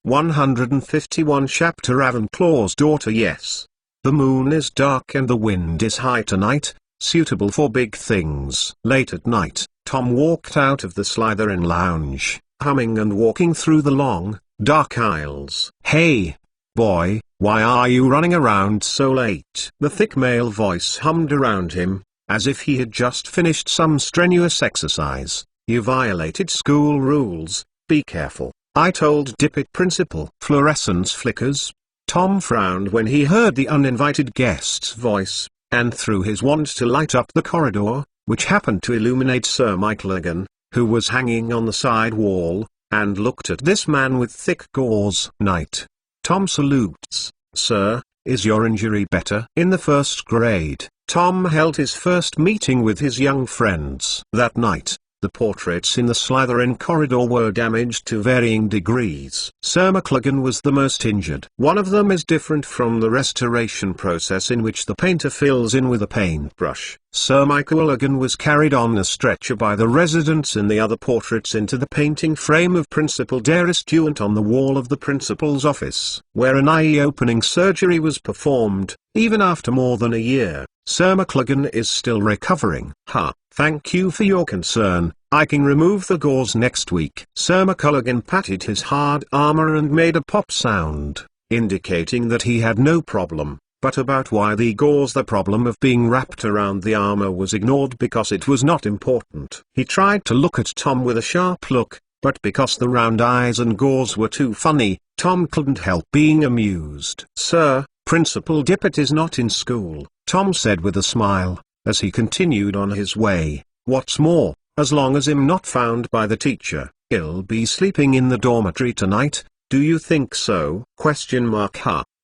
151 Chapter Ravenclaw's daughter. Yes. The moon is dark and the wind is high tonight, suitable for big things. Late at night, Tom walked out of the Slytherin lounge, humming and walking through the long, dark aisles. "Hey, boy, why are you running around so late?" The thick male voice hummed around him, as if he had just finished some strenuous exercise. "You violated school rules, be careful. I told Dip it." Principal. Fluorescence flickers. Tom frowned when he heard the uninvited guest's voice, and threw his wand to light up the corridor, which happened to illuminate Sir Michael again, who was hanging on the side wall, and looked at this man with thick gauze. "Knight." Tom salutes. "Sir, is your injury better?" In the first grade, Tom held his first meeting with his young friends. That night, the portraits in the Slytherin corridor were damaged to varying degrees. Sir McLaggen was the most injured. One of them is different from the restoration process in which the painter fills in with a paintbrush. Sir McLaggen was carried on a stretcher by the residents in the other portraits into the painting frame of Principal Dare Stewart on the wall of the principal's office, where an eye-opening surgery was performed. Even after more than a year, Sir McLaggen is still recovering. Thank you for your concern. I can remove the gauze next week." Sir McLaggen patted his hard armor and made a pop sound, indicating that he had no problem. But about why the gauze, the problem of being wrapped around the armor, was ignored because it was not important. He tried to look at Tom with a sharp look, but because the round eyes and gauze were too funny, Tom couldn't help being amused. "Sir, Principal Dippet is not in school," Tom said with a smile, as he continued on his way. "What's more, as long as I'm not found by the teacher, he'll be sleeping in the dormitory tonight. Do you think so?"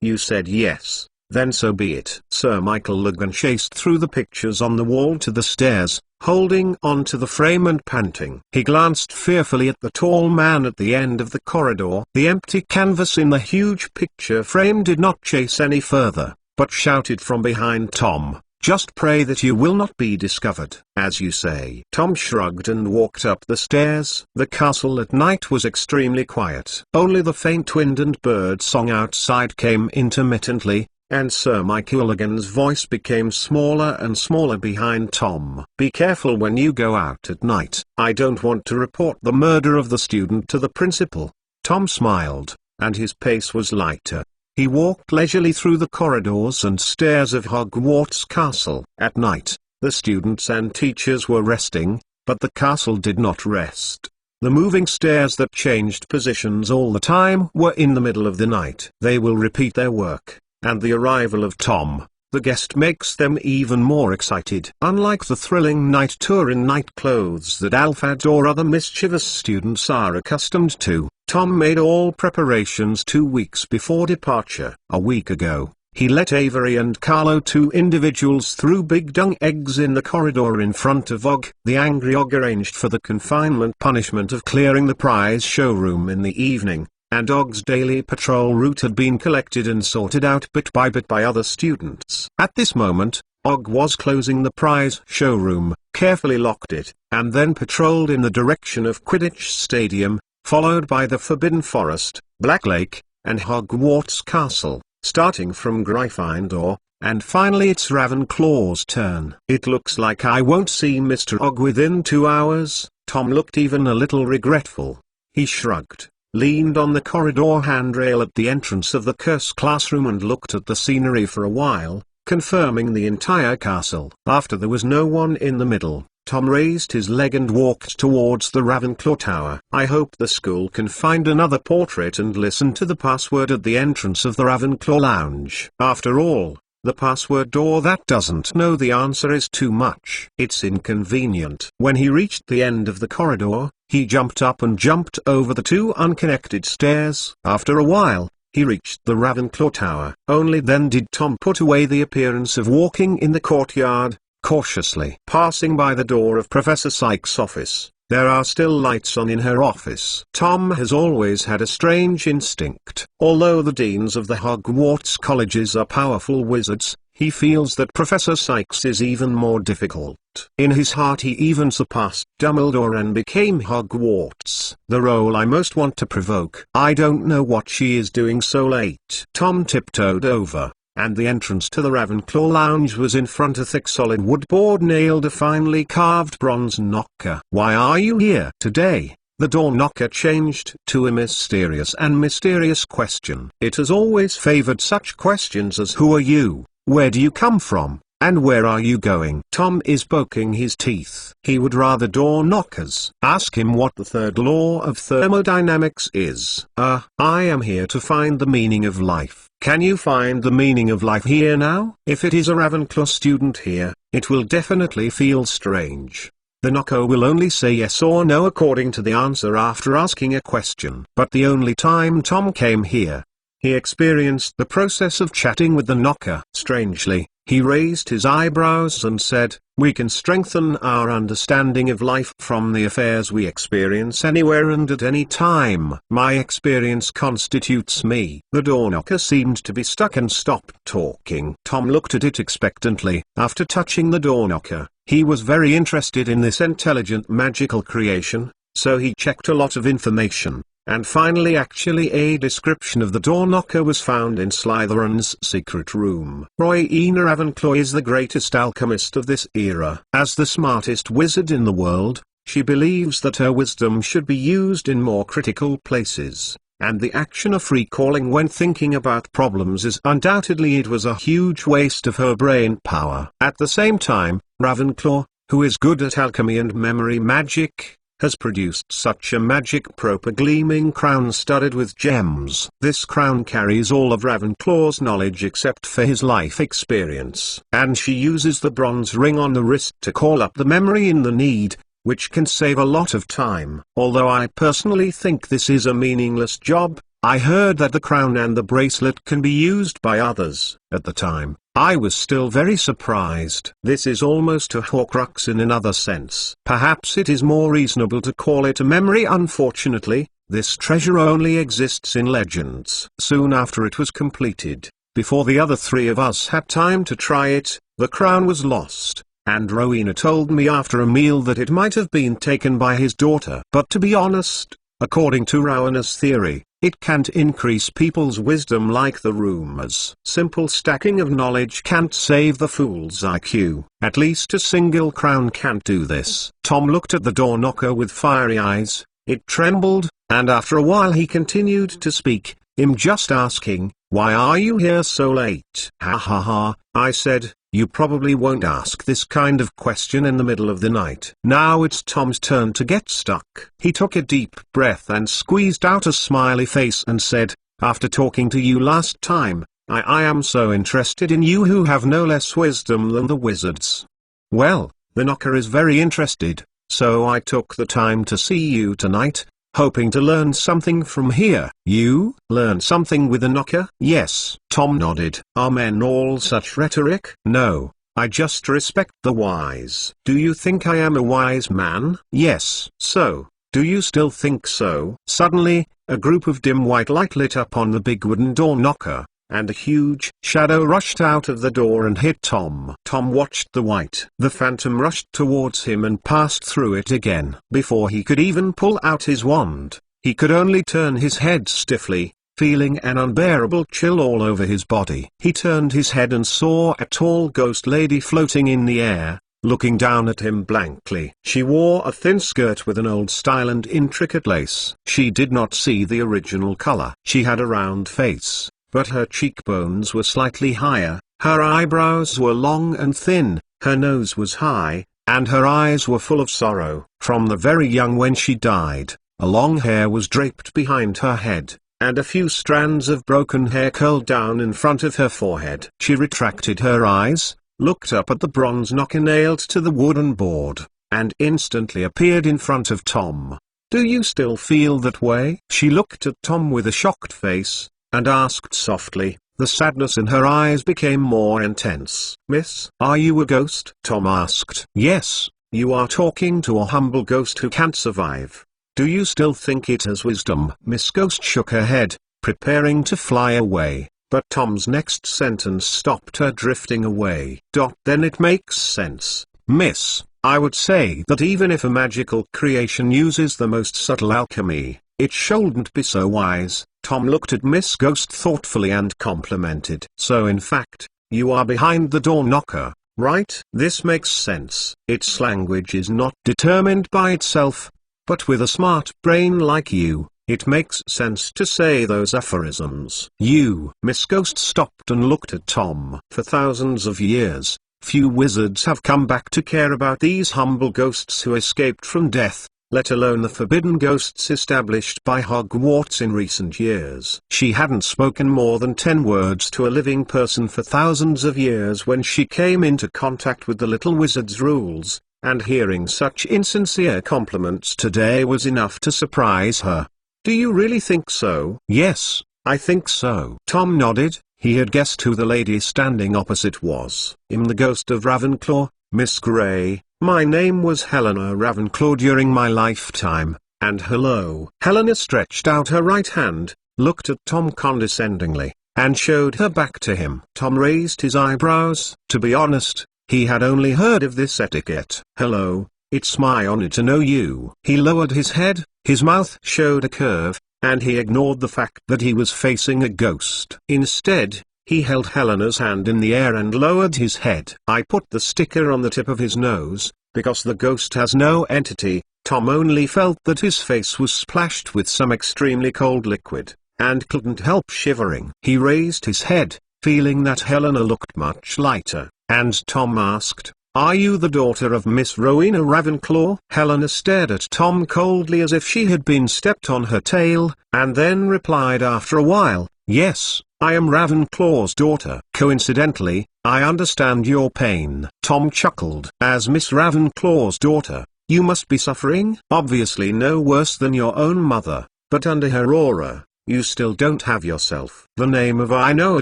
You said yes, then so be it." Sir Michael Logan chased through the pictures on the wall to the stairs, holding on to the frame and panting. He glanced fearfully at the tall man at the end of the corridor. The empty canvas in the huge picture frame did not chase any further, but shouted from behind Tom, "Just pray that you will not be discovered." "As you say." Tom shrugged and walked up the stairs. The castle at night was extremely quiet. Only the faint wind and bird song outside came intermittently, and Sir McLaggen's voice became smaller and smaller behind Tom. "Be careful when you go out at night. I don't want to report the murder of the student to the principal." Tom smiled, and his pace was lighter. He walked leisurely through the corridors and stairs of Hogwarts Castle. At night, the students and teachers were resting, but the castle did not rest. The moving stairs that changed positions all the time were in the middle of the night. They will repeat their work, and the arrival of Tom, the guest, makes them even more excited. Unlike the thrilling night tour in night clothes that Alphad or other mischievous students are accustomed to, Tom made all preparations 2 weeks before departure. A week ago, he let Avery and Carlo, 2 individuals, threw big dung eggs in the corridor in front of Og. The angry Og arranged for the confinement punishment of clearing the prize showroom in the evening, and Og's daily patrol route had been collected and sorted out bit by other students. At this moment, Og was closing the prize showroom, carefully locked it, and then patrolled in the direction of Quidditch Stadium, followed by the Forbidden Forest, Black Lake, and Hogwarts Castle, starting from Gryffindor, and finally it's Ravenclaw's turn. "It looks like I won't see Mr. Og within 2 hours." Tom looked even a little regretful. He shrugged, leaned on the corridor handrail at the entrance of the curse classroom and looked at the scenery for a while, confirming the entire castle. After there was no one in the middle, Tom raised his leg and walked towards the Ravenclaw Tower. "I hope the school can find another portrait and listen to the password at the entrance of the Ravenclaw lounge. After all, the password door that doesn't know the answer is too much. It's inconvenient." When he reached the end of the corridor, he jumped up and jumped over the 2 unconnected stairs. After a while, he reached the Ravenclaw Tower. Only then did Tom put away the appearance of walking in the courtyard. Cautiously passing by the door of Professor Sykes' office, there are still lights on in her office. Tom has always had a strange instinct. Although the deans of the Hogwarts colleges are powerful wizards, He feels that Professor Sykes is even more difficult. In his heart he even surpassed Dumbledore and became Hogwarts, the role I most want to provoke. I don't know what she is doing so late. Tom tiptoed over, and the entrance to the Ravenclaw lounge was in front of thick solid wood board nailed a finely carved bronze knocker. "Why are you here today?" The door knocker changed to a mysterious question. It has always favored such questions as "Who are you? Where do you come from? And where are you going?" Tom is poking his teeth. He would rather door knockers ask him what the third law of thermodynamics is. I am here to find the meaning of life. Can you find the meaning of life here now? If it is a Ravenclaw student here, it will definitely feel strange. The knocker will only say yes or no according to the answer after asking a question. But the only time Tom came here, he experienced the process of chatting with the knocker. Strangely, he raised his eyebrows and said, "We can strengthen our understanding of life from the affairs we experience anywhere and at any time. My experience constitutes me." The door knocker seemed to be stuck and stopped talking. Tom looked at it expectantly. After touching the door knocker, he was very interested in this intelligent magical creation, so he checked a lot of information. And finally a description of the door knocker was found in Slytherin's secret room. Rowena Ravenclaw is the greatest alchemist of this era. As the smartest wizard in the world, she believes that her wisdom should be used in more critical places, and the action of recalling when thinking about problems is undoubtedly it was a huge waste of her brain power. At the same time, Ravenclaw, who is good at alchemy and memory magic, has produced such a magic-proper gleaming crown studded with gems. This crown carries all of Ravenclaw's knowledge except for his life experience. And she uses the bronze ring on the wrist to call up the memory in the need, which can save a lot of time. Although I personally think this is a meaningless job, I heard that the crown and the bracelet can be used by others. At the time, I was still very surprised. This is almost a Horcrux in another sense. Perhaps it is more reasonable to call it a memory. Unfortunately, this treasure only exists in legends. Soon after it was completed, before the other three of us had time to try it, the crown was lost, and Rowena told me after a meal that it might have been taken by his daughter. But to be honest, according to Rowena's theory, it can't increase people's wisdom like the rumors. Simple stacking of knowledge can't save the fool's IQ. At least a single crown can't do this. Tom looked at the door knocker with fiery eyes. It trembled, and after a while he continued to speak. "I'm just asking, why are you here so late?" "Ha ha ha," I said. "You probably won't ask this kind of question in the middle of the night." Now it's Tom's turn to get stuck. He took a deep breath and squeezed out a smiley face and said, "After talking to you last time, I am so interested in you who have no less wisdom than the wizards." "Well, the knocker is very interested, so I took the time to see you tonight, hoping to learn something from here." "You learn something with a knocker?" "Yes." Tom nodded. "Are men all such rhetoric?" "No, I just respect the wise." "Do you think I am a wise man?" "Yes." "So, do you still think so?" Suddenly, a group of dim white light lit up on the big wooden door knocker, and a huge shadow rushed out of the door and hit Tom. Tom watched the white. The phantom rushed towards him and passed through it again. Before he could even pull out his wand, he could only turn his head stiffly, feeling an unbearable chill all over his body. He turned his head and saw a tall ghost lady floating in the air, looking down at him blankly. She wore a thin skirt with an old style and intricate lace. She did not see the original color. She had a round face, but her cheekbones were slightly higher, her eyebrows were long and thin, her nose was high, and her eyes were full of sorrow. From the very young when she died, a long hair was draped behind her head, and a few strands of broken hair curled down in front of her forehead. She retracted her eyes, looked up at the bronze knocker nailed to the wooden board, and instantly appeared in front of Tom. "Do you still feel that way?" She looked at Tom with a shocked face, and asked softly. The sadness in her eyes became more intense. "Miss, are you a ghost?" Tom asked. "Yes, you are talking to a humble ghost who can't survive. Do you still think it has wisdom?" Miss Ghost shook her head, preparing to fly away, but Tom's next sentence stopped her drifting away. Then it makes sense, miss. I would say that even if a magical creation uses the most subtle alchemy, it shouldn't be so wise. Tom looked at Miss Ghost thoughtfully and complimented. So in fact, you are behind the door knocker, right? This makes sense. Its language is not determined by itself, but with a smart brain like you, it makes sense to say those aphorisms. Miss Ghost stopped and looked at Tom. For thousands of years, few wizards have come back to care about these humble ghosts who escaped from death, let alone the forbidden ghosts established by Hogwarts in recent years. She hadn't spoken more than 10 words to a living person for thousands of years when she came into contact with the little wizard's rules, and hearing such insincere compliments today was enough to surprise her. Do you really think so? Yes, I think so. Tom nodded. He had guessed who the lady standing opposite was. I'm the ghost of Ravenclaw, Miss Grey. My name was Helena Ravenclaw during my lifetime, and hello. Helena stretched out her right hand, looked at Tom condescendingly, and showed her back to him. Tom raised his eyebrows. To be honest, he had only heard of this etiquette. Hello, it's my honor to know you. He lowered his head, his mouth showed a curve, and he ignored the fact that he was facing a ghost. Instead, he held Helena's hand in the air and lowered his head. I put the sticker on the tip of his nose, because the ghost has no entity. Tom only felt that his face was splashed with some extremely cold liquid, and couldn't help shivering. He raised his head, feeling that Helena looked much lighter, and Tom asked, "Are you the daughter of Miss Rowena Ravenclaw?" Helena stared at Tom coldly as if she had been stepped on her tail, and then replied after a while, "Yes, I am Ravenclaw's daughter. Coincidentally, I understand your pain." Tom chuckled. "As Miss Ravenclaw's daughter, you must be suffering? Obviously no worse than your own mother, but under her aura, you still don't have yourself. The name of I know a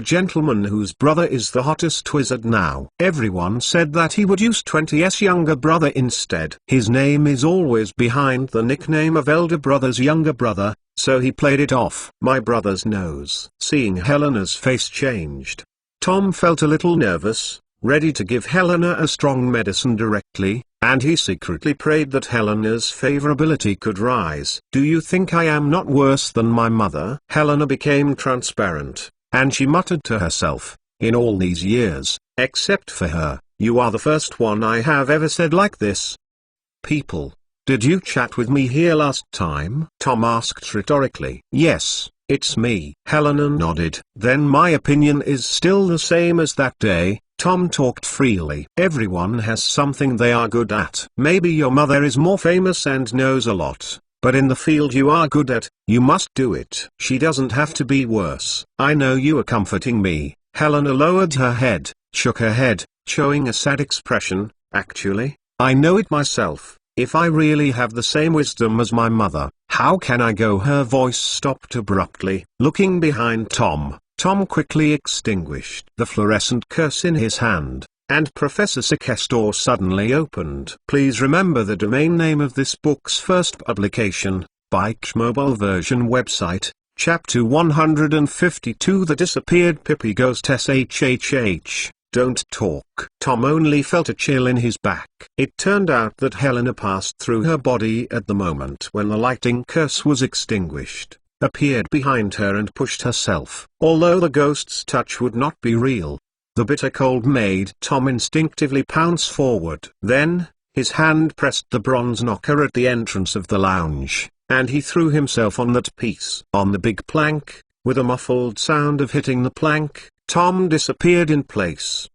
gentleman whose brother is the hottest wizard now. Everyone said that he would use 20's younger brother instead. His name is always behind the nickname of elder brother's younger brother, so he played it off. My brother's nose." Seeing Helena's face changed, Tom felt a little nervous, ready to give Helena a strong medicine directly, and he secretly prayed that Helena's favorability could rise. "Do you think I am not worse than my mother?" Helena became transparent, and she muttered to herself, "In all these years, except for her, you are the first one I have ever said like this." "People, did you chat with me here last time?" Tom asked rhetorically. "Yes, it's me." Helena nodded. "Then my opinion is still the same as that day." Tom talked freely. "Everyone has something they are good at. Maybe your mother is more famous and knows a lot, but in the field you are good at, you must do it. She doesn't have to be worse. I know you are comforting me." Helena lowered her head, shook her head, showing a sad expression. "Actually, I know it myself. If I really have the same wisdom as my mother, how can I go?" Her voice stopped abruptly. Looking behind Tom quickly extinguished the fluorescent curse in his hand, and Professor Sykes' door suddenly opened. "Please remember the domain name of this book's first publication, Bike's mobile version website, Chapter 152 The Disappeared Pippi Ghost SHHH. Don't talk." Tom only felt a chill in his back. It turned out that Helena passed through her body at the moment when the lighting curse was extinguished, appeared behind her and pushed herself. Although the ghost's touch would not be real, the bitter cold made Tom instinctively pounce forward. Then, his hand pressed the bronze knocker at the entrance of the lounge, and he threw himself on that piece. On the big plank, with a muffled sound of hitting the plank, Tom disappeared in place.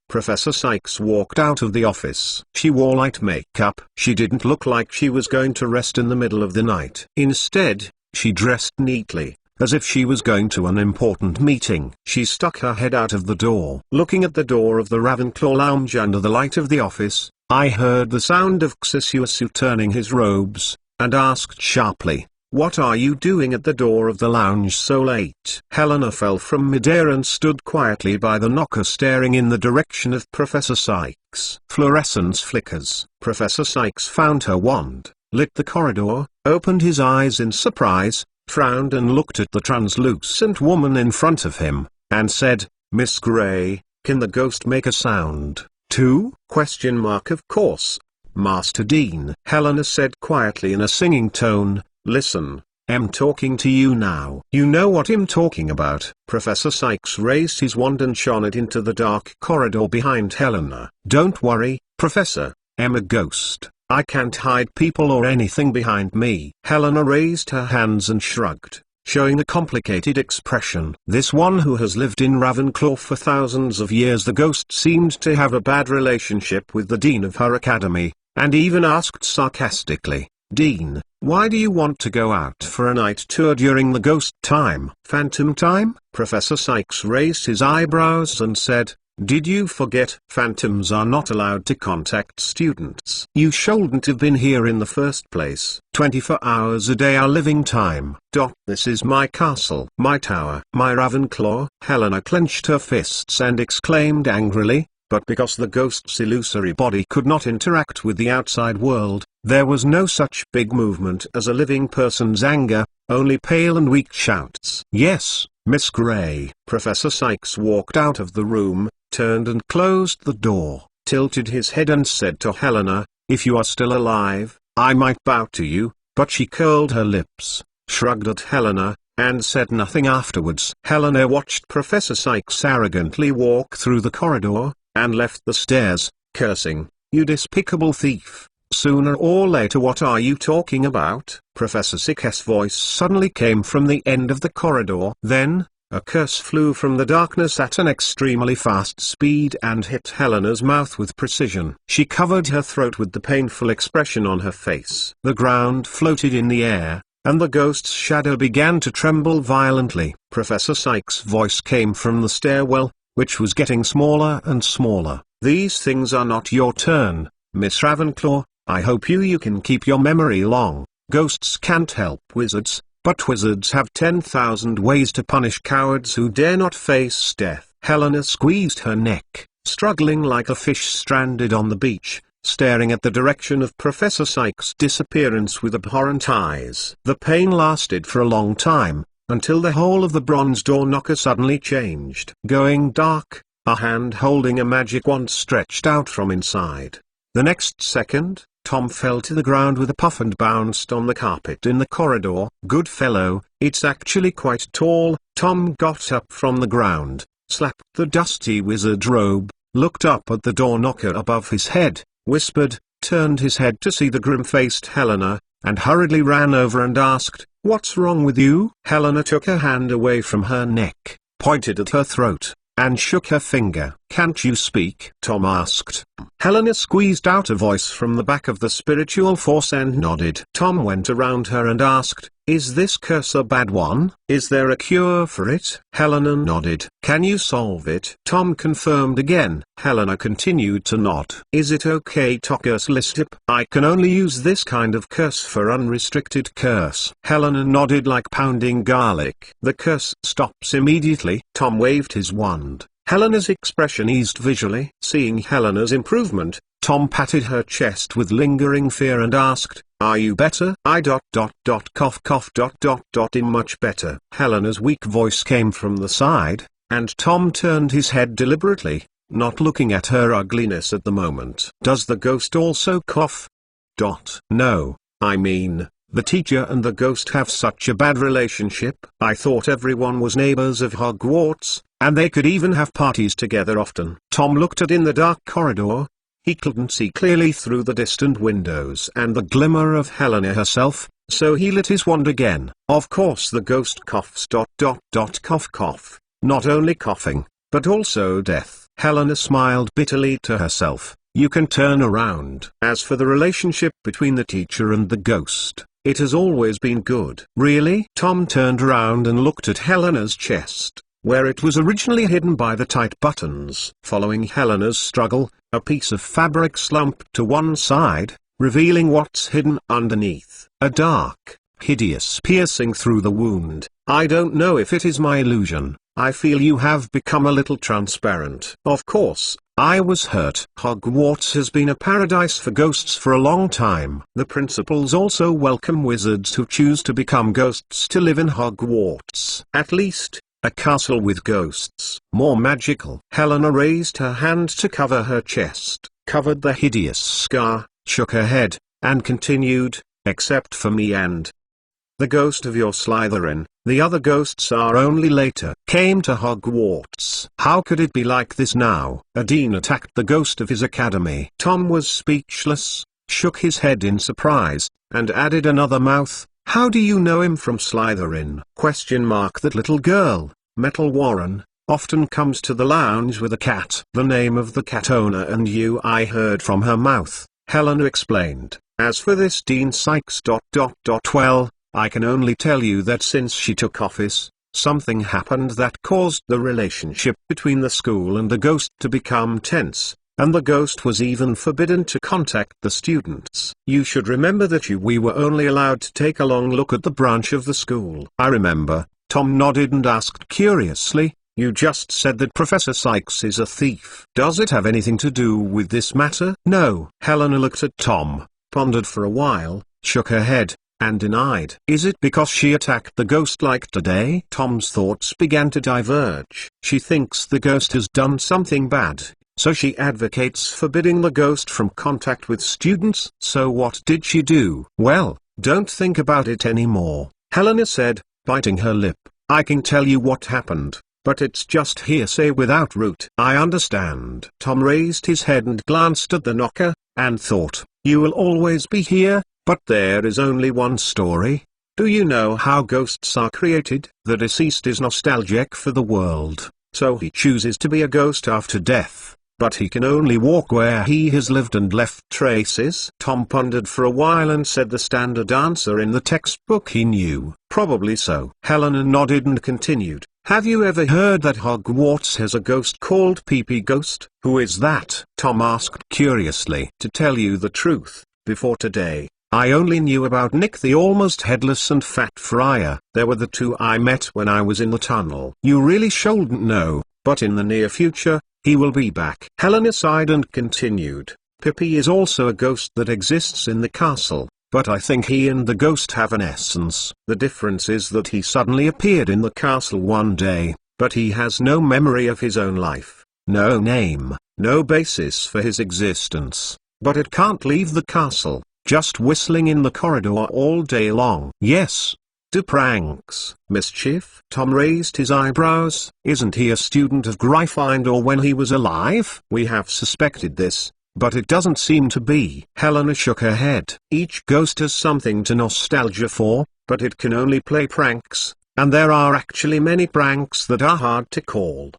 Professor Sykes walked out of the office. She wore light makeup. She didn't look like she was going to rest in the middle of the night. Instead, she dressed neatly, as if she was going to an important meeting. She stuck her head out of the door. Looking at the door of the Ravenclaw lounge under the light of the office, I heard the sound of Xisuasu turning his robes, and asked sharply, "What are you doing at the door of the lounge so late?" Helena fell from midair and stood quietly by the knocker staring in the direction of Professor Sykes. Fluorescence flickers. Professor Sykes found her wand, lit the corridor, opened his eyes in surprise, frowned and looked at the translucent woman in front of him, and said, "Miss Gray, can the ghost make a sound, too?" Of course, Master Dean. Helena said quietly in a singing tone, "Listen, I'm talking to you now." "You know what I'm talking about." Professor Sykes raised his wand and shone it into the dark corridor behind Helena. "Don't worry, Professor, I'm a ghost. I can't hide people or anything behind me." Helena raised her hands and shrugged, showing a complicated expression. This one who has lived in Ravenclaw for thousands of years. The ghost seemed to have a bad relationship with the dean of her academy, and even asked sarcastically, "Dean, why do you want to go out for a night tour during the ghost time?" "Phantom time?" Professor Sykes raised his eyebrows and said, "Did you forget? Phantoms are not allowed to contact students. You shouldn't have been here in the first place. 24 hours a day are living time. This is my castle, my tower, my Ravenclaw." Helena clenched her fists and exclaimed angrily, but because the ghost's illusory body could not interact with the outside world, there was no such big movement as a living person's anger, only pale and weak shouts. "Yes, Miss Gray." Professor Sykes walked out of the room, turned and closed the door, tilted his head and said to Helena, "If you are still alive, I might bow to you," but she curled her lips, shrugged at Helena, and said nothing afterwards. Helena watched Professor Sykes arrogantly walk through the corridor, and left the stairs, cursing, "You despicable thief. Sooner or later." "What are you talking about?" Professor Sykes' voice suddenly came from the end of the corridor. Then, a curse flew from the darkness at an extremely fast speed and hit Helena's mouth with precision. She covered her throat with the painful expression on her face. The ground floated in the air, and the ghost's shadow began to tremble violently. Professor Sykes' voice came from the stairwell, which was getting smaller and smaller. "These things are not your turn, Miss Ravenclaw. I hope you can keep your memory long. Ghosts can't help wizards, but wizards have 10,000 ways to punish cowards who dare not face death." Helena squeezed her neck, struggling like a fish stranded on the beach, staring at the direction of Professor Sykes' disappearance with abhorrent eyes. The pain lasted for a long time, until the whole of the bronze door knocker suddenly changed, going dark, a hand holding a magic wand stretched out from inside. The next second, Tom fell to the ground with a puff and bounced on the carpet in the corridor. "Good fellow, it's actually quite tall." Tom got up from the ground, slapped the dusty wizard's robe, looked up at the door knocker above his head, whispered, turned his head to see the grim-faced Helena, and hurriedly ran over and asked, "What's wrong with you?" Helena took her hand away from her neck, pointed at her throat, and shook her finger. "Can't you speak?" Tom asked. Helena squeezed out a voice from the back of the spiritual force and nodded. Tom went around her and asked, "Is this curse a bad one? Is there a cure for it?" Helena nodded. "Can you solve it?" Tom confirmed again. Helena continued to nod. "Is it okay to curse Listip? I can only use this kind of curse for unrestricted curse." Helena nodded like pounding garlic. "The curse stops immediately." Tom waved his wand. Helena's expression eased visually. Seeing Helena's improvement, Tom patted her chest with lingering fear and asked, "Are you better?" "I'm much better." Helena's weak voice came from the side, and Tom turned his head deliberately, not looking at her ugliness at the moment. "Does the ghost also cough?" "No, I mean, the teacher and the ghost have such a bad relationship. I thought everyone was neighbors of Hogwarts, and they could even have parties together often." Tom looked at in the dark corridor. He couldn't see clearly through the distant windows and the glimmer of Helena herself, so he lit his wand again. "Of course the ghost coughs. Cough. Not only coughing, but also death." Helena smiled bitterly to herself. "You can turn around." "As for the relationship between the teacher and the ghost, it has always been good." "Really?" Tom turned around and looked at Helena's chest, where it was originally hidden by the tight buttons. Following Helena's struggle, a piece of fabric slumped to one side, revealing what's hidden underneath. A dark, hideous piercing through the wound. "I don't know if it is my illusion. I feel you have become a little transparent." "Of course, I was hurt." "Hogwarts has been a paradise for ghosts for a long time. The principals also welcome wizards who choose to become ghosts to live in Hogwarts. At least, A castle with ghosts. More magical. Helena raised her hand to cover her chest, covered the hideous scar, shook her head, and continued, except for me and the ghost of your Slytherin. The other ghosts are only later. Came to Hogwarts. How could it be like this now? A dean attacked the ghost of his academy. Tom was speechless, shook his head in surprise, and added another mouth. How do you know him from Slytherin? That little girl, Metal Warren, often comes to the lounge with a cat. The name of the cat owner and you I heard from her mouth, Helena explained. As for this Dean Sykes ... well, I can only tell you that since she took office, something happened that caused the relationship between the school and the ghost to become tense, and the ghost was even forbidden to contact the students. You should remember that we were only allowed to take a long look at the branch of the school. I remember. Tom nodded and asked curiously, you just said that Professor Sykes is a thief. Does it have anything to do with this matter? No. Helena looked at Tom, pondered for a while, shook her head, and denied. Is it because she attacked the ghost like today? Tom's thoughts began to diverge. She thinks the ghost has done something bad, so she advocates forbidding the ghost from contact with students. So what did she do? Well, don't think about it anymore, Helena said, biting her lip. I can tell you what happened, but it's just hearsay without root. I understand. Tom raised his head and glanced at the knocker, and thought, you will always be here. But there is only one story. Do you know how ghosts are created? The deceased is nostalgic for the world, so he chooses to be a ghost after death, but he can only walk where he has lived and left traces. Tom pondered for a while and said the standard answer in the textbook he knew. Probably so. Helena nodded and continued. Have you ever heard that Hogwarts has a ghost called Peepy Ghost? Who is that? Tom asked curiously. To tell you the truth, before today, I only knew about Nick the almost headless and fat friar. There were the two I met when I was in the tunnel. You really shouldn't know, but in the near future, he will be back. Helena sighed and continued. Pippi is also a ghost that exists in the castle, but I think he and the ghost have an essence. The difference is that he suddenly appeared in the castle one day, but he has no memory of his own life, no name, no basis for his existence. But it can't leave the castle, just whistling in the corridor all day long. Yes. Do pranks, mischief? Tom raised his eyebrows. Isn't he a student of Gryffindor when he was alive? We have suspected this, but it doesn't seem to be. Helena shook her head. Each ghost has something to nostalgia for, but it can only play pranks, and there are actually many pranks that are hard to call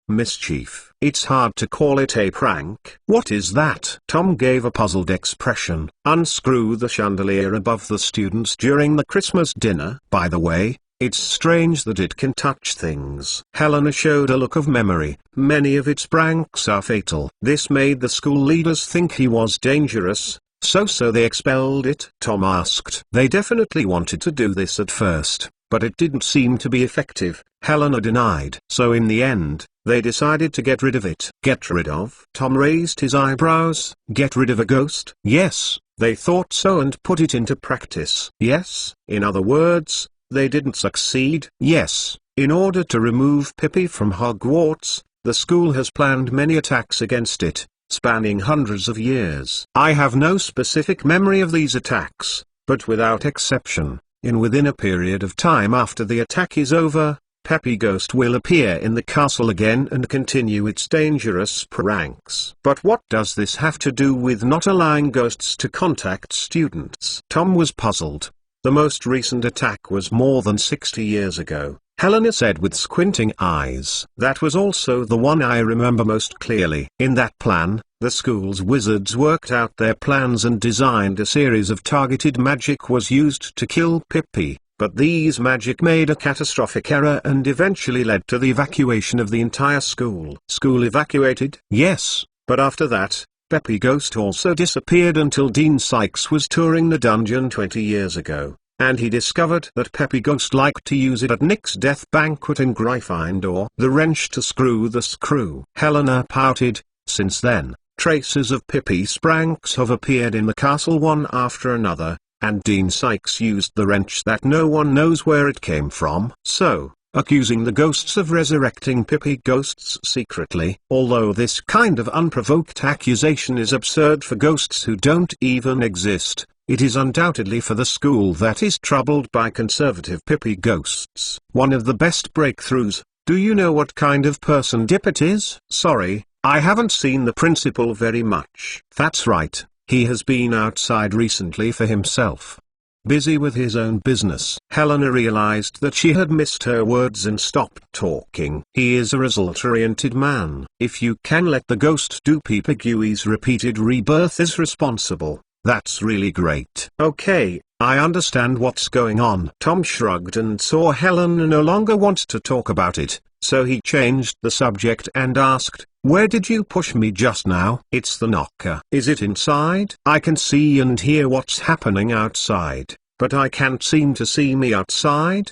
mischief. It's hard to call it a prank. What is that? Tom gave a puzzled expression. Unscrew the chandelier above the students during the Christmas dinner. By the way, it's strange that it can touch things. Helena showed a look of memory. Many of its pranks are fatal. This made the school leaders think he was dangerous, so they expelled it. Tom asked. They definitely wanted to do this at first, but it didn't seem to be effective, Helena denied. So in the end, they decided to get rid of it. Get rid of? Tom raised his eyebrows. Get rid of a ghost? Yes, they thought so and put it into practice. Yes. In other words, they didn't succeed. Yes. In order to remove Pippi from Hogwarts, the school has planned many attacks against it, spanning hundreds of years. I have no specific memory of these attacks, but without exception, within a period of time after the attack is over, Peppy Ghost will appear in the castle again and continue its dangerous pranks. But what does this have to do with not allowing ghosts to contact students? Tom was puzzled. The most recent attack was more than 60 years ago, Helena said with squinting eyes. That was also the one I remember most clearly. In that plan, the school's wizards worked out their plans and designed a series of targeted magic was used to kill Pippi. But these magic made a catastrophic error and eventually led to the evacuation of the entire school. School evacuated? Yes, but after that, Peppy Ghost also disappeared until Dean Sykes was touring the dungeon 20 years ago, and he discovered that Peppy Ghost liked to use it at Nick's death banquet in Gryffindor. The wrench to screw the screw. Helena pouted. Since then, traces of Pippi's pranks have appeared in the castle one after another, and Dean Sykes used the wrench that no one knows where it came from. So, accusing the ghosts of resurrecting Pippi ghosts secretly. Although this kind of unprovoked accusation is absurd for ghosts who don't even exist, it is undoubtedly for the school that is troubled by conservative Pippi ghosts. One of the best breakthroughs. Do you know what kind of person Dippet is? Sorry, I haven't seen the principal very much. That's right, he has been outside recently for himself. Busy with his own business. Helena realized that she had missed her words and stopped talking. He is a result-oriented man. If you can let the ghost do Pipigui's repeated rebirth is responsible. That's really great. Okay, I understand what's going on. Tom shrugged and saw Helena no longer want to talk about it, so he changed the subject and asked, "Where did you push me just now?" "It's the knocker." "Is it inside?" "I can see and hear what's happening outside, but I can't seem to see me outside."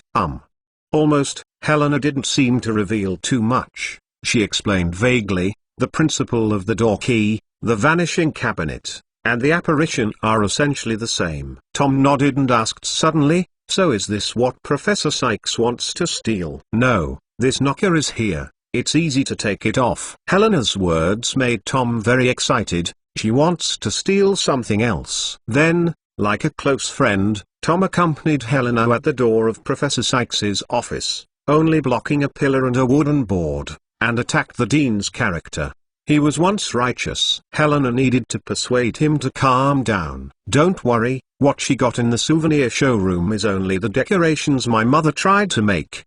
Almost. Helena didn't seem to reveal too much. She explained vaguely, "The principle of the door key, the vanishing cabinet, and the apparition are essentially the same." Tom nodded and asked suddenly, "So is this what Professor Sykes wants to steal?" "No, this knocker is here. It's easy to take it off." Helena's words made Tom very excited. She wants to steal something else. Then, like a close friend, Tom accompanied Helena at the door of Professor Sykes's office, only blocking a pillar and a wooden board, and attacked the dean's character. He was once righteous. Helena needed to persuade him to calm down. "Don't worry, what she got in the souvenir showroom is only the decorations my mother tried to make."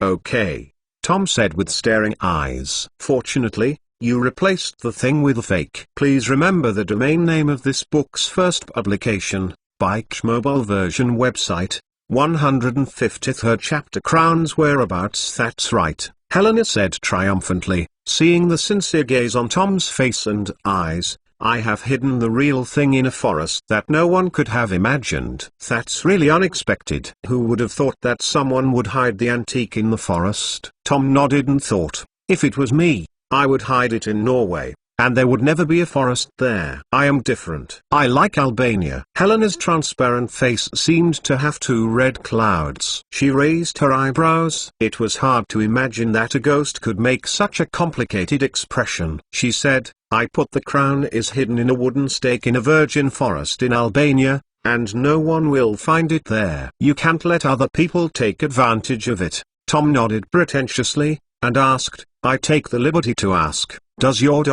Okay," Tom said with staring eyes. "Fortunately, you replaced the thing with a fake." Please remember the domain name of this book's first publication, Bike's mobile version website, 150th her chapter Crown's whereabouts. "That's right," Helena said triumphantly, seeing the sincere gaze on Tom's face and eyes. "I have hidden the real thing in a forest that no one could have imagined." "That's really unexpected." "Who would have thought that someone would hide the antique in the forest?" Tom nodded and thought, "If it was me, I would hide it in Norway, and there would never be a forest there." "I am different. I like Albania." Helena's transparent face seemed to have two red clouds. She raised her eyebrows. It was hard to imagine that a ghost could make such a complicated expression. She said, "I put the crown is hidden in a wooden stake in a virgin forest in Albania, and no one will find it there. You can't let other people take advantage of it." Tom nodded pretentiously, and asked, "I take the liberty to ask, does your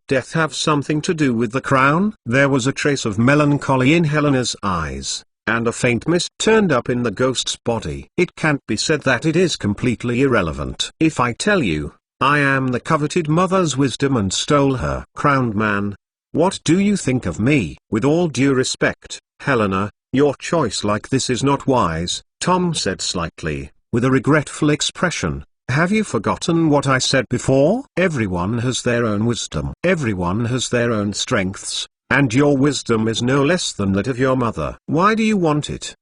death have something to do with the crown?" There was a trace of melancholy in Helena's eyes, and a faint mist turned up in the ghost's body. "It can't be said that it is completely irrelevant. If I tell you, I am the coveted mother's wisdom and stole her crowned man, what do you think of me?" "With all due respect, Helena, your choice like this is not wise," Tom said slightly, with a regretful expression. "Have you forgotten what I said before? Everyone has their own wisdom. Everyone has their own strengths, and your wisdom is no less than that of your mother. Why do you want it?"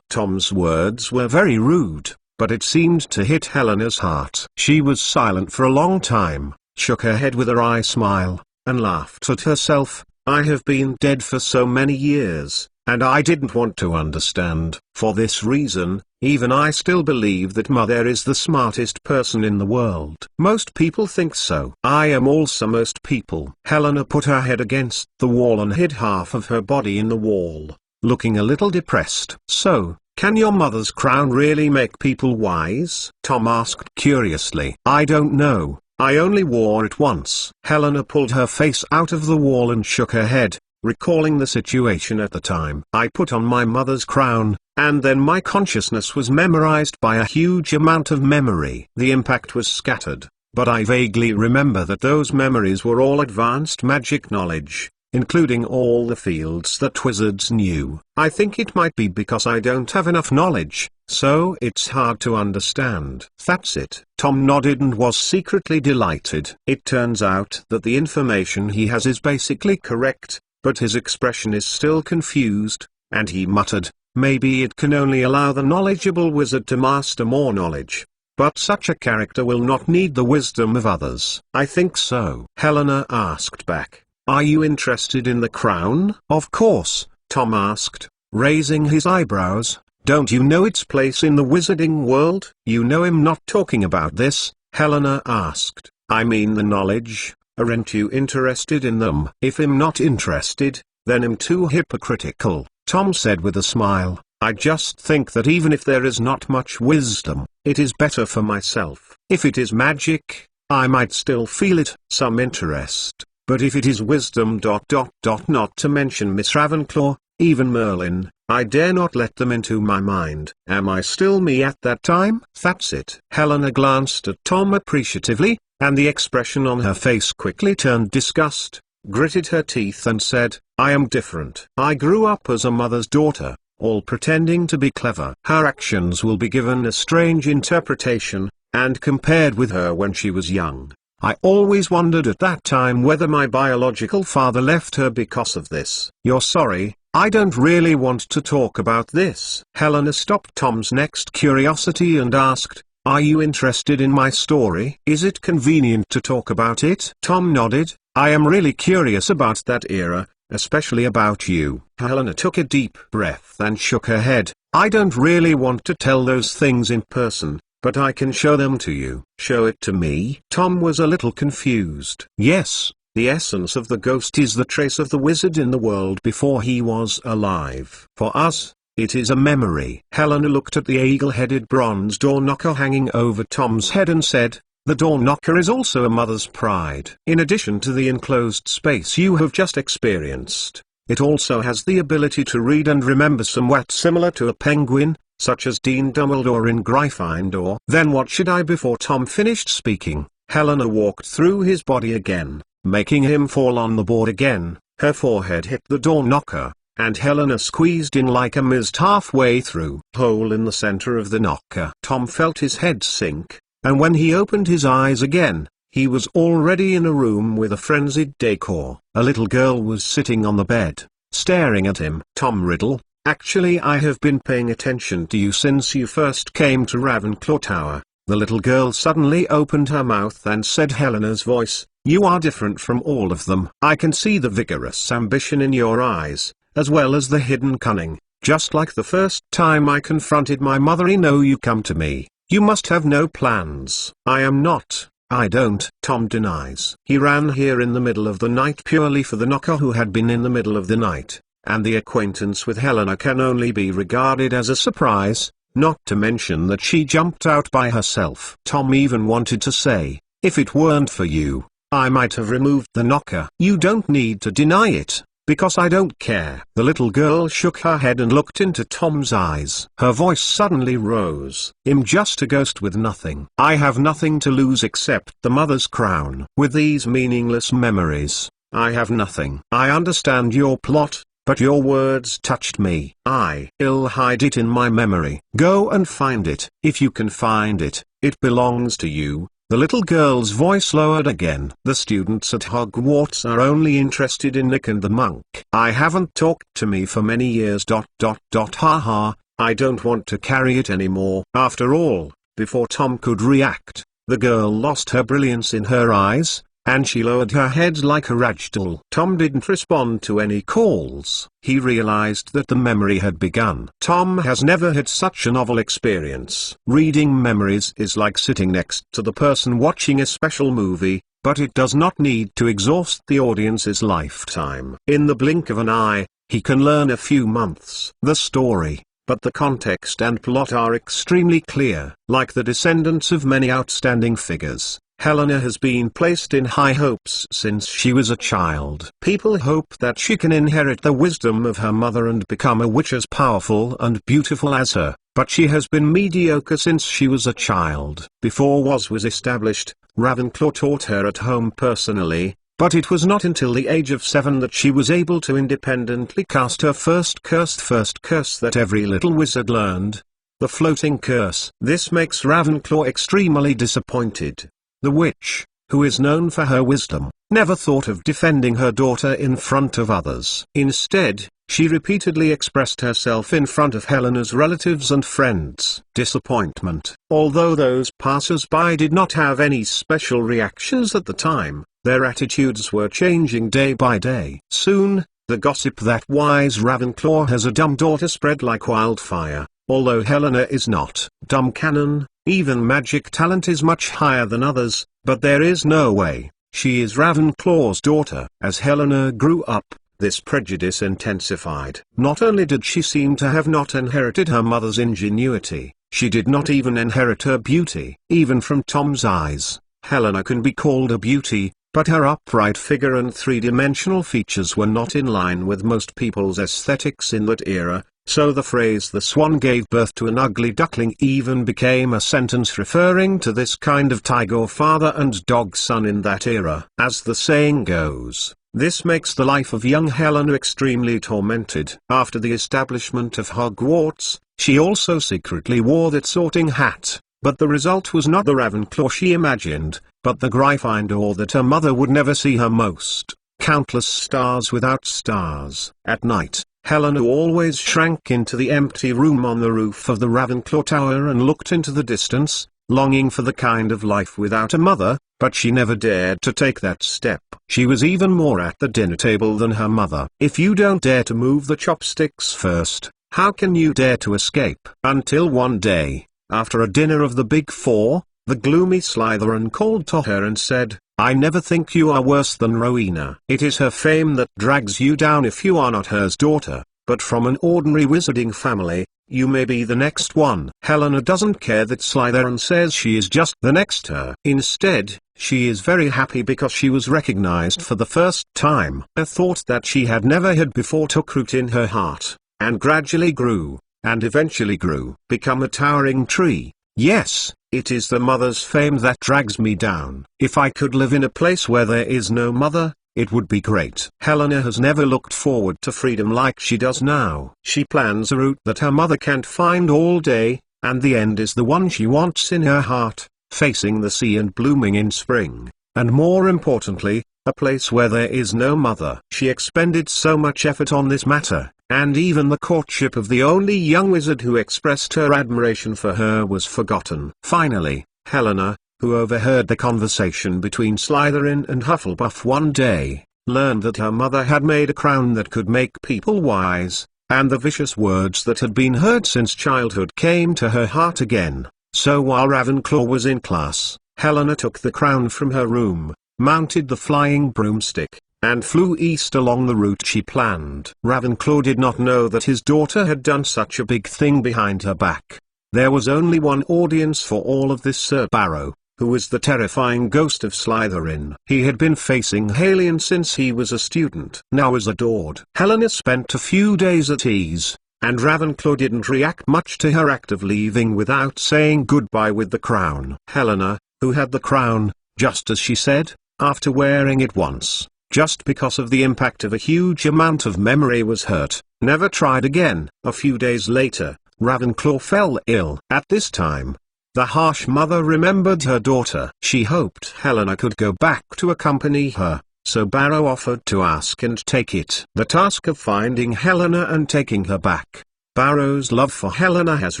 Tom's words were very rude, but it seemed to hit Helena's heart. She was silent for a long time, shook her head with a wry smile, and laughed at herself. "I have been dead for so many years, and I didn't want to understand. For this reason, even I still believe that Mother is the smartest person in the world." "Most people think so." "I am also most people." Helena put her head against the wall and hid half of her body in the wall, looking a little depressed. "So, can your mother's crown really make people wise?" Tom asked curiously. "I don't know. I only wore it once." Helena pulled her face out of the wall and shook her head, recalling the situation at the time. "I put on my mother's crown, and then my consciousness was memorized by a huge amount of memory. The impact was scattered, but I vaguely remember that those memories were all advanced magic knowledge, including all the fields that wizards knew. I think it might be because I don't have enough knowledge, so it's hard to understand." "That's it." Tom nodded and was secretly delighted. It turns out that the information he has is basically correct, but his expression is still confused, and he muttered, "Maybe it can only allow the knowledgeable wizard to master more knowledge. But such a character will not need the wisdom of others." "I think so." Helena asked back, "Are you interested in the crown?" "Of course," Tom asked, raising his eyebrows. Don't you know its place in the wizarding world? You know I'm not talking about this, Helena asked. I mean the knowledge. Aren't you interested in them? If I'm not interested, then I'm too hypocritical, Tom said with a smile. I just think that even if there is not much wisdom, it is better for myself. If it is magic, I might still feel it, some interest. But if it is wisdom ... not to mention Miss Ravenclaw, even Merlin, I dare not let them into my mind. Am I still me at that time? That's it. Helena glanced at Tom appreciatively, and the expression on her face quickly turned disgust, gritted her teeth and said, I am different. I grew up as a mother's daughter, all pretending to be clever. Her actions will be given a strange interpretation, and compared with her when she was young. I always wondered at that time whether my biological father left her because of this. You're sorry, I don't really want to talk about this. Helena stopped Tom's next curiosity and asked, are you interested in my story? Is it convenient to talk about it? Tom nodded. I am really curious about that era, especially about you. Helena took a deep breath and shook her head. I don't really want to tell those things in person, but I can show them to you. Show it to me? Tom was a little confused. Yes, the essence of the ghost is the trace of the wizard in the world before he was alive. For us, it is a memory. Helena looked at the eagle-headed bronze door knocker hanging over Tom's head and said, the door knocker is also a mother's pride. In addition to the enclosed space you have just experienced, it also has the ability to read and remember somewhat similar to a penguin, such as Dean Dumbledore in Gryffindor. Then what should I? Before Tom finished speaking, Helena walked through his body again, making him fall on the board again. Her forehead hit the door knocker, and Helena squeezed in like a mist halfway through. Hole in the center of the knocker. Tom felt his head sink, and when he opened his eyes again, he was already in a room with a frenzied decor. A little girl was sitting on the bed, staring at him. Tom Riddle, actually I have been paying attention to you since you first came to Ravenclaw Tower. The little girl suddenly opened her mouth and said, Helena's voice, you are different from all of them. I can see the vigorous ambition in your eyes, as well as the hidden cunning, just like the first time I confronted my mother. I know you come to me. You must have no plans. I am not. I don't. Tom denies. He ran here in the middle of the night purely for the knocker who had been in the middle of the night, and the acquaintance with Helena can only be regarded as a surprise, not to mention that she jumped out by herself. Tom even wanted to say, if it weren't for you, I might have removed the knocker. You don't need to deny it, because I don't care. The little girl shook her head and looked into Tom's eyes. Her voice suddenly rose. I'm just a ghost with nothing. I have nothing to lose except the mother's crown. With these meaningless memories, I have nothing. I understand your plot, but your words touched me. I'll hide it in my memory. Go and find it. If you can find it, it belongs to you. The little girl's voice lowered again. The students at Hogwarts are only interested in Nick and the monk. I haven't talked to me for many years. Haha, I don't want to carry it anymore. After all, before Tom could react, the girl lost her brilliance in her eyes, and she lowered her head like a ragdoll. Tom didn't respond to any calls. He realized that the memory had begun. Tom has never had such a novel experience. Reading memories is like sitting next to the person watching a special movie, but it does not need to exhaust the audience's lifetime. In the blink of an eye, he can learn a few months. The story, but the context and plot are extremely clear. Like the descendants of many outstanding figures, Helena has been placed in high hopes since she was a child. People hope that she can inherit the wisdom of her mother and become a witch as powerful and beautiful as her, but she has been mediocre since she was a child. Before was established, Ravenclaw taught her at home personally, but it was not until the age of 7 that she was able to independently cast her first curse that every little wizard learned, the floating curse. This makes Ravenclaw extremely disappointed. The witch, who is known for her wisdom, never thought of defending her daughter in front of others. Instead, she repeatedly expressed herself in front of Helena's relatives and friends. Disappointment. Although those passers-by did not have any special reactions at the time, their attitudes were changing day by day. Soon, the gossip that wise Ravenclaw has a dumb daughter spread like wildfire. although Helena is not dumb canon, even magic talent is much higher than others, but there is no way she is Ravenclaw's daughter. As Helena grew up, this prejudice intensified. Not only did she seem to have not inherited her mother's ingenuity, she did not even inherit her beauty. Even from Tom's eyes, Helena can be called a beauty, but her upright figure and three-dimensional features were not in line with most people's aesthetics in that era, so the phrase "the swan gave birth to an ugly duckling" even became a sentence referring to this kind of tiger father and dog son in that era. As the saying goes, this makes the life of young Helena extremely tormented. After the establishment of Hogwarts, she also secretly wore that sorting hat, but the result was not the Ravenclaw she imagined, but the Gryffindor that her mother would never see. Her most countless stars without stars. At night, Helena always shrank into the empty room on the roof of the Ravenclaw Tower and looked into the distance, longing for the kind of life without a mother, but she never dared to take that step. She was even more at the dinner table than her mother. If you don't dare to move the chopsticks first, how can you dare to escape? Until one day, after a dinner of the Big Four, the gloomy Slytherin called to her and said, "I never think you are worse than Rowena. It is her fame that drags you down if you are not hers daughter, but from an ordinary wizarding family, you may be the next one." Helena doesn't care that Slytherin says she is just the next her. Instead, she is very happy because she was recognized for the first time. A thought that she had never had before took root in her heart, and gradually grew, and eventually grew, become a towering tree. Yes, it is the mother's fame that drags me down. If I could live in a place where there is no mother, it would be great. Helena has never looked forward to freedom like she does now. She plans a route that her mother can't find all day, and the end is the one she wants in her heart, facing the sea and blooming in spring, and more importantly, a place where there is no mother. She expended so much effort on this matter, and even the courtship of the only young wizard who expressed her admiration for her was forgotten. Finally, Helena, who overheard the conversation between Slytherin and Hufflepuff one day, learned that her mother had made a crown that could make people wise, and the vicious words that had been heard since childhood came to her heart again. So while Ravenclaw was in class, Helena took the crown from her room, mounted the flying broomstick, and flew east along the route she planned. Ravenclaw did not know that his daughter had done such a big thing behind her back. There was only one audience for all of this: Sir Barrow, who was the terrifying ghost of Slytherin. He had been facing Halion since he was a student. Now as adored. Helena spent a few days at ease, and Ravenclaw didn't react much to her act of leaving without saying goodbye with the crown. Helena, who had the crown, just as she said, after wearing it once, just because of the impact of a huge amount of memory, was hurt, never tried again. A few days later, Ravenclaw fell ill. At this time, the harsh mother remembered her daughter. She hoped Helena could go back to accompany her, so Barrow offered to ask and take it. The task of finding Helena and taking her back. Barrow's love for Helena has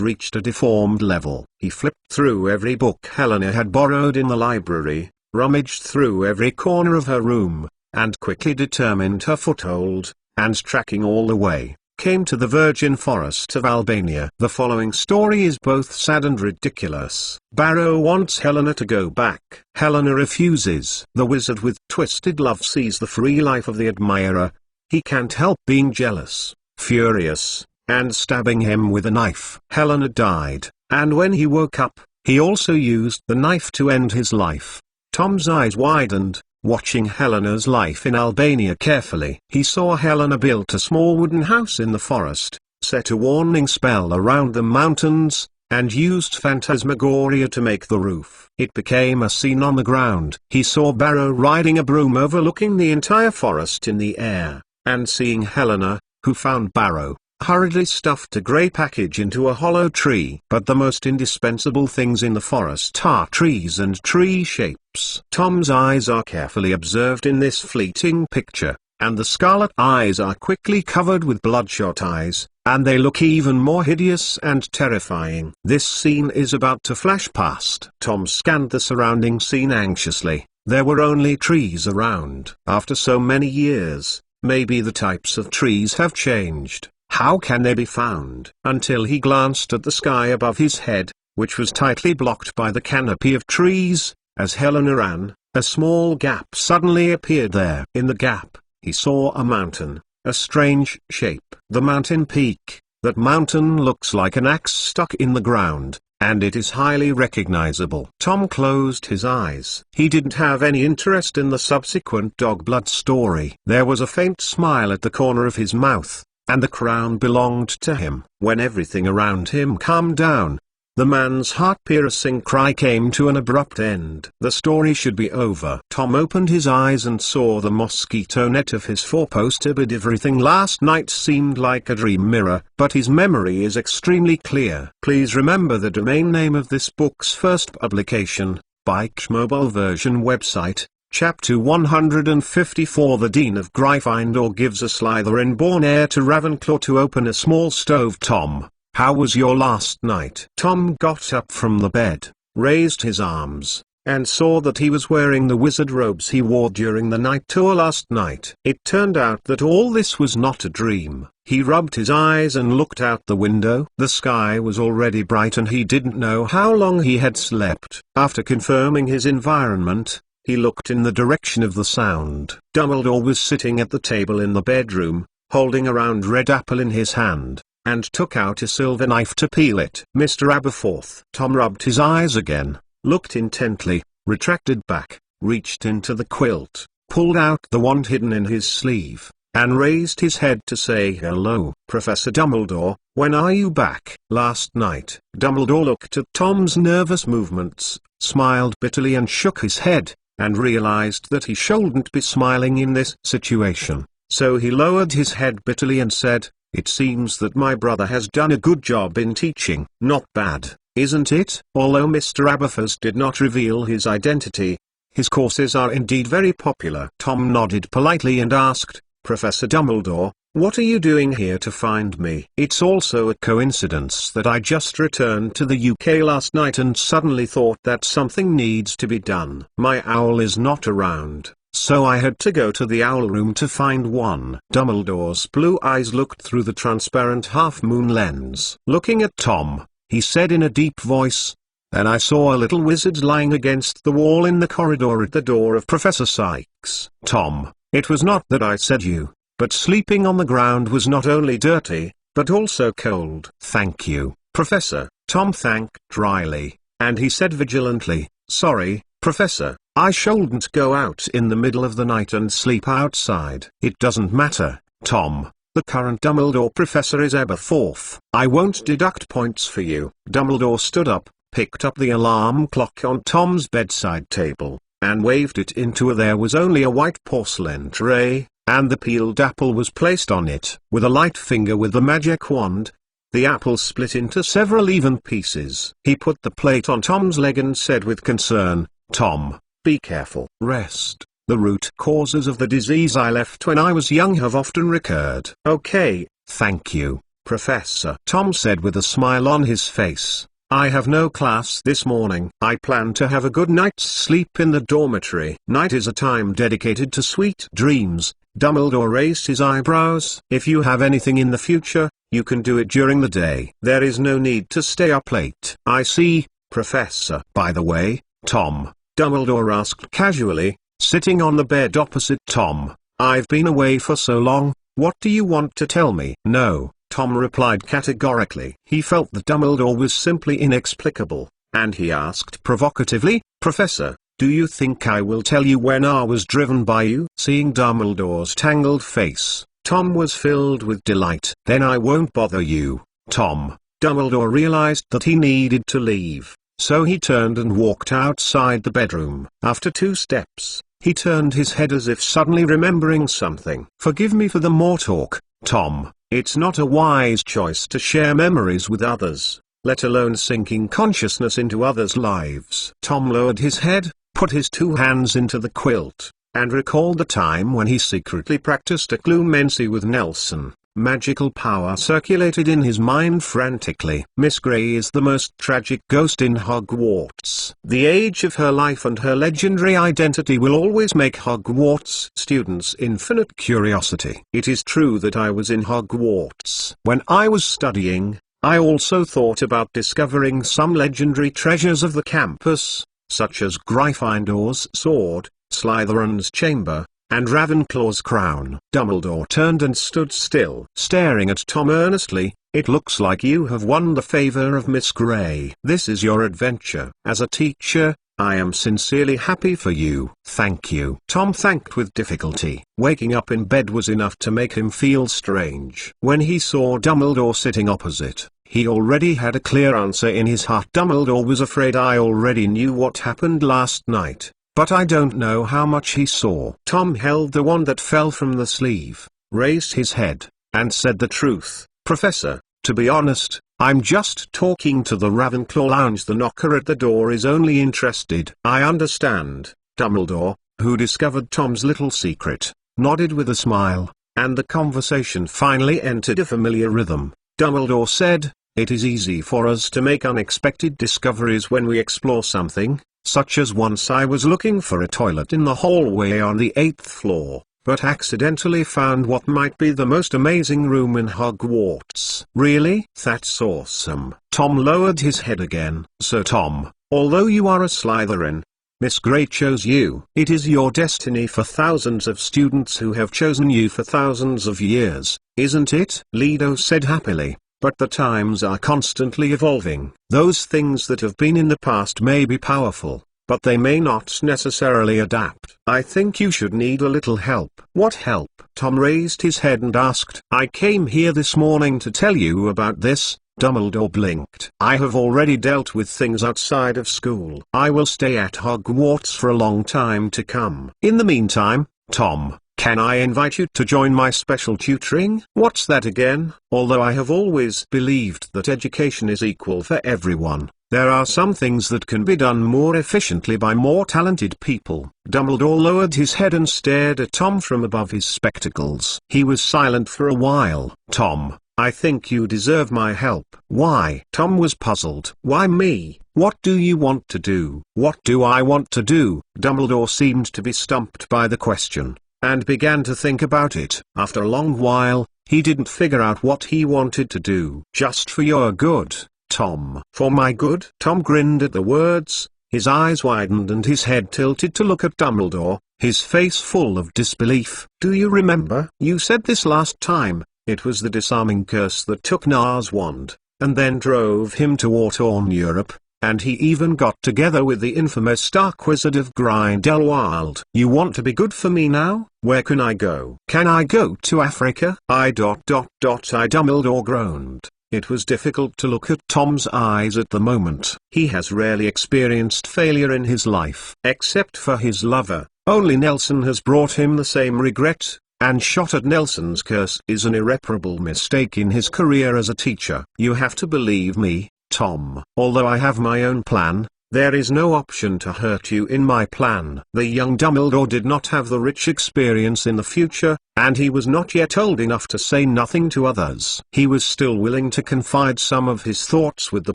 reached a deformed level. He flipped through every book Helena had borrowed in the library, rummaged through every corner of her room, and quickly determined her foothold, and tracking all the way, came to the virgin forest of Albania. The following story is both sad and ridiculous. Barrow wants Helena to go back. Helena refuses. The wizard with twisted love sees the free life of the admirer. He can't help being jealous, furious, and stabbing him with a knife. Helena died, and when he woke up, he also used the knife to end his life. Tom's eyes widened, watching Helena's life in Albania carefully. He saw Helena built a small wooden house in the forest, set a warning spell around the mountains, and used phantasmagoria to make the roof. It became a scene on the ground. He saw Barrow riding a broom overlooking the entire forest in the air, and seeing Helena, who found Barrow, hurriedly stuffed a grey package into a hollow tree. But the most indispensable things in the forest are trees and tree shapes. Tom's eyes are carefully observed in this fleeting picture, and the scarlet eyes are quickly covered with bloodshot eyes, and they look even more hideous and terrifying. This scene is about to flash past. Tom scanned the surrounding scene anxiously. There were only trees around. After so many years, maybe the types of trees have changed. How can they be found? Until he glanced at the sky above his head, which was tightly blocked by the canopy of trees. As Helena ran, a small gap suddenly appeared there. In the gap, he saw a mountain, a strange shape. The mountain peak. That mountain looks like an axe stuck in the ground, and it is highly recognizable. Tom closed his eyes. He didn't have any interest in the subsequent dog blood story. There was a faint smile at the corner of his mouth, and the crown belonged to him. When everything around him calmed down, the man's heart-piercing cry came to an abrupt end. The story should be over. Tom opened his eyes and saw the mosquito net of his four-poster bed. Everything last night seemed like a dream mirror, but his memory is extremely clear. Please remember the domain name of this book's first publication, Bike's mobile version website. Chapter 154. The Dean of Gryffindor gives a Slytherin-born heir to Ravenclaw to open a small stove. Tom, how was your last night? Tom got up from the bed, raised his arms, and saw that he was wearing the wizard robes he wore during the night tour last night. It turned out that all this was not a dream. He rubbed his eyes and looked out the window. The sky was already bright and he didn't know how long he had slept. After confirming his environment, he looked in the direction of the sound. Dumbledore was sitting at the table in the bedroom, holding a round red apple in his hand, and took out a silver knife to peel it. Mr. Aberforth. Tom rubbed his eyes again, looked intently, retracted back, reached into the quilt, pulled out the wand hidden in his sleeve, and raised his head to say hello. Professor Dumbledore, when are you back? Last night. Dumbledore looked at Tom's nervous movements, smiled bitterly and shook his head, and realized that he shouldn't be smiling in this situation. So he lowered his head bitterly and said, "It seems that my brother has done a good job in teaching." Not bad, isn't it? Although Mr. Aberforth did not reveal his identity, his courses are indeed very popular. Tom nodded politely and asked, "Professor Dumbledore, what are you doing here to find me?" It's also a coincidence that I just returned to the UK last night and suddenly thought that something needs to be done. My owl is not around, so I had to go to the owl room to find one. Dumbledore's blue eyes looked through the transparent half-moon lens. Looking at Tom, he said in a deep voice, "Then I saw a little wizard lying against the wall in the corridor at the door of Professor Sykes." Tom, it was not that I said you, but sleeping on the ground was not only dirty, but also cold. Thank you, Professor, Tom thanked dryly, and he said vigilantly, "Sorry, Professor, I shouldn't go out in the middle of the night and sleep outside." It doesn't matter, Tom. The current Dumbledore professor is Aberforth. I won't deduct points for you. Dumbledore stood up, picked up the alarm clock on Tom's bedside table, and waved it into a there was only a white porcelain tray, and the peeled apple was placed on it. With a light finger with the magic wand, the apple split into several even pieces. He put the plate on Tom's leg and said with concern, "Tom, be careful. Rest. The root causes of the disease I left when I was young have often recurred." "Okay, thank you, Professor," Tom said with a smile on his face. "I have no class this morning. I plan to have a good night's sleep in the dormitory." Night is a time dedicated to sweet dreams. Dumbledore raised his eyebrows. "If you have anything in the future, you can do it during the day. There is no need to stay up late." "I see, Professor." "By the way, Tom," Dumbledore asked casually, sitting on the bed opposite Tom, "I've been away for so long, what do you want to tell me?" "No," Tom replied categorically. He felt that Dumbledore was simply inexplicable, and he asked provocatively, "Professor, do you think I will tell you when I was driven by you?" Seeing Dumbledore's tangled face, Tom was filled with delight. "Then I won't bother you, Tom." Dumbledore realized that he needed to leave, so he turned and walked outside the bedroom. After 2 steps, he turned his head as if suddenly remembering something. "Forgive me for the more talk, Tom. It's not a wise choice to share memories with others, let alone sinking consciousness into others' lives." Tom lowered his head, put his 2 hands into the quilt, and recalled the time when he secretly practiced occlumency with Nelson. Magical power circulated in his mind frantically. Miss Grey is the most tragic ghost in Hogwarts. The age of her life and her legendary identity will always make Hogwarts students' infinite curiosity. It is true that I was in Hogwarts. When I was studying, I also thought about discovering some legendary treasures of the campus, such as Gryffindor's sword, Slytherin's chamber, and Ravenclaw's crown. Dumbledore turned and stood still, staring at Tom earnestly. It looks like you have won the favor of Miss Grey. This is your adventure. As a teacher, I am sincerely happy for you. Thank you. Tom thanked with difficulty. Waking up in bed was enough to make him feel strange. When he saw Dumbledore sitting opposite, he already had a clear answer in his heart. Dumbledore was afraid I already knew what happened last night, but I don't know how much he saw. Tom held the wand that fell from the sleeve, raised his head, and said the truth. Professor, to be honest, I'm just talking to the Ravenclaw lounge. The knocker at the door is only interested. I understand. Dumbledore, who discovered Tom's little secret, nodded with a smile, and the conversation finally entered a familiar rhythm. Dumbledore said, "It is easy for us to make unexpected discoveries when we explore something, such as once I was looking for a toilet in the hallway on the 8th floor, but accidentally found what might be the most amazing room in Hogwarts." Really? That's awesome. Tom lowered his head again. So Tom, although you are a Slytherin, Miss Grey chose you. It is your destiny for thousands of students who have chosen you for thousands of years, isn't it? Lido said happily. But the times are constantly evolving. Those things that have been in the past may be powerful, but they may not necessarily adapt. I think you should need a little help. What help? Tom raised his head and asked. I came here this morning to tell you about this. Dumbledore blinked. I have already dealt with things outside of school. I will stay at Hogwarts for a long time to come. In the meantime, Tom, can I invite you to join my special tutoring? What's that again? Although I have always believed that education is equal for everyone, there are some things that can be done more efficiently by more talented people. Dumbledore lowered his head and stared at Tom from above his spectacles. He was silent for a while. Tom, I think you deserve my help. Why? Tom was puzzled. Why me? What do you want to do? What do I want to do? Dumbledore seemed to be stumped by the question, and began to think about it. After a long while, he didn't figure out what he wanted to do. Just for your good, Tom. For my good? Tom grinned at the words, his eyes widened and his head tilted to look at Dumbledore, his face full of disbelief. Do you remember? You said this last time. It was the disarming curse that took Nar's wand, and then drove him to war-torn Europe, and he even got together with the infamous Dark Wizard of Grindelwald. You want to be good for me now? Where can I go? Can I go to Africa? Dumbledore groaned. It was difficult to look at Tom's eyes at the moment. He has rarely experienced failure in his life. Except for his lover, only Nelson has brought him the same regret, and shot at Nelson's curse is an irreparable mistake in his career as a teacher. You have to believe me, Tom. Although I have my own plan, there is no option to hurt you in my plan. The young Dumbledore did not have the rich experience in the future, and he was not yet old enough to say nothing to others. He was still willing to confide some of his thoughts with the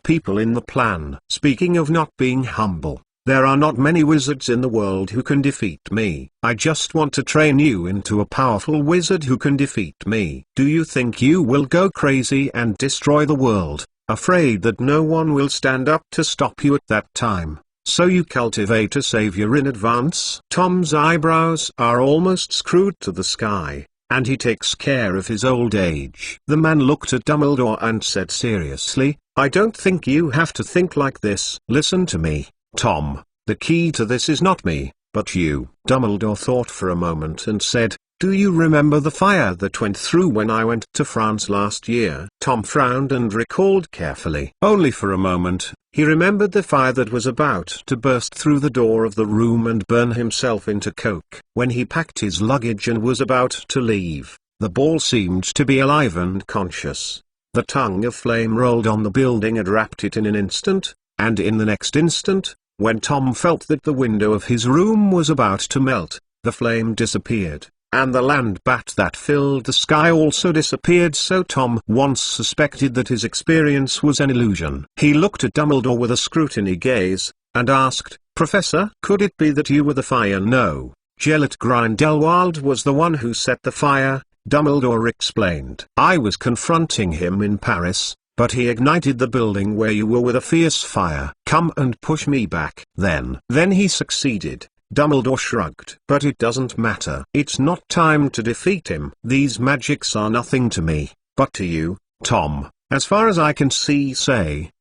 people in the plan. Speaking of not being humble, there are not many wizards in the world who can defeat me. I just want to train you into a powerful wizard who can defeat me. Do you think you will go crazy and destroy the world, afraid that no one will stand up to stop you at that time, so you cultivate a savior in advance? Tom's eyebrows are almost screwed to the sky, and he takes care of his old age. The man looked at Dumbledore and said seriously, I don't think you have to think like this. Listen to me, Tom, the key to this is not me, but you. Dumbledore thought for a moment and said, do you remember the fire that went through when I went to France last year? Tom frowned and recalled carefully. Only for a moment, he remembered the fire that was about to burst through the door of the room and burn himself into coke. When he packed his luggage and was about to leave, the ball seemed to be alive and conscious. The tongue of flame rolled on the building and wrapped it in an instant, and in the next instant, when Tom felt that the window of his room was about to melt, the flame disappeared, and the land bat that filled the sky also disappeared, so Tom once suspected that his experience was an illusion. He looked at Dumbledore with a scrutiny gaze, and asked, "Professor, could it be that you were the fire?" "No, Gellert Grindelwald was the one who set the fire," Dumbledore explained. "I was confronting him in Paris, but he ignited the building where you were with a fierce fire. Come and push me back. Then he succeeded." Dumbledore shrugged. "But it doesn't matter. It's not time to defeat him. These magics are nothing to me, but to you, Tom. As far as I can see,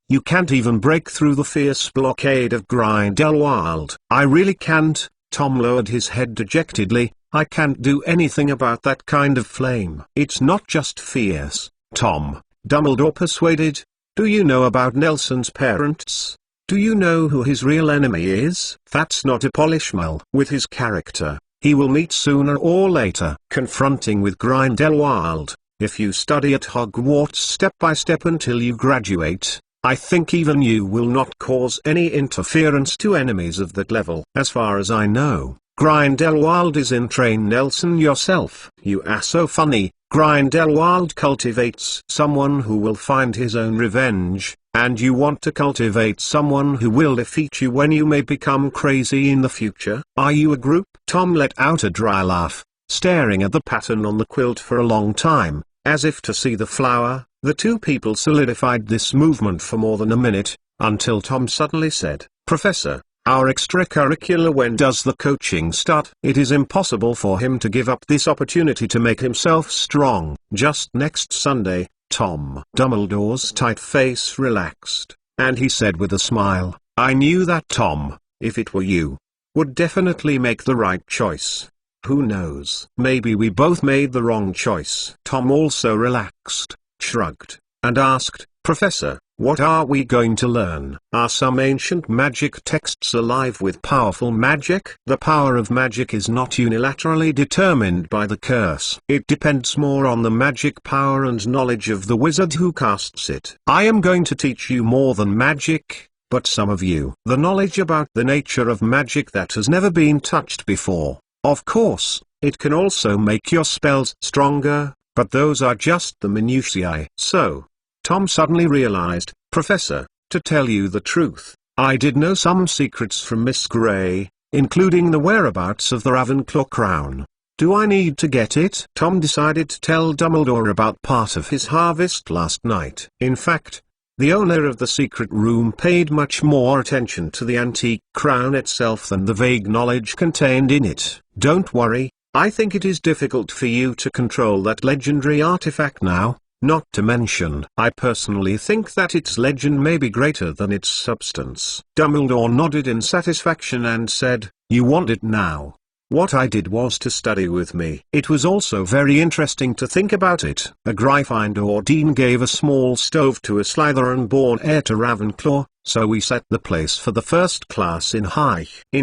you can't even break through the fierce blockade of Grindelwald." "I really can't." Tom lowered his head dejectedly. "I can't do anything about that kind of flame." "It's not just fierce, Tom," Dumbledore persuaded. "Do you know about Nelson's parents? Do you know who his real enemy is? That's not a Polishmel. With his character, he will meet sooner or later. Confronting with Grindelwald, if you study at Hogwarts step by step until you graduate, I think even you will not cause any interference to enemies of that level. As far as I know, Grindelwald is in train Nelson yourself." "You are so funny. Grindelwald cultivates someone who will find his own revenge, and you want to cultivate someone who will defeat you when you may become crazy in the future. Are you a group?" Tom let out a dry laugh, staring at the pattern on the quilt for a long time, as if to see the flower. The two people solidified this movement for more than a minute, until Tom suddenly said, "Professor, our extracurricular, when does the coaching start?" "It is impossible for him to give up this opportunity to make himself strong." "Just next Sunday, Tom." Dumbledore's tight face relaxed, and he said with a smile, "I knew that Tom, if it were you, would definitely make the right choice. Who knows? Maybe we both made the wrong choice." Tom also relaxed, shrugged, and asked, "Professor, what are we going to learn? Are some ancient magic texts alive with powerful magic?" "The power of magic is not unilaterally determined by the curse. It depends more on the magic power and knowledge of the wizard who casts it. I am going to teach you more than magic, but some of you the knowledge about the nature of magic that has never been touched before. Of course, it can also make your spells stronger, but those are just the minutiae." So, Tom suddenly realized, "Professor, to tell you the truth, I did know some secrets from Miss Grey, including the whereabouts of the Ravenclaw crown. Do I need to get it?" Tom decided to tell Dumbledore about part of his harvest last night. In fact, the owner of the secret room paid much more attention to the antique crown itself than the vague knowledge contained in it. "Don't worry, I think it is difficult for you to control that legendary artifact now, not to mention I personally think that its legend may be greater than its substance." Dumbledore nodded in satisfaction and said, "You want it now? What I did was to study with me. It was also very interesting to think about it." A Gryffindor dean gave a small stove to a Slytherin-born heir to Ravenclaw, so we set the place for the first class in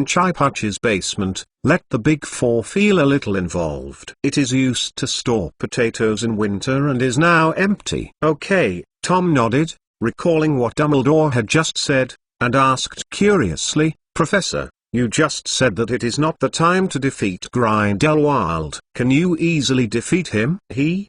Chiputch's basement. Let the Big Four feel a little involved. It is used to store potatoes in winter and is now empty. "Okay," Tom nodded, recalling what Dumbledore had just said, and asked curiously, "Professor, you just said that it is not the time to defeat Grindelwald. Can you easily defeat him?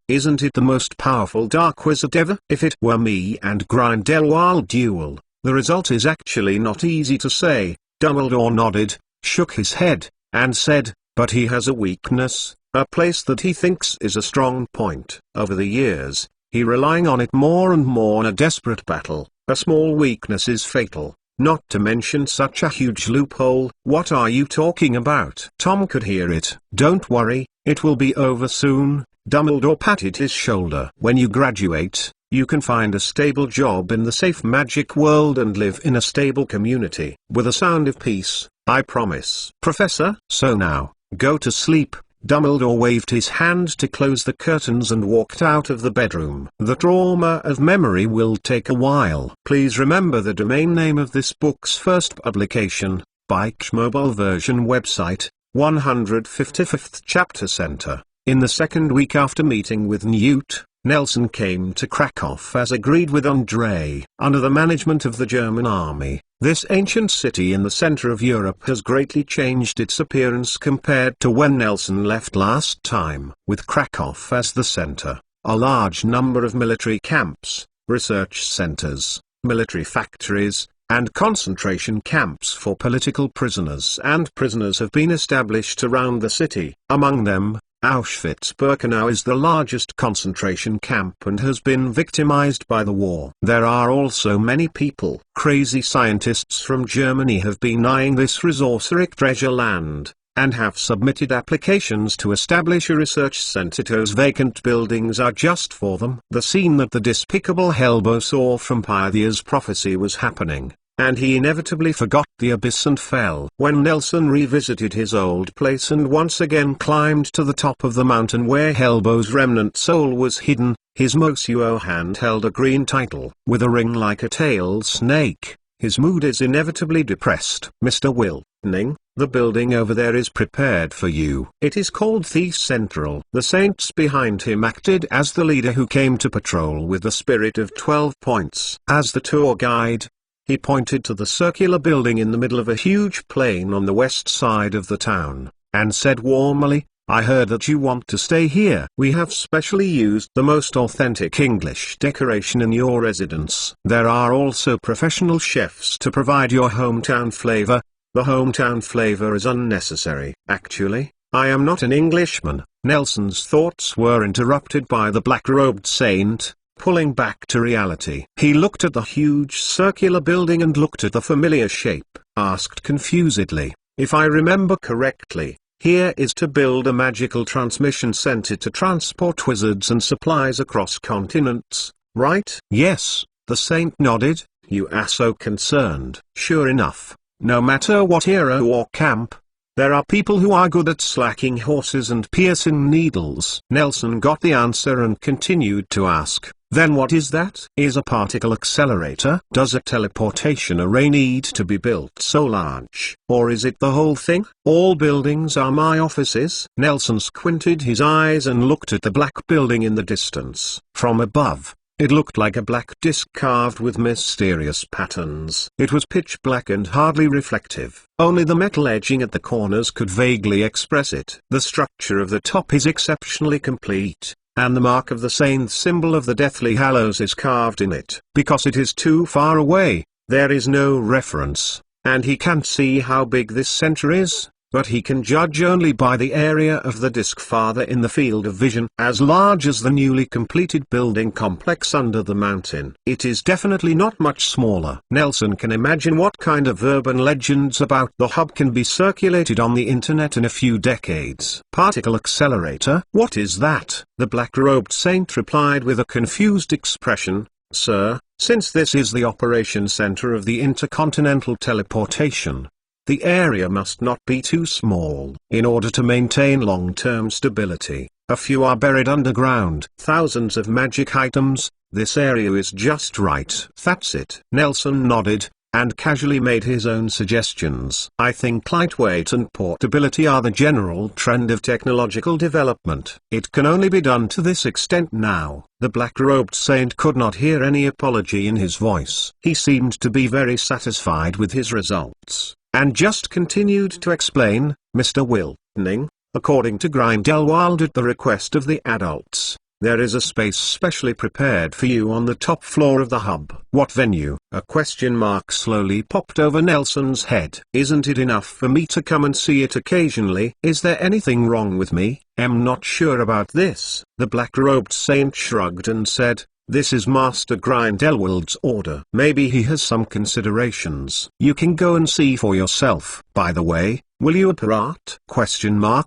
Isn't it the most powerful dark wizard ever? If it were me and Grindelwald duel, the result is actually not easy to say." Dumbledore nodded, shook his head, and said, "But he has a weakness, a place that he thinks is a strong point. Over the years, he relying on it more and more in a desperate battle. A small weakness is fatal. Not to mention such a huge loophole." "What are you talking about?" Tom could hear it. "Don't worry, it will be over soon." Dumbledore patted his shoulder. "When you graduate, you can find a stable job in the safe magic world and live in a stable community. With a sound of peace, I promise." "Professor, so now, go to sleep." Dumbledore waved his hand to close the curtains and walked out of the bedroom. "The trauma of memory will take a while. Please remember the domain name of this book's first publication, Bike's mobile version website, 155th Chapter Center. In the second week after meeting with Newt, Nelson came to Krakow as agreed with Andrei. Under the management of the German army, this ancient city in the center of Europe has greatly changed its appearance compared to when Nelson left last time. With Krakow as the center, a large number of military camps, research centers, military factories, and concentration camps for political prisoners and prisoners have been established around the city. Among them, Auschwitz-Birkenau is the largest concentration camp and has been victimized by the war. There are also many people. Crazy scientists from Germany have been eyeing this resource-rich treasure land, and have submitted applications to establish a research center. Those vacant buildings are just for them. The scene that the despicable Helbo saw from Pythia's prophecy was happening, and he inevitably forgot the abyss and fell. When Nelson revisited his old place and once again climbed to the top of the mountain where Helbo's remnant soul was hidden, his Mosuo hand held a green title. With a ring like a tailed snake, his mood is inevitably depressed. Mr. Wiltoning, the building over there is prepared for you. It is called the Central. The saints behind him acted as the leader who came to patrol with the spirit of 12 points. As the tour guide, he pointed to the circular building in the middle of a huge plain on the west side of the town, and said warmly, "I heard that you want to stay here. We have specially used the most authentic English decoration in your residence. There are also professional chefs to provide your hometown flavor." The hometown flavor is unnecessary. Actually, I am not an Englishman. Nelson's thoughts were interrupted by the black-robed saint, pulling back to reality. He looked at the huge circular building and looked at the familiar shape, asked confusedly, "If I remember correctly, here is to build a magical transmission center to transport wizards and supplies across continents, right?" "Yes," the saint nodded. "You are so concerned." Sure enough, no matter what era or camp, there are people who are good at slacking horses and piercing needles. Nelson got the answer and continued to ask, "Then what is that?" "Is a particle accelerator? Does a teleportation array need to be built so large? Or is it the whole thing? All buildings are my offices." Nelson squinted his eyes and looked at the black building in the distance. From above, it looked like a black disc carved with mysterious patterns. It was pitch black and hardly reflective. Only the metal edging at the corners could vaguely express it. The structure of the top is exceptionally complete, and the mark of the saint symbol of the Deathly Hallows is carved in it. Because it is too far away, there is no reference, and he can't see how big this center is, but he can judge only by the area of the disc farther in the field of vision, as large as the newly completed building complex under the mountain. It is definitely not much smaller. Nelson can imagine what kind of urban legends about the hub can be circulated on the internet in a few decades. "Particle accelerator? What is that?" The black-robed saint replied with a confused expression, "Sir, since this is the operation center of the intercontinental teleportation, the area must not be too small. In order to maintain long-term stability, a few are buried underground. Thousands of magic items, this area is just right." "That's it." Nelson nodded, and casually made his own suggestions. "I think lightweight and portability are the general trend of technological development. It can only be done to this extent now." The black-robed saint could not hear any apology in his voice. He seemed to be very satisfied with his results, and just continued to explain, "Mr. Wiltoning, according to Grindelwald at the request of the adults, there is a space specially prepared for you on the top floor of the hub." "What venue?" A question mark slowly popped over Nelson's head. "Isn't it enough for me to come and see it occasionally? Is there anything wrong with me?" "I'm not sure about this." The black-robed saint shrugged and said, "This is Master Grindelwald's order. Maybe he has some considerations. You can go and see for yourself. By the way, will you apparat?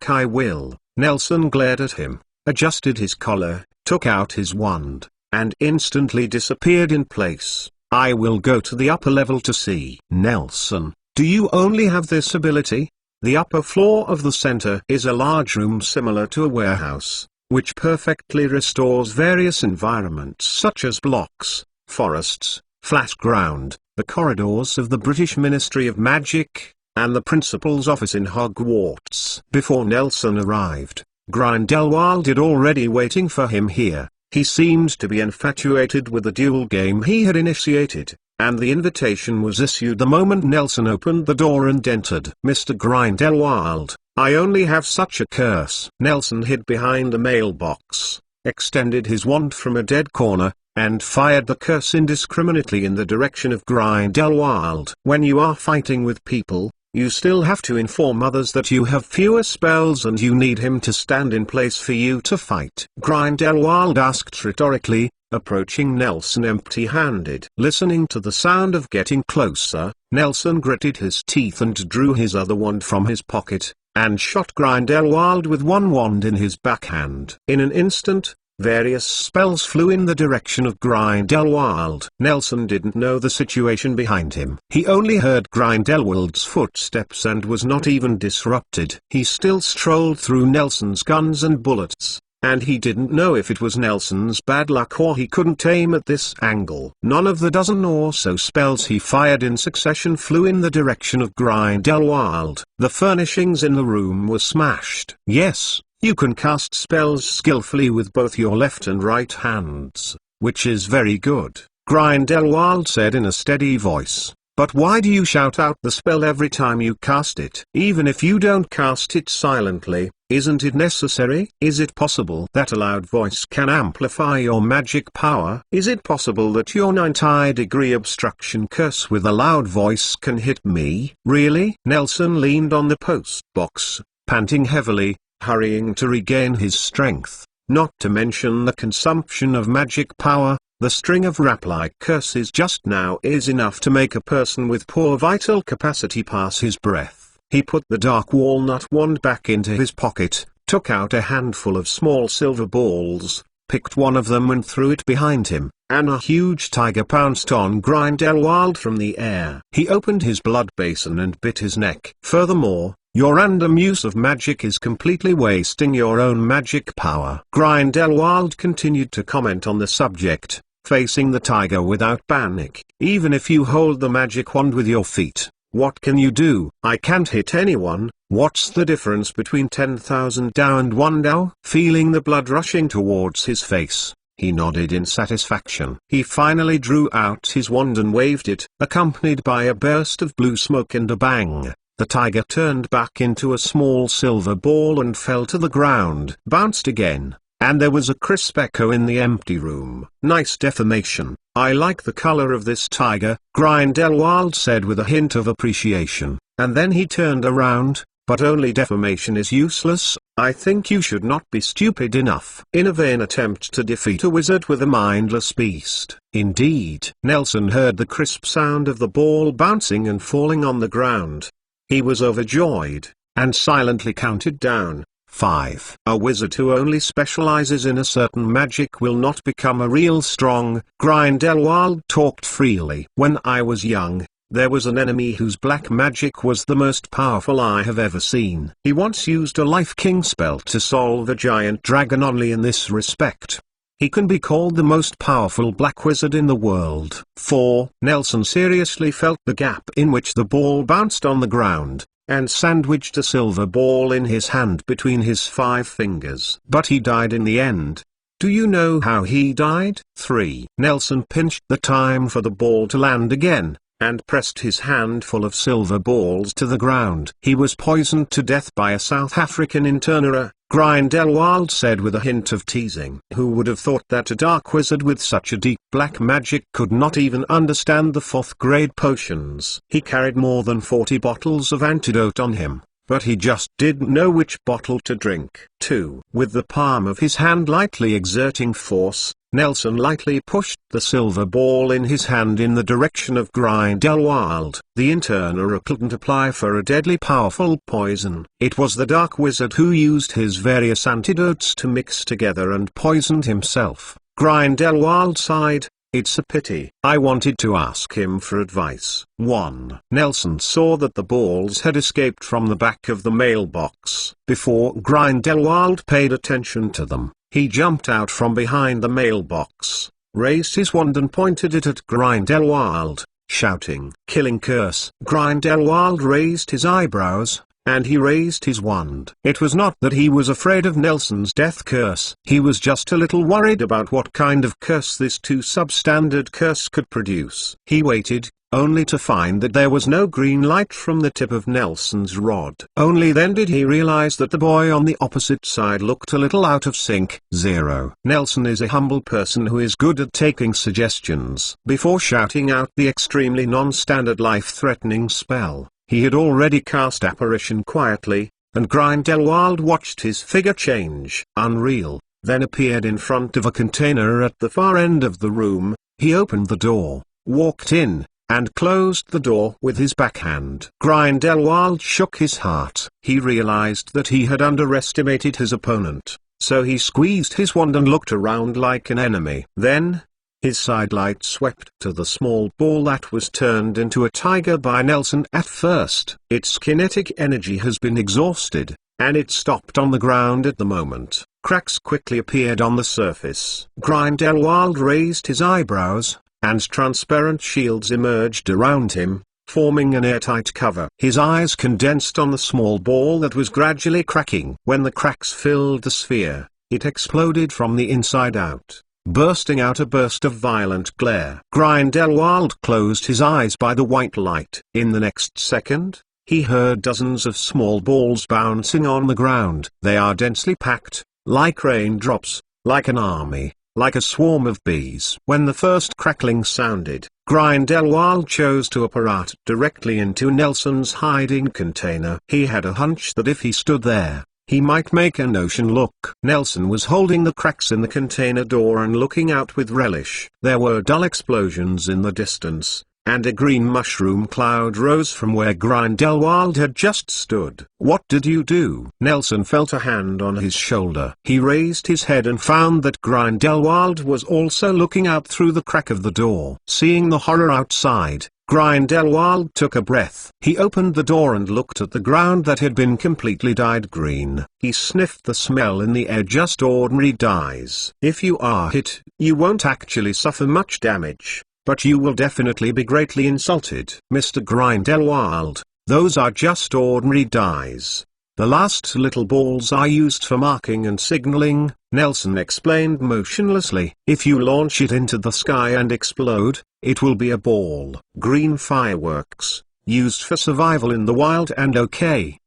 "I will." Nelson glared at him, adjusted his collar, took out his wand, and instantly disappeared in place. "I will go to the upper level to see." "Nelson, do you only have this ability?" The upper floor of the center is a large room similar to a warehouse, which perfectly restores various environments such as blocks, forests, flat ground, the corridors of the British Ministry of Magic, and the principal's office in Hogwarts. Before Nelson arrived, Grindelwald is already waiting for him here. He seemed to be infatuated with the duel game he had initiated, and the invitation was issued the moment Nelson opened the door and entered. "Mr. Grindelwald, I only have such a curse." Nelson hid behind a mailbox, extended his wand from a dead corner, and fired the curse indiscriminately in the direction of Grindelwald. When you are fighting with people, you still have to inform others that you have fewer spells and you need him to stand in place for you to fight. Grindelwald asked rhetorically, approaching Nelson empty-handed. Listening to the sound of getting closer, Nelson gritted his teeth and drew his other wand from his pocket, and shot Grindelwald with one wand in his backhand. In an instant, various spells flew in the direction of Grindelwald. Nelson didn't know the situation behind him. He only heard Grindelwald's footsteps and was not even disrupted. He still strolled through Nelson's guns and bullets, and he didn't know if it was Nelson's bad luck or he couldn't aim at this angle. None of the dozen or so spells he fired in succession flew in the direction of Grindelwald. The furnishings in the room were smashed. Yes, you can cast spells skillfully with both your left and right hands, which is very good, Grindelwald said in a steady voice. But why do you shout out the spell every time you cast it? Even if you don't cast it silently, isn't it necessary? Is it possible that a loud voice can amplify your magic power? Is it possible that your 90-degree obstruction curse with a loud voice can hit me? Really? Nelson leaned on the post box, panting heavily, hurrying to regain his strength. Not to mention the consumption of magic power, the string of rap-like curses just now is enough to make a person with poor vital capacity pass his breath. He put the dark walnut wand back into his pocket, took out a handful of small silver balls, picked one of them and threw it behind him, and a huge tiger pounced on Grindelwald from the air. He opened his blood basin and bit his neck. Furthermore, your random use of magic is completely wasting your own magic power. Grindelwald continued to comment on the subject, facing the tiger without panic. Even if you hold the magic wand with your feet, what can you do? I can't hit anyone. What's the difference between 10,000 Dao and 1 Dao? Feeling the blood rushing towards his face, he nodded in satisfaction. He finally drew out his wand and waved it, accompanied by a burst of blue smoke and a bang. The tiger turned back into a small silver ball and fell to the ground. Bounced again, and there was a crisp echo in the empty room. Nice deformation. I like the color of this tiger, Grindelwald said with a hint of appreciation. And then he turned around, but only deformation is useless. I think you should not be stupid enough. In a vain attempt to defeat a wizard with a mindless beast. Indeed. Nelson heard the crisp sound of the ball bouncing and falling on the ground. He was overjoyed, and silently counted down. 5. A wizard who only specializes in a certain magic will not become a real strong. Grindelwald talked freely. When I was young, there was an enemy whose black magic was the most powerful I have ever seen. He once used a Life King spell to solve a giant dragon. Only in this respect, he can be called the most powerful black wizard in the world. 4. Nelson seriously felt the gap in which the ball bounced on the ground, and sandwiched a silver ball in his hand between his 5 fingers. But he died in the end. Do you know how he died? 3. Nelson pinched the time for the ball to land again, and pressed his handful of silver balls to the ground. He was poisoned to death by a South African interner, Grindelwald said with a hint of teasing. Who would have thought that a dark wizard with such a deep black magic could not even understand the 4th grade potions? He carried more than 40 bottles of antidote on him, but he just didn't know which bottle to drink. 2. With the palm of his hand lightly exerting force, Nelson lightly pushed the silver ball in his hand in the direction of Grindelwald. The interner couldn't apply for a deadly powerful poison. It was the dark wizard who used his various antidotes to mix together and poisoned himself. Grindelwald sighed. It's a pity. I wanted to ask him for advice. 1. Nelson saw that the balls had escaped from the back of the mailbox. Before Grindelwald paid attention to them, he jumped out from behind the mailbox, raised his wand and pointed it at Grindelwald, shouting, "Killing curse!" Grindelwald raised his eyebrows, and he raised his wand. It was not that he was afraid of Nelson's death curse. He was just a little worried about what kind of curse this too substandard curse could produce. He waited, only to find that there was no green light from the tip of Nelson's rod. Only then did he realize that the boy on the opposite side looked a little out of sync. 0. Nelson is a humble person who is good at taking suggestions. Before shouting out the extremely non-standard life-threatening spell, he had already cast apparition quietly, and Grindelwald watched his figure change. Unreal, then appeared in front of a container at the far end of the room. He opened the door, walked in, and closed the door with his backhand. Grindelwald shook his heart. He realized that he had underestimated his opponent, so he squeezed his wand and looked around like an enemy. Then, his sidelight swept to the small ball that was turned into a tiger by Nelson at first. Its kinetic energy has been exhausted, and it stopped on the ground at the moment. Cracks quickly appeared on the surface. Grindelwald raised his eyebrows, and transparent shields emerged around him, forming an airtight cover. His eyes condensed on the small ball that was gradually cracking. When the cracks filled the sphere, it exploded from the inside out, bursting out a burst of violent glare. Grindelwald closed his eyes by the white light. In the next second, he heard dozens of small balls bouncing on the ground. They are densely packed, like raindrops, like an army, like a swarm of bees. When the first crackling sounded, Grindelwald chose to apparat directly into Nelson's hiding container. He had a hunch that if he stood there, he might make a notion look. Nelson was holding the cracks in the container door and looking out with relish. There were dull explosions in the distance, and a green mushroom cloud rose from where Grindelwald had just stood. "What did you do?" Nelson felt a hand on his shoulder. He raised his head and found that Grindelwald was also looking out through the crack of the door. Seeing the horror outside, Grindelwald took a breath. He opened the door and looked at the ground that had been completely dyed green. He sniffed the smell in the air, just ordinary dyes. If you are hit, you won't actually suffer much damage, but you will definitely be greatly insulted. "Mr. Grindelwald, those are just ordinary dyes. The last little balls are used for marking and signaling," Nelson explained motionlessly. "If you launch it into the sky and explode, it will be a ball. Green fireworks, used for survival in the wild and okay.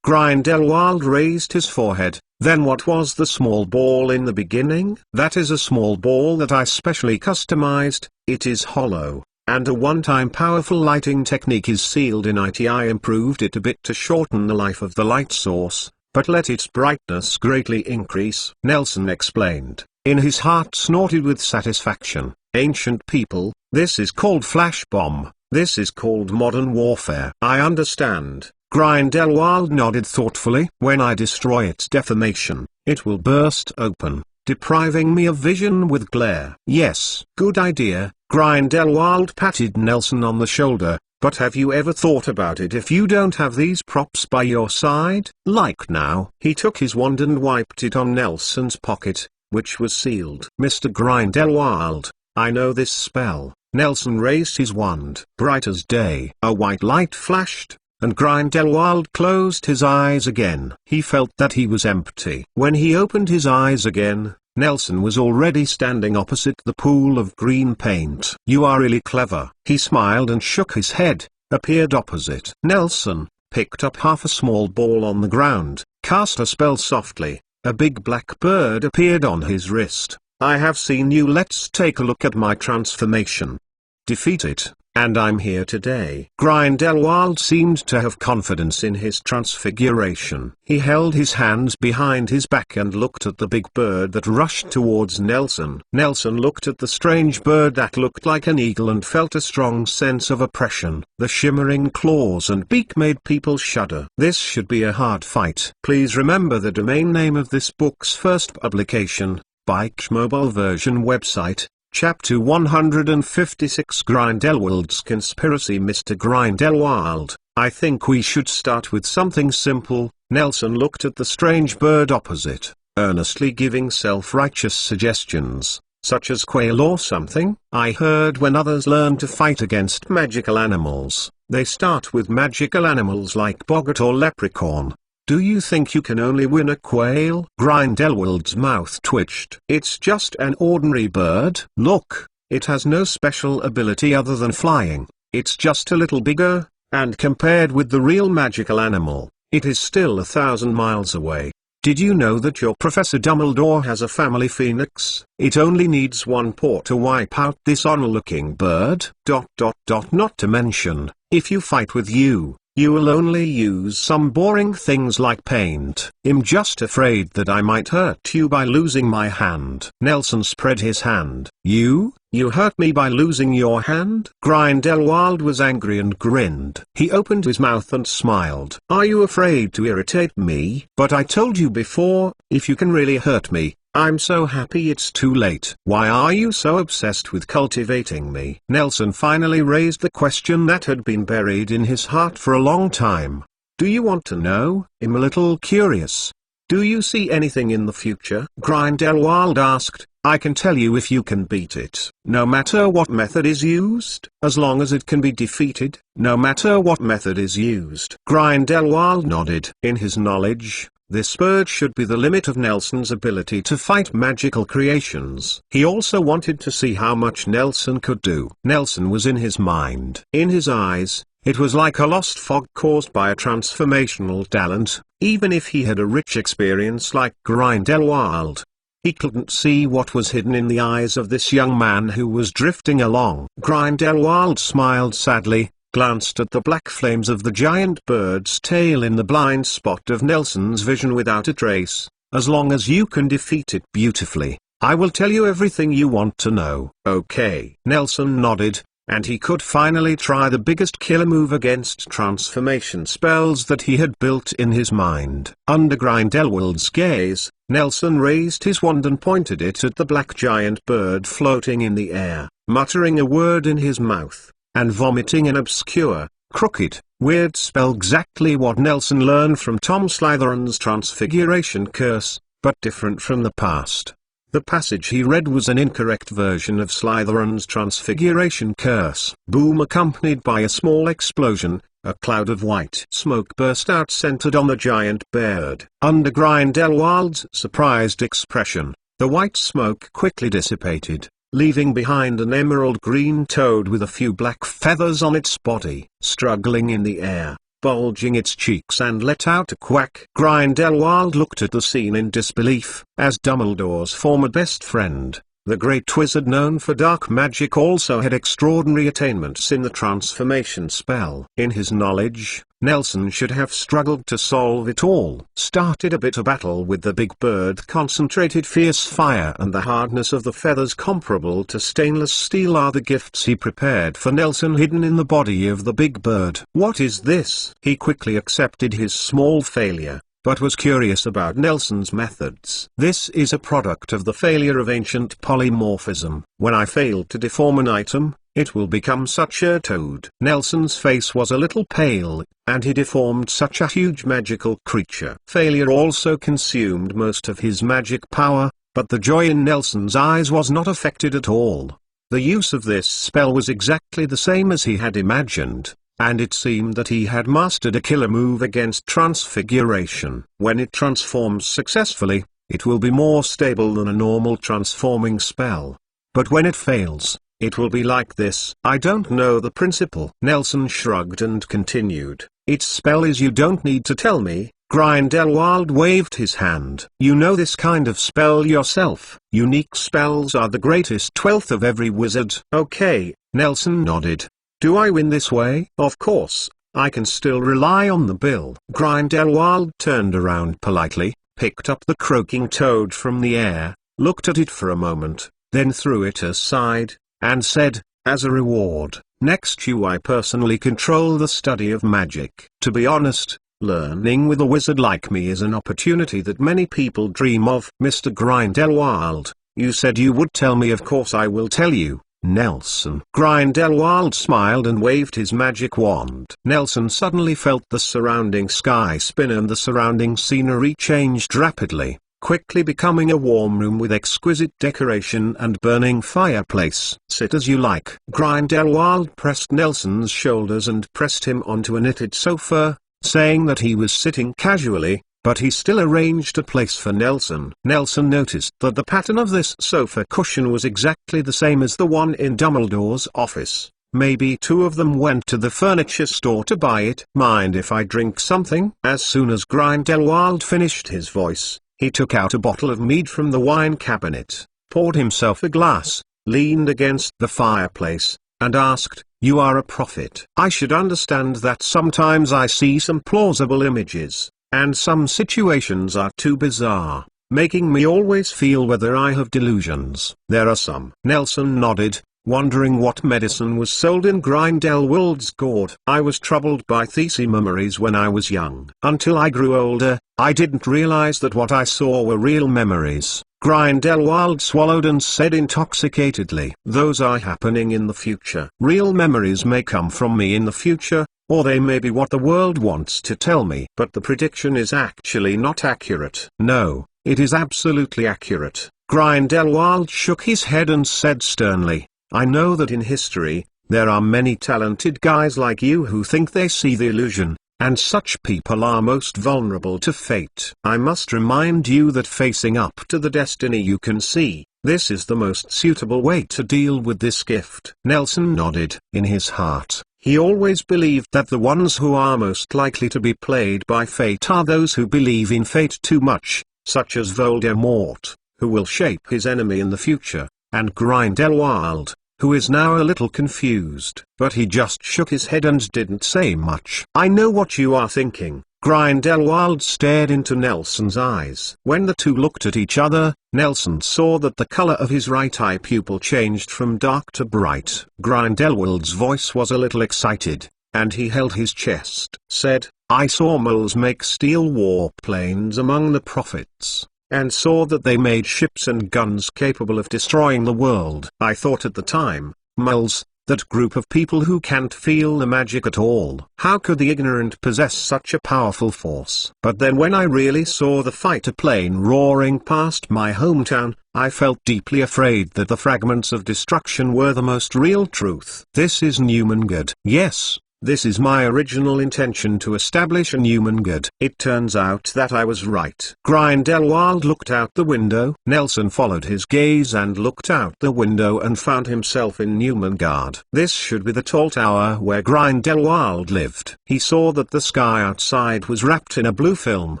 Grindelwald raised his forehead. "Then what was the small ball in the beginning?" "That is a small ball that I specially customized. It is hollow, and a one-time powerful lighting technique is sealed in it. I improved it a bit to shorten the life of the light source, but let its brightness greatly increase," Nelson explained. In his heart snorted with satisfaction. "Ancient people, this is called flash bomb. This is called modern warfare." "I understand." Grindelwald nodded thoughtfully. "When I destroy its deformation, it will burst open, depriving me of vision with glare." "Yes, good idea." Grindelwald patted Nelson on the shoulder. "But have you ever thought about it if you don't have these props by your side? Like now?" He took his wand and wiped it on Nelson's pocket, which was sealed. "Mr. Grindelwald, I know this spell." Nelson raised his wand. Bright as day, a white light flashed, and Grindelwald closed his eyes again. He felt that he was empty. When he opened his eyes again, Nelson was already standing opposite the pool of green paint. "You are really clever." He smiled and shook his head, appeared opposite. Nelson picked up half a small ball on the ground, cast a spell softly. A big black bird appeared on his wrist. "I have seen you. Let's take a look at my transformation. Defeat it, and I'm here today." Grindelwald seemed to have confidence in his transfiguration. He held his hands behind his back and looked at the big bird that rushed towards Nelson. Nelson looked at the strange bird that looked like an eagle and felt a strong sense of oppression. The shimmering claws and beak made people shudder. This should be a hard fight. Please remember the domain name of this book's first publication, Bike Mobile Version website. Chapter 156 Grindelwald's Conspiracy. "Mr. Grindelwald, I think we should start with something simple." Nelson looked at the strange bird opposite, earnestly giving self-righteous suggestions. such as quail or something? I heard when others learn to fight against magical animals, they start with magical animals like boggart or leprechaun. Do you think you can only win a quail? Grindelwald's mouth twitched. It's just an ordinary bird. Look, it has no special ability other than flying. It's just a little bigger, and compared with the real magical animal, it is still 1,000 miles away. Did you know that your Professor Dumbledore has a family phoenix? It only needs one paw to wipe out this honor-looking bird. Not to mention, if you fight with you will only use some boring things like paint. I'm just afraid that I might hurt you by losing my hand. Nelson spread his hand. You hurt me by losing your hand? Grindelwald was angry and grinned. He opened his mouth and smiled. Are you afraid to irritate me? But I told you before, if you can really hurt me, I'm so happy it's too late. Why are you so obsessed with cultivating me? Nelson finally raised the question that had been buried in his heart for a long time. Do you want to know? I'm a little curious. Do you see anything in the future? Grindelwald asked. I can tell you if you can beat it. No matter what method is used, as long as it can be defeated. No matter what method is used. Grindelwald nodded. In his knowledge, this bird should be the limit of Nelson's ability to fight magical creations. He also wanted to see how much Nelson could do. Nelson was in his mind. In his eyes, it was like a lost fog caused by a transformational talent. Even if he had a rich experience like Grindelwald, he couldn't see what was hidden in the eyes of this young man who was drifting along. Grindelwald smiled sadly, glanced at the black flames of the giant bird's tail in the blind spot of Nelson's vision without a trace. As long as you can defeat it beautifully, I will tell you everything you want to know. Okay. Nelson nodded, and he could finally try the biggest killer move against transformation spells that he had built in his mind. Under Grindelwald's gaze, Nelson raised his wand and pointed it at the black giant bird floating in the air, muttering a word in his mouth, and vomiting an obscure, crooked, weird spell, exactly what Nelson learned from Tom Slytherin's Transfiguration Curse, but different from the past. The passage he read was an incorrect version of Slytherin's Transfiguration Curse. Boom! Accompanied by a small explosion, a cloud of white smoke burst out centered on the giant bird. Under Grindelwald's surprised expression, the white smoke quickly dissipated, leaving behind an emerald green toad with a few black feathers on its body. Struggling in the air, bulging its cheeks, and let out a quack. Grindelwald looked at the scene in disbelief. As Dumbledore's former best friend, the great wizard known for dark magic also had extraordinary attainments in the transformation spell. In his knowledge, Nelson should have struggled to solve it all. Started a bitter battle with the big bird, concentrated fierce fire and the hardness of the feathers comparable to stainless steel are the gifts he prepared for Nelson hidden in the body of the big bird. What is this? He quickly accepted his small failure, but was curious about Nelson's methods. This is a product of the failure of ancient polymorphism. When I fail to deform an item, it will become such a toad. Nelson's face was a little pale, and he deformed such a huge magical creature. Failure also consumed most of his magic power, but the joy in Nelson's eyes was not affected at all. The use of this spell was exactly the same as he had imagined, and it seemed that he had mastered a killer move against transfiguration. When it transforms successfully, it will be more stable than a normal transforming spell. But when it fails, it will be like this. I don't know the principle. Nelson shrugged and continued. Its spell is you don't need to tell me. Grindelwald waved his hand. You know this kind of spell yourself. Unique spells are the greatest wealth of every wizard. Okay, Nelson nodded. Do I win this way? Of course, I can still rely on the bill. Grindelwald turned around politely, picked up the croaking toad from the air, looked at it for a moment, then threw it aside, and said, as a reward, next I personally control the study of magic. To be honest, learning with a wizard like me is an opportunity that many people dream of. Mr. Grindelwald, you said you would tell me. Of course I will tell you, Nelson. Grindelwald smiled and waved his magic wand. Nelson suddenly felt the surrounding sky spin and the surrounding scenery changed rapidly. quickly becoming a warm room with exquisite decoration and burning fireplace. "Sit as you like." Grindelwald pressed Nelson's shoulders and pressed him onto a knitted sofa, saying that he was sitting casually, but he still arranged a place for Nelson. Nelson noticed that the pattern of this sofa cushion was exactly the same as the one in Dumbledore's office. Maybe two of them went to the furniture store to buy it. "Mind if I drink something?" As soon as Grindelwald finished his voice, he took out a bottle of mead from the wine cabinet, poured himself a glass, leaned against the fireplace, and asked, "You are a prophet. I should understand that sometimes I see some plausible images, and some situations are too bizarre, making me always feel whether I have delusions." "There are some." Nelson nodded, wondering what medicine was sold in Grindelwald's gourd. "I was troubled by thirsty memories when I was young. Until I grew older, I didn't realize that what I saw were real memories." Grindelwald swallowed and said intoxicatedly, "Those are happening in the future. Real memories may come from me in the future, or they may be what the world wants to tell me. But the prediction is actually not accurate." "No, it is absolutely accurate." Grindelwald shook his head and said sternly, "I know that in history, there are many talented guys like you who think they see the illusion, and such people are most vulnerable to fate. I must remind you that facing up to the destiny you can see, this is the most suitable way to deal with this gift." Nelson nodded. In his heart, he always believed that the ones who are most likely to be played by fate are those who believe in fate too much, such as Voldemort, who will shape his enemy in the future, and Grindelwald, who is now a little confused. But he just shook his head and didn't say much. "I know what you are thinking." Grindelwald stared into Nelson's eyes. When the two looked at each other, Nelson saw that the color of his right eye pupil changed from dark to bright. Grindelwald's voice was a little excited, and he held his chest. Said, "I saw moles make steel warplanes among the prophets, and saw that they made ships and guns capable of destroying the world. I thought at the time, moles, that group of people who can't feel the magic at all. How could the ignorant possess such a powerful force? But then when I really saw the fighter plane roaring past my hometown, I felt deeply afraid that the fragments of destruction were the most real truth. This is Newman-good. Yes, this is my original intention to establish a Newman-good. It turns out that I was right." Grindelwald looked out the window. Nelson followed his gaze and looked out the window and found himself in Newman-gard. This should be the tall tower where Grindelwald lived. He saw that the sky outside was wrapped in a blue film.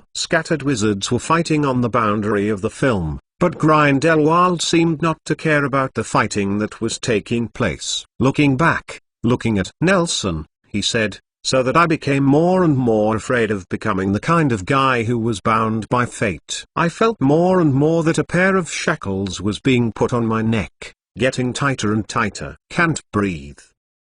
Scattered wizards were fighting on the boundary of the film, but Grindelwald seemed not to care about the fighting that was taking place. Looking back, looking at Nelson, he said, "So that I became more and more afraid of becoming the kind of guy who was bound by fate. I felt more and more that a pair of shackles was being put on my neck, getting tighter and tighter. Can't breathe.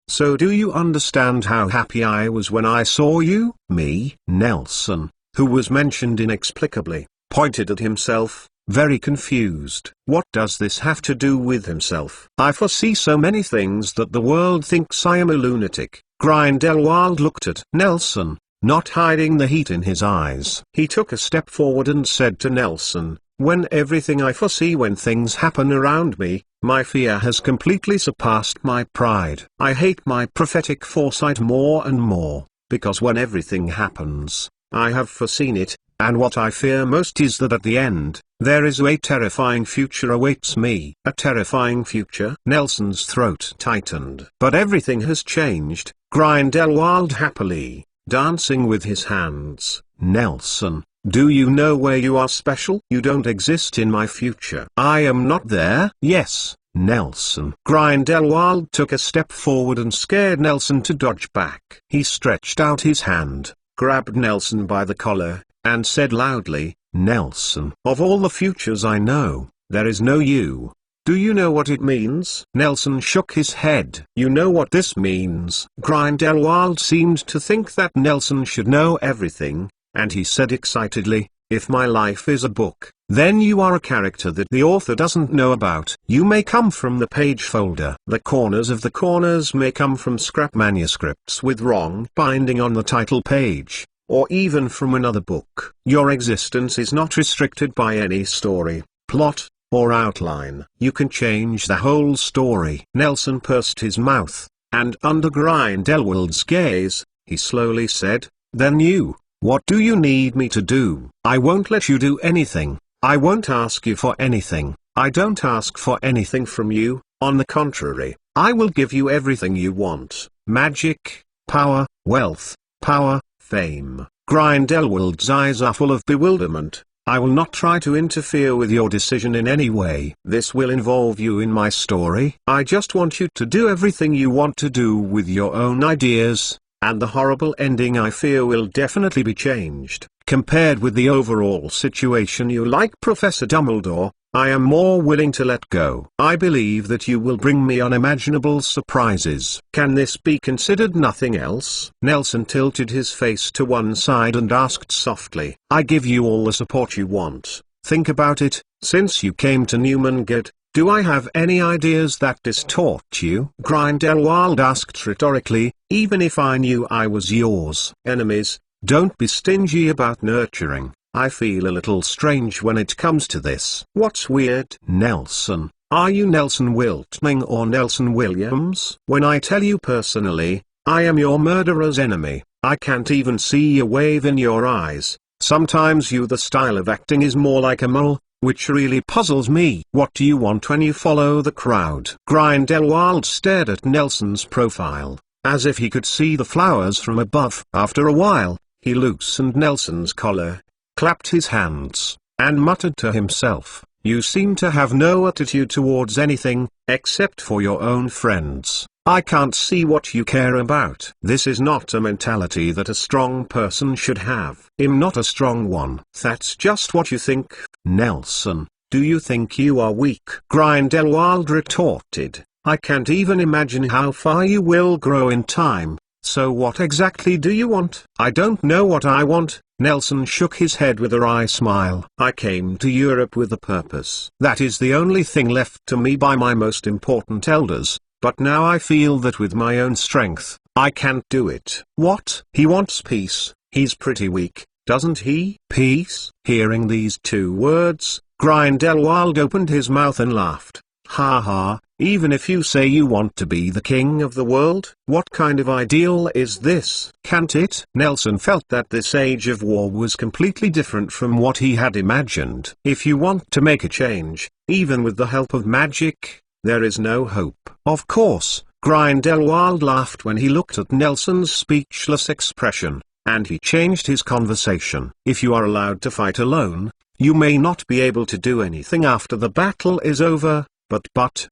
So do you understand how happy I was when I saw you?" Me? Nelson, who was mentioned inexplicably, pointed at himself, very confused. What does this have to do with himself? I foresee so many things that the world thinks I am a lunatic. Grindelwald looked at Nelson, not hiding the heat in his eyes. He took a step forward and said to Nelson, "When everything I foresee when things happen around me, my fear has completely surpassed my pride. I hate my prophetic foresight more and more, because when everything happens, I have foreseen it, and what I fear most is that at the end, there is a terrifying future awaits me." "A terrifying future?" Nelson's throat tightened. "But everything has changed." Grindelwald happily, dancing with his hands. "Nelson, do you know where you are special? You don't exist in my future." "I am not there?" "Yes, Nelson." Grindelwald took a step forward and scared Nelson to dodge back. He stretched out his hand, grabbed Nelson by the collar, and said loudly, "Nelson, of all the futures I know, there is no you. Do you know what it means?" Nelson shook his head. "You know what this means?" Grindelwald seemed to think that Nelson should know everything, and he said excitedly, "If my life is a book, then you are a character that the author doesn't know about. You may come from the page folder. The corners of the corners may come from scrap manuscripts with wrong binding on the title page. or even from another book. Your existence is not restricted by any story, plot, or outline. You can change the whole story. Nelson pursed his mouth, and under Grindelwald's gaze, he slowly said, "Then you, what do you need me to do? I won't let you do anything. I won't ask you for anything. I don't ask for anything from you. On the contrary, I will give you everything you want. Magic, power, wealth, power, fame." Grindelwald's eyes are full of bewilderment. "I will not try to interfere with your decision in any way. This will involve you in my story. I just want you to do everything you want to do with your own ideas, and the horrible ending I fear will definitely be changed. Compared with the overall situation you like Professor Dumbledore, I am more willing to let go. I believe that you will bring me unimaginable surprises. Can this be considered nothing else?" Nelson tilted his face to one side and asked softly, "I give you all the support you want. Think about it. Since you came to Newmangate, do I have any ideas that distort you?" Grindelwald asked rhetorically. "Even if I knew I was yours enemies, don't be stingy about nurturing. I feel a little strange when it comes to this." "What's weird?" "Nelson, are you Nelson Wiltning or Nelson Williams? When I tell you personally, I am your murderer's enemy, I can't even see a wave in your eyes. Sometimes the style of acting is more like a mole, which really puzzles me. What do you want when you follow the crowd?" Grindelwald stared at Nelson's profile, as if he could see the flowers from above. After a while, he loosened Nelson's collar, clapped his hands, and muttered to himself, "You seem to have no attitude towards anything, except for your own friends. I can't see what you care about." This is not a mentality that a strong person should have. "I'm not a strong one." "That's just what you think." "Nelson, do you think you are weak?" Grindelwald retorted. "I can't even imagine how far you will grow in time. So what exactly do you want?" "I don't know what I want." Nelson shook his head with a wry smile. "I came to Europe with a purpose. That is the only thing left to me by my most important elders, but now I feel that with my own strength, I can't do it." "What?" "He wants peace. He's pretty weak, doesn't he?" "Peace?" Hearing these two words, Grindelwald opened his mouth and laughed. "Ha ha, even if you say you want to be the king of the world, what kind of ideal is this? Can't it?" Nelson felt that this age of war was completely different from what he had imagined. "If you want to make a change, even with the help of magic, there is no hope." "Of course," Grindelwald laughed when he looked at Nelson's speechless expression, and he changed his conversation. "If you are allowed to fight alone, you may not be able to do anything after the battle is over.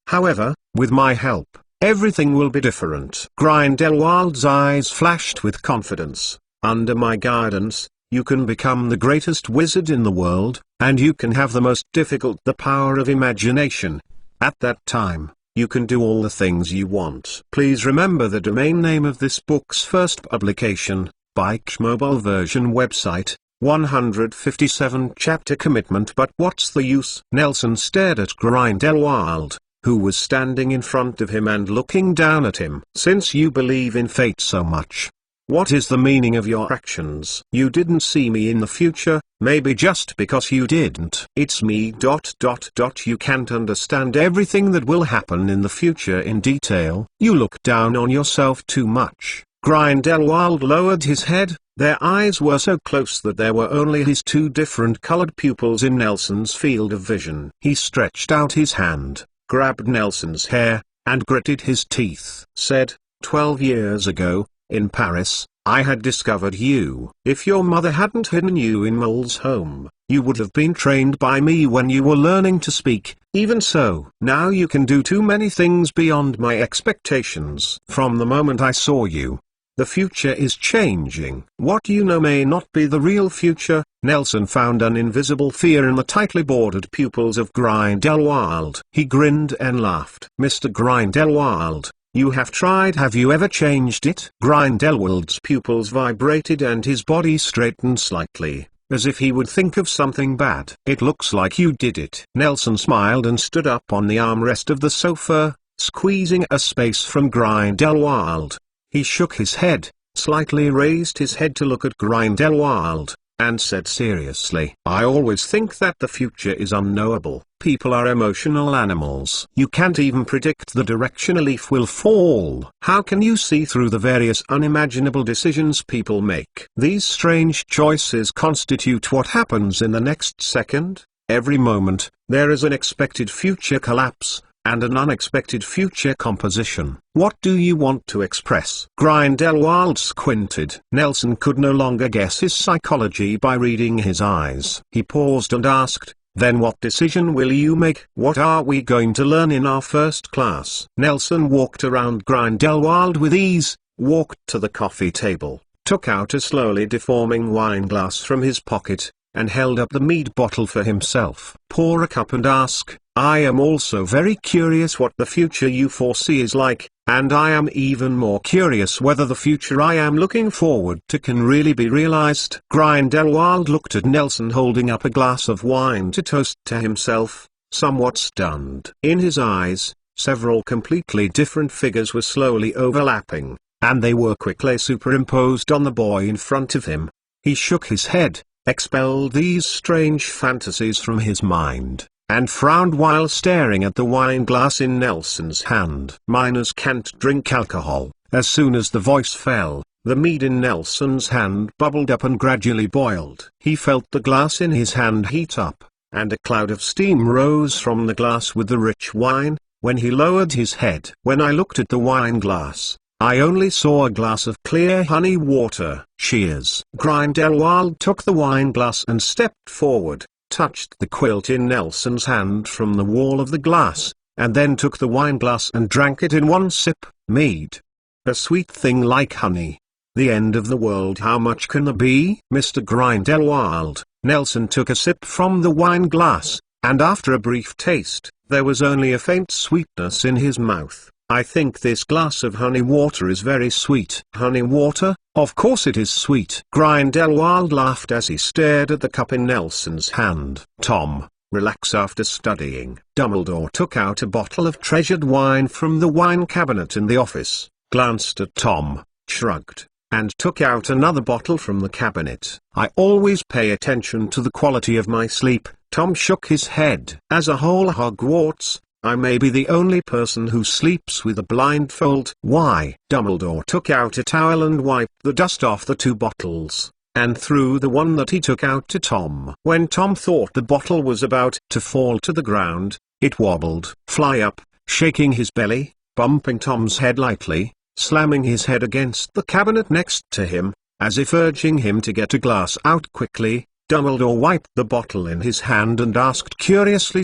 However, with my help, everything will be different." Grindelwald's eyes flashed with confidence. "Under my guidance, you can become the greatest wizard in the world, and you can have the most difficult the power of imagination. At that time, you can do all the things you want." Please remember the domain name of this book's first publication, Bike's mobile version website, 157 chapter commitment. "But what's the use?" Nelson stared at Grindelwald, who was standing in front of him and looking down at him. "Since you believe in fate so much, what is the meaning of your actions? You didn't see me in the future, maybe just because you didn't. It's me. You can't understand everything that will happen in the future in detail. You look down on yourself too much." Grindelwald lowered his head. Their eyes were so close that there were only his two different colored pupils in Nelson's field of vision. He stretched out his hand, grabbed Nelson's hair, and gritted his teeth. Said, 12 years ago, in Paris, I had discovered you. If your mother hadn't hidden you in Mole's home, you would have been trained by me when you were learning to speak. Even so, now you can do too many things beyond my expectations. From the moment I saw you, the future is changing. What you know may not be the real future." Nelson found an invisible fear in the tightly bordered pupils of Grindelwald. He grinned and laughed. "Mr. Grindelwald, you have tried. Have you ever changed it?" Grindelwald's pupils vibrated and his body straightened slightly, as if he would think of something bad. "It looks like you did it." Nelson smiled and stood up on the armrest of the sofa, squeezing a space from Grindelwald. He shook his head. slightly raised his head to look at Grindelwald, and said seriously, "I always think that the future is unknowable. People are emotional animals. You can't even predict the direction a leaf will fall. How can you see through the various unimaginable decisions people make? These strange choices constitute what happens in the next second. Every moment, there is an expected future collapse, and an unexpected future composition. What do you want to express?" Grindelwald squinted. Nelson could no longer guess his psychology by reading his eyes. He paused and asked, "Then what decision will you make? What are we going to learn in our first class?" Nelson walked around Grindelwald with ease, walked to the coffee table, took out a slowly deforming wine glass from his pocket, and held up the mead bottle for himself. "Pour a cup and ask, I am also very curious what the future you foresee is like, and I am even more curious whether the future I am looking forward to can really be realized." Grindelwald looked at Nelson holding up a glass of wine to toast to himself, somewhat stunned. In his eyes, several completely different figures were slowly overlapping, and they were quickly superimposed on the boy in front of him. He shook his head, expelled these strange fantasies from his mind, and frowned while staring at the wine glass in Nelson's hand. "Minors can't drink alcohol." As soon as the voice fell, the mead in Nelson's hand bubbled up and gradually boiled. He felt the glass in his hand heat up, and a cloud of steam rose from the glass with the rich wine. When he lowered his head, "When I looked at the wine glass, I only saw a glass of clear honey water." Cheers. Grindelwald took the wine glass and stepped forward, touched the quilt in Nelson's hand from the wall of the glass, and then took the wine glass and drank it in one sip. "Mead. A sweet thing like honey. The end of the world. How much can there be?" "Mr. Grindelwald." Nelson took a sip from the wine glass, and after a brief taste, there was only a faint sweetness in his mouth. "I think this glass of honey water is very sweet." "Honey water? Of course it is sweet." Grindelwald laughed as he stared at the cup in Nelson's hand. "Tom, relax after studying." Dumbledore took out a bottle of treasured wine from the wine cabinet in the office, glanced at Tom, shrugged, and took out another bottle from the cabinet. "I always pay attention to the quality of my sleep." Tom shook his head. "As a whole Hogwarts, I may be the only person who sleeps with a blindfold." "Why?" Dumbledore took out a towel and wiped the dust off the two bottles, and threw the one that he took out to Tom. When Tom thought the bottle was about to fall to the ground, it wobbled, fly up, shaking his belly, bumping Tom's head lightly, slamming his head against the cabinet next to him, as if urging him to get a glass out quickly. Dumbledore wiped the bottle in his hand and asked curiously,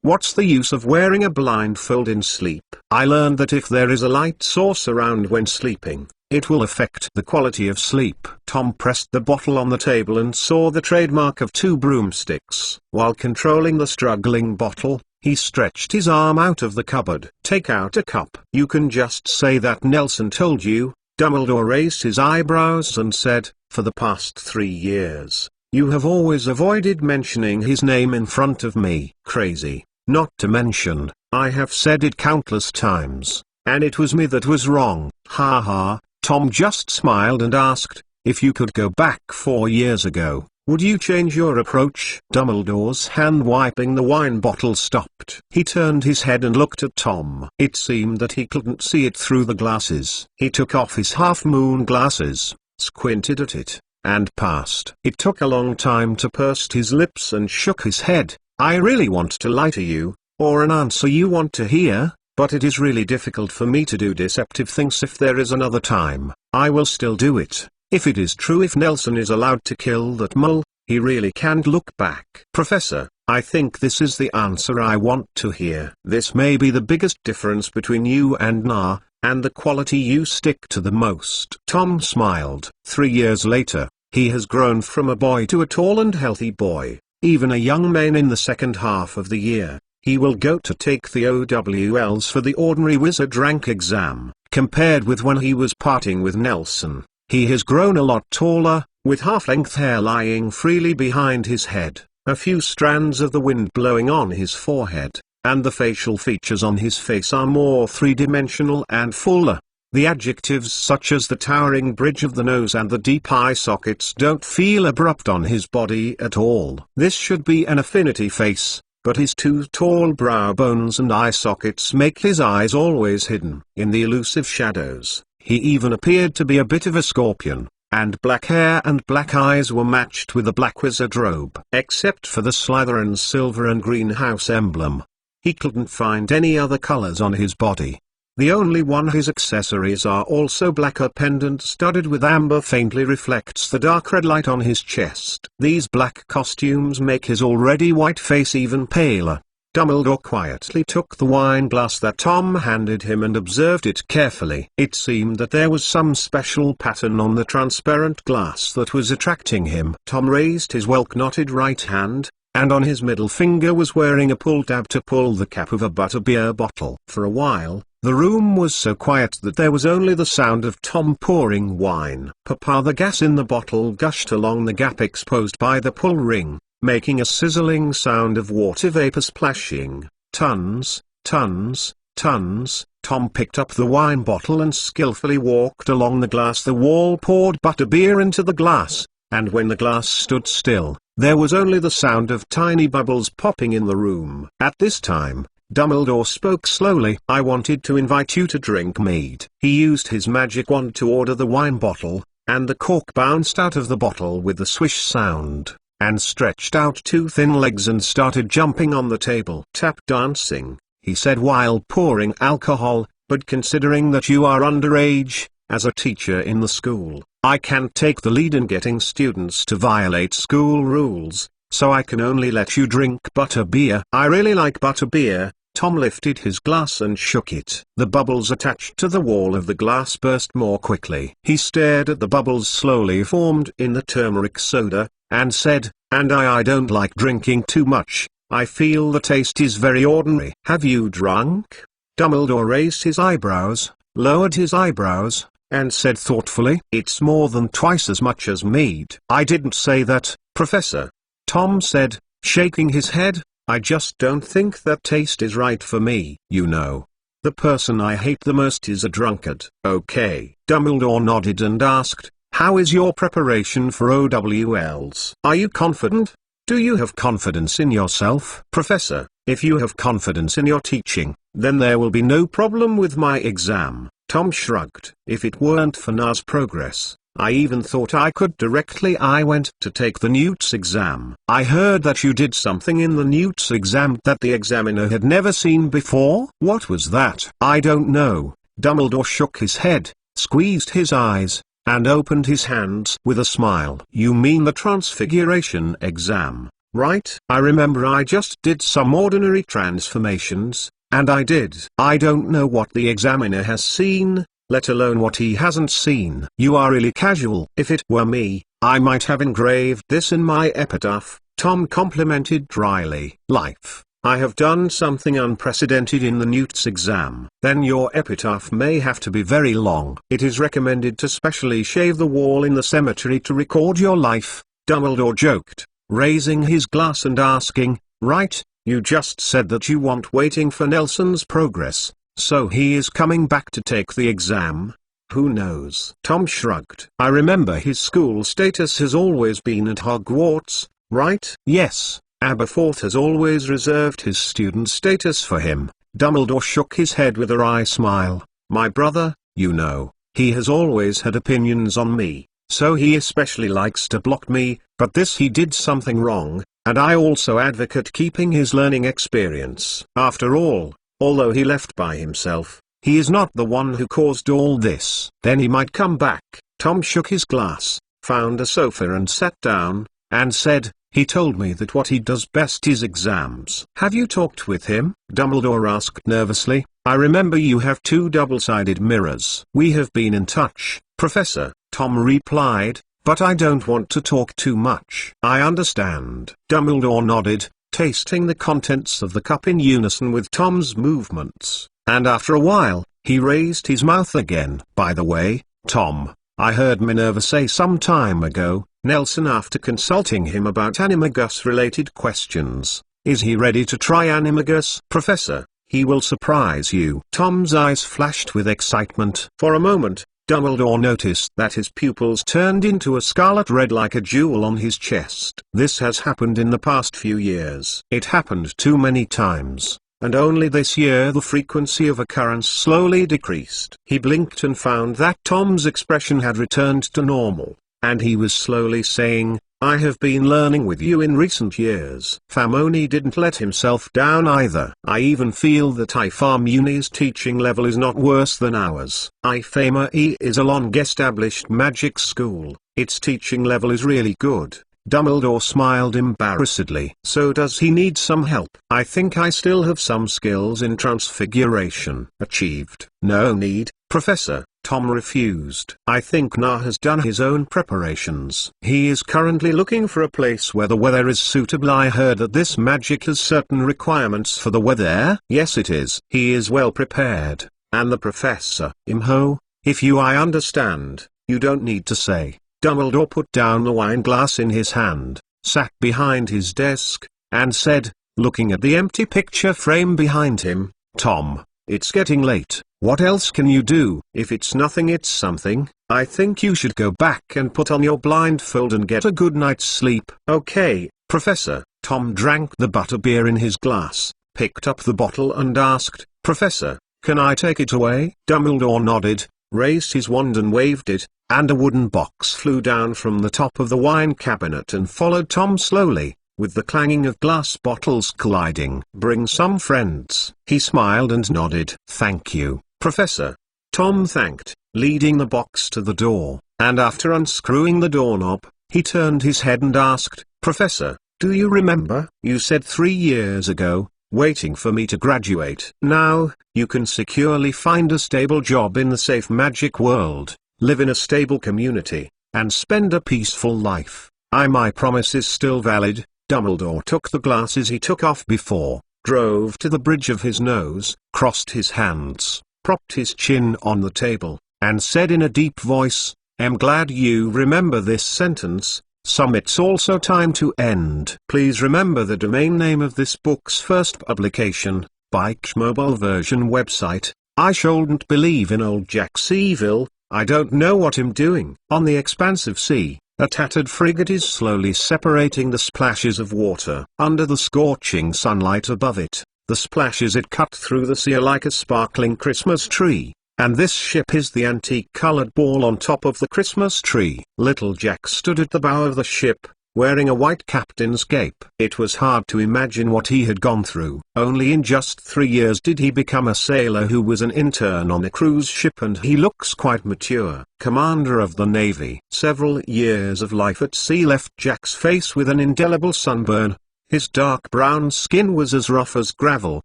"What's the use of wearing a blindfold in sleep?" "I learned that if there is a light source around when sleeping, it will affect the quality of sleep." Tom pressed the bottle on the table and saw the trademark of two broomsticks. While controlling the struggling bottle, he stretched his arm out of the cupboard. "Take out a cup." "You can just say that Nelson told you." Dumbledore raised his eyebrows and said, "For the past 3 years, you have always avoided mentioning his name in front of me." "Crazy. Not to mention, I have said it countless times, and it was me that was wrong." "Ha ha." Tom just smiled and asked, "If you could go back 4 years ago, would you change your approach?" Dumbledore's hand wiping the wine bottle stopped. He turned his head and looked at Tom. It seemed that he couldn't see it through the glasses. He took off his half-moon glasses, squinted at it, and passed. It took a long time to purse his lips and shook his head. "I really want to lie to you, or an answer you want to hear, but it is really difficult for me to do deceptive things. If there is another time, I will still do it. If it is true, if Nelson is allowed to kill that mole, he really can't look back." "Professor, I think this is the answer I want to hear. This may be the biggest difference between you and Na, and the quality you stick to the most." Tom smiled. 3 years later, he has grown from a boy to a tall and healthy boy, even a young man. In the second half of the year, he will go to take the OWLs for the ordinary wizard rank exam. Compared with when he was partying with Nelson, he has grown a lot taller, with half-length hair lying freely behind his head, a few strands of the wind blowing on his forehead, and the facial features on his face are more three-dimensional and fuller. The adjectives such as the towering bridge of the nose and the deep eye sockets don't feel abrupt on his body at all. This should be an affinity face, but his two tall brow bones and eye sockets make his eyes always hidden in the elusive shadows. He even appeared to be a bit of a scorpion, and black hair and black eyes were matched with a black wizard robe. Except for the Slytherin's silver and green house emblem, he couldn't find any other colors on his body. The only one his accessories are also black. A pendant studded with amber faintly reflects the dark red light on his chest. These black costumes make his already white face even paler. Dumbledore quietly took the wine glass that Tom handed him and observed it carefully. It seemed that there was some special pattern on the transparent glass that was attracting him. Tom raised his well-knotted right hand, and on his middle finger was wearing a pull tab to pull the cap of a butterbeer bottle. For a while, the room was so quiet that there was only the sound of Tom pouring wine. Pupa, the gas in the bottle gushed along the gap exposed by the pull ring, making a sizzling sound of water vapor splashing. Tons, tons, tons. Tom picked up the wine bottle and skillfully walked along the glass. The wall poured butterbeer into the glass, and when the glass stood still, there was only the sound of tiny bubbles popping in the room. At this time, Dumbledore spoke slowly. I wanted to invite you to drink mead. He used his magic wand to order the wine bottle, and the cork bounced out of the bottle with a swish sound, and stretched out two thin legs and started jumping on the table. Tap dancing, he said while pouring alcohol, but considering that you are underage, as a teacher in the school, I can't take the lead in getting students to violate school rules, so I can only let you drink butterbeer. I really like butterbeer. Tom lifted his glass and shook it. The bubbles attached to the wall of the glass burst more quickly. He stared at the bubbles slowly formed in the turmeric soda, and said, "And I don't like drinking too much. I feel the taste is very ordinary." "Have you drunk?" Dumbledore raised his eyebrows, lowered his eyebrows, and said thoughtfully, "It's more than twice as much as mead." "I didn't say that, Professor," Tom said, shaking his head. "I just don't think that taste is right for me. You know, the person I hate the most is a drunkard." "Okay." Dumbledore nodded and asked, "How is your preparation for OWLs? Are you confident? Do you have confidence in yourself?" "Professor, if you have confidence in your teaching, then there will be no problem with my exam." Tom shrugged. "If it weren't for Na's progress, I even thought I could directly. I went to take the Newt's exam. I heard that you did something in the Newt's exam that the examiner had never seen before." "What was that?" "I don't know." Dumbledore shook his head, squeezed his eyes, and opened his hands with a smile. "You mean the Transfiguration exam, right?" "I remember I just did some ordinary transformations, and I did. I don't know what the examiner has seen, let alone what he hasn't seen." "You are really casual." "If it were me, I might have engraved this in my epitaph," Tom complimented dryly. "Life, I have done something unprecedented in the Newt's exam." "Then your epitaph may have to be very long." "It is recommended to specially shave the wall in the cemetery to record your life," Dumbledore joked, raising his glass and asking, "Right, you just said that you weren't waiting for Nelson's progress. So he is coming back to take the exam? Who knows?" Tom shrugged. "I remember his school status has always been at Hogwarts, right?" "Yes, Aberforth has always reserved his student status for him." Dumbledore shook his head with a wry smile. "My brother, you know, he has always had opinions on me, so he especially likes to block me, but this he did something wrong, and I also advocate keeping his learning experience. After all, although he left by himself, he is not the one who caused all this. Then he might come back." Tom shook his glass, found a sofa and sat down, and said, "He told me that what he does best is exams." "Have you talked with him?" Dumbledore asked nervously. "I remember you have two double-sided mirrors." "We have been in touch, Professor," Tom replied, "but I don't want to talk too much." "I understand." Dumbledore nodded, tasting the contents of the cup in unison with Tom's movements, and after a while, he raised his mouth again. "By the way, Tom, I heard Minerva say some time ago, Nelson after consulting him about animagus-related questions, is he ready to try animagus?" "Professor, He will surprise you." Tom's eyes flashed with excitement. For a moment, Dumbledore noticed that his pupils turned into a scarlet red like a jewel on his chest. This has happened in the past few years. It happened too many times, and only this year the frequency of occurrence slowly decreased. He blinked and found that Tom's expression had returned to normal, and he was slowly saying, "I have been learning with you in recent years." Famoni didn't let himself down either. "I even feel that IFAM Uni's teaching level is not worse than ours. IFAMA is a long-established magic school. Its teaching level is really good." Dumbledore smiled embarrassedly. "So does he need some help?" "I think I still have some skills in transfiguration achieved." "No need, Professor," Tom refused. "I think Na has done his own preparations. He is currently looking for a place where the weather is suitable. I heard that this magic has certain requirements for the weather." "Yes, it is." "He is well prepared, and the Professor." "Imho, if I understand, you don't need to say." Dumbledore put down the wine glass in his hand, sat behind his desk, and said, looking at the empty picture frame behind him, "Tom, it's getting late. What else can you do?" "If it's nothing it's something. I think you should go back and put on your blindfold and get a good night's sleep." "Okay, Professor." Tom drank the butterbeer in his glass, picked up the bottle and asked, "Professor, can I take it away?" Dumbledore nodded, raised his wand and waved it, and a wooden box flew down from the top of the wine cabinet and followed Tom slowly, with the clanging of glass bottles colliding. "Bring some friends." He smiled and nodded. "Thank you, Professor." Tom thanked, leading the box to the door, and after unscrewing the doorknob, he turned his head and asked, "Professor, do you remember? You said 3 years ago, waiting for me to graduate. Now, you can securely find a stable job in the safe magic world, live in a stable community, and spend a peaceful life. My promise is still valid." Dumbledore took the glasses he took off before, drove to the bridge of his nose, crossed his hands, propped his chin on the table, and said in a deep voice, "I'm glad you remember this sentence. It's also time to end. Please remember the domain name of this book's first publication, Bike mobile version website. I shouldn't believe in old Jack's evil. I don't know what I'm doing." On the expansive sea, a tattered frigate is slowly separating the splashes of water. Under the scorching sunlight above it, the splashes it cut through the sea are like a sparkling Christmas tree, and this ship is the antique-colored ball on top of the Christmas tree. Little Jack stood at the bow of the ship, wearing a white captain's cape. It was hard to imagine what he had gone through. Only in just 3 years did he become a sailor who was an intern on a cruise ship, and he looks quite mature. Commander of the Navy. Several years of life at sea left Jack's face with an indelible sunburn. His dark brown skin was as rough as gravel,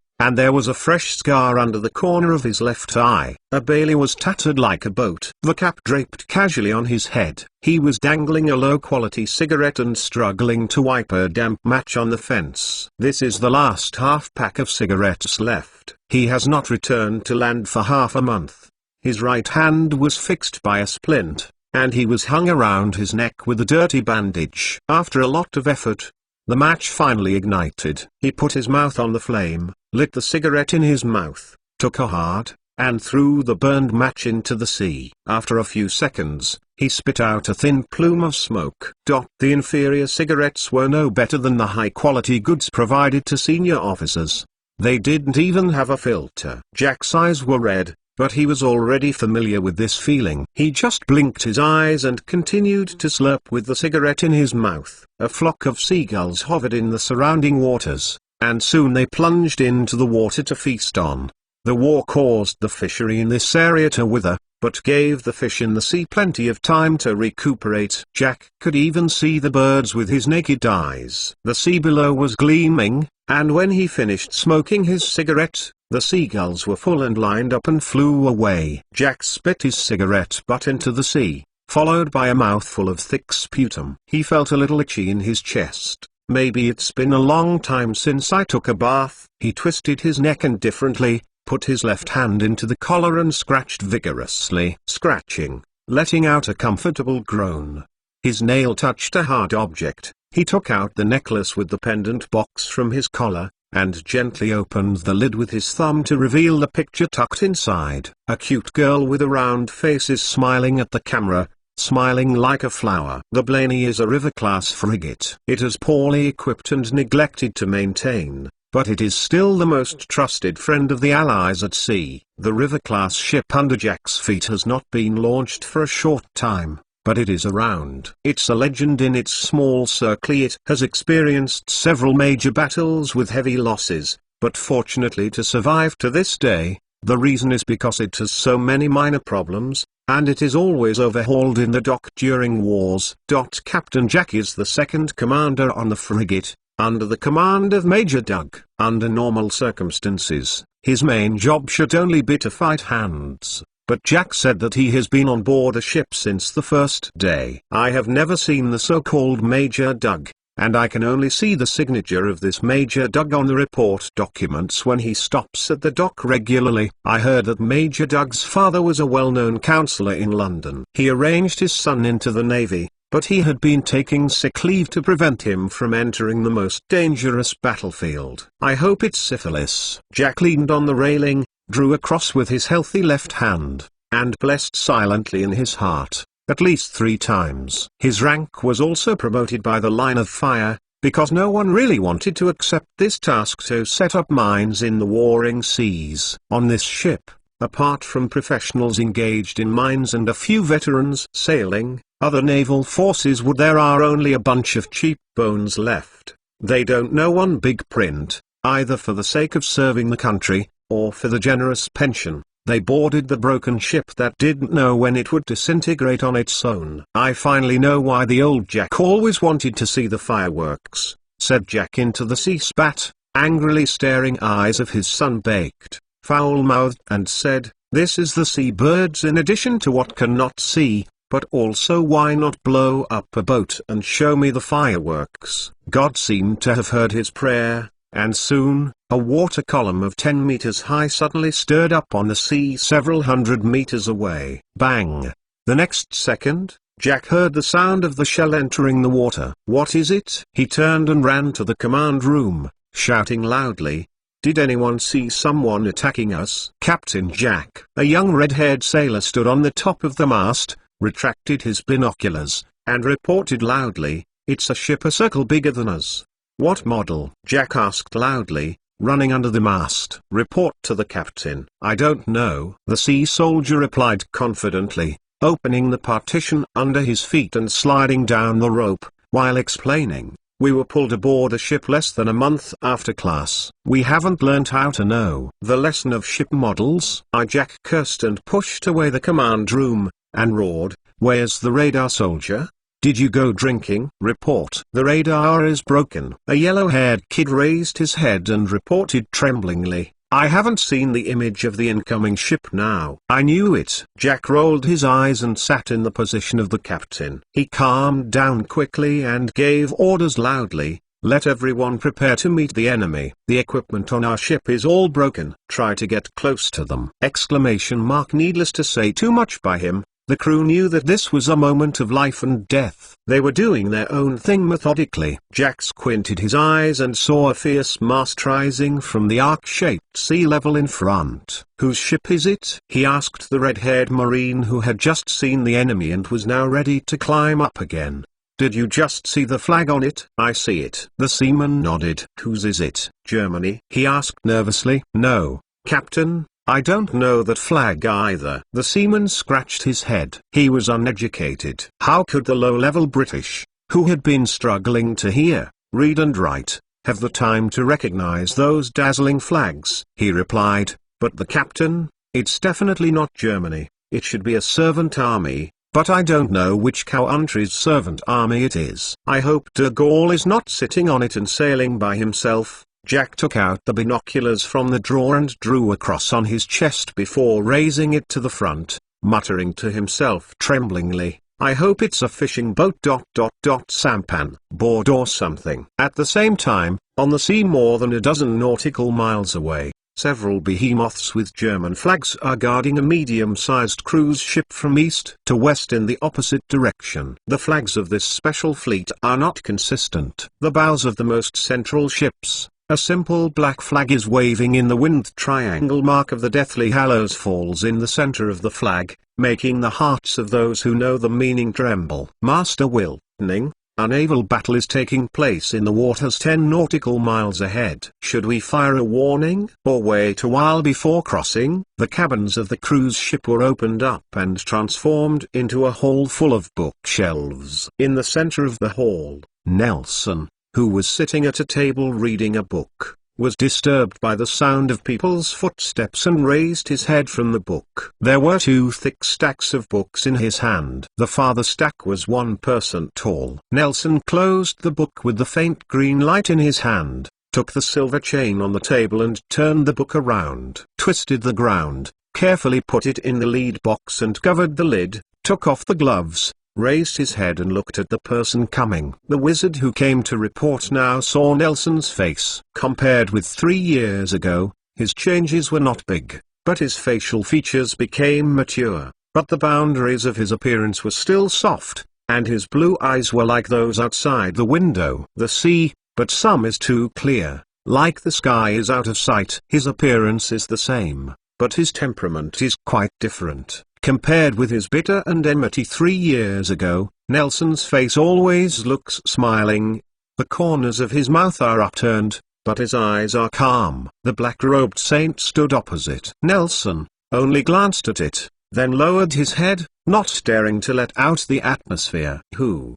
and there was a fresh scar under the corner of his left eye. A Bailey was tattered like a boat, the cap draped casually on his head. He was dangling a low-quality cigarette and struggling to wipe a damp match on the fence. "This is the last half-pack of cigarettes left." He has not returned to land for half a month. His right hand was fixed by a splint, and he was hung around his neck with a dirty bandage. After a lot of effort, the match finally ignited. He put his mouth on the flame, lit the cigarette in his mouth, took a hard, and threw the burned match into the sea. After a few seconds, he spit out a thin plume of smoke. The inferior cigarettes were no better than the high-quality goods provided to senior officers. They didn't even have a filter. Jack's eyes were red, but he was already familiar with this feeling. He just blinked his eyes and continued to slurp with the cigarette in his mouth. A flock of seagulls hovered in the surrounding waters, and soon they plunged into the water to feast on. The war caused the fishery in this area to wither, but gave the fish in the sea plenty of time to recuperate. Jack could even see the birds with his naked eyes. The sea below was gleaming, and when he finished smoking his cigarette, the seagulls were full and lined up and flew away. Jack spit his cigarette butt into the sea, followed by a mouthful of thick sputum. He felt a little itchy in his chest. "Maybe it's been a long time since I took a bath." He twisted his neck indifferently, put his left hand into the collar and scratched vigorously. Scratching, letting out a comfortable groan. His nail touched a hard object. He took out the necklace with the pendant box from his collar, and gently opened the lid with his thumb to reveal the picture tucked inside. A cute girl with a round face is smiling at the camera, smiling like a flower. The Blaney is a River-class frigate. It is poorly equipped and neglected to maintain, but it is still the most trusted friend of the Allies at sea. The River-class ship under Jack's feet has not been launched for a short time, but it is around. It's a legend in its small circle. It has experienced several major battles with heavy losses, but fortunately to survive to this day. The reason is because it has so many minor problems, and it is always overhauled in the dock during wars. Captain Jack is the second commander on the frigate, under the command of Major Doug. Under normal circumstances, his main job should only be to fight hands, but Jack said that he has been on board a ship since the first day. I have never seen the so-called Major Doug, and I can only see the signature of this Major Doug on the report documents when he stops at the dock regularly. I heard that Major Doug's father was a well-known counsellor in London. He arranged his son into the Navy, but he had been taking sick leave to prevent him from entering the most dangerous battlefield. I hope it's syphilis. Jack leaned on the railing, drew a cross with his healthy left hand, and blessed silently in his heart, at least 3 times. His rank was also promoted by the line of fire, because no one really wanted to accept this task to set up mines in the warring seas. On this ship, apart from professionals engaged in mines and a few veterans sailing, other naval forces there are only a bunch of cheap bones left. They don't know one big print, either for the sake of serving the country, or for the generous pension. They boarded the broken ship that didn't know when it would disintegrate on its own. I finally know why the old Jack always wanted to see the fireworks, said Jack into the sea spat, angrily staring eyes of his sun-baked, foul-mouthed, and said, "This is the sea birds in addition to what cannot see, but also why not blow up a boat and show me the fireworks?" God seemed to have heard his prayer, and soon, a water column of 10 meters high suddenly stirred up on the sea several hundred meters away. Bang! The next second, Jack heard the sound of the shell entering the water. What is it? He turned and ran to the command room, shouting loudly, "Did anyone see someone attacking us?" Captain Jack, a young red-haired sailor, stood on the top of the mast, retracted his binoculars, and reported loudly, "It's a ship a circle bigger than us." "What model?" Jack asked loudly, running under the mast. "Report to the captain." "I don't know," the sea soldier replied confidently, opening the partition under his feet and sliding down the rope, while explaining, "We were pulled aboard a ship less than a month after class. We haven't learnt how to know the lesson of ship models." Jack cursed and pushed away the command room, and roared, "Where's the radar, soldier? Did you go drinking?" "Report. The radar is broken." A yellow-haired kid raised his head and reported tremblingly, "I haven't seen the image of the incoming ship now." "I knew it." Jack rolled his eyes and sat in the position of the captain. He calmed down quickly and gave orders loudly, "Let everyone prepare to meet the enemy. The equipment on our ship is all broken. Try to get close to them!" Needless to say too much by him, the crew knew that this was a moment of life and death. They were doing their own thing methodically. Jack squinted his eyes and saw a fierce mast rising from the arc-shaped sea level in front. "Whose ship is it?" he asked the red-haired marine who had just seen the enemy and was now ready to climb up again. "Did you just see the flag on it?" "I see it." The seaman nodded. "Whose is it?" "Germany?" he asked nervously. "No, Captain. I don't know that flag either." The seaman scratched his head. He was uneducated. How could the low-level British, who had been struggling to hear, read and write, have the time to recognize those dazzling flags? He replied, "But the captain, it's definitely not Germany. It should be a servant army, but I don't know which country's servant army it is. I hope de Gaulle is not sitting on it and sailing by himself." Jack took out the binoculars from the drawer and drew a cross on his chest before raising it to the front, muttering to himself tremblingly, "I hope it's a fishing boat. Sampan board or something." At the same time, on the sea more than a dozen nautical miles away, several behemoths with German flags are guarding a medium-sized cruise ship from east to west in the opposite direction. The flags of this special fleet are not consistent. The bows of the most central ships, A simple black flag is waving in the wind. The triangle mark of the Deathly Hallows falls in the center of the flag, making the hearts of those who know the meaning tremble. Master Wiltoning, a naval battle is taking place in the waters 10 nautical miles ahead. Should we fire a warning, or wait a while before crossing? The cabins of the cruise ship were opened up and transformed into a hall full of bookshelves. In the center of the hall, Nelson, who was sitting at a table reading a book, was disturbed by the sound of people's footsteps and raised his head from the book. There were 2 thick stacks of books in his hand. The farther stack was 1 person tall. Nelson closed the book with the faint green light in his hand, took the silver chain on the table and turned the book around, twisted the ground, carefully put it in the lead box and covered the lid, took off the gloves, raised his head and looked at the person coming. The wizard who came to report now saw Nelson's face. Compared with 3 years ago, his changes were not big, but his facial features became mature, but the boundaries of his appearance were still soft, and his blue eyes were like those outside the window. The sea, but some is too clear, like the sky is out of sight. His appearance is the same, but his temperament is quite different. Compared with his bitter and enmity 3 years ago, Nelson's face always looks smiling. The corners of his mouth are upturned, but his eyes are calm. The black-robed saint stood opposite Nelson, only glanced at it, then lowered his head, not daring to let out the atmosphere.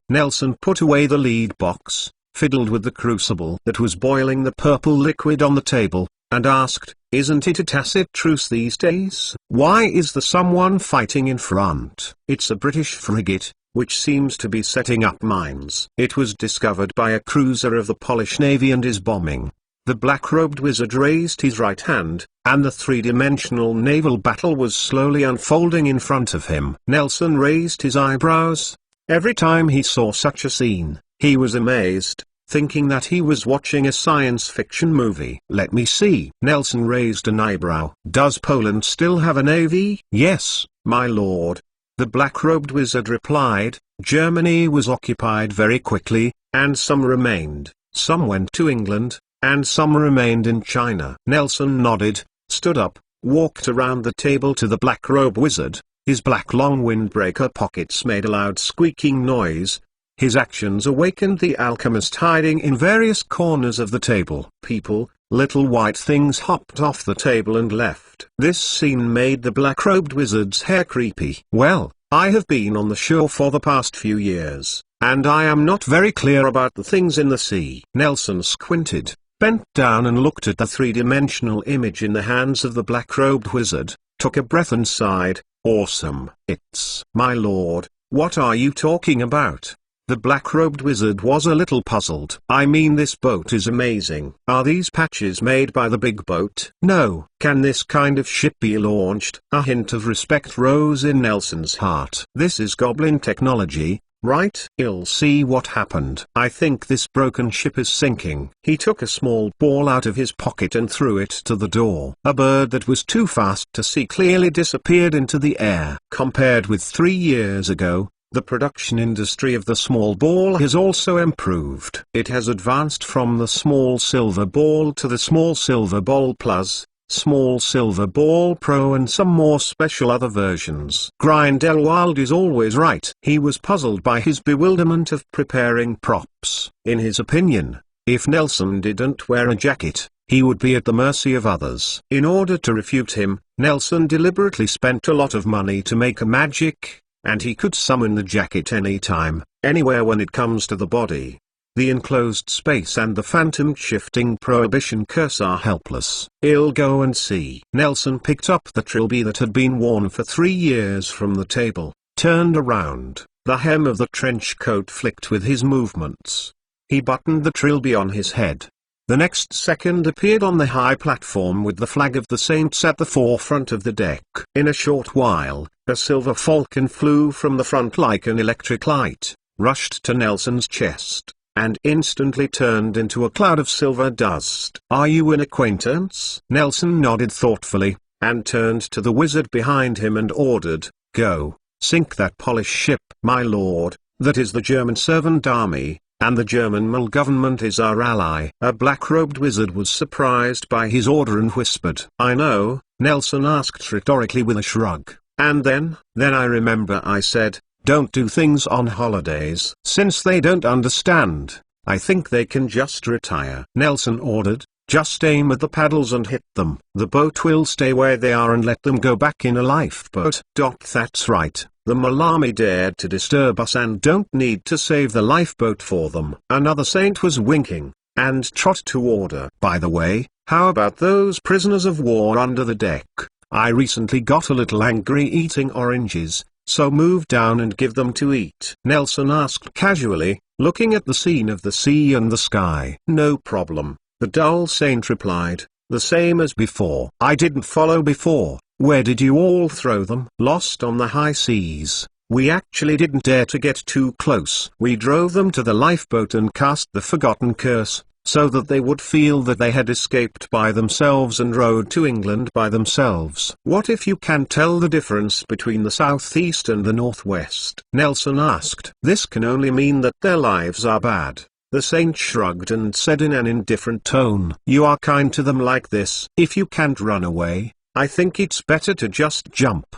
Nelson put away the lead box, fiddled with the crucible that was boiling the purple liquid on the table, and asked, "Isn't it a tacit truce these days? Why is there someone fighting in front?" "It's a British frigate, which seems to be setting up mines. It was discovered by a cruiser of the Polish Navy and is bombing." The black-robed wizard raised his right hand, and the 3-dimensional naval battle was slowly unfolding in front of him. Nelson raised his eyebrows. Every time he saw such a scene, he was amazed, thinking that he was watching a science fiction movie. "Let me see." Nelson raised an eyebrow. "Does Poland still have a navy?" "Yes, my lord," the black-robed wizard replied. "Germany was occupied very quickly, and some remained. Some went to England, and some remained in China." Nelson nodded, stood up, walked around the table to the black-robed wizard. His black long windbreaker pockets made a loud squeaking noise. His actions awakened the alchemist hiding in various corners of the table. People, little white things hopped off the table and left. This scene made the black-robed wizard's hair creepy. "Well, I have been on the shore for the past few years, and I am not very clear about the things in the sea." Nelson squinted, bent down and looked at the 3-dimensional image in the hands of the black-robed wizard, took a breath and sighed. "Awesome." "It's, my lord, what are you talking about?" The black-robed wizard was a little puzzled. "I mean, this boat is amazing. Are these patches made by the big boat?" "No." "Can this kind of ship be launched?" A hint of respect rose in Nelson's heart. "This is goblin technology, right?" "You'll see what happened. I think this broken ship is sinking." He took a small ball out of his pocket and threw it to the door. A bird that was too fast to see clearly disappeared into the air. Compared with 3 years ago, the production industry of the small ball has also improved. It has advanced from the small silver ball to the small silver ball plus, small silver ball pro and some more special other versions. Grindelwald is always right. He was puzzled by his bewilderment of preparing props. In his opinion, if Nelson didn't wear a jacket, he would be at the mercy of others. In order to refute him, Nelson deliberately spent a lot of money to make a magic, and he could summon the jacket anytime, anywhere when it comes to the body. The enclosed space and the phantom shifting prohibition curse are helpless. "I'll go and see." Nelson picked up the trilby that had been worn for 3 years from the table, turned around, the hem of the trench coat flicked with his movements. He buttoned the trilby on his head. The next second appeared on the high platform with the flag of the saints at the forefront of the deck. In a short while, a silver falcon flew from the front like an electric light, rushed to Nelson's chest, and instantly turned into a cloud of silver dust. "Are you an acquaintance?" Nelson nodded thoughtfully, and turned to the wizard behind him and ordered, "Go, sink that Polish ship." "My lord, that is the German servant army, and the German government is our ally. A black-robed wizard was surprised by his order and whispered, "I know," Nelson asked rhetorically with a shrug. "And then I remember I said, don't do things on holidays. Since they don't understand, I think they can just retire," Nelson ordered. "Just aim at the paddles and hit them. The boat will stay where they are and let them go back in a lifeboat." That's right. The Malami dared to disturb us and don't need to save the lifeboat for them. Another saint was winking, and trot to order. "By the way, how about those prisoners of war under the deck? I recently got a little angry eating oranges, so move down and give them to eat," Nelson asked casually, looking at the scene of the sea and the sky. "No problem," the dull saint replied, "the same as before." "I didn't follow before. Where did you all throw them?" "Lost on the high seas. We actually didn't dare to get too close. We drove them to the lifeboat and cast the forgotten curse, so that they would feel that they had escaped by themselves and rowed to England by themselves." "What if you can tell the difference between the southeast and the northwest?" Nelson asked. "This can only mean that their lives are bad." The saint shrugged and said in an indifferent tone, "You are kind to them like this. If you can't run away, I think it's better to just jump."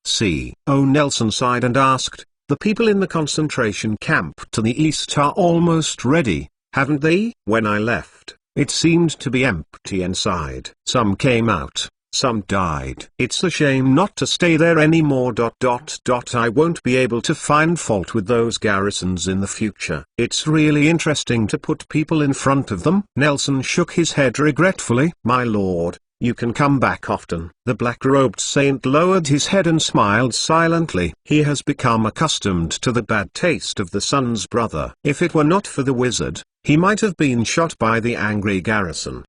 "See." Oh, Nelson sighed and asked, "The people in the concentration camp to the east are almost ready, haven't they?" "When I left, it seemed to be empty inside. Some came out, some died. It's a shame not to stay there anymore. I won't be able to find fault with those garrisons in the future. It's really interesting to put people in front of them." Nelson shook his head regretfully. "My lord, you can come back often." The black-robed saint lowered his head and smiled silently. He has become accustomed to the bad taste of the son's brother. If it were not for the wizard, he might have been shot by the angry garrison.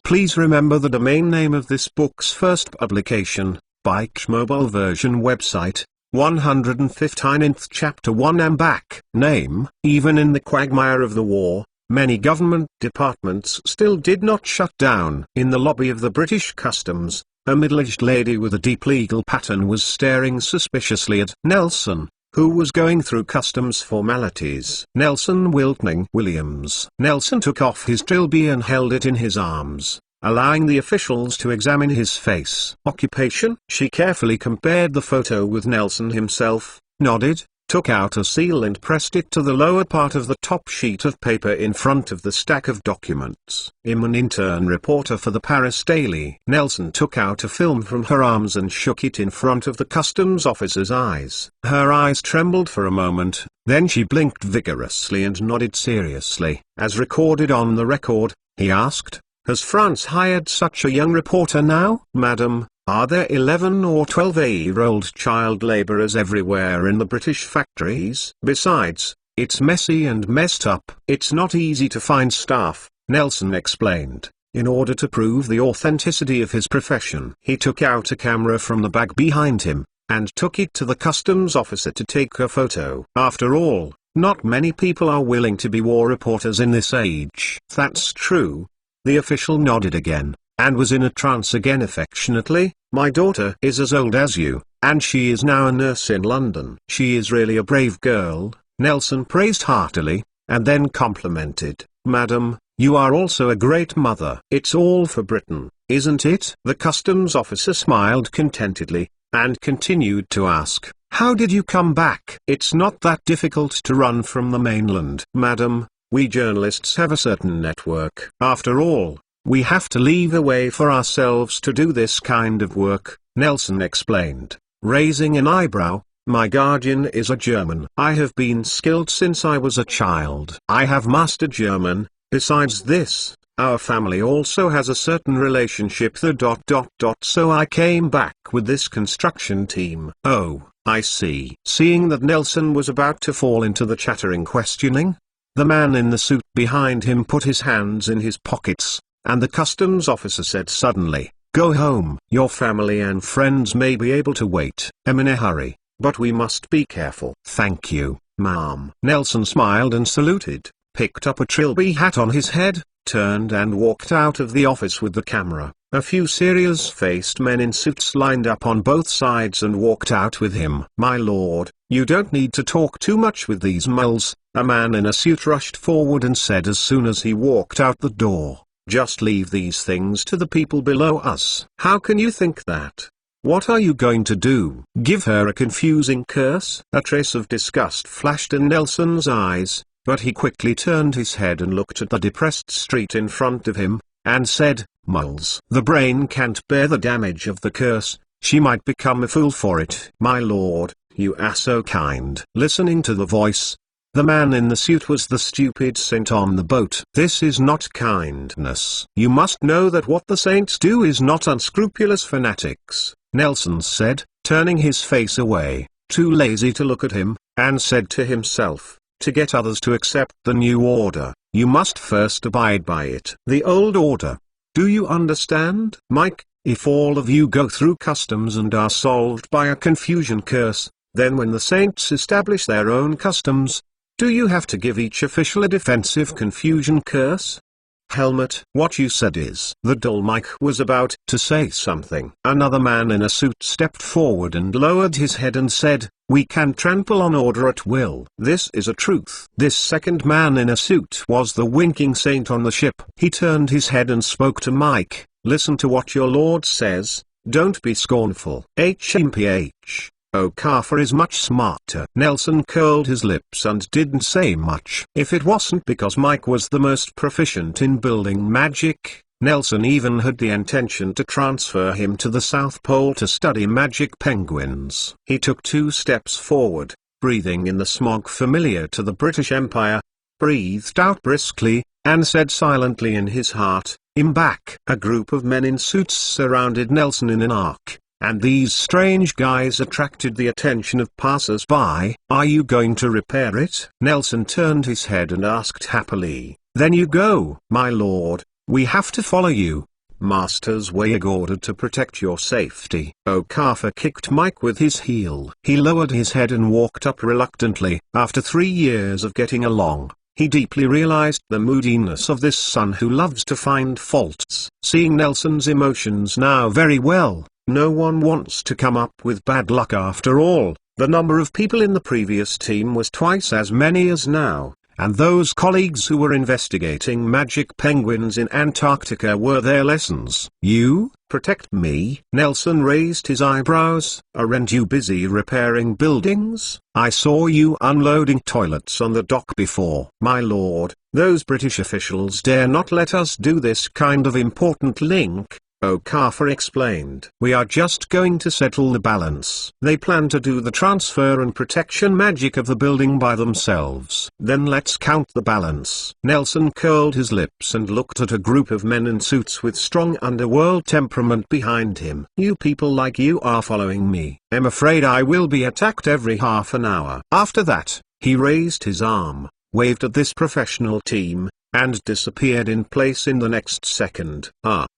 Please remember the domain name of this book's first publication, Bike Mobile Version website, 115th Chapter 1 am back. Name. Even in the quagmire of the war, many government departments still did not shut down. In the lobby of the British Customs, a middle-aged lady with a deep legal pattern was staring suspiciously at Nelson, who was going through customs formalities. Nelson Wiltning Williams. Nelson took off his trilby and held it in his arms, allowing the officials to examine his face. Occupation? She carefully compared the photo with Nelson himself, nodded, took out a seal and pressed it to the lower part of the top sheet of paper in front of the stack of documents. "I'm an intern reporter for the Paris Daily." Nelson took out a film from her arms and shook it in front of the customs officer's eyes. Her eyes trembled for a moment, then she blinked vigorously and nodded seriously. "As recorded on the record," he asked, "has France hired such a young reporter now?" "Madam, are there 11 or 12-year-old child laborers everywhere in the British factories? Besides, it's messy and messed up. It's not easy to find staff," Nelson explained, in order to prove the authenticity of his profession. He took out a camera from the bag behind him, and took it to the customs officer to take a photo. "After all, not many people are willing to be war reporters in this age." "That's true." The official nodded again, and was in a trance again affectionately. "My daughter is as old as you, and she is now a nurse in London." "She is really a brave girl," Nelson praised heartily, and then complimented. "Madam, you are also a great mother." "It's all for Britain, isn't it?" The customs officer smiled contentedly, and continued to ask, "How did you come back?" "It's not that difficult to run from the mainland." "Madam, we journalists have a certain network. After all, we have to leave a way for ourselves to do this kind of work," Nelson explained, raising an eyebrow. "My guardian is a German. I have been skilled since I was a child. I have mastered German. Besides this, our family also has a certain relationship. So I came back with this construction team." "Oh, I see." Seeing that Nelson was about to fall into the chattering questioning, the man in the suit behind him put his hands in his pockets, and the customs officer said suddenly, "Go home. Your family and friends may be able to wait. I'm in a hurry, but we must be careful." "Thank you, ma'am." Nelson smiled and saluted, picked up a trilby hat on his head, turned and walked out of the office with the camera. A few serious-faced men in suits lined up on both sides and walked out with him. "My lord, you don't need to talk too much with these muls," a man in a suit rushed forward and said as soon as he walked out the door. "Just leave these things to the people below us." "How can you think that? What are you going to do? Give her a confusing curse?" A trace of disgust flashed in Nelson's eyes, but he quickly turned his head and looked at the depressed street in front of him, and said, "Muls. The brain can't bear the damage of the curse, she might become a fool for it." "My lord, you are so kind." Listening to the voice, the man in the suit was the stupid saint on the boat. "This is not kindness. You must know that what the saints do is not unscrupulous fanatics," Nelson said, turning his face away, too lazy to look at him, and said to himself, "To get others to accept the new order, you must first abide by it." The old order. Do you understand? "Mike, if all of you go through customs and are solved by a confusion curse, then when the saints establish their own customs, do you have to give each official a defensive confusion curse?" "Helmet, what you said is..." The dull Mike was about to say something. Another man in a suit stepped forward and lowered his head and said, "We can trample on order at will. This is a truth." This second man in a suit was the winking saint on the ship. He turned his head and spoke to Mike, "Listen to what your lord says, don't be scornful." HMPH. Okafor is much smarter. Nelson curled his lips and didn't say much. If it wasn't because Mike was the most proficient in building magic, Nelson even had the intention to transfer him to the South Pole to study magic penguins. He took 2 steps forward, breathing in the smog familiar to the British Empire, breathed out briskly, and said silently in his heart, "I'm back." A group of men in suits surrounded Nelson in an arc, and these strange guys attracted the attention of passers-by. "Are you going to repair it?" Nelson turned his head and asked happily. "Then you go." "My lord, we have to follow you. Master's Wayag ordered to protect your safety." Okafor kicked Mike with his heel. He lowered his head and walked up reluctantly. After 3 years of getting along, he deeply realized the moodiness of this son who loves to find faults. Seeing Nelson's emotions now very well, no one wants to come up with bad luck after all. The number of people in the previous team was twice as many as now, and those colleagues who were investigating magic penguins in Antarctica were their lessons. "You, protect me?" Nelson raised his eyebrows. "Aren't you busy repairing buildings? I saw you unloading toilets on the dock before." "My lord, those British officials dare not let us do this kind of important link," Okafor explained. "We are just going to settle the balance. They plan to do the transfer and protection magic of the building by themselves. Then let's count the balance." Nelson curled his lips and looked at a group of men in suits with strong underworld temperament behind him. "You people like you are following me. I'm afraid I will be attacked every half an hour." After that, he raised his arm, waved at this professional team, and disappeared in place in the next second.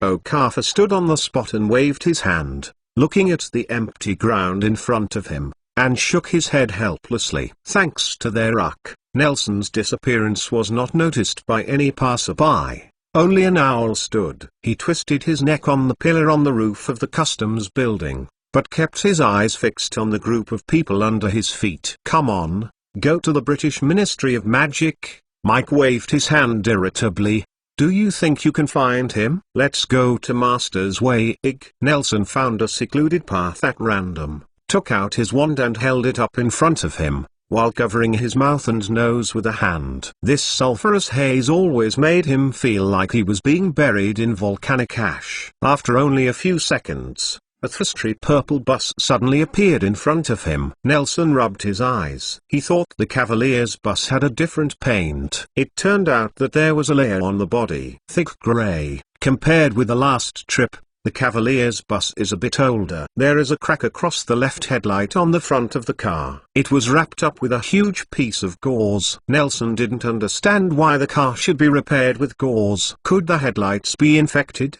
Okafor stood on the spot and waved his hand, looking at the empty ground in front of him, and shook his head helplessly. Thanks to their luck, Nelson's disappearance was not noticed by any passerby. Only an owl stood. He twisted his neck on the pillar on the roof of the customs building, but kept his eyes fixed on the group of people under his feet. "Come on, go to the British Ministry of Magic." Mike waved his hand irritably. "Do you think you can find him?" "Let's go to Master's Wayag." Nelson found a secluded path at random, took out his wand and held it up in front of him, while covering his mouth and nose with a hand. This sulphurous haze always made him feel like he was being buried in volcanic ash. After only a few seconds, a three purple bus suddenly appeared in front of him. Nelson rubbed his eyes. He thought the Cavalier's bus had a different paint. It turned out that there was a layer on the body. Thick grey. Compared with the last trip, the Cavalier's bus is a bit older. There is a crack across the left headlight on the front of the car. It was wrapped up with a huge piece of gauze. Nelson didn't understand why the car should be repaired with gauze. Could the headlights be infected?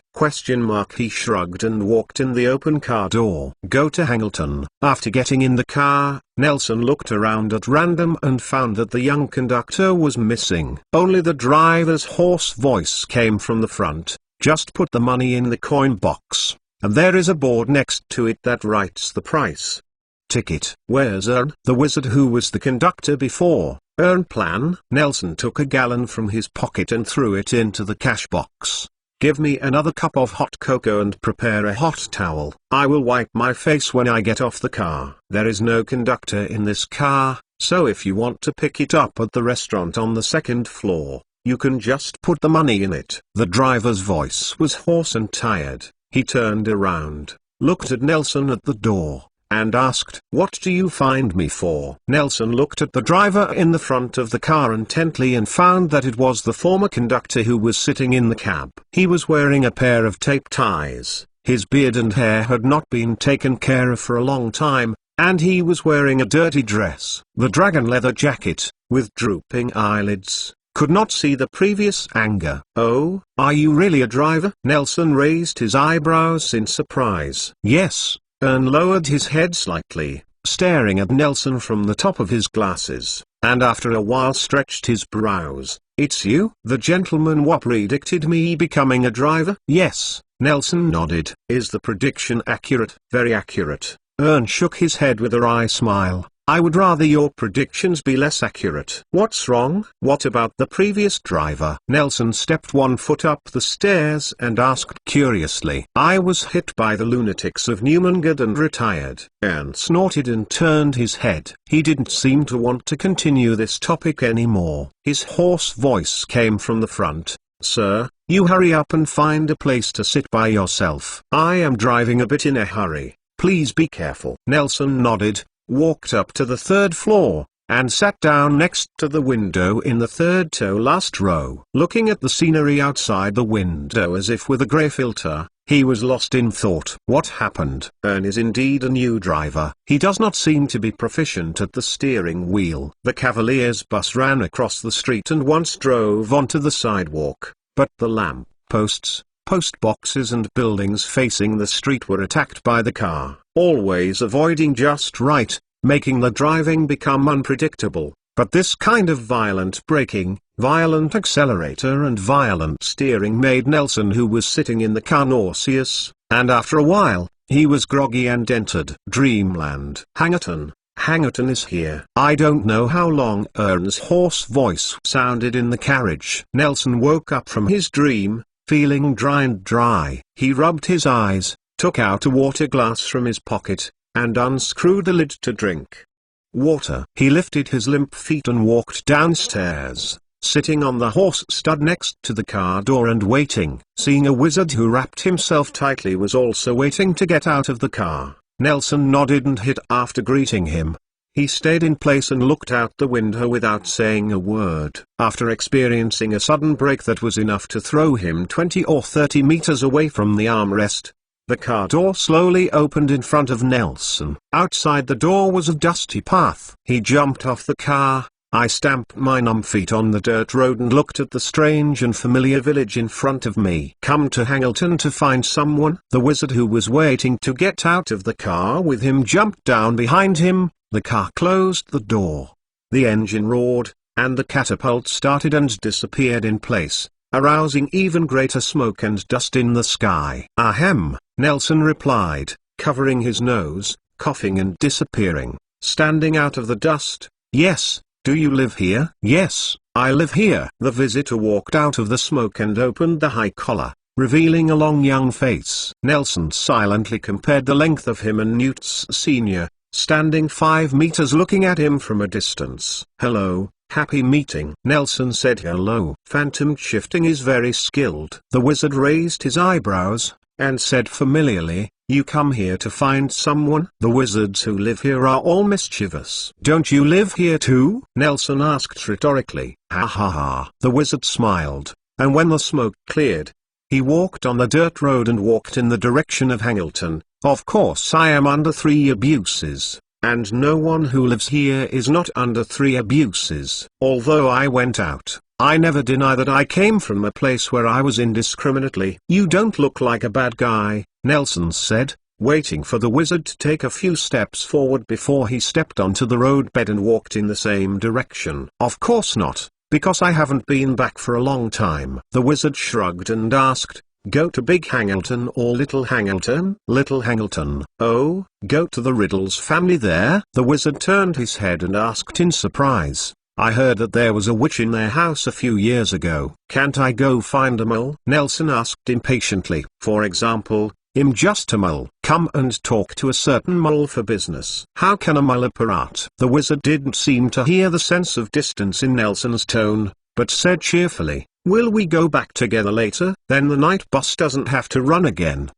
He shrugged and walked in the open car door. "Go to Hangleton." After getting in the car, Nelson looked around at random and found that the young conductor was missing. Only the driver's hoarse voice came from the front. Just put the money in the coin box, and there is a board next to it that writes the price. Ticket. Where's Ern? The wizard who was the conductor before. Ern plan? Nelson took a gallon from his pocket and threw it into the cash box. Give me another cup of hot cocoa and prepare a hot towel. I will wipe my face when I get off the car. There is no conductor in this car, so if you want to pick it up at the restaurant on the second floor, you can just put the money in it. The driver's voice was hoarse and tired. He turned around, looked at Nelson at the door, and asked, "What do you find me for?" Nelson looked at the driver in the front of the car intently and found that it was the former conductor who was sitting in the cab. He was wearing a pair of tape ties, his beard and hair had not been taken care of for a long time, and he was wearing a dirty dress. The dragon leather jacket, with drooping eyelids, could not see the previous anger. "Oh, are you really a driver?" Nelson raised his eyebrows in surprise. "Yes." Ern lowered his head slightly, staring at Nelson from the top of his glasses, and after a while stretched his brows. "It's you? The gentleman what predicted me becoming a driver?" "Yes." Nelson nodded. "Is the prediction accurate?" "Very accurate." Ern shook his head with a wry smile. "I would rather your predictions be less accurate." "What's wrong?" "What about the previous driver?" Nelson stepped 1 foot up the stairs and asked curiously. "I was hit by the lunatics of Newmangard and retired." Ern snorted and turned his head. He didn't seem to want to continue this topic anymore. His hoarse voice came from the front. "Sir, you hurry up and find a place to sit by yourself. I am driving a bit in a hurry. Please be careful." Nelson nodded, walked up to the 3rd floor, and sat down next to the window in the 3rd to last row. Looking at the scenery outside the window as if with a grey filter, he was lost in thought. What happened? Ern is indeed a new driver. He does not seem to be proficient at the steering wheel. The Cavalier's bus ran across the street and once drove onto the sidewalk, but the lamp posts, post boxes and buildings facing the street were attacked by the car, always avoiding just right, making the driving become unpredictable. But this kind of violent braking, violent accelerator and violent steering made Nelson, who was sitting in the car, nauseous, and after a while, he was groggy and entered Dreamland. "Hangleton. Hangleton is here." "I don't know how long." Ern's hoarse voice sounded in the carriage. Nelson woke up from his dream, feeling dry. He rubbed his eyes, took out a water glass from his pocket, and unscrewed the lid to drink water. He lifted his limp feet and walked downstairs, sitting on the horse stud next to the car door and waiting. Seeing a wizard who wrapped himself tightly was also waiting to get out of the car, Nelson nodded and hit after greeting him. He stayed in place and looked out the window without saying a word. After experiencing a sudden brake that was enough to throw him 20 or 30 meters away from the armrest, the car door slowly opened in front of Nelson. Outside the door was a dusty path. He jumped off the car. I stamped my numb feet on the dirt road and looked at the strange and familiar village in front of me. "Come to Hangleton to find someone?" The wizard who was waiting to get out of the car with him jumped down behind him. The car closed the door. The engine roared, and the catapult started and disappeared in place, arousing even greater smoke and dust in the sky. "Ahem," Nelson replied, covering his nose, coughing and disappearing, standing out of the dust. "Yes, do you live here?" "Yes, I live here." The visitor walked out of the smoke and opened the high collar, revealing a long young face. Nelson silently compared the length of him and Newt's senior, standing 5 meters looking at him from a distance. "Hello, happy meeting." Nelson said hello. "Phantom shifting is very skilled." The wizard raised his eyebrows, and said familiarly, "You come here to find someone?" "The wizards who live here are all mischievous." "Don't you live here too?" Nelson asked rhetorically. "Ha ha ha." The wizard smiled, and when the smoke cleared, he walked on the dirt road and walked in the direction of Hangleton. "Of course I am under 3 abuses, and no one who lives here is not under 3 abuses. Although I went out, I never deny that I came from a place where I was indiscriminately." "You don't look like a bad guy," Nelson said, waiting for the wizard to take a few steps forward before he stepped onto the roadbed and walked in the same direction. "Of course not, because I haven't been back for a long time." The wizard shrugged and asked, Go to Big Hangleton or Little Hangleton? Little Hangleton. Oh, go to the Riddle's family there? The wizard turned his head and asked in surprise. I heard that there was a witch in their house a few years ago. Can't I go find a mole? Nelson asked impatiently. For example, I'm just a mole. Come and talk to a certain mole for business. How can a mole apparat? The wizard didn't seem to hear the sense of distance in Nelson's tone, but said cheerfully, will we go back together later? Then the night bus doesn't have to run again.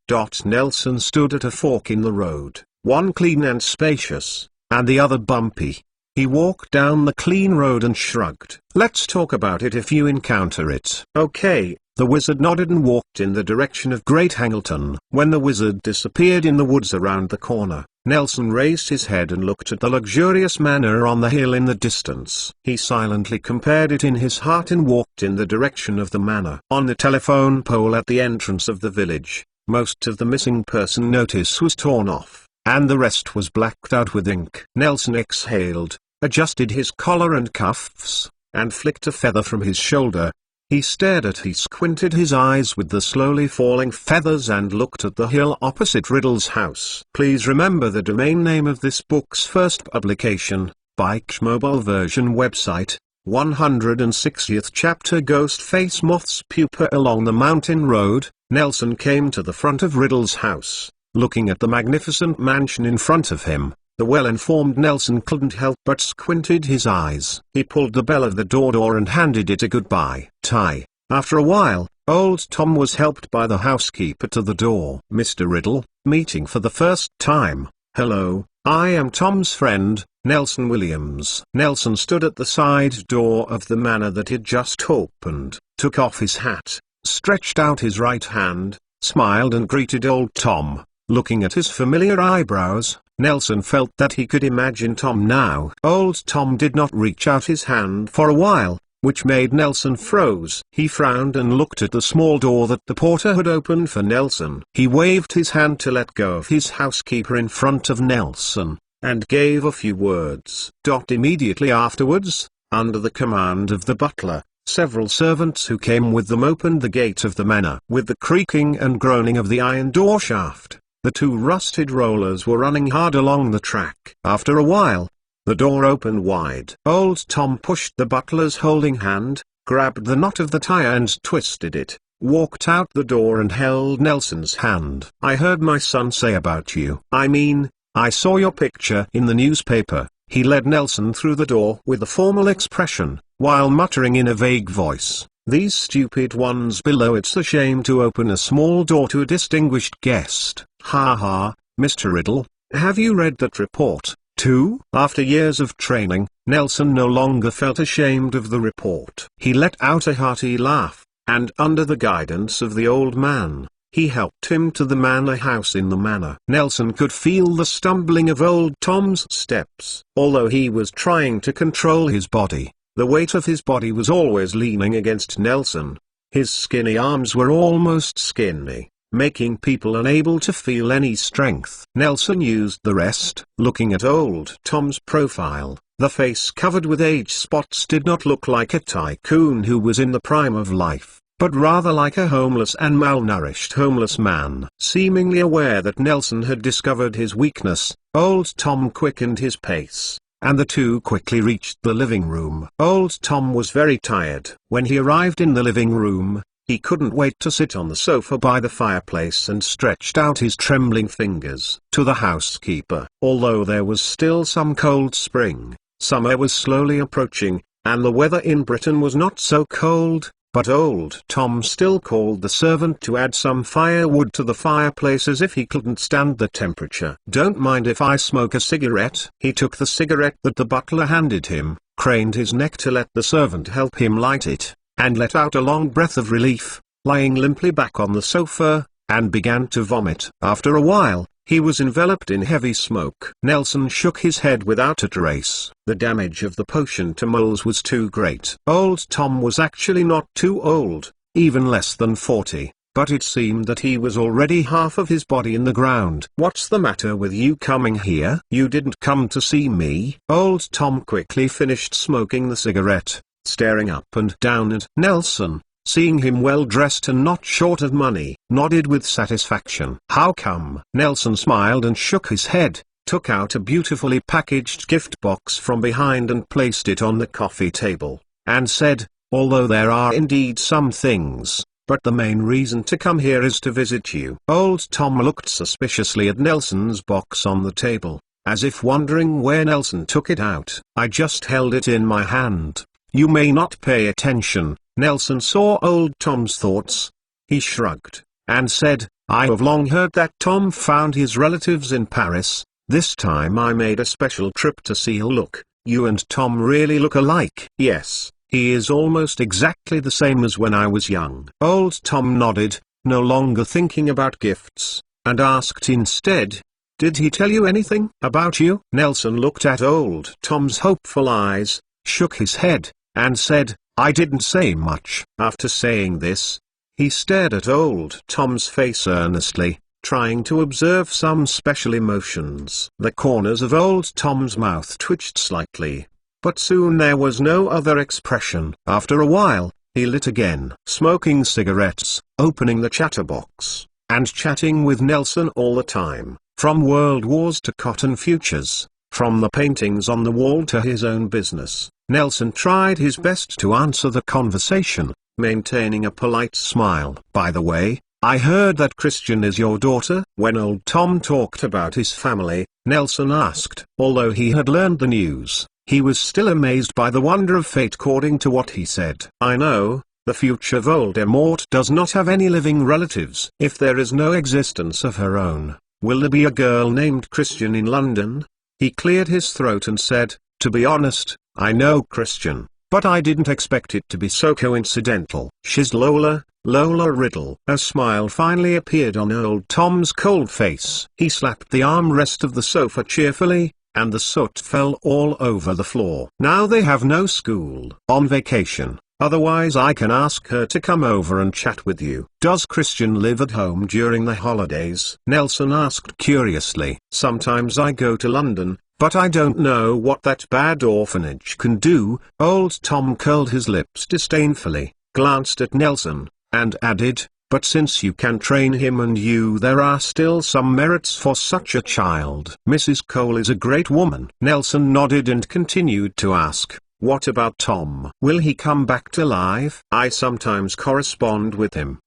Nelson stood at a fork in the road, one clean and spacious, and the other bumpy. He walked down the clean road and shrugged. Let's talk about it if you encounter it. Okay. The wizard nodded and walked in the direction of Great Hangleton. When the wizard disappeared in the woods around the corner, Nelson raised his head and looked at the luxurious manor on the hill in the distance. He silently compared it in his heart and walked in the direction of the manor. On the telephone pole at the entrance of the village, most of the missing person notice was torn off, and the rest was blacked out with ink. Nelson exhaled, adjusted his collar and cuffs, and flicked a feather from his shoulder. He stared at he squinted his eyes with the slowly falling feathers and looked at the hill opposite Riddle's house. Please remember the domain name of this book's first publication, Bike Mobile Version website, 160th chapter Ghostface Moth's Pupa. Along the mountain road, Nelson came to the front of Riddle's house, looking at the magnificent mansion in front of him. The well-informed Nelson couldn't help but squinted his eyes. He pulled the bell of the door and handed it a goodbye tie. After a while, old Tom was helped by the housekeeper to the door. Mr. Riddle, meeting for the first time. Hello, I am Tom's friend, Nelson Williams. Nelson stood at the side door of the manor that had just opened, took off his hat, stretched out his right hand, smiled and greeted old Tom. Looking at his familiar eyebrows, Nelson felt that he could imagine Tom now. Old Tom did not reach out his hand for a while, which made Nelson froze. He frowned and looked at the small door that the porter had opened for Nelson. He waved his hand to let go of his housekeeper in front of Nelson, and gave a few words. Immediately afterwards, under the command of the butler, several servants who came with them opened the gate of the manor. With the creaking and groaning of the iron door shaft, the two rusted rollers were running hard along the track. After a while, the door opened wide. Old Tom pushed the butler's holding hand, grabbed the knot of the tie and twisted it, walked out the door and held Nelson's hand. I heard my son say about you. I saw your picture in the newspaper. He led Nelson through the door with a formal expression, while muttering in a vague voice, these stupid ones below. It's a shame to open a small door to a distinguished guest. Ha ha, Mr. Riddle, have you read that report, too? After years of training, Nelson no longer felt ashamed of the report. He let out a hearty laugh, and under the guidance of the old man, he helped him to the manor house in the manor. Nelson could feel the stumbling of old Tom's steps. Although he was trying to control his body, the weight of his body was always leaning against Nelson. His skinny arms were almost skinny, making people unable to feel any strength. Nelson used the rest. Looking at old Tom's profile, the face covered with age spots did not look like a tycoon who was in the prime of life, but rather like a homeless and malnourished homeless man. Seemingly aware that Nelson had discovered his weakness, old Tom quickened his pace, and the two quickly reached the living room. Old Tom was very tired. When he arrived in the living room, he couldn't wait to sit on the sofa by the fireplace and stretched out his trembling fingers to the housekeeper. Although there was still some cold spring, summer was slowly approaching, and the weather in Britain was not so cold, but old Tom still called the servant to add some firewood to the fireplace as if he couldn't stand the temperature. Don't mind if I smoke a cigarette? He took the cigarette that the butler handed him, craned his neck to let the servant help him light it, and let out a long breath of relief, lying limply back on the sofa, and began to vomit. After a while, he was enveloped in heavy smoke. Nelson shook his head without a trace. The damage of the potion to moles was too great. Old Tom was actually not too old, even less than 40, but it seemed that he was already half of his body in the ground. What's the matter with you coming here? You didn't come to see me? Old Tom quickly finished smoking the cigarette, staring up and down at Nelson. seeing him well dressed and not short of money, nodded with satisfaction. "How come?" Nelson smiled and shook his head, took out a beautifully packaged gift box from behind and placed it on the coffee table, and said, "Although there are indeed some things, but the main reason to come here is to visit you." Old Tom looked suspiciously at Nelson's box on the table, as if wondering where Nelson took it out. "I just held it in my hand. You may not pay attention." Nelson saw old Tom's thoughts. He shrugged, and said, "I have long heard that Tom found his relatives in Paris. This time I made a special trip to see. Look, you and Tom really look alike." "Yes, he is almost exactly the same as when I was young." Old Tom nodded, no longer thinking about gifts, and asked instead, "Did he tell you anything about you?" Nelson looked at old Tom's hopeful eyes, shook his head, and said, "I didn't say much." After saying this, he stared at old Tom's face earnestly, trying to observe some special emotions. The corners of old Tom's mouth twitched slightly, but soon there was no other expression. After a while, he lit again, smoking cigarettes, opening the chatterbox, and chatting with Nelson all the time, from world wars to cotton futures, from the paintings on the wall to his own business. Nelson tried his best to answer the conversation, maintaining a polite smile. "By the way, I heard that Christian is your daughter." When old Tom talked about his family, Nelson asked. Although he had learned the news, he was still amazed by the wonder of fate according to what he said. "I know, the future Voldemort does not have any living relatives. If there is no existence of her own, will there be a girl named Christian in London?" He cleared his throat and said, "To be honest, I know Christian, but I didn't expect it to be so coincidental. She's Lola Riddle." A smile finally appeared on old Tom's cold face. He slapped the armrest of the sofa cheerfully, and the soot fell all over the floor. "Now they have no school. On vacation. Otherwise I can ask her to come over and chat with you." "Does Christian live at home during the holidays?" Nelson asked curiously. "Sometimes I go to London, but I don't know what that bad orphanage can do." Old Tom curled his lips disdainfully, glanced at Nelson, and added, "But since you can train him and there are still some merits for such a child." "Mrs. Cole is a great woman." Nelson nodded and continued to ask, "What about Tom? Will he come back to life?" "I sometimes correspond with him."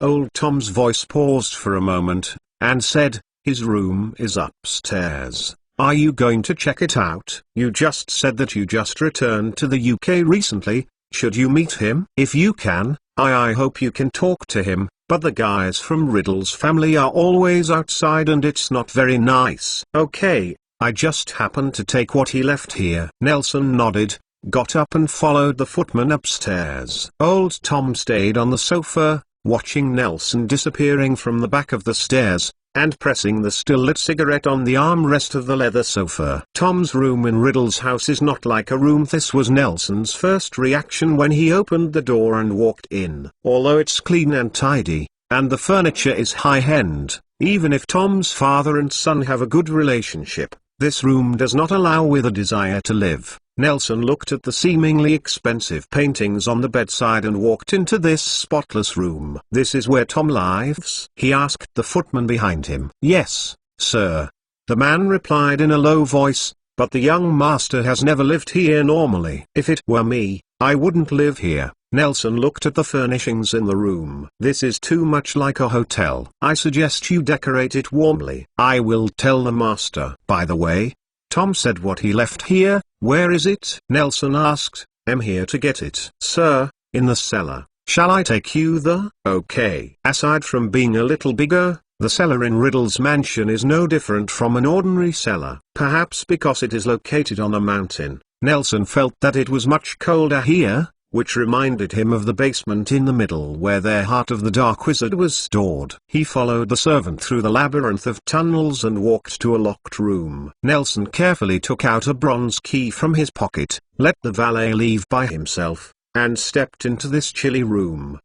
Old Tom's voice paused for a moment, and said, "His room is upstairs. Are you going to check it out? You just said that you just returned to the UK recently. Should you meet him? If you can, I hope you can talk to him, but the guys from Riddle's family are always outside and it's not very nice." "Okay, I just happened to take what he left here." Nelson nodded, got up and followed the footman upstairs. Old Tom stayed on the sofa, watching Nelson disappearing from the back of the stairs, and pressing the still-lit cigarette on the armrest of the leather sofa. Tom's room in Riddle's house is not like a room. This was Nelson's first reaction when he opened the door and walked in. Although it's clean and tidy, and the furniture is high-end, even if Tom's father and son have a good relationship, this room does not allow with a desire to live. Nelson looked at the seemingly expensive paintings on the bedside and walked into this spotless room. "This is where Tom lives?" he asked the footman behind him. "Yes, sir," the man replied in a low voice, "but the young master has never lived here normally." "If it were me, I wouldn't live here." Nelson looked at the furnishings in the room. "This is too much like a hotel. I suggest you decorate it warmly." "I will tell the master." "By the way, Tom said what he left here. Where is it?" Nelson asked. "I'm here to get it." "Sir, in the cellar." "Shall I take you there?" "Okay." Aside from being a little bigger, the cellar in Riddle's mansion is no different from an ordinary cellar. Perhaps because it is located on a mountain, Nelson felt that it was much colder here, which reminded him of the basement in the middle where their Heart of the Dark Wizard was stored. He followed the servant through the labyrinth of tunnels and walked to a locked room. Nelson carefully took out a bronze key from his pocket, let the valet leave by himself, and stepped into this chilly room.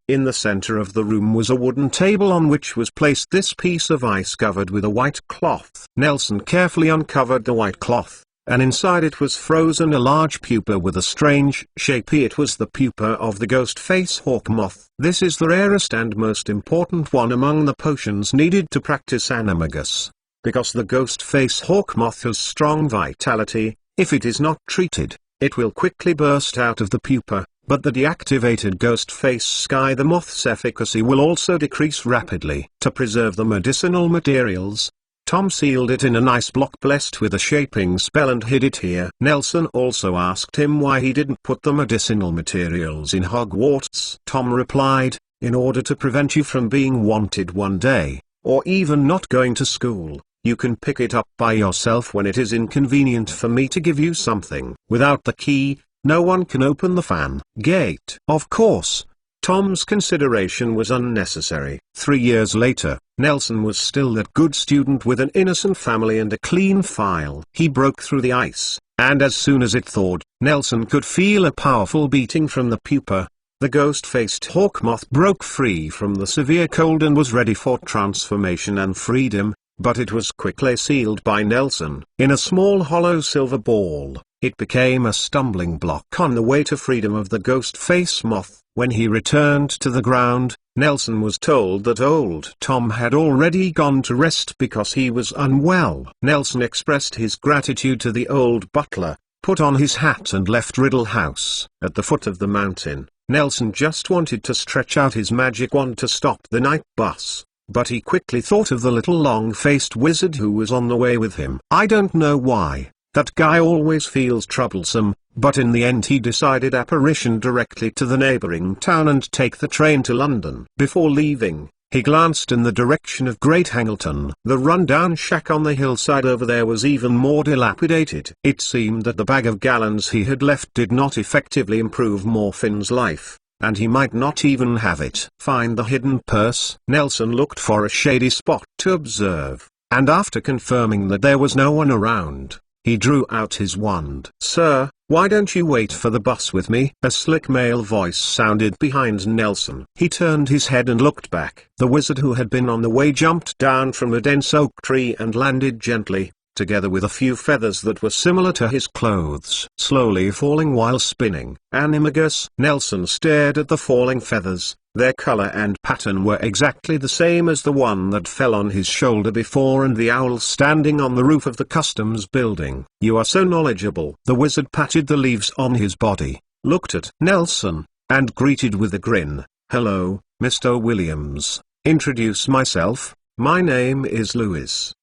In the center of the room was a wooden table on which was placed this piece of ice covered with a white cloth. Nelson carefully uncovered the white cloth, and inside it was frozen a large pupa with a strange shape. It was the pupa of the ghost face hawk moth. This is the rarest and most important one among the potions needed to practice animagus. Because the ghost face hawk moth has strong vitality, if it is not treated, it will quickly burst out of the pupa, but the deactivated ghost face sky the moth's efficacy will also decrease rapidly. To preserve the medicinal materials, Tom sealed it in an ice block blessed with a shaping spell and hid it here. Nelson also asked him why he didn't put the medicinal materials in Hogwarts. Tom replied, in order to prevent you from being wanted one day, or even not going to school. You can pick it up by yourself when it is inconvenient for me to give you something. Without the key, no one can open the fan gate. Of course, Tom's consideration was unnecessary. 3 years later, Nelson was still that good student with an innocent family and a clean file. He broke through the ice, and as soon as it thawed, Nelson could feel a powerful beating from the pupa. The ghost-faced hawk moth broke free from the severe cold and was ready for transformation and freedom. But it was quickly sealed by Nelson in a small hollow silver ball. It became a stumbling block on the way to freedom of the ghost face moth. When he returned to the ground, Nelson was told that old Tom had already gone to rest because he was unwell. Nelson expressed his gratitude to the old butler, put on his hat and left Riddle House. At the foot of the mountain, Nelson just wanted to stretch out his magic wand to stop the night bus. But he quickly thought of the little long-faced wizard who was on the way with him. I don't know why, that guy always feels troublesome, but in the end he decided apparition directly to the neighboring town and take the train to London. Before leaving, he glanced in the direction of Great Hangleton. The run-down shack on the hillside over there was even more dilapidated. It seemed that the bag of gallons he had left did not effectively improve Morphin's life, and he might not even have it. Find the hidden purse. Nelson looked for a shady spot to observe, and after confirming that there was no one around, he drew out his wand. Sir, why don't you wait for the bus with me? A slick male voice sounded behind Nelson. He turned his head and looked back. The wizard who had been on the way jumped down from a dense oak tree and landed gently, together with a few feathers that were similar to his clothes, slowly falling while spinning. Animagus. Nelson stared at the falling feathers. Their color and pattern were exactly the same as the one that fell on his shoulder before and the owl standing on the roof of the customs building. You are so knowledgeable. The wizard patted the leaves on his body, looked at Nelson, and greeted with a grin. Hello, Mr. Williams. Introduce myself. My name is Lewis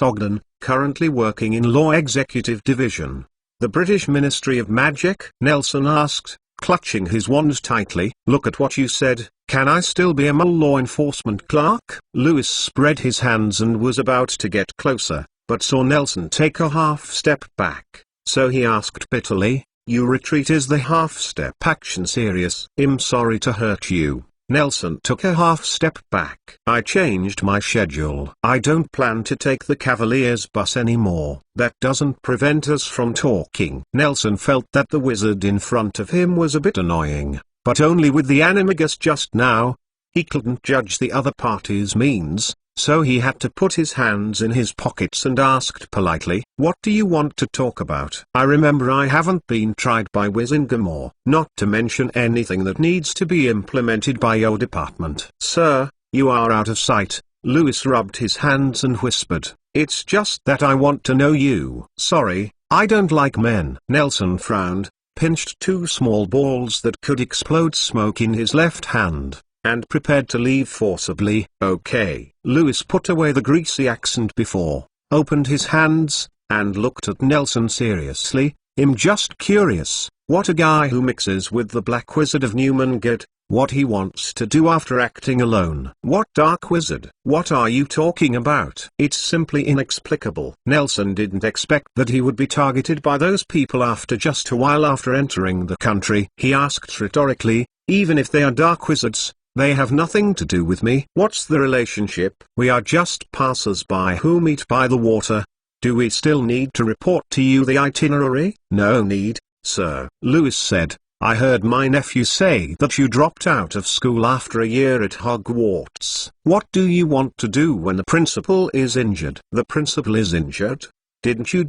Ogden, currently working in Law Executive Division. The British Ministry of Magic? Nelson asked, clutching his wand tightly. Look at what you said. Can I still be a mole law enforcement clerk? Lewis spread his hands and was about to get closer, but saw Nelson take a half-step back. So he asked bitterly, you retreat? Is the half-step action serious? I'm sorry to hurt you. Nelson took a half-step back. I changed my schedule. I don't plan to take the Cavaliers bus anymore. That doesn't prevent us from talking. Nelson felt that the wizard in front of him was a bit annoying, but only with the animagus just now. He couldn't judge the other party's means, so he had to put his hands in his pockets and asked politely, what do you want to talk about? I remember I haven't been tried by Wizengamore, not to mention anything that needs to be implemented by your department. Sir, you are out of sight. Lewis rubbed his hands and whispered, it's just that I want to know you. Sorry, I don't like men. Nelson frowned, pinched two small balls that could explode smoke in his left hand, and prepared to leave forcibly. Okay. Lewis put away the greasy accent before, opened his hands, and looked at Nelson seriously. I'm just curious, what a guy who mixes with the Black Wizard of Newmangate, what he wants to do after acting alone. What dark wizard? What are you talking about? It's simply inexplicable. Nelson didn't expect that he would be targeted by those people after just a while after entering the country. He asked rhetorically, even if they are dark wizards, they have nothing to do with me. What's the relationship? We are just passers-by who meet by the water. Do we still need to report to you the itinerary? No need, sir. Lewis said, I heard my nephew say that you dropped out of school after a year at Hogwarts. What do you want to do when the principal is injured? The principal is injured? Didn't you ...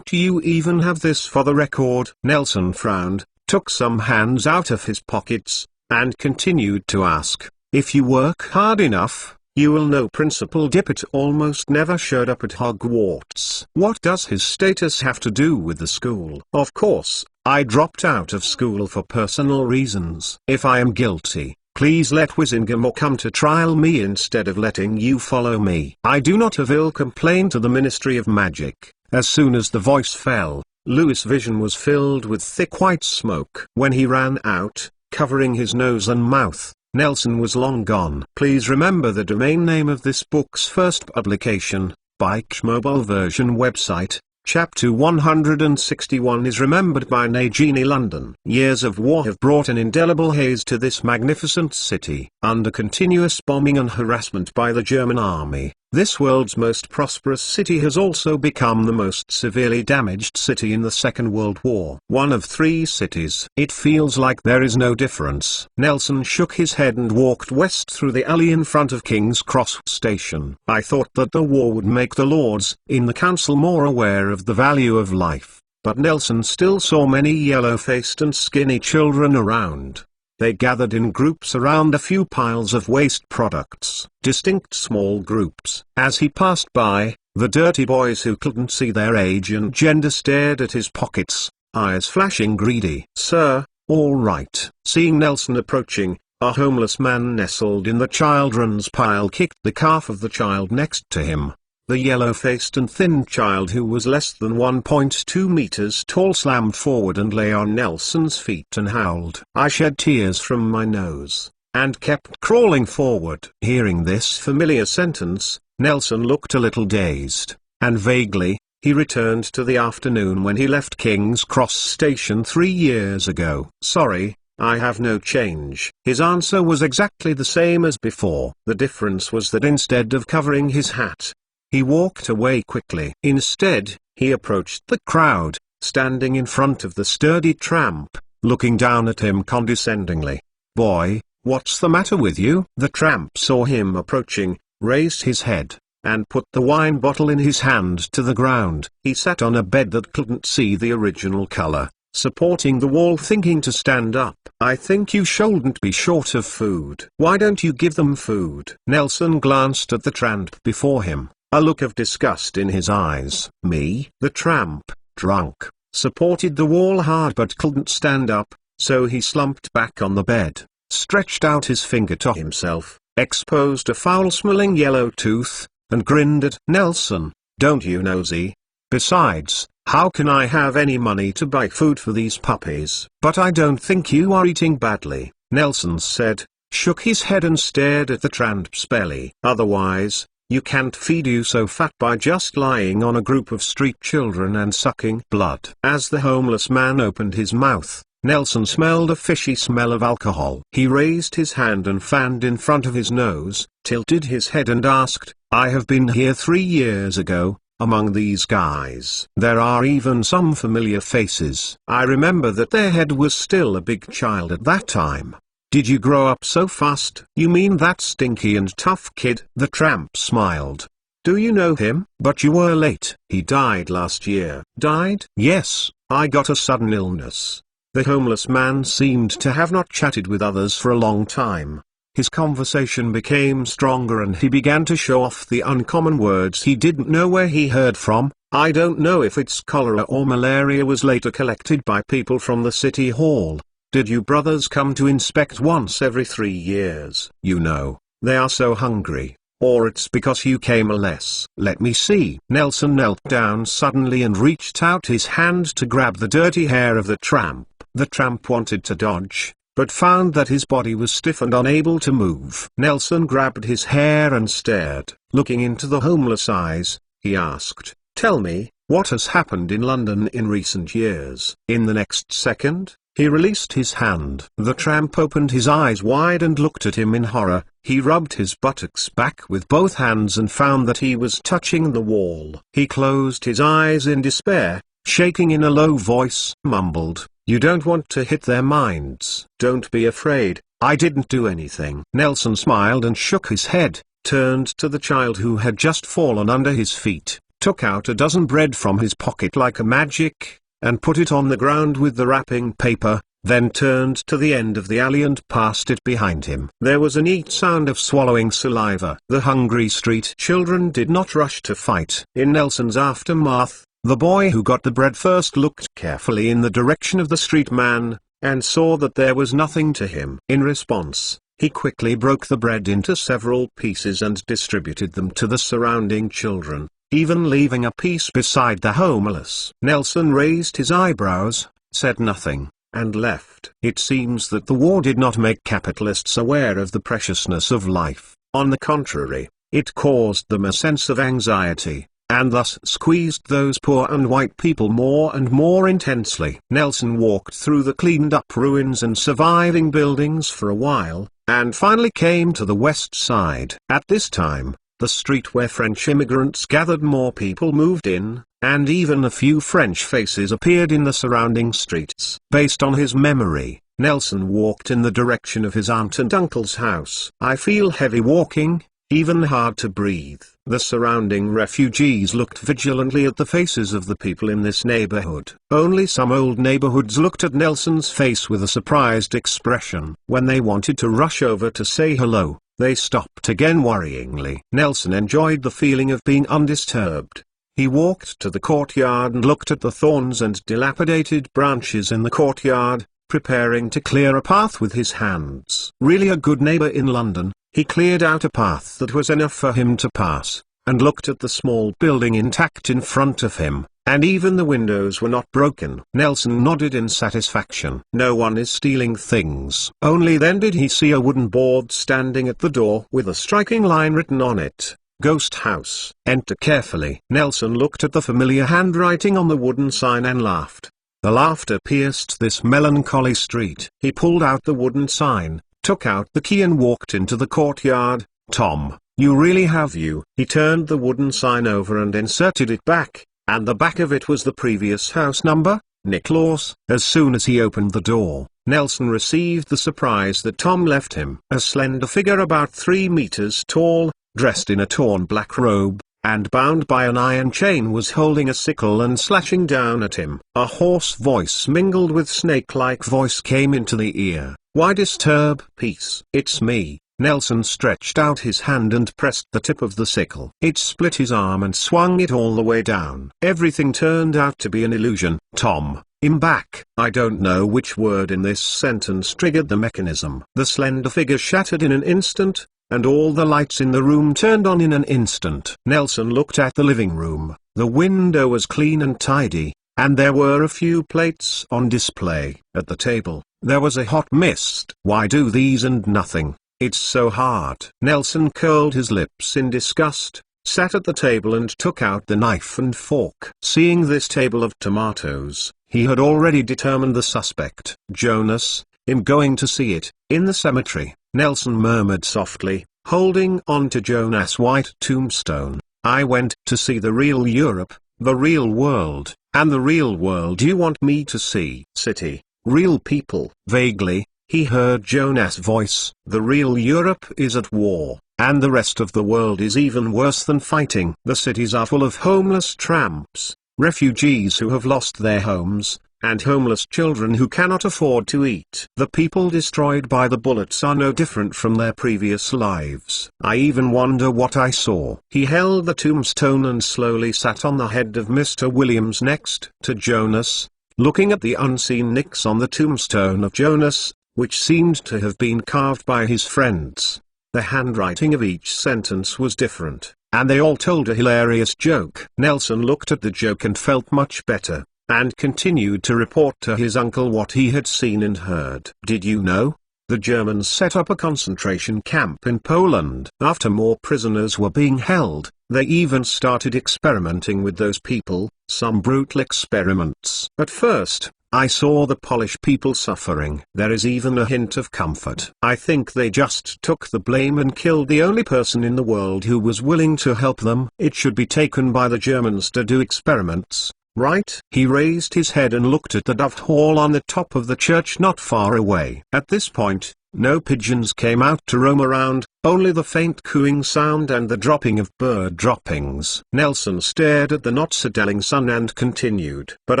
You even have this for the record? Nelson frowned, took some hands out of his pockets, and continued to ask, if you work hard enough, you will know Principal Dippet almost never showed up at Hogwarts. What does his status have to do with the school? Of course, I dropped out of school for personal reasons. If I am guilty, please let Wisingamore come to trial me instead of letting you follow me. I do not have ill complaint to the Ministry of Magic. As soon as the voice fell, Louis' vision was filled with thick white smoke. When he ran out, covering his nose and mouth, Nelson was long gone. Please remember the domain name of this book's first publication, Bike Mobile Version website. Chapter 161 is remembered by Nagini London. Years of war have brought an indelible haze to this magnificent city. Under continuous bombing and harassment by the German army, this world's most prosperous city has also become the most severely damaged city in the Second World War. One of 3 cities. It feels like there is no difference. Nelson shook his head and walked west through the alley in front of King's Cross Station. I thought that the war would make the lords in the council more aware of the value of life, but Nelson still saw many yellow-faced and skinny children around. They gathered in groups around a few piles of waste products, distinct small groups. As he passed by, the dirty boys who couldn't see their age and gender stared at his pockets, eyes flashing greedy. Sir, all right. Seeing Nelson approaching, a homeless man nestled in the children's pile kicked the calf of the child next to him. The yellow-faced and thin child who was less than 1.2 meters tall slammed forward and lay on Nelson's feet and howled. I shed tears from my nose, and kept crawling forward. Hearing this familiar sentence, Nelson looked a little dazed, and vaguely, he returned to the afternoon when he left King's Cross Station 3 years ago. Sorry, I have no change. His answer was exactly the same as before. The difference was that instead of covering his hat, he walked away quickly. Instead, he approached the crowd, standing in front of the sturdy tramp, looking down at him condescendingly. Boy, what's the matter with you? The tramp saw him approaching, raised his head, and put the wine bottle in his hand to the ground. He sat on a bed that couldn't see the original color, supporting the wall, thinking to stand up. I think you shouldn't be short of food. Why don't you give them food? Nelson glanced at the tramp before him, a look of disgust in his eyes. Me? The tramp, drunk, supported the wall hard but couldn't stand up, so he slumped back on the bed, stretched out his finger to himself, exposed a foul-smelling yellow tooth, and grinned at Nelson. Don't you nosy? Besides, how can I have any money to buy food for these puppies? But I don't think you are eating badly, Nelson said, shook his head and stared at the tramp's belly. Otherwise, you can't feed you so fat by just lying on a group of street children and sucking blood. As the homeless man opened his mouth, Nelson smelled a fishy smell of alcohol. He raised his hand and fanned in front of his nose, tilted his head and asked, I have been here 3 years ago. Among these guys, there are even some familiar faces. I remember that their head was still a big child at that time. Did you grow up so fast? You mean that stinky and tough kid? The tramp smiled. Do you know him? But you were late. He died last year. Died? Yes, I got a sudden illness. The homeless man seemed to have not chatted with others for a long time. His conversation became stronger and he began to show off the uncommon words he didn't know where he heard from. I don't know if it's cholera or malaria, was later collected by people from the city hall. Did you brothers come to inspect once every 3 years? You know, they are so hungry. Or it's because you came less. Let me see. Nelson knelt down suddenly and reached out his hand to grab the dirty hair of the tramp. The tramp wanted to dodge, but found that his body was stiff and unable to move. Nelson grabbed his hair and stared. Looking into the homeless eyes, he asked, tell me, what has happened in London in recent years? In the next second, he released his hand. The tramp opened his eyes wide and looked at him in horror. He rubbed his buttocks back with both hands and found that he was touching the wall. He closed his eyes in despair, shaking in a low voice, mumbled, you don't want to hit their minds. Don't be afraid, I didn't do anything. Nelson smiled and shook his head, turned to the child who had just fallen under his feet. took out a dozen bread from his pocket like a magic, and put it on the ground with the wrapping paper, then turned to the end of the alley and passed it behind him. There was a neat sound of swallowing saliva. The hungry street children did not rush to fight. In Nelson's aftermath, the boy who got the bread first looked carefully in the direction of the street man, and saw that there was nothing to him. In response, he quickly broke the bread into several pieces and distributed them to the surrounding children, even leaving a piece beside the homeless. Nelson raised his eyebrows, said nothing, and left. It seems that the war did not make capitalists aware of the preciousness of life. On the contrary, it caused them a sense of anxiety, and thus squeezed those poor and white people more and more intensely. Nelson walked through the cleaned-up ruins and surviving buildings for a while, and finally came to the west side. At this time, the street where French immigrants gathered, more people moved in, and even a few French faces appeared in the surrounding streets. Based on his memory, Nelson walked in the direction of his aunt and uncle's house. I feel heavy walking, even hard to breathe. The surrounding refugees looked vigilantly at the faces of the people in this neighborhood. Only some old neighborhoods looked at Nelson's face with a surprised expression. When they wanted to rush over to say hello, they stopped again worryingly. Nelson enjoyed the feeling of being undisturbed. He walked to the courtyard and looked at the thorns and dilapidated branches in the courtyard, preparing to clear a path with his hands. Really a good neighbor in London, he cleared out a path that was enough for him to pass, and looked at the small building intact in front of him, and even the windows were not broken. Nelson nodded in satisfaction. No one is stealing things. Only then did he see a wooden board standing at the door with a striking line written on it: Ghost House. Enter carefully. Nelson looked at the familiar handwriting on the wooden sign and laughed. The laughter pierced this melancholy street. He pulled out the wooden sign, took out the key and walked into the courtyard. Tom, you really have you. He turned the wooden sign over and inserted it back, and the back of it was the previous house number, Nicholas. As soon as he opened the door, Nelson received the surprise that Tom left him. A slender figure about 3 meters tall, dressed in a torn black robe, and bound by an iron chain, was holding a sickle and slashing down at him. A hoarse voice mingled with snake-like voice came into the ear. Why disturb peace? It's me. Nelson stretched out his hand and pressed the tip of the sickle. It split his arm and swung it all the way down. Everything turned out to be an illusion. Tom, I'm back. I don't know which word in this sentence triggered the mechanism. The slender figure shattered in an instant, and all the lights in the room turned on in an instant. Nelson looked at the living room. The window was clean and tidy, and there were a few plates on display. At the table, there was a hot mist. Why do these and nothing? It's so hard. Nelson curled his lips in disgust, sat at the table and took out the knife and fork. Seeing this table of tomatoes, he had already determined the suspect. Jonas, I'm going to see it, in the cemetery, Nelson murmured softly, holding on to Jonas' white tombstone. I went to see the real Europe, the real world, and the real world you want me to see. City, real people. Vaguely, he heard Jonas' voice. The real Europe is at war, and the rest of the world is even worse than fighting. The cities are full of homeless tramps, refugees who have lost their homes, and homeless children who cannot afford to eat. The people destroyed by the bullets are no different from their previous lives. I even wonder what I saw. He held the tombstone and slowly sat on the head of Mr. Williams next to Jonas, looking at the unseen nicks on the tombstone of Jonas, which seemed to have been carved by his friends. The handwriting of each sentence was different, and they all told a hilarious joke. Nelson looked at the joke and felt much better, and continued to report to his uncle what he had seen and heard. Did you know? The Germans set up a concentration camp in Poland. After more prisoners were being held, they even started experimenting with those people, some brutal experiments. At first, I saw the Polish people suffering. There is even a hint of comfort. I think they just took the blame and killed the only person in the world who was willing to help them. It should be taken by the Germans to do experiments, right? He raised his head and looked at the dove hall on the top of the church not far away. At this point, No pigeons came out to roam around, only the faint cooing sound and the dropping of bird droppings. Nelson stared at the not-settling sun and continued. But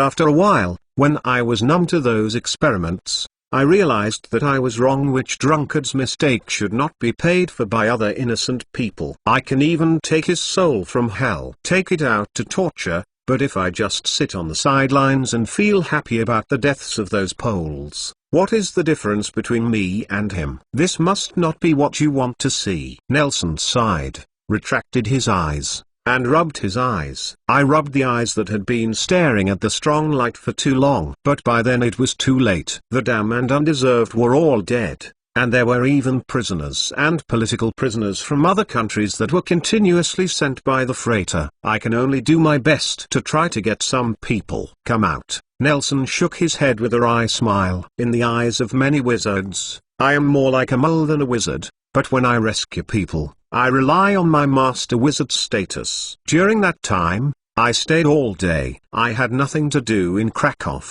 after a while, when I was numb to those experiments, I realized that I was wrong. Which drunkard's mistake should not be paid for by other innocent people. I can even take his soul from hell, take it out to torture, but if I just sit on the sidelines and feel happy about the deaths of those Poles, what is the difference between me and him? This must not be what you want to see. Nelson sighed, retracted his eyes, and rubbed his eyes. I rubbed the eyes that had been staring at the strong light for too long. But by then it was too late. The damned and undeserved were all dead, and there were even prisoners and political prisoners from other countries that were continuously sent by the freighter. I can only do my best to try to get some people come out. Nelson shook his head with a wry smile. In the eyes of many wizards, I am more like a mole than a wizard, but when I rescue people, I rely on my master wizard status. During that time, I stayed all day. I had nothing to do in Krakow,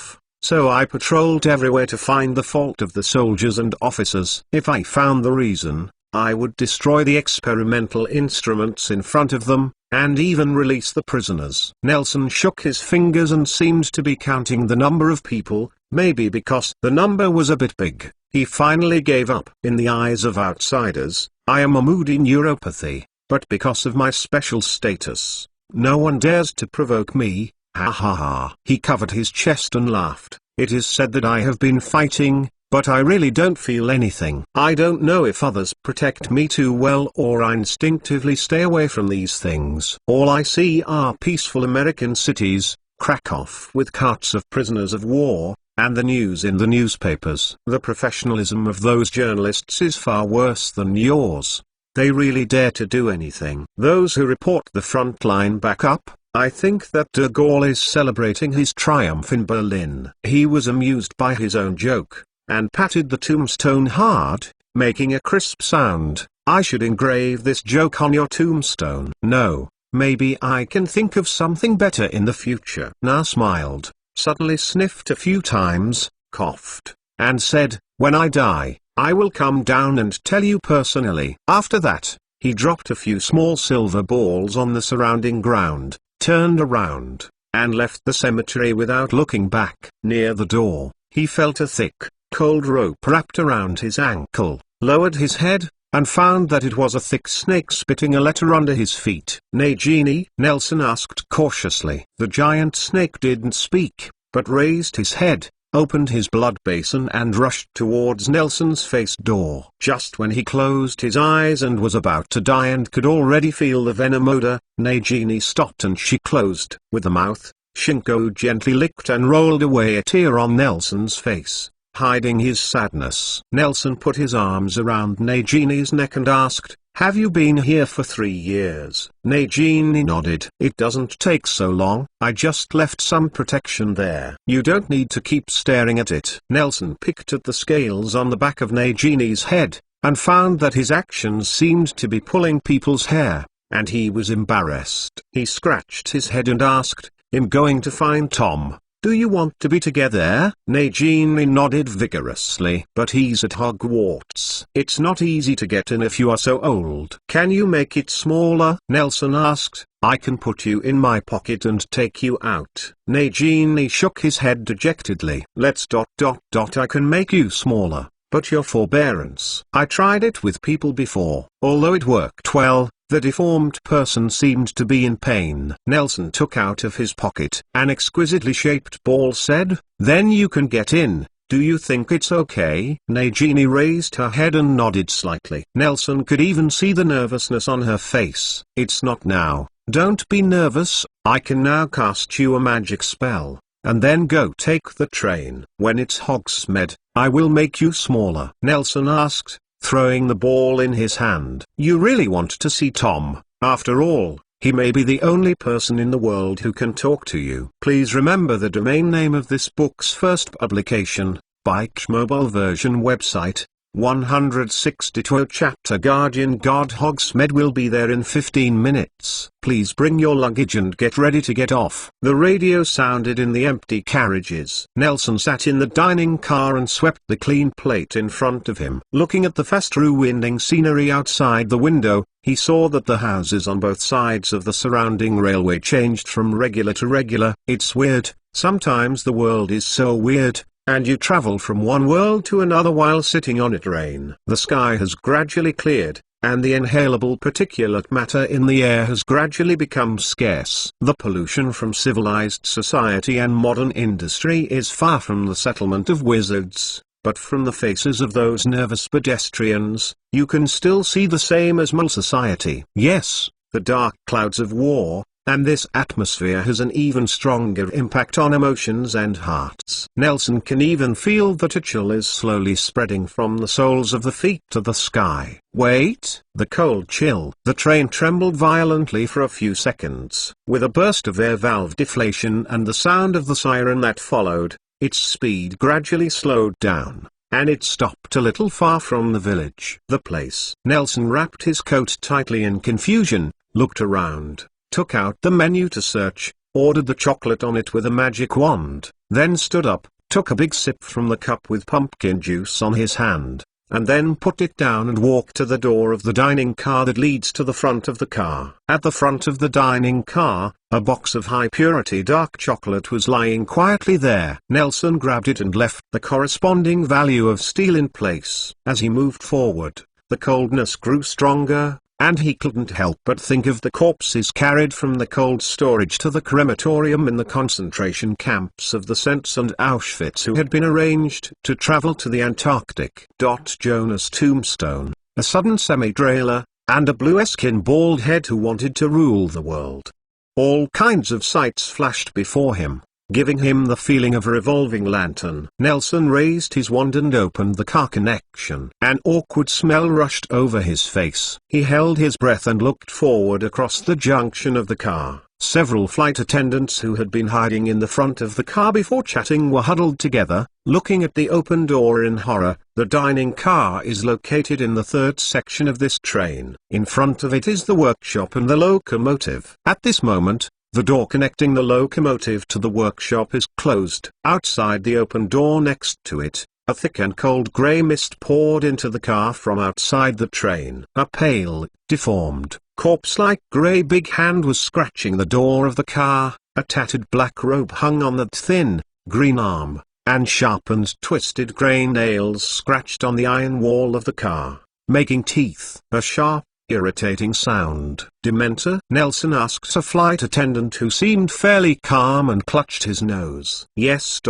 so I patrolled everywhere to find the fault of the soldiers and officers. If I found the reason, I would destroy the experimental instruments in front of them, and even release the prisoners. Nelson shook his fingers and seemed to be counting the number of people. Maybe because the number was a bit big, he finally gave up. In the eyes of outsiders, I am a moody neuropathy, but because of my special status, no one dares to provoke me. Ha ha ha. He covered his chest and laughed. It is said that I have been fighting, but I really don't feel anything. I don't know if others protect me too well or I instinctively stay away from these things. All I see are peaceful American cities, Krakow with carts of prisoners of war, and the news in the newspapers. The professionalism of those journalists is far worse than yours. They really dare to do anything. Those who report the frontline back up. I think that de Gaulle is celebrating his triumph in Berlin. He was amused by his own joke, and patted the tombstone hard, making a crisp sound. I should engrave this joke on your tombstone. No, maybe I can think of something better in the future. Na smiled, suddenly sniffed a few times, coughed, and said, when I die, I will come down and tell you personally. After that, he dropped a few small silver balls on the surrounding ground, turned around, and left the cemetery without looking back. Near the door, he felt a thick, cold rope wrapped around his ankle, lowered his head, and found that it was a thick snake spitting a letter under his feet. Nagini? Nelson asked cautiously. The giant snake didn't speak, but raised his head, opened his blood basin and rushed towards Nelson's face door. Just when he closed his eyes and was about to die and could already feel the venom odor, Nagini stopped and she closed. With the mouth, Shinko gently licked and rolled away a tear on Nelson's face, hiding his sadness. Nelson put his arms around Nagini's neck and asked, have you been here for 3 years? Nagini nodded. It doesn't take so long. I just left some protection there. You don't need to keep staring at it. Nelson picked at the scales on the back of Nagini's head, and found that his actions seemed to be pulling people's hair, and he was embarrassed. He scratched his head and asked, I'm going to find Tom. Do you want to be together? Nagini nodded vigorously. But he's at Hogwarts. It's not easy to get in if you are so old. Can you make it smaller? Nelson asked. I can put you in my pocket and take you out. Nagini shook his head dejectedly. I can make you smaller, but your forbearance. I tried it with people before. Although it worked well, the deformed person seemed to be in pain. Nelson took out of his pocket an exquisitely shaped ball. Said, then you can get in. Do you think it's okay? Nagini raised her head and nodded slightly. Nelson could even see the nervousness on her face. It's not now. Don't be nervous. I can now cast you a magic spell, and then go take the train. When it's Hogsmeade, I will make you smaller. Nelson asked, throwing the ball in his hand. You really want to see Tom? After all, he may be the only person in the world who can talk to you. Please remember the domain name of this book's first publication, Bike's mobile version website, 162 Chapter Guardian God Hogsmeade will be there in 15 minutes. Please bring your luggage and get ready to get off. The radio sounded in the empty carriages. Nelson sat in the dining car and swept the clean plate in front of him. Looking at the fast-winding scenery outside the window, he saw that the houses on both sides of the surrounding railway changed from regular to regular. It's weird, sometimes the world is so weird, and you travel from one world to another while sitting on it. Rain. The sky has gradually cleared, and the inhalable particulate matter in the air has gradually become scarce. The pollution from civilized society and modern industry is far from the settlement of wizards, but from the faces of those nervous pedestrians, you can still see the same as mole society. Yes, the dark clouds of war, and this atmosphere has an even stronger impact on emotions and hearts. Nelson can even feel that a chill is slowly spreading from the soles of the feet to the sky. Wait, the cold chill. The train trembled violently for a few seconds. With a burst of air valve deflation and the sound of the siren that followed, its speed gradually slowed down, and it stopped a little far from the village. The place. Nelson wrapped his coat tightly in confusion, looked around, took out the menu to search, ordered the chocolate on it with a magic wand, then stood up, took a big sip from the cup with pumpkin juice on his hand, and then put it down and walked to the door of the dining car that leads to the front of the car. At the front of the dining car, a box of high-purity dark chocolate was lying quietly there. Nelson grabbed it and left the corresponding value of steel in place. As he moved forward, the coldness grew stronger, and he couldn't help but think of the corpses carried from the cold storage to the crematorium in the concentration camps of the Sents and Auschwitz who had been arranged to travel to the Antarctic. Jonah's tombstone, a sudden semi-trailer, and a blue-skin bald head who wanted to rule the world. All kinds of sights flashed before him, giving him the feeling of a revolving lantern. Nelson raised his wand and opened the car connection. An awkward smell rushed over his face. He held his breath and looked forward across the junction of the car. Several flight attendants who had been hiding in the front of the car before chatting were huddled together, looking at the open door in horror. The dining car is located in the third section of this train. In front of it is the workshop and the locomotive. At this moment, the door connecting the locomotive to the workshop is closed. Outside the open door next to it, a thick and cold grey mist poured into the car from outside the train. A pale, deformed, corpse-like grey big hand was scratching the door of the car. A tattered black robe hung on that thin, green arm, and sharpened twisted grey nails scratched on the iron wall of the car, making teeth. A sharp, irritating sound. Dementor? Nelson asked a flight attendant who seemed fairly calm and clutched his nose. Yes.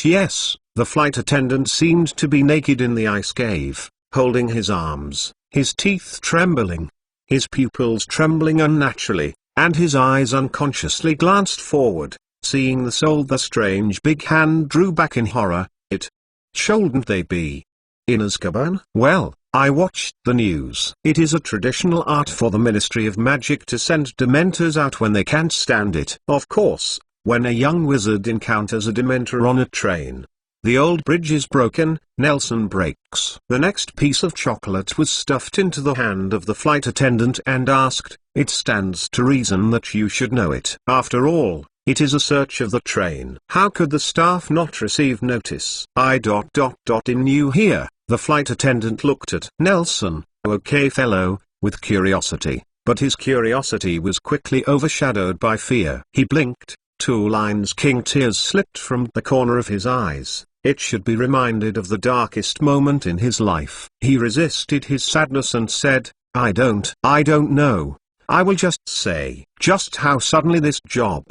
Yes. The flight attendant seemed to be naked in the ice cave, holding his arms, his teeth trembling, his pupils trembling unnaturally, and his eyes unconsciously glanced forward, seeing the soul. The strange big hand drew back in horror. It shouldn't they be in Azkaban? Well, I watched the news. It is a traditional art for the Ministry of Magic to send Dementors out when they can't stand it. Of course, when a young wizard encounters a Dementor on a train, the old bridge is broken. Nelson breaks. The next piece of chocolate was stuffed into the hand of the flight attendant and asked, "It stands to reason that you should know it. After all, it is a search of the train. How could the staff not receive notice?" In you here. The flight attendant looked at Nelson, okay fellow, with curiosity, but his curiosity was quickly overshadowed by fear. He blinked, 2 lines king tears slipped from the corner of his eyes. It should be reminded of the darkest moment in his life. He resisted his sadness and said, I don't know. I will just say, just how suddenly this job.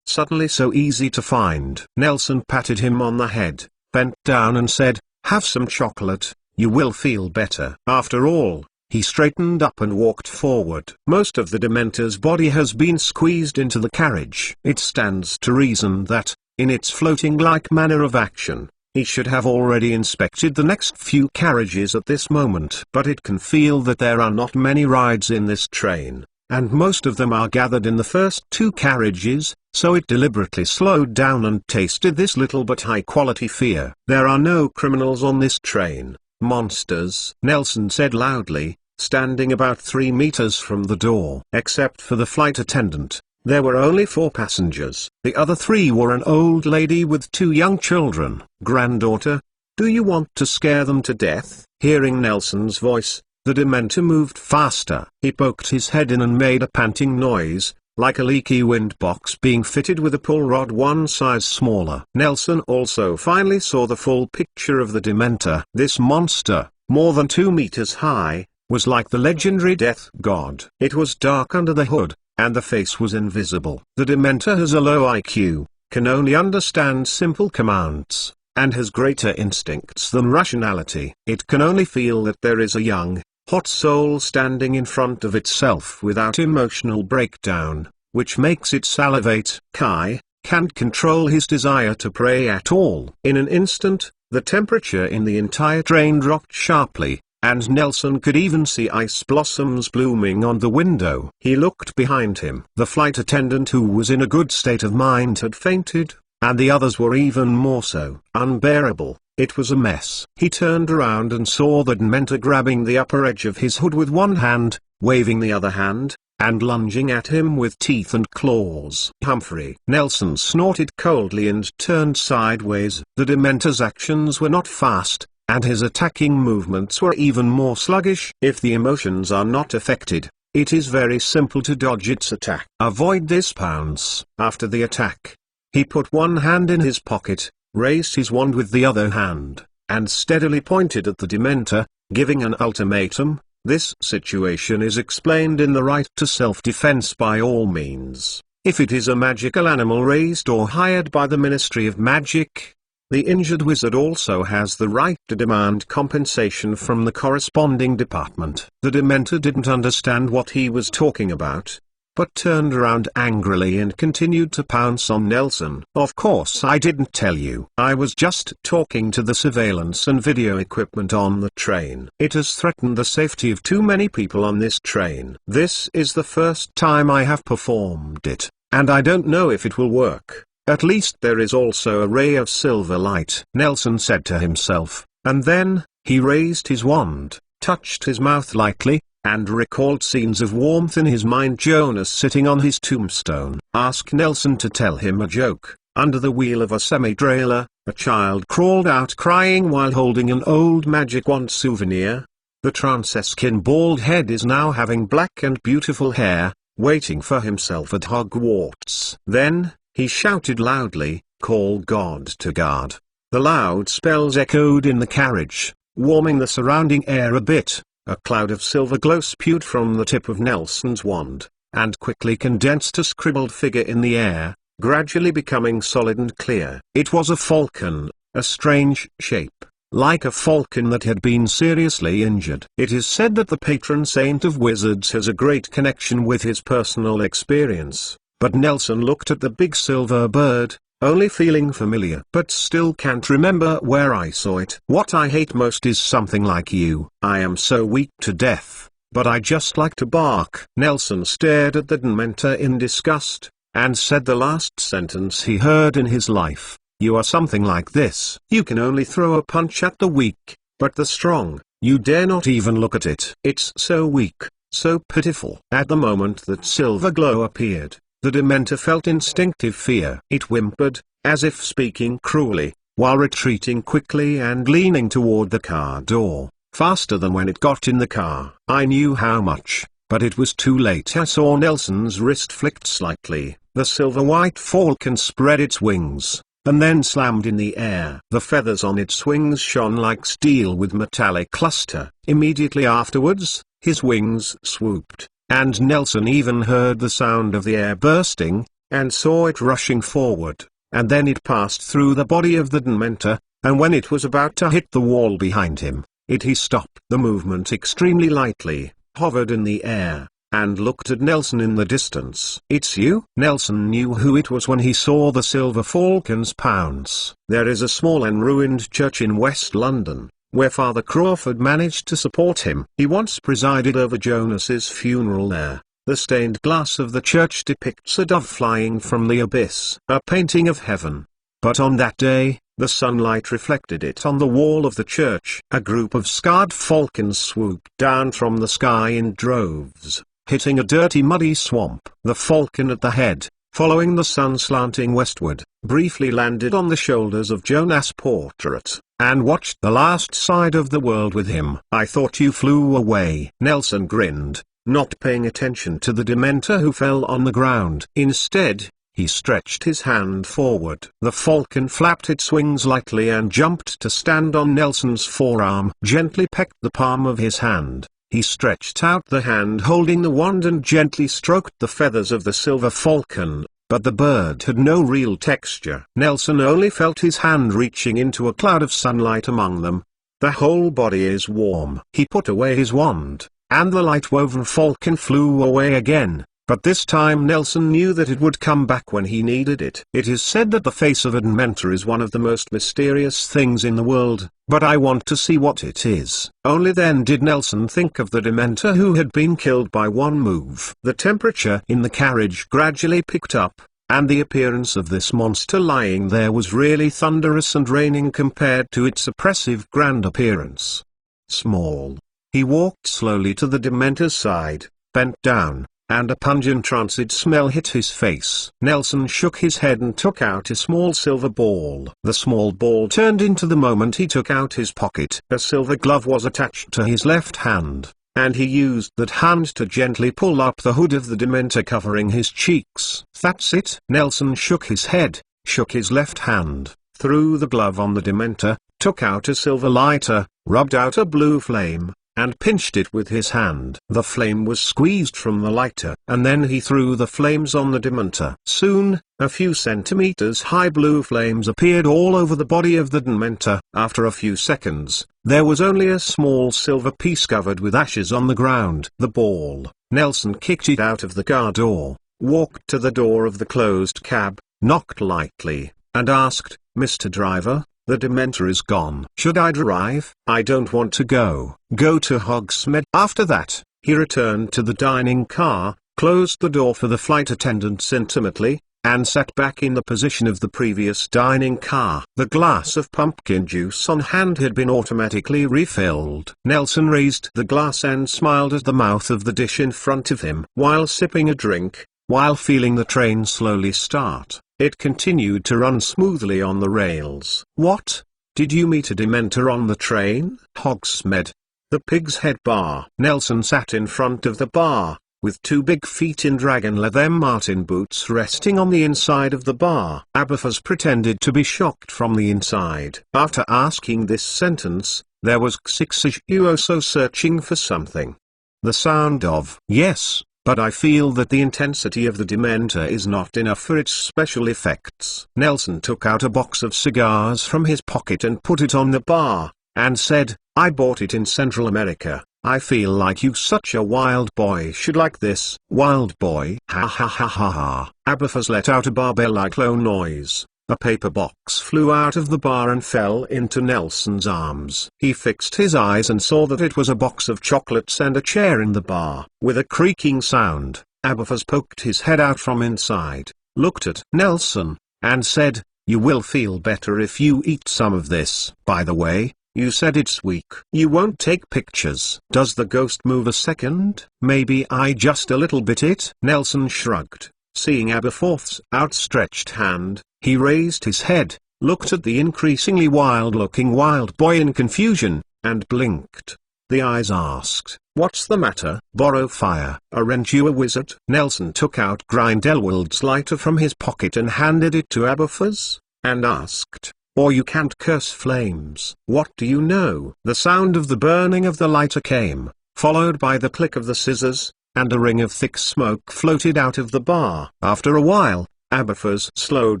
Suddenly so easy to find. Nelson patted him on the head, bent down and said, have some chocolate, you will feel better. After all, he straightened up and walked forward. Most of the Dementor's body has been squeezed into the carriage. It stands to reason that, in its floating-like manner of action, he should have already inspected the next few carriages at this moment. But it can feel that there are not many rides in this train, and most of them are gathered in the first 2 carriages, so it deliberately slowed down and tasted this little but high-quality fear. There are no criminals on this train. Monsters, Nelson said loudly, standing about 3 meters from the door. Except for the flight attendant, there were only 4 passengers. The other 3 were an old lady with 2 young children. Granddaughter, do you want to scare them to death? Hearing Nelson's voice, the Dementor moved faster. He poked his head in and made a panting noise, like a leaky wind box being fitted with a pull rod 1 size smaller. Nelson also finally saw the full picture of the Dementor. This monster, more than 2 meters high, was like the legendary death god. It was dark under the hood, and the face was invisible. The Dementor has a low IQ, can only understand simple commands, and has greater instincts than rationality. It can only feel that there is a young, hot soul standing in front of itself without emotional breakdown, which makes it salivate. Kai can't control his desire to pray at all. In an instant, the temperature in the entire train dropped sharply, and Nelson could even see ice blossoms blooming on the window. He looked behind him. The flight attendant, who was in a good state of mind, had fainted, and the others were even more so. Unbearable. It was a mess. He turned around and saw the Dementor grabbing the upper edge of his hood with one hand, waving the other hand, and lunging at him with teeth and claws. Humphrey. Nelson snorted coldly and turned sideways. The Dementor's actions were not fast, and his attacking movements were even more sluggish. If the emotions are not affected, it is very simple to dodge its attack. Avoid this pounce. After the attack, he put one hand in his pocket, raised his wand with the other hand, and steadily pointed at the Dementor, giving an ultimatum. This situation is explained in the right to self-defense by all means. If it is a magical animal raised or hired by the Ministry of Magic, the injured wizard also has the right to demand compensation from the corresponding department. The Dementor didn't understand what he was talking about, but turned around angrily and continued to pounce on Nelson. Of course I didn't tell you. I was just talking to the surveillance and video equipment on the train. It has threatened the safety of too many people on this train. This is the first time I have performed it, and I don't know if it will work. At least there is also a ray of silver light, Nelson said to himself, and then, he raised his wand, touched his mouth lightly, and recalled scenes of warmth in his mind. Jonas sitting on his tombstone. Ask Nelson to tell him a joke. Under the wheel of a semi-trailer, a child crawled out crying while holding an old magic wand souvenir. The Transeskin bald head is now having black and beautiful hair, waiting for himself at Hogwarts. Then, he shouted loudly, "Call God to guard." The loud spells echoed in the carriage, warming the surrounding air a bit. A cloud of silver glow spewed from the tip of Nelson's wand, and quickly condensed a scribbled figure in the air, gradually becoming solid and clear. It was a falcon, a strange shape, like a falcon that had been seriously injured. It is said that the patron saint of wizards has a great connection with his personal experience, but Nelson looked at the big silver bird, only feeling familiar, but still can't remember where I saw it. What I hate most is something like you. I am so weak to death, but I just like to bark. Nelson stared at the Dementor in disgust, and said the last sentence he heard in his life. You are something like this. You can only throw a punch at the weak, but the strong, you dare not even look at it. It's so weak, so pitiful. At the moment that silver glow appeared, the Dementor felt instinctive fear. It whimpered, as if speaking cruelly, while retreating quickly and leaning toward the car door, faster than when it got in the car. I knew how much, but it was too late. I saw Nelson's wrist flicked slightly. The silver-white falcon spread its wings, and then slammed in the air. The feathers on its wings shone like steel with metallic luster. Immediately afterwards, his wings swooped, and Nelson even heard the sound of the air bursting, and saw it rushing forward, and then it passed through the body of the Dementor, and when it was about to hit the wall behind him, he stopped the movement extremely lightly, hovered in the air, and looked at Nelson in the distance. It's you? Nelson knew who it was when he saw the silver falcon's pounce. There is a small and ruined church in West London, where Father Crawford managed to support him. He once presided over Jonas's funeral there. The stained glass of the church depicts a dove flying from the abyss, a painting of heaven. But on that day, The sunlight reflected it on the wall of the church. A group of scarred falcons swooped down from the sky in droves, hitting a dirty muddy swamp. The falcon at the head, following the sun slanting westward, briefly landed on the shoulders of Jonas Portrait, and watched the last side of the world with him. "I thought you flew away." Nelson grinned, not paying attention to the Dementor who fell on the ground. Instead, he stretched his hand forward. The falcon flapped its wings lightly and jumped to stand on Nelson's forearm. Gently pecked the palm of his hand. He stretched out the hand holding the wand and gently stroked the feathers of the silver falcon, but the bird had no real texture. Nelson only felt his hand reaching into a cloud of sunlight among them. The whole body is warm. He put away his wand, and the light-woven falcon flew away again. But this time Nelson knew that it would come back when he needed it. It is said that the face of a Dementor is one of the most mysterious things in the world, but I want to see what it is. Only then did Nelson think of the Dementor who had been killed by one move. The temperature in the carriage gradually picked up, and the appearance of this monster lying there was really thunderous and raining compared to its oppressive grand appearance. Small. He walked slowly to the Dementor's side, bent down, and a pungent rancid smell hit his face. Nelson shook his head and took out a small silver ball. The small ball turned into the moment he took out his pocket. A silver glove was attached to his left hand, and he used that hand to gently pull up the hood of the Dementor covering his cheeks. "That's it." Nelson shook his head, shook his left hand, threw the glove on the Dementor, took out a silver lighter, rubbed out a blue flame, and pinched it with his hand. The flame was squeezed from the lighter, and then he threw the flames on the Dementor. Soon, a few centimeters high blue flames appeared all over the body of the Dementor. After a few seconds, there was only a small silver piece covered with ashes on the ground. The ball. Nelson kicked it out of the car door, walked to the door of the closed cab, knocked lightly, and asked, "Mr. Driver? The Dementor is gone. Should I drive?" "I don't want to go." "Go to Hogsmeade." After that, he returned to the dining car, closed the door for the flight attendants intimately, and sat back in the position of the previous dining car. The glass of pumpkin juice on hand had been automatically refilled. Nelson raised the glass and smiled at the mouth of the dish in front of him. While sipping a drink, while feeling the train slowly start, it continued to run smoothly on the rails. "What? Did you meet a Dementor on the train?" "Hogsmeade. The Pig's Head Bar." Nelson sat in front of the bar, with 2 big feet in dragon leather Martin boots resting on the inside of the bar. Aberfas pretended to be shocked from the inside. After asking this sentence, there was Xixuoso searching for something. The sound of "yes, but I feel that the intensity of the Dementor is not enough for its special effects." Nelson took out a box of cigars from his pocket and put it on the bar, and said, "I bought it in Central America. I feel like you such a wild boy should like this." "Wild boy?" "Ha ha ha ha ha." Aberfas let out a barbell-like low noise. A paper box flew out of the bar and fell into Nelson's arms. He fixed his eyes and saw that it was a box of chocolates and a chair in the bar. With a creaking sound, Aberfas poked his head out from inside, looked at Nelson, and said, "You will feel better if you eat some of this. By the way, you said it's weak. You won't take pictures. Does the ghost move a second? Maybe I just a little bit it?" Nelson shrugged. Seeing Aberforth's outstretched hand, he raised his head, looked at the increasingly wild-looking wild boy in confusion, and blinked. The eyes asked, "What's the matter? Borrow fire. Aren't you a wizard?" Nelson took out Grindelwald's lighter from his pocket and handed it to Aberfas, and asked, "Or you can't curse flames." "What do you know?" The sound of the burning of the lighter came, followed by the click of the scissors, and a ring of thick smoke floated out of the bar. After a while, Aberfas slowed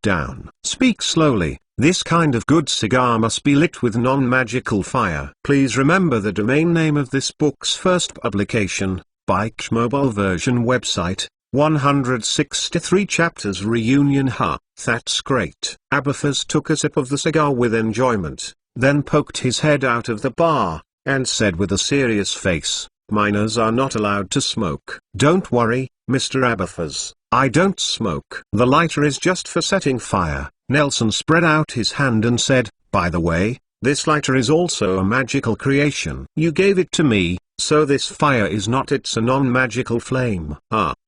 down. "Speak slowly. This kind of good cigar must be lit with non-magical fire. Please remember the domain name of this book's first publication, Bike's mobile version website, 163 chapters reunion. Ha, that's great." Aberfas took a sip of the cigar with enjoyment, then poked his head out of the bar, and said with a serious face, "Minors are not allowed to smoke." "Don't worry, Mr. Aberfas, I don't smoke. The lighter is just for setting fire." Nelson spread out his hand and said, "By the way, this lighter is also a magical creation. You gave it to me, so this fire is not, it's a non-magical flame."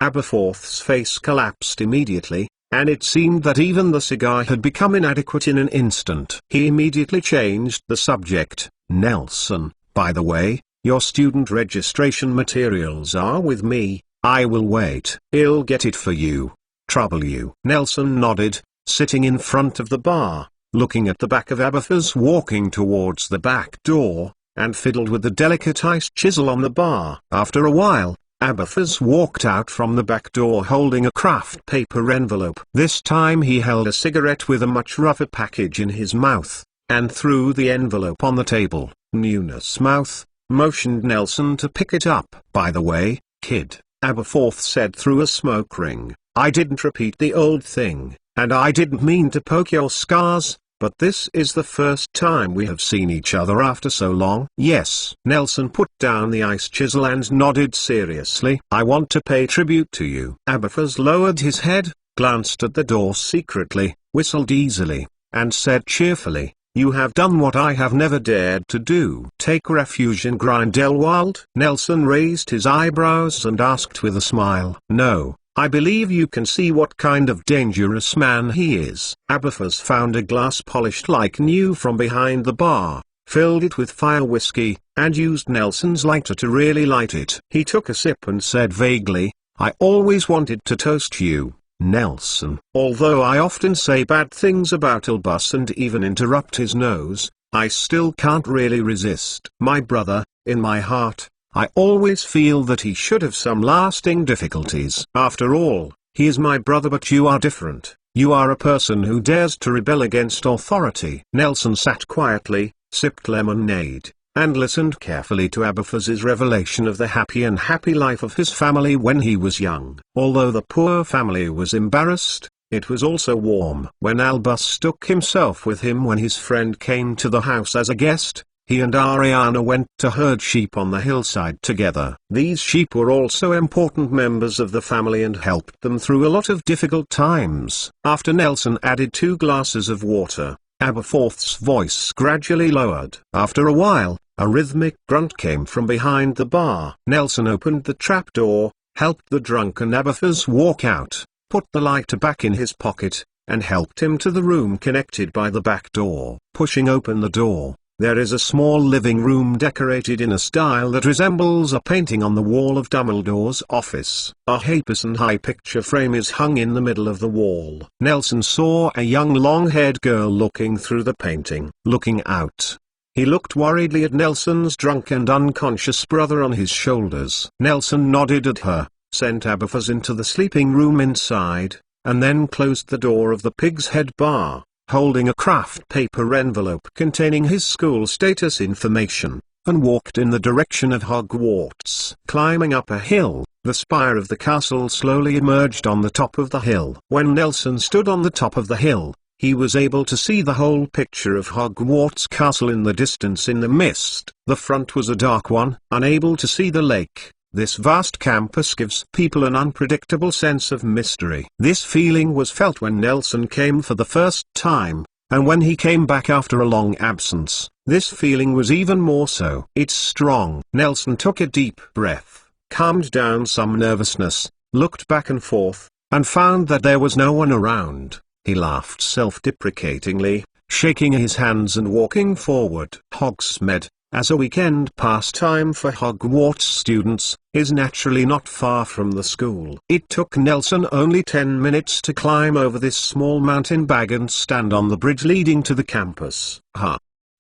Aberforth's face collapsed immediately, and it seemed that even the cigar had become inadequate in an instant. He immediately changed the subject. "Nelson, by the way, your student registration materials are with me. I will wait. I'll get it for you. Trouble you?" Nelson nodded, sitting in front of the bar, looking at the back of Aberforth walking towards the back door, and fiddled with the delicate ice chisel on the bar. After a while, Aberforth walked out from the back door holding a craft paper envelope. This time he held a cigarette with a much rougher package in his mouth, and threw the envelope on the table. "Newness mouth," motioned Nelson to pick it up. "By the way, kid," Aberforth said through a smoke ring, "I didn't repeat the old thing, and I didn't mean to poke your scars, but this is the first time we have seen each other after so long." "Yes." Nelson put down the ice chisel and nodded seriously. "I want to pay tribute to you." Aberforth lowered his head, glanced at the door secretly, whistled easily, and said cheerfully, "You have done what I have never dared to do. Take refuge in Grindelwald." Nelson raised his eyebrows and asked with a smile, "No. I believe you can see what kind of dangerous man he is." Aberforth found a glass polished like new from behind the bar, filled it with fire whiskey, and used Nelson's lighter to really light it. He took a sip and said vaguely, "I always wanted to toast you, Nelson. Although I often say bad things about Albus and even interrupt his nose, I still can't really resist. My brother, in my heart, I always feel that he should have some lasting difficulties. After all, he is my brother, but you are different. You are a person who dares to rebel against authority." Nelson sat quietly, sipped lemonade, and listened carefully to Aberforth's revelation of the happy life of his family when he was young. Although the poor family was embarrassed, it was also warm. When Albus took himself with him when his friend came to the house as a guest, he and Ariana went to herd sheep on the hillside together. These sheep were also important members of the family and helped them through a lot of difficult times. After Nelson added 2 glasses of water, Aberforth's voice gradually lowered. After a while, a rhythmic grunt came from behind the bar. Nelson opened the trapdoor, helped the drunken Aberforth walk out, put the lighter back in his pocket, and helped him to the room connected by the back door. Pushing open the door, there is a small living room decorated in a style that resembles a painting on the wall of Dumbledore's office. A high picture frame is hung in the middle of the wall. Nelson saw a young long-haired girl looking through the painting. Looking out, he looked worriedly at Nelson's drunk and unconscious brother on his shoulders. Nelson nodded at her, sent Aberforth into the sleeping room inside, and then closed the door of the Pig's Head bar, holding a craft paper envelope containing his school status information, and walked in the direction of Hogwarts. Climbing up a hill, the spire of the castle slowly emerged on the top of the hill. When Nelson stood on the top of the hill, he was able to see the whole picture of Hogwarts Castle in the distance in the mist. The front was a dark one, unable to see the lake. This vast campus gives people an unpredictable sense of mystery. This feeling was felt when Nelson came for the first time, and when he came back after a long absence, this feeling was even more so. It's strong. Nelson took a deep breath, calmed down some nervousness, looked back and forth, and found that there was no one around. He laughed self-deprecatingly, shaking his hands and walking forward. Hogsmeade, as a weekend pastime for Hogwarts students, is naturally not far from the school. It took Nelson only 10 minutes to climb over this small mountain bag and stand on the bridge leading to the campus.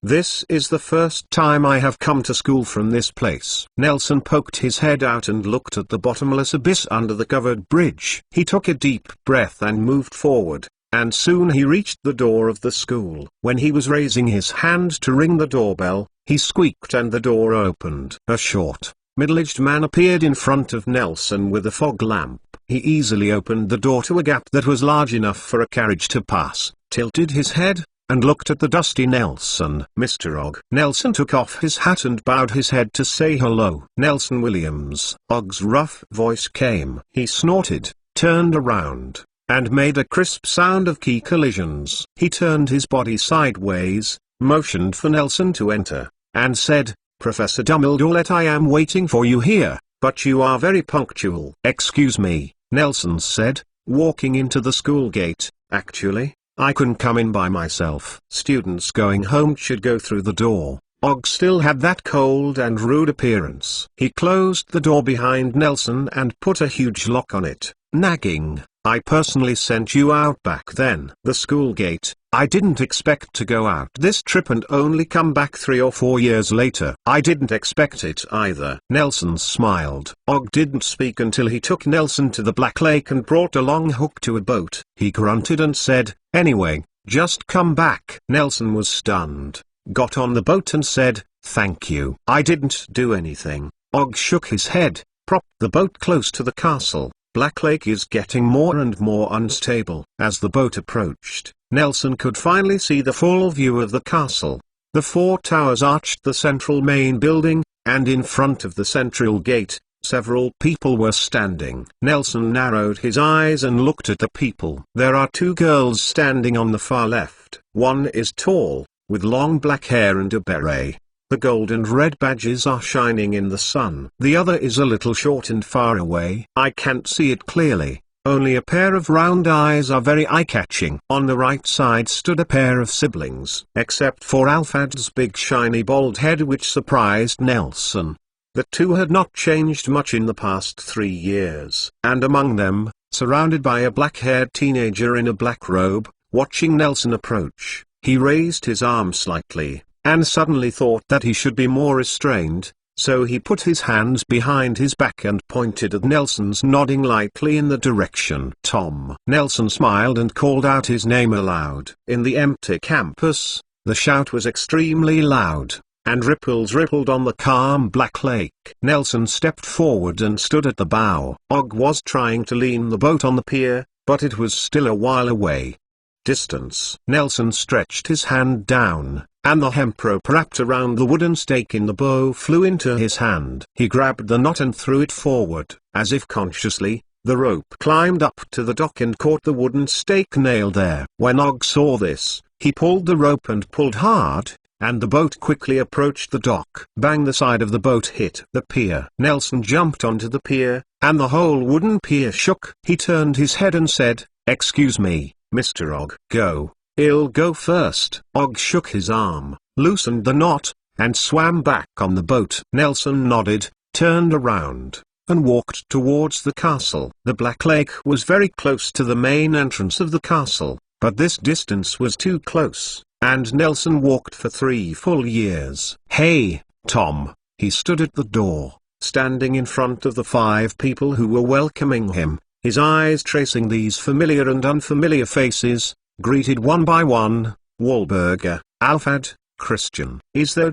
This is the first time I have come to school from this place. Nelson poked his head out and looked at the bottomless abyss under the covered bridge. He took a deep breath and moved forward, and soon he reached the door of the school. When he was raising his hand to ring the doorbell, he squeaked and the door opened. A short, middle-aged man appeared in front of Nelson with a fog lamp. He easily opened the door to a gap that was large enough for a carriage to pass, tilted his head, and looked at the dusty Nelson. "Mr. Og." Nelson took off his hat and bowed his head to say hello. "Nelson Williams." Og's rough voice came. He snorted, turned around, and made a crisp sound of key collisions. He turned his body sideways, motioned for Nelson to enter, and said, "Professor Dumbledore, I am waiting for you here, but you are very punctual." "Excuse me," Nelson said, walking into the school gate. "Actually, I can come in by myself. Students going home should go through the door." Og still had that cold and rude appearance. He closed the door behind Nelson and put a huge lock on it, nagging, "I personally sent you out back then." The school gate. "I didn't expect to go out this trip and only come back 3 or 4 years later." "I didn't expect it either." Nelson smiled. Og didn't speak until he took Nelson to the Black Lake and brought a long hook to a boat. He grunted and said, "Anyway, just come back." Nelson was stunned, got on the boat and said, "Thank you." "I didn't do anything." Og shook his head, propped the boat close to the castle. Black Lake is getting more and more unstable. As the boat approached, Nelson could finally see the full view of the castle. The 4 towers arched the central main building, and in front of the central gate, several people were standing. Nelson narrowed his eyes and looked at the people. There are 2 girls standing on the far left. One is tall, with long black hair and a beret. The gold and red badges are shining in the sun. The other is a little short and far away. I can't see it clearly. Only a pair of round eyes are very eye-catching. On the right side stood a pair of siblings, except for Alphad's big shiny bald head, which surprised Nelson. The 2 had not changed much in the past 3 years. And among them, surrounded by a black-haired teenager in a black robe, watching Nelson approach, he raised his arm slightly, and suddenly thought that he should be more restrained, so he put his hands behind his back and pointed at Nelson's, nodding lightly in the direction. "Tom." Nelson smiled and called out his name aloud. In the empty campus, the shout was extremely loud, and ripples rippled on the calm Black Lake. Nelson stepped forward and stood at the bow. Og was trying to lean the boat on the pier, but it was still a while away. Distance. Nelson stretched his hand down, and the hemp rope wrapped around the wooden stake in the bow flew into his hand. He grabbed the knot and threw it forward, as if consciously. The rope climbed up to the dock and caught the wooden stake nailed there. When Og saw this, he pulled the rope and pulled hard, and the boat quickly approached the dock. Bang! The side of the boat hit the pier. Nelson jumped onto the pier, and the whole wooden pier shook. He turned his head and said, "Excuse me, Mr. Og." "Go. I'll go first." Og shook his arm, loosened the knot, and swam back on the boat. Nelson nodded, turned around, and walked towards the castle. The Black Lake was very close to the main entrance of the castle, but this distance was too close, and Nelson walked for 3 full years. "Hey, Tom." He stood at the door, standing in front of the 5 people who were welcoming him, his eyes tracing these familiar and unfamiliar faces, greeted one by one: Wahlberger, Alphad, Christian. "Is there ...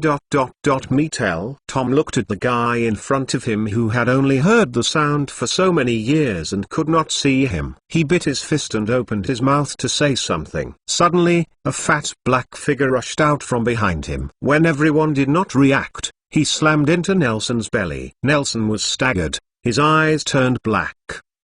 me tell?" Tom looked at the guy in front of him who had only heard the sound for so many years and could not see him. He bit his fist and opened his mouth to say something. Suddenly, a fat black figure rushed out from behind him. When everyone did not react, he slammed into Nelson's belly. Nelson was staggered, his eyes turned black,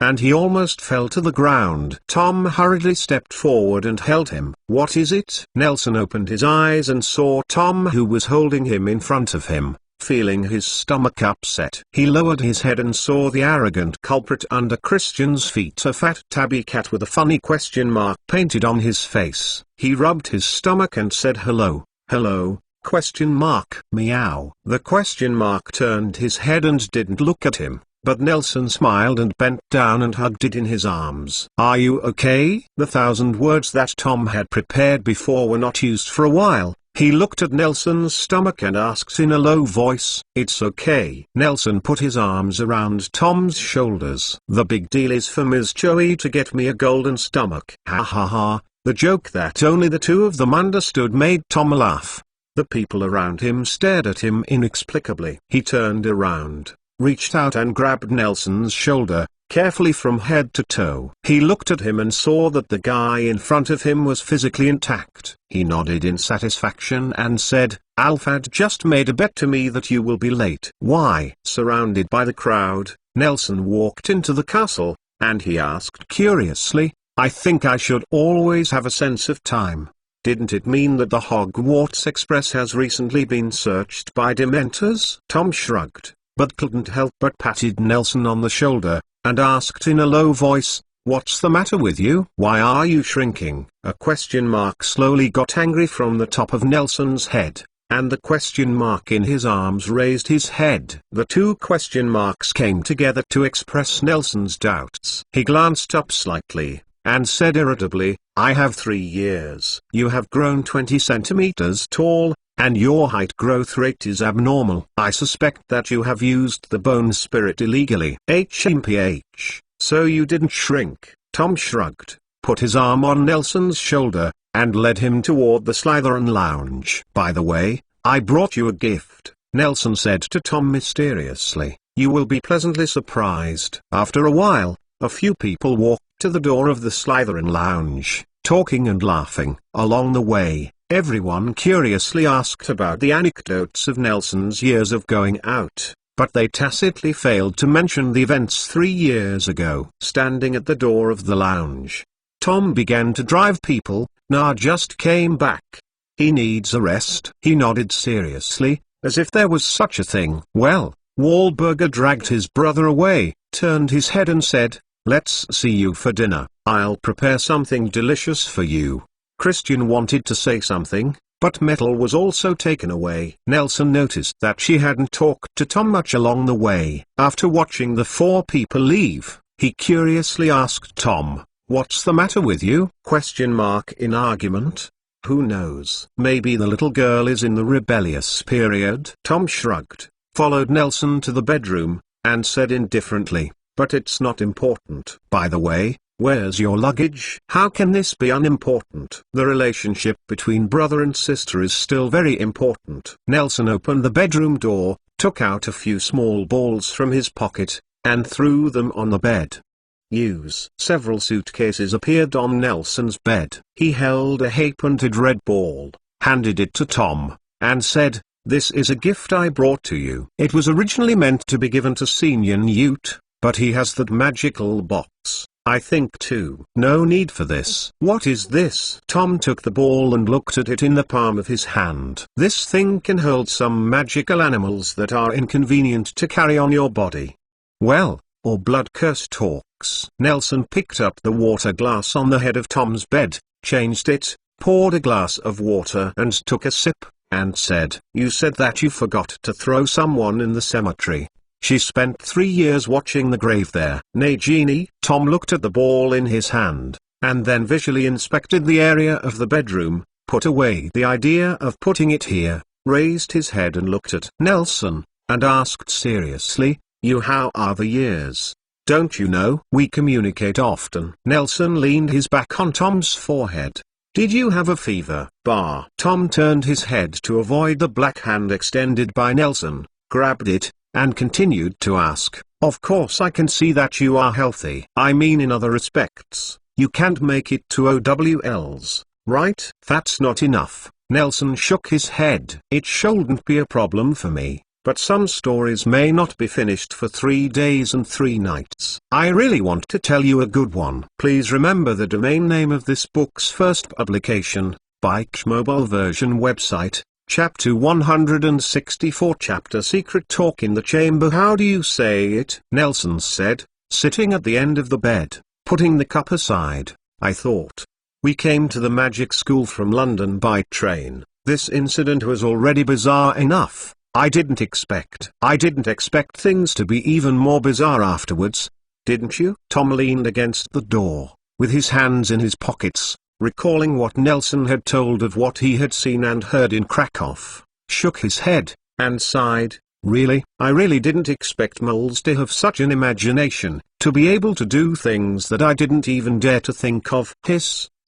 and he almost fell to the ground. Tom hurriedly stepped forward and held him. "What is it?" Nelson opened his eyes and saw Tom, who was holding him in front of him, feeling his stomach upset. He lowered his head and saw the arrogant culprit under Christian's feet, a fat tabby cat with a funny question mark painted on his face. He rubbed his stomach and said, "Hello, hello, question mark, meow." The question mark turned his head and didn't look at him, but Nelson smiled and bent down and hugged it in his arms. "Are you okay?" The 1,000 words that Tom had prepared before were not used for a while. He looked at Nelson's stomach and asked in a low voice, "It's okay." Nelson put his arms around Tom's shoulders. "The big deal is for Ms. Joey to get me a golden stomach." Ha ha ha. The joke that only the 2 of them understood made Tom laugh. The people around him stared at him inexplicably. He turned around, reached out and grabbed Nelson's shoulder, carefully from head to toe. He looked at him and saw that the guy in front of him was physically intact. He nodded in satisfaction and said, "Alphad just made a bet to me that you will be late." "Why?" Surrounded by the crowd, Nelson walked into the castle, and he asked curiously, I think I should always have a sense of time. Didn't it mean that the Hogwarts Express has recently been searched by Dementors? Tom shrugged, but couldn't help but patted Nelson on the shoulder, and asked in a low voice, "What's the matter with you? Why are you shrinking?" A question mark slowly got angry from the top of Nelson's head, and the question mark in his arms raised his head. The two question marks came together to express Nelson's doubts. He glanced up slightly, and said irritably, "I have 3 years. You have grown 20 centimeters tall, and your height growth rate is abnormal. I suspect that you have used the bone spirit illegally." HMPH, so you didn't shrink. Tom shrugged, put his arm on Nelson's shoulder, and led him toward the Slytherin lounge. "By the way, I brought you a gift," Nelson said to Tom mysteriously. "You will be pleasantly surprised." After a while, a few people walked to the door of the Slytherin lounge, talking and laughing. Along the way, everyone curiously asked about the anecdotes of Nelson's years of going out, but they tacitly failed to mention the events 3 years ago. Standing at the door of the lounge, Tom began to drive people. "Na just came back. He needs a rest." He nodded seriously, as if there was such a thing. "Well," Wahlberger dragged his brother away, turned his head and said, "Let's see you for dinner. I'll prepare something delicious for you." Christian wanted to say something, but Metal was also taken away. Nelson noticed that she hadn't talked to Tom much along the way. After watching the 4 people leave, he curiously asked Tom, "What's the matter with you?" In argument. Who knows? Maybe the little girl is in the rebellious period. Tom shrugged, followed Nelson to the bedroom, and said indifferently, "But it's not important. By the way, where's your luggage?" "How can this be unimportant? The relationship between brother and sister is still very important." Nelson opened the bedroom door, took out a few small balls from his pocket, and threw them on the bed. Several suitcases appeared on Nelson's bed. He held a half-painted red ball, handed it to Tom, and said, "This is a gift I brought to you. It was originally meant to be given to Senior Newt, but he has that magical box, I think too." "No need for this." "What is this?" Tom took the ball and looked at it in the palm of his hand. "This thing can hold some magical animals that are inconvenient to carry on your body. Well, or blood curse talks." Nelson picked up the water glass on the head of Tom's bed, changed it, poured a glass of water and took a sip, and said, "You said that you forgot to throw someone in the cemetery. She spent 3 years watching the grave there." "Nagini?" Tom looked at the ball in his hand, and then visually inspected the area of the bedroom, put away the idea of putting it here, raised his head and looked at Nelson, and asked seriously, "How are the years? Don't you know? We communicate often." Nelson leaned his back on Tom's forehead. "Did you have a fever?" Tom turned his head to avoid the black hand extended by Nelson, grabbed it, and continued to ask, "Of course I can see that you are healthy. I mean in other respects. You can't make it to OWLs, right?" "That's not enough." Nelson shook his head. "It shouldn't be a problem for me, but some stories may not be finished for 3 days and 3 nights. I really want to tell you a good one." Please remember the domain name of this book's first publication, Bike's mobile version website, Chapter 164 Chapter Secret Talk in the Chamber. "How do you say it?" Nelson said, sitting at the end of the bed, putting the cup aside. "I thought. We came to the magic school from London by train. This incident was already bizarre enough. I didn't expect things to be even more bizarre afterwards. Didn't you?" Tom leaned against the door, with his hands in his pockets, recalling what Nelson had told of what he had seen and heard in Krakow, shook his head, and sighed, "Really? I really didn't expect moles to have such an imagination, to be able to do things that I didn't even dare to think of.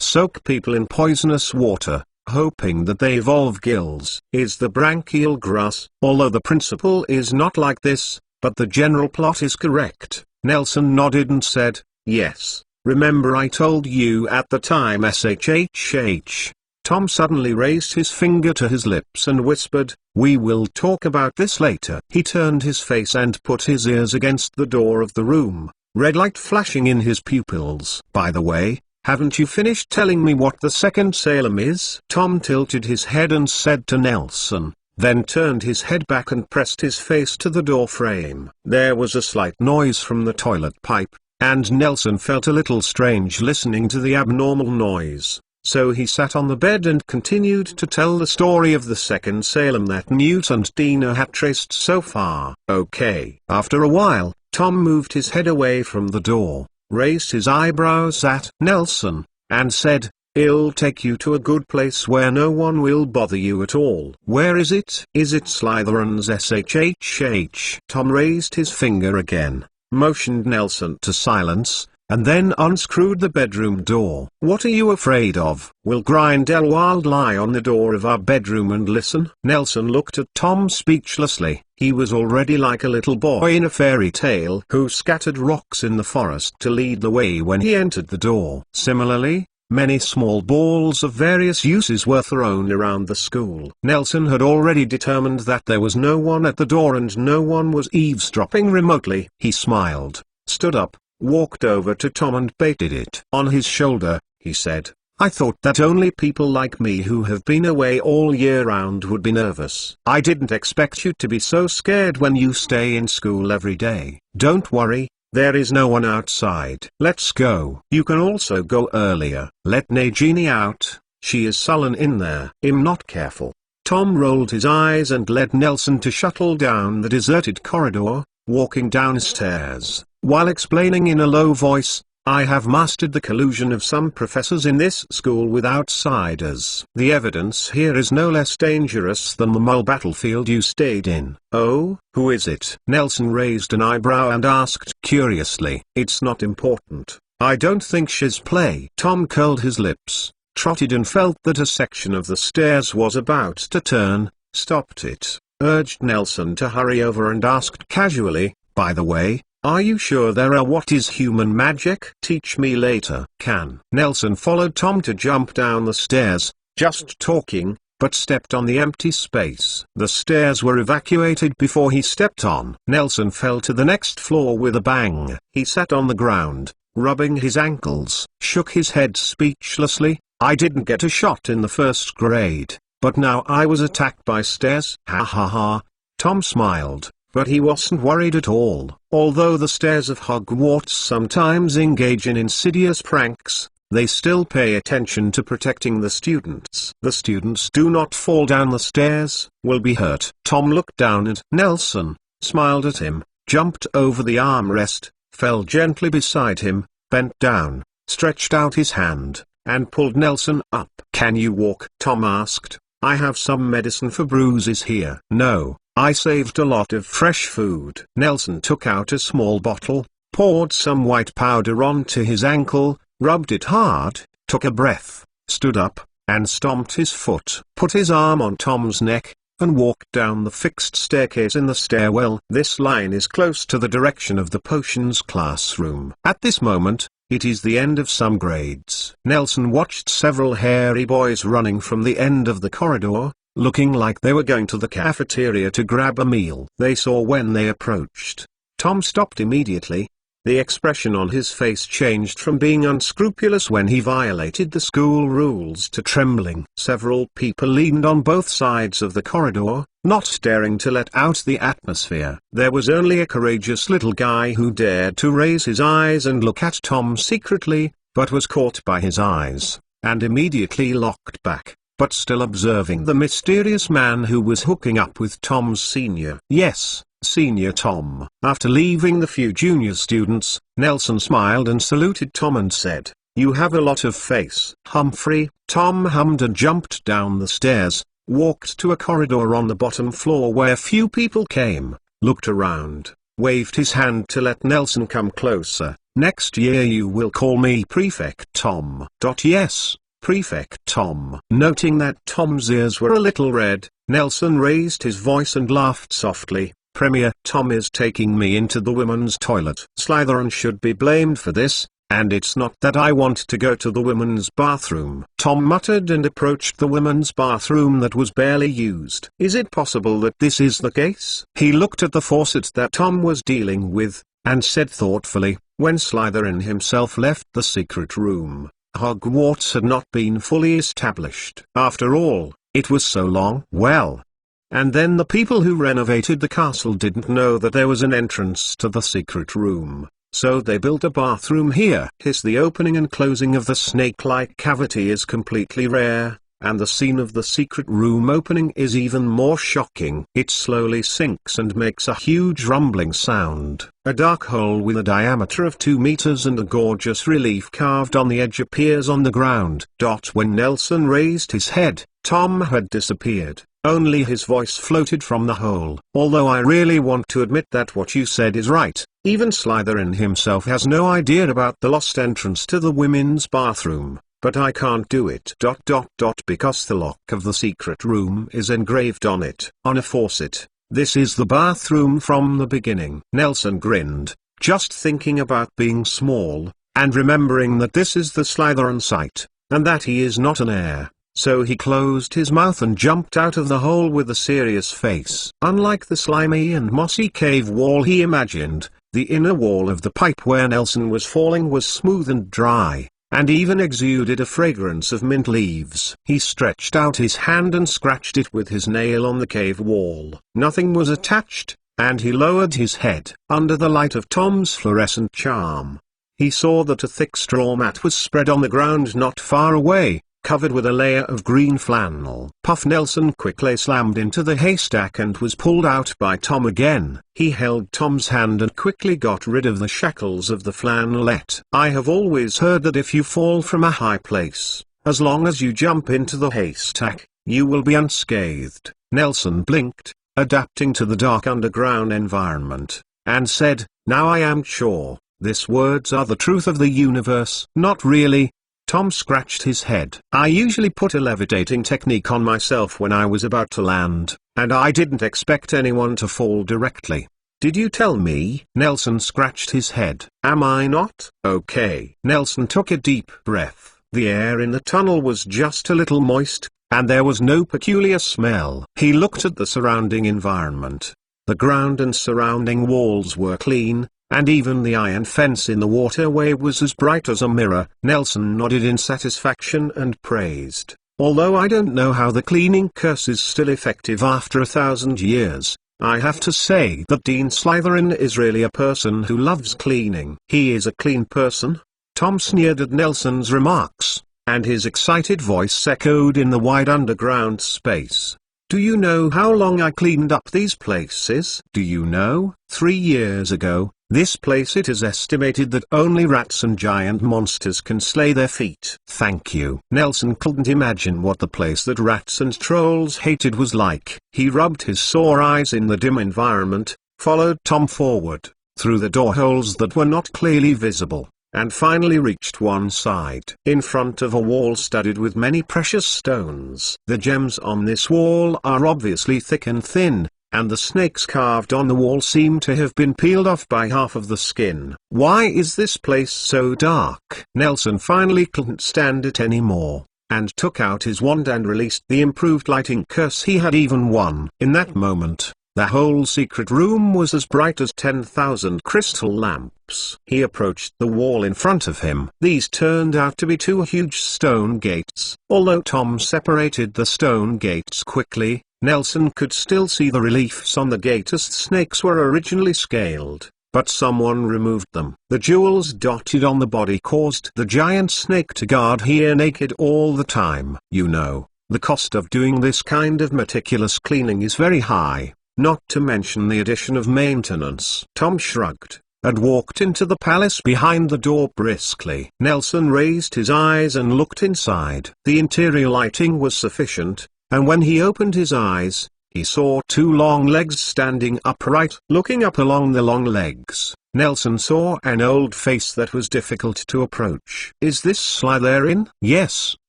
Soak people in poisonous water, hoping that they evolve gills. Is the branchial grass, although the principle is not like this, but the general plot is correct." Nelson nodded and said, "Yes. Remember I told you at the time SHHH. Tom suddenly raised his finger to his lips and whispered, "We will talk about this later." He turned his face and put his ears against the door of the room, red light flashing in his pupils. "By the way, Haven't you finished telling me what the second Salem is? Tom tilted his head and said to Nelson, then turned his head back and pressed his face to the door frame. There was a slight noise from the toilet pipe, and Nelson felt a little strange listening to the abnormal noise. So he sat on the bed and continued to tell the story of the second Salem that Newt and Dina had traced so far. Okay. After a while, Tom moved his head away from the door, raised his eyebrows at Nelson, and said, "I'll take you to a good place where no one will bother you at all." "Where is it?" "Is it Slytherin's SHHH?" Tom raised his finger again, motioned Nelson to silence, and then unscrewed the bedroom door. "What are you afraid of? Will Grindelwald lie on the door of our bedroom and listen?" Nelson looked at Tom speechlessly. He was already like a little boy in a fairy tale who scattered rocks in the forest to lead the way when he entered the door. Similarly, many small balls of various uses were thrown around the school. Nelson had already determined that there was no one at the door and no one was eavesdropping remotely. He smiled, stood up, walked over to Tom and baited it on his shoulder. He said, "I thought that only people like me who have been away all year round would be nervous. I didn't expect you to be so scared when you stay in school every day. Don't worry, there is no one outside. Let's go. You can also go earlier. Let Nagini out, she is sullen in there. I'm not careful." Tom rolled his eyes and led Nelson to shuttle down the deserted corridor, walking downstairs, while explaining in a low voice, "I have mastered the collusion of some professors in this school with outsiders. The evidence here is no less dangerous than the mole battlefield you stayed in." "Oh, who is it?" Nelson raised an eyebrow and asked curiously. "It's not important. I don't think she's play." Tom curled his lips, trotted and felt that a section of the stairs was about to turn, stopped it, urged Nelson to hurry over and asked casually, "By the way, are you sure there are what is human magic? Teach me later." "Can." Nelson followed Tom to jump down the stairs, just talking, but stepped on the empty space. The stairs were evacuated before he stepped on. Nelson fell to the next floor with a bang. He sat on the ground, rubbing his ankles, shook his head speechlessly. "I didn't get a shot in the first grade, but now I was attacked by stairs." "Ha ha ha." Tom smiled, but he wasn't worried at all. Although the stairs of Hogwarts sometimes engage in insidious pranks, they still pay attention to protecting the students. The students do not fall down the stairs, will be hurt. Tom looked down at Nelson, smiled at him, jumped over the armrest, fell gently beside him, bent down, stretched out his hand, and pulled Nelson up. "Can you walk?" Tom asked. "I have some medicine for bruises here." "No, I saved a lot of fresh food." Nelson took out a small bottle, poured some white powder onto his ankle, rubbed it hard, took a breath, stood up, and stomped his foot, put his arm on Tom's neck, and walked down the fixed staircase in the stairwell. "This line is close to the direction of the potions classroom. At this moment, it is the end of some grades." Nelson watched several hairy boys running from the end of the corridor, looking like they were going to the cafeteria to grab a meal. They saw when they approached. Tom stopped immediately. The expression on his face changed from being unscrupulous when he violated the school rules to trembling. Several people leaned on both sides of the corridor, not daring to let out the atmosphere. There was only a courageous little guy who dared to raise his eyes and look at Tom secretly, but was caught by his eyes, and immediately locked back, but still observing the mysterious man who was hooking up with Tom's senior. Yes, Senior Tom. After leaving the few junior students, Nelson smiled and saluted Tom and said, "You have a lot of face." "Humphrey." Tom hummed and jumped down the stairs, walked to a corridor on the bottom floor where few people came, looked around, waved his hand to let Nelson come closer. "Next year you will call me Prefect Tom." "Yes, Prefect Tom." Noting that Tom's ears were a little red, Nelson raised his voice and laughed softly. "Premier, Tom is taking me into the women's toilet. Slytherin should be blamed for this, and it's not that I want to go to the women's bathroom." Tom muttered and approached the women's bathroom that was barely used. "Is it possible that this is the case?" He looked at the faucet that Tom was dealing with, and said thoughtfully, "When Slytherin himself left the secret room, Hogwarts had not been fully established. After all, it was so long. Well. And then the people who renovated the castle didn't know that there was an entrance to the secret room, so they built a bathroom here. The opening and closing of the snake-like cavity is completely rare, and the scene of the secret room opening is even more shocking. It slowly sinks and makes a huge rumbling sound. A dark hole with a diameter of 2 meters and a gorgeous relief carved on the edge appears on the ground. When Nelson raised his head, Tom had disappeared. Only his voice floated from the hole. Although I really want to admit that what you said is right, even Slytherin himself has no idea about the lost entrance to the women's bathroom, but I can't do it. Because the lock of the secret room is engraved on it, on a faucet. This is the bathroom from the beginning. Nelson grinned, just thinking about being small, and remembering that this is the Slytherin site, and that he is not an heir. So he closed his mouth and jumped out of the hole with a serious face. Unlike the slimy and mossy cave wall he imagined, the inner wall of the pipe where Nelson was falling was smooth and dry, and even exuded a fragrance of mint leaves. He stretched out his hand and scratched it with his nail on the cave wall. Nothing was attached, and he lowered his head. Under the light of Tom's fluorescent charm, he saw that a thick straw mat was spread on the ground not far away, covered with a layer of green flannel. Puff Nelson quickly slammed into the haystack and was pulled out by Tom again. He held Tom's hand and quickly got rid of the shackles of the flannelette. I have always heard that if you fall from a high place, as long as you jump into the haystack, you will be unscathed. Nelson blinked, adapting to the dark underground environment, and said, "Now I am sure, these words are the truth of the universe." "Not really." Tom scratched his head. "I usually put a levitating technique on myself when I was about to land, and I didn't expect anyone to fall directly." "Did you tell me?" Nelson scratched his head. "Am I not okay?" Nelson took a deep breath. The air in the tunnel was just a little moist, and there was no peculiar smell. He looked at the surrounding environment. The ground and surrounding walls were clean, and even the iron fence in the waterway was as bright as a mirror. Nelson nodded in satisfaction and praised, "Although I don't know how the cleaning curse is still effective after 1,000 years, I have to say that Dean Slytherin is really a person who loves cleaning." "He is a clean person?" Tom sneered at Nelson's remarks, and his excited voice echoed in the wide underground space. "Do you know how long I cleaned up these places? Do you know, 3 years ago, this place it is estimated that only rats and giant monsters can slay their feet." "Thank you." Nelson couldn't imagine what the place that rats and trolls hated was like. He rubbed his sore eyes in the dim environment, followed Tom forward, through the door holes that were not clearly visible, and finally reached one side. In front of a wall studded with many precious stones. The gems on this wall are obviously thick and thin, and the snakes carved on the wall seem to have been peeled off by half of the skin. "Why is this place so dark?" Nelson finally couldn't stand it anymore, and took out his wand and released the improved lighting curse he had even won. In that moment, the whole secret room was as bright as 10,000 crystal lamps. He approached the wall in front of him. These turned out to be 2 huge stone gates. Although Tom separated the stone gates quickly, Nelson could still see the reliefs on the gate as snakes were originally scaled, but someone removed them. The jewels dotted on the body caused the giant snake to guard here naked all the time. "You know, the cost of doing this kind of meticulous cleaning is very high, not to mention the addition of maintenance." Tom shrugged, and walked into the palace behind the door briskly. Nelson raised his eyes and looked inside. The interior lighting was sufficient, and when he opened his eyes, he saw 2 long legs standing upright. Looking up along the long legs, Nelson saw an old face that was difficult to approach. "Is this Slytherin?" "Yes."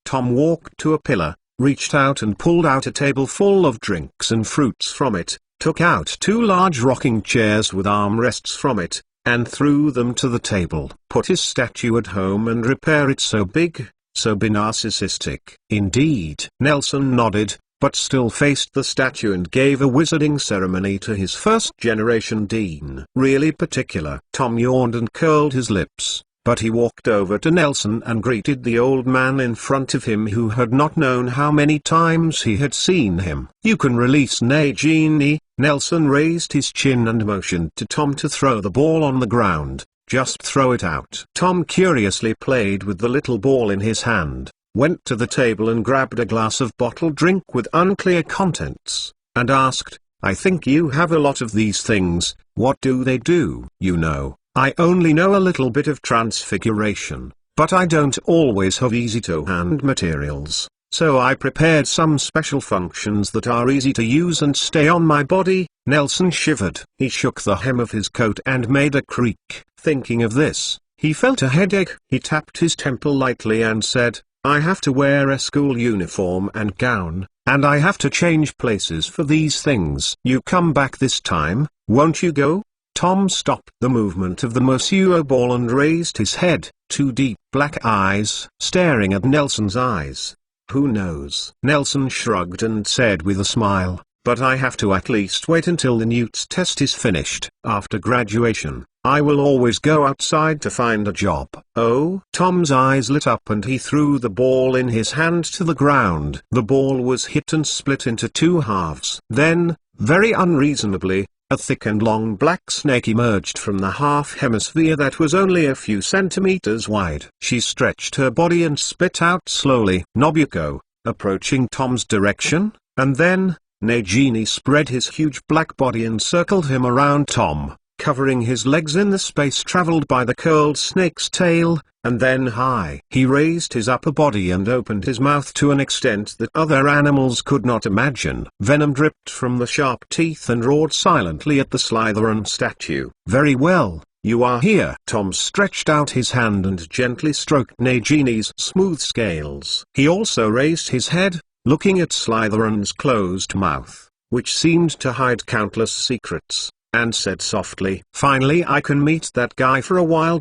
Tom walked to a pillar, reached out and pulled out a table full of drinks and fruits from it, took out 2 large rocking chairs with armrests from it, and threw them to the table. "Put his statue at home and repair it so big, so be narcissistic." "Indeed." Nelson nodded, but still faced the statue and gave a wizarding ceremony to his first-generation dean. "Really particular." Tom yawned and curled his lips. but he walked over to Nelson and greeted the old man in front of him who had not known how many times he had seen him. "You can release Nagini." Nelson raised his chin and motioned to Tom to throw the ball on the ground. "Just throw it out." Tom curiously played with the little ball in his hand, went to the table and grabbed a glass of bottled drink with unclear contents, and asked, "I think you have a lot of these things, what do they do?" "You know, I only know a little bit of transfiguration, but I don't always have easy-to-hand materials, so I prepared some special functions that are easy to use and stay on my body." Nelson shivered. He shook the hem of his coat and made a creak. Thinking of this, he felt a headache. He tapped his temple lightly and said, "I have to wear a school uniform and gown, and I have to change places for these things. You come back this time, won't you go?" Tom stopped the movement of the Monsieur ball and raised his head, two deep black eyes staring at Nelson's eyes. "Who knows?" Nelson shrugged and said with a smile, "but I have to at least wait until the Newt's test is finished. After graduation, I will always go outside to find a job." "Oh?" Tom's eyes lit up and he threw the ball in his hand to the ground. The ball was hit and split into two halves. Then, very unreasonably, a thick and long black snake emerged from the half-hemisphere that was only a few centimeters wide. She stretched her body and spit out slowly. "Nobuko," approaching Tom's direction, and then, Nagini spread his huge black body and circled him around Tom, covering his legs in the space traveled by the curled snake's tail, and then high. He raised his upper body and opened his mouth to an extent that other animals could not imagine. Venom dripped from the sharp teeth and roared silently at the Slytherin statue. "Very well, you are here." Tom stretched out his hand and gently stroked Nagini's smooth scales. He also raised his head, looking at Slytherin's closed mouth, which seemed to hide countless secrets, and said softly, "Finally I can meet that guy for a while.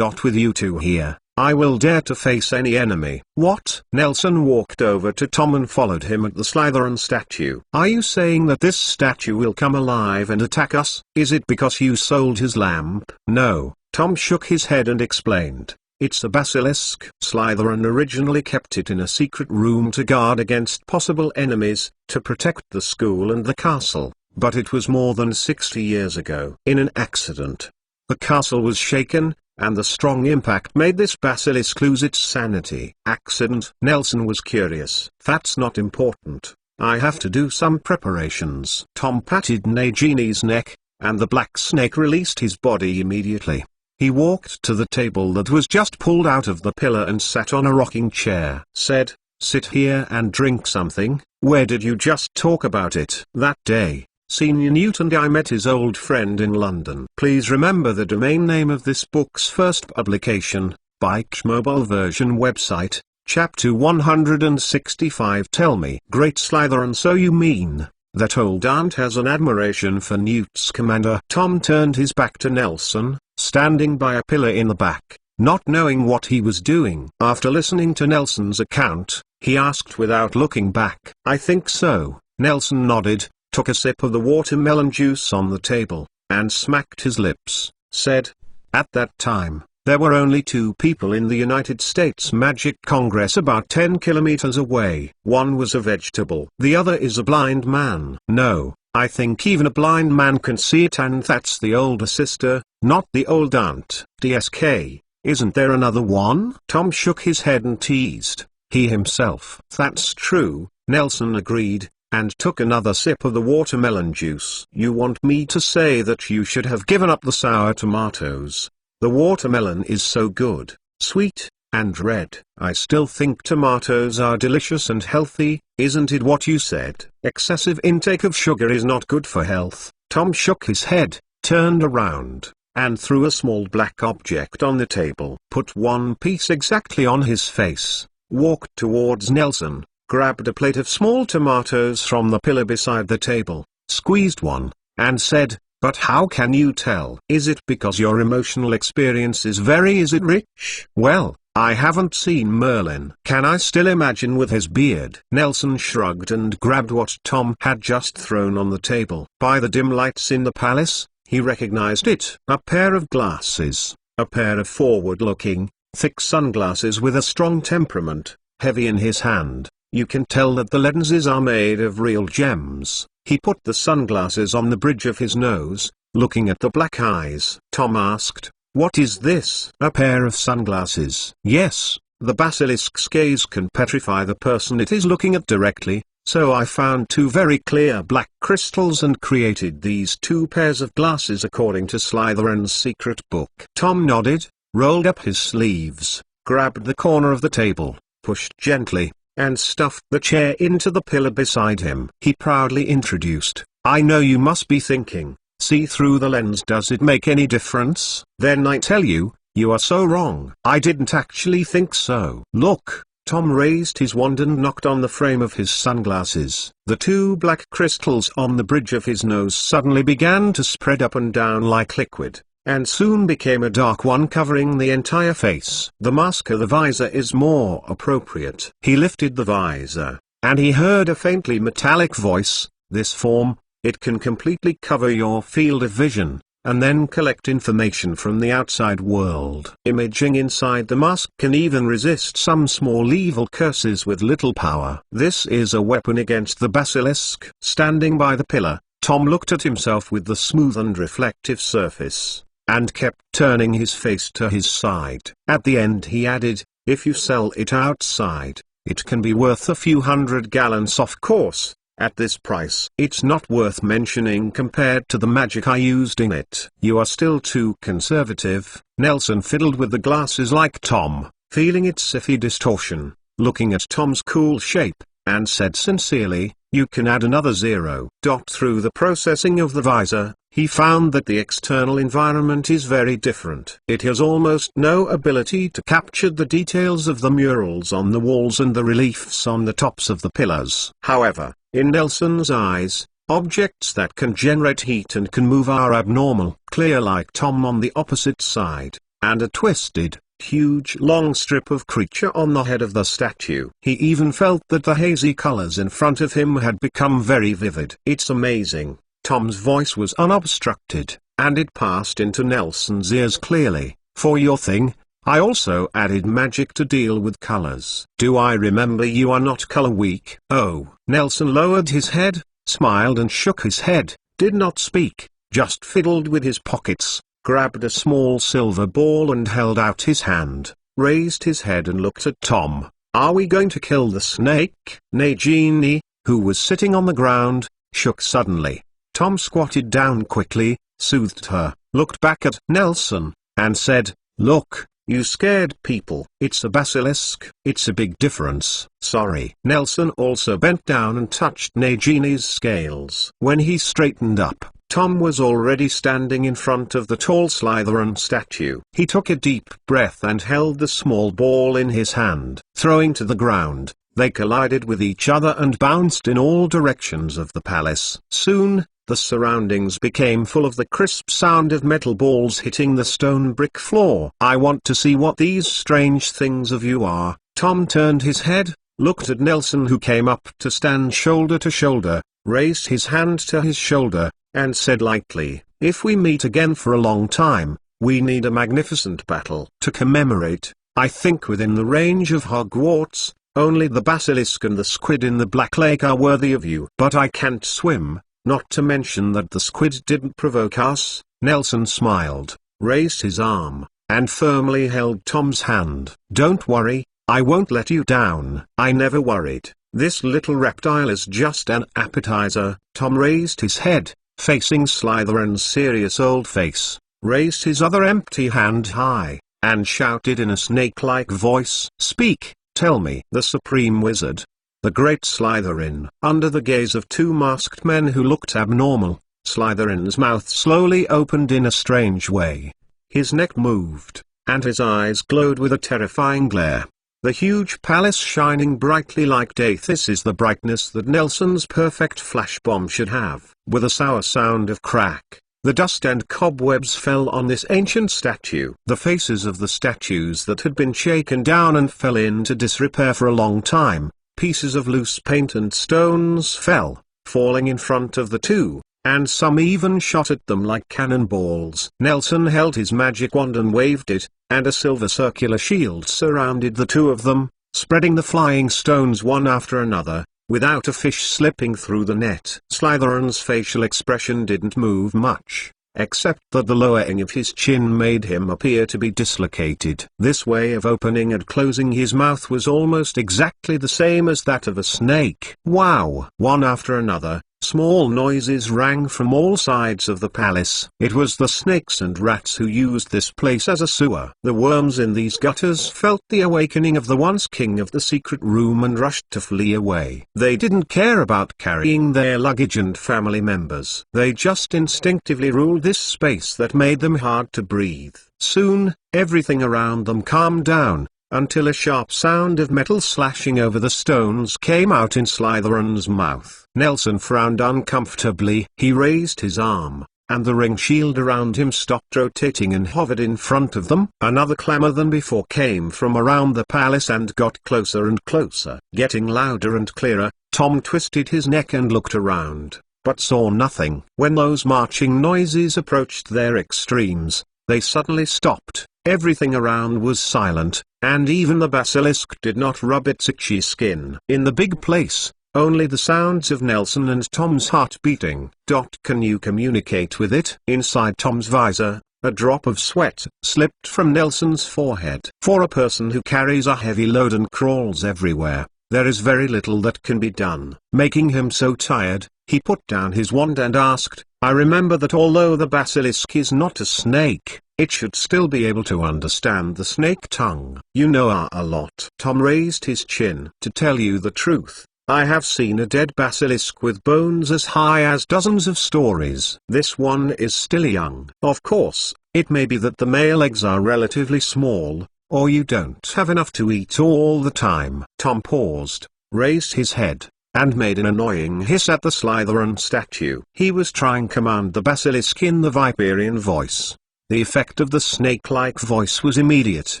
With you two here, I will dare to face any enemy." "What?" Nelson walked over to Tom and followed him at the Slytherin statue. "Are you saying that this statue will come alive and attack us? Is it because you sold his lamp?" "No." Tom shook his head and explained. "It's a basilisk. Slytherin originally kept it in a secret room to guard against possible enemies, to protect the school and the castle. But it was more than 60 years ago. In an accident, the castle was shaken, and the strong impact made this basilisk lose its sanity." "Accident?" Nelson was curious. "That's not important. I have to do some preparations." Tom patted Nagini's neck, and the black snake released his body immediately. He walked to the table that was just pulled out of the pillar and sat on a rocking chair. Said, "Sit here and drink something." "Where did you just talk about it?" "That day, Senior Newt and I met his old friend in London." "Please remember the domain name of this book's first publication, Bike's mobile version website, Chapter 165. "Tell me." "Great Slytherin, so you mean that old aunt has an admiration for Newt Scamander?" Tom turned his back to Nelson, standing by a pillar in the back, not knowing what he was doing. After listening to Nelson's account, he asked without looking back. "I think so." Nelson nodded, took a sip of the watermelon juice on the table, and smacked his lips, said, "At that time, there were only two people in the United States Magic Congress about 10 kilometers away. One was a vegetable. The other is a blind man." "No, I think even a blind man can see it, and that's the older sister, not the old aunt." "DSK, isn't there another one?" Tom shook his head and teased, "He himself." "That's true," Nelson agreed, and took another sip of the watermelon juice. "You want me to say that you should have given up the sour tomatoes? The watermelon is so good, sweet, and red." "I still think tomatoes are delicious and healthy, isn't it what you said?" "Excessive intake of sugar is not good for health." Tom shook his head, turned around, and threw a small black object on the table. Put one piece exactly on his face, walked towards Nelson, grabbed a plate of small tomatoes from the pillar beside the table, squeezed one, and said, "But how can you tell? Is it because your emotional experience is is it rich?" "Well, I haven't seen Merlin." "Can I still imagine with his beard?" Nelson shrugged and grabbed what Tom had just thrown on the table. By the dim lights in the palace, he recognized it. A pair of glasses. a pair of forward-looking, thick sunglasses with a strong temperament, heavy in his hand. You can tell that the lenses are made of real gems. He put the sunglasses on the bridge of his nose, looking at the black eyes. Tom asked, "What is this?" "A pair of sunglasses." "Yes, the basilisk's gaze can petrify the person it is looking at directly, so I found two very clear black crystals and created these two pairs of glasses according to Slytherin's secret book." Tom nodded, rolled up his sleeves, grabbed the corner of the table, pushed gently, and stuffed the chair into the pillar beside him. He proudly introduced, "I know you must be thinking, see through the lens, does it make any difference? Then I tell you, you are so wrong. I didn't actually think so. Look." Tom raised his wand and knocked on the frame of his sunglasses. The two black crystals on the bridge of his nose suddenly began to spread up and down like liquid, and soon became a dark one covering the entire face. "The mask of the visor is more appropriate." He lifted the visor, and he heard a faintly metallic voice, "This form, it can completely cover your field of vision, and then collect information from the outside world. Imaging inside the mask can even resist some small evil curses with little power. This is a weapon against the basilisk." Standing by the pillar, Tom looked at himself with the smooth and reflective surface, and kept turning his face to his side. At the end he added, "If you sell it outside, it can be worth a few $100 of course. At this price, it's not worth mentioning compared to the magic I used in it." "You are still too conservative." Nelson fiddled with the glasses like Tom, feeling its iffy distortion, looking at Tom's cool shape, and said sincerely, "You can add another 0. Through the processing of the visor, he found that the external environment is very different. It has almost no ability to capture the details of the murals on the walls and the reliefs on the tops of the pillars. However, in Nelson's eyes, objects that can generate heat and can move are abnormal, clear like Tom on the opposite side, and a twisted, huge long strip of creature on the head of the statue. He even felt that the hazy colors in front of him had become very vivid. "It's amazing." Tom's voice was unobstructed, and it passed into Nelson's ears clearly. "For your thing, I also added magic to deal with colors. Do I remember you are not color weak?" "Oh." Nelson lowered his head, smiled and shook his head, did not speak, just fiddled with his pockets, grabbed a small silver ball and held out his hand, raised his head and looked at Tom. "Are we going to kill the snake?" Nagini, who was sitting on the ground, shook suddenly. Tom squatted down quickly, soothed her, looked back at Nelson, and said, "Look, you scared people. It's a basilisk." "It's a big difference." "Sorry." Nelson also bent down and touched Nagini's scales. When he straightened up, Tom was already standing in front of the tall Slytherin statue. He took a deep breath and held the small ball in his hand. Throwing to the ground, they collided with each other and bounced in all directions of the palace. Soon, the surroundings became full of the crisp sound of metal balls hitting the stone brick floor. "I want to see what these strange things of you are." Tom turned his head, looked at Nelson who came up to stand shoulder to shoulder, raised his hand to his shoulder, and said lightly, "If we meet again for a long time, we need a magnificent battle to commemorate. I think within the range of Hogwarts, only the basilisk and the squid in the Black Lake are worthy of you. But I can't swim. Not to mention that the squid didn't provoke us." Nelson smiled, raised his arm, and firmly held Tom's hand. "Don't worry, I won't let you down." "I never worried. This little reptile is just an appetizer." Tom raised his head, facing Slytherin's serious old face, raised his other empty hand high, and shouted in a snake-like voice, "Speak, tell me." "The supreme wizard, the great Slytherin." Under the gaze of two masked men who looked abnormal, Slytherin's mouth slowly opened in a strange way. His neck moved, and his eyes glowed with a terrifying glare. The huge palace shining brightly like day. This is the brightness that Nelson's perfect flash bomb should have. With a sour sound of crack, the dust and cobwebs fell on this ancient statue. The faces of the statues that had been shaken down and fell into disrepair for a long time. Pieces of loose paint and stones fell, falling in front of the two, and some even shot at them like cannonballs. Nelson held his magic wand and waved it, and a silver circular shield surrounded the two of them, spreading the flying stones one after another, without a fish slipping through the net. Slytherin's facial expression didn't move much, except that the lowering of his chin made him appear to be dislocated. This way of opening and closing his mouth was almost exactly the same as that of a snake. Wow! One after another, small noises rang from all sides of the palace. It was the snakes and rats who used this place as a sewer. The worms in these gutters felt the awakening of the once king of the secret room and rushed to flee away. They didn't care about carrying their luggage and family members. They just instinctively ruled this space that made them hard to breathe. Soon, everything around them calmed down, until a sharp sound of metal slashing over the stones came out in Slytherin's mouth. Nelson frowned uncomfortably. He raised his arm, and the ring shield around him stopped rotating and hovered in front of them. Another clamor than before came from around the palace and got closer and closer. Getting louder and clearer, Tom twisted his neck and looked around, but saw nothing. When those marching noises approached their extremes, they suddenly stopped. Everything around was silent, and even the basilisk did not rub its itchy skin. In the big place, only the sounds of Nelson and Tom's heart beating. Can you communicate with it? Inside Tom's visor, a drop of sweat slipped from Nelson's forehead. For a person who carries a heavy load and crawls everywhere, there is very little that can be done. Making him so tired, he put down his wand and asked, I remember that although the basilisk is not a snake, it should still be able to understand the snake tongue. You know a lot. Tom raised his chin. To tell you the truth, I have seen a dead basilisk with bones as high as dozens of stories. This one is still young. Of course, it may be that the male eggs are relatively small, or you don't have enough to eat all the time. Tom paused, raised his head, and made an annoying hiss at the Slytherin statue. He was trying to command the basilisk in the Viperian voice. The effect of the snake-like voice was immediate.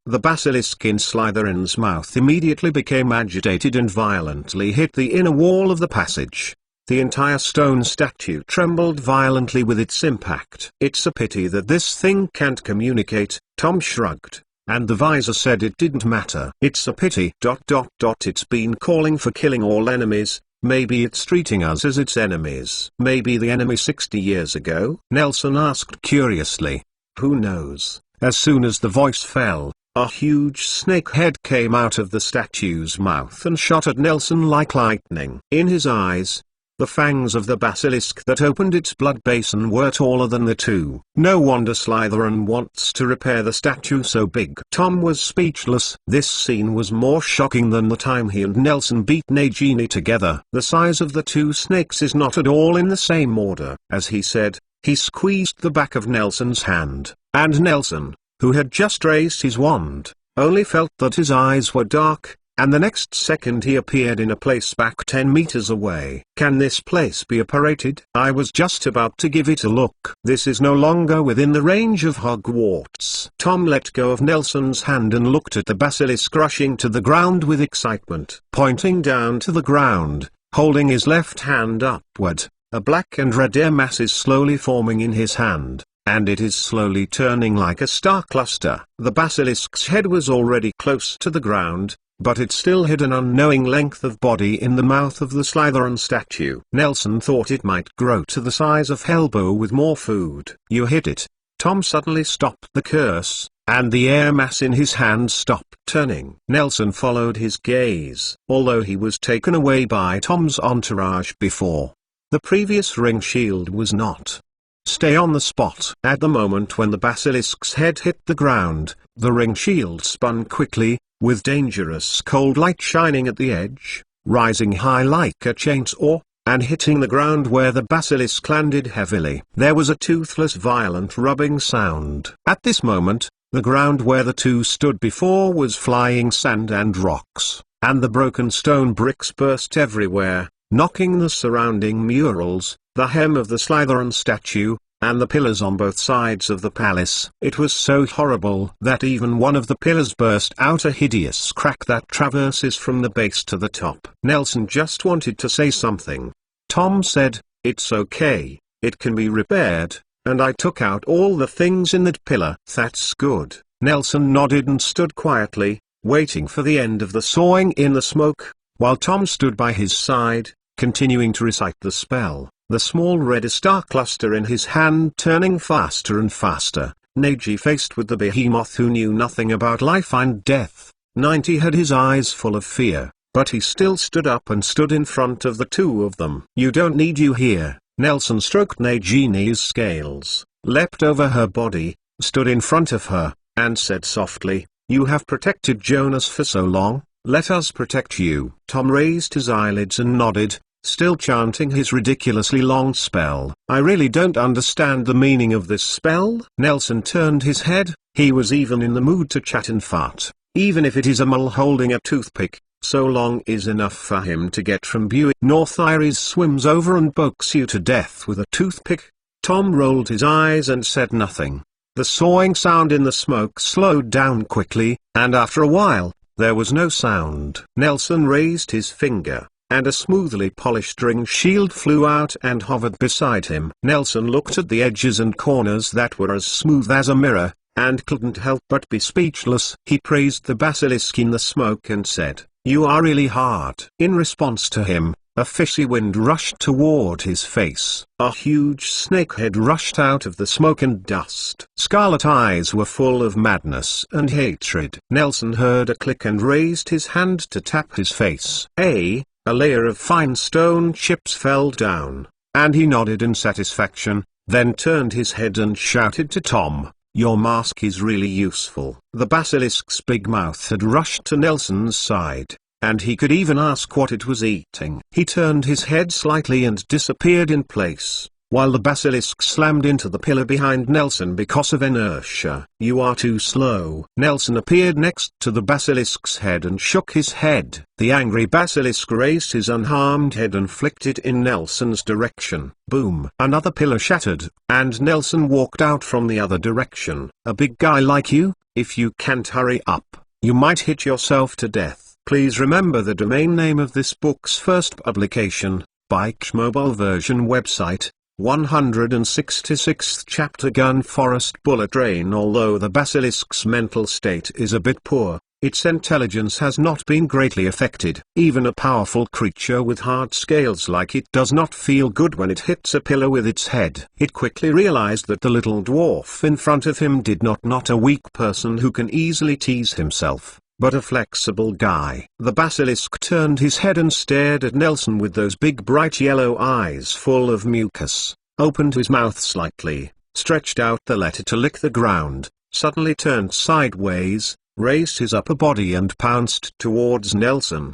The basilisk in Slytherin's mouth immediately became agitated and violently hit the inner wall of the passage. The entire stone statue trembled violently with its impact. It's a pity that this thing can't communicate, Tom shrugged, and the visor said it didn't matter. It's a pity. It's been calling for killing all enemies. Maybe it's treating us as its enemies. Maybe the enemy 60 years ago? Nelson asked curiously. Who knows? As soon as the voice fell, a huge snake head came out of the statue's mouth and shot at Nelson like lightning. In his eyes, the fangs of the basilisk that opened its blood basin were taller than the two. No wonder Slytherin wants to repair the statue so big. Tom was speechless. This scene was more shocking than the time he and Nelson beat Nagini together. The size of the two snakes is not at all in the same order. As he said, he squeezed the back of Nelson's hand, and Nelson, who had just raised his wand, only felt that his eyes were dark, and the next second he appeared in a place back 10 meters away. Can this place be apparated? I was just about to give it a look. This is no longer within the range of Hogwarts. Tom let go of Nelson's hand and looked at the basilisk rushing to the ground with excitement. Pointing down to the ground, holding his left hand upward, a black and red air mass is slowly forming in his hand, and it is slowly turning like a star cluster. The basilisk's head was already close to the ground, but it still hid an unknowing length of body in the mouth of the Slytherin statue. Nelson thought it might grow to the size of Hellbow with more food. You hit it. Tom suddenly stopped the curse, and the air mass in his hand stopped turning. Nelson followed his gaze. Although he was taken away by Tom's entourage before, the previous ring shield was not. Stay on the spot. At the moment when the basilisk's head hit the ground, the ring shield spun quickly, with dangerous cold light shining at the edge, rising high like a chainsaw, and hitting the ground where the basilisk landed heavily. There was a toothless violent rubbing sound. At this moment, the ground where the two stood before was flying sand and rocks, and the broken stone bricks burst everywhere, knocking the surrounding murals, the hem of the Slytherin statue, and the pillars on both sides of the palace. It was so horrible that even one of the pillars burst out a hideous crack that traverses from the base to the top. Nelson just wanted to say something. Tom said, "It's okay, it can be repaired, and I took out all the things in that pillar." "That's good." Nelson nodded and stood quietly, waiting for the end of the sawing in the smoke, while Tom stood by his side, continuing to recite the spell, the small red star cluster in his hand turning faster and faster. Nagi faced with the behemoth who knew nothing about life and death. 90 had his eyes full of fear, but he still stood up and stood in front of the two of them. "You don't need you here." Nelson stroked Nagini's scales, leapt over her body, stood in front of her, and said softly, "You have protected Jonas for so long, let us protect you." Tom raised his eyelids and nodded, still chanting his ridiculously long spell. "I really don't understand the meaning of this spell." Nelson turned his head. He was even in the mood to chat and fart. Even if it is a mole holding a toothpick, so long is enough for him to get from Buick. North Iris swims over and pokes you to death with a toothpick. Tom rolled his eyes and said nothing. The sawing sound in the smoke slowed down quickly, and after a while, there was no sound. Nelson raised his finger, and a smoothly polished ring shield flew out and hovered beside him. Nelson looked at the edges and corners that were as smooth as a mirror, and couldn't help but be speechless. He praised the basilisk in the smoke and said, "You are really hard." In response to him, a fishy wind rushed toward his face. A huge snake head rushed out of the smoke and dust. Scarlet eyes were full of madness and hatred. Nelson heard a click and raised his hand to tap his face. A layer of fine stone chips fell down, and he nodded in satisfaction, then turned his head and shouted to Tom, "Your mask is really useful." The basilisk's big mouth had rushed to Nelson's side, and he could even ask what it was eating. He turned his head slightly and disappeared in place, while the basilisk slammed into the pillar behind Nelson because of inertia. "You are too slow." Nelson appeared next to the basilisk's head and shook his head. The angry basilisk raised his unharmed head and flicked it in Nelson's direction. Boom! Another pillar shattered, and Nelson walked out from the other direction. "A big guy like you, if you can't hurry up, you might hit yourself to death." Please remember the domain name of this book's first publication, Bike's mobile version website, 166th chapter Gun Forest Bullet Train. Although the basilisk's mental state is a bit poor, its intelligence has not been greatly affected. Even a powerful creature with hard scales like it does not feel good when it hits a pillar with its head. It quickly realized that the little dwarf in front of him did not a weak person who can easily tease himself, but a flexible guy. The basilisk turned his head and stared at Nelson with those big bright yellow eyes full of mucus, opened his mouth slightly, stretched out the letter to lick the ground, suddenly turned sideways, raised his upper body and pounced towards Nelson.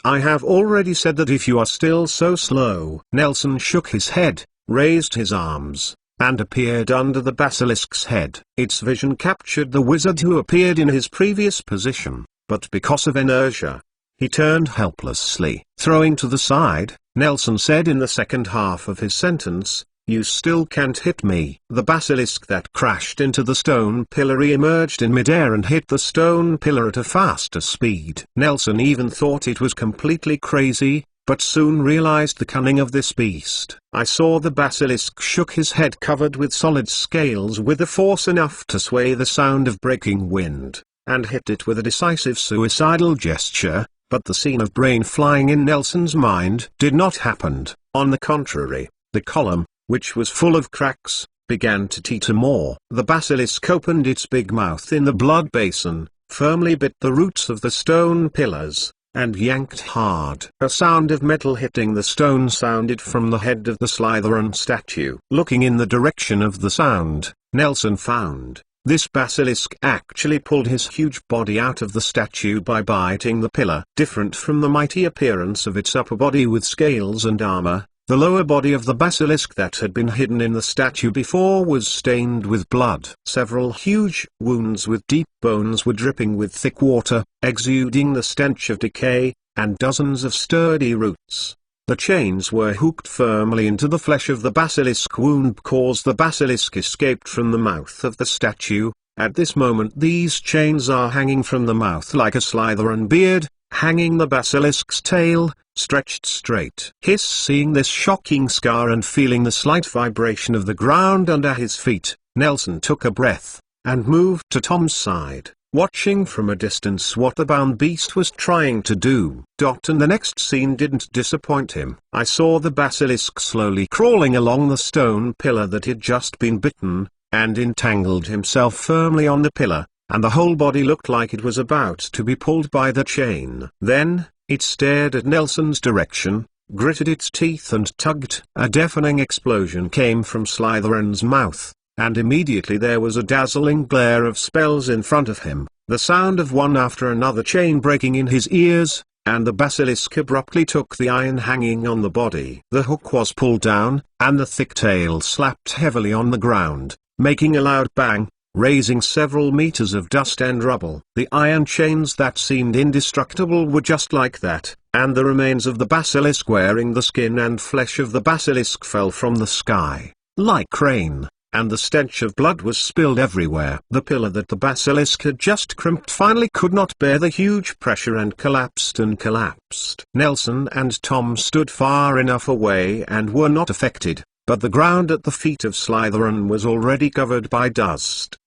"I have already said that if you are still so slow." Nelson shook his head, raised his arms, and appeared under the basilisk's head. Its vision captured the wizard who appeared in his previous position, but because of inertia, he turned helplessly. Throwing to the side, Nelson said in the second half of his sentence, "You still can't hit me." The basilisk that crashed into the stone pillar emerged in midair and hit the stone pillar at a faster speed. Nelson even thought it was completely crazy, but soon realized the cunning of this beast. I saw the basilisk shook his head covered with solid scales with a force enough to sway the sound of breaking wind, and hit it with a decisive suicidal gesture, but the scene of brain flying in Nelson's mind did not happen. On the contrary, the column, which was full of cracks, began to teeter more. The basilisk opened its big mouth in the blood basin, firmly bit the roots of the stone pillars, and yanked hard. A sound of metal hitting the stone sounded from the head of the Slytherin statue. Looking in the direction of the sound, Nelson found this basilisk actually pulled his huge body out of the statue by biting the pillar. Different from the mighty appearance of its upper body with scales and armor, the lower body of the basilisk that had been hidden in the statue before was stained with blood. Several huge wounds with deep bones were dripping with thick water, exuding the stench of decay, and dozens of sturdy roots. The chains were hooked firmly into the flesh of the basilisk wound because the basilisk escaped from the mouth of the statue. At this moment these chains are hanging from the mouth like a Slytherin beard, hanging the basilisk's tail, stretched straight. Hiss! Seeing this shocking scar and feeling the slight vibration of the ground under his feet, Nelson took a breath, and moved to Tom's side, watching from a distance what the bound beast was trying to do. And the next scene didn't disappoint him. I saw the basilisk slowly crawling along the stone pillar that had just been bitten, and entangled himself firmly on the pillar, and the whole body looked like it was about to be pulled by the chain. Then, it stared at Nelson's direction, gritted its teeth and tugged. A deafening explosion came from Slytherin's mouth, and immediately there was a dazzling glare of spells in front of him, the sound of one after another chain breaking in his ears, and the basilisk abruptly took the iron hanging on the body. The hook was pulled down, and the thick tail slapped heavily on the ground, making a loud bang, raising several meters of dust and rubble. The iron chains that seemed indestructible were just like that, and the remains of the basilisk wearing the skin and flesh of the basilisk fell from the sky, like rain, and the stench of blood was spilled everywhere. The pillar that the basilisk had just crimped finally could not bear the huge pressure and collapsed. Nelson and Tom stood far enough away and were not affected, but the ground at the feet of Slytherin was already covered by dust.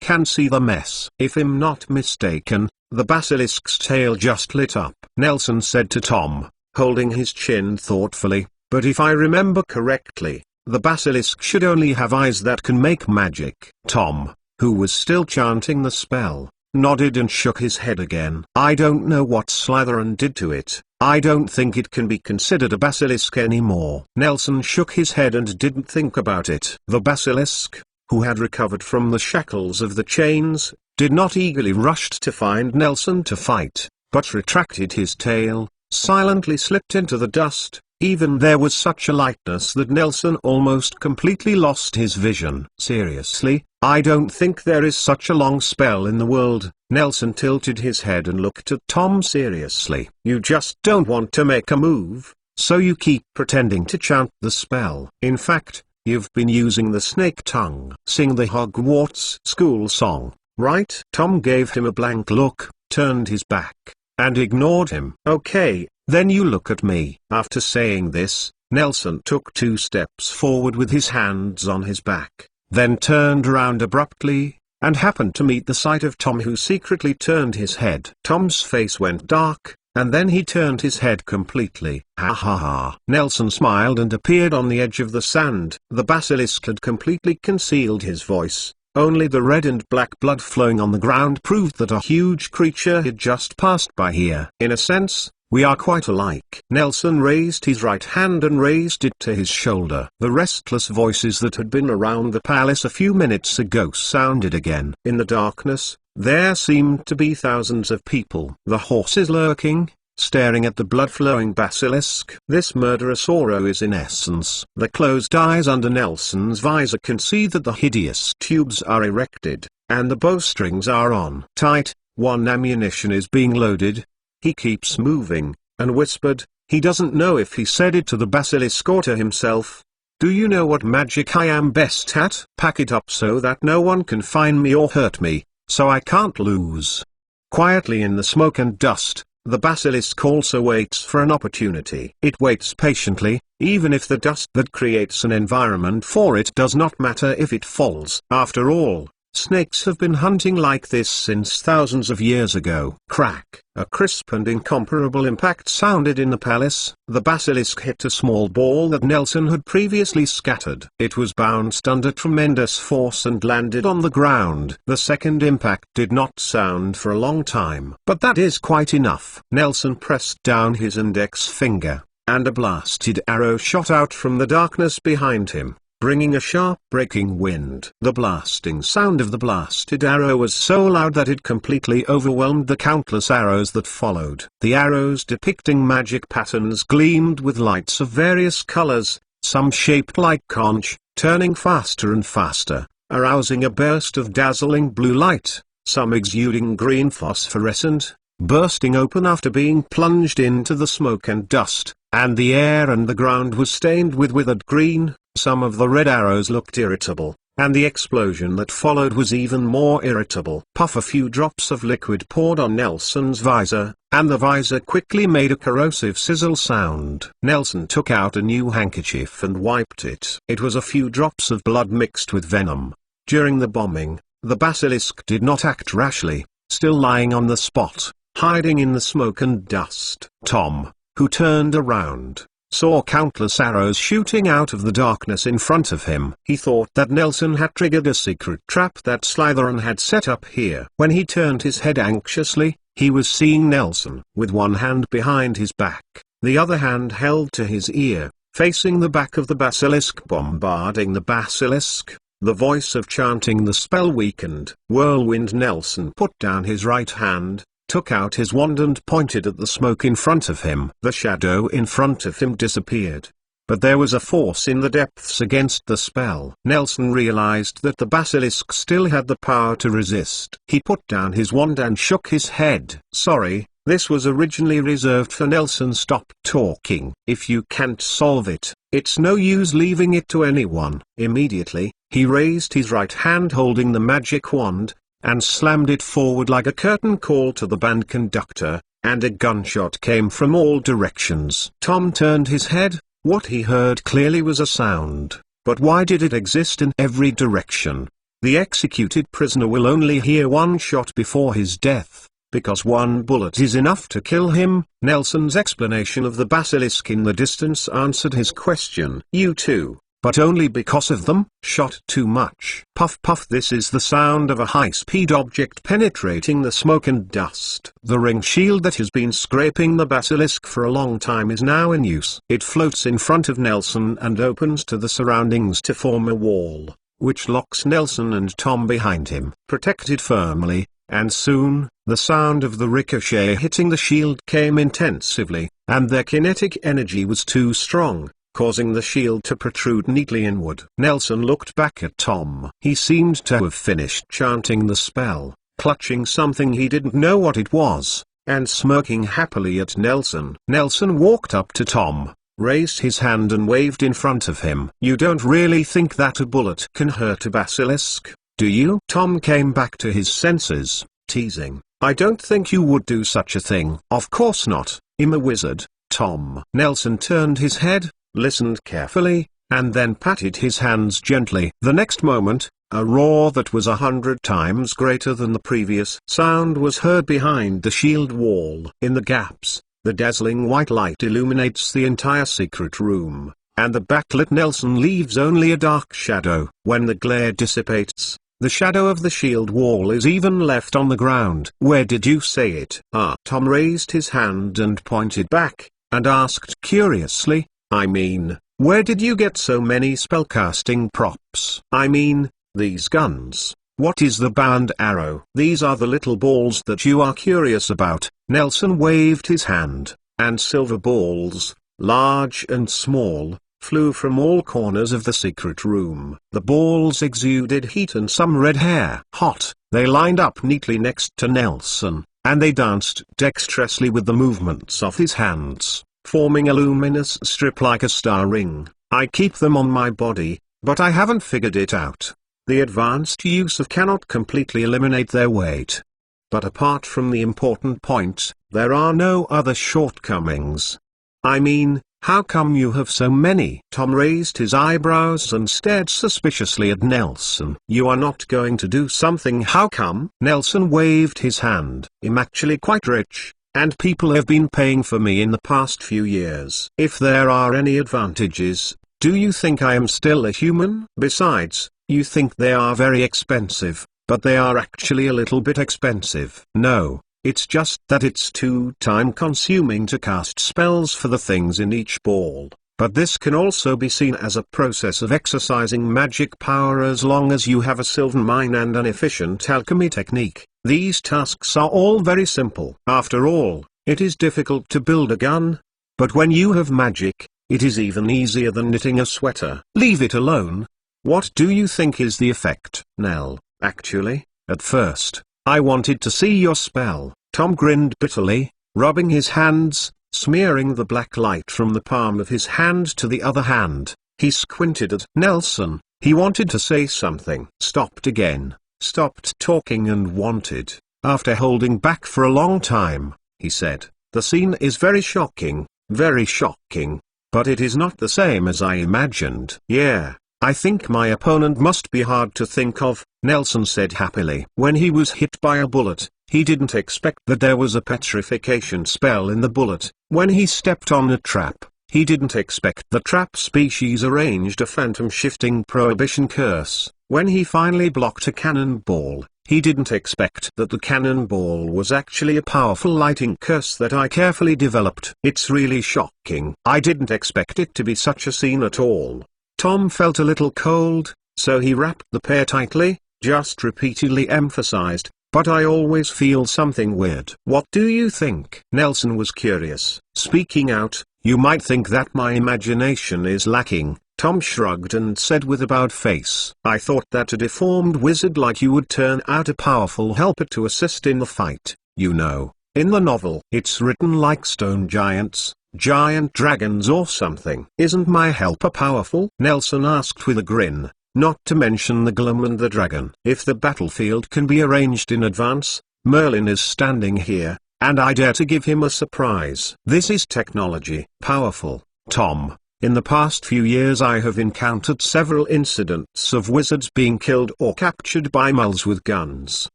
Can see the mess. If I'm not mistaken, the basilisk's tail just lit up. Nelson said to Tom, holding his chin thoughtfully, but if I remember correctly, the basilisk should only have eyes that can make magic. Tom, who was still chanting the spell, nodded and shook his head again. I don't know what Slytherin did to it. I don't think it can be considered a basilisk anymore. Nelson shook his head and didn't think about it. The basilisk, who had recovered from the shackles of the chains, did not eagerly rush to find Nelson to fight, but retracted his tail, silently slipped into the dust. Even there was such a lightness that Nelson almost completely lost his vision. Seriously, I don't think there is such a long spell in the world. Nelson tilted his head and looked at Tom seriously. You just don't want to make a move, so you keep pretending to chant the spell. In fact, you've been using the snake tongue. Sing the Hogwarts school song, right? Tom gave him a blank look, turned his back, and ignored him. Okay, then you look at me. After saying this, Nelson took 2 steps forward with his hands on his back, then turned around abruptly, and happened to meet the sight of Tom, who secretly turned his head. Tom's face went dark, and then he turned his head completely. Ha ha ha. Nelson smiled and appeared on the edge of the sand. The basilisk had completely concealed his voice. Only the red and black blood flowing on the ground proved that a huge creature had just passed by here. In a sense, we are quite alike. Nelson raised his right hand and raised it to his shoulder. The restless voices that had been around the palace a few minutes ago sounded again. In the darkness, there seemed to be thousands of people. The horses lurking, staring at the blood-flowing basilisk. This murderous aura is in essence. The closed eyes under Nelson's visor can see that the hideous tubes are erected, and the bowstrings are on tight. One ammunition is being loaded. He keeps moving, and whispered, he doesn't know if he said it to the basilisk or to himself. Do you know what magic I am best at? Pack it up so that no one can find me or hurt me, so I can't lose. Quietly in the smoke and dust, the basilisk also waits for an opportunity. It waits patiently, even if the dust that creates an environment for it does not matter if it falls. After all, snakes have been hunting like this since thousands of years ago. Crack! A crisp and incomparable impact sounded in the palace. The basilisk hit a small ball that Nelson had previously scattered. It was bounced under tremendous force and landed on the ground. The second impact did not sound for a long time, but that is quite enough. Nelson pressed down his index finger, and a blasted arrow shot out from the darkness behind him, bringing a sharp breaking wind. The blasting sound of the blasted arrow was so loud that it completely overwhelmed the countless arrows that followed. The arrows depicting magic patterns gleamed with lights of various colors, some shaped like conch, turning faster and faster, arousing a burst of dazzling blue light, some exuding green phosphorescent, bursting open after being plunged into the smoke and dust, and the air and the ground was stained with withered green. Some of the red arrows looked irritable, And the explosion that followed was even more irritable. Puff! A few drops of liquid poured on Nelson's visor, and the visor quickly made a corrosive sizzle sound. Nelson took out a new handkerchief and wiped it. It was a few drops of blood mixed with venom. During the bombing, the basilisk did not act rashly, still lying on the spot, hiding in the smoke and dust. Tom, who turned around, saw countless arrows shooting out of the darkness in front of him. He thought that Nelson had triggered a secret trap that Slytherin had set up here. When he turned his head anxiously, he was seeing Nelson, with one hand behind his back, the other hand held to his ear, facing the back of the basilisk, bombarding the basilisk. The voice of chanting the spell weakened. Whirlwind! Nelson put down his right hand, took out his wand and pointed at the smoke in front of him. The shadow in front of him disappeared. But there was a force in the depths against the spell. Nelson realized that the basilisk still had the power to resist. He put down his wand and shook his head. Sorry, this was originally reserved for Nelson. Stop talking. If you can't solve it, it's no use leaving it to anyone. Immediately, he raised his right hand holding the magic wand, and slammed it forward like a curtain call to the band conductor, and a gunshot came from all directions. Tom turned his head. What he heard clearly was a sound, but why did it exist in every direction? The executed prisoner will only hear one shot before his death, because one bullet is enough to kill him. Nelson's explanation of the basilisk in the distance answered his question. You too. But only because of them? Shot too much. Puff puff! This is the sound of a high-speed object penetrating the smoke and dust. The ring shield that has been scraping the basilisk for a long time is now in use. It floats in front of Nelson and opens to the surroundings to form a wall, which locks Nelson and Tom behind him, protected firmly, and soon, the sound of the ricochet hitting the shield came intensively, and their kinetic energy was too strong, causing the shield to protrude neatly inward. Nelson looked back at Tom. He seemed to have finished chanting the spell, clutching something he didn't know what it was, and smirking happily at Nelson. Nelson walked up to Tom, raised his hand and waved in front of him. You don't really think that a bullet can hurt a basilisk, do you? Tom came back to his senses, teasing. I don't think you would do such a thing. Of course not, I'm a wizard, Tom. Nelson turned his head, listened carefully, and then patted his hands gently. The next moment, a roar that was 100 times greater than the previous sound was heard behind the shield wall. In the gaps, the dazzling white light illuminates the entire secret room, and the backlit Nelson leaves only a dark shadow. When the glare dissipates, the shadow of the shield wall is even left on the ground. Where did you say it? Tom raised his hand and pointed back, and asked curiously, I mean, where did you get so many spellcasting props? I mean, these guns. What is the bow and arrow? These are the little balls that you are curious about. Nelson waved his hand, and silver balls, large and small, flew from all corners of the secret room. The balls exuded heat and some red hair. Hot, they lined up neatly next to Nelson, and they danced dexterously with the movements of his hands, forming a luminous strip like a star ring. I keep them on my body, but I haven't figured it out. The advanced use of cannot completely eliminate their weight. But apart from the important point, there are no other shortcomings. I mean, how come you have so many? Tom raised his eyebrows and stared suspiciously at Nelson. You are not going to do something? How come? Nelson waved his hand. I'm actually quite rich, and people have been paying for me in the past few years. If there are any advantages, do you think I am still a human? Besides, you think they are very expensive, but they are actually a little bit expensive. No, it's just that it's too time-consuming to cast spells for the things in each ball. But this can also be seen as a process of exercising magic power as long as you have a silver mine and an efficient alchemy technique. These tasks are all very simple. After all, it is difficult to build a gun. But when you have magic, it is even easier than knitting a sweater. Leave it alone. What do you think is the effect? Nell, actually, at first, I wanted to see your spell. Tom grinned bitterly, rubbing his hands, smearing the black light from the palm of his hand to the other hand. He squinted at Nelson, He wanted to say something. Stopped again, stopped talking and wanted. After holding back for a long time, he said, "The scene is very shocking, but it is not the same as I imagined." "Yeah, I think my opponent must be hard to think of," Nelson said happily. When he was hit by a bullet, he didn't expect that there was a petrification spell in the bullet. When he stepped on a trap, he didn't expect the trap species arranged a phantom shifting prohibition curse. When he finally blocked a cannonball, he didn't expect that the cannonball was actually a powerful lighting curse that I carefully developed. It's really shocking. I didn't expect it to be such a scene at all. Tom felt a little cold, so he wrapped the pair tightly, just repeatedly emphasized, "But I always feel something weird." "What do you think?" Nelson was curious. Speaking out, "You might think that my imagination is lacking," Tom shrugged and said with a bowed face, "I thought that a deformed wizard like you would turn out a powerful helper to assist in the fight. You know, in the novel it's written like stone giants, giant dragons or something." "Isn't my helper powerful?" Nelson asked with a grin, "not to mention the golem and the dragon. If the battlefield can be arranged in advance, Merlin is standing here, and I dare to give him a surprise." "This is technology." "Powerful, Tom. In the past few years I have encountered several incidents of wizards being killed or captured by mulls with guns."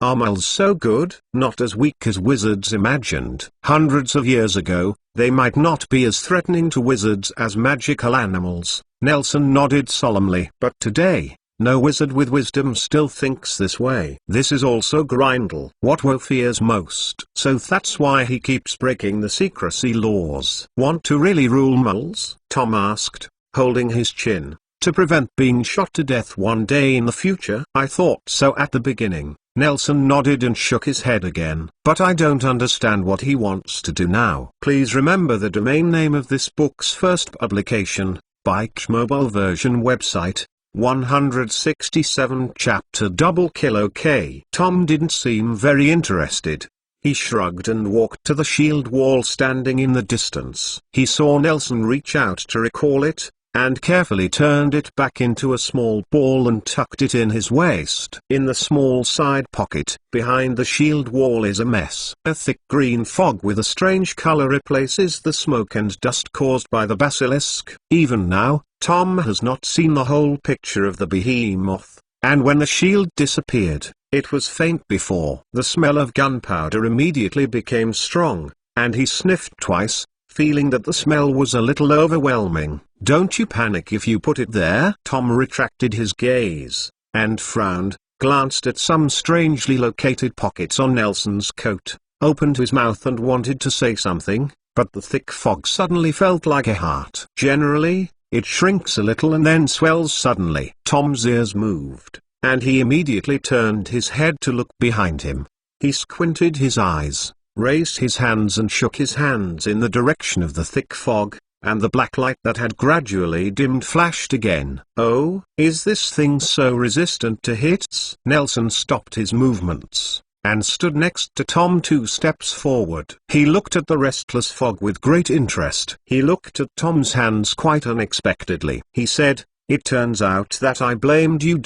"Are mulls so good?" "Not as weak as wizards imagined. Hundreds of years ago, they might not be as threatening to wizards as magical animals." Nelson nodded solemnly. "But today, no wizard with wisdom still thinks this way." "This is also Grindel. What Woe fears most. So that's why he keeps breaking the secrecy laws." "Want to really rule mulls?" Tom asked, holding his chin, "to prevent being shot to death one day in the future?" "I thought so at the beginning." Nelson nodded and shook his head again. "But I don't understand what he wants to do now." "Please remember the domain name of this book's first publication, Bike Mobile Version website, 167 chapter double kill. OK. Tom didn't seem very interested. He shrugged and walked to the shield wall standing in the distance. He saw Nelson reach out to recall it, and carefully turned it back into a small ball and tucked it in his waist. In the small side pocket, behind the shield wall is a mess. A thick green fog with a strange color replaces the smoke and dust caused by the basilisk. Even now, Tom has not seen the whole picture of the behemoth, and when the shield disappeared, it was faint before. The smell of gunpowder immediately became strong, and he sniffed twice, feeling that the smell was a little overwhelming. "Don't you panic if you put it there." Tom retracted his gaze, and frowned, glanced at some strangely located pockets on Nelson's coat, opened his mouth and wanted to say something, but the thick fog suddenly felt like a heart. Generally, it shrinks a little and then swells suddenly. Tom's ears moved, and he immediately turned his head to look behind him. He squinted his eyes, raised his hands and shook his hands in the direction of the thick fog, and the black light that had gradually dimmed flashed again. "Oh, is this thing so resistant to hits?" Nelson stopped his movements, and stood next to Tom 2 steps forward. He looked at the restless fog with great interest. He looked at Tom's hands quite unexpectedly. He said, "It turns out that I blamed you.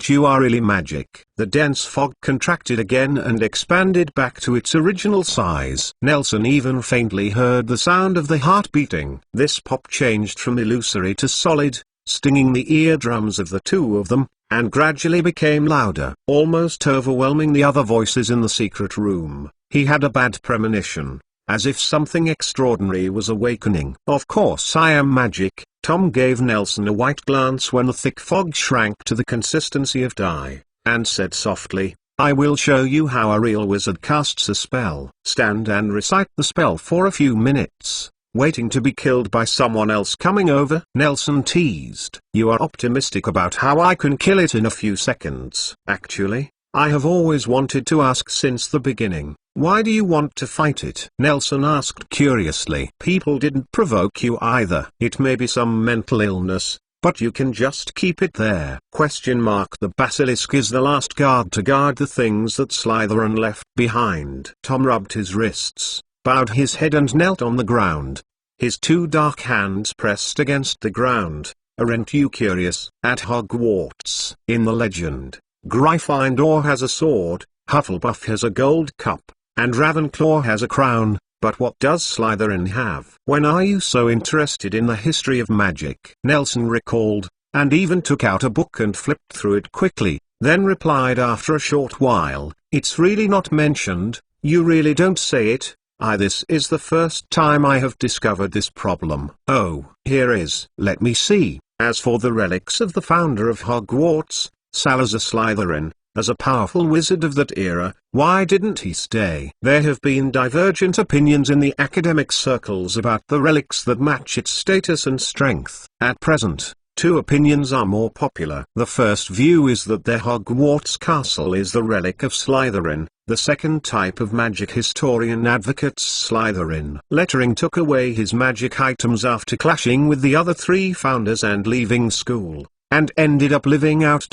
You are really magic." The dense fog contracted again and expanded back to its original size. Nelson even faintly heard the sound of the heart beating. This pop changed from illusory to solid, stinging the eardrums of the two of them, and gradually became louder, almost overwhelming the other voices in the secret room. He had a bad premonition, as if something extraordinary was awakening. "Of course I am magic." Tom gave Nelson a white glance when the thick fog shrank to the consistency of dye, and said softly, "I will show you how a real wizard casts a spell. Stand and recite the spell for a few minutes, waiting to be killed by someone else coming over." Nelson teased, "You are optimistic about how I can kill it in a few seconds." "Actually, I have always wanted to ask since the beginning, why do you want to fight it?" Nelson asked curiously. "People didn't provoke you either. It may be some mental illness, but you can just keep it there. The basilisk is the last guard to guard the things that Slytherin left behind." Tom rubbed his wrists, bowed his head and knelt on the ground. His 2 dark hands pressed against the ground, Aren't you curious? At Hogwarts, in the legend, Gryffindor has a sword, Hufflepuff has a gold cup, and Ravenclaw has a crown, but what does Slytherin have? When are you so interested in the history of magic? Nelson recalled, and even took out a book and flipped through it quickly, then replied after a short while, "It's really not mentioned, you really don't say it. This is the first time I have discovered this problem." "Oh, here is. Let me see. As for the relics of the founder of Hogwarts, Salazar Slytherin, as a powerful wizard of that era, why didn't he stay?" There have been divergent opinions in the academic circles about the relics that match its status and strength. At present, two opinions are more popular. The first view is that the Hogwarts castle is the relic of Slytherin. The second type of magic historian advocates Slytherin. Lettering took away his magic items after clashing with the other three founders and leaving school, and ended up living out.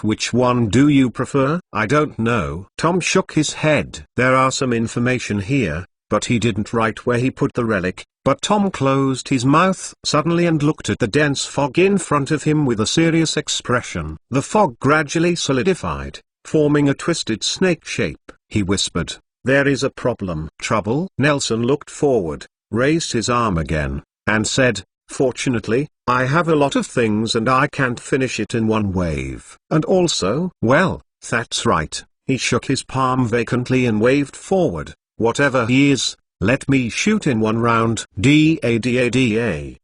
Which one do you prefer? I don't know. Tom shook his head. There are some information here, but he didn't write where he put the relic. But Tom closed his mouth suddenly and looked at the dense fog in front of him with a serious expression. The fog gradually solidified, forming a twisted snake shape. He whispered, "There is a problem." "Trouble?" Nelson looked forward, raised his arm again, and said, "Fortunately, I have a lot of things and I can't finish it in one wave. And also, well, that's right." He shook his palm vacantly and waved forward. "Whatever he is, let me shoot in one round." Da.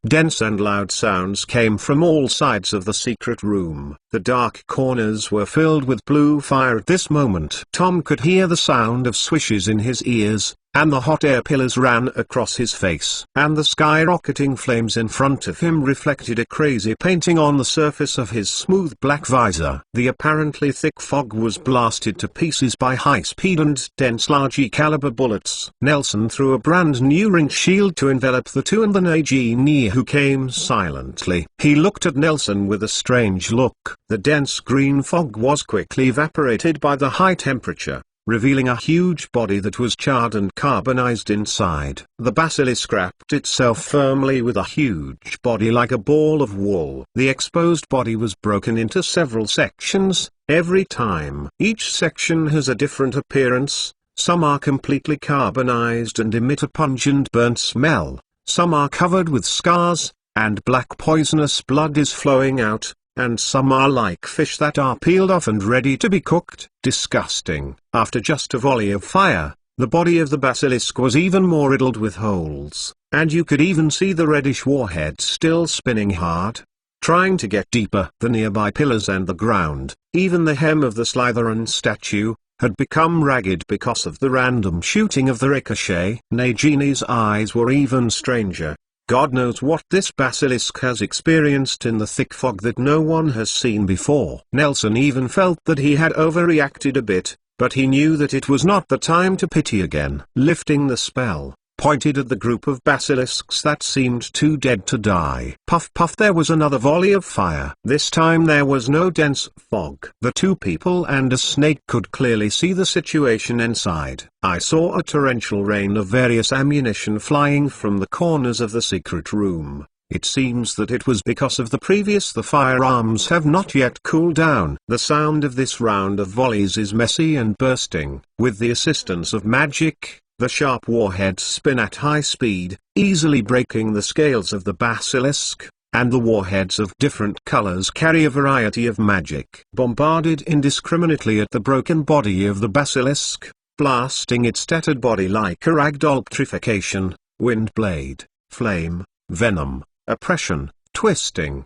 Dense and loud sounds came from all sides of the secret room. The dark corners were filled with blue fire at this moment. Tom could hear the sound of swishes in his ears, and the hot air pillars ran across his face. And the skyrocketing flames in front of him reflected a crazy painting on the surface of his smooth black visor. The apparently thick fog was blasted to pieces by high-speed and dense large-caliber bullets. Nelson threw a brand-new ring shield to envelop the two and the Nagini, who came silently. He looked at Nelson with a strange look. The dense green fog was quickly evaporated by the high temperature, revealing a huge body that was charred and carbonized inside. The basilisk wrapped itself firmly with a huge body like a ball of wool. The exposed body was broken into several sections, every time. Each section has a different appearance. Some are completely carbonized and emit a pungent burnt smell, some are covered with scars, and black poisonous blood is flowing out, and some are like fish that are peeled off and ready to be cooked. Disgusting. After just a volley of fire, the body of the basilisk was even more riddled with holes, and you could even see the reddish warhead still spinning hard, trying to get deeper. The nearby pillars and the ground, even the hem of the Slytherin statue, had become ragged because of the random shooting of the ricochet. Nagini's eyes were even stranger. God knows what this basilisk has experienced in the thick fog that no one has seen before. Nelson even felt that he had overreacted a bit, but he knew that it was not the time to pity again. Lifting the spell, pointed at the group of basilisks that seemed too dead to die. Puff puff, there was another volley of fire. This time there was no dense fog. The two people and a snake could clearly see the situation inside. I saw a torrential rain of various ammunition flying from the corners of the secret room. It seems that it was because of the previous. The firearms have not yet cooled down. The sound of this round of volleys is messy and bursting. With the assistance of magic, the sharp warheads spin at high speed, easily breaking the scales of the basilisk, and the warheads of different colors carry a variety of magic. Bombarded indiscriminately at the broken body of the basilisk, blasting its tattered body like a ragdoll. Electrification, wind blade, flame, venom, oppression, twisting.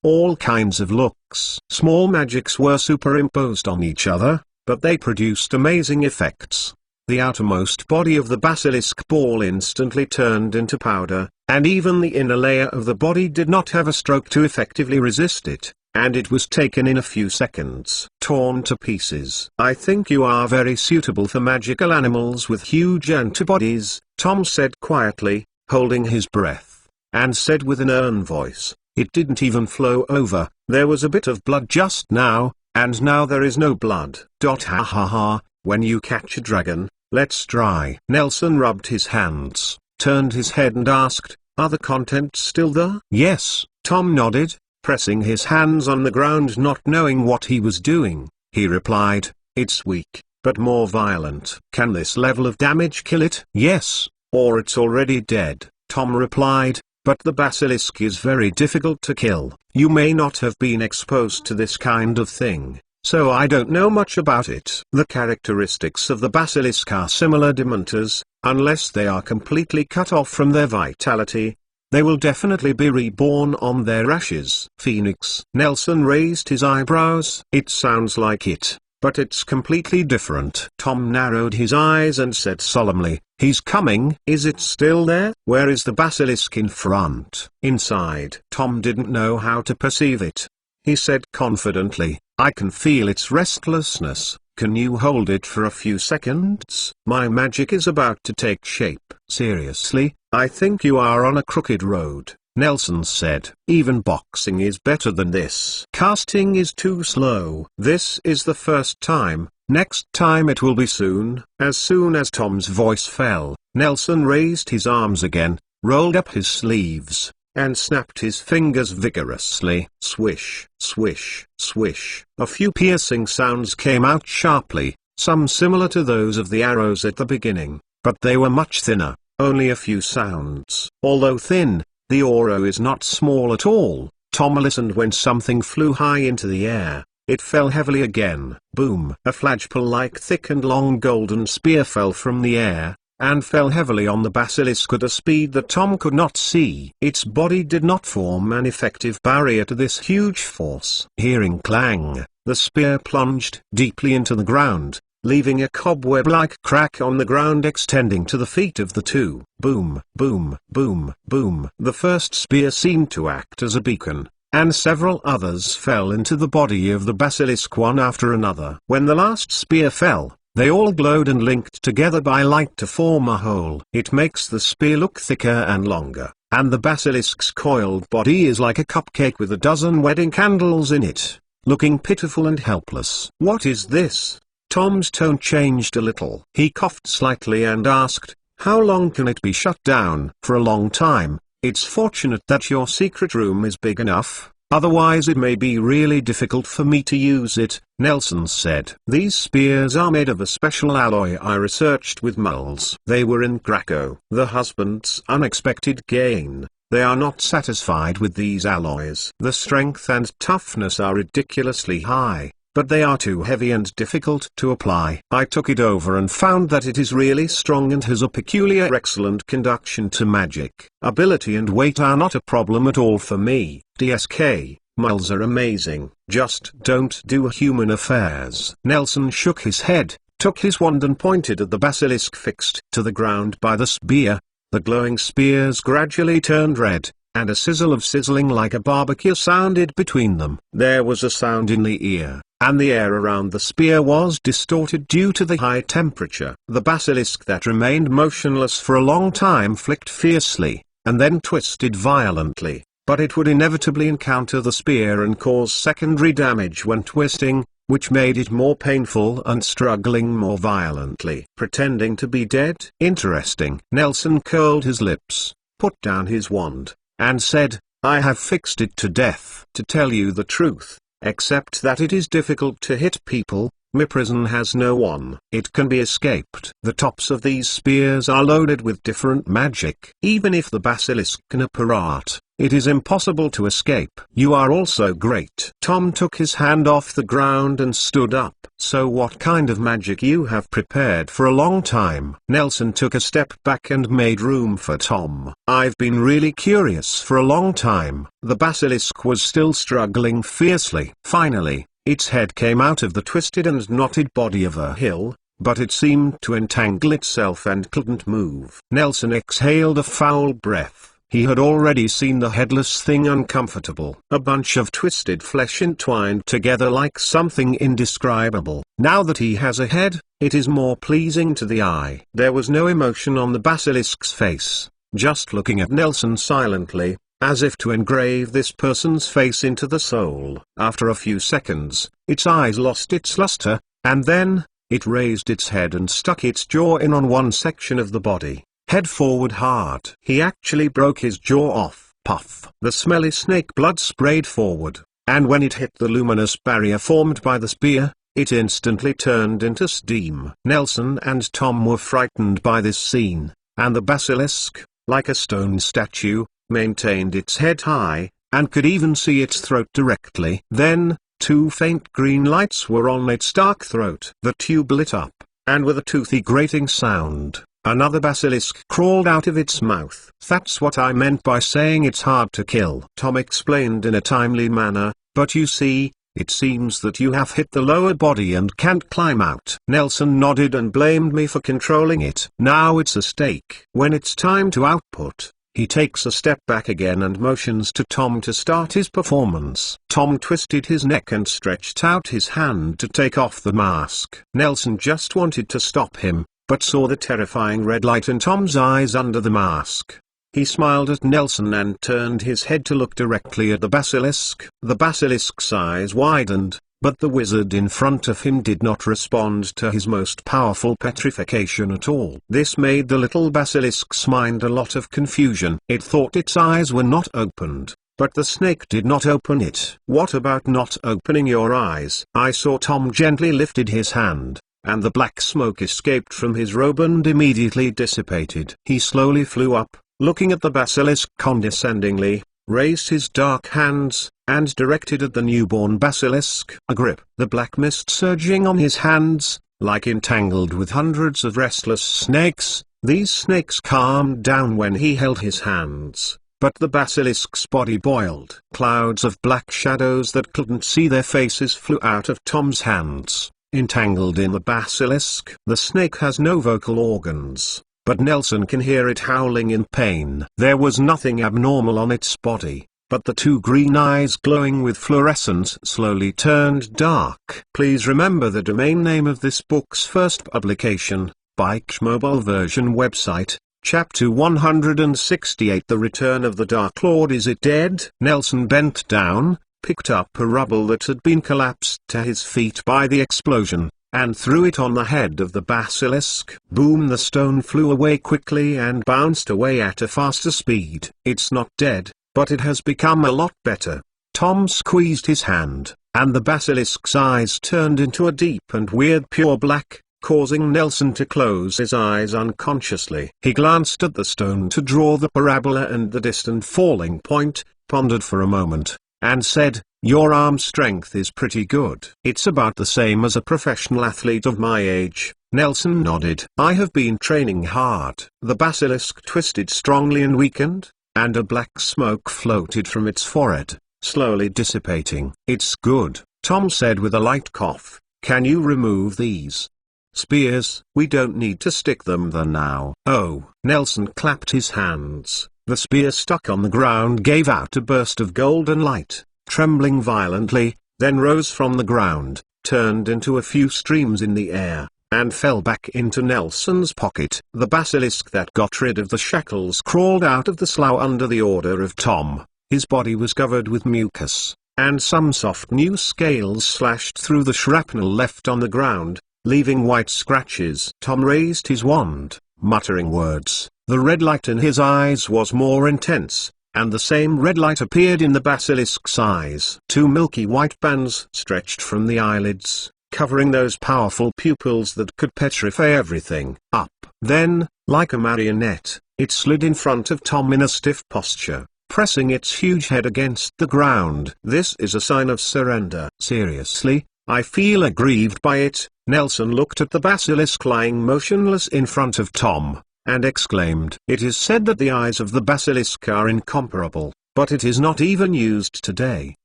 All kinds of looks. Small magics were superimposed on each other, but they produced amazing effects. The outermost body of the basilisk ball instantly turned into powder, and even the inner layer of the body did not have a stroke to effectively resist it, and it was taken in a few seconds, torn to pieces. "I think you are very suitable for magical animals with huge antibodies," Tom said quietly, holding his breath, and said with an earnest voice, "It didn't even flow over. There was a bit of blood just now, and now there is no blood." Ha ha ha, when you catch a dragon, let's try. Nelson rubbed his hands, turned his head and asked, "Are the contents still there?" "Yes, Tom nodded, pressing his hands on the ground not knowing what he was doing. He replied, "It's weak, but more violent." "Can this level of damage kill it?" "Yes, or it's already dead," Tom replied, "but the basilisk is very difficult to kill. You may not have been exposed to this kind of thing, so I don't know much about it." The characteristics of the basilisk are similar to Dementors, unless they are completely cut off from their vitality. They will definitely be reborn on their ashes. Phoenix. Nelson raised his eyebrows. "It sounds like it, but it's completely different." Tom narrowed his eyes and said solemnly, "He's coming." "Is it still there?" "Where is the basilisk?" "In front." "Inside." Tom didn't know how to perceive it. He said confidently, "I can feel its restlessness. Can you hold it for a few seconds?" "My magic is about to take shape." "Seriously, I think you are on a crooked road," Nelson said. "Even boxing is better than this. Casting is too slow." "This is the first time, next time it will be soon." As soon as Tom's voice fell, Nelson raised his arms again, rolled up his sleeves, and snapped his fingers vigorously. Swish, swish, swish. A few piercing sounds came out sharply, some similar to those of the arrows at the beginning, but they were much thinner. Only a few sounds. Although thin, the aura is not small at all. Tom listened when something flew high into the air. It fell heavily again. Boom! A flagpole-like thick and long golden spear fell from the air, and fell heavily on the basilisk at a speed that Tom could not see. Its body did not form an effective barrier to this huge force. Hearing clang, the spear plunged deeply into the ground, leaving a cobweb-like crack on the ground extending to the feet of the two. Boom, boom, boom, boom. The first spear seemed to act as a beacon, and several others fell into the body of the basilisk one after another. When the last spear fell, they all glowed and linked together by light to form a whole. It makes the spear look thicker and longer, and the basilisk's coiled body is like a cupcake with a dozen wedding candles in it, looking pitiful and helpless. "What is this?" Tom's tone changed a little. He coughed slightly and asked, "How long can it be shut down?" "For a long time. It's fortunate that your secret room is big enough, otherwise it may be really difficult for me to use it," Nelson said. "These spears are made of a special alloy I researched with moles. They were in Krakow. The husband's unexpected gain. They are not satisfied with these alloys. The strength and toughness are ridiculously high, but they are too heavy and difficult to apply. I took it over and found that it is really strong and has a peculiar excellent conduction to magic. Ability and weight are not a problem at all for me. DSK, moles are amazing. Just don't do human affairs." Nelson shook his head, took his wand and pointed at the basilisk fixed to the ground by the spear. The glowing spears gradually turned red, and a sizzle of sizzling like a barbecue sounded between them. There was a sound in the ear, and the air around the spear was distorted due to the high temperature. The basilisk that remained motionless for a long time flicked fiercely, and then twisted violently, but it would inevitably encounter the spear and cause secondary damage when twisting, which made it more painful and struggling more violently. "Pretending to be dead?" "Interesting." Nelson curled his lips, put down his wand, and said, "I have fixed it to death. To tell you the truth, except that it is difficult to hit people, my prison has no one. It can be escaped. The tops of these spears are loaded with different magic. Even if the basilisk can apparat, it is impossible to escape." "You are also great." Tom took his hand off the ground and stood up. "So what kind of magic you have prepared for a long time?" Nelson took a step back and made room for Tom. "I've been really curious for a long time." The basilisk was still struggling fiercely. Finally, its head came out of the twisted and knotted body of a hill, but it seemed to entangle itself and couldn't move. Nelson exhaled a foul breath. He had already seen the headless thing uncomfortable. A bunch of twisted flesh entwined together like something indescribable. Now that he has a head, it is more pleasing to the eye. There was no emotion on the basilisk's face, just looking at Nelson silently, as if to engrave this person's face into the soul. After a few seconds, its eyes lost its luster, and then, it raised its head and stuck its jaw in on one section of the body. Head forward hard. He actually broke his jaw off. Puff! The smelly snake blood sprayed forward, and when it hit the luminous barrier formed by the spear, it instantly turned into steam. Nelson and Tom were frightened by this scene, and the basilisk, like a stone statue, maintained its head high, and could even see its throat directly. Then, two faint green lights were on its dark throat. The tube lit up, and with a toothy grating sound, another basilisk crawled out of its mouth. "That's what I meant by saying it's hard to kill," Tom explained in a timely manner, "but you see, it seems that you have hit the lower body and can't climb out." Nelson nodded and blamed me for controlling it. "Now it's a stake. When it's time to output." He takes a step back again and motions to Tom to start his performance. Tom twisted his neck and stretched out his hand to take off the mask. Nelson just wanted to stop him, but saw the terrifying red light in Tom's eyes under the mask. He smiled at Nelson and turned his head to look directly at the basilisk. The basilisk's eyes widened, but the wizard in front of him did not respond to his most powerful petrification at all. This made the little basilisk's mind a lot of confusion. It thought its eyes were not opened, but the snake did not open it. "What about not opening your eyes?" I saw. Tom gently lifted his hand, and the black smoke escaped from his robe and immediately dissipated. He slowly flew up, looking at the basilisk condescendingly, raised his dark hands, and directed at the newborn basilisk a grip. The black mist surging on his hands, like entangled with hundreds of restless snakes. These snakes calmed down when he held his hands, but the basilisk's body boiled. Clouds of black shadows that couldn't see their faces flew out of Tom's hands, entangled in the basilisk. The snake has no vocal organs, but Nelson can hear it howling in pain. There was nothing abnormal on its body, but the two green eyes glowing with fluorescence slowly turned dark. Please remember the domain name of this book's first publication, Bike's mobile version website, Chapter 168. The Return of the Dark Lord. Is it dead? Nelson bent down, picked up a rubble that had been collapsed to his feet by the explosion, and threw it on the head of the basilisk. Boom! The stone flew away quickly and bounced away at a faster speed. "It's not dead, but it has become a lot better." Tom squeezed his hand, and the basilisk's eyes turned into a deep and weird pure black, causing Nelson to close his eyes unconsciously. He glanced at the stone to draw the parabola and the distant falling point, pondered for a moment, and said, "Your arm strength is pretty good." "It's about the same as a professional athlete of my age." Nelson nodded. "I have been training hard." The basilisk twisted strongly and weakened, and a black smoke floated from its forehead, slowly dissipating. "It's good," Tom said with a light cough. "Can you remove these spears?" "We don't need to stick them there now." "Oh." Nelson clapped his hands. The spear stuck on the ground gave out a burst of golden light, trembling violently, then rose from the ground, turned into a few streams in the air, and fell back into Nelson's pocket. The basilisk that got rid of the shackles crawled out of the slough under the order of Tom. His body was covered with mucus, and some soft new scales slashed through the shrapnel left on the ground, leaving white scratches. Tom raised his wand, muttering words. The red light in his eyes was more intense, and the same red light appeared in the basilisk's eyes. Two milky white bands stretched from the eyelids, covering those powerful pupils that could petrify everything. Up. Then, like a marionette, it slid in front of Tom in a stiff posture, pressing its huge head against the ground. "This is a sign of surrender." "Seriously, I feel aggrieved by it." Nelson looked at the basilisk lying motionless in front of Tom, and exclaimed, "It is said that the eyes of the basilisk are incomparable, but it is not even used today."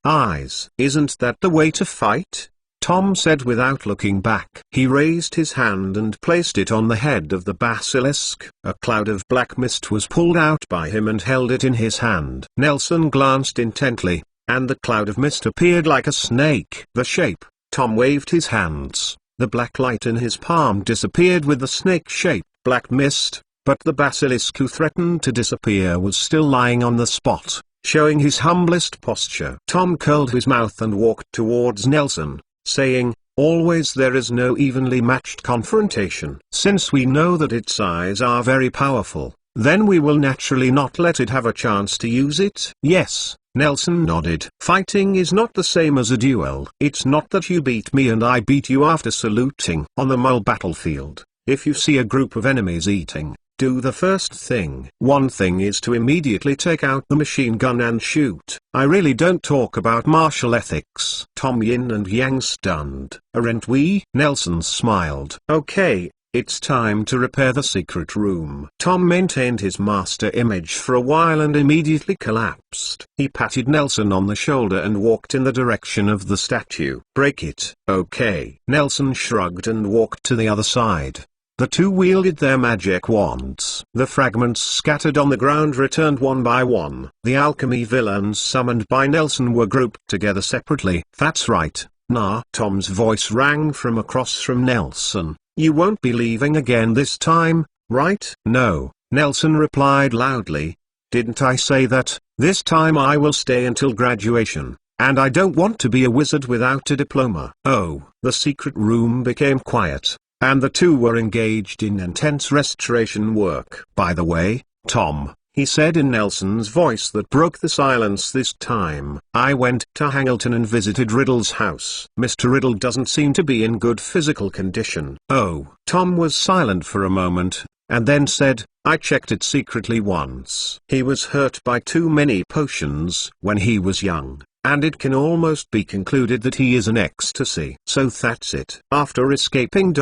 "Eyes? Isn't that the way to fight?" Tom said without looking back. He raised his hand and placed it on the head of the basilisk. A cloud of black mist was pulled out by him and held it in his hand. Nelson glanced intently, and the cloud of mist appeared like a snake. The shape. Tom waved his hands. The black light in his palm disappeared with the snake-shaped black mist, but the basilisk who threatened to disappear was still lying on the spot, showing his humblest posture. Tom curled his mouth and walked towards Nelson, saying, "Always there is no evenly matched confrontation. Since we know that its eyes are very powerful, then we will naturally not let it have a chance to use it. Yes, Nelson nodded. Fighting is not the same as a duel. It's not that you beat me and I beat you after saluting. On the mole battlefield, if you see a group of enemies eating, do the first thing. One thing is to immediately take out the machine gun and shoot. I really don't talk about martial ethics. Tom Yin and Yang stunned. Aren't we? Nelson smiled. Okay, it's time to repair the secret room. Tom maintained his master image for a while and immediately collapsed. He patted Nelson on the shoulder and walked in the direction of the statue. Break it. Okay. Nelson shrugged and walked to the other side. The two wielded their magic wands. The fragments scattered on the ground returned one by one. The alchemy villains summoned by Nelson were grouped together separately. That's right, Nah. Tom's voice rang from across from Nelson. You won't be leaving again this time, right? No, Nelson replied loudly. Didn't I say that? This time I will stay until graduation. And I don't want to be a wizard without a diploma. Oh, the secret room became quiet, and the two were engaged in intense restoration work. By the way, Tom, he said in Nelson's voice that broke the silence this time, I went to Hangleton and visited Riddle's house. Mr. Riddle doesn't seem to be in good physical condition. Oh. Tom was silent for a moment, and then said, I checked it secretly once. He was hurt by too many potions when he was young, and it can almost be concluded that he is in ecstasy. So that's it. After escaping ...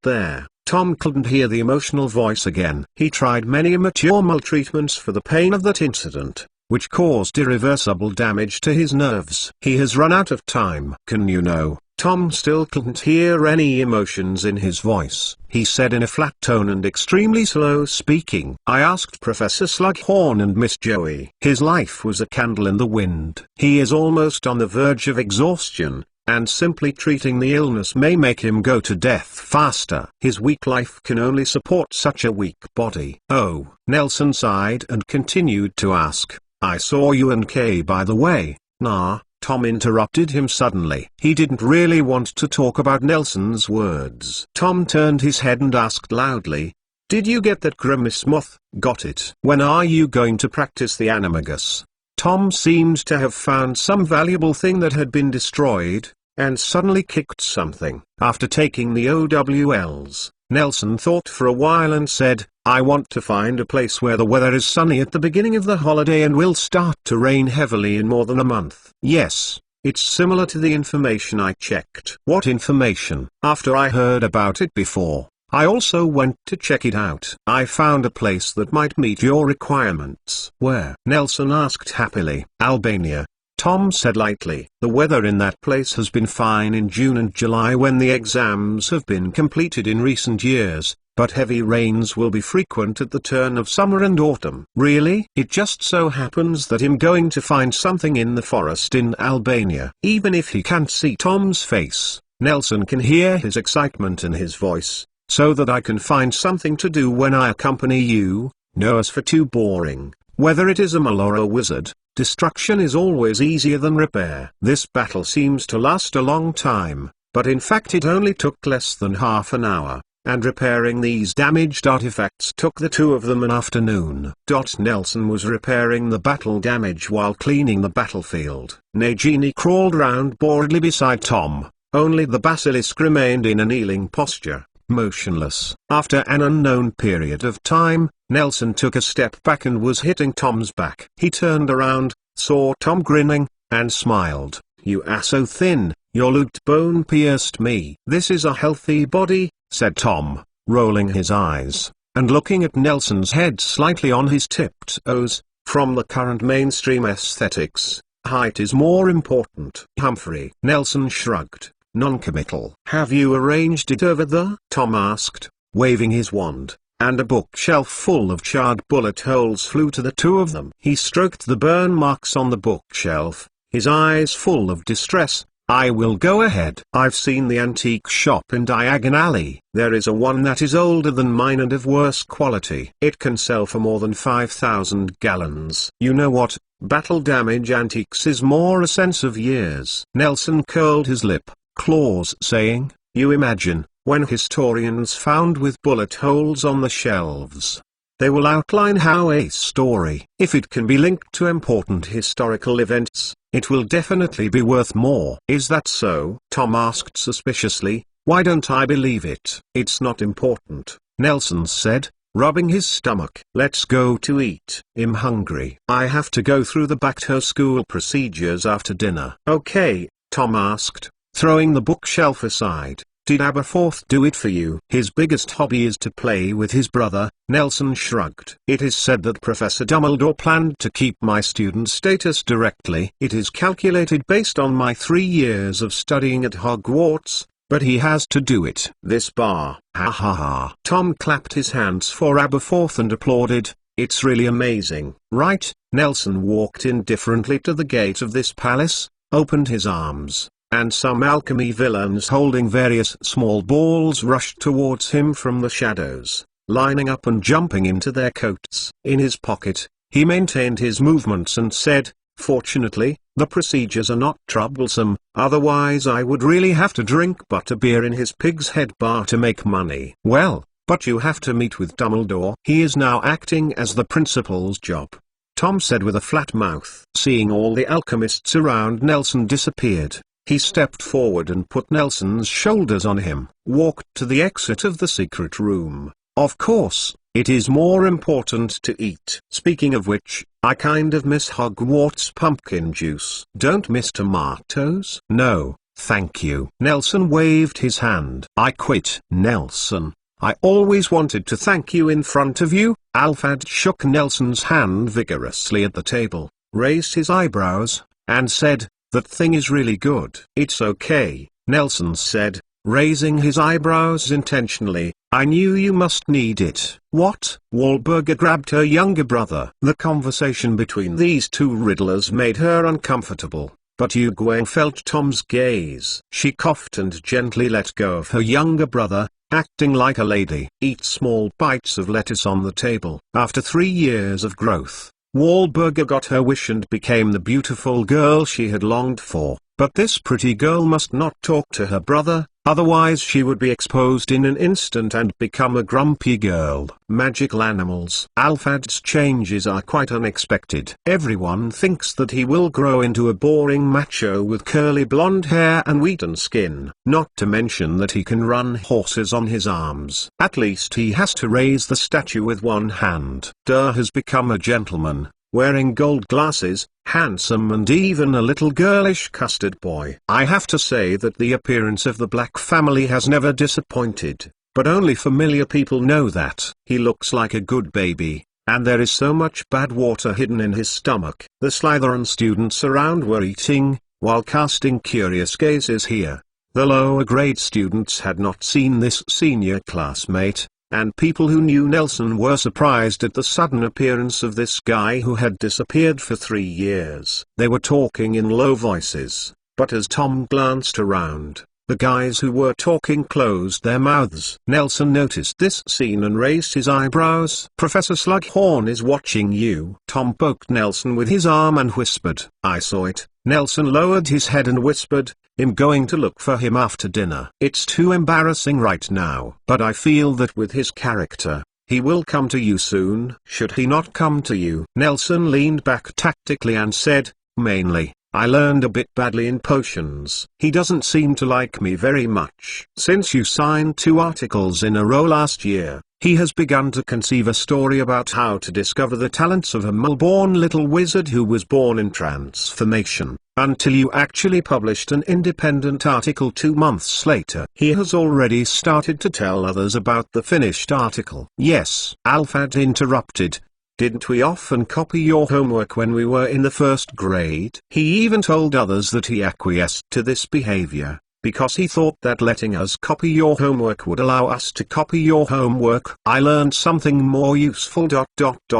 there, Tom couldn't hear the emotional voice again. He tried many immature maltreatments for the pain of that incident, which caused irreversible damage to his nerves. He has run out of time. Can you know? Tom still couldn't hear any emotions in his voice. He said in a flat tone and extremely slow speaking. I asked Professor Slughorn and Miss Joey. His life was a candle in the wind. He is almost on the verge of exhaustion, and simply treating the illness may make him go to death faster. His weak life can only support such a weak body. Oh, Nelson sighed and continued to ask, I saw you and Kay by the way. Nah. Tom interrupted him suddenly. He didn't really want to talk about Nelson's words. Tom turned his head and asked loudly, did you get that grimace moth? Got it. When are you going to practice the animagus? Tom seemed to have found some valuable thing that had been destroyed, and suddenly kicked something. After taking the OWLs, Nelson thought for a while and said, I want to find a place where the weather is sunny at the beginning of the holiday and will start to rain heavily in more than a month. Yes, it's similar to the information I checked. What information? After I heard about it before, I also went to check it out. I found a place that might meet your requirements. Where? Nelson asked happily. Albania. Tom said lightly. The weather in that place has been fine in June and July when the exams have been completed in recent years, but heavy rains will be frequent at the turn of summer and autumn. Really? It just so happens that I'm going to find something in the forest in Albania. Even if he can't see Tom's face, Nelson can hear his excitement in his voice, so that I can find something to do when I accompany you. No, as for too boring, whether it is a mole or a wizard, destruction is always easier than repair. This battle seems to last a long time, but in fact it only took less than half an hour, and repairing these damaged artifacts took the two of them an afternoon. Nelson was repairing the battle damage while cleaning the battlefield. Nagini crawled round boredly beside Tom. Only the basilisk remained in a kneeling posture, motionless. After an unknown period of time, Nelson took a step back and was hitting Tom's back. He turned around, saw Tom grinning, and smiled. You are so thin, your loot bone pierced me. This is a healthy body, said Tom, rolling his eyes, and looking at Nelson's head slightly on his tipped toes. From the current mainstream aesthetics, height is more important. Humphrey. Nelson shrugged, non-committal. Have you arranged it over there? Tom asked, waving his wand, and a bookshelf full of charred bullet holes flew to the two of them. He stroked the burn marks on the bookshelf, his eyes full of distress. I will go ahead. I've seen the antique shop in Diagon Alley. There is a one that is older than mine and of worse quality. It can sell for more than 5,000 gallons. You know what? Battle damage antiques is more a sense of years. Nelson curled his lip, claws saying, you imagine, when historians found with bullet holes on the shelves. They will outline how a story, if it can be linked to important historical events, it will definitely be worth more. Is that so? Tom asked suspiciously. Why don't I believe it? It's not important, Nelson said, rubbing his stomach. Let's go to eat. I'm hungry. I have to go through the back-to-school procedures after dinner. Okay, Tom asked, throwing the bookshelf aside. Did Aberforth do it for you? His biggest hobby is to play with his brother, Nelson shrugged. It is said that Professor Dumbledore planned to keep my student status directly. It is calculated based on my 3 years of studying at Hogwarts, but he has to do it. This bar. Ha ha ha. Tom clapped his hands for Aberforth and applauded. It's really amazing. Right? Nelson walked indifferently to the gate of this palace, opened his arms, and some alchemy villains holding various small balls rushed towards him from the shadows, lining up and jumping into their coats. In his pocket, he maintained his movements and said, fortunately, the procedures are not troublesome, otherwise I would really have to drink butterbeer in his pig's head bar to make money. Well, but you have to meet with Dumbledore. He is now acting as the principal's job, Tom said with a flat mouth. Seeing all the alchemists around Nelson disappeared, he stepped forward and put Nelson's shoulders on him, walked to the exit of the secret room. Of course, it is more important to eat. Speaking of which, I kind of miss Hogwarts pumpkin juice. Don't miss tomatoes? No, thank you. Nelson waved his hand. I quit. Nelson, I always wanted to thank you in front of you. Alphad shook Nelson's hand vigorously at the table, raised his eyebrows, and said, that thing is really good. It's okay, Nelson said, raising his eyebrows intentionally. I knew you must need it. What? Wahlberger grabbed her younger brother. The conversation between these two riddlers made her uncomfortable, but Uguay felt Tom's gaze. She coughed and gently let go of her younger brother, acting like a lady. Eat small bites of lettuce on the table. After 3 years of growth, Wahlberger got her wish and became the beautiful girl she had longed for. But this pretty girl must not talk to her brother, otherwise she would be exposed in an instant and become a grumpy girl. Magical animals. Alphad's changes are quite unexpected. Everyone thinks that he will grow into a boring macho with curly blonde hair and wheaten skin. Not to mention that he can run horses on his arms. At least he has to raise the statue with one hand. Durr has become a gentleman, wearing gold glasses, handsome and even a little girlish custard boy. I have to say that the appearance of the Black family has never disappointed, but only familiar people know that. He looks like a good baby, and there is so much bad water hidden in his stomach. The Slytherin students around were eating, while casting curious gazes here. The lower grade students had not seen this senior classmate, and people who knew Nelson were surprised at the sudden appearance of this guy who had disappeared for 3 years. They were talking in low voices, but as Tom glanced around, the guys who were talking closed their mouths. Nelson noticed this scene and raised his eyebrows. Professor Slughorn is watching you. Tom poked Nelson with his arm and whispered, I saw it. Nelson lowered his head and whispered, I'm going to look for him after dinner. It's too embarrassing right now. But I feel that with his character, he will come to you soon. Should he not come to you? Nelson leaned back tactically and said, mainly, I learned a bit badly in potions. He doesn't seem to like me very much. Since you signed 2 articles in a row last year, he has begun to conceive a story about how to discover the talents of a mole-born little wizard who was born in transformation. Until you actually published an independent article 2 months later. He has already started to tell others about the finished article. Yes, Alphad interrupted. Didn't we often copy your homework when we were in the 1st grade? He even told others that he acquiesced to this behavior, because he thought that letting us copy your homework would allow us to copy your homework. I learned something more useful ...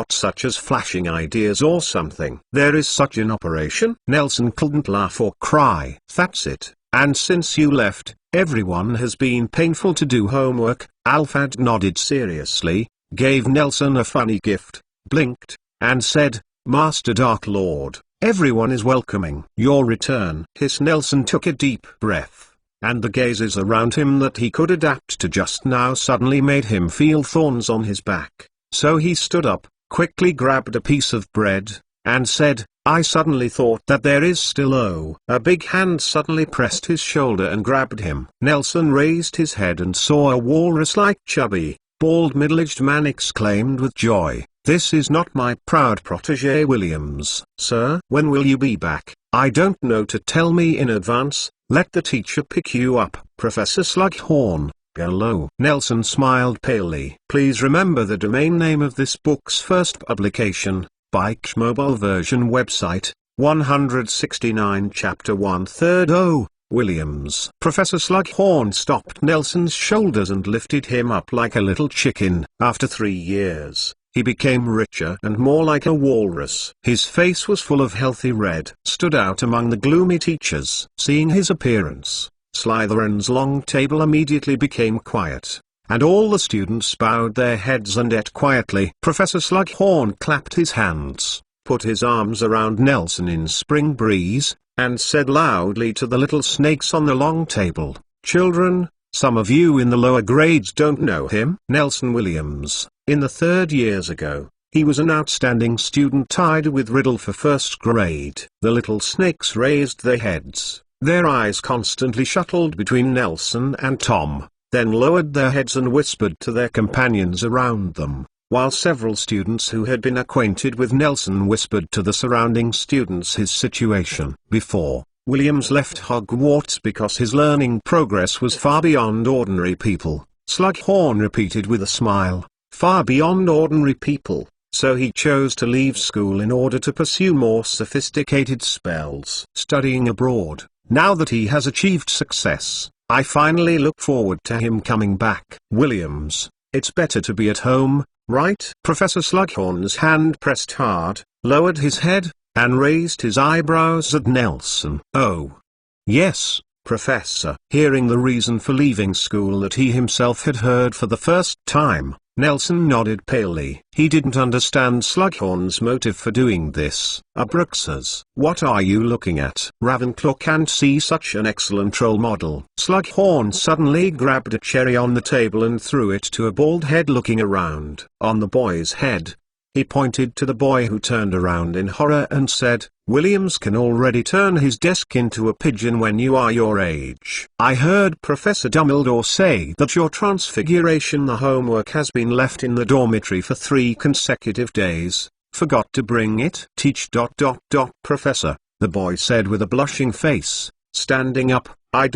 such as flashing ideas or something. There is such an operation? Nelson couldn't laugh or cry. That's it. And since you left, everyone has been painful to do homework. Alphad nodded seriously, gave Nelson a funny gift, blinked, and said, Master Dark Lord, everyone is welcoming your return. Nelson took a deep breath, and the gazes around him that he could adapt to just now suddenly made him feel thorns on his back. So he stood up, quickly grabbed a piece of bread, and said, I suddenly thought that there is still a big hand suddenly pressed his shoulder and grabbed him. Nelson raised his head and saw a walrus-like chubby, bald middle-aged man exclaimed with joy, This is not my proud protégé Williams. Sir, when will you be back? I don't know to tell me in advance, let the teacher pick you up. Professor Slughorn. Hello. Nelson smiled palely. Please remember the domain name of this book's first publication, Bike's mobile version website, 169 chapter 1/3. Oh, Williams. Professor Slughorn stopped Nelson's shoulders and lifted him up like a little chicken. After 3 years, he became richer and more like a walrus. His face was full of healthy red. Stood out among the gloomy teachers. Seeing his appearance, Slytherin's long table immediately became quiet, and all the students bowed their heads and ate quietly. Professor Slughorn clapped his hands, put his arms around Nelson in spring breeze, and said loudly to the little snakes on the long table, Children, some of you in the lower grades don't know him. Nelson Williams, in the 3rd years ago, he was an outstanding student tied with Riddle for 1st grade. The little snakes raised their heads. Their eyes constantly shuttled between Nelson and Tom, then lowered their heads and whispered to their companions around them, while several students who had been acquainted with Nelson whispered to the surrounding students his situation. Before, Williams left Hogwarts because his learning progress was far beyond ordinary people, Slughorn repeated with a smile, far beyond ordinary people. So he chose to leave school in order to pursue more sophisticated spells. Studying abroad. Now that he has achieved success, I finally look forward to him coming back. Williams, it's better to be at home, right? Professor Slughorn's hand pressed hard, lowered his head, and raised his eyebrows at Nelson. Oh. Yes, Professor. Hearing the reason for leaving school that he himself had heard for the first time, Nelson nodded palely. He didn't understand Slughorn's motive for doing this. Abruxas. What are you looking at? Ravenclaw can't see such an excellent role model. Slughorn suddenly grabbed a cherry on the table and threw it to a bald head looking around. On the boy's head. He pointed to the boy who turned around in horror and said, Williams can already turn his desk into a pigeon when you are your age. I heard Professor Dumbledore say that your transfiguration the homework has been left in the dormitory for 3 consecutive days. Forgot to bring it? Teach. Professor, the boy said with a blushing face, standing up, I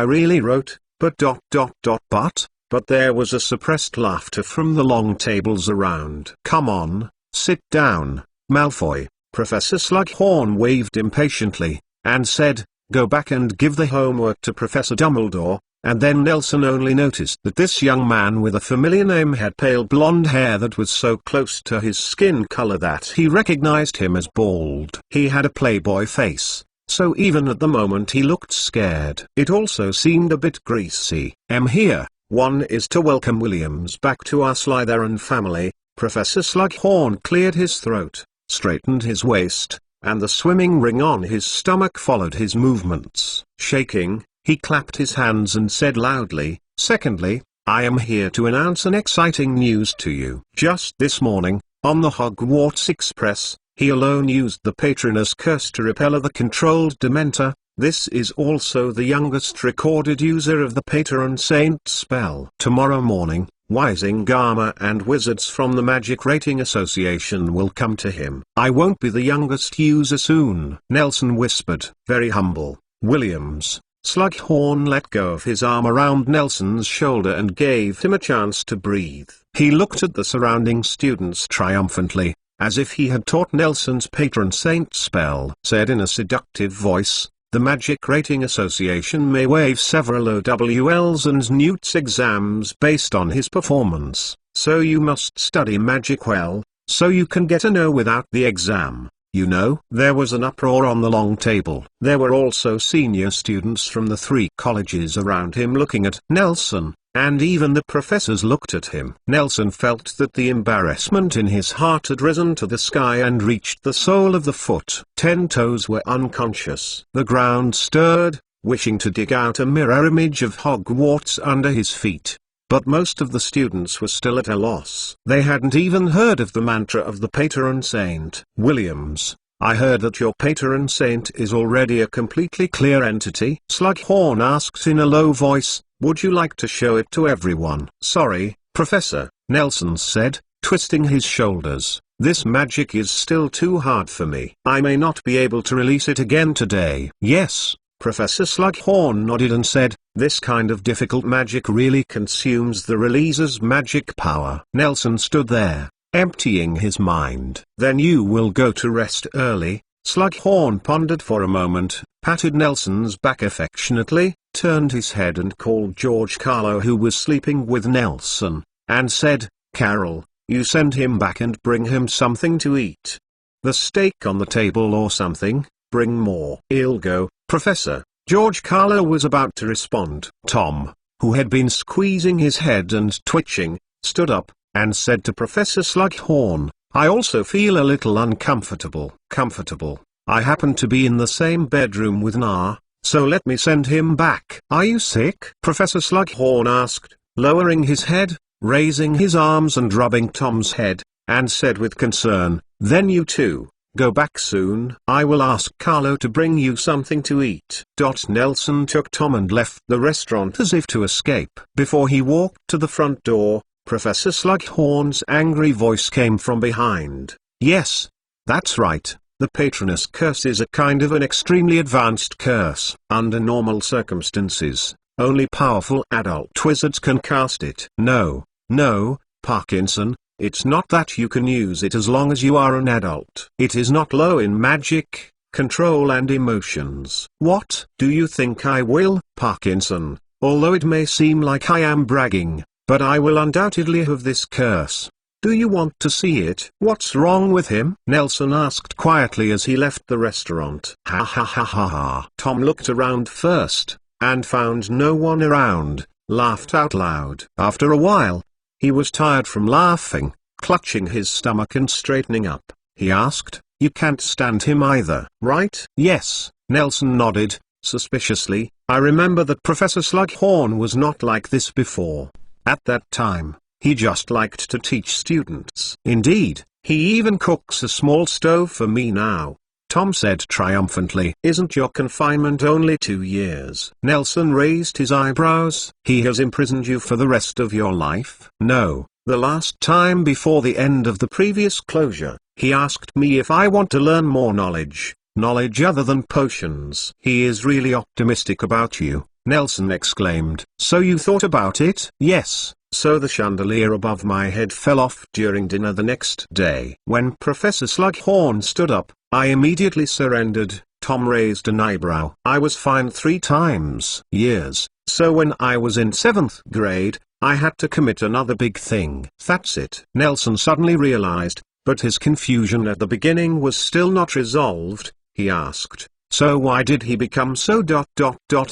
really wrote, but there was a suppressed laughter from the long tables around. Come on, sit down, Malfoy. Professor Slughorn waved impatiently, and said, go back and give the homework to Professor Dumbledore, and then Nelson only noticed that this young man with a familiar name had pale blonde hair that was so close to his skin color that he recognized him as bald. He had a playboy face, so even at the moment he looked scared. It also seemed a bit greasy. Here. One is to welcome Williams back to our Slytherin family. Professor Slughorn cleared his throat, straightened his waist, and the swimming ring on his stomach followed his movements. Shaking, he clapped his hands and said loudly, Secondly, I am here to announce an exciting news to you. Just this morning, on the Hogwarts Express, he alone used the Patronus curse to repel the controlled Dementor. This is also the youngest recorded user of the Patron Saint spell. Tomorrow morning, Wisingammer and wizards from the Magic Rating Association will come to him. I won't be the youngest user soon. Nelson whispered. Very humble. Williams. Slughorn let go of his arm around Nelson's shoulder and gave him a chance to breathe. He looked at the surrounding students triumphantly, as if he had taught Nelson's Patron Saint spell. Said in a seductive voice, the Magic Rating Association may waive several OWLs and NEWTs exams based on his performance, so you must study magic well, so you can get a no without the exam, you know. There was an uproar on the long table. There were also senior students from the 3 colleges around him looking at Nelson, and even the professors looked at him. Nelson felt that the embarrassment in his heart had risen to the sky and reached the sole of the foot. 10 toes were unconscious. The ground stirred, wishing to dig out a mirror image of Hogwarts under his feet. but most of the students were still at a loss. They hadn't even heard of the mantra of the patron saint. Williams, I heard that your patron saint is already a completely clear entity. Slughorn asked in a low voice, would you like to show it to everyone? Sorry, Professor, Nelson said, twisting his shoulders. This magic is still too hard for me. I may not be able to release it again today. Yes, Professor Slughorn nodded and said, this kind of difficult magic really consumes the releaser's magic power. Nelson stood there, emptying his mind. Then you will go to rest early. Slughorn pondered for a moment, patted Nelson's back affectionately, turned his head and called George Carlo, who was sleeping with Nelson, and said, Carol, you send him back and bring him something to eat. The steak on the table or something, bring more. I'll go, Professor. George Carlo was about to respond. Tom, who had been squeezing his head and twitching, stood up, and said to Professor Slughorn, I also feel a little uncomfortable. Comfortable. I happen to be in the same bedroom with Na, so let me send him back. Are you sick? Professor Slughorn asked, lowering his head, raising his arms and rubbing Tom's head, and said with concern, then you too, go back soon. I will ask Carlo to bring you something to eat. Nelson took Tom and left the restaurant as if to escape. Before he walked to the front door, Professor Slughorn's angry voice came from behind. Yes, that's right. The Patronus curse is a kind of an extremely advanced curse. Under normal circumstances, only powerful adult wizards can cast it. No, Parkinson, it's not that you can use it as long as you are an adult. It is not low in magic, control and emotions. What? Do you think I will? Parkinson, although it may seem like I am bragging, but I will undoubtedly have this curse. Do you want to see it? What's wrong with him? Nelson asked quietly as he left the restaurant. Ha ha ha ha ha. Tom looked around first, and found no one around, laughed out loud. After a while, he was tired from laughing, clutching his stomach and straightening up. He asked, you can't stand him either, right? Yes, Nelson nodded, suspiciously. I remember that Professor Slughorn was not like this before. At that time, he just liked to teach students. Indeed, he even cooks a small stove for me now. Tom said triumphantly. Isn't your confinement only 2 years? Nelson raised his eyebrows. He has imprisoned you for the rest of your life? No, the last time before the end of the previous closure, he asked me if I want to learn more knowledge other than potions. He is really optimistic about you, Nelson exclaimed. So you thought about it? Yes. So the chandelier above my head fell off during dinner the next day. When Professor Slughorn stood up, I immediately surrendered. Tom raised an eyebrow. I was fined 3 times. Years. So when I was in 7th grade, I had to commit another big thing. That's it. Nelson suddenly realized, but his confusion at the beginning was still not resolved. He asked, so why did he become so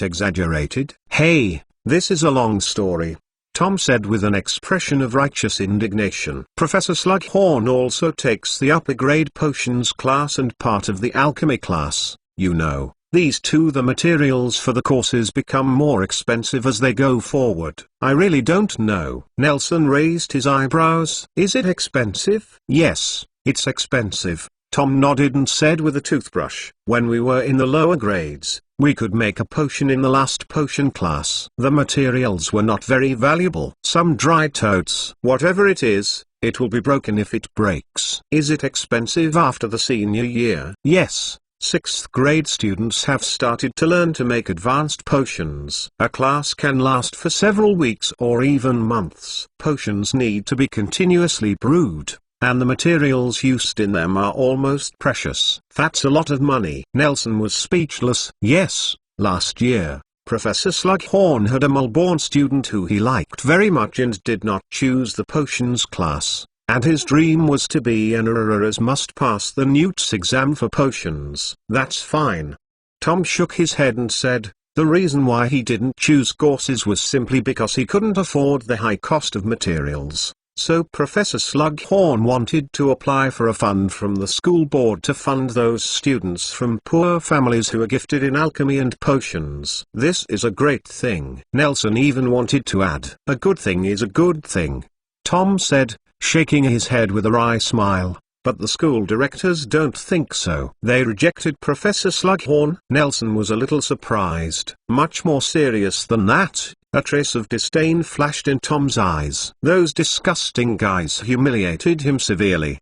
exaggerated? Hey, this is a long story, Tom said with an expression of righteous indignation. Professor Slughorn also takes the upper grade potions class and part of the alchemy class. You know, these two the materials for the courses become more expensive as they go forward. I really don't know. Nelson raised his eyebrows. Is it expensive? Yes, it's expensive. Tom nodded and said with a toothbrush. When we were in the lower grades, we could make a potion in the last potion class. The materials were not very valuable. Some dry toads. Whatever it is, it will be broken if it breaks. Is it expensive after the senior year? Yes. 6th grade students have started to learn to make advanced potions. A class can last for several weeks or even months. Potions need to be continuously brewed, and the materials used in them are almost precious. That's a lot of money. Nelson was speechless. Yes, last year, Professor Slughorn had a Mulborn student who he liked very much and did not choose the potions class, and his dream was to be an Erasmus must pass the Newt's exam for potions. That's fine. Tom shook his head and said, the reason why he didn't choose courses was simply because he couldn't afford the high cost of materials. So Professor Slughorn wanted to apply for a fund from the school board to fund those students from poor families who are gifted in alchemy and potions. This is a great thing. Nelson even wanted to add, a good thing is a good thing. Tom said, shaking his head with a wry smile. But the school directors don't think so. They rejected Professor Slughorn. Nelson was a little surprised. Much more serious than that, a trace of disdain flashed in Tom's eyes. Those disgusting guys humiliated him severely.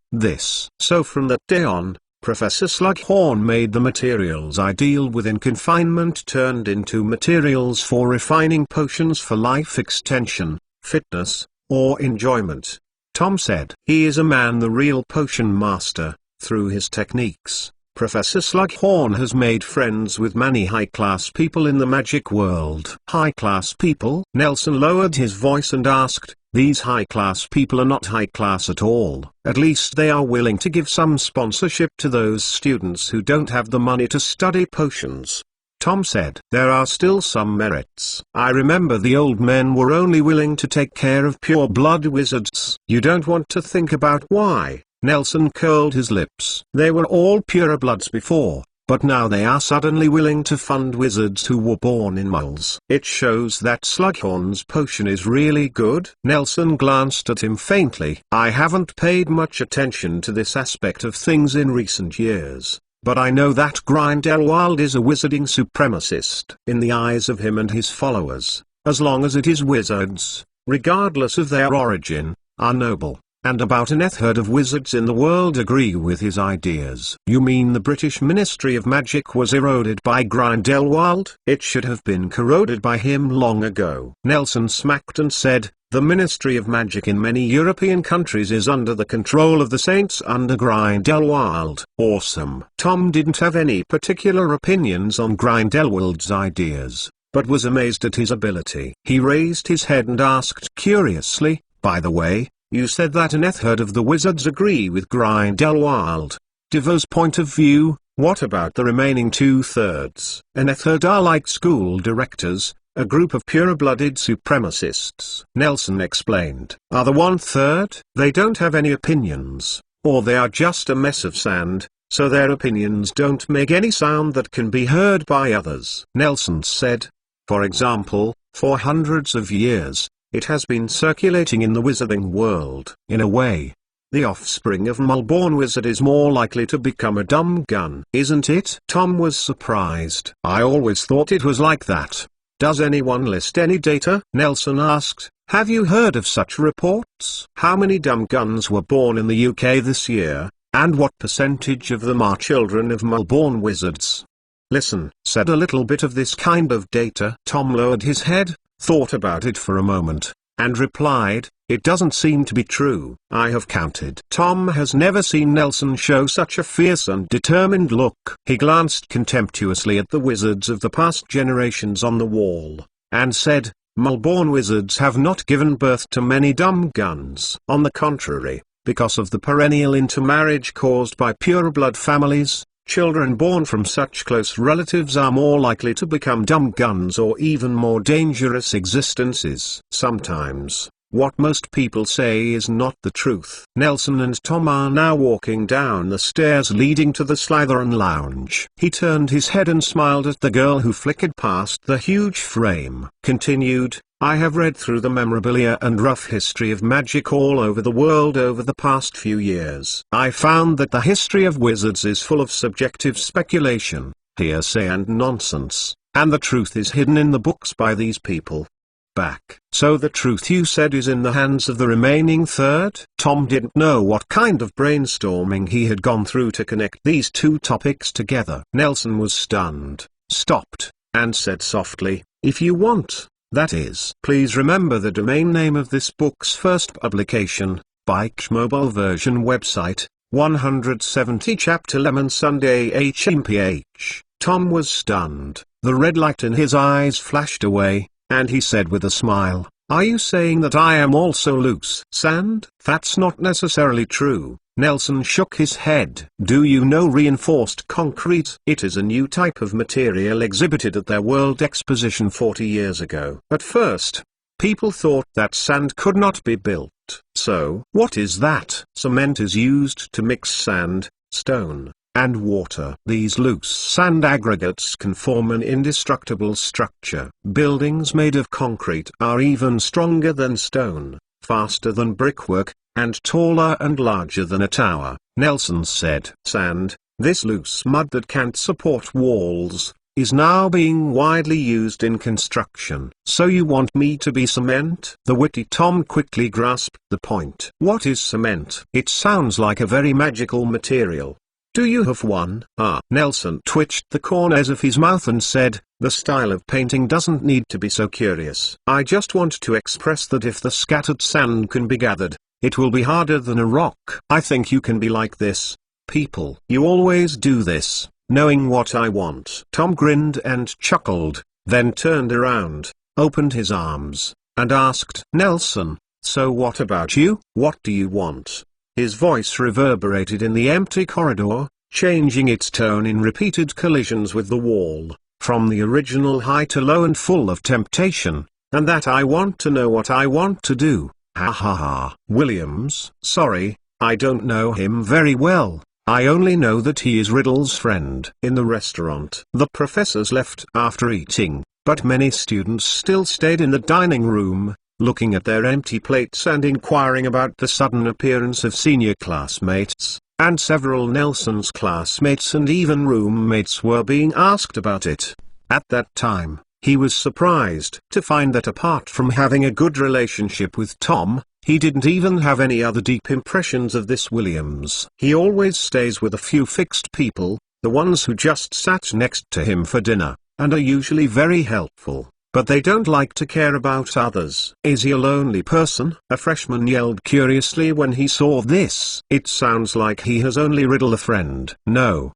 So from that day on, Professor Slughorn made the materials I deal with in confinement turned into materials for refining potions for life extension, fitness, or enjoyment. Tom said, he is a man, the real potion master. Through his techniques, Professor Slughorn has made friends with many high-class people in the magic world. High-class people? Nelson lowered his voice and asked, these high-class people are not high-class at all. At least they are willing to give some sponsorship to those students who don't have the money to study potions. Tom said, there are still some merits. I remember the old men were only willing to take care of pure-blood wizards. You don't want to think about why. Nelson curled his lips. They were all purebloods before, but now they are suddenly willing to fund wizards who were born in muggles. It shows that Slughorn's potion is really good. Nelson glanced at him faintly. I haven't paid much attention to this aspect of things in recent years. But I know that Grindelwald is a wizarding supremacist in the eyes of him and his followers, as long as it is wizards, regardless of their origin, are noble, and about a third of wizards in the world agree with his ideas. You mean the British Ministry of Magic was eroded by Grindelwald? It should have been corroded by him long ago. Nelson smacked and said, the Ministry of Magic in many European countries is under the control of the Saints under Grindelwald. Awesome. Tom didn't have any particular opinions on Grindelwald's ideas, but was amazed at his ability. He raised his head and asked curiously, by the way, you said that a third of the wizards agree with Grindelwald. Devo's point of view, what about the remaining 2/3? A third are like school directors, a group of pure-blooded supremacists. Nelson explained. Are the 1/3? They don't have any opinions, or they are just a mess of sand, so their opinions don't make any sound that can be heard by others. Nelson said. For example, for hundreds of years, it has been circulating in the wizarding world. In a way, the offspring of Mulborn wizard is more likely to become a dumb gun, isn't it? Tom was surprised. I always thought it was like that. Does anyone list any data? Nelson asked. Have you heard of such reports? How many dumb guns were born in the UK this year, and what percentage of them are children of Mulborn wizards? Listen, said a little bit of this kind of data. Tom lowered his head, thought about it for a moment, and replied, it doesn't seem to be true. I have counted. Tom has never seen Nelson show such a fierce and determined look. He glanced contemptuously at the wizards of the past generations on the wall, and said, Mulborn wizards have not given birth to many dumb guns. On the contrary, because of the perennial intermarriage caused by pureblood families, children born from such close relatives are more likely to become dumb guns or even more dangerous existences. Sometimes, what most people say is not the truth. Nelson and Tom are now walking down the stairs leading to the Slytherin lounge. He turned his head and smiled at the girl who flickered past the huge frame. Continued, I have read through the memorabilia and rough history of magic all over the world over the past few years. I found that the history of wizards is full of subjective speculation, hearsay and nonsense, and the truth is hidden in the books by these people. Back. So the truth you said is in the hands of the remaining third? Tom didn't know what kind of brainstorming he had gone through to connect these two topics together. Nelson was stunned, stopped, and said softly, if you want, that is. Please remember the domain name of this book's first publication, Bike mobile version website, 170 Chapter Lemon Sunday HMPH. Tom was stunned. The red light in his eyes flashed away, and he said with a smile, are you saying that I am also loose sand? That's not necessarily true. Nelson shook his head. Do you know reinforced concrete? It is a new type of material exhibited at their World Exposition 40 years ago. At first, People thought that sand could not be built. So, what is that? Cement is used to mix sand, stone, and water. These loose sand aggregates can form an indestructible structure. Buildings made of concrete are even stronger than stone, faster than brickwork, and taller and larger than a tower. Nelson said, "Sand, this loose mud that can't support walls, is now being widely used in construction." "So you want me to be cement?" The witty Tom quickly grasped the point. "What is cement?" "It sounds like a very magical material. Do you have one?" Nelson twitched the corners of his mouth and said, "The style of painting doesn't need to be so curious. I just want to express that if the scattered sand can be gathered, it will be harder than a rock. I think you can be like this. People, you always do this, knowing what I want." Tom grinned and chuckled, then turned around, opened his arms, and asked, "Nelson, so what about you? What do you want?" His voice reverberated in the empty corridor, changing its tone in repeated collisions with the wall, from the original high to low and full of temptation. "And that I want to know what I want to do. Ha ha ha." "Williams? Sorry, I don't know him very well. I only know that he is Riddle's friend." In the restaurant, the professors left after eating, but many students still stayed in the dining room, looking at their empty plates and inquiring about the sudden appearance of senior classmates, and several Nelson's classmates and even roommates were being asked about it. At that time, he was surprised to find that apart from having a good relationship with Tom, he didn't even have any other deep impressions of this Williams. He always stays with a few fixed people, the ones who just sat next to him for dinner, and are usually very helpful, but they don't like to care about others. "Is he a lonely person?" a freshman yelled curiously when he saw this. "It sounds like he has only Riddle a friend." No,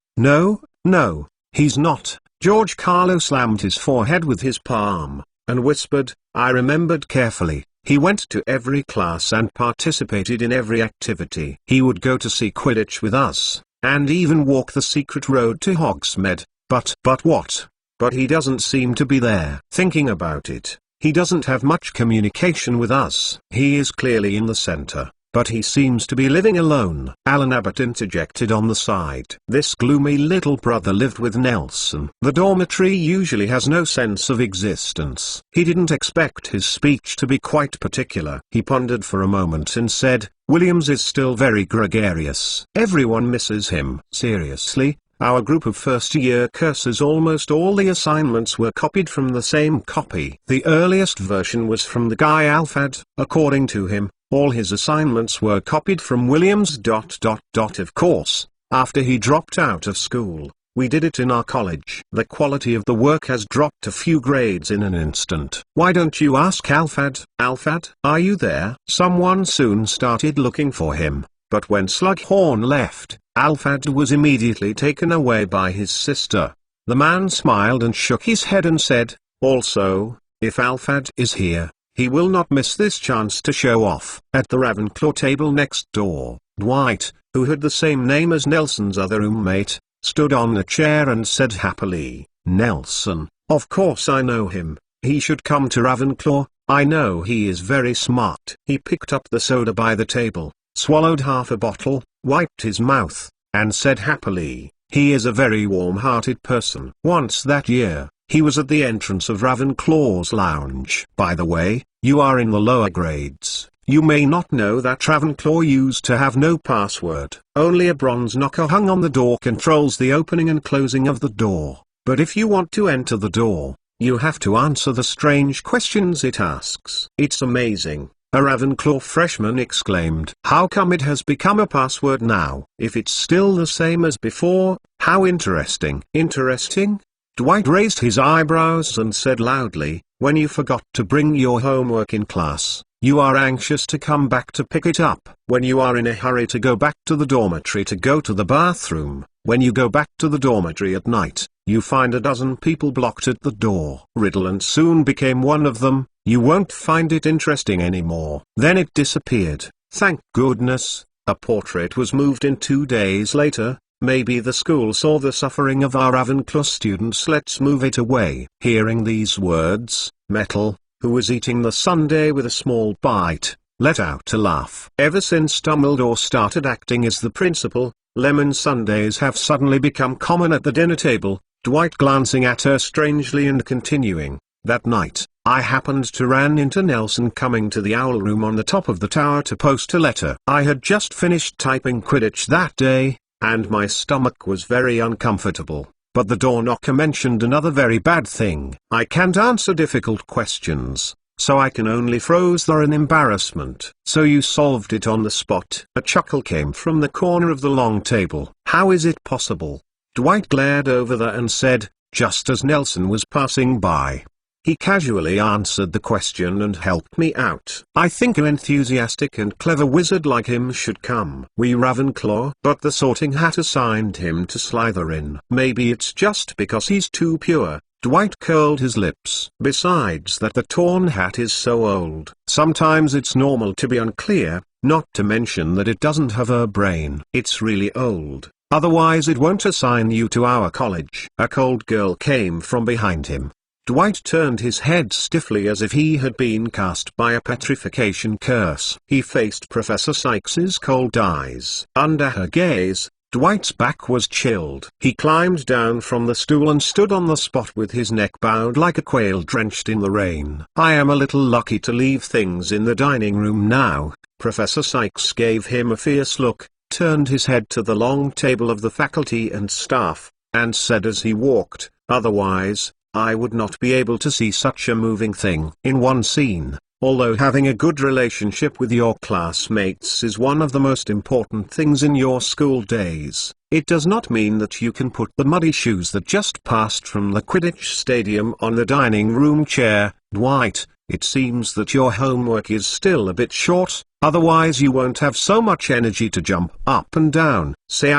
he's not." George Carlo slammed his forehead with his palm, and whispered, "I remembered carefully. He went to every class and participated in every activity. He would go to see Quidditch with us, and even walk the secret road to Hogsmeade, but what? But he doesn't seem to be there." Thinking about it, he doesn't have much communication with us. He is clearly in the center, but he seems to be living alone. Alan Abbott interjected on the side. This gloomy little brother lived with Nelson. The dormitory usually has no sense of existence. He didn't expect his speech to be quite particular. He pondered for a moment and said, "Williams is still very gregarious. Everyone misses him." "Seriously? Our group of first-year cursors, almost all the assignments were copied from the same copy. The earliest version was from the guy Alphad. According to him, all his assignments were copied from Williams. Of course, after he dropped out of school, we did it in our college. The quality of the work has dropped a few grades in an instant. Why don't you ask Alphad? Alphad, are you there?" Someone soon started looking for him, but when Slughorn left, Alphad was immediately taken away by his sister. The man smiled and shook his head and said, "Also, if Alphad is here, he will not miss this chance to show off." At the Ravenclaw table next door, Dwight, who had the same name as Nelson's other roommate, stood on a chair and said happily, "Nelson, of course I know him. He should come to Ravenclaw. I know he is very smart." He picked up the soda by the table, swallowed half a bottle, wiped his mouth, and said happily, "He is a very warm-hearted person." Once that year, he was at the entrance of Ravenclaw's lounge. "By the way, you are in the lower grades. You may not know that Ravenclaw used to have no password. Only a bronze knocker hung on the door controls the opening and closing of the door. But if you want to enter the door, you have to answer the strange questions it asks." "It's amazing," a Ravenclaw freshman exclaimed. "How come it has become a password now? If it's still the same as before, how interesting." "Interesting?" Dwight raised his eyebrows and said loudly, "When you forgot to bring your homework in class, you are anxious to come back to pick it up. When you are in a hurry to go back to the dormitory to go to the bathroom, when you go back to the dormitory at night, you find a dozen people blocked at the door. Riddle and soon became one of them. You won't find it interesting anymore." Then it disappeared. Thank goodness, a portrait was moved in 2 days later. Maybe the school saw the suffering of our Ravenclaw students. Let's move it away. Hearing these words, Metal, who was eating the sundae with a small bite, let out a laugh. Ever since Dumbledore started acting as the principal, lemon sundaes have suddenly become common at the dinner table. Dwight glancing at her strangely and continuing, that night, I happened to ran into Nelson coming to the owl room on the top of the tower to post a letter. I had just finished typing Quidditch that day, and my stomach was very uncomfortable, but the door knocker mentioned another very bad thing. I can't answer difficult questions, so I can only froze there in embarrassment. So you solved it on the spot. A chuckle came from the corner of the long table. How is it possible? Dwight glared over there and said, just as Nelson was passing by. He casually answered the question and helped me out. I think an enthusiastic and clever wizard like him should come. We Ravenclaw. But the Sorting Hat assigned him to Slytherin. Maybe it's just because he's too pure. Dwight curled his lips. Besides that, the Torn Hat is so old. Sometimes it's normal to be unclear, not to mention that it doesn't have a brain. It's really old. Otherwise it won't assign you to our college. A cold girl came from behind him. Dwight turned his head stiffly as if he had been cast by a petrification curse. He faced Professor Sykes's cold eyes. Under her gaze, Dwight's back was chilled. He climbed down from the stool and stood on the spot with his neck bowed like a quail drenched in the rain. I am a little lucky to leave things in the dining room now. Professor Sykes gave him a fierce look, turned his head to the long table of the faculty and staff, and said as he walked, otherwise, I would not be able to see such a moving thing. In one scene, although having a good relationship with your classmates is one of the most important things in your school days, it does not mean that you can put the muddy shoes that just passed from the Quidditch stadium on the dining room chair. Dwight, it seems that your homework is still a bit short, otherwise you won't have so much energy to jump up and down. Say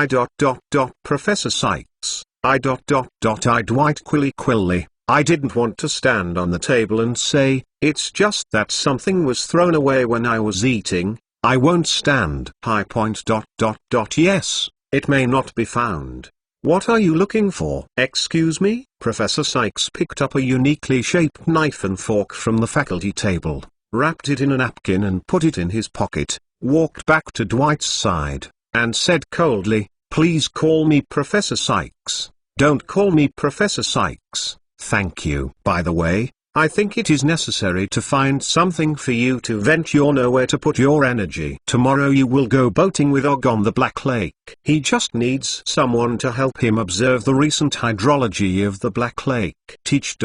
Professor Sykes, I Dwight quilly. I didn't want to stand on the table and say, it's just that something was thrown away when I was eating. I won't stand. High point. Yes, it may not be found. What are you looking for? Excuse me? Professor Sykes picked up a uniquely shaped knife and fork from the faculty table, wrapped it in a napkin and put it in his pocket, walked back to Dwight's side, and said coldly, please call me Professor Sykes. Don't call me Professor Sykes. Thank you. By the way, I think it is necessary to find something for you to vent your nowhere to put your energy. Tomorrow you will go boating with Og on the Black Lake. He just needs someone to help him observe the recent hydrology of the Black Lake. Teach.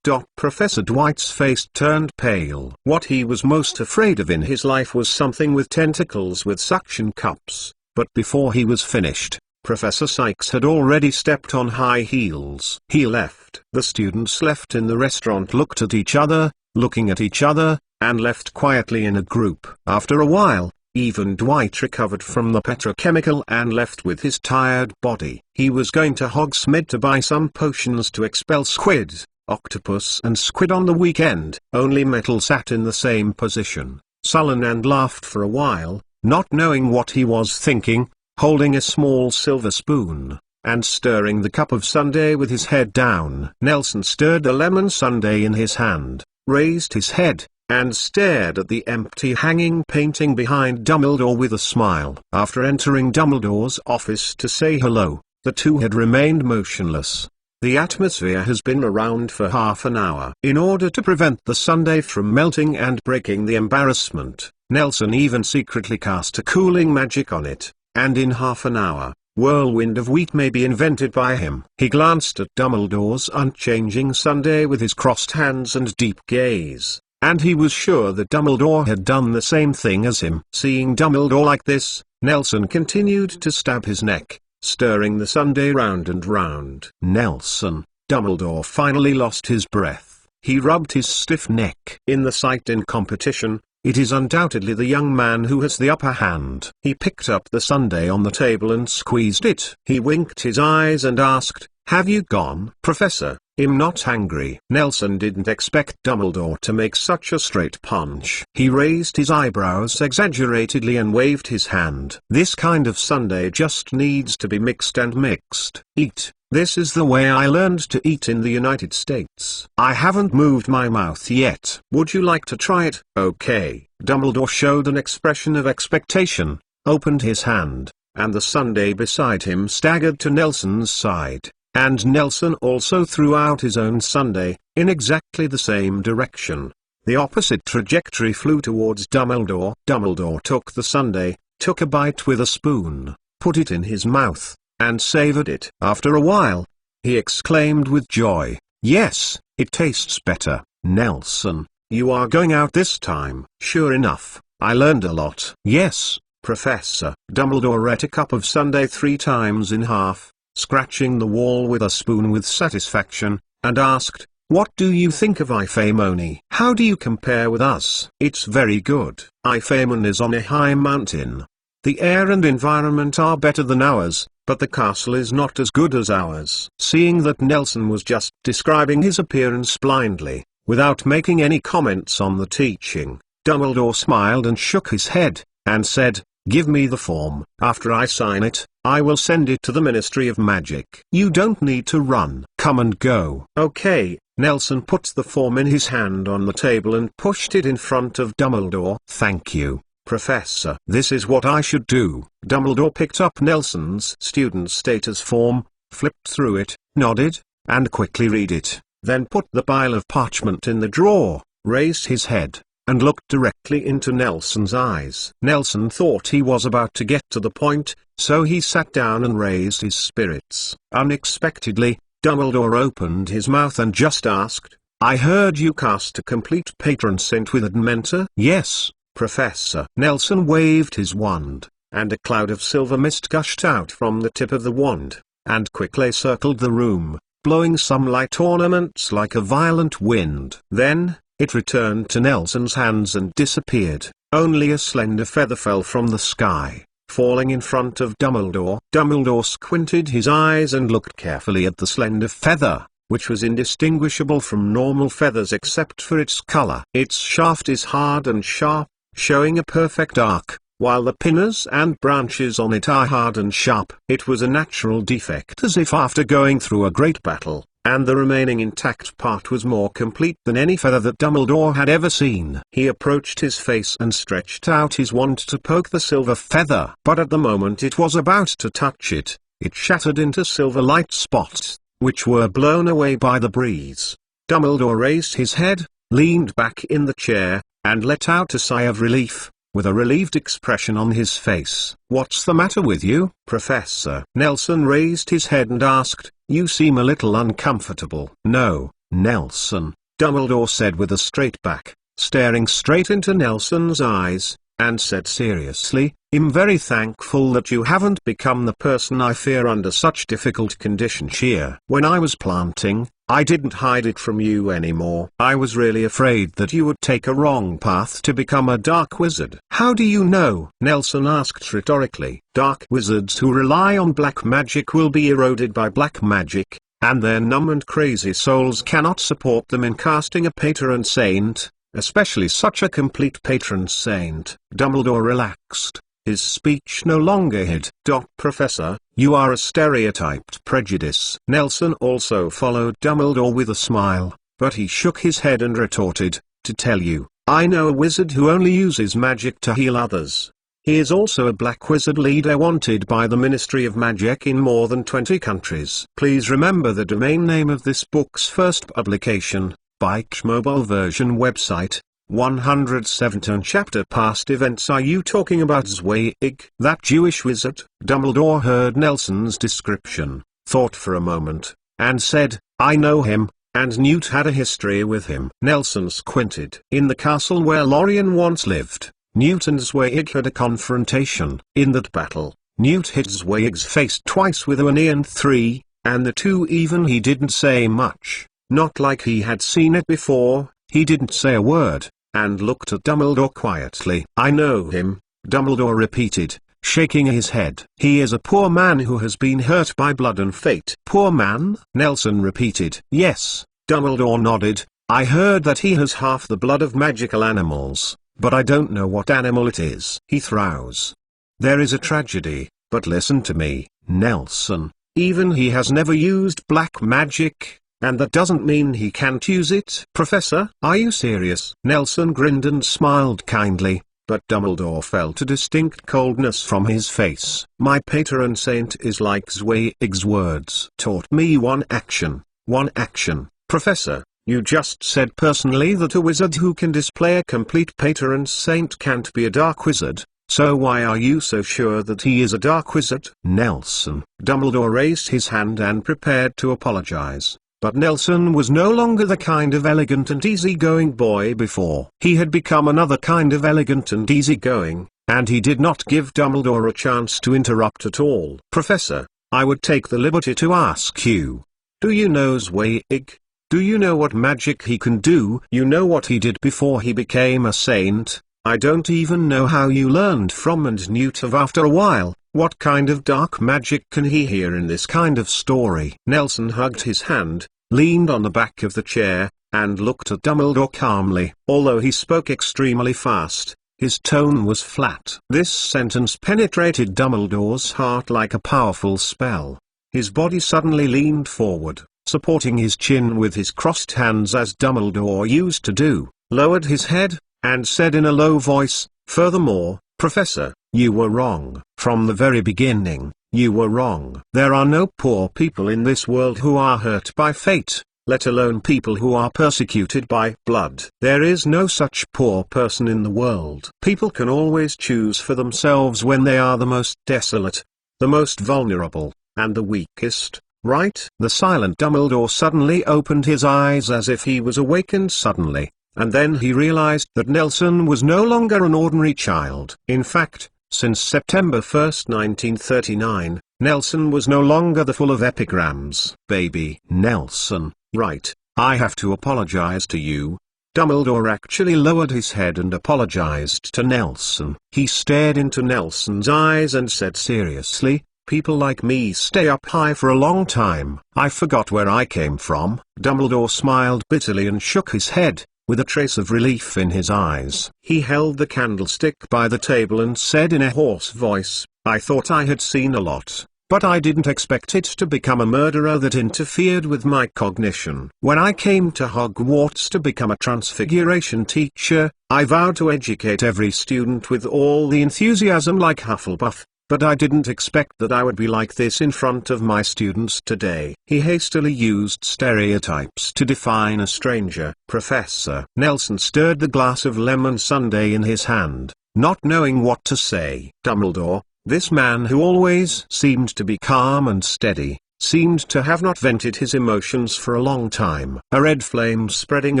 Professor Dwight's face turned pale. What he was most afraid of in his life was something with tentacles with suction cups. But before he was finished, Professor Sykes had already stepped on high heels. He left. The students left in the restaurant, looked at each other, looking at each other, and left quietly in a group. After a while, even Dwight recovered from the petrochemical and left with his tired body. He was going to Hogsmeade to buy some potions to expel squid, octopus and squid on the weekend. Only Metal sat in the same position, sullen, and laughed for a while, not knowing what he was thinking, holding a small silver spoon, and stirring the cup of sundae with his head down. Nelson stirred the lemon sundae in his hand, raised his head, and stared at the empty hanging painting behind Dumbledore with a smile. After entering Dumbledore's office to say hello, the two had remained motionless. The atmosphere has been around for half an hour. In order to prevent the sundae from melting and breaking the embarrassment, Nelson even secretly cast a cooling magic on it. And in half an hour, whirlwind of wheat may be invented by him. He glanced at Dumbledore's unchanging sundae with his crossed hands and deep gaze, and he was sure that Dumbledore had done the same thing as him. Seeing Dumbledore like this, Nelson continued to stab his neck, stirring the sundae round and round. Nelson, Dumbledore finally lost his breath. He rubbed his stiff neck. In the sight-in competition, it is undoubtedly the young man who has the upper hand. He picked up the sundae on the table and squeezed it. He winked his eyes and asked, have you gone? Professor, I'm not angry. Nelson didn't expect Dumbledore to make such a straight punch. He raised his eyebrows exaggeratedly and waved his hand. This kind of sundae just needs to be mixed and mixed. Eat. This is the way I learned to eat in the United States. I haven't moved my mouth yet. Would you like to try it? Okay. Dumbledore showed an expression of expectation, opened his hand, and the sundae beside him staggered to Nelson's side, and Nelson also threw out his own sundae, in exactly the same direction. The opposite trajectory flew towards Dumbledore. Dumbledore took the sundae, took a bite with a spoon, put it in his mouth, and savored it. After a while, he exclaimed with joy, "Yes, it tastes better, Nelson. You are going out this time." Sure enough, I learned a lot. Yes, Professor. Dumbledore ate a cup of sundae 3 times in half, scratching the wall with a spoon with satisfaction, and asked, "What do you think of Ifamoni? How do you compare with us?" "It's very good. Ifamon is on a high mountain. The air and environment are better than ours, but the castle is not as good as ours." Seeing that Nelson was just describing his appearance blindly, without making any comments on the teaching, Dumbledore smiled and shook his head, and said, "Give me the form. After I sign it, I will send it to the Ministry of Magic. You don't need to run. Come and go." "Okay." Nelson put the form in his hand on the table and pushed it in front of Dumbledore. "Thank you, Professor. This is what I should do." Dumbledore picked up Nelson's student status form, flipped through it, nodded, and quickly read it, then put the pile of parchment in the drawer, raised his head, and looked directly into Nelson's eyes. Nelson thought he was about to get to the point, so he sat down and raised his spirits. Unexpectedly, Dumbledore opened his mouth and just asked, "I heard you cast a complete patron saint with a Dementor?" "Yes, Professor." Nelson waved his wand, and a cloud of silver mist gushed out from the tip of the wand, and quickly circled the room, blowing some light ornaments like a violent wind. Then, it returned to Nelson's hands and disappeared. Only a slender feather fell from the sky, falling in front of Dumbledore. Dumbledore squinted his eyes and looked carefully at the slender feather, which was indistinguishable from normal feathers except for its color. Its shaft is hard and sharp, showing a perfect arc, while the pinners and branches on it are hard and sharp. It was a natural defect, as if after going through a great battle, and the remaining intact part was more complete than any feather that Dumbledore had ever seen. He approached his face and stretched out his wand to poke the silver feather. But at the moment it was about to touch it, it shattered into silver light spots, which were blown away by the breeze. Dumbledore raised his head, leaned back in the chair, and let out a sigh of relief, with a relieved expression on his face. "What's the matter with you, Professor?" Nelson raised his head and asked, "You seem a little uncomfortable." "No, Nelson," Dumbledore said with a straight back, staring straight into Nelson's eyes, and said seriously, "I'm very thankful that you haven't become the person I fear under such difficult conditions here. When I was planting, I didn't hide it from you anymore. I was really afraid that you would take a wrong path to become a dark wizard." "How do you know?" Nelson asked rhetorically. "Dark wizards who rely on black magic will be eroded by black magic, and their numb and crazy souls cannot support them in casting a patron saint, especially such a complete patron saint." Dumbledore relaxed. His speech no longer hid. "Professor, you are a stereotyped prejudice." Nelson also followed Dumbledore with a smile, but he shook his head and retorted, "To tell you, I know a wizard who only uses magic to heal others. He is also a black wizard leader wanted by the Ministry of Magic in more than 20 countries. Please remember the domain name of this book's first publication, Bike mobile version website, 117 chapter past events. Are you talking about Zweig, that Jewish wizard?" Dumbledore heard Nelson's description, thought for a moment, and said, "I know him, and Newt had a history with him." Nelson squinted. "In the castle where Lorien once lived, Newt and Zweig had a confrontation. In that battle, Newt hit Zweig's face twice with a 1 and 3, and the 2 even. He didn't say much, not like he had seen it before. He didn't say a word, and looked at Dumbledore quietly. "I know him," Dumbledore repeated, shaking his head. He is a poor man who has been hurt by blood and fate. Poor man? Nelson repeated. Yes, Dumbledore nodded. I heard that he has half the blood of magical animals, but I don't know what animal it is. He throws. There is a tragedy, but listen to me, Nelson. Even he has never used black magic, and that doesn't mean he can't use it. Professor, are you serious? Nelson grinned and smiled kindly, but Dumbledore felt a distinct coldness from his face. My patron saint is like Zweig's words. Taught me one action. One action. Professor, you just said personally that a wizard who can display a complete patron saint can't be a dark wizard, so why are you so sure that he is a dark wizard? Nelson. Dumbledore raised his hand and prepared to apologize. But Nelson was no longer the kind of elegant and easygoing boy before. He had become another kind of elegant and easygoing, and he did not give Dumbledore a chance to interrupt at all. Professor, I would take the liberty to ask you, do you know Zweig? Do you know what magic he can do? You know what he did before he became a saint? I don't even know how you learned from and knew of after a while. What kind of dark magic can he hear in this kind of story? Nelson hugged his hand, leaned on the back of the chair, and looked at Dumbledore calmly. Although he spoke extremely fast, his tone was flat. This sentence penetrated Dumbledore's heart like a powerful spell. His body suddenly leaned forward, supporting his chin with his crossed hands as Dumbledore used to do, lowered his head, and said in a low voice, furthermore, Professor, you were wrong. From the very beginning, you were wrong. There are no poor people in this world who are hurt by fate, let alone people who are persecuted by blood. There is no such poor person in the world. People can always choose for themselves when they are the most desolate, the most vulnerable, and the weakest. Right? The silent Dumbledore suddenly opened his eyes as if he was awakened suddenly, and then he realized that Nelson was no longer an ordinary child. In fact, since September 1, 1939, Nelson was no longer the full of epigrams baby. Nelson, right, I have to apologize to you. Dumbledore actually lowered his head and apologized to Nelson. He stared into Nelson's eyes and said seriously, people like me stay up high for a long time. I forgot where I came from. Dumbledore smiled bitterly and shook his head, with a trace of relief in his eyes. He held the candlestick by the table and said in a hoarse voice, I thought I had seen a lot, but I didn't expect it to become a murderer that interfered with my cognition. When I came to Hogwarts to become a transfiguration teacher, I vowed to educate every student with all the enthusiasm like Hufflepuff. But I didn't expect that I would be like this in front of my students today. He hastily used stereotypes to define a stranger. Professor. Nelson stirred the glass of lemon sundae in his hand, not knowing what to say. Dumbledore, this man who always seemed to be calm and steady, seemed to have not vented his emotions for a long time. A red flame spreading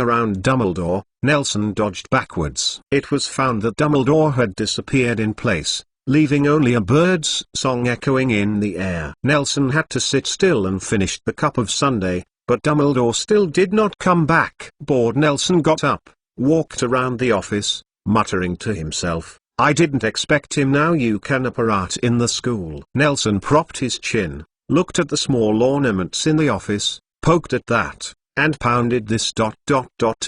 around Dumbledore, Nelson dodged backwards. It was found that Dumbledore had disappeared in place, leaving only a bird's song echoing in the air. Nelson had to sit still and finished the cup of sundae, but Dumbledore still did not come back. Bored, Nelson got up, walked around the office, muttering to himself, I didn't expect him. Now you can apparat in the school. Nelson propped his chin, looked at the small ornaments in the office, poked at that, and pounded this ...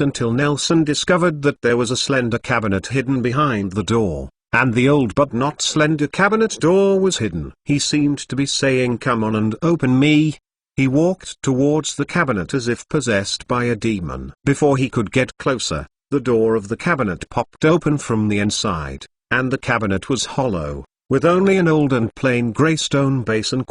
until Nelson discovered that there was a slender cabinet hidden behind the door. And the old but not slender cabinet door was hidden. He seemed to be saying, come on and open me. He walked towards the cabinet as if possessed by a demon. Before he could get closer, the door of the cabinet popped open from the inside, and the cabinet was hollow, with only an old and plain grey stone basin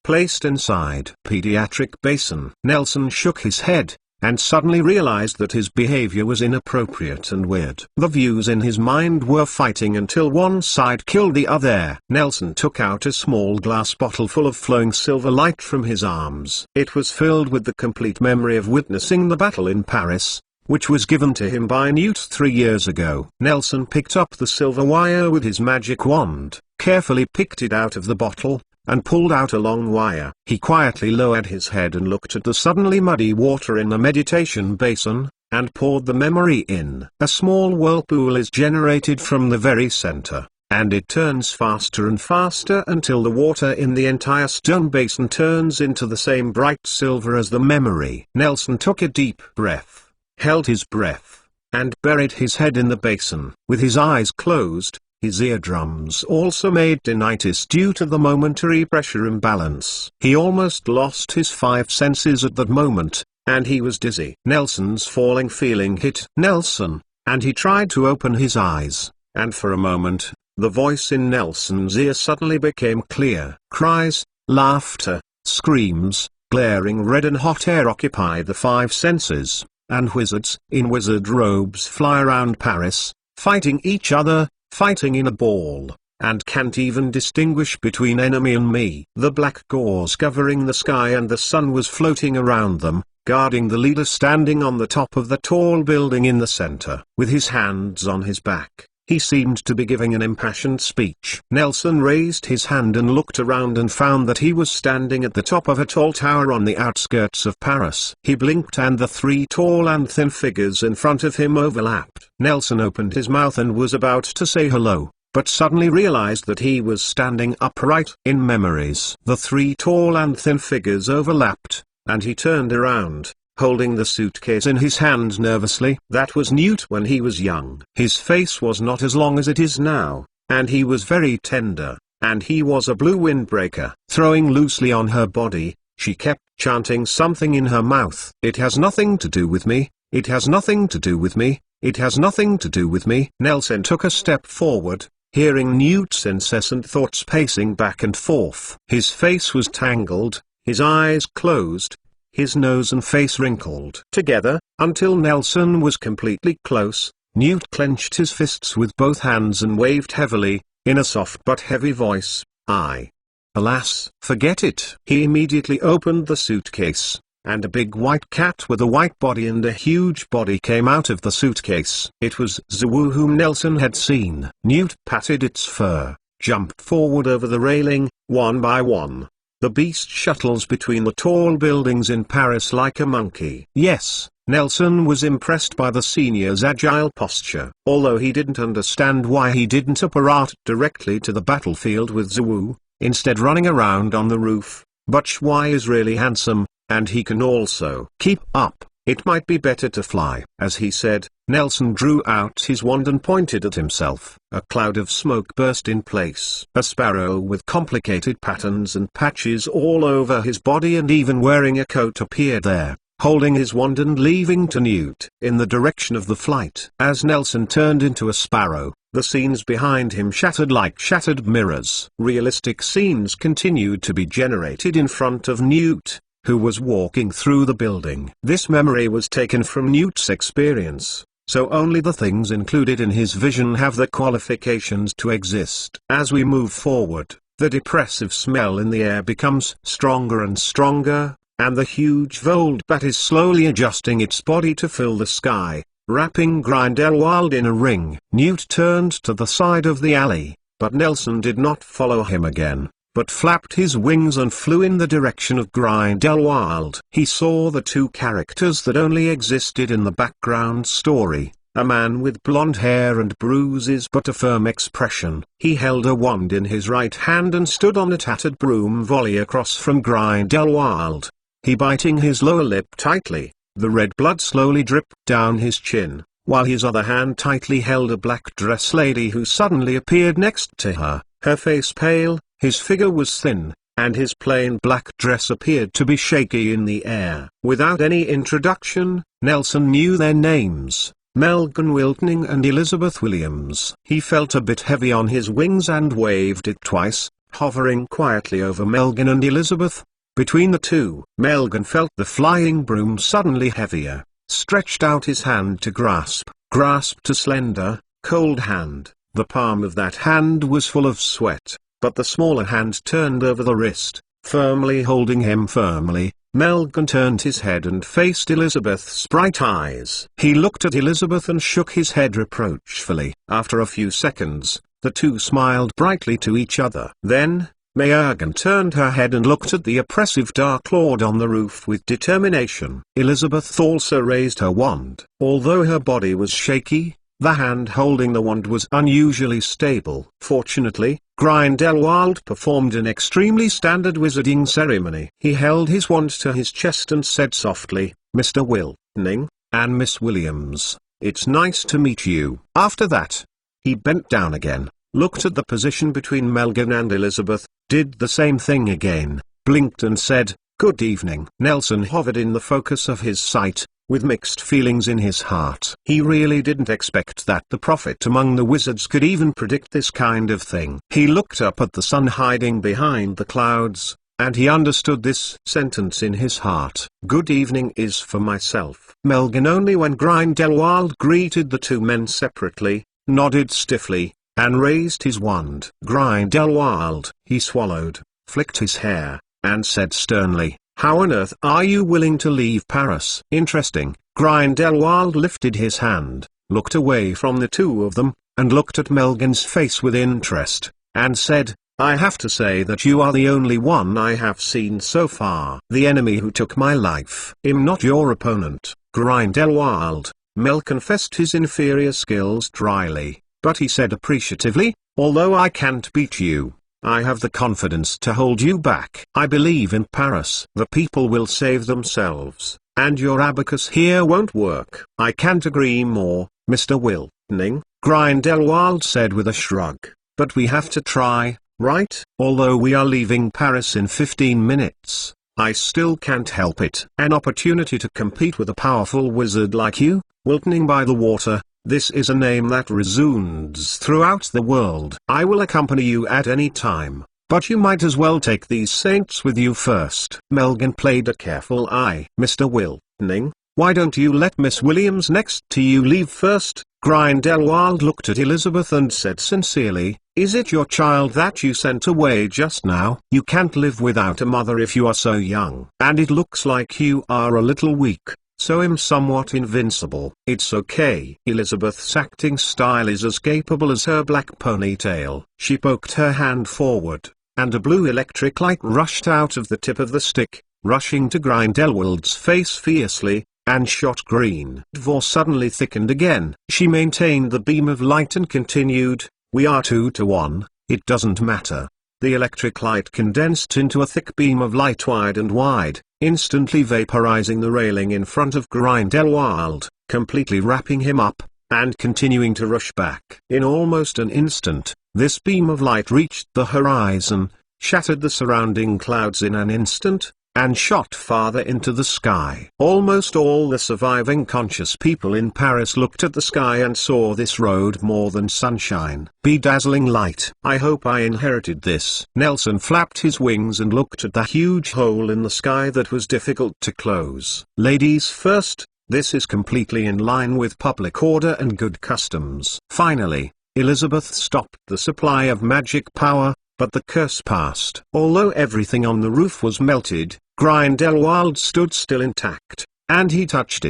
placed inside. Pediatric basin. Nelson shook his head, and suddenly realized that his behavior was inappropriate and weird. The views in his mind were fighting until one side killed the other. Nelson took out a small glass bottle full of flowing silver light from his arms. It was filled with the complete memory of witnessing the battle in Paris, which was given to him by Newt 3 years ago. Nelson picked up the silver wire with his magic wand, carefully picked it out of the bottle, and pulled out a long wire. He quietly lowered his head and looked at the suddenly muddy water in the meditation basin, and poured the memory in. A small whirlpool is generated from the very center, and it turns faster and faster until the water in the entire stone basin turns into the same bright silver as the memory. Nelson took a deep breath, held his breath, and buried his head in the basin. With his eyes closed, his eardrums also made tinnitus due to the momentary pressure imbalance. He almost lost his 5 senses at that moment, and he was dizzy. Nelson's falling feeling hit Nelson, and he tried to open his eyes, and for a moment, the voice in Nelson's ear suddenly became clear. Cries, laughter, screams, glaring red and hot air occupy the 5 senses, and wizards in wizard robes fly around Paris, fighting each other, fighting in a ball, and can't even distinguish between enemy and me. The black gauze covering the sky and the sun was floating around them, guarding the leader standing on the top of the tall building in the center. With his hands on his back, he seemed to be giving an impassioned speech. Nelson raised his hand and looked around and found that he was standing at the top of a tall tower on the outskirts of Paris. He blinked and the 3 tall and thin figures in front of him overlapped. Nelson opened his mouth and was about to say hello, but suddenly realized that he was standing upright. In memories, the 3 tall and thin figures overlapped, and he turned around, holding the suitcase in his hand nervously. That was Newt when he was young. His face was not as long as it is now, and he was very tender, and he was a blue windbreaker. Throwing loosely on her body, she kept chanting something in her mouth. It has nothing to do with me, it has nothing to do with me, it has nothing to do with me. Nelson took a step forward, hearing Newt's incessant thoughts pacing back and forth. His face was tangled, his eyes closed, his nose and face wrinkled together, until Nelson was completely close. Newt clenched his fists with both hands and waved heavily, in a soft but heavy voice, Alas, forget it. He immediately opened the suitcase, and a big white cat with a white body and a huge body came out of the suitcase. It was Zawu whom Nelson had seen. Newt patted its fur, jumped forward over the railing, one by one. The beast shuttles between the tall buildings in Paris like a monkey. Yes, Nelson was impressed by the senior's agile posture. Although he didn't understand why he didn't apparat directly to the battlefield with Zawu, instead running around on the roof. But Shwai is really handsome, and he can also keep up. It might be better to fly. As he said, Nelson drew out his wand and pointed at himself. A cloud of smoke burst in place. A sparrow with complicated patterns and patches all over his body and even wearing a coat appeared there, holding his wand and leaving to Newt in the direction of the flight. As Nelson turned into a sparrow, the scenes behind him shattered like shattered mirrors. Realistic scenes continued to be generated in front of Newt, who was walking through the building. This memory was taken from Newt's experience, so only the things included in his vision have the qualifications to exist. As we move forward, the depressive smell in the air becomes stronger and stronger, and the huge Vold bat is slowly adjusting its body to fill the sky, wrapping Grindelwald in a ring. Newt turned to the side of the alley, but Nelson did not follow him again, but flapped his wings and flew in the direction of Grindelwald. He saw the 2 characters that only existed in the background story, a man with blonde hair and bruises but a firm expression. He held a wand in his right hand and stood on a tattered broom volley across from Grindelwald. He biting his lower lip tightly, the red blood slowly dripped down his chin, while his other hand tightly held a black dress lady who suddenly appeared next to her, her face pale. His figure was thin, and his plain black dress appeared to be shaky in the air. Without any introduction, Nelson knew their names, Melgan Wiltning and Elizabeth Williams. He felt a bit heavy on his wings and waved it twice, hovering quietly over Melgan and Elizabeth. Between the 2, Melgan felt the flying broom suddenly heavier, stretched out his hand to grasped a slender, cold hand. The palm of that hand was full of sweat, but the smaller hand turned over the wrist, firmly holding him firmly. Melgan turned his head and faced Elizabeth's bright eyes. He looked at Elizabeth and shook his head reproachfully. After a few seconds, the 2 smiled brightly to each other. Then, Melgan turned her head and looked at the oppressive Dark Lord on the roof with determination. Elizabeth also raised her wand. Although her body was shaky, The hand holding the wand was unusually stable. Fortunately, Grindelwald performed an extremely standard wizarding ceremony. He held his wand to his chest and said softly, "Mr. Wilning, and Miss Williams, it's nice to meet you." After that, he bent down again, looked at the position between Melgan and Elizabeth, did the same thing again, blinked and said, "Good evening." Nelson hovered in the focus of his sight, with mixed feelings in his heart. He really didn't expect that the prophet among the wizards could even predict this kind of thing. He looked up at the sun hiding behind the clouds, and he understood this sentence in his heart. "Good evening is for myself." Melgan only when Grindelwald greeted the two men separately, nodded stiffly, and raised his wand. "Grindelwald," he swallowed, flicked his hair, and said sternly, "How on earth are you willing to leave Paris?" "Interesting." Grindelwald lifted his hand, looked away from the two of them, and looked at Melgan's face with interest, and said, "I have to say that you are the only one I have seen so far." "The enemy who took my life." "I'm not your opponent, Grindelwald." Mel confessed his inferior skills dryly, but he said appreciatively, "Although I can't beat you, I have the confidence to hold you back. I believe in Paris. The people will save themselves, and your abacus here won't work." "I can't agree more, Mr. Wilning," Grindelwald said with a shrug. "But we have to try, right? Although we are leaving Paris in 15 minutes, I still can't help it. An opportunity to compete with a powerful wizard like you, Wiltoning by the water. This is a name that resounds throughout the world. I will accompany you at any time, but you might as well take these saints with you first." Melgan played a careful eye. "Mr. Wilning, why don't you let Miss Williams next to you leave first?" Grindelwald looked at Elizabeth and said sincerely, "Is it your child that you sent away just now? You can't live without a mother if you are so young. And it looks like you are a little weak, so I'm somewhat invincible." "It's okay." Elizabeth's acting style is as capable as her black ponytail. She poked her hand forward, and a blue electric light rushed out of the tip of the stick, rushing to Grindelwald's face fiercely, and shot green. Dvor suddenly thickened again. She maintained the beam of light and continued, "We are 2 to 1, it doesn't matter." The electric light condensed into a thick beam of light wide and wide, instantly vaporizing the railing in front of Grindelwald, completely wrapping him up, and continuing to rush back. In almost an instant, this beam of light reached the horizon, shattered the surrounding clouds in an instant, and shot farther into the sky. Almost all the surviving conscious people in Paris looked at the sky and saw this road more than sunshine. Bedazzling light. "I hope I inherited this." Nelson flapped his wings and looked at the huge hole in the sky that was difficult to close. "Ladies first, this is completely in line with public order and good customs." Finally, Elizabeth stopped the supply of magic power, but the curse passed. Although everything on the roof was melted, Grindelwald stood still intact, and he touched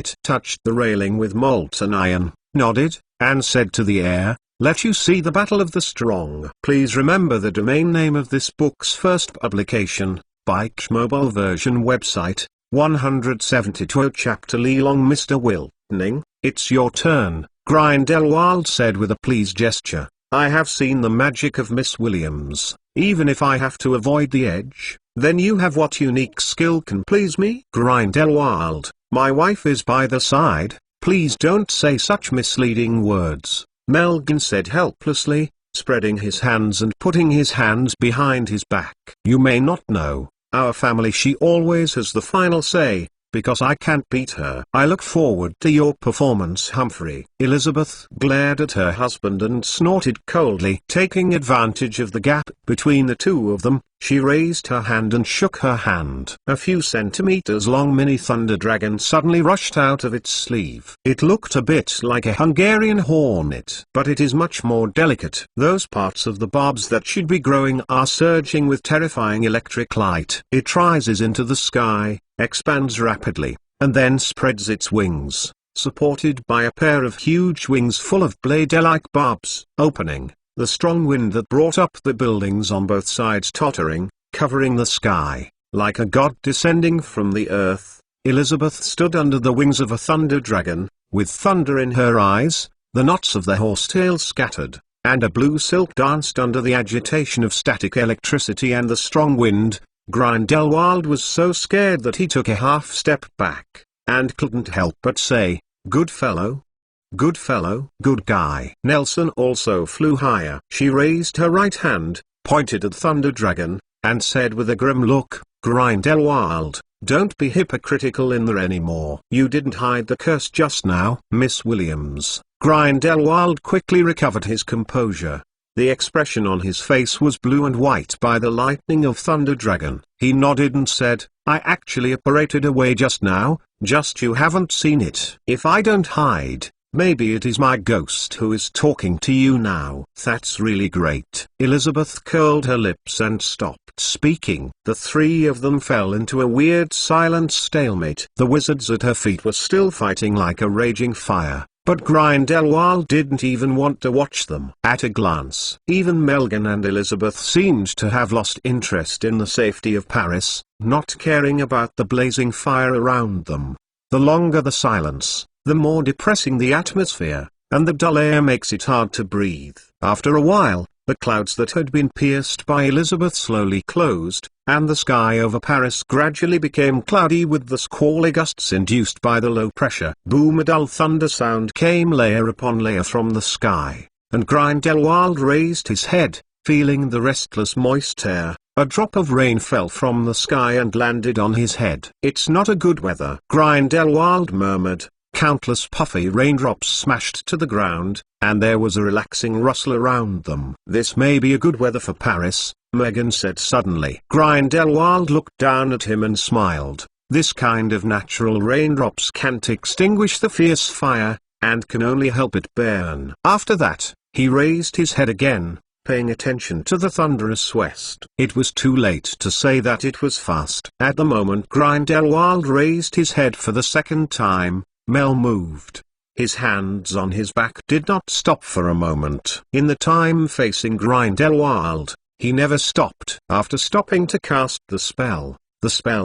the railing with molten iron, nodded, and said to the air, "Let you see the battle of the strong." Please remember the domain name of this book's first publication, Bike mobile version website, 172 chapter long. "Mr. Wilning, it's your turn," Grindelwald said with a pleased gesture. "I have seen the magic of Miss Williams. Even if I have to avoid the edge, then you have what unique skill can please me?" "Grindelwald, my wife is by the side. Please don't say such misleading words," Melgan said helplessly, spreading his hands and putting his hands behind his back. "You may not know, our family she always has the final say, because I can't beat her." "I look forward to your performance, Humphrey." Elizabeth glared at her husband and snorted coldly. Taking advantage of the gap between the two of them, she raised her hand and shook her hand. A few centimeters long mini thunder dragon suddenly rushed out of its sleeve. It looked a bit like a Hungarian hornet, but it is much more delicate. Those parts of the barbs that should be growing are surging with terrifying electric light. It rises into the sky, expands rapidly, and then spreads its wings, supported by a pair of huge wings full of blade-like barbs. Opening, the strong wind that brought up the buildings on both sides tottering, covering the sky, like a god descending from the earth, Elizabeth stood under the wings of a thunder dragon, with thunder in her eyes, the knots of the horsetails scattered, and a blue silk danced under the agitation of static electricity and the strong wind. Grindelwald was so scared that he took a half-step back, and couldn't help but say, "Good fellow. Good fellow, good guy." Nelson also flew higher. She raised her right hand, pointed at Thunder Dragon, and said with a grim look, "Grindelwald, don't be hypocritical in there anymore. You didn't hide the curse just now, Miss Williams." Grindelwald quickly recovered his composure. The expression on his face was blue and white by the lightning of Thunder Dragon. He nodded and said, "I actually apparated away just now, just you haven't seen it. If I don't hide, maybe it is my ghost who is talking to you now." "That's really great." Elizabeth curled her lips and stopped speaking. The three of them fell into a weird silent stalemate. The wizards at her feet were still fighting like a raging fire, but Grindelwald didn't even want to watch them. At a glance, even Melgan and Elizabeth seemed to have lost interest in the safety of Paris, not caring about the blazing fire around them. The longer the silence, the more depressing the atmosphere, and the dull air makes it hard to breathe. After a while, the clouds that had been pierced by Elizabeth slowly closed, and the sky over Paris gradually became cloudy with the squally gusts induced by the low pressure. Boom! A dull thunder sound came layer upon layer from the sky, and Grindelwald raised his head, feeling the restless moist air. A drop of rain fell from the sky and landed on his head. "It's not a good weather," Grindelwald murmured. Countless puffy raindrops smashed to the ground, and there was a relaxing rustle around them. "This may be a good weather for Paris," Megan said suddenly. Grindelwald looked down at him and smiled. "This kind of natural raindrops can't extinguish the fierce fire, and can only help it burn." After that, he raised his head again, paying attention to the thunderous west. It was too late to say that it was fast. At the moment Grindelwald raised his head for the second time, Mel moved. His hands on his back did not stop for a moment. In the time facing Grindelwald, he never stopped. After stopping to cast the spell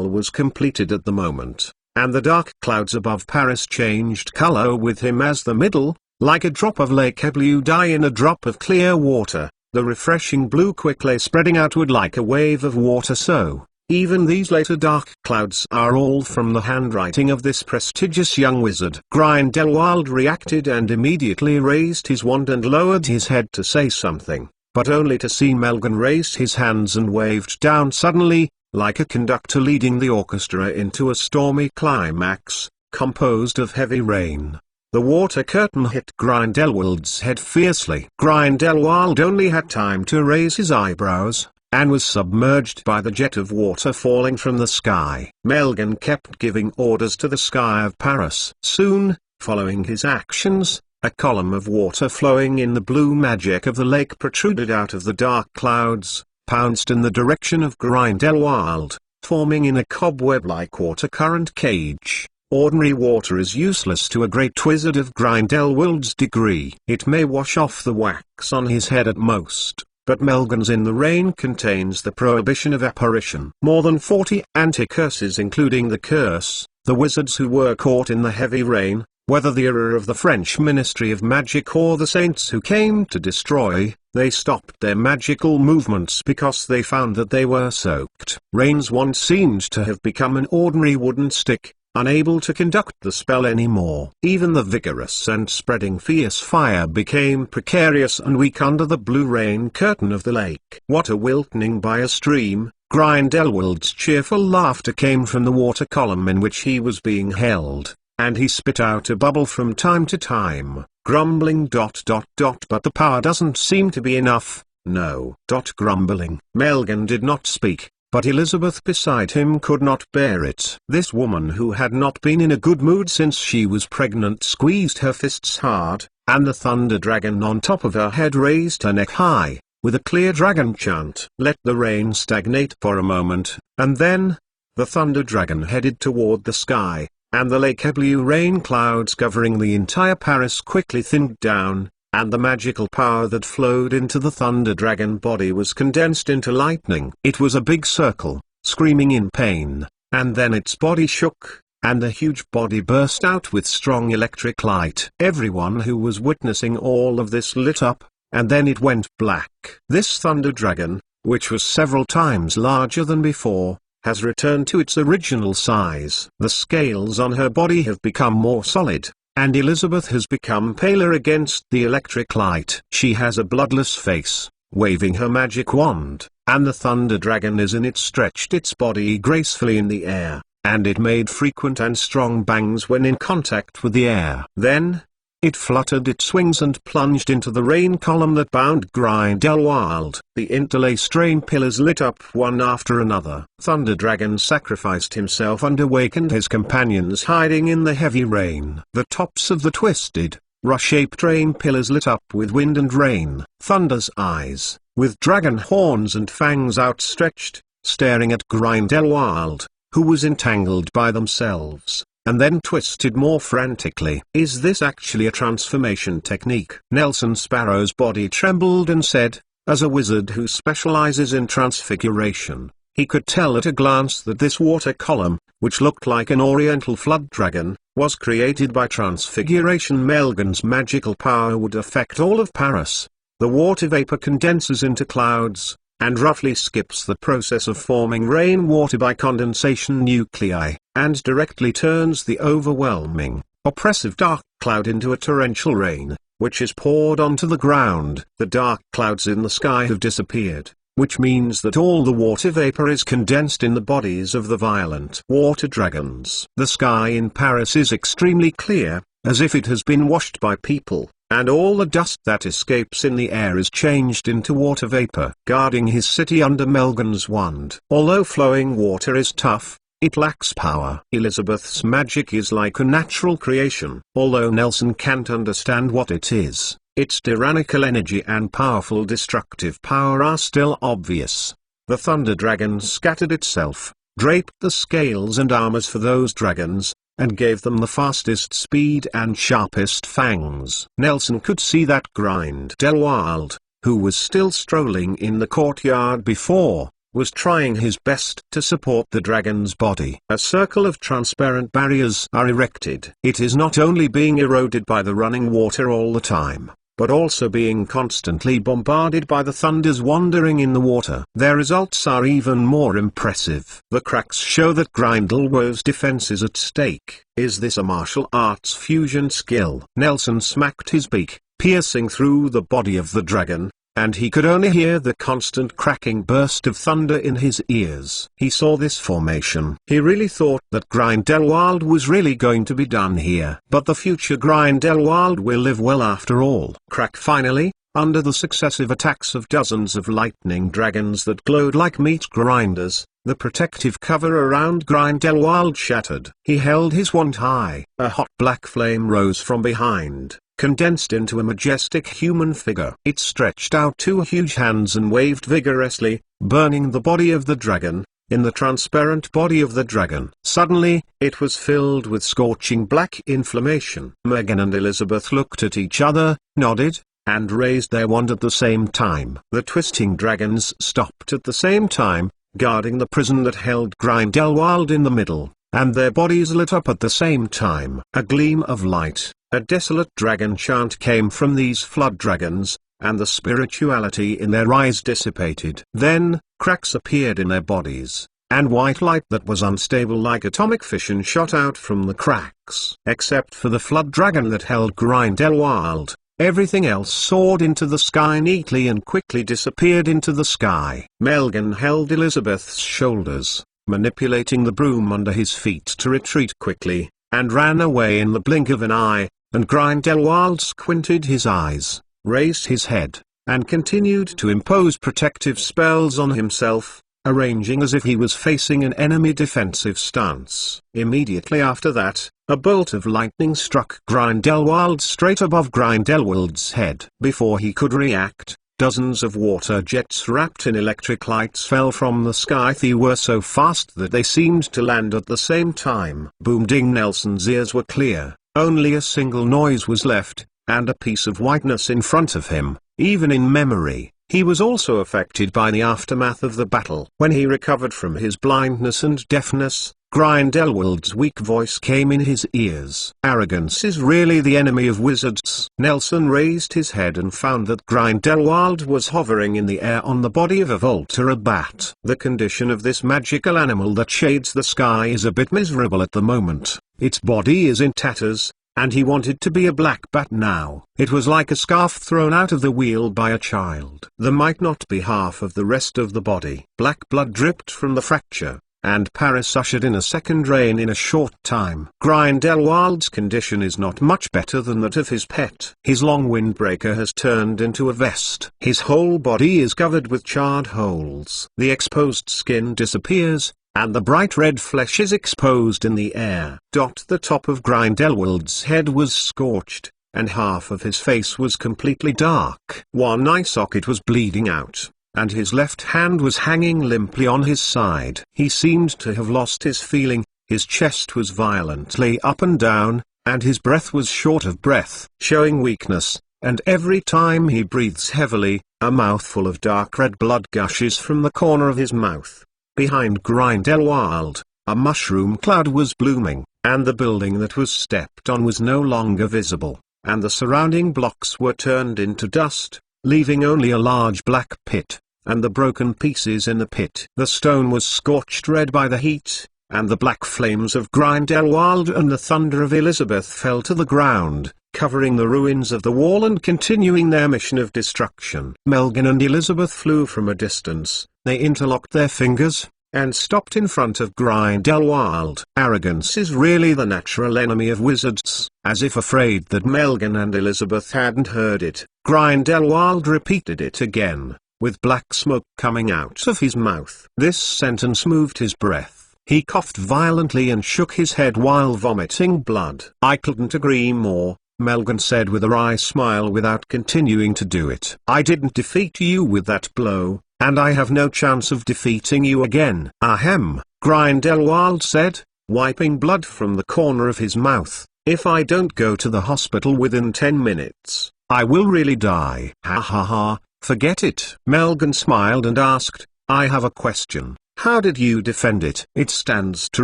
was completed at the moment, and the dark clouds above Paris changed color with him as the middle, like a drop of lake blue dye in a drop of clear water, the refreshing blue quickly spreading outward like a wave of water. So, even these later dark clouds are all from the handwriting of this prestigious young wizard. Grindelwald reacted and immediately raised his wand and lowered his head to say something, but only to see Melgan raise his hands and waved down suddenly, like a conductor leading the orchestra into a stormy climax, composed of heavy rain. The water curtain hit Grindelwald's head fiercely. Grindelwald only had time to raise his eyebrows, and was submerged by the jet of water falling from the sky. Melgan kept giving orders to the sky of Paris. Soon, following his actions, a column of water flowing in the blue magic of the lake protruded out of the dark clouds, pounced in the direction of Grindelwald, forming in a cobweb-like water current cage. Ordinary water is useless to a great wizard of Grindelwald's degree. It may wash off the wax on his head at most, but Melgan's in the rain contains the prohibition of apparition. More than 40 anti-curses, including the curse, the wizards who were caught in the heavy rain, whether the error of the French Ministry of Magic or the saints who came to destroy, they stopped their magical movements because they found that they were soaked. Rain's wand seemed to have become an ordinary wooden stick, unable to conduct the spell anymore. Even the vigorous and spreading fierce fire became precarious and weak under the blue rain curtain of the lake. Water wilting by a stream, Grindelwald's cheerful laughter came from the water column in which he was being held, and he spit out a bubble from time to time, grumbling ... but the power doesn't seem to be enough, no. Grumbling. Melgan did not speak, but Elizabeth beside him could not bear it. This woman who had not been in a good mood since she was pregnant squeezed her fists hard, and the thunder dragon on top of her head raised her neck high, with a clear dragon chant. Let the rain stagnate for a moment, and then, the thunder dragon headed toward the sky, and the lake blue rain clouds covering the entire Paris quickly thinned down, and the magical power that flowed into the thunder dragon body was condensed into lightning. It was a big circle, screaming in pain, and then its body shook, and the huge body burst out with strong electric light. Everyone who was witnessing all of this lit up, and then it went black. This thunder dragon, which was several times larger than before, has returned to its original size. The scales on her body have become more solid, and Elizabeth has become paler against the electric light. She has a bloodless face, waving her magic wand, and the thunder dragon is in it stretched its body gracefully in the air, and it made frequent and strong bangs when in contact with the air. Then, it fluttered its wings and plunged into the rain column that bound Grindelwald. The interlaced rain pillars lit up one after another. Thunder Dragon sacrificed himself and awakened his companions hiding in the heavy rain. The tops of the twisted, rush-shaped rain pillars lit up with wind and rain. Thunder's eyes, with dragon horns and fangs outstretched, staring at Grindelwald, who was entangled by themselves, and then twisted more frantically. Is this actually a transformation technique? Nelson Sparrow's body trembled and said, as a wizard who specializes in transfiguration, he could tell at a glance that this water column, which looked like an oriental flood dragon, was created by transfiguration. Melgan's magical power would affect all of Paris. The water vapor condenses into clouds, and roughly skips the process of forming rainwater by condensation nuclei, and directly turns the overwhelming, oppressive dark cloud into a torrential rain, which is poured onto the ground. The dark clouds in the sky have disappeared, which means that all the water vapor is condensed in the bodies of the violent water dragons. The sky in Paris is extremely clear, as if it has been washed by people, and all the dust that escapes in the air is changed into water vapor. Guarding his city under Melgan's wand. Although flowing water is tough, it lacks power. Elizabeth's magic is like a natural creation. Although Nelson can't understand what it is, its tyrannical energy and powerful destructive power are still obvious. The thunder dragon scattered itself, draped the scales and armors for those dragons, and gave them the fastest speed and sharpest fangs. Nelson could see that Grindelwald, who was still strolling in the courtyard before, was trying his best to support the dragon's body. A circle of transparent barriers are erected. It is not only being eroded by the running water all the time, but also being constantly bombarded by the thunders wandering in the water. Their results are even more impressive. The cracks show that Grindelwald's defense is at stake. Is this a martial arts fusion skill? Nelson smacked his beak, piercing through the body of the dragon, and he could only hear the constant cracking burst of thunder in his ears. He saw this formation. He really thought that Grindelwald was really going to be done here. But the future Grindelwald will live well after all. Crack. Finally, under the successive attacks of dozens of lightning dragons that glowed like meat grinders, the protective cover around Grindelwald shattered. He held his wand high. A hot black flame rose from behind, condensed into a majestic human figure. It stretched out two huge hands and waved vigorously, burning the body of the dragon. In the transparent body of the dragon, suddenly, it was filled with scorching black inflammation. Megan and Elizabeth looked at each other, nodded, and raised their wand at the same time. The twisting dragons stopped at the same time, guarding the prison that held Grindelwald in the middle, and their bodies lit up at the same time. A gleam of light, a desolate dragon chant came from these flood dragons, and the spirituality in their eyes dissipated. Then, cracks appeared in their bodies, and white light that was unstable like atomic fission shot out from the cracks. Except for the flood dragon that held Grindelwald, everything else soared into the sky neatly and quickly disappeared into the sky. Melgan held Elizabeth's shoulders, manipulating the broom under his feet to retreat quickly, and ran away in the blink of an eye, and Grindelwald squinted his eyes, raised his head, and continued to impose protective spells on himself, arranging as if he was facing an enemy defensive stance. Immediately after that, a bolt of lightning struck Grindelwald straight above Grindelwald's head. Before he could react, dozens of water jets wrapped in electric lights fell from the sky. They were so fast that they seemed to land at the same time. Boom-ding! Nelson's ears were clear, only a single noise was left, and a piece of whiteness in front of him. Even in memory, he was also affected by the aftermath of the battle. When he recovered from his blindness and deafness, Grindelwald's weak voice came in his ears. Arrogance is really the enemy of wizards. Nelson raised his head and found that Grindelwald was hovering in the air on the body of a Volter, a bat. The condition of this magical animal that shades the sky is a bit miserable at the moment. Its body is in tatters, and he wanted to be a black bat now. It was like a scarf thrown out of the wheel by a child. There might not be half of the rest of the body. Black blood dripped from the fracture, and Paris ushered in a second reign in a short time. Grindelwald's condition is not much better than that of his pet. His long windbreaker has turned into a vest. His whole body is covered with charred holes. The exposed skin disappears, and the bright red flesh is exposed in the air. The top of Grindelwald's head was scorched, and half of his face was completely dark. One eye socket was bleeding out, and his left hand was hanging limply on his side. He seemed to have lost his feeling, his chest was violently up and down, and his breath was short of breath, showing weakness, and every time he breathes heavily, a mouthful of dark red blood gushes from the corner of his mouth. Behind Grindelwald, a mushroom cloud was blooming, and the building that was stepped on was no longer visible, and the surrounding blocks were turned into dust, leaving only a large black pit, and the broken pieces in the pit. The stone was scorched red by the heat, and the black flames of Grindelwald and the thunder of Elizabeth fell to the ground, covering the ruins of the wall and continuing their mission of destruction. Melgan and Elizabeth flew from a distance. They interlocked their fingers, and stopped in front of Grindelwald. Arrogance is really the natural enemy of wizards. As if afraid that Melgan and Elizabeth hadn't heard it, Grindelwald repeated it again, with black smoke coming out of his mouth. This sentence moved his breath. He coughed violently and shook his head while vomiting blood. "I couldn't agree more," Melgan said with a wry smile without continuing to do it. "I didn't defeat you with that blow, and I have no chance of defeating you again." "Ahem," Grindelwald said, wiping blood from the corner of his mouth. "If I don't go to the hospital within 10 minutes, I will really die." "Ha ha ha, forget it." Melgan smiled and asked, "I have a question. How did you defend it?" "It stands to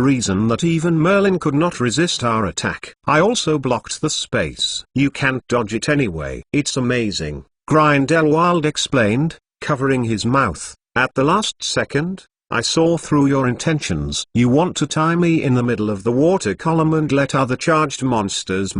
reason that even Merlin could not resist our attack. I also blocked the space. You can't dodge it anyway." "It's amazing," Grindelwald explained, covering his mouth. "At the last second, I saw through your intentions. You want to tie me in the middle of the water column and let other charged monsters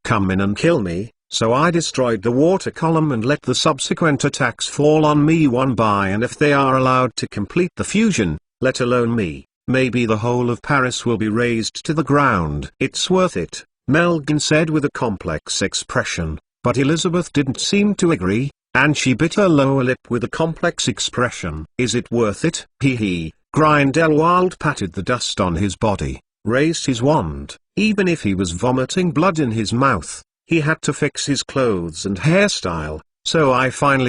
come in and kill me, so I destroyed the water column and let the subsequent attacks fall on me one by, and if they are allowed to complete the fusion, let alone me, maybe the whole of Paris will be razed to the ground." "It's worth it," Melgan said with a complex expression, but Elizabeth didn't seem to agree, and she bit her lower lip with a complex expression. "Is it worth it?" He. Grindelwald patted the dust on his body, raised his wand. Even if he was vomiting blood in his mouth, he had to fix his clothes and hairstyle, so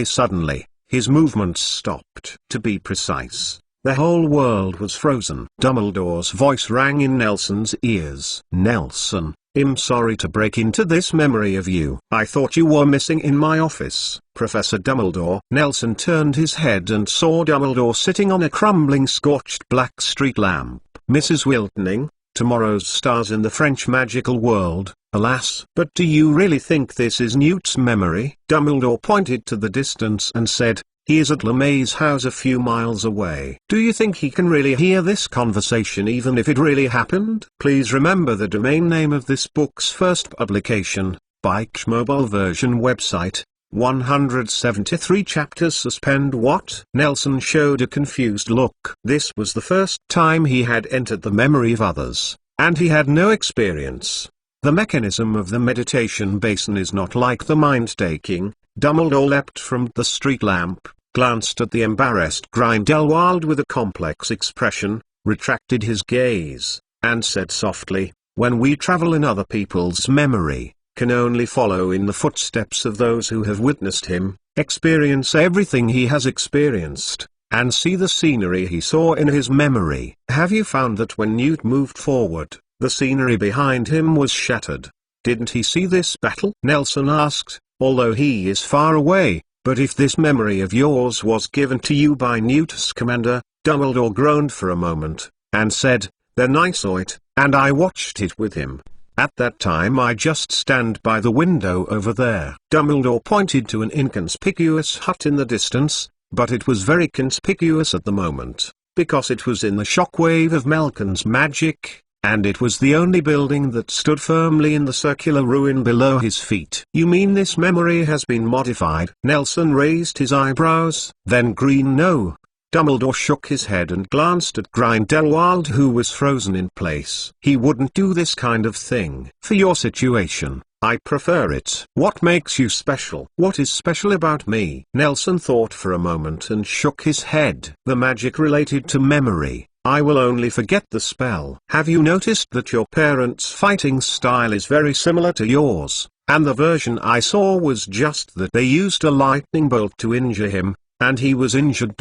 suddenly, his movements stopped. To be precise, the whole world was frozen. Dumbledore's voice rang in Nelson's ears. "Nelson, I'm sorry to break into this memory of you. I thought you were missing in my office." "Professor Dumbledore." Nelson turned his head and saw Dumbledore sitting on a crumbling scorched black street lamp. "Mrs. Wiltoning, tomorrow's stars in the French magical world, alas." "But do you really think this is Newt's memory?" Dumbledore pointed to the distance and said, "He is at LeMay's house a few miles away. Do you think he can really hear this conversation even if it really happened?" Please remember the domain name of this book's first publication, Bike's mobile version website, 173 chapters. Suspend what? Nelson showed a confused look. This was the first time he had entered the memory of others, and he had no experience. The mechanism of the meditation basin is not like the mind-taking. Dumbledore leapt from the street lamp, glanced at the embarrassed Grindelwald with a complex expression, retracted his gaze, and said softly, "When we travel in other people's memory, can only follow in the footsteps of those who have witnessed him, experience everything he has experienced, and see the scenery he saw in his memory." Have you found that when Newt moved forward, the scenery behind him was shattered? Didn't he see this battle? Nelson asked, although he is far away. "But if this memory of yours was given to you by Newt's commander," Dumbledore groaned for a moment, and said, Then I saw it, and I watched it with him. At that time I just stand by the window over there." Dumbledore pointed to an inconspicuous hut in the distance, but it was very conspicuous at the moment, because it was in the shockwave of Melkon's magic, and it was the only building that stood firmly in the circular ruin below his feet. "You mean this memory has been modified?" Nelson raised his eyebrows. "Then green no." Dumbledore shook his head and glanced at Grindelwald, who was frozen in place. "He wouldn't do this kind of thing. For your situation, I prefer it." "What makes you special?" "What is special about me?" Nelson thought for a moment and shook his head. "The magic related to memory. I will only forget the spell." "Have you noticed that your parents' fighting style is very similar to yours? And the version I saw was just that they used a lightning bolt to injure him, and he was injured ...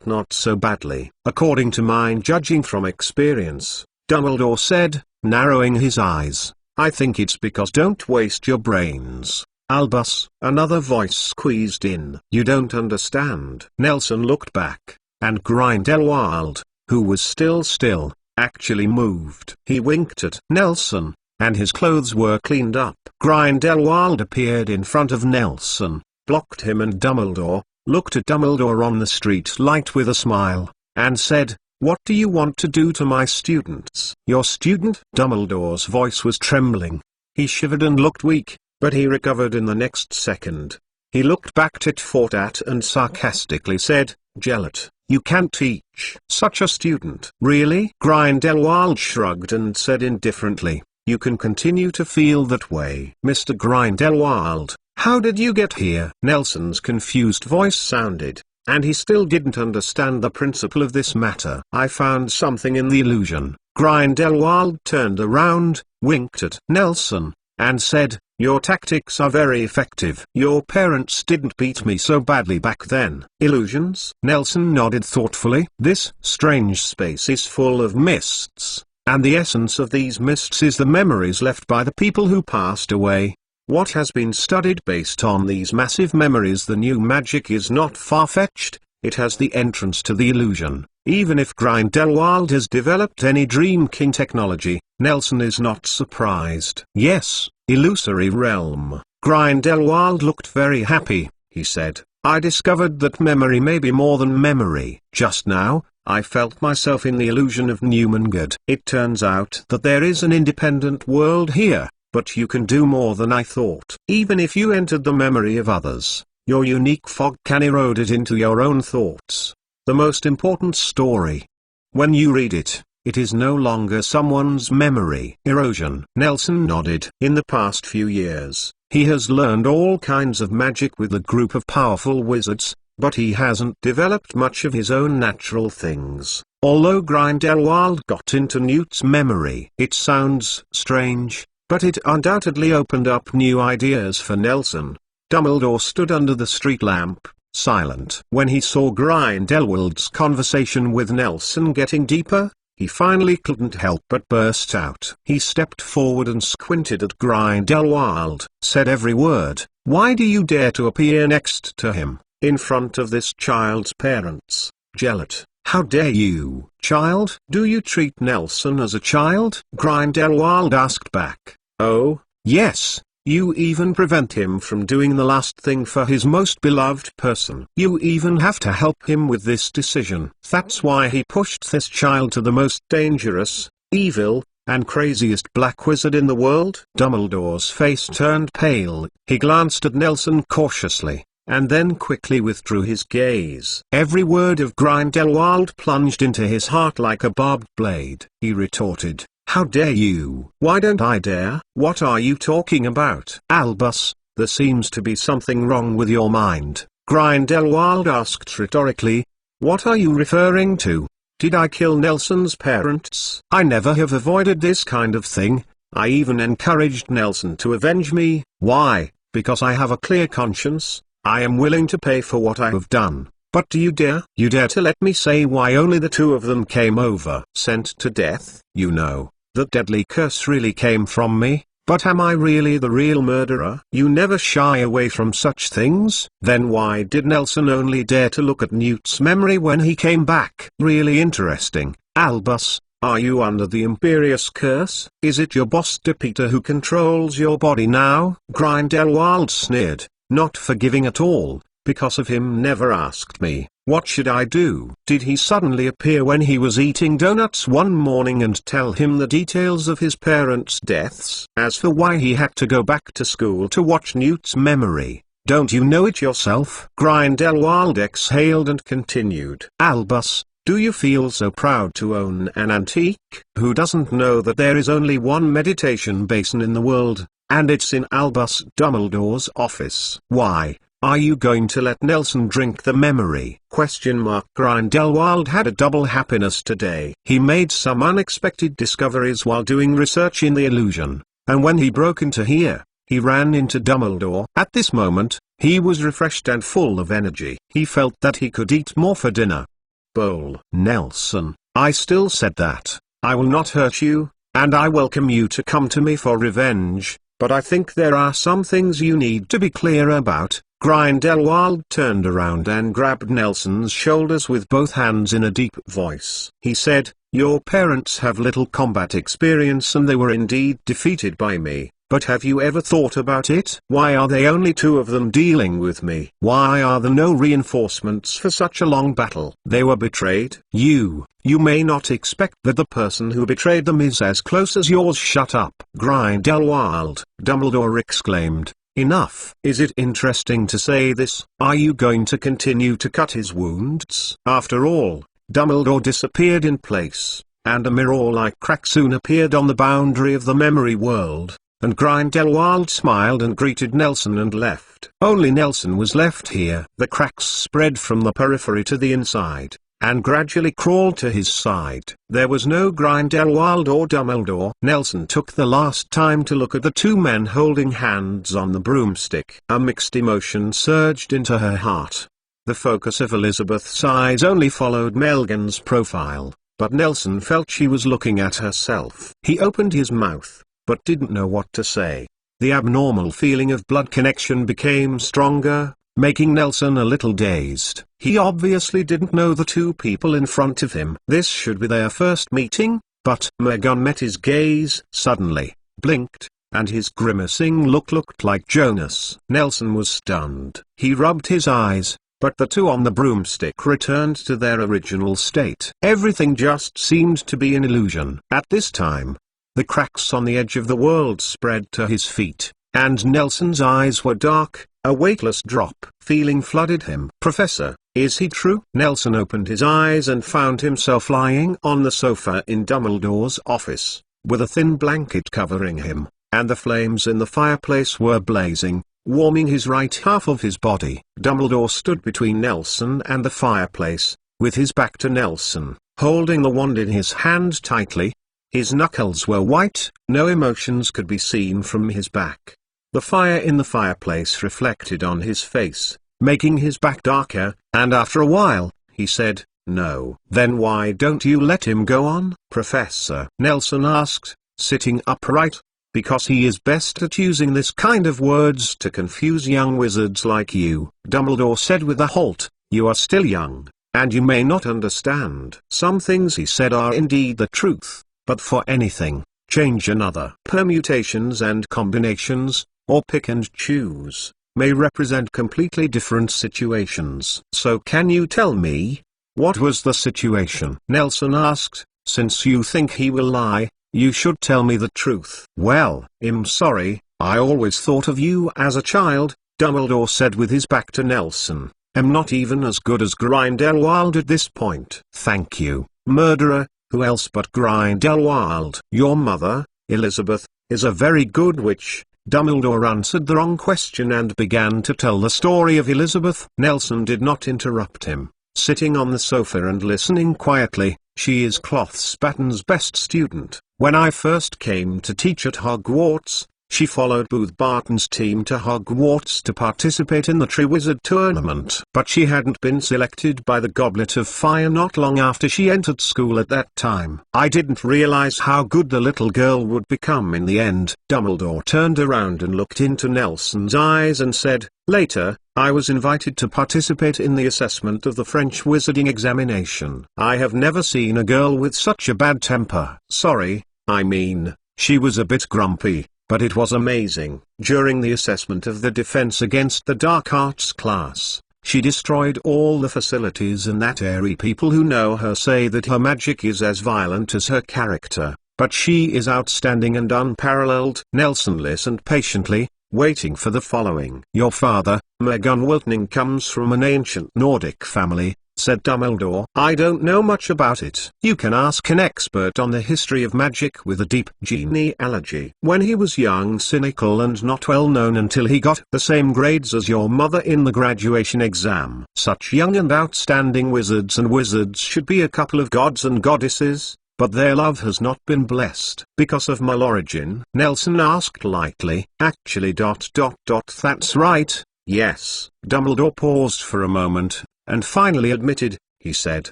not so badly." "According to mine, judging from experience," Dumbledore said, narrowing his eyes, "I think it's because don't waste your brains." "Albus," another voice squeezed in. "You don't understand." Nelson looked back, and Grindelwald, who was still, actually moved. He winked at Nelson, and his clothes were cleaned up. Grindelwald appeared in front of Nelson, blocked him, and Dumbledore looked at Dumbledore on the street light with a smile, and said, "What do you want to do to my students?" "Your student?" Dumbledore's voice was trembling. He shivered and looked weak, but he recovered in the next second. He looked back tit-for-tat and sarcastically said, "Gellert, you can't teach such a student." "Really?" Grindelwald shrugged and said indifferently, "You can continue to feel that way." "Mr. Grindelwald, how did you get here?" Nelson's confused voice sounded, and he still didn't understand the principle of this matter. "I found something in the illusion." Grindelwald turned around, winked at Nelson, and said, "Your tactics are very effective. Your parents didn't beat me so badly back then." "Illusions?" Nelson nodded thoughtfully. "This strange space is full of mists, and the essence of these mists is the memories left by the people who passed away. What has been studied based on these massive memories? The new magic is not far-fetched, it has the entrance to the illusion." Even if Grindelwald has developed any Dream King technology, Nelson is not surprised. "Yes, illusory realm." Grindelwald looked very happy. He said, "I discovered that memory may be more than memory. Just now, I felt myself in the illusion of Newmangard. It turns out that there is an independent world here, but you can do more than I thought. Even if you entered the memory of others, your unique fog can erode it into your own thoughts. The most important story. When you read it, it is no longer someone's memory." "Erosion." Nelson nodded. "In the past few years, he has learned all kinds of magic with a group of powerful wizards, but he hasn't developed much of his own natural things." Although Grindelwald got into Newt's memory, it sounds strange, but it undoubtedly opened up new ideas for Nelson. Dumbledore stood under the street lamp, silent. When he saw Grindelwald's conversation with Nelson getting deeper, he finally couldn't help but burst out. He stepped forward and squinted at Grindelwald, said every word. "Why do you dare to appear next to him, in front of this child's parents? Gellert, how dare you?" "Child? Do you treat Nelson as a child?" Grindelwald asked back. "Oh, yes. You even prevent him from doing the last thing for his most beloved person. You even have to help him with this decision. That's why he pushed this child to the most dangerous, evil, and craziest black wizard in the world." Dumbledore's face turned pale. He glanced at Nelson cautiously, and then quickly withdrew his gaze. Every word of Grindelwald plunged into his heart like a barbed blade. He retorted, "How dare you?" "Why don't I dare?" "What are you talking about?" "Albus, there seems to be something wrong with your mind," Grindelwald asked rhetorically. "What are you referring to? Did I kill Nelson's parents?" "I never have avoided this kind of thing. I even encouraged Nelson to avenge me." "Why?" "Because I have a clear conscience. I am willing to pay for what I have done." "But do you dare?" "You dare to let me say why only the two of them came over?" "Sent to death." "You know, that deadly curse really came from me, but am I really the real murderer?" "You never shy away from such things." "Then why did Nelson only dare to look at Newt's memory when he came back?" "Really interesting, Albus. Are you under the imperious curse? Is it your boss Dementor who controls your body now? Grindelwald sneered, not forgiving at all. Because of him never asked me, what should I do? Did he suddenly appear when he was eating donuts one morning and tell him the details of his parents' deaths? As for why he had to go back to school to watch Newt's memory, don't you know it yourself? Grindelwald exhaled and continued. Albus, do you feel so proud to own an antique? Who doesn't know that there is only one meditation basin in the world, and it's in Albus Dumbledore's office? Why? Are you going to let Nelson drink the memory? Grindelwald had a double happiness today. He made some unexpected discoveries while doing research in the illusion, and when he broke into here, he ran into Dumbledore. At this moment, he was refreshed and full of energy. He felt that he could eat more for dinner. Bowl. Nelson, I still said that. I will not hurt you, and I welcome you to come to me for revenge, but I think there are some things you need to be clear about. Grindelwald turned around and grabbed Nelson's shoulders with both hands in a deep voice. He said, your parents have little combat experience and they were indeed defeated by me, but have you ever thought about it? Why are they only two of them dealing with me? Why are there no reinforcements for such a long battle? They were betrayed. You may not expect that the person who betrayed them is as close as yours. Shut up. Grindelwald, Dumbledore exclaimed. Enough. Is it interesting to say this? Are you going to continue to cut his wounds? After all, Dumbledore disappeared in place, and a mirror-like crack soon appeared on the boundary of the memory world, and Grindelwald smiled and greeted Nelson and left. Only Nelson was left here. The cracks spread from the periphery to the inside, and gradually crawled to his side. There was no Grindelwald or Dumbledore. Nelson took the last time to look at the two men holding hands on the broomstick. A mixed emotion surged into her heart. The focus of Elizabeth's eyes only followed Melgan's profile, but Nelson felt she was looking at herself. He opened his mouth, but didn't know what to say. The abnormal feeling of blood connection became stronger, making Nelson a little dazed. He obviously didn't know the two people in front of him. This should be their first meeting, but Megan met his gaze suddenly, blinked, and his grimacing look looked like Jonas. Nelson was stunned. He rubbed his eyes, but the two on the broomstick returned to their original state. Everything just seemed to be an illusion. At this time, the cracks on the edge of the world spread to his feet, and Nelson's eyes were dark. A weightless drop feeling flooded him. Professor, is he true? Nelson opened his eyes and found himself lying on the sofa in Dumbledore's office, with a thin blanket covering him, and the flames in the fireplace were blazing, warming his right half of his body. Dumbledore stood between Nelson and the fireplace, with his back to Nelson, holding the wand in his hand tightly. His knuckles were white, no emotions could be seen from his back. The fire in the fireplace reflected on his face, making his back darker, and after a while, he said, no. Then why don't you let him go on? Professor, Nelson asked, sitting upright. Because he is best at using this kind of words to confuse young wizards like you, Dumbledore said with a halt. You are still young, and you may not understand. Some things he said are indeed the truth, but for anything, change another. Permutations and combinations, or pick and choose, may represent completely different situations. So can you tell me, what was the situation? Nelson asked. Since you think he will lie, you should tell me the truth. Well, I'm sorry, I always thought of you as a child, Dumbledore said with his back to Nelson. I'm not even as good as Grindelwald at this point. Thank you, murderer. Who else but Grindelwald? Your mother, Elizabeth, is a very good witch. Dumbledore answered the wrong question and began to tell the story of Elizabeth. Nelson did not interrupt him, sitting on the sofa and listening quietly. She is Clothspatton's best student. When I first came to teach at Hogwarts, she followed Booth Barton's team to Hogwarts to participate in the Triwizard Tournament. But she hadn't been selected by the Goblet of Fire not long after she entered school at that time. I didn't realize how good the little girl would become in the end. Dumbledore turned around and looked into Nelson's eyes and said, Later, I was invited to participate in the assessment of the French wizarding examination. I have never seen a girl with such a bad temper. Sorry, I mean, she was a bit grumpy, but it was amazing. During the assessment of the defense against the dark arts class, she destroyed all the facilities in that area. People who know her say that her magic is as violent as her character, but she is outstanding and unparalleled. Nelson listened patiently, waiting for the following. Your father, McGonagall, comes from an ancient Nordic family, said Dumbledore. I don't know much about it. You can ask an expert on the history of magic with a deep genealogy. When he was young, cynical and not well known until he got the same grades as your mother in the graduation exam. Such young and outstanding wizards should be a couple of gods and goddesses, but their love has not been blessed. Because of my origin? Nelson asked lightly. Actually that's right, yes. Dumbledore paused for a moment, and finally admitted, he said,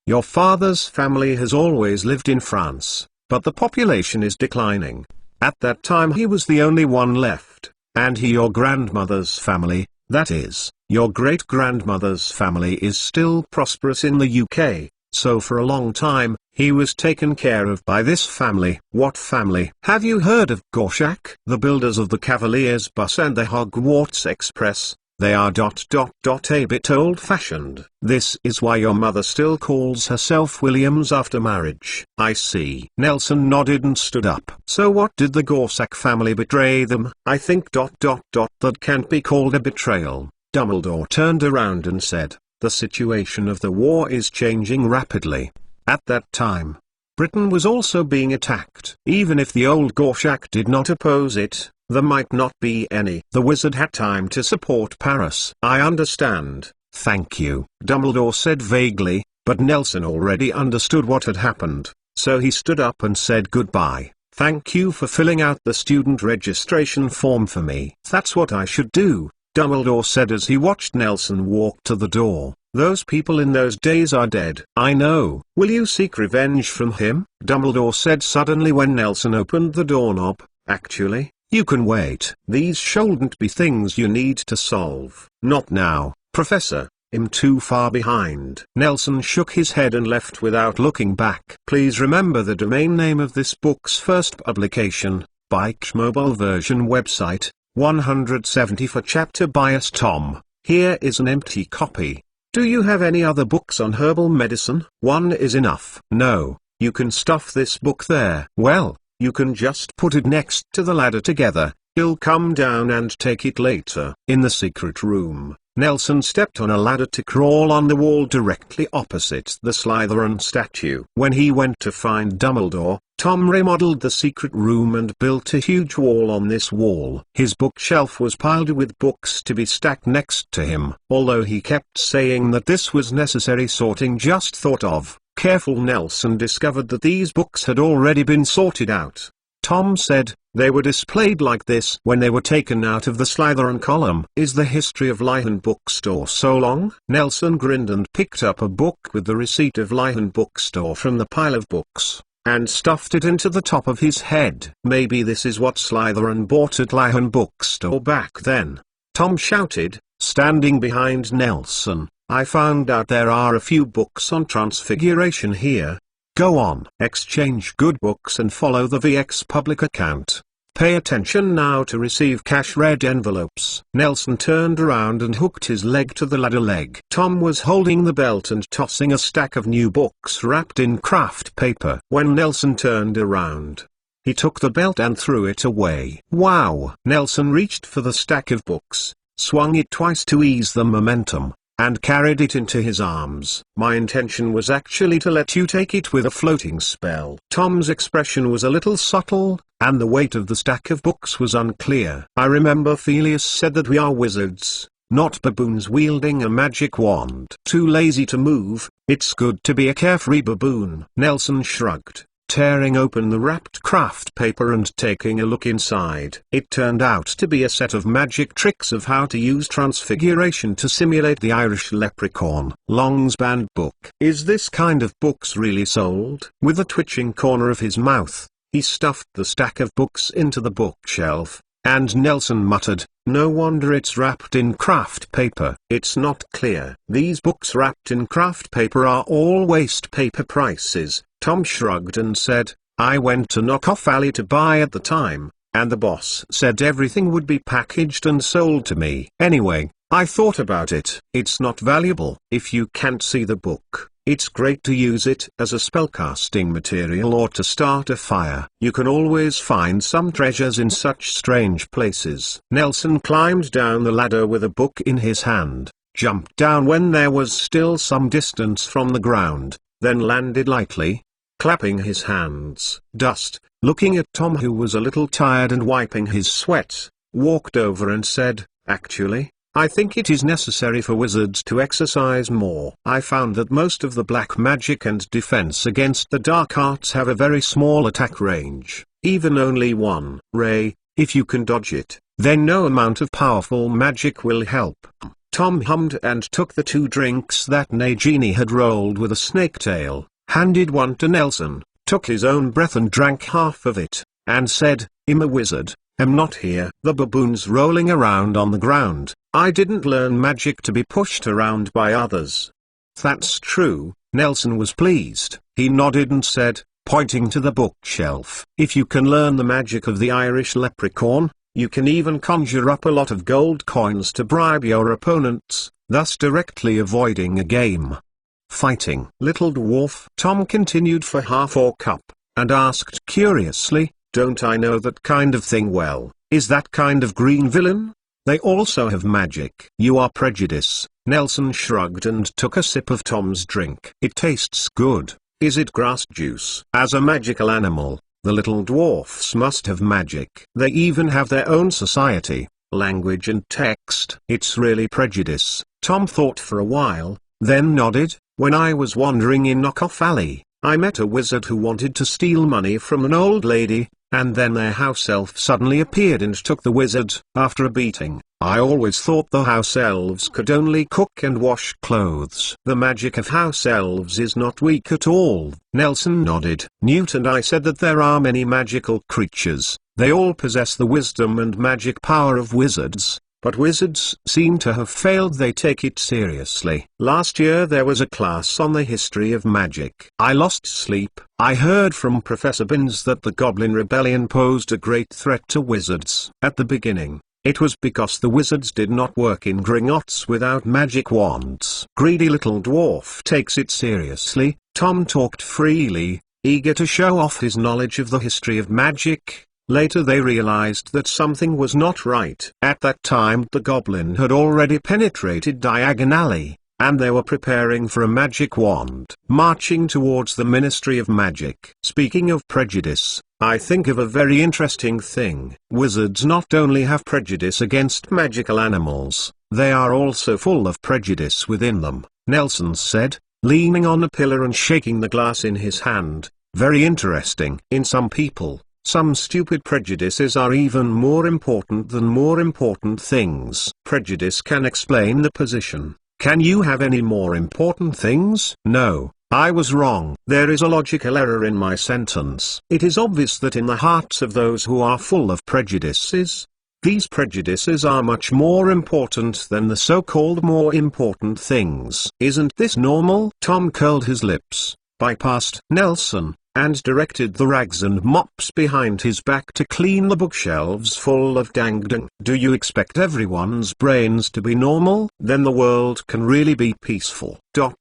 your father's family has always lived in France, but the population is declining. At that time he was the only one left, and your grandmother's family, that is, your great-grandmother's family is still prosperous in the UK, so for a long time, he was taken care of by this family. What family? Have you heard of Gorshak? The builders of the Cavalier's bus and the Hogwarts Express. They are a bit old-fashioned. This is why your mother still calls herself Williams after marriage. I see. Nelson nodded and stood up. So what did the Gorsak family betray them? I think that can't be called a betrayal. Dumbledore turned around and said, the situation of the war is changing rapidly. At that time, Britain was also being attacked. Even if the old Gorshak did not oppose it, there might not be any. The wizard had time to support Paris. I understand, thank you, Dumbledore said vaguely, but Nelson already understood what had happened, so he stood up and said goodbye. Thank you for filling out the student registration form for me. That's what I should do, Dumbledore said as he watched Nelson walk to the door. Those people in those days are dead. I know. Will you seek revenge from him? Dumbledore said suddenly when Nelson opened the doorknob. Actually, you can wait. These shouldn't be things you need to solve. Not now, Professor. I'm too far behind. Nelson shook his head and left without looking back. Please remember the domain name of this book's first publication, Bike's mobile version website, 170 for chapter bias Tom. Here is an empty copy. Do you have any other books on herbal medicine? One is enough. No, you can stuff this book there. Well, you can just put it next to the ladder together. He'll come down and take it later. In the secret room, Nelson stepped on a ladder to crawl on the wall directly opposite the Slytherin statue. When he went to find Dumbledore, Tom remodeled the secret room and built a huge wall on this wall. His bookshelf was piled with books to be stacked next to him. Although he kept saying that this was necessary sorting just thought of, careful Nelson discovered that these books had already been sorted out. Tom said, they were displayed like this when they were taken out of the Slytherin column. Is the history of Lyhan Bookstore so long? Nelson grinned and picked up a book with the receipt of Lyhan Bookstore from the pile of books, and stuffed it into the top of his head. Maybe this is what Slytherin bought at Lyhan Bookstore back then. Tom shouted, standing behind Nelson. I found out there are a few books on transfiguration here. Go on. Exchange good books and follow the VX public account. Pay attention now to receive cash red envelopes. Nelson turned around and hooked his leg to the ladder leg. Tom was holding the belt and tossing a stack of new books wrapped in craft paper. When Nelson turned around, he took the belt and threw it away. Wow! Nelson reached for the stack of books, swung it twice to ease the momentum, and carried it into his arms. My intention was actually to let you take it with a floating spell. Tom's expression was a little subtle, and the weight of the stack of books was unclear. I remember Felius said that we are wizards, not baboons wielding a magic wand. Too lazy to move. It's good to be a carefree baboon. Nelson shrugged, tearing open the wrapped craft paper and taking a look inside. It turned out to be a set of magic tricks of how to use transfiguration to simulate the Irish leprechaun. Long's banned book. Is this kind of books really sold? With a twitching corner of his mouth, he stuffed the stack of books into the bookshelf, and Nelson muttered, No wonder it's wrapped in craft paper. It's not clear. These books wrapped in craft paper are all waste paper prices. Tom shrugged and said, I went to Knockoff Alley to buy at the time, and the boss said everything would be packaged and sold to me. Anyway, I thought about it. It's not valuable. If you can't see the book, it's great to use it as a spellcasting material or to start a fire. You can always find some treasures in such strange places. Nelson climbed down the ladder with a book in his hand, jumped down when there was still some distance from the ground, then landed lightly, clapping his hands. Dust, looking at Tom, who was a little tired and wiping his sweat, walked over and said, Actually, I think it is necessary for wizards to exercise more. I found that most of the black magic and defense against the dark arts have a very small attack range, even only one ray. If you can dodge it, then no amount of powerful magic will help. Tom hummed and took the 2 drinks that Nagini had rolled with a snake tail, handed one to Nelson, took his own breath and drank half of it, and said, I'm a wizard, am not here. The baboons rolling around on the ground. I didn't learn magic to be pushed around by others. That's true. Nelson was pleased. He nodded and said, pointing to the bookshelf, if you can learn the magic of the Irish leprechaun, you can even conjure up a lot of gold coins to bribe your opponents, thus directly avoiding a game. Fighting. Little dwarf. Tom continued for half a cup, and asked curiously, don't I know that kind of thing well? Is that kind of green villain? They also have magic. You are prejudiced. Nelson shrugged and took a sip of Tom's drink. It tastes good. Is it grass juice? As a magical animal, the little dwarfs must have magic. They even have their own society, language and text. It's really prejudice. Tom thought for a while, then nodded. When I was wandering in Knockoff Alley, I met a wizard who wanted to steal money from an old lady, and then their house elf suddenly appeared and took the wizard. After a beating, I always thought the house elves could only cook and wash clothes. The magic of house elves is not weak at all. Nelson nodded. Newt and I said that there are many magical creatures. They all possess the wisdom and magic power of wizards. But wizards seem to have failed. They take it seriously. Last year there was a class on the history of magic. I lost sleep. I heard from Professor Binns that the Goblin Rebellion posed a great threat to wizards. At the beginning, it was because the wizards did not work in Gringotts without magic wands. Greedy little dwarf takes it seriously. Tom talked freely, eager to show off his knowledge of the history of magic. Later they realized that something was not right. At that time the goblin had already penetrated Diagon Alley, and they were preparing for a magic wand, marching towards the Ministry of Magic. Speaking of prejudice, I think of a very interesting thing. Wizards not only have prejudice against magical animals, they are also full of prejudice within them, Nelson said, leaning on a pillar and shaking the glass in his hand. Very interesting. In some people, some stupid prejudices are even more important than more important things. Prejudice can explain the position. Can you have any more important things? No, I was wrong. There is a logical error in my sentence. It is obvious that in the hearts of those who are full of prejudices, these prejudices are much more important than the so-called more important things. Isn't this normal? Tom curled his lips, bypassed Nelson, and directed the rags and mops behind his back to clean the bookshelves full of dang. Do you expect everyone's brains to be normal? Then the world can really be peaceful.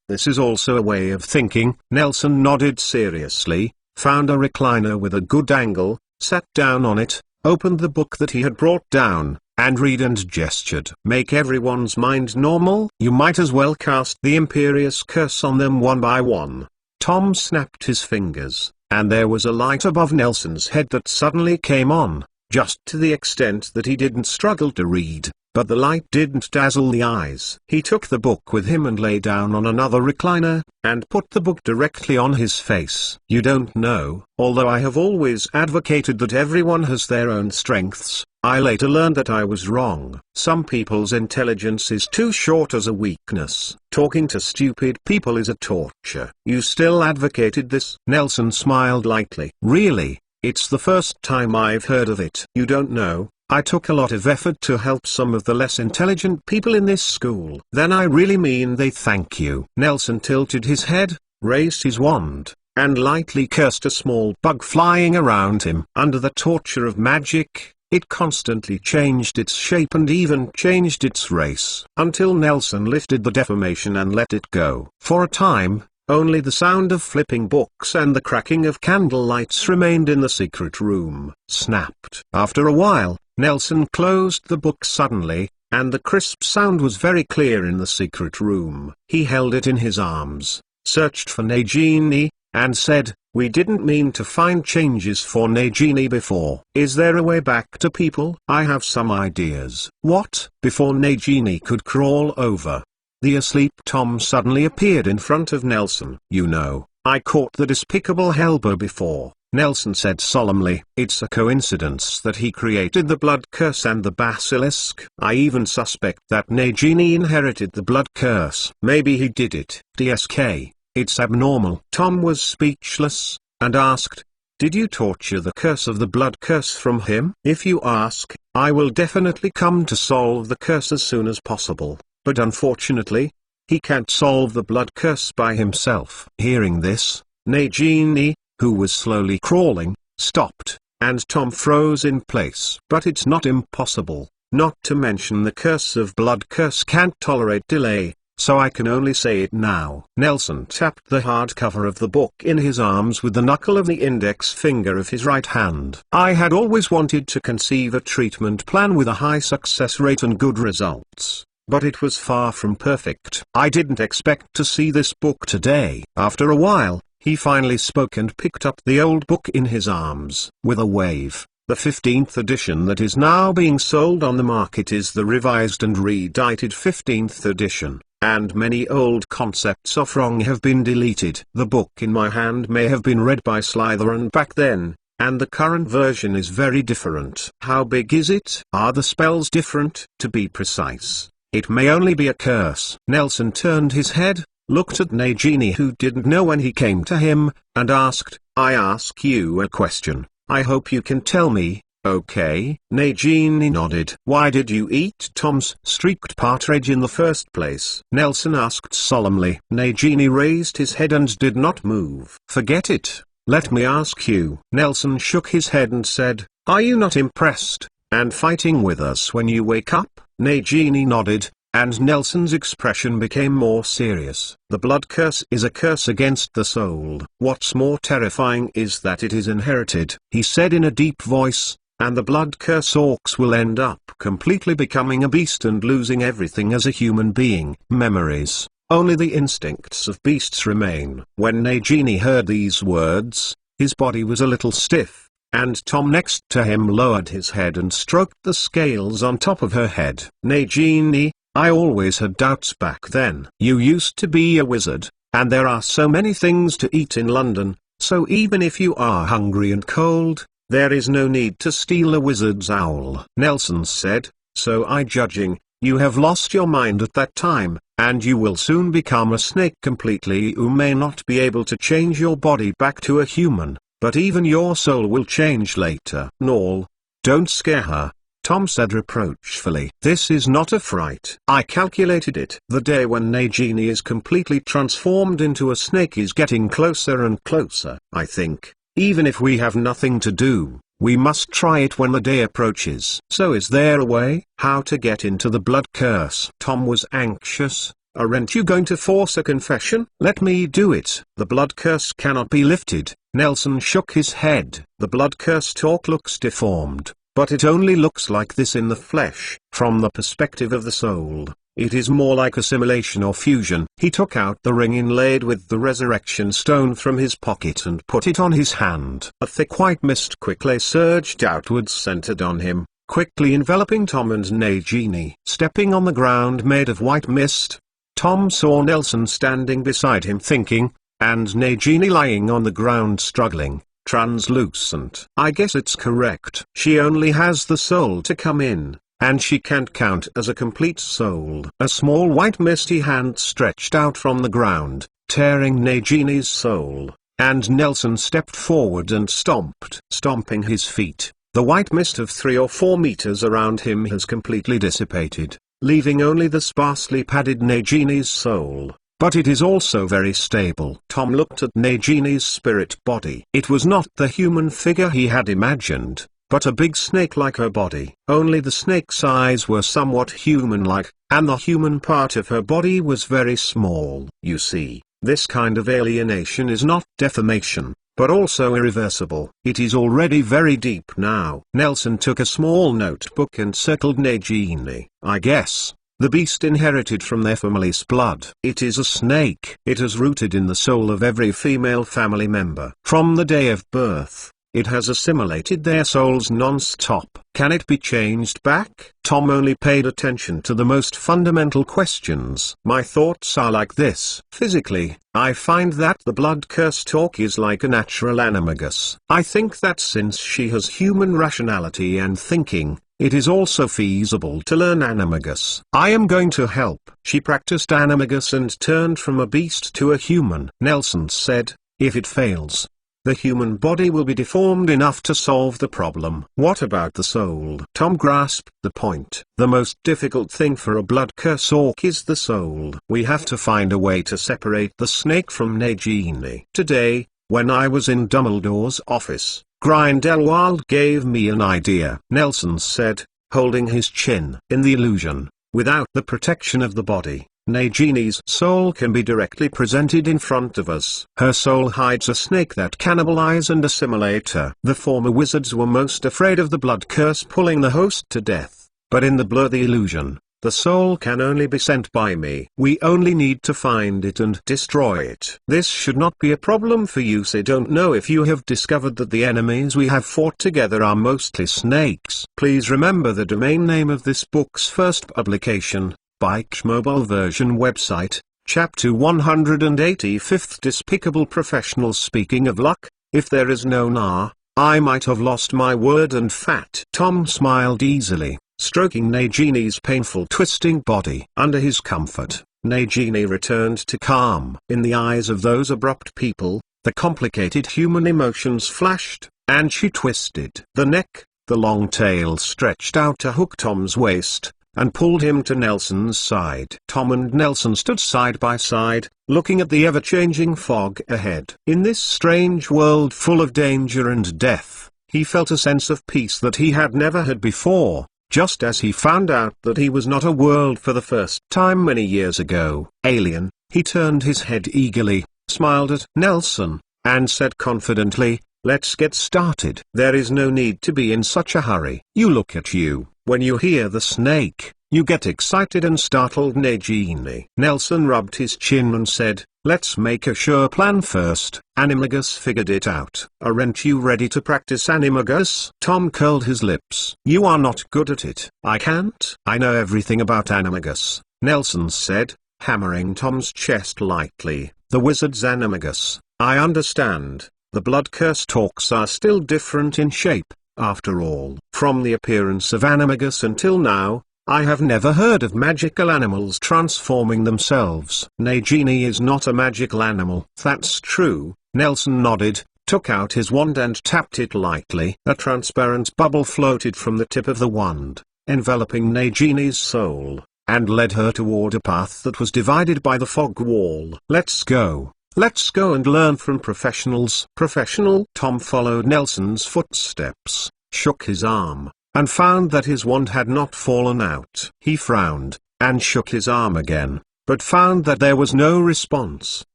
This is also a way of thinking. Nelson nodded seriously, found a recliner with a good angle, sat down on it, opened the book that he had brought down, and read and gestured. Make everyone's mind normal? You might as well cast the Imperious Curse on them one by one. Tom snapped his fingers, and there was a light above Nelson's head that suddenly came on, just to the extent that he didn't struggle to read, but the light didn't dazzle the eyes. He took the book with him and lay down on another recliner, and put the book directly on his face. You don't know, although I have always advocated that everyone has their own strengths, I later learned that I was wrong. Some people's intelligence is too short as a weakness. Talking to stupid people is a torture. You still advocated this? Nelson smiled lightly. Really? It's the first time I've heard of it. You don't know, I took a lot of effort to help some of the less intelligent people in this school. Then I really mean they thank you." Nelson tilted his head, raised his wand, and lightly cursed a small bug flying around him. Under the torture of magic, it constantly changed its shape and even changed its race, until Nelson lifted the deformation and let it go. For a time, only the sound of flipping books and the cracking of candle lights remained in the secret room. Snapped. After a while, Nelson closed the book suddenly, and the crisp sound was very clear in the secret room. He held it in his arms, searched for Nagini, and said, "We didn't mean to find changes for Nagini before. Is there a way back to people? I have some ideas." What? Before Nagini could crawl over the asleep Tom suddenly appeared in front of Nelson. "You know, I caught the despicable Helbo before," Nelson said solemnly. "It's a coincidence that he created the blood curse and the basilisk. I even suspect that Nagini inherited the blood curse. Maybe he did it. DSK. It's abnormal." Tom was speechless, and asked, "Did you torture the curse of the blood curse from him?" "If you ask, I will definitely come to solve the curse as soon as possible, but unfortunately, he can't solve the blood curse by himself." Hearing this, Nagini, who was slowly crawling, stopped, and Tom froze in place. "But it's not impossible, not to mention the curse of blood curse can't tolerate delay. So I can only say it now." Nelson tapped the hardcover of the book in his arms with the knuckle of the index finger of his right hand. "I had always wanted to conceive a treatment plan with a high success rate and good results, but it was far from perfect. I didn't expect to see this book today." After a while, he finally spoke and picked up the old book in his arms. With a wave, "The 15th edition that is now being sold on the market is the revised and redited 15th edition. And many old concepts of wrong have been deleted. The book in my hand may have been read by Slytherin back then, and the current version is very different." "How big is it? Are the spells different?" "To be precise, it may only be a curse." Nelson turned his head, looked at Nagini, who didn't know when he came to him, and asked, "I ask you a question. I hope you can tell me, okay?" Nagini nodded. "Why did you eat Tom's streaked partridge in the first place?" Nelson asked solemnly. Nagini raised his head and did not move. "Forget it. Let me ask you." Nelson shook his head and said, "Are you not impressed, and fighting with us when you wake up?" Nagini nodded, and Nelson's expression became more serious. "The blood curse is a curse against the soul. What's more terrifying is that it is inherited," he said in a deep voice, "and the blood curse orcs will end up completely becoming a beast and losing everything as a human being. Memories, only the instincts of beasts remain." When Nagini heard these words, his body was a little stiff, and Tom next to him lowered his head and stroked the scales on top of her head. "Nagini, I always had doubts back then. You used to be a wizard, and there are so many things to eat in London, so even if you are hungry and cold, there is no need to steal a wizard's owl." Nelson said, "So I judging, you have lost your mind at that time, and you will soon become a snake completely. You may not be able to change your body back to a human, but even your soul will change later." "Nall, don't scare her," Tom said reproachfully. "This is not a fright. I calculated it. The day when Nagini is completely transformed into a snake is getting closer and closer. I think, even if we have nothing to do, we must try it when the day approaches." "So is there a way?" "How to get into the blood curse?" Tom was anxious. "Aren't you going to force a confession?" "Let me do it." "The blood curse cannot be lifted." Nelson shook his head. "The blood curse talk looks deformed, but it only looks like this in the flesh. From the perspective of the soul, it is more like assimilation or fusion." He took out the ring inlaid with the resurrection stone from his pocket and put it on his hand. A thick white mist quickly surged outwards, centered on him, quickly enveloping Tom and Nagini. Stepping on the ground made of white mist, Tom saw Nelson standing beside him thinking, and Nagini lying on the ground struggling, translucent. "I guess it's correct. She only has the soul to come in, and she can't count as a complete soul." A small white misty hand stretched out from the ground, tearing Nagini's soul, and Nelson stepped forward and stomped. Stomping his feet, The white mist of 3 or 4 meters around him has completely dissipated, leaving only the sparsely padded Nagini's soul. But it is also very stable. Tom looked at Nagini's spirit body. It was not the human figure he had imagined, but a big snake like her body. Only the snake's eyes were somewhat human-like, and the human part of her body was very small. You see, this kind of alienation is not deformation, but also irreversible. It is already very deep now. Nelson took a small notebook and circled Nagini. I guess the beast inherited from their family's blood. It is a snake. It has rooted in the soul of every female family member. From the day of birth, it has assimilated their souls non-stop. Can it be changed back? Tom only paid attention to the most fundamental questions. My thoughts are like this. Physically, I find that the blood curse talk is like a natural animagus. I think that since she has human rationality and thinking, it is also feasible to learn animagus. I am going to help. She practiced animagus and turned from a beast to a human. Nelson said, if it fails, the human body will be deformed enough to solve the problem. What about the soul? Tom grasped the point. The most difficult thing for a blood curse orc is the soul. We have to find a way to separate the snake from Nagini. Today, when I was in Dumbledore's office, Grindelwald gave me an idea. Nelson said, holding his chin. In the illusion, without the protection of the body, Nagini's soul can be directly presented in front of us. Her soul hides a snake that cannibalize and assimilate her. The former wizards were most afraid of the blood curse pulling the host to death. But in the blur the illusion, the soul can only be sent by me. We only need to find it and destroy it. This should not be a problem for you. I don't know if you have discovered that the enemies we have fought together are mostly snakes. Please remember the domain name of this book's first publication. Bike mobile version website, chapter 185th Despicable Professionals. Speaking of luck, if there is no Nah, I might have lost my word and fat. Tom smiled easily, stroking Nagini's painful twisting body. Under his comfort, Nagini returned to calm. In the eyes of those abrupt people, the complicated human emotions flashed, and she twisted. The neck, the long tail stretched out to hook Tom's waist, and pulled him to Nelson's side. Tom and Nelson stood side by side, looking at the ever-changing fog ahead. In this strange world full of danger and death, he felt a sense of peace that he had never had before, just as he found out that he was not a world for the first time many years ago. Alien, he turned his head eagerly, smiled at Nelson, and said confidently, let's get started. There is no need to be in such a hurry. You look at you. When you hear the snake, you get excited and startled. Nagini. Nelson rubbed his chin and said, let's make a sure plan first. Animagus figured it out. Aren't you ready to practice animagus? Tom curled his lips. You are not good at it. I can't. I know everything about animagus, Nelson said, hammering Tom's chest lightly. The wizard's animagus. I understand. The blood curse talks are still different in shape. After all, from the appearance of animagus until now, I have never heard of magical animals transforming themselves. Nagini is not a magical animal. That's true. Nelson nodded, took out his wand and tapped it lightly. A transparent bubble floated from the tip of the wand, enveloping Nagini's soul, and led her toward a path that was divided by the fog wall. Let's go. Let's go and learn from professionals. Professional? Tom followed Nelson's footsteps, shook his arm, and found that his wand had not fallen out. He frowned, and shook his arm again, but found that there was no response,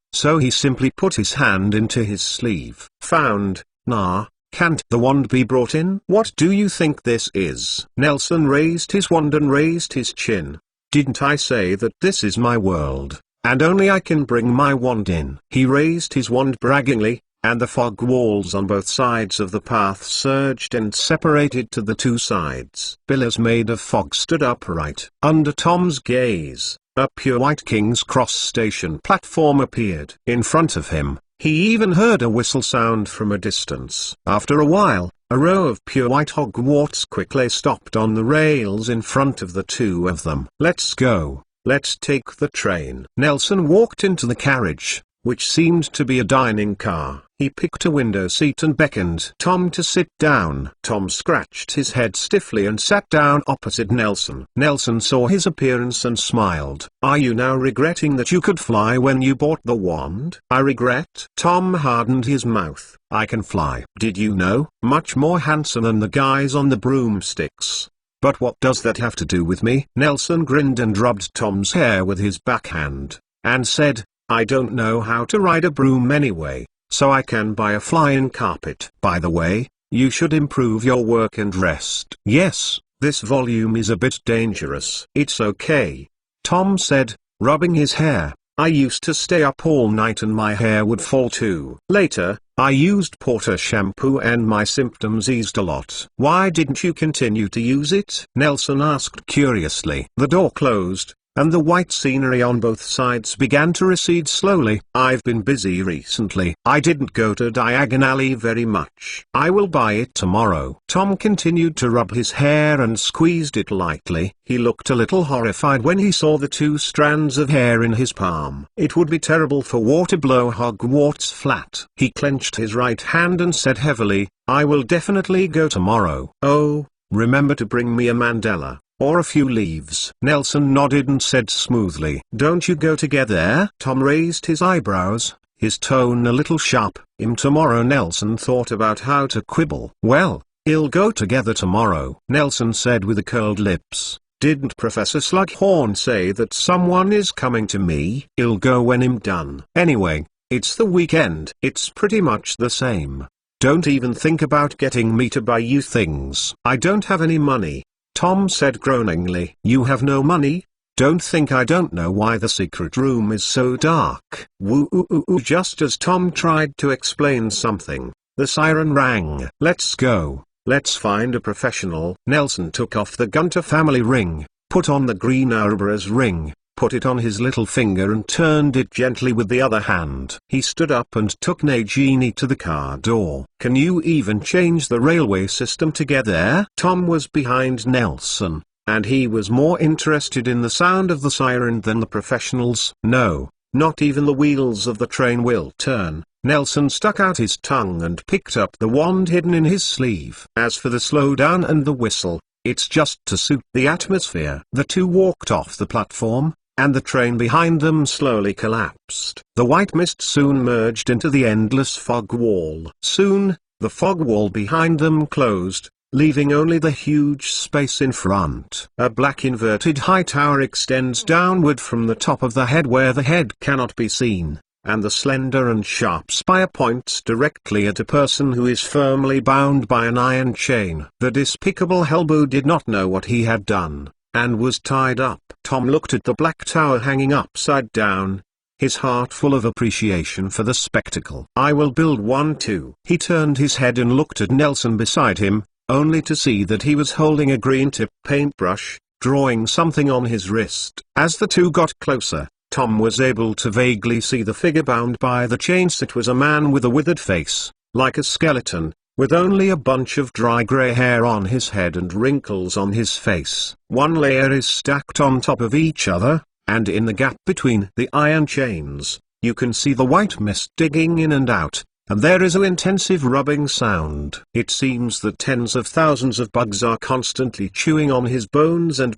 so he simply put his hand into his sleeve. Found, nah, can't the wand be brought in? What do you think this is? Nelson raised his wand and raised his chin. Didn't I say that this is my world? And only I can bring my wand in. He raised his wand braggingly, and the fog walls on both sides of the path surged and separated to the two sides. Pillars made of fog stood upright. Under Tom's gaze, a pure white King's Cross station platform appeared. In front of him, he even heard a whistle sound from a distance. After a while, a row of pure white Hogwarts quickly stopped on the rails in front of the two of them. Let's go. Let's take the train. Nelson walked into the carriage, which seemed to be a dining car. He picked a window seat and beckoned Tom to sit down. Tom scratched his head stiffly and sat down opposite Nelson. Nelson saw his appearance and smiled. "Are you now regretting that you could fly when you bought the wand?" "I regret?" Tom hardened his mouth. "I can fly. Did you know? Much more handsome than the guys on the broomsticks." "But what does that have to do with me?" Nelson grinned and rubbed Tom's hair with his backhand, and said, "I don't know how to ride a broom anyway, so I can buy a flying carpet. By the way, you should improve your work and rest." "Yes, this volume is a bit dangerous." "It's okay," Tom said, rubbing his hair. "I used to stay up all night and my hair would fall too. Later, I used Porter shampoo and my symptoms eased a lot." "Why didn't you continue to use it?" Nelson asked curiously. The door closed, and the white scenery on both sides began to recede slowly. "I've been busy recently. I didn't go to Diagon Alley very much. I will buy it tomorrow." Tom continued to rub his hair and squeezed it lightly. He looked a little horrified when he saw the 2 strands of hair in his palm. It would be terrible for war to blow Hogwarts flat. He clenched his right hand and said heavily, "I will definitely go tomorrow. Oh, remember to bring me a mandala, or a few leaves." Nelson nodded and said smoothly, "Don't you go together?" Tom raised his eyebrows, his tone a little sharp. Tomorrow." Nelson thought about how to quibble. "Well, we'll go together tomorrow," Nelson said with curled lips. "Didn't Professor Slughorn say that someone is coming to me?" "I'll go when I'm done. Anyway, it's the weekend." "It's pretty much the same. Don't even think about getting me to buy you things." "I don't have any money," Tom said groaningly. "You have no money? Don't think I don't know why the secret room is so dark." Woo-oo-oo. Just as Tom tried to explain something, the siren rang. "Let's go. Let's find a professional." Nelson took off the Gunter family ring, put on the green Ouroboros ring, put it on his little finger and turned it gently with the other hand. He stood up and took Nagini to the car door. "Can you even change the railway system to get there?" Tom was behind Nelson, and he was more interested in the sound of the siren than the professionals. "No, not even the wheels of the train will turn." Nelson stuck out his tongue and picked up the wand hidden in his sleeve. "As for the slowdown and the whistle, it's just to suit the atmosphere." The two walked off the platform, and the train behind them slowly collapsed. The white mist soon merged into the endless fog wall. Soon, the fog wall behind them closed, leaving only the huge space in front. A black inverted high tower extends downward from the top of the head where the head cannot be seen, and the slender and sharp spire points directly at a person who is firmly bound by an iron chain. The despicable Helbo did not know what he had done, and was tied up. Tom looked at the black tower hanging upside down, his heart full of appreciation for the spectacle. "I will build one too." He turned his head and looked at Nelson beside him, only to see that he was holding a green-tip paintbrush, drawing something on his wrist. As the two got closer, Tom was able to vaguely see the figure bound by the chains. It was a man with a withered face, like a skeleton, with only a bunch of dry grey hair on his head and wrinkles on his face. One layer is stacked on top of each other, and in the gap between the iron chains, you can see the white mist digging in and out, and there is an intensive rubbing sound. It seems that tens of thousands of bugs are constantly chewing on his bones and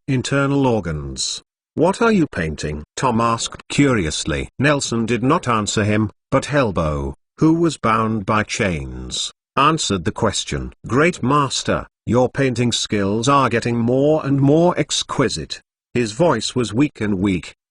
internal organs. "What are you painting?" Tom asked curiously. Nelson did not answer him, but Helbo, who was bound by chains, answered the question. "Great master, your painting skills are getting more and more exquisite." His voice was weak,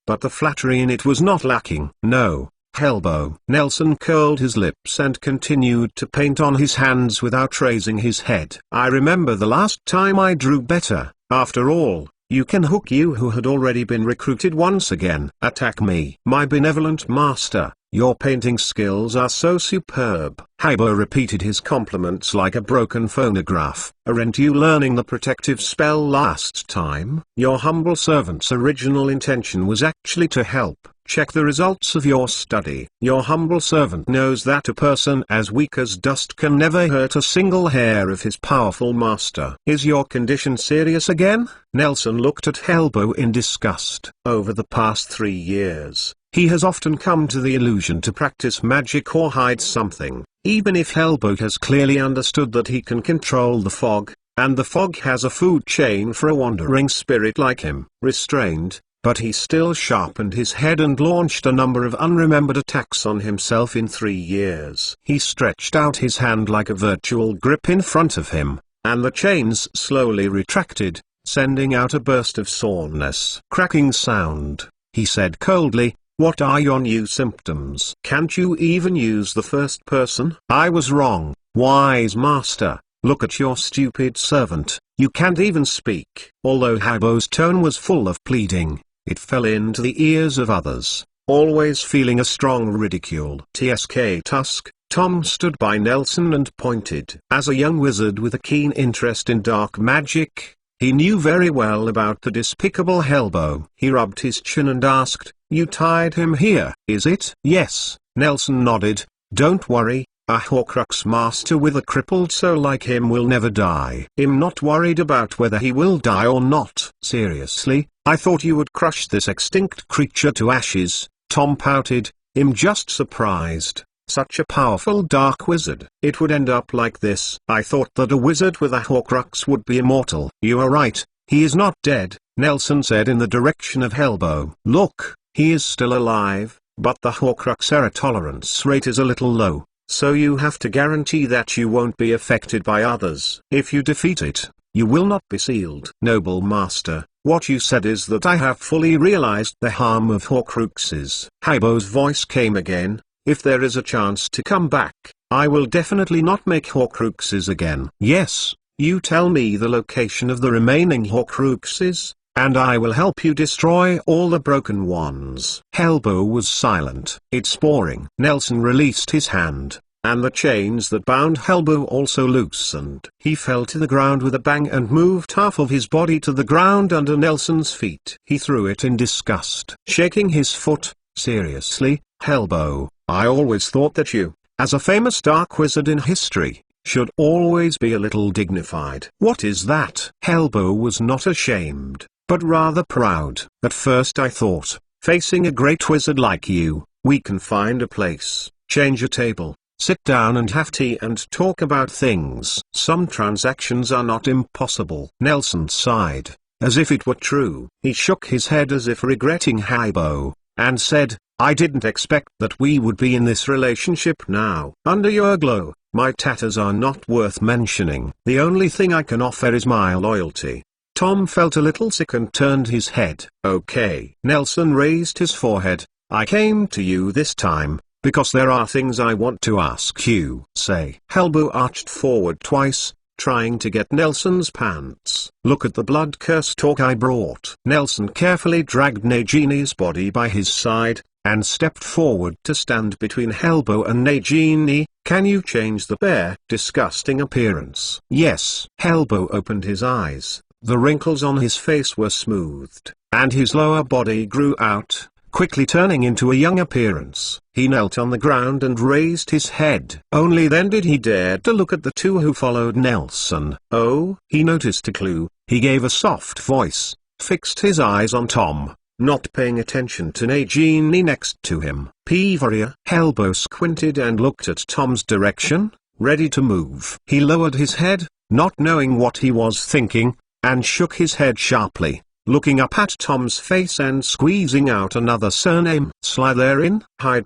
but the flattery in it was not lacking. "No, Helbo." Nelson curled his lips and continued to paint on his hands without raising his head. "I remember the last time I drew better. After all, you can hook you who had already been recruited once again. Attack me." "My benevolent master, your painting skills are so superb." Helbo repeated his compliments like a broken phonograph. "Aren't you learning the protective spell last time?" "Your humble servant's original intention was actually to help. Check the results of your study." "Your humble servant knows that a person as weak as dust can never hurt a single hair of his powerful master." "Is your condition serious again?" Nelson looked at Helbo in disgust. "Over the past 3 years, He has often come to the illusion to practice magic or hide something, even if Helbo has clearly understood that he can control the fog, and the fog has a food chain for a wandering spirit like him. Restrained, but he still sharpened his head and launched a number of unremembered attacks on himself in 3 years. He stretched out his hand like a virtual grip in front of him, and the chains slowly retracted, sending out a burst of soreness. Cracking sound, he said coldly, "What are your new symptoms? Can't you even use the first person?" "I was wrong, wise master. Look at your stupid servant, you can't even speak." Although Habo's tone was full of pleading, it fell into the ears of others, always feeling a strong ridicule. Tusk, Tom stood by Nelson and pointed. As a young wizard with a keen interest in dark magic, he knew very well about the despicable Helbo. He rubbed his chin and asked, "You tied him here, is it?" "Yes," Nelson nodded. "Don't worry. A Horcrux master with a crippled soul like him will never die." "I'm not worried about whether he will die or not." "Seriously, I thought you would crush this extinct creature to ashes." Tom pouted. "I'm just surprised. Such a powerful dark wizard. It would end up like this." "I thought that a wizard with a Horcrux would be immortal." "You are right, he is not dead," Nelson said in the direction of Helbo. "Look, he is still alive, but the Horcrux error tolerance rate is a little low. So you have to guarantee that you won't be affected by others. If you defeat it, you will not be sealed." "Noble master, what you said is that I have fully realized the harm of Horcruxes." Habo's voice came again. "If there is a chance to come back, I will definitely not make Horcruxes again." "Yes, you tell me the location of the remaining Horcruxes, and I will help you destroy all the broken ones." Helbo was silent. "It's boring." Nelson released his hand, and the chains that bound Helbo also loosened. He fell to the ground with a bang and moved half of his body to the ground under Nelson's feet. He threw it in disgust, shaking his foot. "Seriously, Helbo, I always thought that you, as a famous dark wizard in history, should always be a little dignified." "What is that?" Helbo was not ashamed, but rather proud. "At first I thought, facing a great wizard like you, we can find a place, change a table, sit down and have tea and talk about things. Some transactions are not impossible." Nelson sighed, as if it were true. He shook his head as if regretting Helbo, and said, "I didn't expect that we would be in this relationship now. Under your glow, my tatters are not worth mentioning. The only thing I can offer is my loyalty." Tom felt a little sick and turned his head. "Okay." Nelson raised his forehead. "I came to you this time, because there are things I want to ask you." "Say." Helbo arched forward twice, trying to get Nelson's pants. "Look at the blood-cursed talk I brought." Nelson carefully dragged Nagini's body by his side, and stepped forward to stand between Helbo and Nagini. "Can you change the bare, disgusting appearance?" "Yes." Helbo opened his eyes. The wrinkles on his face were smoothed, and his lower body grew out, quickly turning into a young appearance. He knelt on the ground and raised his head. Only then did he dare to look at the two who followed Nelson. "Oh?" He noticed a clue. He gave a soft voice, fixed his eyes on Tom, not paying attention to Nagini next to him. "Peeves." Helbo squinted and looked at Tom's direction, ready to move. He lowered his head, not knowing what he was thinking, and shook his head sharply, looking up at Tom's face and squeezing out another surname. "Slytherin? Hi.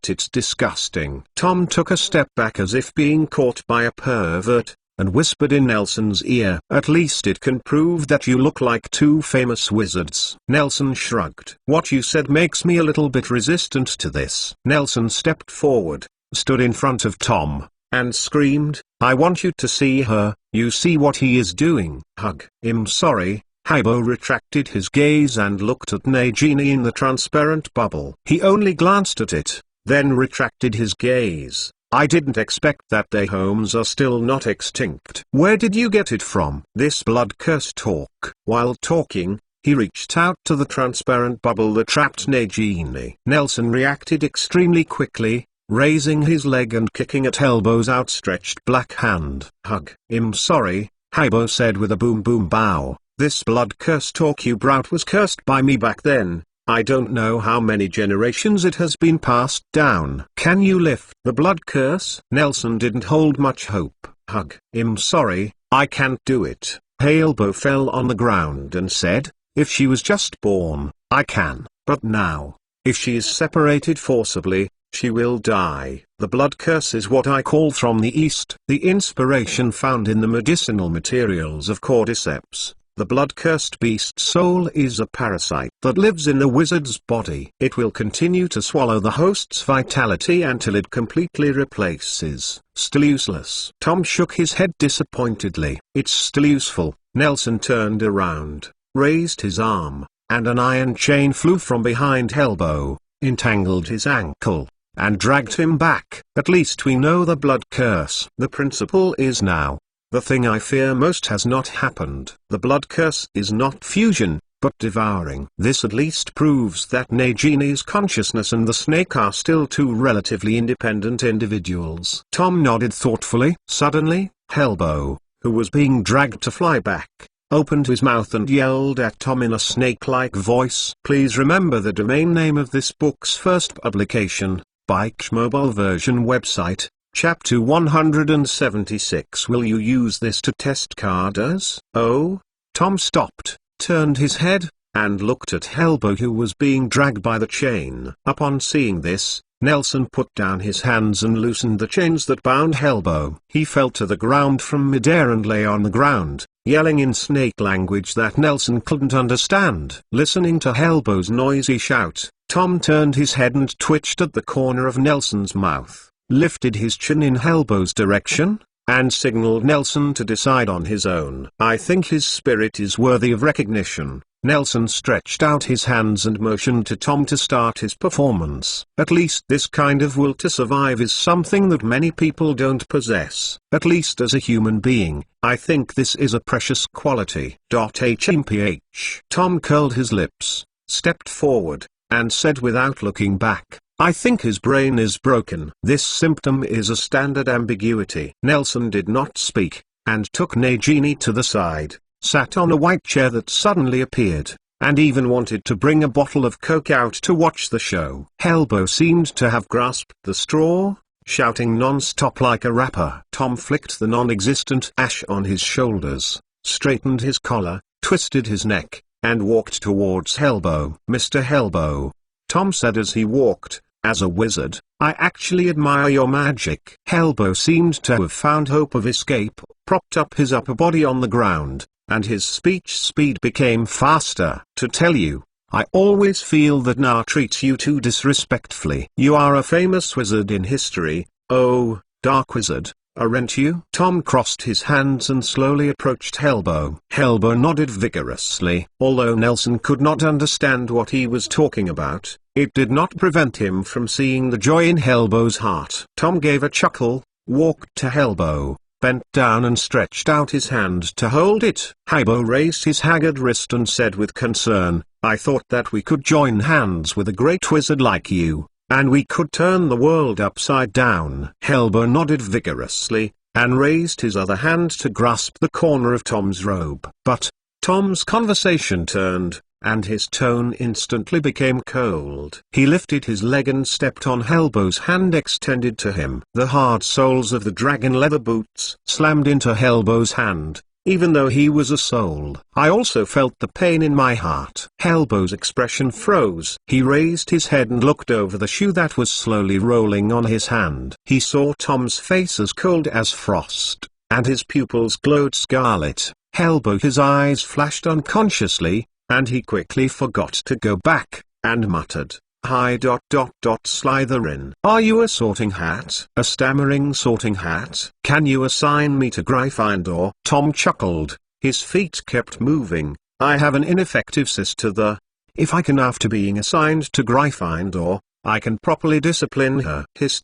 It's disgusting." Tom took a step back as if being caught by a pervert, and whispered in Nelson's ear, "At least it can prove that you look like two famous wizards." Nelson shrugged. "What you said makes me a little bit resistant to this." Nelson stepped forward, stood in front of Tom, and screamed, "I want you to see her. You see what he is doing." "Hug." "I'm sorry." Helbo retracted his gaze and looked at Nagini in the transparent bubble. He only glanced at it, then retracted his gaze. "I didn't expect that their homes are still not extinct." "Where did you get it from?" "This blood-cursed talk." While talking, he reached out to the transparent bubble that trapped Nagini. Nelson reacted extremely quickly, raising his leg and kicking at Helbo's outstretched black hand. "Hug." "I'm sorry," Helbo said with a boom bow. "This blood-cursed talk you brought was cursed by me back then, I don't know how many generations it has been passed down. Can you lift the blood curse? Nelson didn't hold much hope. Hug. I'm sorry, I can't do it. Helena fell on the ground and said, if she was just born, I can, but now, if she is separated forcibly, she will die. The blood curse is what I call from the East. The inspiration found in the medicinal materials of cordyceps. The blood-cursed beast soul is a parasite that lives in the wizard's body. It will continue to swallow the host's vitality until it completely replaces. Still useless. Tom shook his head disappointedly. It's still useful. Nelson turned around, raised his arm, and an iron chain flew from behind Helena, entangled his ankle, and dragged him back. At least we know the blood curse. The principle is now. The thing I fear most has not happened. The blood curse is not fusion, but devouring. This at least proves that Nagini's consciousness and the snake are still two relatively independent individuals. Tom nodded thoughtfully. Suddenly, Helena, who was being dragged to fly back, opened his mouth and yelled at Tom in a snake-like voice. Please remember the domain name of this book's first publication, Bike's mobile version website. Chapter 176. Will you use this to test carders? Oh? Tom stopped, turned his head, and looked at Helena who was being dragged by the chain. Upon seeing this, Nelson put down his hands and loosened the chains that bound Helena. He fell to the ground from midair and lay on the ground, yelling in snake language that Nelson couldn't understand. Listening to Helena's noisy shout, Tom turned his head and twitched at the corner of Nelson's mouth, lifted his chin in Helena's direction, and signaled Nelson to decide on his own. I think his spirit is worthy of recognition. Nelson stretched out his hands and motioned to Tom to start his performance. At least this kind of will to survive is something that many people don't possess. At least as a human being, I think this is a precious quality. HMPH. Tom curled his lips, stepped forward, and said without looking back, I think his brain is broken. This symptom is a standard ambiguity. Nelson did not speak, and took Nagini to the side, sat on a white chair that suddenly appeared, and even wanted to bring a bottle of Coke out to watch the show. Helena seemed to have grasped the straw, shouting non-stop like a rapper. Tom flicked the non-existent ash on his shoulders, straightened his collar, twisted his neck, and walked towards Helena. Mr. Helena, Tom said as he walked, as a wizard, I actually admire your magic. Helena seemed to have found hope of escape, propped up his upper body on the ground, and his speech speed became faster. To tell you, I always feel that Na treats you too disrespectfully. You are a famous wizard in history, oh, dark wizard, aren't you? Tom crossed his hands and slowly approached Helena. Helena nodded vigorously. Although Nelson could not understand what he was talking about, it did not prevent him from seeing the joy in Helena's heart. Tom gave a chuckle, walked to Helena, bent down and stretched out his hand to hold it. Helena raised his haggard wrist and said with concern, I thought that we could join hands with a great wizard like you, and we could turn the world upside down. Helena nodded vigorously, and raised his other hand to grasp the corner of Tom's robe. But Tom's conversation turned, and his tone instantly became cold. He lifted his leg and stepped on Helena's hand extended to him. The hard soles of the dragon leather boots slammed into Helena's hand, even though he was a soul. I also felt the pain in my heart. Helena's expression froze. He raised his head and looked over the shoe that was slowly rolling on his hand. He saw Tom's face as cold as frost, and his pupils glowed scarlet. Helena, his eyes flashed unconsciously, and he quickly forgot to go back, and muttered, Hi. Slytherin. Are you a sorting hat? A stammering sorting hat? Can you assign me to Gryffindor? Tom chuckled, his feet kept moving. I have an ineffective sister if I can after being assigned to Gryffindor, I can properly discipline her. Hiss.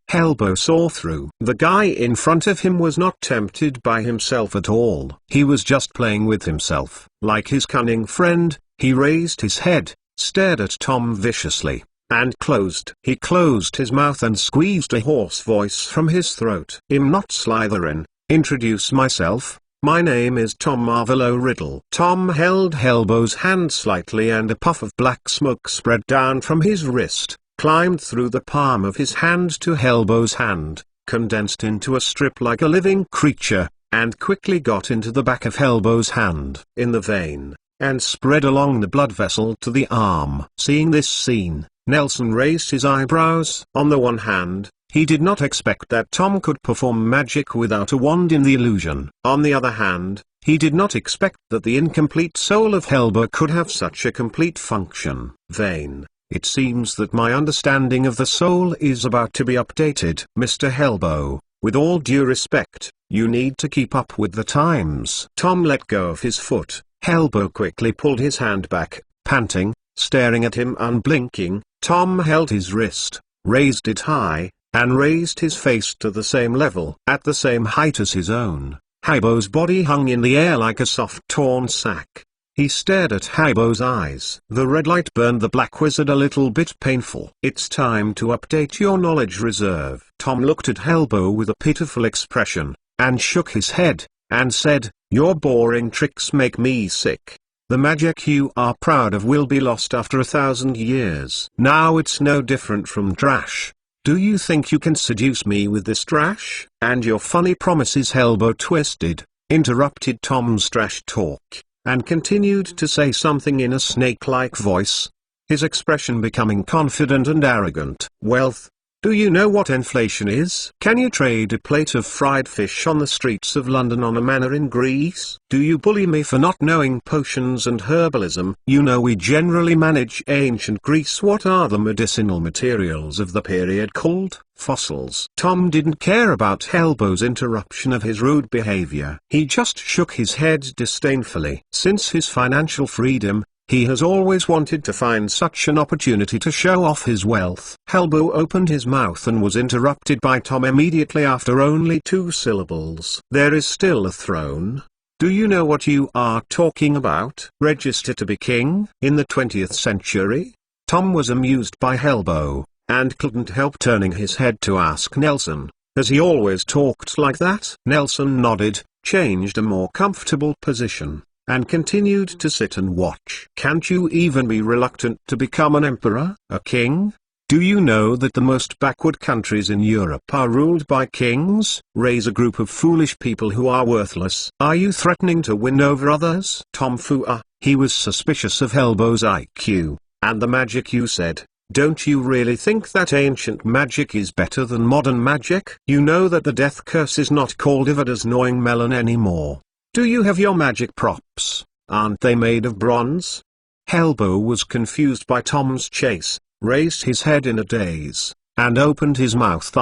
Helena saw through. The guy in front of him was not tempted by himself at all. He was just playing with himself. Like his cunning friend, he raised his head, stared at Tom viciously, and closed. He closed his mouth and squeezed a hoarse voice from his throat. I'm not Slytherin. Introduce myself. My name is Tom Marvolo Riddle. Tom held Helbo's hand slightly and a puff of black smoke spread down from his wrist, climbed through the palm of his hand to Helbo's hand, condensed into a strip like a living creature, and quickly got into the back of Helbo's hand, in the vein, and spread along the blood vessel to the arm. Seeing this scene, Nelson raised his eyebrows. On the one hand, he did not expect that Tom could perform magic without a wand in the illusion. On the other hand, he did not expect that the incomplete soul of Helbo could have such a complete function. Vain. It seems that my understanding of the soul is about to be updated. Mr. Helbo, with all due respect, you need to keep up with the times. Tom let go of his foot. Helbo quickly pulled his hand back, panting, staring at him unblinking. Tom held his wrist, raised it high, and raised his face to the same level, at the same height as his own. Helbo's body hung in the air like a soft torn sack. He stared at Helbo's eyes. The red light burned the black wizard a little bit painful. It's time to update your knowledge reserve. Tom looked at Helbo with a pitiful expression, and shook his head, and said, your boring tricks make me sick. The magic you are proud of will be lost after 1,000 years. Now it's no different from trash. Do you think you can seduce me with this trash? And your funny promises? Helbo twisted, interrupted Tom's trash talk, and continued to say something in a snake-like voice, his expression becoming confident and arrogant. Wealth. Do you know what inflation is? Can you trade a plate of fried fish on the streets of London on a manor in Greece? Do you bully me for not knowing potions and herbalism? You know we generally manage ancient Greece. What are the medicinal materials of the period called? Fossils. Tom didn't care about Helbo's interruption of his rude behavior. He just shook his head disdainfully. Since his financial freedom, he has always wanted to find such an opportunity to show off his wealth. Helbo opened his mouth and was interrupted by Tom immediately after only 2 syllables. There is still a throne. Do you know what you are talking about? Register to be king? In the 20th century? Tom was amused by Helbo, and couldn't help turning his head to ask Nelson, has he always talked like that? Nelson nodded, changed a more comfortable position, and continued to sit and watch. Can't you even be reluctant to become an emperor, a king? Do you know that the most backward countries in Europe are ruled by kings? Raise a group of foolish people who are worthless. Are you threatening to win over others? Tom Fua, he was suspicious of Helbo's IQ, and the magic you said. Don't you really think that ancient magic is better than modern magic? You know that the death curse is not called Ivada's gnawing melon anymore. Do you have your magic props? Aren't they made of bronze? Helbo was confused by Tom's chase, raised his head in a daze, and opened his mouth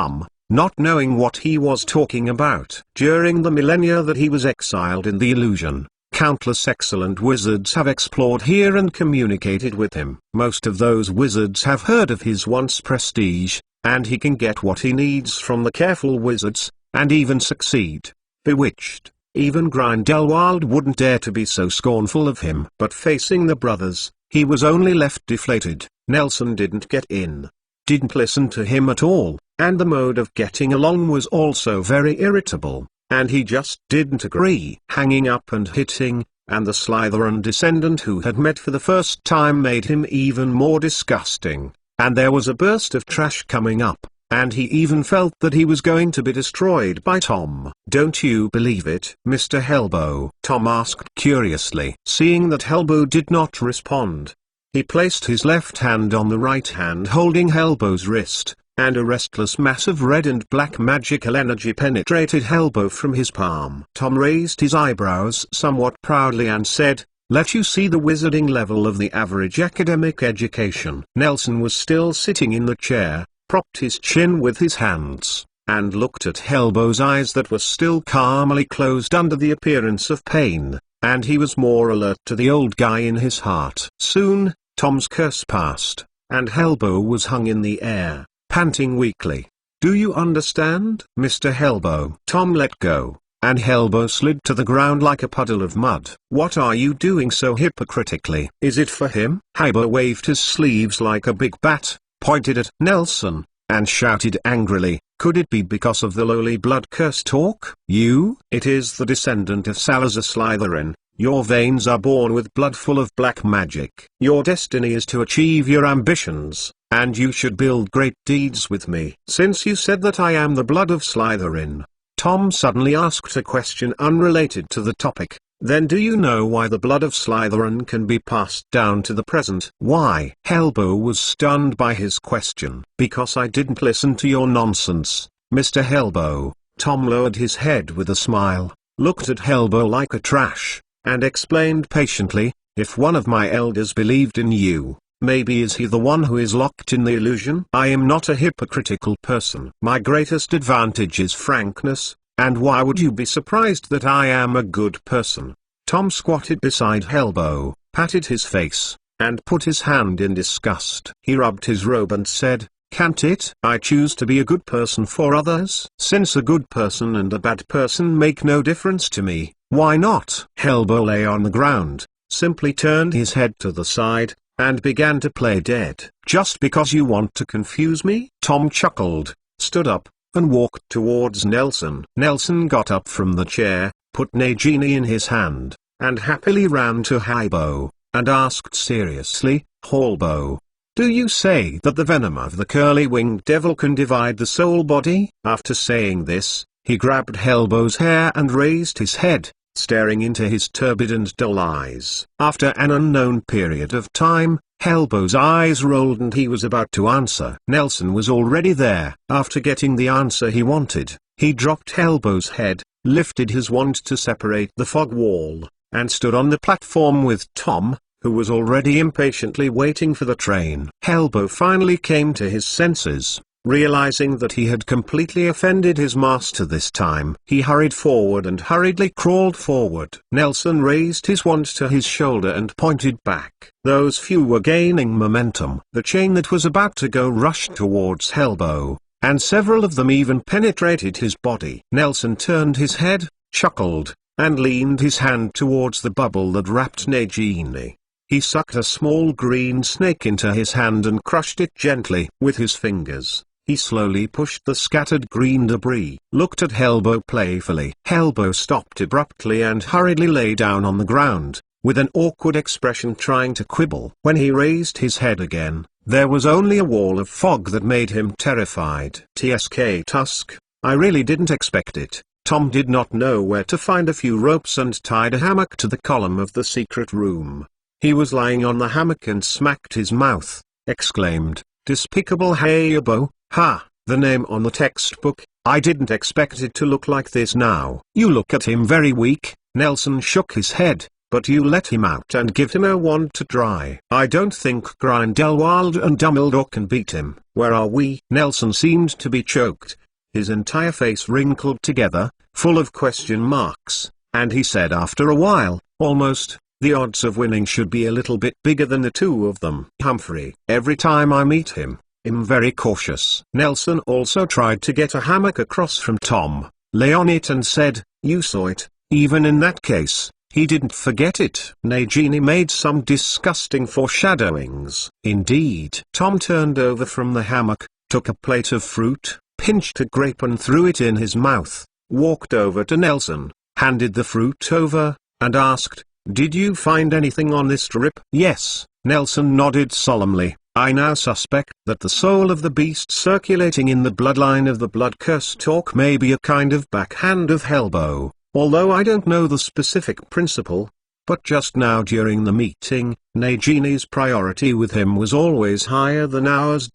not knowing what he was talking about. During the millennia that he was exiled in the illusion, countless excellent wizards have explored here and communicated with him. Most of those wizards have heard of his once prestige, and he can get what he needs from the careful wizards, and even succeed. Bewitched. Even Grindelwald wouldn't dare to be so scornful of him. But facing the brothers, he was only left deflated. Nelson didn't get in, didn't listen to him at all, and the mode of getting along was also very irritable, and he just didn't agree. Hanging up and hitting, and the Slytherin descendant who had met for the first time made him even more disgusting, and there was a burst of trash coming up. And he even felt that he was going to be destroyed by Tom. Don't you believe it, Mr. Helbo? Tom asked curiously. Seeing that Helbo did not respond, he placed his left hand on the right hand holding Helbo's wrist, and a restless mass of red and black magical energy penetrated Helbo from his palm. Tom raised his eyebrows somewhat proudly and said, let you see the wizarding level of the average academic education. Nelson was still sitting in the chair, propped his chin with his hands, and looked at Helbo's eyes that were still calmly closed under the appearance of pain, and he was more alert to the old guy in his heart. Soon, Tom's curse passed, and Helbo was hung in the air, panting weakly. Do you understand, Mr. Helbo? Tom let go, and Helbo slid to the ground like a puddle of mud. What are you doing so hypocritically? Is it for him? Helbo waved his sleeves like a big bat, pointed at Nelson, and shouted angrily, Could it be because of the lowly blood curse talk? You? It is the descendant of Salazar Slytherin. Your veins are born with blood full of black magic. Your destiny is to achieve your ambitions, and you should build great deeds with me. Since you said that I am the blood of Slytherin, Tom suddenly asked a question unrelated to the topic. Then do you know why the blood of Slytherin can be passed down to the present? Why? Helbo was stunned by his question. Because I didn't listen to your nonsense, Mr. Helbo. Tom lowered his head with a smile, looked at Helbo like a trash, and explained patiently, if one of my elders believed in you, maybe is he the one who is locked in the illusion? I am not a hypocritical person. My greatest advantage is frankness. And why would you be surprised that I am a good person? Tom squatted beside Helbo, patted his face, and put his hand in disgust. He rubbed his robe and said, can't it? I choose to be a good person for others. Since a good person and a bad person make no difference to me, why not? Helbo lay on the ground, simply turned his head to the side, and began to play dead. Just because you want to confuse me? Tom chuckled, stood up, and walked towards Nelson. Nelson got up from the chair, put Nagini in his hand, and happily ran to Helbo, and asked seriously, Helbo, do you say that the venom of the curly-winged devil can divide the soul body? After saying this, he grabbed Helbo's hair and raised his head, staring into his turbid and dull eyes. After an unknown period of time, Helbo's eyes rolled and he was about to answer. Nelson was already there. After getting the answer he wanted, he dropped Helbo's head, lifted his wand to separate the fog wall, and stood on the platform with Tom, who was already impatiently waiting for the train. Helbo finally came to his senses, realizing that he had completely offended his master this time. He hurried forward and hurriedly crawled forward. Nelson raised his wand to his shoulder and pointed back. Those few were gaining momentum. The chain that was about to go rushed towards Helbo, and several of them even penetrated his body. Nelson turned his head, chuckled, and leaned his hand towards the bubble that wrapped Nagini. He sucked a small green snake into his hand and crushed it gently with his fingers. He slowly pushed the scattered green debris, looked at Helbo playfully. Helbo stopped abruptly and hurriedly lay down on the ground, with an awkward expression trying to quibble. When he raised his head again, there was only a wall of fog that made him terrified. Tusk, I really didn't expect it. Tom did not know where to find a few ropes and tied a hammock to the column of the secret room. He was lying on the hammock and smacked his mouth, exclaimed, Despicable Helbo, ha, the name on the textbook, I didn't expect it to look like this now. You look at him very weak. Nelson shook his head, but you let him out and give him a wand to dry. I don't think Grindelwald and Dumbledore can beat him. Where are we? Nelson seemed to be choked, his entire face wrinkled together, full of question marks, and he said after a while, almost, the odds of winning should be a little bit bigger than the two of them. Humphrey. Every time I meet him, I'm very cautious. Nelson also tried to get a hammock across from Tom, lay on it and said, you saw it. Even in that case, he didn't forget it. Nagini made some disgusting foreshadowings. Indeed. Tom turned over from the hammock, took a plate of fruit, pinched a grape and threw it in his mouth, walked over to Nelson, handed the fruit over, and asked, did you find anything on this trip? Yes. Nelson nodded solemnly. I now suspect that the soul of the beast circulating in the bloodline of the blood curse talk may be a kind of backhand of Helbo, although I don't know the specific principle. But just now during the meeting, Nagini's priority with him was always higher than ours.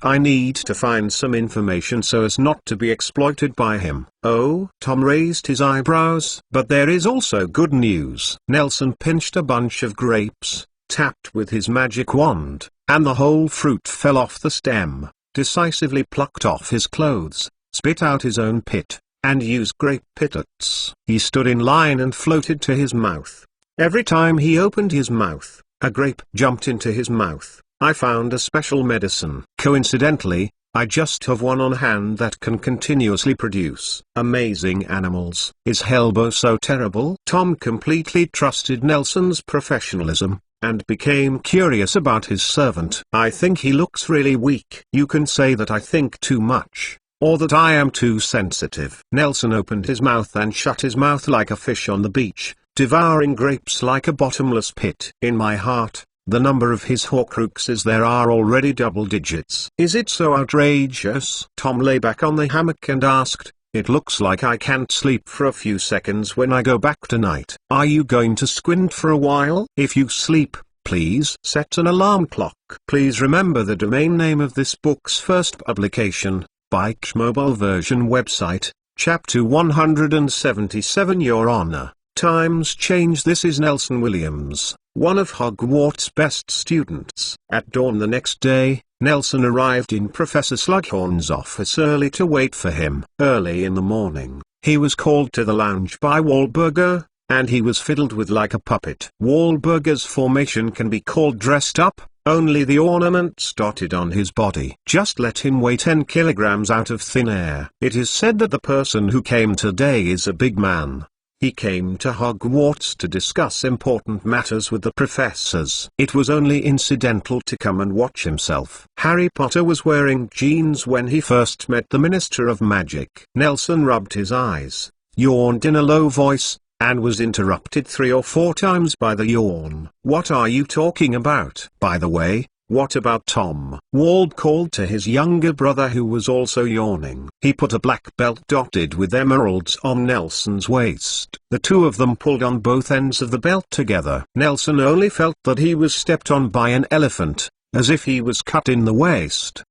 I need to find some information so as not to be exploited by him. Oh? Tom raised his eyebrows. But there is also good news. Nelson pinched a bunch of grapes, tapped with his magic wand, and the whole fruit fell off the stem, decisively plucked off his clothes, spit out his own pit, and used grape pitlets. He stood in line and floated to his mouth. Every time he opened his mouth, a grape jumped into his mouth. I found a special medicine. Coincidentally, I just have one on hand that can continuously produce amazing animals. Is Helbo so terrible? Tom completely trusted Nelson's professionalism, and became curious about his servant. I think he looks really weak. You can say that I think too much. or that I am too sensitive. Nelson opened his mouth and shut his mouth like a fish on the beach, devouring grapes like a bottomless pit. In my heart, the number of his Horcruxes there are already double digits. Is it so outrageous? Tom lay back on the hammock and asked, "It looks like I can't sleep for a few seconds when I go back tonight. Are you going to squint for a while? If you sleep, please set an alarm clock. Please remember the domain name of this book's first publication, Bike's mobile version website, Chapter 177. Your Honor, times change. This is Nelson Williams, one of Hogwarts' best students." At dawn the next day, Nelson arrived in Professor Slughorn's office early to wait for him. Early in the morning, he was called to the lounge by Wahlburger, and he was fiddled with like a puppet. Wahlburger's formation can be called dressed up, only the ornaments dotted on his body just let him weigh 10 kilograms out of thin air. It is said that the person who came today is a big man. He came to Hogwarts to discuss important matters with the professors. It was only incidental to come and watch himself. Harry Potter was wearing jeans when he first met the Minister of Magic. Nelson rubbed his eyes, yawned in a low voice, and was interrupted 3 or 4 times by the yawn. "What are you talking about? By the way, what about Tom?" Wald called to his younger brother, who was also yawning. He put a black belt dotted with emeralds on Nelson's waist. The two of them pulled on both ends of the belt together. Nelson only felt that he was stepped on by an elephant, as if he was cut in the waist.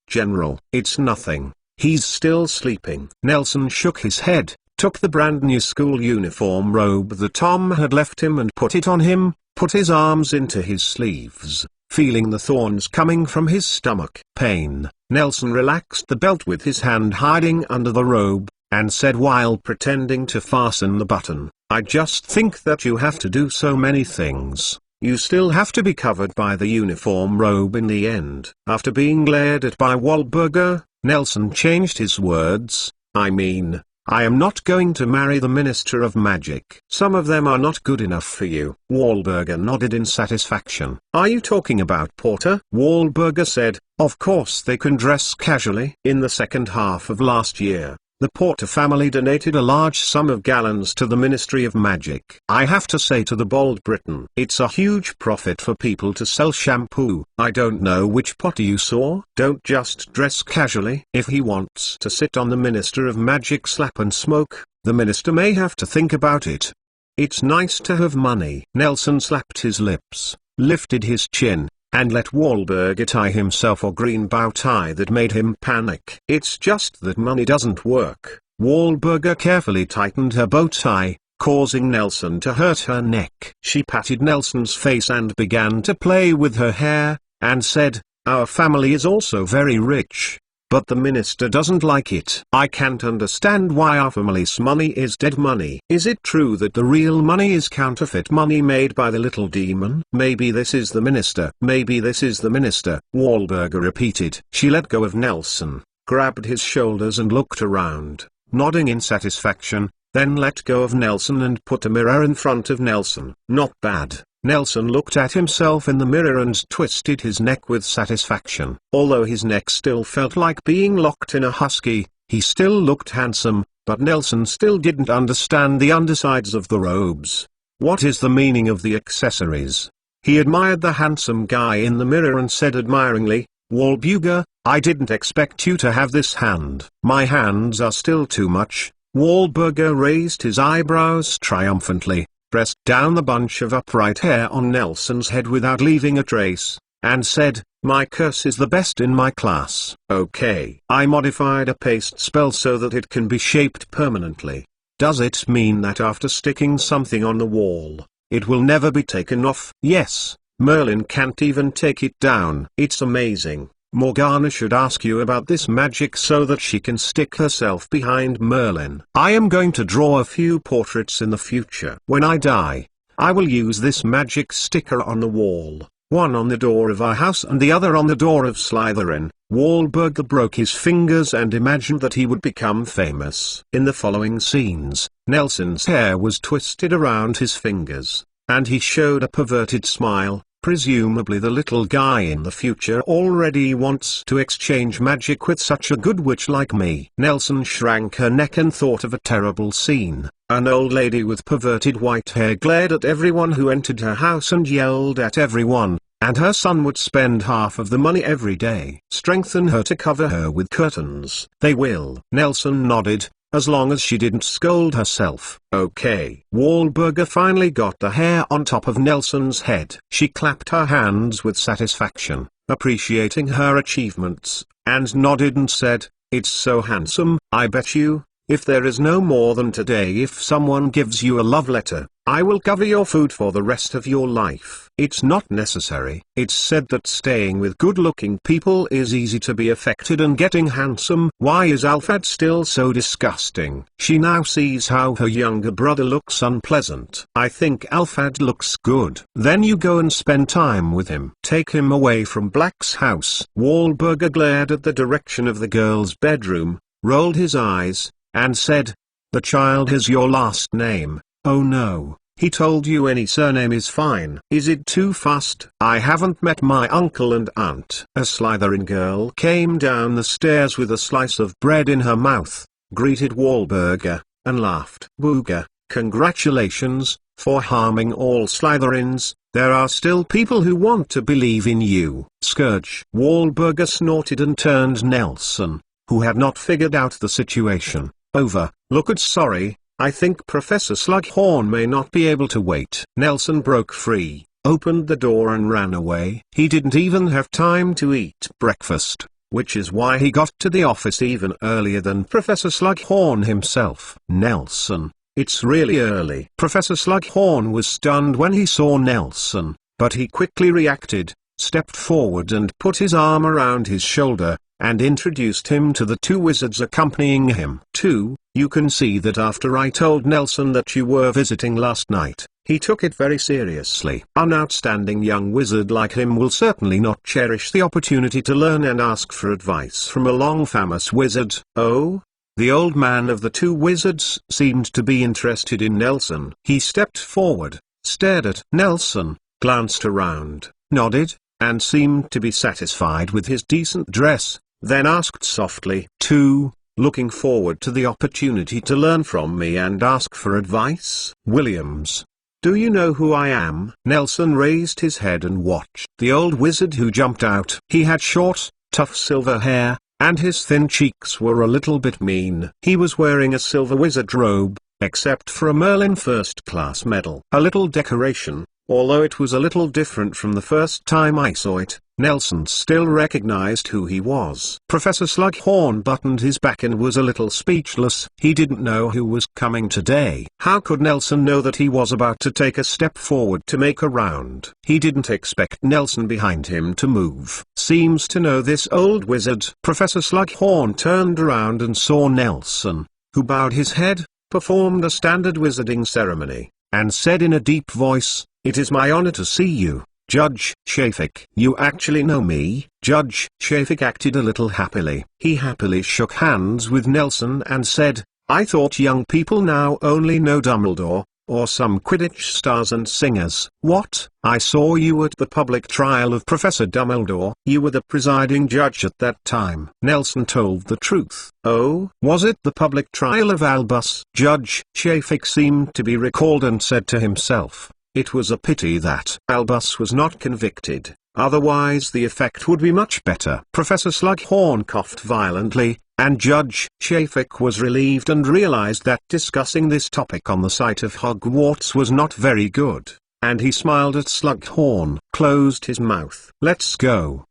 "General, it's nothing. He's still sleeping." Nelson shook his head, took the brand new school uniform robe that Tom had left him and put it on him, put his arms into his sleeves, feeling the thorns coming from his stomach pain. Nelson relaxed the belt with his hand hiding under the robe, and said while pretending to fasten the button, "I just think that you have to do so many things. You still have to be covered by the uniform robe in the end." After being glared at by Wahlburger, Nelson changed his words. I am not going to marry the Minister of Magic. Some of them are not good enough for you." Wahlburger nodded in satisfaction. "Are you talking about Porter?" Wahlburger said, "Of course they can dress casually." In the second half of last year, the Porter family donated a large sum of gallons to the Ministry of Magic. I have to say to the bold Briton, it's a huge profit for people to sell shampoo. I don't know which Potter you saw. Don't just dress casually. If he wants to sit on the Minister of Magic slap and smoke, the minister may have to think about it. It's nice to have money. Nelson slapped his lips, lifted his chin, and let Wahlburger tie himself a green bow tie that made him panic. "It's just that money doesn't work." Wahlburger carefully tightened her bow tie, causing Nelson to hurt her neck. She patted Nelson's face and began to play with her hair, and said, "Our family is also very rich, but the minister doesn't like it. I can't understand why our family's money is dead money. Is it true that the real money is counterfeit money made by the little demon? Maybe this is the minister. Maybe this is the minister," Wahlburger repeated. She let go of Nelson, grabbed his shoulders and looked around, nodding in satisfaction, then let go of Nelson and put a mirror in front of Nelson. "Not bad." Nelson looked at himself in the mirror and twisted his neck with satisfaction. Although his neck still felt like being locked in a husky, he still looked handsome, but Nelson still didn't understand the undersides of the robes. What is the meaning of the accessories? He admired the handsome guy in the mirror and said admiringly, "Wahlburger, I didn't expect you to have this hand." "My hands are still too much." Wahlburger raised his eyebrows triumphantly, pressed down the bunch of upright hair on Nelson's head without leaving a trace, and said, "My curse is the best in my class." "Okay. I modified a paste spell so that it can be shaped permanently. Does it mean that after sticking something on the wall, it will never be taken off?" "Yes. Merlin can't even take it down." "It's amazing. Morgana should ask you about this magic so that she can stick herself behind Merlin. I am going to draw a few portraits in the future. When I die, I will use this magic sticker on the wall, one on the door of our house and the other on the door of Slytherin." Wahlburger broke his fingers and imagined that he would become famous. In the following scenes, Nelson's hair was twisted around his fingers, and he showed a perverted smile, Presumably the little guy in the future already wants to exchange magic with such a good witch like me. Nelson shrank her neck and thought of a terrible scene. An old lady with perverted white hair glared at everyone who entered her house and yelled at everyone, and her son would spend half of the money every day. Strengthen her to cover her with curtains. They will. Nelson nodded, as long as she didn't scold herself. Okay. Wahlberger finally got the hair on top of Nelson's head. She clapped her hands with satisfaction, appreciating her achievements, and nodded and said, "It's so handsome. I bet you, if there is no more than today, if someone gives you a love letter, I will cover your food for the rest of your life." It's not necessary. It's said that staying with good-looking people is easy to be affected and getting handsome. Why is Alfred still so disgusting? She now sees how her younger brother looks unpleasant. I think Alfred looks good. Then you go and spend time with him. Take him away from Black's house. Wahlberger glared at the direction of the girl's bedroom, rolled his eyes, and said, "The child has your last name." "Oh no. He told you any surname is fine." "Is it too fast?" "I haven't met my uncle and aunt." A Slytherin girl came down the stairs with a slice of bread in her mouth, greeted Wahlberger, and laughed. "Booga, congratulations, for harming all Slytherins. There are still people who want to believe in you." "Scourge." Wahlberger snorted and turned Nelson, who had not figured out the situation, over. "Look at sorry. I think Professor Slughorn may not be able to wait." Nelson broke free, opened the door and ran away. He didn't even have time to eat breakfast, which is why he got to the office even earlier than Professor Slughorn himself. "Nelson, it's really early." Professor Slughorn was stunned when he saw Nelson, but he quickly reacted, stepped forward and put his arm around his shoulder, and introduced him to the two wizards accompanying him. You can see that after I told Nelson that you were visiting last night, he took it very seriously. An outstanding young wizard like him will certainly not cherish the opportunity to learn and ask for advice from a long-famous wizard." "Oh?" The old man of the two wizards seemed to be interested in Nelson. He stepped forward, stared at Nelson, glanced around, nodded, and seemed to be satisfied with his decent dress, then asked softly, "Looking forward to the opportunity to learn from me and ask for advice?" "Williams. Do you know who I am?" Nelson raised his head and watched the old wizard who jumped out. He had short, tough silver hair, and his thin cheeks were a little bit mean. He was wearing a silver wizard robe, except for a Merlin first-class medal. A little decoration, although it was a little different from the first time I saw it. Nelson still recognized who he was. Professor Slughorn buttoned his back and was a little speechless. He didn't know who was coming today. How could Nelson know that he was about to take a step forward to make a round? He didn't expect Nelson behind him to move. Seems to know this old wizard. Professor Slughorn turned around and saw Nelson, who bowed his head, performed a standard wizarding ceremony, and said in a deep voice, "It is my honor to see you, Judge Shafik." "You actually know me?" Judge Shafik acted a little happily. He happily shook hands with Nelson and said, "I thought young people now only know Dumbledore, or some Quidditch stars and singers." "What? I saw you at the public trial of Professor Dumbledore." "You were the presiding judge at that time." Nelson told the truth. "Oh? Was it the public trial of Albus?" Judge Shafik seemed to be recalled and said to himself, "It was a pity that Albus was not convicted, otherwise the effect would be much better." Professor Slughorn coughed violently, and Judge Shafik was relieved and realized that discussing this topic on the site of Hogwarts was not very good, and he smiled at Slughorn, closed his mouth. "Let's go,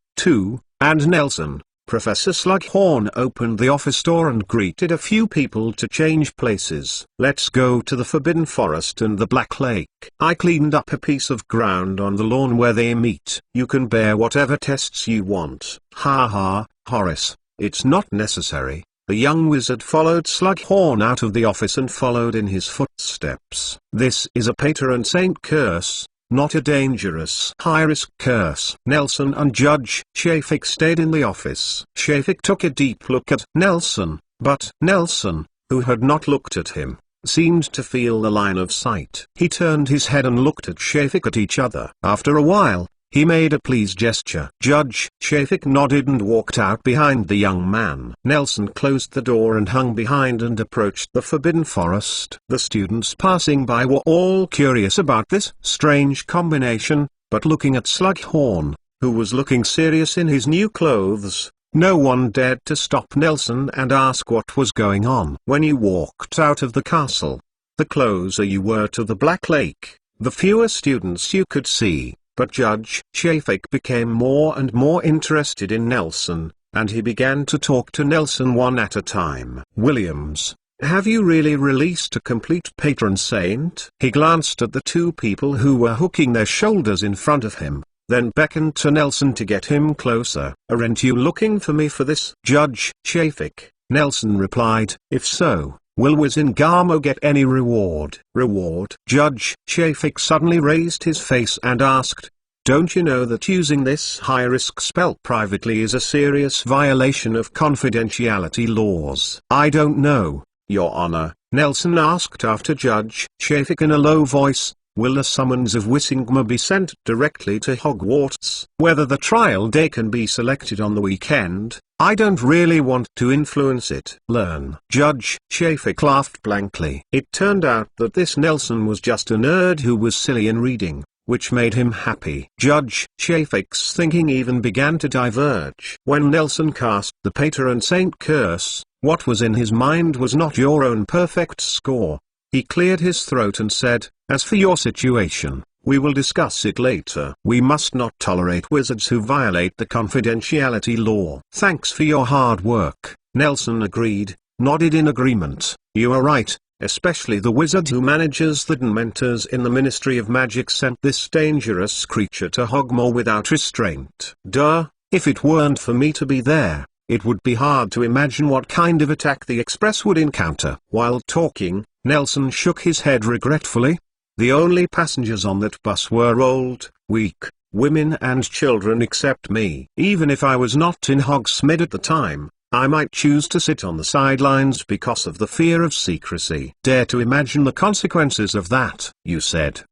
and Nelson." Professor Slughorn opened the office door and greeted a few people to change places. "Let's go to the Forbidden Forest and the Black Lake. I cleaned up a piece of ground on the lawn where they meet. You can bear whatever tests you want." "Ha ha, Horace, it's not necessary." The young wizard followed Slughorn out of the office and followed in his footsteps. "This is a patron saint curse, not a dangerous high-risk curse." Nelson and Judge Shafik stayed in the office. Shafik took a deep look at Nelson, but Nelson, who had not looked at him, seemed to feel the line of sight. He turned his head and looked at Shafik at each other. After a while, He made a pleased gesture. Judge Shafik nodded and walked out behind the young man. Nelson closed the door and hung behind and approached the Forbidden Forest. The students passing by were all curious about this strange combination, but looking at Slughorn, who was looking serious in his new clothes, no one dared to stop Nelson and ask what was going on. When you walked out of the castle, the closer you were to the Black Lake, the fewer students you could see. But Judge Shafik became more and more interested in Nelson, and he began to talk to Nelson one at a time. Williams, have you really released a complete patron saint? He glanced at the two people who were hooking their shoulders in front of him, then beckoned to Nelson to get him closer. Aren't you looking for me for this? Judge Shafik, Nelson replied. If so, will Wizengarmo get any reward? Reward? Judge Shafik suddenly raised his face and asked, don't you know that using this high-risk spell privately is a serious violation of confidentiality laws? I don't know, Your Honor, Nelson asked after Judge Shafik in a low voice. Will a summons of Wizengarmo be sent directly to Hogwarts? Whether the trial day can be selected on the weekend, I don't really want to influence it. Learn. Judge Shafik laughed blankly. It turned out that this Nelson was just a nerd who was silly in reading, which made him happy. Judge Shafik's thinking even began to diverge. When Nelson cast the patron saint curse, what was in his mind was not your own perfect score. He cleared his throat and said, as for your situation, we will discuss it later. We must not tolerate wizards who violate the confidentiality law. Thanks for your hard work, Nelson agreed, nodded in agreement. You are right, especially the wizard who manages the Dementors in the Ministry of Magic sent this dangerous creature to Hogwarts without restraint. Duh, if it weren't for me to be there, it would be hard to imagine what kind of attack the Express would encounter. While talking, Nelson shook his head regretfully. The only passengers on that bus were old, weak, women and children except me. Even if I was not in Hogsmeade at the time, I might choose to sit on the sidelines because of the fear of secrecy. Dare to imagine the consequences of that, you said.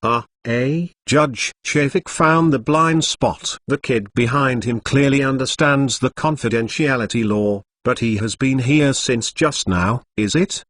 Judge Shafik found the blind spot. The kid behind him clearly understands the confidentiality law, but he has been here since just now, is it?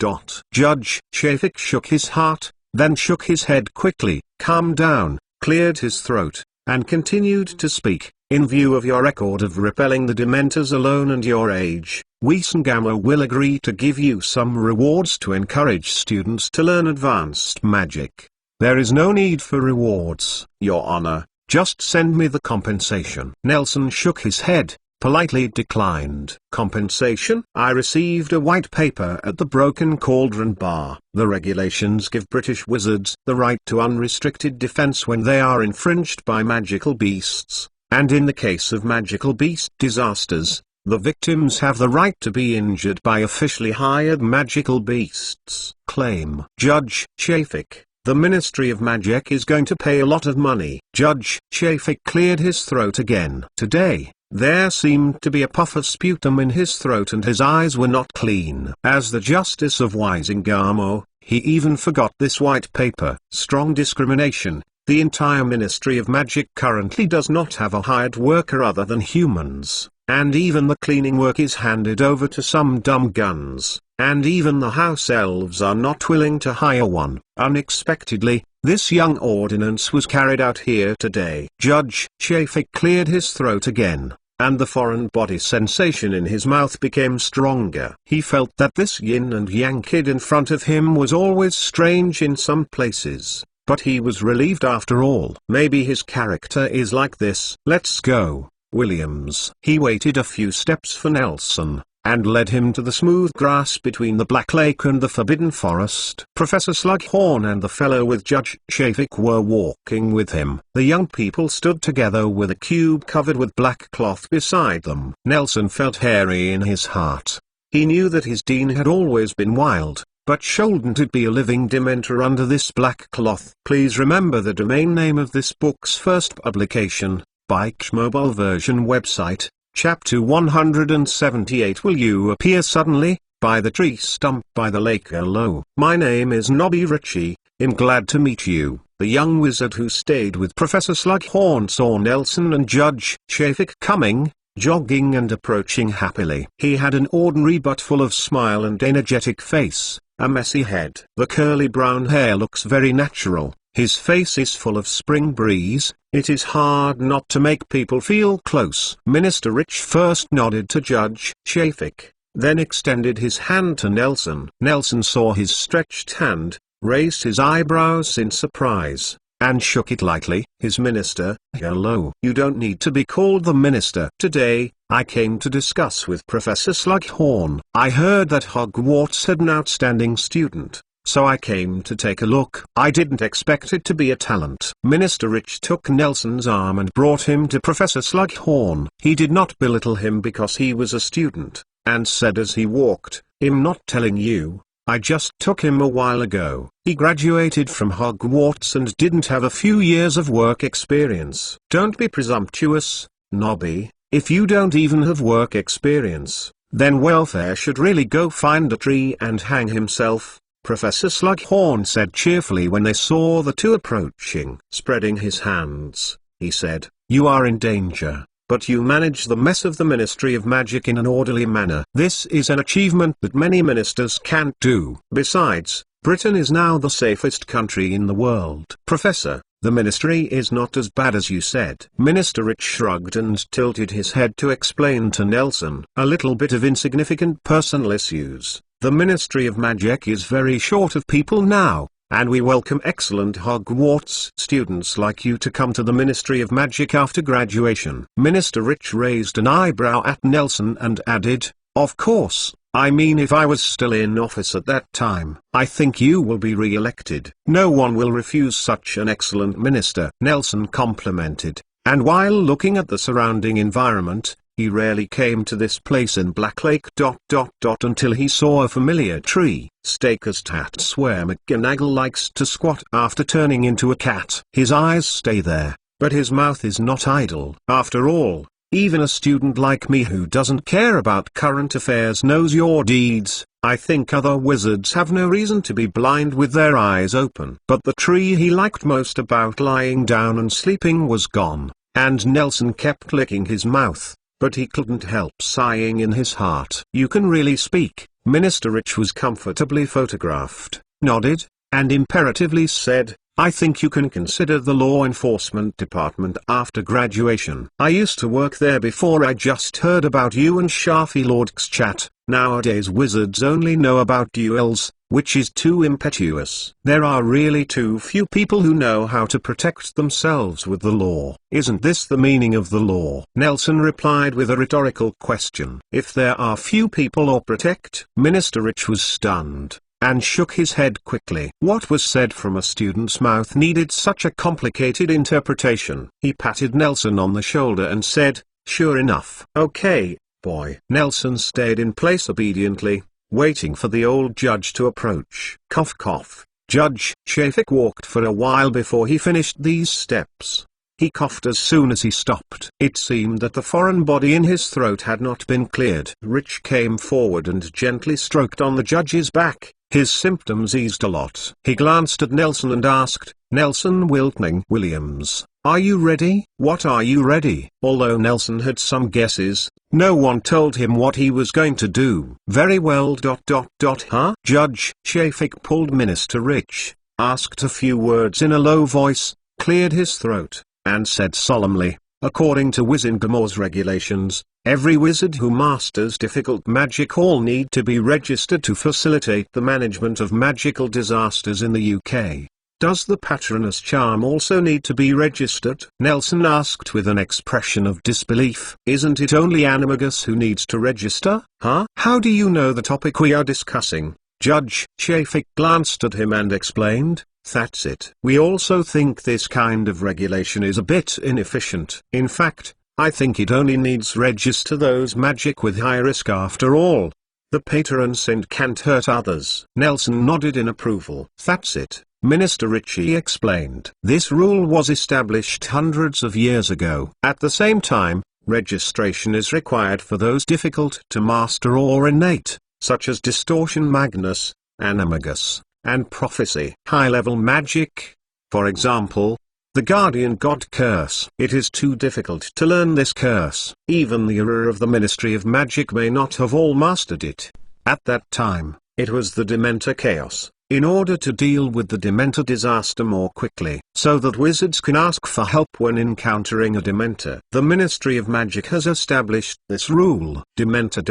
Judge Shafik shook his heart, then shook his head quickly, calmed down, cleared his throat, and continued to speak. In view of your record of repelling the Dementors alone and your age, Wizengarmo will agree to give you some rewards to encourage students to learn advanced magic. There is no need for rewards, Your Honor, just send me the compensation. Nelson shook his head, politely declined. Compensation? I received a white paper at the Broken Cauldron Bar. The regulations give British wizards the right to unrestricted defense when they are infringed by magical beasts, and in the case of magical beast disasters, the victims have the right to be injured by officially hired magical beasts. Claim. Judge Shafik, the Ministry of Magic is going to pay a lot of money. Judge Shafik cleared his throat again. Today, there seemed to be a puff of sputum in his throat and his eyes were not clean. As the Justice of Wizengarmo, he even forgot this white paper. Strong discrimination. The entire Ministry of Magic currently does not have a hired worker other than humans, and even the cleaning work is handed over to some dumb guns, and even the house elves are not willing to hire one. Unexpectedly, this young ordinance was carried out here today. Judge Shafik cleared his throat again, and the foreign body sensation in his mouth became stronger. He felt that this yin and yang kid in front of him was always strange in some places, but he was relieved after all. Maybe his character is like this. Let's go, Williams. He waited a few steps for Nelson, and led him to the smooth grass between the Black Lake and the Forbidden Forest. Professor Slughorn and the fellow with Judge Shafik were walking with him. The young people stood together with a cube covered with black cloth beside them. Nelson felt hairy in his heart. He knew that his dean had always been wild, but shouldn't it be a living Dementor under this black cloth? Please remember the domain name of this book's first publication, Bike's mobile version website. Chapter 178. Will you appear suddenly, by the tree stump by the lake? Hello. My name is Nobby Ritchie, I'm glad to meet you. The young wizard who stayed with Professor Slughorn saw Nelson and Judge Chafik coming, jogging and approaching happily. He had an ordinary but full of smile and energetic face, a messy head. The curly brown hair looks very natural, his face is full of spring breeze. It is hard not to make people feel close. Minister Rich first nodded to Judge Chafik, then extended his hand to Nelson. Nelson saw his stretched hand, raised his eyebrows in surprise, and shook it lightly. His minister, hello. You don't need to be called the minister. Today, I came to discuss with Professor Slughorn. I heard that Hogwarts had an outstanding student, so I came to take a look. I didn't expect it to be a talent. Minister Rich took Nelson's arm and brought him to Professor Slughorn. He did not belittle him because he was a student, and said as he walked, I'm not telling you, I just took him a while ago. He graduated from Hogwarts and didn't have a few years of work experience. Don't be presumptuous, Nobby. If you don't even have work experience, then welfare should really go find a tree and hang himself, Professor Slughorn said cheerfully when they saw the two approaching. Spreading his hands, he said, you are in danger, but you manage the mess of the Ministry of Magic in an orderly manner. This is an achievement that many ministers can't do. Besides, Britain is now the safest country in the world. Professor, the ministry is not as bad as you said. Minister Rich shrugged and tilted his head to explain to Nelson. A little bit of insignificant personal issues. The Ministry of Magic is very short of people now, and we welcome excellent Hogwarts students like you to come to the Ministry of Magic after graduation. Minister Rich raised an eyebrow at Nelson and added, of course, I mean if I was still in office at that time. I think you will be re-elected. No one will refuse such an excellent minister. Nelson complimented, and while looking at the surrounding environment, he rarely came to this place in Blacklake ... until he saw a familiar tree. Stakers tats where McGonagall likes to squat after turning into a cat. His eyes stay there, but his mouth is not idle. After all, even a student like me who doesn't care about current affairs knows your deeds. I think other wizards have no reason to be blind with their eyes open. But the tree he liked most about lying down and sleeping was gone, and Nelson kept licking his mouth, but he couldn't help sighing in his heart. You can really speak. Minister Rich was comfortably photographed, nodded, and imperatively said, I think you can consider the law enforcement department after graduation. I used to work there before I just heard about you and Sharfie Lord's chat. Nowadays wizards only know about duels, which is too impetuous. There are really too few people who know how to protect themselves with the law. Isn't this the meaning of the law? Nelson replied with a rhetorical question. If there are few people or protect? Minister Rich was stunned, and shook his head quickly. What was said from a student's mouth needed such a complicated interpretation. He patted Nelson on the shoulder and said, sure enough. Okay, boy. Nelson stayed in place obediently, waiting for the old judge to approach. Cough cough. Judge Chafik walked for a while before he finished these steps. He coughed as soon as he stopped. It seemed that the foreign body in his throat had not been cleared. Rich came forward and gently stroked on the judge's back. His symptoms eased a lot. He glanced at Nelson and asked, Nelson Wiltning Williams, are you ready? What are you ready? Although Nelson had some guesses, no one told him what he was going to do. Very well ... Huh? Judge Chafik pulled Minister Rich, asked a few words in a low voice, cleared his throat, and said solemnly, according to Wizardmore's regulations, every wizard who masters difficult magic all need to be registered to facilitate the management of magical disasters in the UK. Does the Patronus charm also need to be registered? Nelson asked with an expression of disbelief. Isn't it only Animagus who needs to register? Huh? How do you know the topic we are discussing? Judge Chafik glanced at him and explained, that's it. We also think this kind of regulation is a bit inefficient. In fact, I think it only needs register those magic with high risk after all. The patron saint can't hurt others. Nelson nodded in approval. That's it, Minister Ritchie explained. This rule was established hundreds of years ago. At the same time, registration is required for those difficult to master or innate, such as distortion magnus, animagus, and prophecy. High-level magic, For example, the Guardian God Curse. It is too difficult to learn this curse. Even the era of the Ministry of Magic may not have all mastered it. At that time, it was the Dementor Chaos. In order to deal with the Dementor disaster more quickly, so that wizards can ask for help when encountering a Dementor, the Ministry of Magic has established this rule. Dementor ...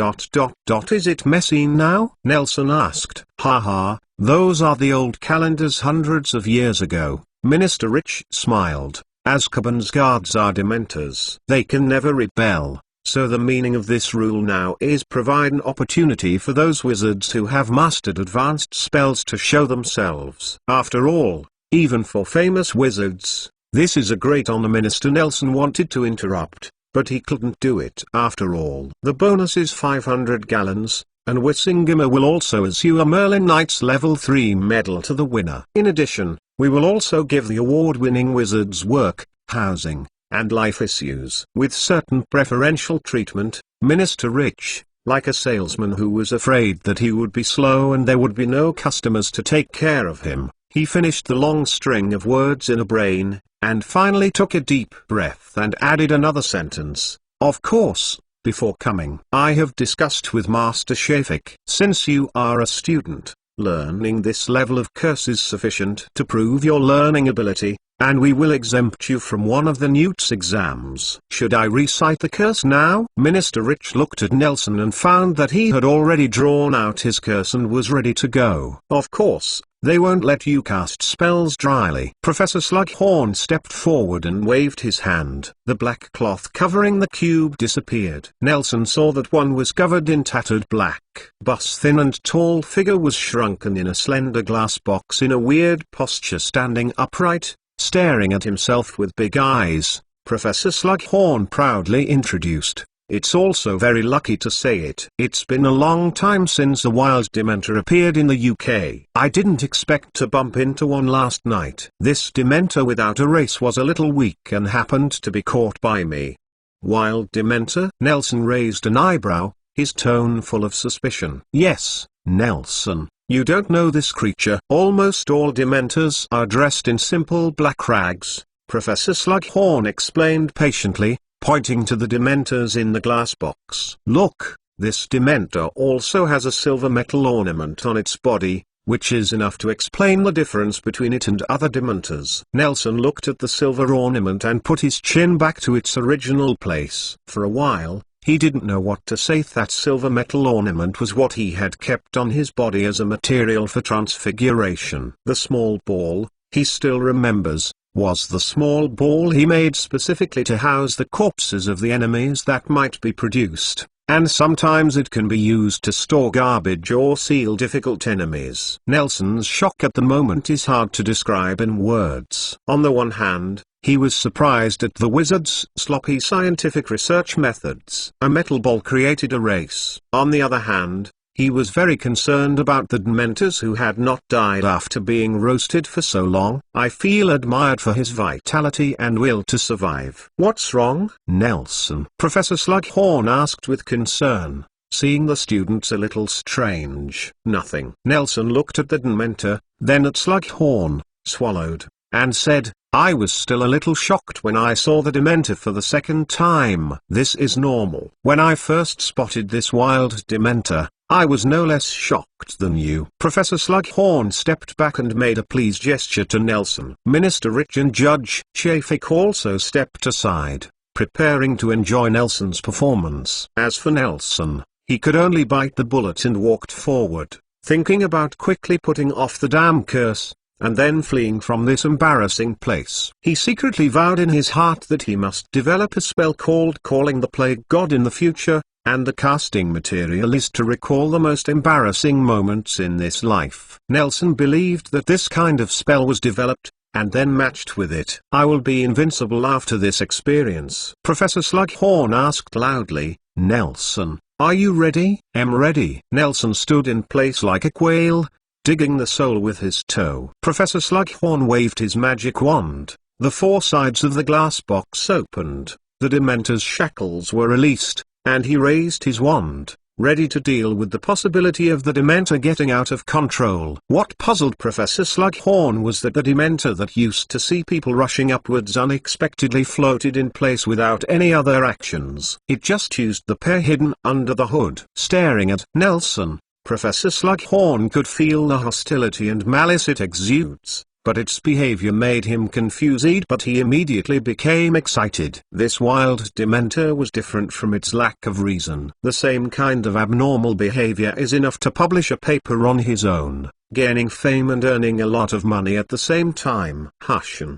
Is it messy now? Nelson asked. Haha, those are the old calendars hundreds of years ago. Minister Rich smiled. Azkaban's guards are Dementors. They can never rebel. So the meaning of this rule now is provide an opportunity for those wizards who have mastered advanced spells to show themselves. After all, even for famous wizards, this is a great honor. Minister Nelson wanted to interrupt, but he couldn't do it. After all, the bonus is 500 gallons, and Wissingimer will also issue a Merlin Knights Level 3 medal to the winner. In addition, we will also give the award-winning wizards work, housing, and life issues with certain preferential treatment. Minister Rich, like a salesman who was afraid that he would be slow and there would be no customers to take care of him, he finished the long string of words in a brain, and finally took a deep breath and added another sentence. Of course, before coming, I have discussed with Master Shafik. Since you are a student, learning this level of curse is sufficient to prove your learning ability, and we will exempt you from one of the Newt's exams. Should I recite the curse now? Minister Rich looked at Nelson and found that he had already drawn out his curse and was ready to go. Of course, they won't let you cast spells dryly. Professor Slughorn stepped forward and waved his hand. The black cloth covering the cube disappeared. Nelson saw that one was covered in tattered black. Bus thin and tall figure was shrunken in a slender glass box in a weird posture, standing upright, staring at himself with big eyes. Professor Slughorn proudly introduced. It's also very lucky to say it. It's been a long time since a wild Dementor appeared in the UK. I didn't expect to bump into one last night. This Dementor without a race was a little weak and happened to be caught by me. Wild Dementor? Nelson raised an eyebrow, his tone full of suspicion. Yes, Nelson. You don't know this creature. Almost all Dementors are dressed in simple black rags, Professor Slughorn explained patiently, pointing to the Dementors in the glass box. Look, this Dementor also has a silver metal ornament on its body, which is enough to explain the difference between it and other Dementors. Nelson looked at the silver ornament and put his chin back to its original place. For a while, he didn't know what to say. That silver metal ornament was what he had kept on his body as a material for transfiguration. The small ball, he still remembers, was the small ball he made specifically to house the corpses of the enemies that might be produced, and sometimes it can be used to store garbage or seal difficult enemies. Nelson's shock at the moment is hard to describe in words. On the one hand, he was surprised at the wizard's sloppy scientific research methods. A metal ball created a race. On the other hand, he was very concerned about the Dementors who had not died after being roasted for so long. I feel admired for his vitality and will to survive. What's wrong, Nelson? Professor Slughorn asked with concern, seeing the students a little strange. Nothing. Nelson looked at the Dementor, then at Slughorn, swallowed, and said, I was still a little shocked when I saw the Dementor for the second time. This is normal. When I first spotted this wild Dementor, I was no less shocked than you. Professor Slughorn stepped back and made a pleased gesture to Nelson. Minister Rich and Judge Shafik also stepped aside, preparing to enjoy Nelson's performance. As for Nelson, he could only bite the bullet and walked forward, thinking about quickly putting off the damn curse, and then fleeing from this embarrassing place. He secretly vowed in his heart that he must develop a spell called Calling the Plague God in the future, and the casting material is to recall the most embarrassing moments in this life. Nelson believed that this kind of spell was developed, and then matched with it. I will be invincible after this experience. Professor Slughorn asked loudly, Nelson, are you ready? I'm ready. Nelson stood in place like a quail, digging the sole with his toe. Professor Slughorn waved his magic wand. The four sides of the glass box opened, the Dementor's shackles were released, and he raised his wand. ready to deal with the possibility of the Dementor getting out of control. What puzzled Professor Slughorn was that the Dementor that used to see people rushing upwards unexpectedly floated in place without any other actions. It just used the pair hidden under the hood. Staring at Nelson, Professor Slughorn could feel the hostility and malice it exudes. But its behavior made him confused, but he immediately became excited. This wild Dementor was different from its lack of reason. The same kind of abnormal behavior is enough to publish a paper on his own, gaining fame and earning a lot of money at the same time. Hushin.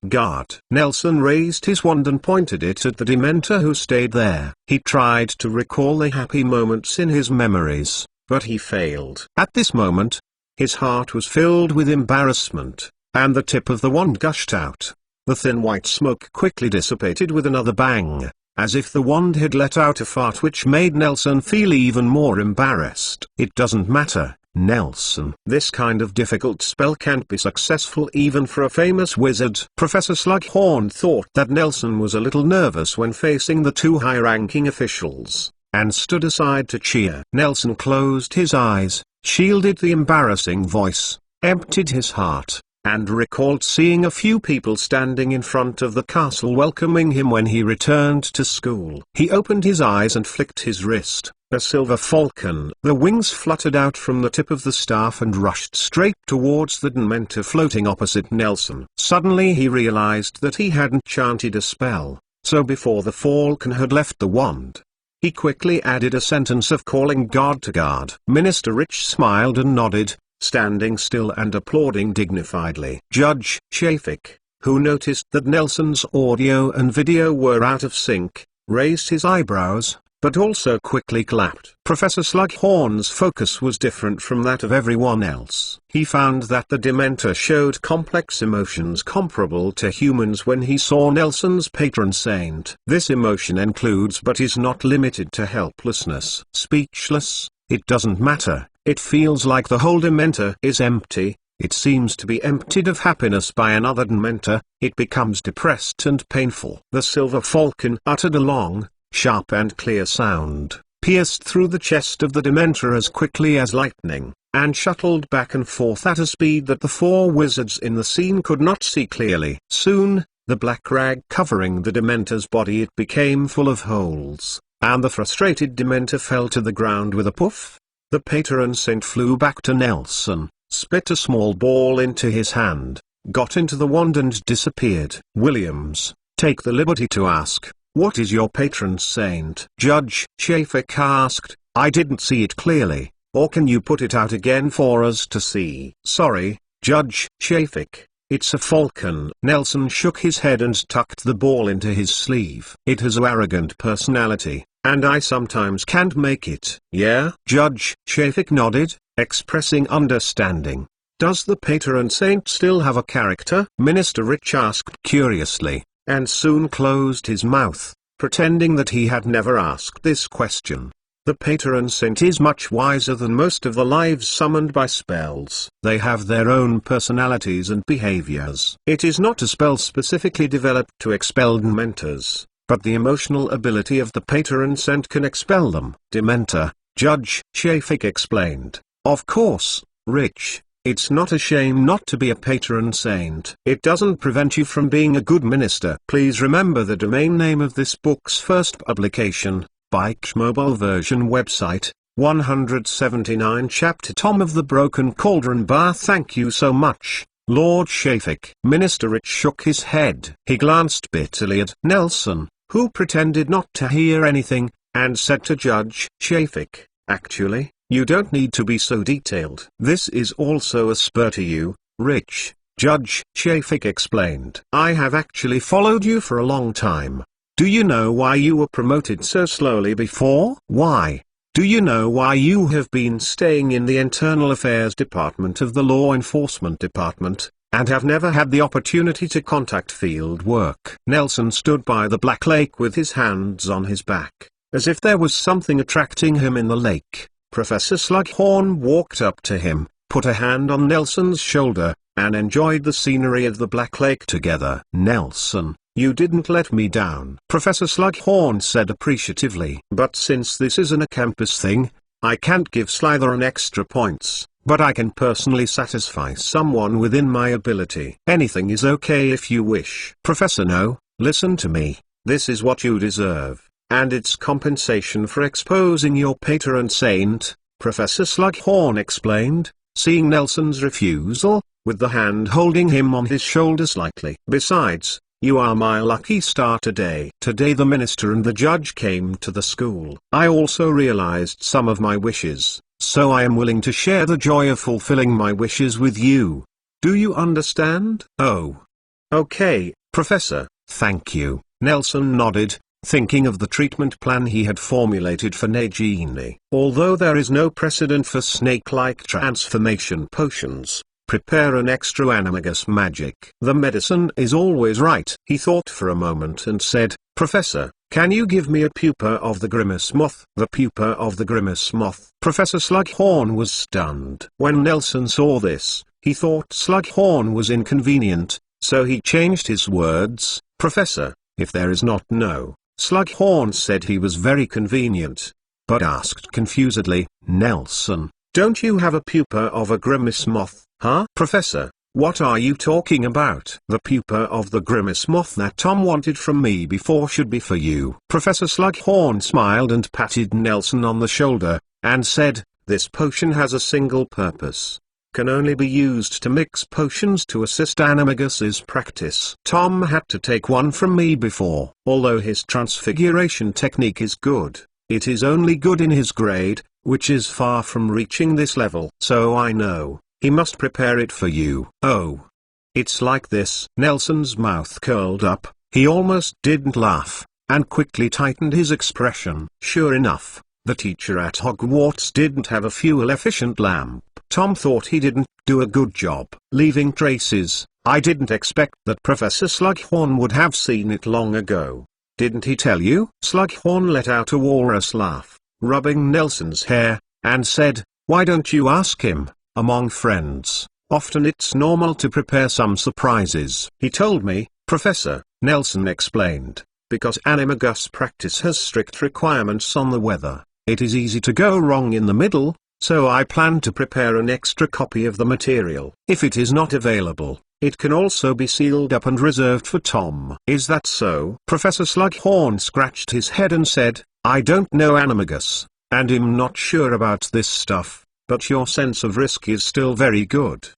Guard. Nelson raised his wand and pointed it at the Dementor who stayed there. He tried to recall the happy moments in his memories, but he failed. At this moment, his heart was filled with embarrassment, and the tip of the wand gushed out. The thin white smoke quickly dissipated with another bang, as if the wand had let out a fart, which made Nelson feel even more embarrassed. It doesn't matter, Nelson. This kind of difficult spell can't be successful even for a famous wizard. Professor Slughorn thought that Nelson was a little nervous when facing the two high-ranking officials, and stood aside to cheer. Nelson closed his eyes, shielded the embarrassing voice, emptied his heart, and recalled seeing a few people standing in front of the castle welcoming him when he returned to school. He opened his eyes and flicked his wrist. A silver falcon. The wings fluttered out from the tip of the staff and rushed straight towards the Dementor floating opposite Nelson. Suddenly he realized that he hadn't chanted a spell, so before the falcon had left the wand, he quickly added a sentence of calling God to guard. Minister Rich smiled and nodded, standing still and applauding dignifiedly. Judge Chafik, who noticed that Nelson's audio and video were out of sync, raised his eyebrows, but also quickly clapped. Professor Slughorn's focus was different from that of everyone else. He found that the Dementor showed complex emotions comparable to humans when he saw Nelson's patron saint. This emotion includes but is not limited to helplessness. Speechless, it doesn't matter, it feels like the whole Dementor is empty. It seems to be emptied of happiness by another Dementor. It becomes depressed and painful. The silver falcon uttered a long, sharp and clear sound, pierced through the chest of the Dementor as quickly as lightning, and shuttled back and forth at a speed that the four wizards in the scene could not see clearly. Soon, the black rag covering the Dementor's body it became full of holes, and the frustrated Dementor fell to the ground with a poof. The patron saint flew back to Nelson, spit a small ball into his hand, got into the wand and disappeared. Williams, take the liberty to ask, what is your patron saint? Judge Chafik asked, I didn't see it clearly, or can you put it out again for us to see? Sorry, Judge Chafik, it's a falcon. Nelson shook his head and tucked the ball into his sleeve. It has an arrogant personality, and I sometimes can't make it. Yeah? Judge Chafik nodded, expressing understanding. Does the patron saint still have a character? Minister Rich asked curiously, and soon closed his mouth, pretending that he had never asked this question. The patron saint is much wiser than most of the lives summoned by spells. They have their own personalities and behaviors. It is not a spell specifically developed to expel Dementors, but the emotional ability of the patron saint can expel them. Dementor, Judge Chafik explained. Of course, Rich. It's not a shame not to be a patron saint. It doesn't prevent you from being a good minister. Please remember the domain name of this book's first publication, Bike Mobile Version website, 179 Chapter Tom of the Broken Cauldron Bar. Thank you so much, Lord Chafik. Minister Rich shook his head. He glanced bitterly at Nelson, who pretended not to hear anything, and said to Judge Chafik, actually, you don't need to be so detailed. This is also a spur to you, Rich, Judge Chafik explained. I have actually followed you for a long time. Do you know why you were promoted so slowly before? Why? Do you know why you have been staying in the Internal Affairs Department of the Law Enforcement Department, and have never had the opportunity to contact field work? Nelson stood by the Black Lake with his hands on his back, as if there was something attracting him in the lake. Professor Slughorn walked up to him, put a hand on Nelson's shoulder, and enjoyed the scenery of the Black Lake together. Nelson, You didn't let me down," Professor Slughorn said appreciatively. "But since this isn't a campus thing, I can't give Slytherin extra points, but I can personally satisfy someone within my ability. Anything is okay if you wish." "Professor No, listen to me. This is what you deserve, and it's compensation for exposing your patron saint," Professor Slughorn explained, seeing Nelson's refusal, with the hand holding him on his shoulder slightly. "Besides, you are my lucky star today." Today the minister and the judge came to the school. "I also realized some of my wishes, so I am willing to share the joy of fulfilling my wishes with you. Do you understand?" "Oh. Okay, Professor, thank you." Nelson nodded, thinking of the treatment plan he had formulated for Nagini. Although there is no precedent for snake-like transformation potions, prepare an extra animagus magic. The medicine is always right. He thought for a moment and said, "Professor, can you give me a pupa of the grimace moth?" "The pupa of the grimace moth." Professor Slughorn was stunned. When Nelson saw this, he thought Slughorn was inconvenient, so he changed his words. "Professor, if there is not no." Slughorn said he was very convenient, but asked confusedly, "Nelson, don't you have a pupa of a grimace moth?" "Huh? Professor, what are you talking about?" "The pupa of the grimace moth that Tom wanted from me before should be for you." Professor Slughorn smiled and patted Nelson on the shoulder, and said, "This potion has a single purpose. Can only be used to mix potions to assist Animagus's practice. Tom had to take one from me before. Although his transfiguration technique is good, it is only good in his grade, which is far from reaching this level. So I know he must prepare it for you." "Oh. It's like this." Nelson's mouth curled up, he almost didn't laugh, and quickly tightened his expression. Sure enough, the teacher at Hogwarts didn't have a fuel-efficient lamp. Tom thought he didn't do a good job leaving traces. I didn't expect that Professor Slughorn would have seen it long ago. "Didn't he tell you?" Slughorn let out a walrus laugh, rubbing Nelson's hair, and said, "Why don't you ask him? Among friends, often it's normal to prepare some surprises." "He told me, Professor," Nelson explained, "because Animagus practice has strict requirements on the weather, it is easy to go wrong in the middle, so I plan to prepare an extra copy of the material. If it is not available, it can also be sealed up and reserved for Tom." "Is that so?" Professor Slughorn scratched his head and said, "I don't know Animagus, and I'm not sure about this stuff, but your sense of risk is still very good.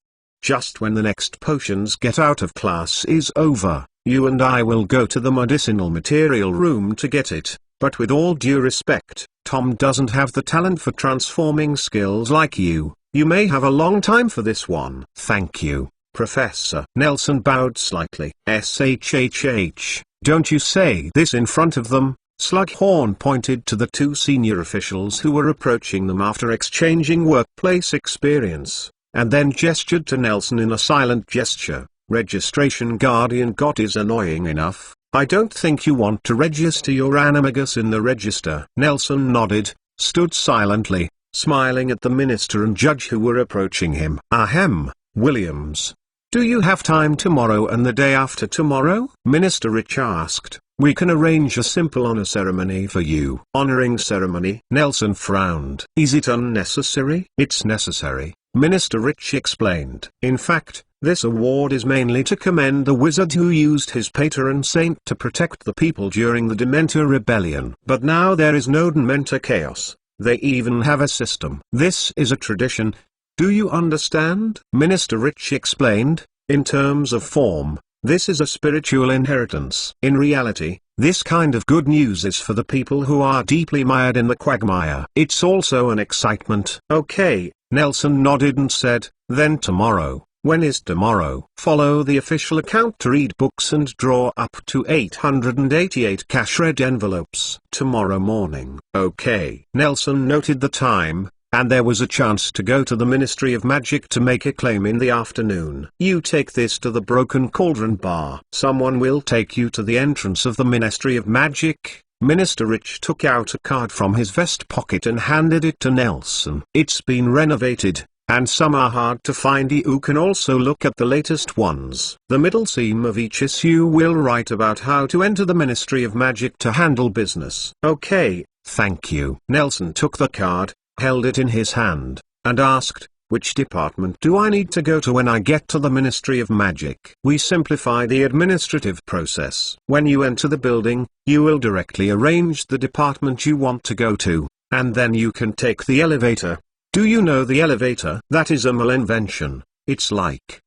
Just when the next potions get out of class is over, you and I will go to the medicinal material room to get it, but with all due respect, Tom doesn't have the talent for transforming skills like you. You may have a long time for this one." "Thank you, Professor." Nelson bowed slightly. "SHHH, don't you say this in front of them." Slughorn pointed to the two senior officials who were approaching them after exchanging workplace experience, and then gestured to Nelson in a silent gesture. "Registration Guardian God is annoying enough. I don't think you want to register your Animagus in the register." Nelson nodded, stood silently, smiling at the minister and judge who were approaching him. "Ahem, Williams. Do you have time tomorrow and the day after tomorrow?" Minister Rich asked. "We can arrange a simple honor ceremony for you." "Honoring ceremony?" Nelson frowned. "Is it unnecessary?" "It's necessary," Minister Rich explained. "In fact, this award is mainly to commend the wizard who used his patron saint to protect the people during the Dementor rebellion. But now there is no Dementor chaos. They even have a system. This is a tradition. Do you understand?" Minister Rich explained. "In terms of form, this is a spiritual inheritance. In reality, this kind of good news is for the people who are deeply mired in the quagmire. It's also an excitement." "Okay," Nelson nodded and said, "Then tomorrow." "When is tomorrow?" "Follow the official account to read books and draw up to 888 cash-read envelopes." "Tomorrow morning." "Okay." Nelson noted the time, and there was a chance to go to the Ministry of Magic to make a claim in the afternoon. "You take this to the Broken Cauldron Bar. Someone will take you to the entrance of the Ministry of Magic." Minister Rich took out a card from his vest pocket and handed it to Nelson. "It's been renovated, and some are hard to find. You can also look at the latest ones. The middle seam of each issue will write about how to enter the Ministry of Magic to handle business. Okay, thank you. Nelson took the card, held it in his hand, and asked, which department do I need to go to when I get to the Ministry of Magic? We simplify the administrative process. When you enter the building, you will directly arrange the department you want to go to, and then you can take the elevator. Do you know the elevator? That is a malinvention. It's like.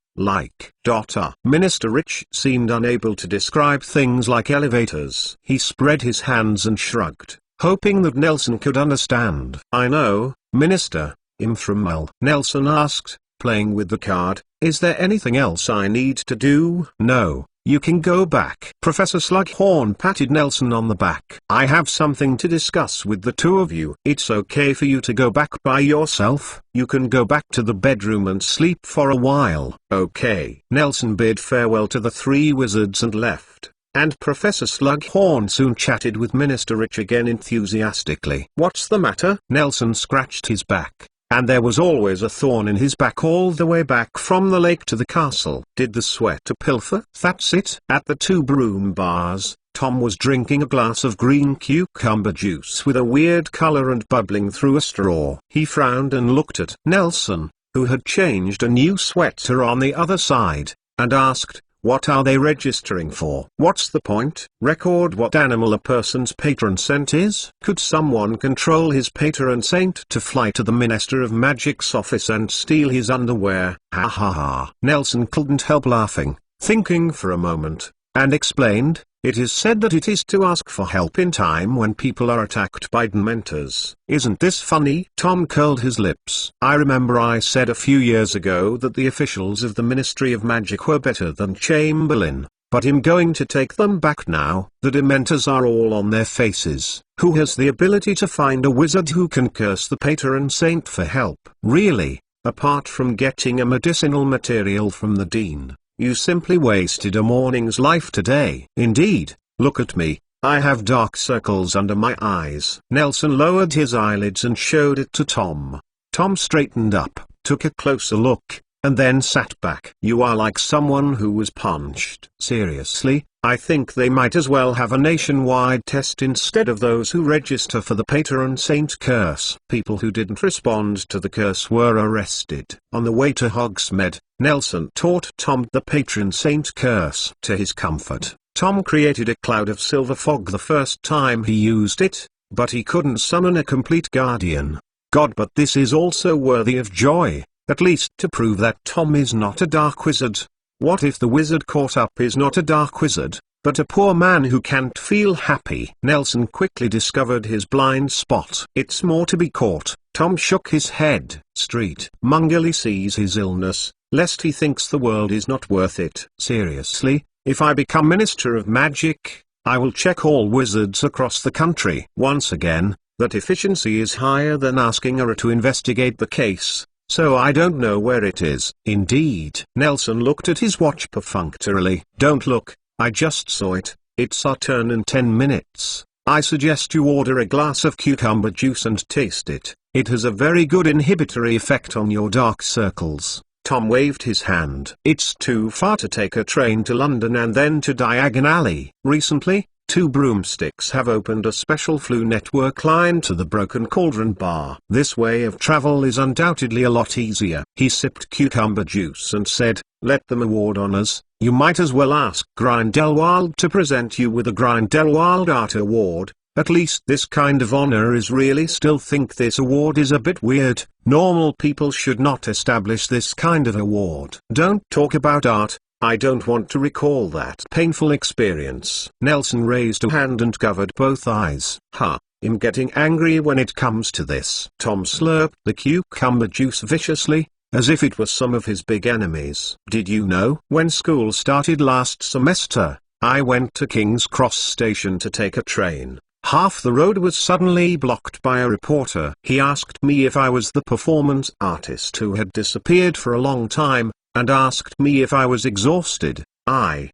Minister Rich seemed unable to describe things like elevators. He spread his hands and shrugged, hoping that Nelson could understand. I know, Minister. From Nelson asked, playing with the card, is there anything else I need to do? No, you can go back. Professor Slughorn patted Nelson on the back. I have something to discuss with the two of you. It's okay for you to go back by yourself. You can go back to the bedroom and sleep for a while. Okay. Nelson bid farewell to the three wizards and left. And Professor Slughorn soon chatted with Minister Rich again enthusiastically. What's the matter? Nelson scratched his back. And there was always a thorn in his back all the way back from the lake to the castle. Did the sweater pilfer? That's it. At the two broom bars, Tom was drinking a glass of green cucumber juice with a weird color and bubbling through a straw. He frowned and looked at Nelson, who had changed a new sweater on the other side, and asked, what are they registering for? What's the point? Record what animal a person's patron saint is? Could someone control his patron saint to fly to the Minister of Magic's office and steal his underwear? Ha ha ha. Nelson couldn't help laughing, thinking for a moment, and explained, it is said that it is to ask for help in time when people are attacked by Dementors. Isn't this funny? Tom curled his lips. I remember I said a few years ago that the officials of the Ministry of Magic were better than Chamberlain, but I'm going to take them back now. The Dementors are all on their faces. Who has the ability to find a wizard who can curse the patron saint for help? Really, apart from getting a medicinal material from the dean. You simply wasted a morning's life today. Indeed, look at me, I have dark circles under my eyes. Nelson lowered his eyelids and showed it to Tom. Tom straightened up, took a closer look, and then sat back. You are like someone who was punched. Seriously, I think they might as well have a nationwide test instead of those who register for the patron saint curse. People who didn't respond to the curse were arrested. On the way to Hogsmeade, Nelson taught Tom the patron saint curse. To his comfort, Tom created a cloud of silver fog the first time he used it, but he couldn't summon a complete guardian. God, but this is also worthy of joy, at least to prove that Tom is not a dark wizard. What if the wizard caught up is not a dark wizard, but a poor man who can't feel happy? Nelson quickly discovered his blind spot. It's more to be caught. Tom shook his head. Street Mungerly sees his illness, lest he thinks the world is not worth it. Seriously, if I become Minister of Magic, I will check all wizards across the country. Once again, that efficiency is higher than asking her to investigate the case. So I don't know where it is. Indeed. Nelson looked at his watch perfunctorily. Don't look, I just saw it. It's our turn in 10 minutes. I suggest you order a glass of cucumber juice and taste it. It has a very good inhibitory effect on your dark circles. Tom waved his hand. It's too far to take a train to London and then to Diagon Alley. Recently, 2 broomsticks have opened a special flu network line to the Broken Cauldron Bar. This way of travel is undoubtedly a lot easier. He sipped cucumber juice and said, let them award honors. You might as well ask Grindelwald to present you with a Grindelwald Art Award. At least this kind of honor is really. Still think this award is a bit weird. Normal people should not establish this kind of award. Don't talk about art. I don't want to recall that painful experience. Nelson raised a hand and covered both eyes. I'm getting angry when it comes to this. Tom slurped the cucumber juice viciously, as if it was some of his big enemies. Did you know? When school started last semester, I went to King's Cross Station to take a train. Half the road was suddenly blocked by a reporter. He asked me if I was the performance artist who had disappeared for a long time, and asked me if I was exhausted.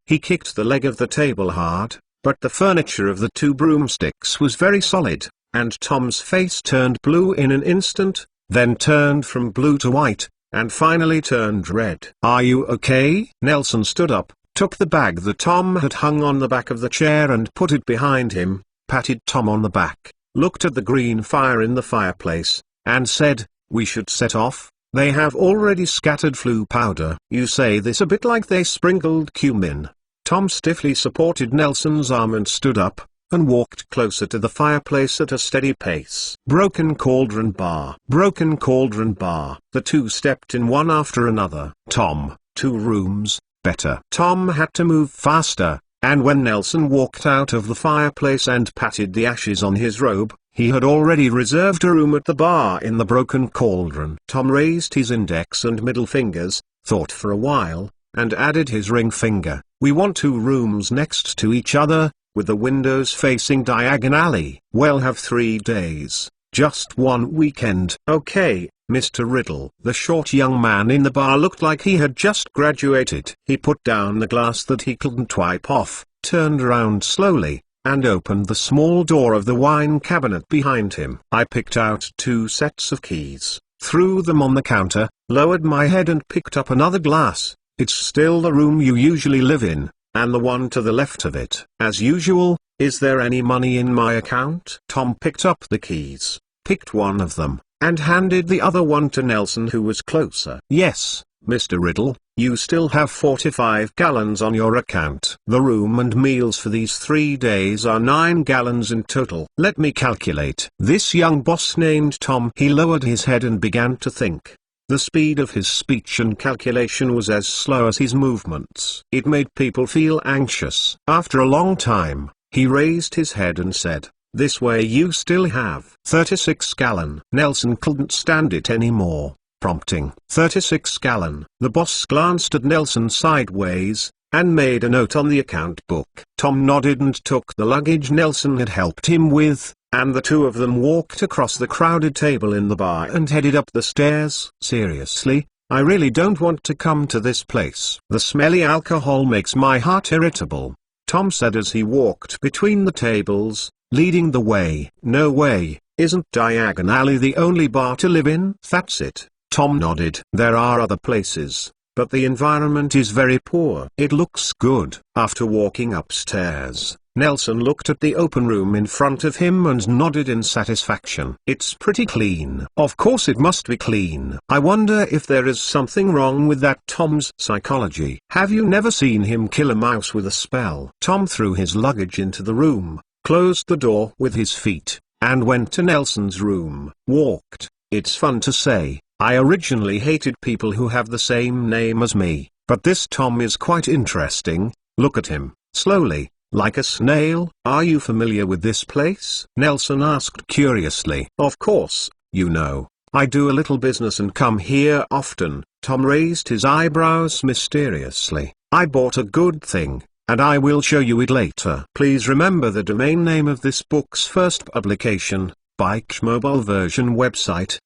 He kicked the leg of the table hard, but the furniture of the 2 broomsticks was very solid, and Tom's face turned blue in an instant. then turned from blue to white, and finally turned red. "Are you okay?" Nelson stood up, took the bag that Tom had hung on the back of the chair and put it behind him, patted Tom on the back, looked at the green fire in the fireplace, and said, "We should set off. They have already scattered flue powder." "You say this a bit like they sprinkled cumin." Tom stiffly supported Nelson's arm and stood up, and walked closer to the fireplace at a steady pace. "Broken cauldron bar. Broken cauldron bar." The two stepped in one after another. "Tom, 2 rooms, better." Tom had to move faster, and when Nelson walked out of the fireplace and patted the ashes on his robe, he had already reserved a room at the bar in the broken cauldron. Tom raised his index and middle fingers, thought for a while, and added his ring finger. "We want 2 rooms next to each other, with the windows facing diagonally. We'll have 3 days, just 1 weekend." "Okay, Mr. Riddle." The short young man in the bar looked like he had just graduated. He put down the glass that he couldn't wipe off, turned around slowly, and opened the small door of the wine cabinet behind him. "I picked out 2 sets of keys, threw them on the counter, lowered my head and picked up another glass. It's still the room you usually live in, and the one to the left of it. As usual, is there any money in my account?" Tom picked up the keys, picked one of them, and handed the other one to Nelson, who was closer. "Yes, Mr. Riddle, you still have 45 gallons on your account. The room and meals for these 3 days are 9 gallons in total. Let me calculate." This young boss named Tom. He lowered his head and began to think. The speed of his speech and calculation was as slow as his movements. It made people feel anxious. After a long time, he raised his head and said, "This way you still have 36 gallon." Nelson couldn't stand it anymore, prompting, "36 gallon." The boss glanced at Nelson sideways, and made a note on the account book. Tom nodded and took the luggage Nelson had helped him with, and the two of them walked across the crowded table in the bar and headed up the stairs. "Seriously, I really don't want to come to this place. The smelly alcohol makes my heart irritable," Tom said as he walked between the tables, leading the way. "No way, isn't Diagon Alley the only bar to live in?" "That's it," Tom nodded. "There are other places, but the environment is very poor." "It looks good." After walking upstairs, Nelson looked at the open room in front of him and nodded in satisfaction. "It's pretty clean." "Of course it must be clean. I wonder if there is something wrong with that Tom's psychology. Have you never seen him kill a mouse with a spell?" Tom threw his luggage into the room, closed the door with his feet, and went to Nelson's room. Walked. "It's fun to say, I originally hated people who have the same name as me, but this Tom is quite interesting. Look at him, slowly, like a snail." "Are you familiar with this place?" Nelson asked curiously. "Of course, you know, I do a little business and come here often." Tom raised his eyebrows mysteriously. "I bought a good thing, and I will show you it later." "Please remember the domain name of this book's first publication, Bike mobile version website."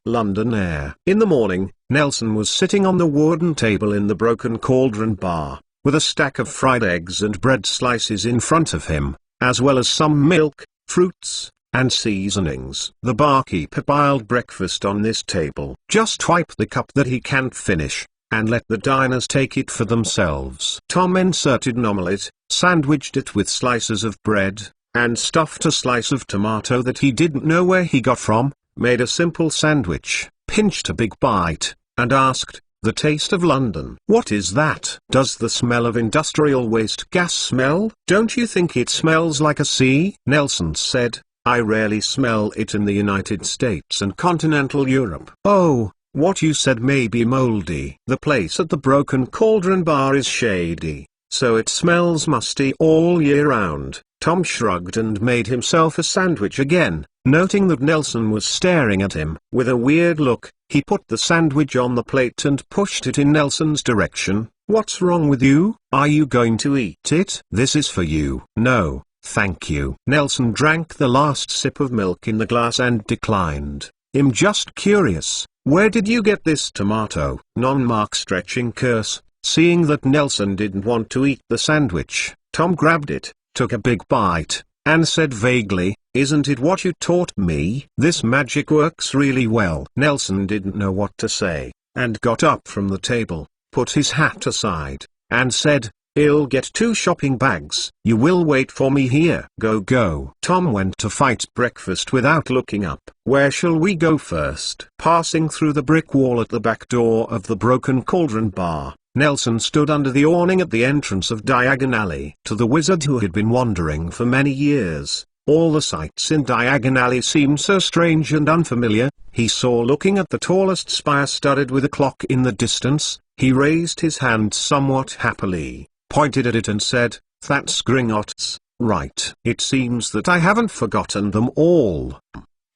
London Air. In the morning, Nelson was sitting on the wooden table in the broken cauldron bar, with a stack of fried eggs and bread slices in front of him, as well as some milk, fruits, and seasonings. The barkeeper piled breakfast on this table. "Just wipe the cup that he can't finish, and let the diners take it for themselves." Tom inserted an omelette, sandwiched it with slices of bread, and stuffed a slice of tomato that he didn't know where he got from, made a simple sandwich, pinched a big bite, and asked, "The taste of London. What is that?" "Does the smell of industrial waste gas smell? Don't you think it smells like a sea?" Nelson said, "I rarely smell it in the United States and continental Europe." "Oh, what you said may be moldy." "The place at the Broken Cauldron Bar is shady, so it smells musty all year round." Tom shrugged and made himself a sandwich again, noting that Nelson was staring at him. With a weird look, he put the sandwich on the plate and pushed it in Nelson's direction. "What's wrong with you? Are you going to eat it?" "This is for you." "No, thank you." Nelson drank the last sip of milk in the glass and declined. "I'm just curious, where did you get this tomato?" Non-mark stretching curse. Seeing that Nelson didn't want to eat the sandwich, Tom grabbed it, took a big bite, and said vaguely, "Isn't it what you taught me? This magic works really well." Nelson didn't know what to say, and got up from the table, put his hat aside, and said, "I'll get 2 shopping bags. You will wait for me here." Go. Tom went to fight breakfast without looking up. "Where shall we go first?" Passing through the brick wall at the back door of the Broken Cauldron Bar, Nelson stood under the awning at the entrance of Diagon Alley. To the wizard who had been wandering for many years, all the sights in Diagon Alley seemed so strange and unfamiliar. He saw looking at the tallest spire studded with a clock in the distance. He raised his hand somewhat happily, pointed at it and said, "That's Gringotts, right. It seems that I haven't forgotten them all."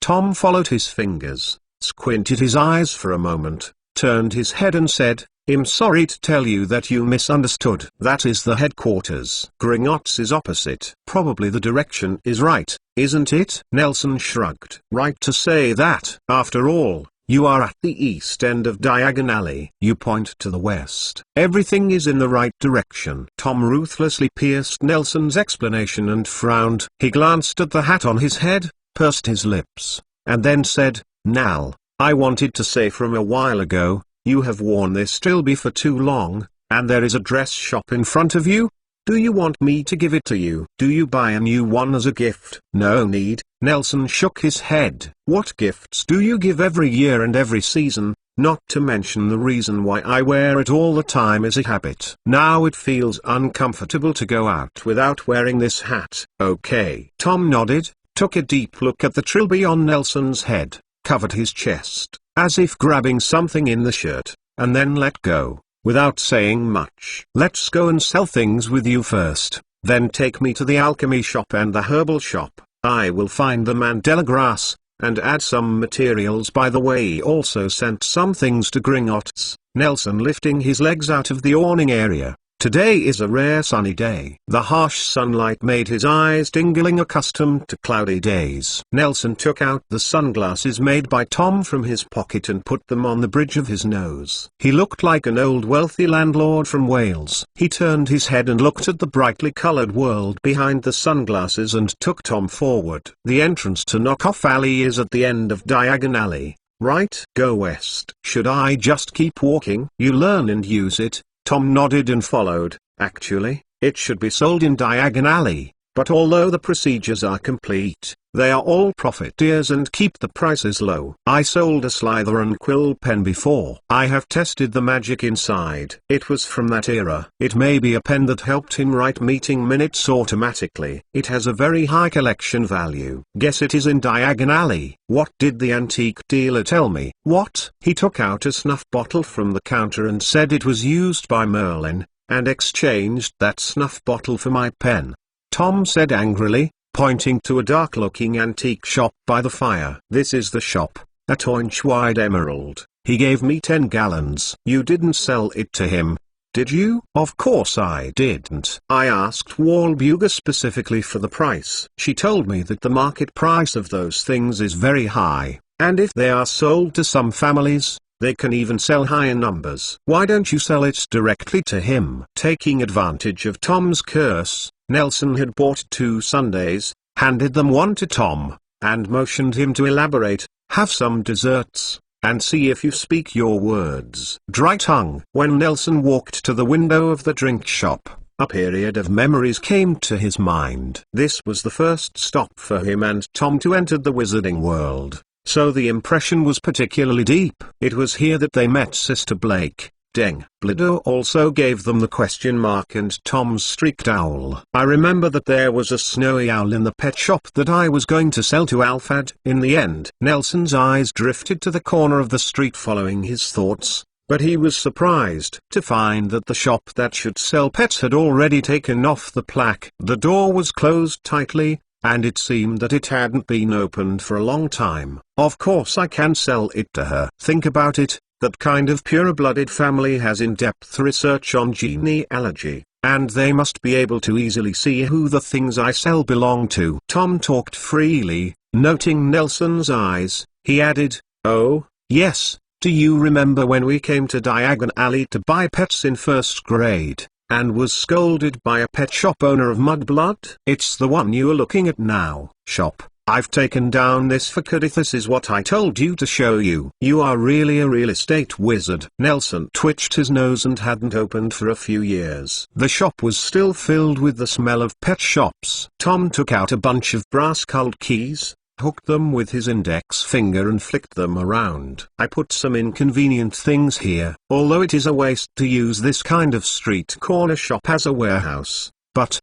Tom followed his fingers, squinted his eyes for a moment, turned his head and said, "I'm sorry to tell you that you misunderstood. That is the headquarters. Gringotts is opposite." "Probably the direction is right, isn't it?" Nelson shrugged. "Right to say that. After all, you are at the east end of Diagon Alley. You point to the west. Everything is in the right direction." Tom ruthlessly pierced Nelson's explanation and frowned. He glanced at the hat on his head, pursed his lips, and then said, "Now, I wanted to say from a while ago, you have worn this trilby for too long, and there is a dress shop in front of you. Do you want me to give it to you? Do you buy a new one as a gift?" "No need." Nelson shook his head. "What gifts do you give every year and every season? Not to mention the reason why I wear it all the time is a habit. Now it feels uncomfortable to go out without wearing this hat." "Okay." Tom nodded, took a deep look at the trilby on Nelson's head, covered his chest, as if grabbing something in the shirt, and then let go, without saying much. "Let's go and sell things with you first, then take me to the alchemy shop and the herbal shop. I will find the Mandela grass, and add some materials. By the way, also sent some things to Gringotts." Nelson lifting his legs out of the awning area. Today is a rare sunny day. The harsh sunlight made his eyes tingling, accustomed to cloudy days. Nelson took out the sunglasses made by Tom from his pocket and put them on the bridge of his nose. He looked like an old wealthy landlord from Wales. He turned his head and looked at the brightly colored world behind the sunglasses and took Tom forward. "The entrance to Knockoff Alley is at the end of Diagon Alley, right? Go west." "Should I just keep walking?" "You learn and use it." Tom nodded and followed. "Actually, it should be sold in Diagon Alley, but although the procedures are complete, they are all profiteers and keep the prices low. I sold a Slytherin quill pen before. I have tested the magic inside. It was from that era. It may be a pen that helped him write meeting minutes automatically. It has a very high collection value. Guess it is in Diagon Alley." "What did the antique dealer tell me?" "What?" "He took out a snuff bottle from the counter and said it was used by Merlin, and exchanged that snuff bottle for my pen," Tom said angrily, pointing to a dark-looking antique shop by the fire. "This is the shop, a 2-inch wide emerald. He gave me 10 gallons. You didn't sell it to him, did you?" "Of course I didn't. I asked Walbuga specifically for the price. She told me that the market price of those things is very high, and if they are sold to some families, they can even sell higher numbers. Why don't you sell it directly to him?" Taking advantage of Tom's curse, Nelson had bought 2 sundaes, handed them one to Tom, and motioned him to elaborate. "Have some desserts, and see if you speak your words." Dry tongue. When Nelson walked to the window of the drink shop, a period of memories came to his mind. This was the first stop for him and Tom to enter the wizarding world, so the impression was particularly deep. It was here that they met Sister Blake. Dumbledore also gave them the question mark and Tom's streaked owl. "I remember that there was a snowy owl in the pet shop that I was going to sell to Alfred in the end." Nelson's eyes drifted to the corner of the street following his thoughts, but he was surprised to find that the shop that should sell pets had already taken off the plaque. The door was closed tightly, and it seemed that it hadn't been opened for a long time. "Of course I can sell it to her. Think about it. That kind of pure-blooded family has in-depth research on genealogy, and they must be able to easily see who the things I sell belong to." Tom talked freely, noting Nelson's eyes. He added, "Oh, yes, do you remember when we came to Diagon Alley to buy pets in 1st grade? and was scolded by a pet shop owner of Mudblood. It's the one you are looking at now. Shop. I've taken down this facade. This is what I told you to show you. You are really a real estate wizard. Nelson twitched his nose and hadn't opened for a few years. The shop was still filled with the smell of pet shops. Tom took out a bunch of brass-colored keys, hooked them with his index finger and flicked them around. I put some inconvenient things here, although it is a waste to use this kind of street corner shop as a warehouse. But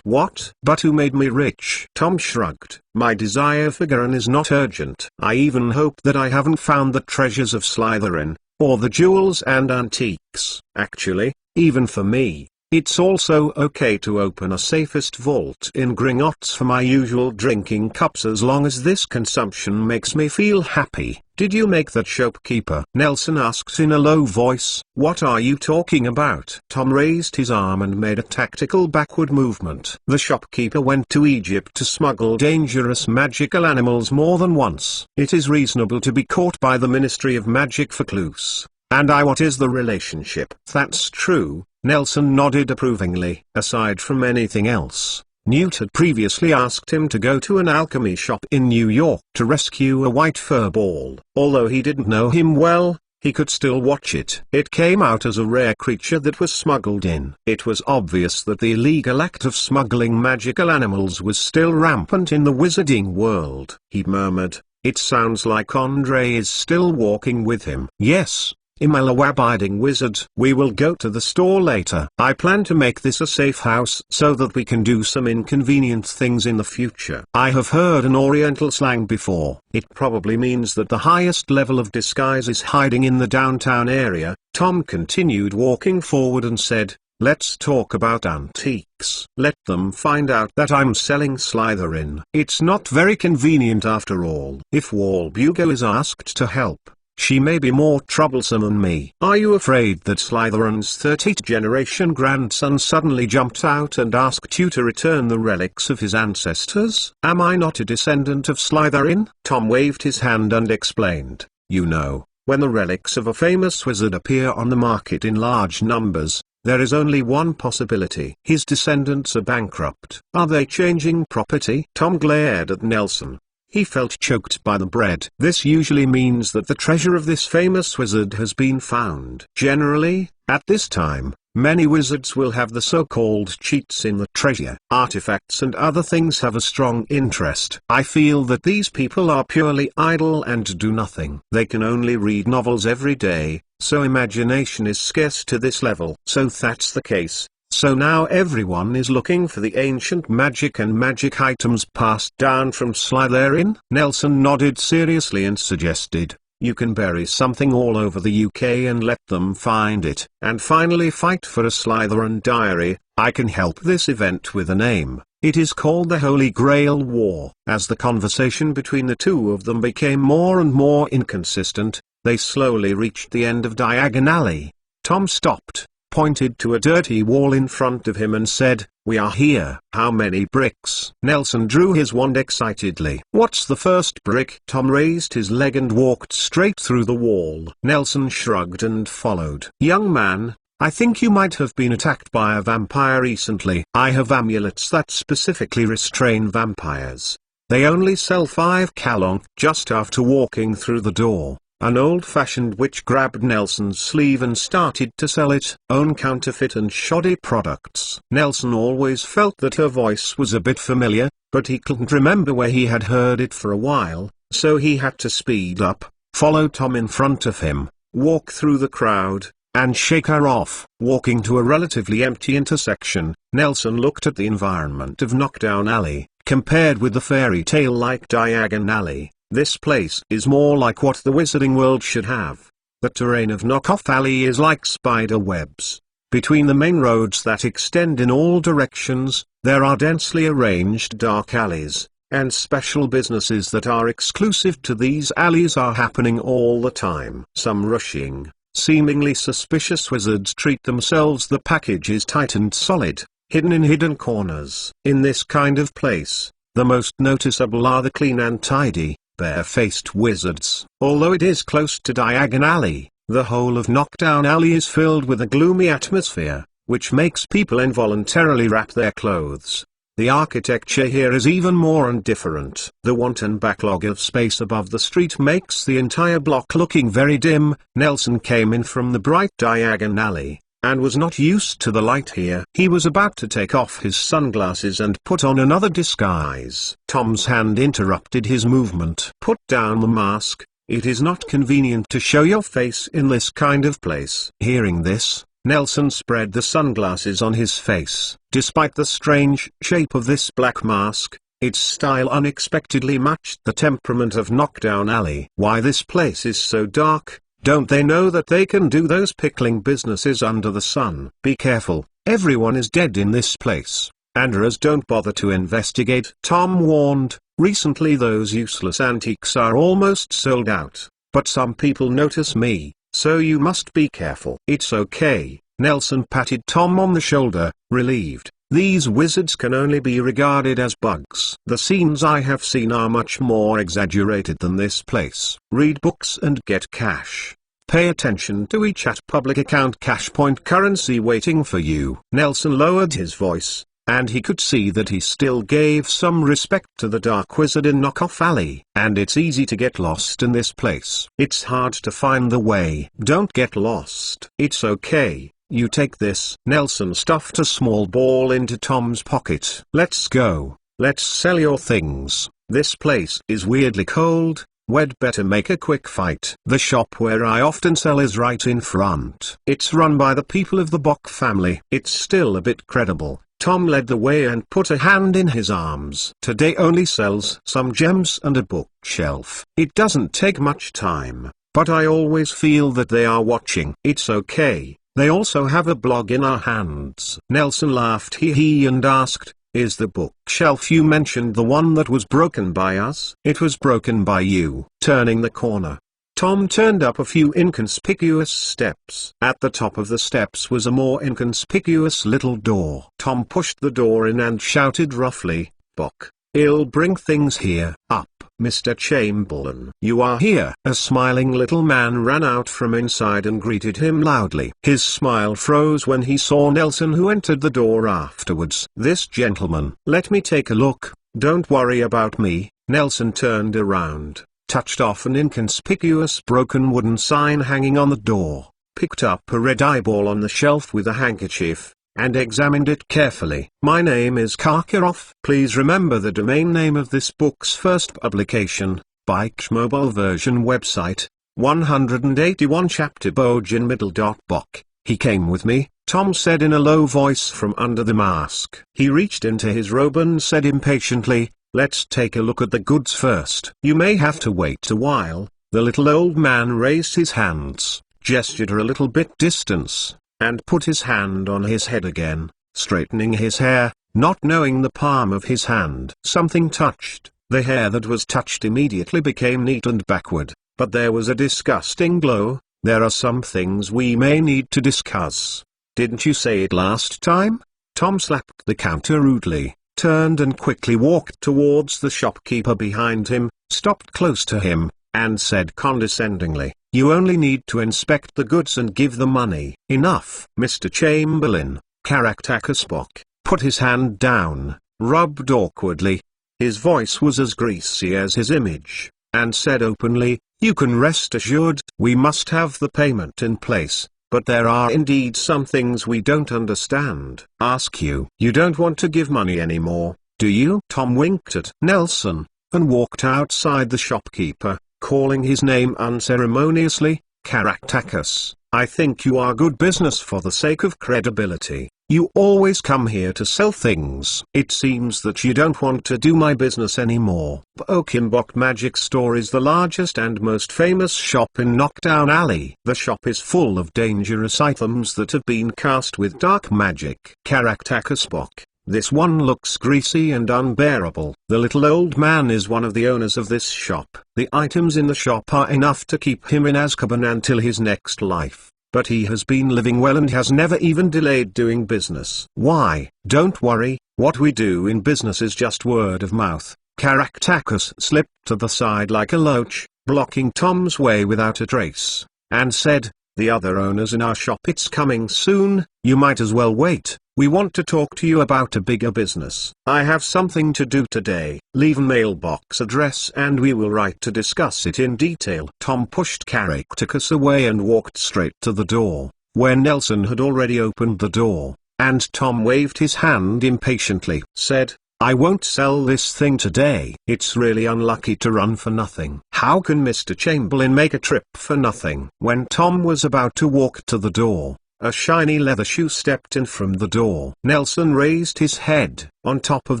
what? But who made me rich? Tom shrugged. My desire for Garen is not urgent. I even hope that I haven't found the treasures of Slytherin, or the jewels and antiques. Actually, even for me, it's also okay to open a safest vault in Gringotts for my usual drinking cups as long as this consumption makes me feel happy. Did you make that shopkeeper? Nelson asked in a low voice. What are you talking about? Tom raised his arm and made a tactical backward movement. The shopkeeper went to Egypt to smuggle dangerous magical animals more than once. It is reasonable to be caught by the Ministry of Magic for clues. And what is the relationship? That's true. Nelson nodded approvingly. Aside from anything else, Newt had previously asked him to go to an alchemy shop in New York to rescue a white fur ball. Although he didn't know him well, he could still watch it. It came out as a rare creature that was smuggled in. It was obvious that the illegal act of smuggling magical animals was still rampant in the wizarding world. He murmured, "It sounds like Andre is still walking with him." "Yes. I'm a law-abiding wizard. We will go to the store later. I plan to make this a safe house so that we can do some inconvenient things in the future." I have heard an Oriental slang before. It probably means that the highest level of disguise is hiding in the downtown area. Tom continued walking forward and said, "Let's talk about antiques. Let them find out that I'm selling Slytherin. It's not very convenient after all. If Walbugo is asked to help, she may be more troublesome than me." "Are you afraid that Slytherin's 13th generation grandson suddenly jumped out and asked you to return the relics of his ancestors?" "Am I not a descendant of Slytherin?" Tom waved his hand and explained, "You know, when the relics of a famous wizard appear on the market in large numbers, there is only one possibility. His descendants are bankrupt." "Are they changing property?" Tom glared at Nelson. He felt choked by the bread. "This usually means that the treasure of this famous wizard has been found. Generally, at this time, many wizards will have the so-called cheats in the treasure. Artifacts and other things have a strong interest. I feel that these people are purely idle and do nothing. They can only read novels every day, so imagination is scarce to this level." "So that's the case. So now everyone is looking for the ancient magic and magic items passed down from Slytherin?" Nelson nodded seriously and suggested, "You can bury something all over the UK and let them find it, and finally fight for a Slytherin diary. I can help this event with a name. It is called the Holy Grail War." As the conversation between the two of them became more and more inconsistent, they slowly reached the end of Diagon Alley. Tom stopped, pointed to a dirty wall in front of him and said, "We are here." "How many bricks?" Nelson drew his wand excitedly. "What's the first brick?" Tom raised his leg and walked straight through the wall. Nelson shrugged and followed. "Young man, I think you might have been attacked by a vampire recently. I have amulets that specifically restrain vampires. They only sell 5 kalong." Just after walking through the door, an old-fashioned witch grabbed Nelson's sleeve and started to sell it. Own counterfeit and shoddy products. Nelson always felt that her voice was a bit familiar, but he couldn't remember where he had heard it for a while, so he had to speed up, follow Tom in front of him, walk through the crowd, and shake her off. Walking to a relatively empty intersection, Nelson looked at the environment of Knockdown Alley. Compared with the fairy tale-like Diagon Alley, this place is more like what the wizarding world should have. The terrain of Knockoff Alley is like spider webs. Between the main roads that extend in all directions, there are densely arranged dark alleys, and special businesses that are exclusive to these alleys are happening all the time. Some rushing, seemingly suspicious wizards treat themselves. The package is tight and solid, hidden in hidden corners. In this kind of place, the most noticeable are the clean and tidy, bare-faced wizards. Although it is close to Diagon Alley, the whole of Knockdown Alley is filled with a gloomy atmosphere, which makes people involuntarily wrap their clothes. The architecture here is even more indifferent. The wanton backlog of space above the street makes the entire block looking very dim. Nelson came in from the bright Diagon alley, and was not used to the light here. He was about to take off his sunglasses and put on another disguise. Tom's hand interrupted his movement. Put down the mask. It is not convenient to show your face in this kind of place. Hearing this, Nelson spread the sunglasses on his face. Despite the strange shape of this black mask, its style unexpectedly matched the temperament of Knockdown Alley. Why this place is so dark? Don't they know that they can do those pickling businesses under the sun? Be careful, everyone is dead in this place. Andras don't bother to investigate, Tom warned. Recently those useless antiques are almost sold out, but some people notice me. So you must be careful. It's okay. Nelson patted Tom on the shoulder, relieved. These wizards can only be regarded as bugs. The scenes I have seen are much more exaggerated than this place. Read books and get cash. Pay attention to each public account cash point currency waiting for you. Nelson lowered his voice, and he could see that he still gave some respect to the Dark Wizard in Knockoff Alley. And it's easy to get lost in this place. It's hard to find the way. Don't get lost. It's okay, you take this. Nelson stuffed a small ball into Tom's pocket. Let's go. Let's sell your things. This place is weirdly cold. We'd better make a quick fight. The shop where I often sell is right in front. It's run by the people of the Bock family. It's still a bit credible. Tom led the way and put a hand in his arms. Today only sells some gems and a bookshelf. It doesn't take much time, but I always feel that they are watching. It's okay, they also have a blog in our hands. Nelson laughed hee and asked, is the bookshelf you mentioned the one that was broken by us? It was broken by you. Turning the corner, Tom turned up a few inconspicuous steps. At the top of the steps was a more inconspicuous little door. Tom pushed the door in and shouted roughly, Bock, I'll bring things here. Up, Mr. Chamberlain. You are here. A smiling little man ran out from inside and greeted him loudly. His smile froze when he saw Nelson, who entered the door afterwards. This gentleman. Let me take a look. Don't worry about me. Nelson turned around, touched off an inconspicuous broken wooden sign hanging on the door, picked up a red eyeball on the shelf with a handkerchief, and examined it carefully. My name is Karkaroff. Please remember the domain name of this book's first publication, Bike's mobile version website, 181 chapter Bojin Middle. Bock. He came with me, Tom said in a low voice from under the mask. He reached into his robe and said impatiently, let's take a look at the goods first. You may have to wait a while. The little old man raised his hands, gestured a little bit distance, and put his hand on his head again, straightening his hair, not knowing the palm of his hand. Something touched. The hair that was touched immediately became neat and backward, but there was a disgusting glow. There are some things we may need to discuss. Didn't you say it last time? Tom slapped the counter rudely, turned and quickly walked towards the shopkeeper behind him, stopped close to him, and said condescendingly, you only need to inspect the goods and give the money. Enough. Mr. Chamberlain, Caractacus Bock, put his hand down, rubbed awkwardly. His voice was as greasy as his image, and said openly, you can rest assured, we must have the payment in place. But there are indeed some things we don't understand. Ask you. You don't want to give money anymore, do you? Tom winked at Nelson, and walked outside the shopkeeper, calling his name unceremoniously, Caractacus. I think you are good business for the sake of credibility. You always come here to sell things. It seems that you don't want to do my business anymore. Bock Magic Store is the largest and most famous shop in Knockdown Alley. The shop is full of dangerous items that have been cast with dark magic. Caractacus Bock, this one looks greasy and unbearable. The little old man is one of the owners of this shop. The items in the shop are enough to keep him in Azkaban until his next life. But he has been living well and has never even delayed doing business. Why? Don't worry, what we do in business is just word of mouth. Caractacus slipped to the side like a loach, blocking Tom's way without a trace, and said, the other owners in our shop. It's coming soon, you might as well wait. We want to talk to you about a bigger business. I have something to do today. Leave a mailbox address and we will write to discuss it in detail. Tom pushed Caractacus away and walked straight to the door, where Nelson had already opened the door, and Tom waved his hand impatiently. Said, I won't sell this thing today. It's really unlucky to run for nothing. How can Mr. Chamberlain make a trip for nothing? When Tom was about to walk to the door, a shiny leather shoe stepped in from the door. Nelson raised his head. On top of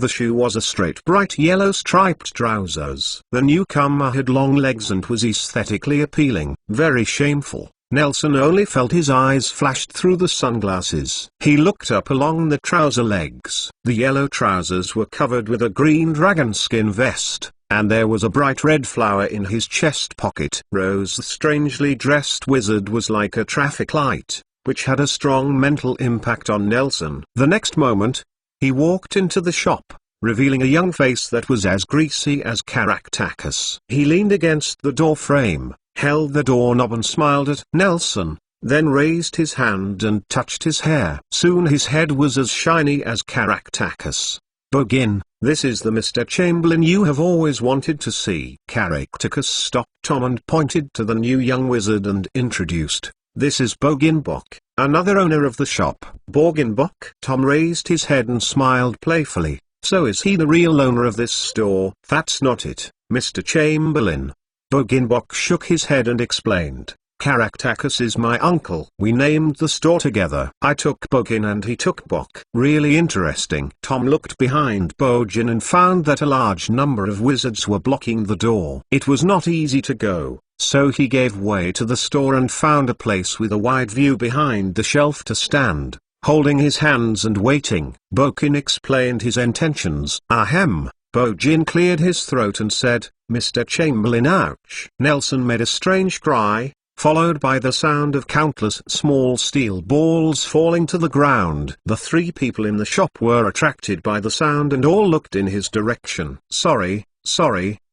the shoe was a straight bright yellow striped trousers. The newcomer had long legs and was aesthetically appealing. Very shameful. Nelson only felt his eyes flashed through the sunglasses. He looked up along the trouser legs. The yellow trousers were covered with a green dragon skin vest, and there was a bright red flower in his chest pocket. Rose's strangely dressed wizard was like a traffic light, which had a strong mental impact on Nelson. The next moment, he walked into the shop, revealing a young face that was as greasy as Caractacus. He leaned against the door frame, held the doorknob and smiled at Nelson, then raised his hand and touched his hair. Soon his head was as shiny as Caractacus. Begin, this is the Mr. Chamberlain you have always wanted to see. Caractacus stopped Tom and pointed to the new young wizard and introduced, this is Boginbok, another owner of the shop. Boginbok? Tom raised his head and smiled playfully. So is he the real owner of this store? That's not it, Mr. Chamberlain. Boginbok shook his head and explained, Caractacus is my uncle. We named the store together. I took Bogin and he took Bok. Really interesting. Tom looked behind Bogin and found that a large number of wizards were blocking the door. It was not easy to go, so he gave way to the store and found a place with a wide view behind the shelf to stand, holding his hands and waiting. Bogin explained his intentions. Ahem. Bogin cleared his throat and said, Mr. Chamberlain, ouch. Nelson made a strange cry, followed by the sound of countless small steel balls falling to the ground. The three people in the shop were attracted by the sound and all looked in his direction. Sorry,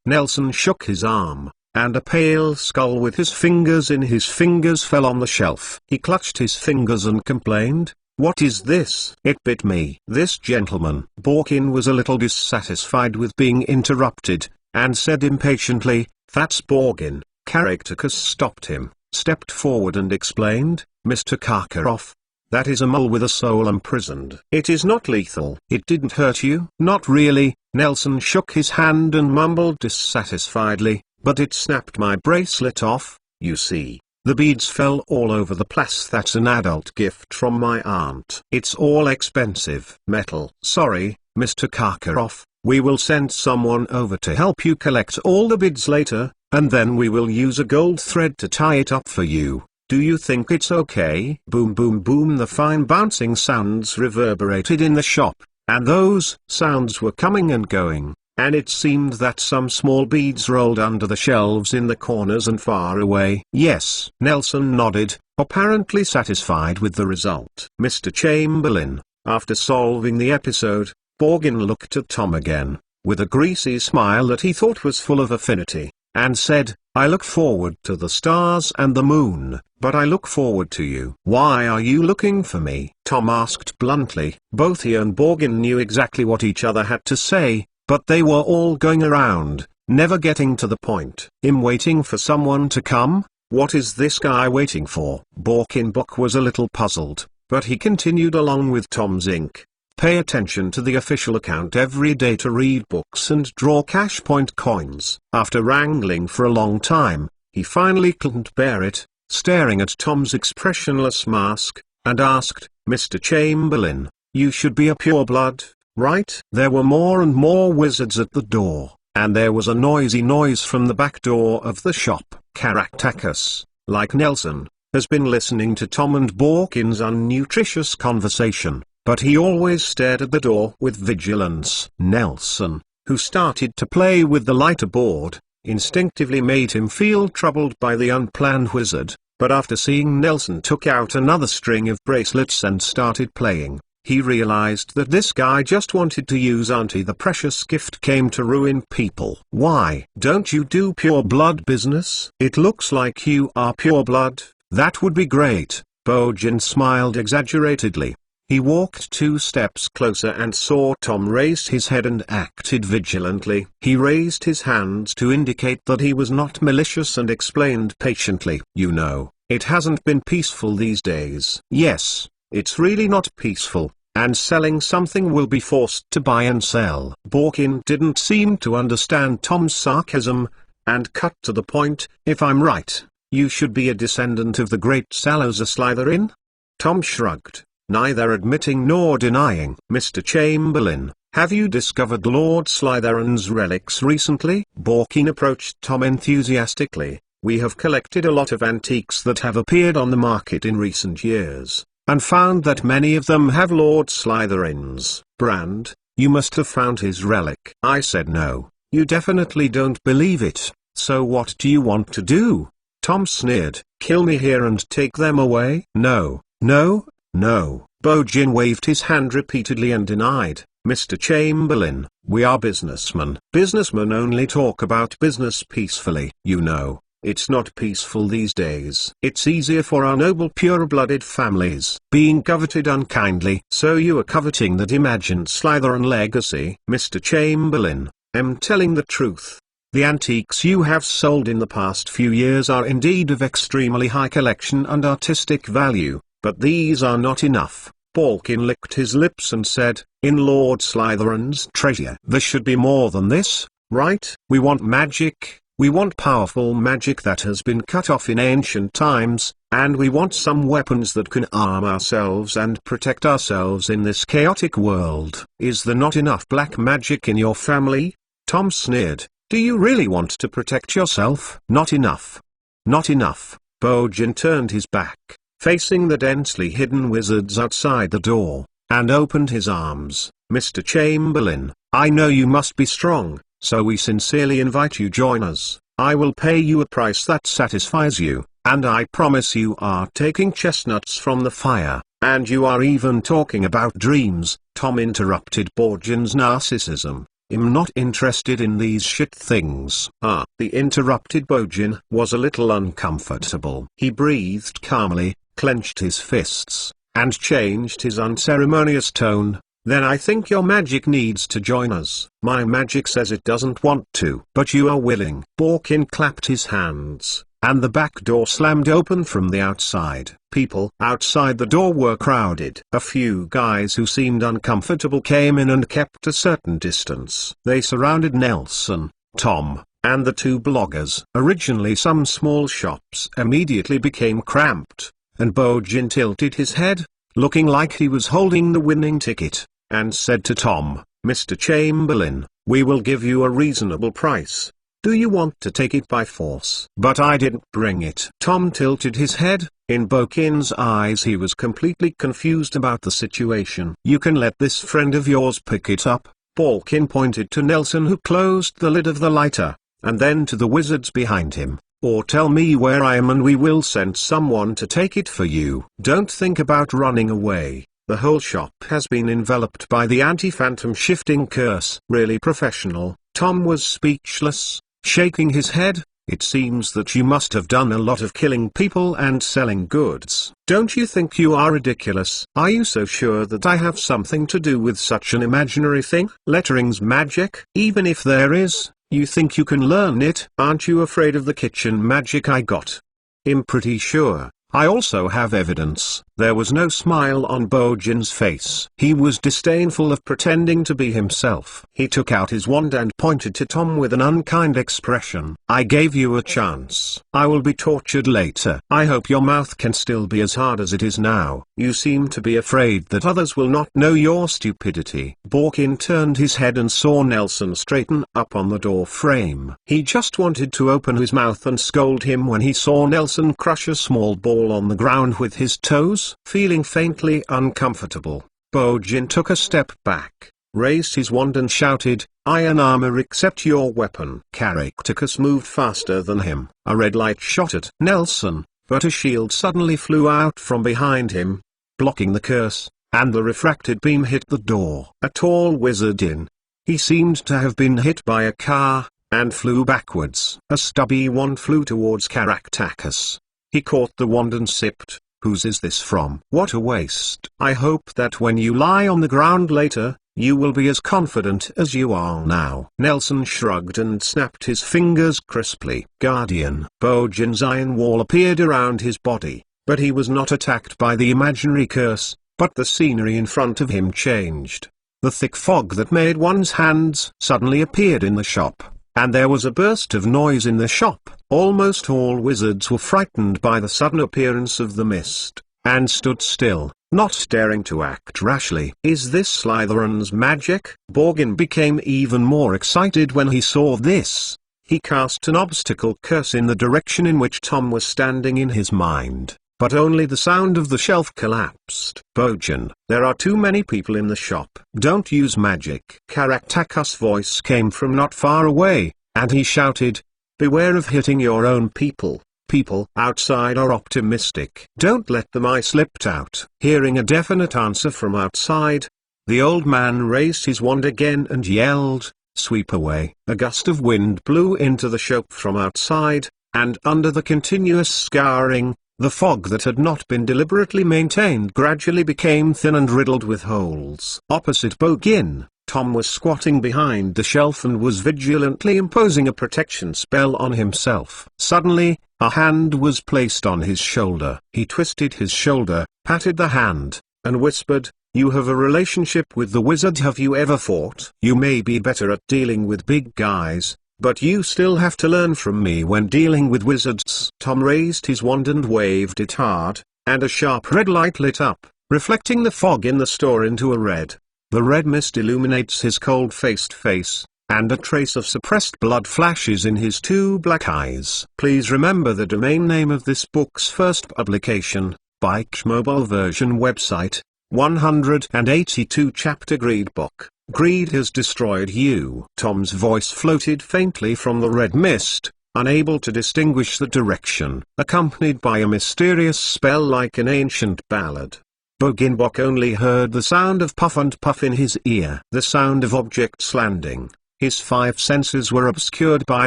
Nelson shook his arm, and a pale skull with his fingers in his fingers fell on the shelf. He clutched his fingers and complained, what is this? It bit me. This gentleman. Borkin was a little dissatisfied with being interrupted, and said impatiently, that's Borgin. Caractacus stopped him, stepped forward and explained, Mr. Karkaroff, that is a mole with a soul imprisoned. It is not lethal. It didn't hurt you? Not really. Nelson shook his hand and mumbled dissatisfiedly, but it snapped my bracelet off, you see. The beads fell all over the place. That's an adult gift from my aunt. It's all expensive metal. Sorry, Mr. Karkaroff, we will send someone over to help you collect all the beads later, and then we will use a gold thread to tie it up for you. Do you think it's okay? Boom boom boom. The fine bouncing sounds reverberated in the shop, and those sounds were coming and going, and it seemed that some small beads rolled under the shelves in the corners and far away. Yes, Nelson nodded, apparently satisfied with the result. Mr. Chamberlain, after solving the episode, Borgin looked at Tom again, with a greasy smile that he thought was full of affinity, and said, I look forward to the stars and the moon, but I look forward to you. Why are you looking for me? Tom asked bluntly. Both he and Borgin knew exactly what each other had to say, but they were all going around, never getting to the point. Him waiting for someone to come? What is this guy waiting for? Borkinbok was a little puzzled, but he continued along with Tom's ink. Pay attention to the official account every day to read books and draw cash point coins. After wrangling for a long time, he finally couldn't bear it, staring at Tom's expressionless mask, and asked, Mr. Chamberlain, you should be a pureblood, right? There were more and more wizards at the door, and there was a noisy noise from the back door of the shop. Caractacus, like Nelson, has been listening to Tom and Borkin's unnutritious conversation, but he always stared at the door with vigilance. Nelson, who started to play with the lighter board, instinctively made him feel troubled by the unplanned wizard, but after seeing Nelson took out another string of bracelets and started playing, he realized that this guy just wanted to use Auntie. The precious gift came to ruin people. Why don't you do pure blood business? It looks like you are pure blood. That would be great. Bojin smiled exaggeratedly. He walked 2 steps closer and saw Tom raise his head and acted vigilantly. He raised his hands to indicate that he was not malicious and explained patiently. You know, it hasn't been peaceful these days. Yes, it's really not peaceful, and selling something will be forced to buy and sell. Borkin didn't seem to understand Tom's sarcasm, and cut to the point. If I'm right, you should be a descendant of the great Salazar Slytherin? Tom shrugged, neither admitting nor denying. Mr. Chamberlain, have you discovered Lord Slytherin's relics recently? Borkin approached Tom enthusiastically. We have collected a lot of antiques that have appeared on the market in recent years, and found that many of them have Lord Slytherin's brand. You must have found his relic. I said no, you definitely don't believe it, so what do you want to do? Tom sneered. Kill me here and take them away? No, no, no. Bojin waved his hand repeatedly and denied. Mr. Chamberlain, we are businessmen. Businessmen only talk about business peacefully. You know, it's not peaceful these days. It's easier for our noble pure-blooded families being coveted unkindly. So you are coveting that imagined Slytherin legacy? Mr. Chamberlain, I'm telling the truth. The antiques you have sold in the past few years are indeed of extremely high collection and artistic value, but these are not enough. Borkin licked his lips and said, in Lord Slytherin's treasure there should be more than this, right? We want magic, we want powerful magic that has been cut off in ancient times, and we want some weapons that can arm ourselves and protect ourselves in this chaotic world. Is there not enough black magic in your family? Tom sneered. Do you really want to protect yourself? Not enough. Not enough. Bojin turned his back, facing the densely hidden wizards outside the door, and opened his arms. Mr. Chamberlain, I know you must be strong, so we sincerely invite you join us. I will pay you a price that satisfies you, and I promise you are taking chestnuts from the fire, and you are even talking about dreams. Tom interrupted Bojin's narcissism. I'm not interested in these shit things. The interrupted Bojin was a little uncomfortable. He breathed calmly, clenched his fists, and changed his unceremonious tone. Then I think your magic needs to join us. My magic says it doesn't want to. But you are willing. Borkin clapped his hands, and the back door slammed open from the outside. People outside the door were crowded. A few guys who seemed uncomfortable came in and kept a certain distance. They surrounded Nelson, Tom, and the 2 bloggers. Originally some small shops immediately became cramped, and Bojin tilted his head, looking like he was holding the winning ticket, and said to Tom, Mr. Chamberlain, we will give you a reasonable price. Do you want to take it by force? But I didn't bring it. Tom tilted his head. In Bokin's eyes he was completely confused about the situation. You can let this friend of yours pick it up. Borkin pointed to Nelson, who closed the lid of the lighter, and then to the wizards behind him. Or tell me where I am and we will send someone to take it for you. Don't think about running away. The whole shop has been enveloped by the anti-phantom shifting curse. Really professional. Tom was speechless, shaking his head. It seems that you must have done a lot of killing people and selling goods. Don't you think you are ridiculous? Are you so sure that I have something to do with such an imaginary thing? Lettering's magic? Even if there is, you think you can learn it? Aren't you afraid of the kitchen magic I got? I'm pretty sure. I also have evidence. There was no smile on Bojin's face. He was disdainful of pretending to be himself. He took out his wand and pointed to Tom with an unkind expression. I gave you a chance. I will be tortured later. I hope your mouth can still be as hard as it is now. You seem to be afraid that others will not know your stupidity. Borkin turned his head and saw Nelson straighten up on the door frame. He just wanted to open his mouth and scold him when he saw Nelson crush a small ball on the ground with his toes. Feeling faintly uncomfortable, Bojin took a step back, raised his wand and shouted, Iron armor accept your weapon. Caractacus moved faster than him. A red light shot at Nelson, but a shield suddenly flew out from behind him, blocking the curse, and the refracted beam hit the door. A tall wizard in. He seemed to have been hit by a car, and flew backwards. A stubby wand flew towards Caractacus. He caught the wand and sipped. Whose is this from? What a waste. I hope that when you lie on the ground later, you will be as confident as you are now. Nelson shrugged and snapped his fingers crisply. Guardian. Bojan's iron wall appeared around his body, but he was not attacked by the imaginary curse, but the scenery in front of him changed. The thick fog that made one's hands suddenly appeared in the shop, and there was a burst of noise in the shop. Almost all wizards were frightened by the sudden appearance of the mist, and stood still, not daring to act rashly. Is this Slytherin's magic? Borgin became even more excited when he saw this. He cast an obstacle curse in the direction in which Tom was standing in his mind, but only the sound of the shelf collapsed. Bojan, there are too many people in the shop. Don't use magic. Karaktakus' voice came from not far away, and he shouted, beware of hitting your own people. People outside are optimistic. Don't let them. I slipped out. Hearing a definite answer from outside, the old man raised his wand again and yelled, sweep away. A gust of wind blew into the shop from outside, and under the continuous scouring, the fog that had not been deliberately maintained gradually became thin and riddled with holes. Opposite Bogin, Tom was squatting behind the shelf and was vigilantly imposing a protection spell on himself. Suddenly, a hand was placed on his shoulder. He twisted his shoulder, patted the hand, and whispered, you have a relationship with the wizard. Have you ever fought? You may be better at dealing with big guys, but you still have to learn from me when dealing with wizards. Tom raised his wand and waved it hard, and a sharp red light lit up, reflecting the fog in the store into a red. The red mist illuminates his cold-faced face, and a trace of suppressed blood flashes in his two black eyes. Please remember the domain name of this book's first publication, Bike's mobile version website, 182 chapter Greed book. Greed has destroyed you. Tom's voice floated faintly from the red mist, unable to distinguish the direction, accompanied by a mysterious spell like an ancient ballad. Boginbok only heard the sound of puff and puff in his ear. The sound of objects landing. His five senses were obscured by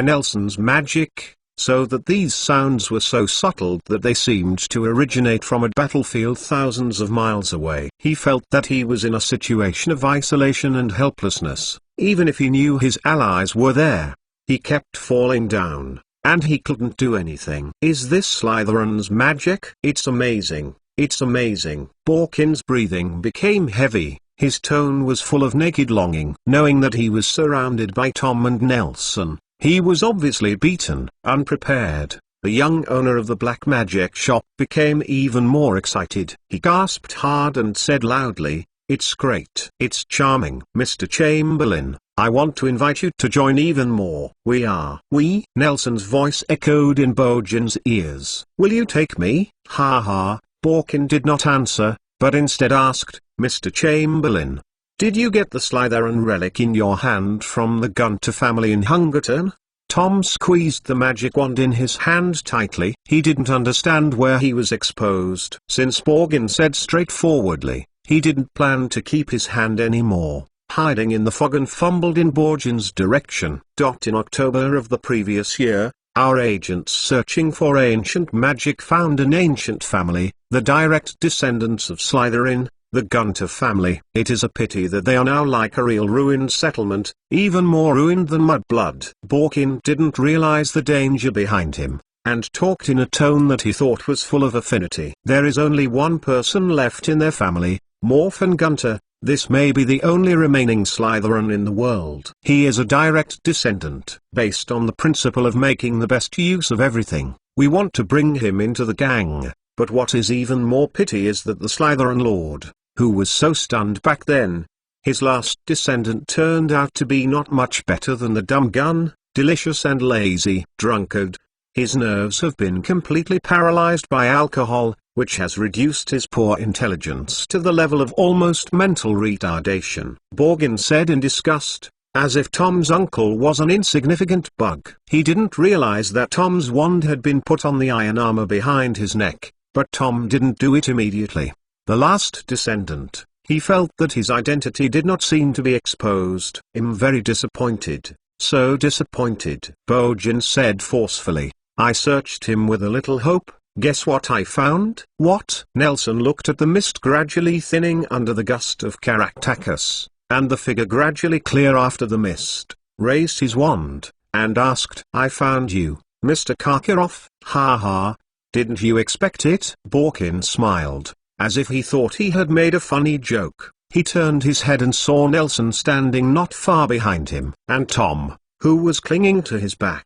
Nelson's magic, so that these sounds were so subtle that they seemed to originate from a battlefield thousands of miles away. He felt that he was in a situation of isolation and helplessness, even if he knew his allies were there. He kept falling down, and he couldn't do anything. Is this Slytherin's magic? It's amazing. It's amazing. Borkin's breathing became heavy, his tone was full of naked longing. Knowing that he was surrounded by Tom and Nelson, he was obviously beaten, unprepared. The young owner of the black magic shop became even more excited. He gasped hard and said loudly, it's great. It's charming. Mr. Chamberlain, I want to invite you to join even more. We? Nelson's voice echoed in Bojan's ears. Will you take me? Ha ha. Borkin did not answer, but instead asked, Mr. Chamberlain, did you get the Slytherin relic in your hand from the Gunter family in Hangleton? Tom squeezed the magic wand in his hand tightly. He didn't understand where he was exposed. Since Borgin said straightforwardly, he didn't plan to keep his hand anymore. Hiding in the fog and fumbled in Borgin's direction. In October of the previous year, our agents searching for ancient magic found an ancient family, the direct descendants of Slytherin, the Gunter family. It is a pity that they are now like a real ruined settlement, even more ruined than Mudblood. Borkin didn't realize the danger behind him, and talked in a tone that he thought was full of affinity. There is only one person left in their family, Morphin Gunter. This may be the only remaining Slytherin in the world. He is a direct descendant. Based on the principle of making the best use of everything, we want to bring him into the gang. But what is even more pity is that the Slytherin Lord, who was so stunned back then, his last descendant turned out to be not much better than the dumb gun, delicious and lazy drunkard. His nerves have been completely paralyzed by alcohol, which has reduced his poor intelligence to the level of almost mental retardation. Borgin said in disgust, as if Tom's uncle was an insignificant bug. He didn't realize that Tom's wand had been put on the iron armor behind his neck, but Tom didn't do it immediately. The last descendant, he felt that his identity did not seem to be exposed. I'm very disappointed, so disappointed. Bojan said forcefully, I searched him with a little hope, Guess what I found? What? Nelson looked at the mist gradually thinning under the gust of Caractacus, and the figure gradually clear after the mist, raised his wand, and asked, I found you, Mr. Karkaroff. Ha ha. Didn't you expect it? Borkin smiled, as if he thought he had made a funny joke. He turned his head and saw Nelson standing not far behind him, and Tom, who was clinging to his back,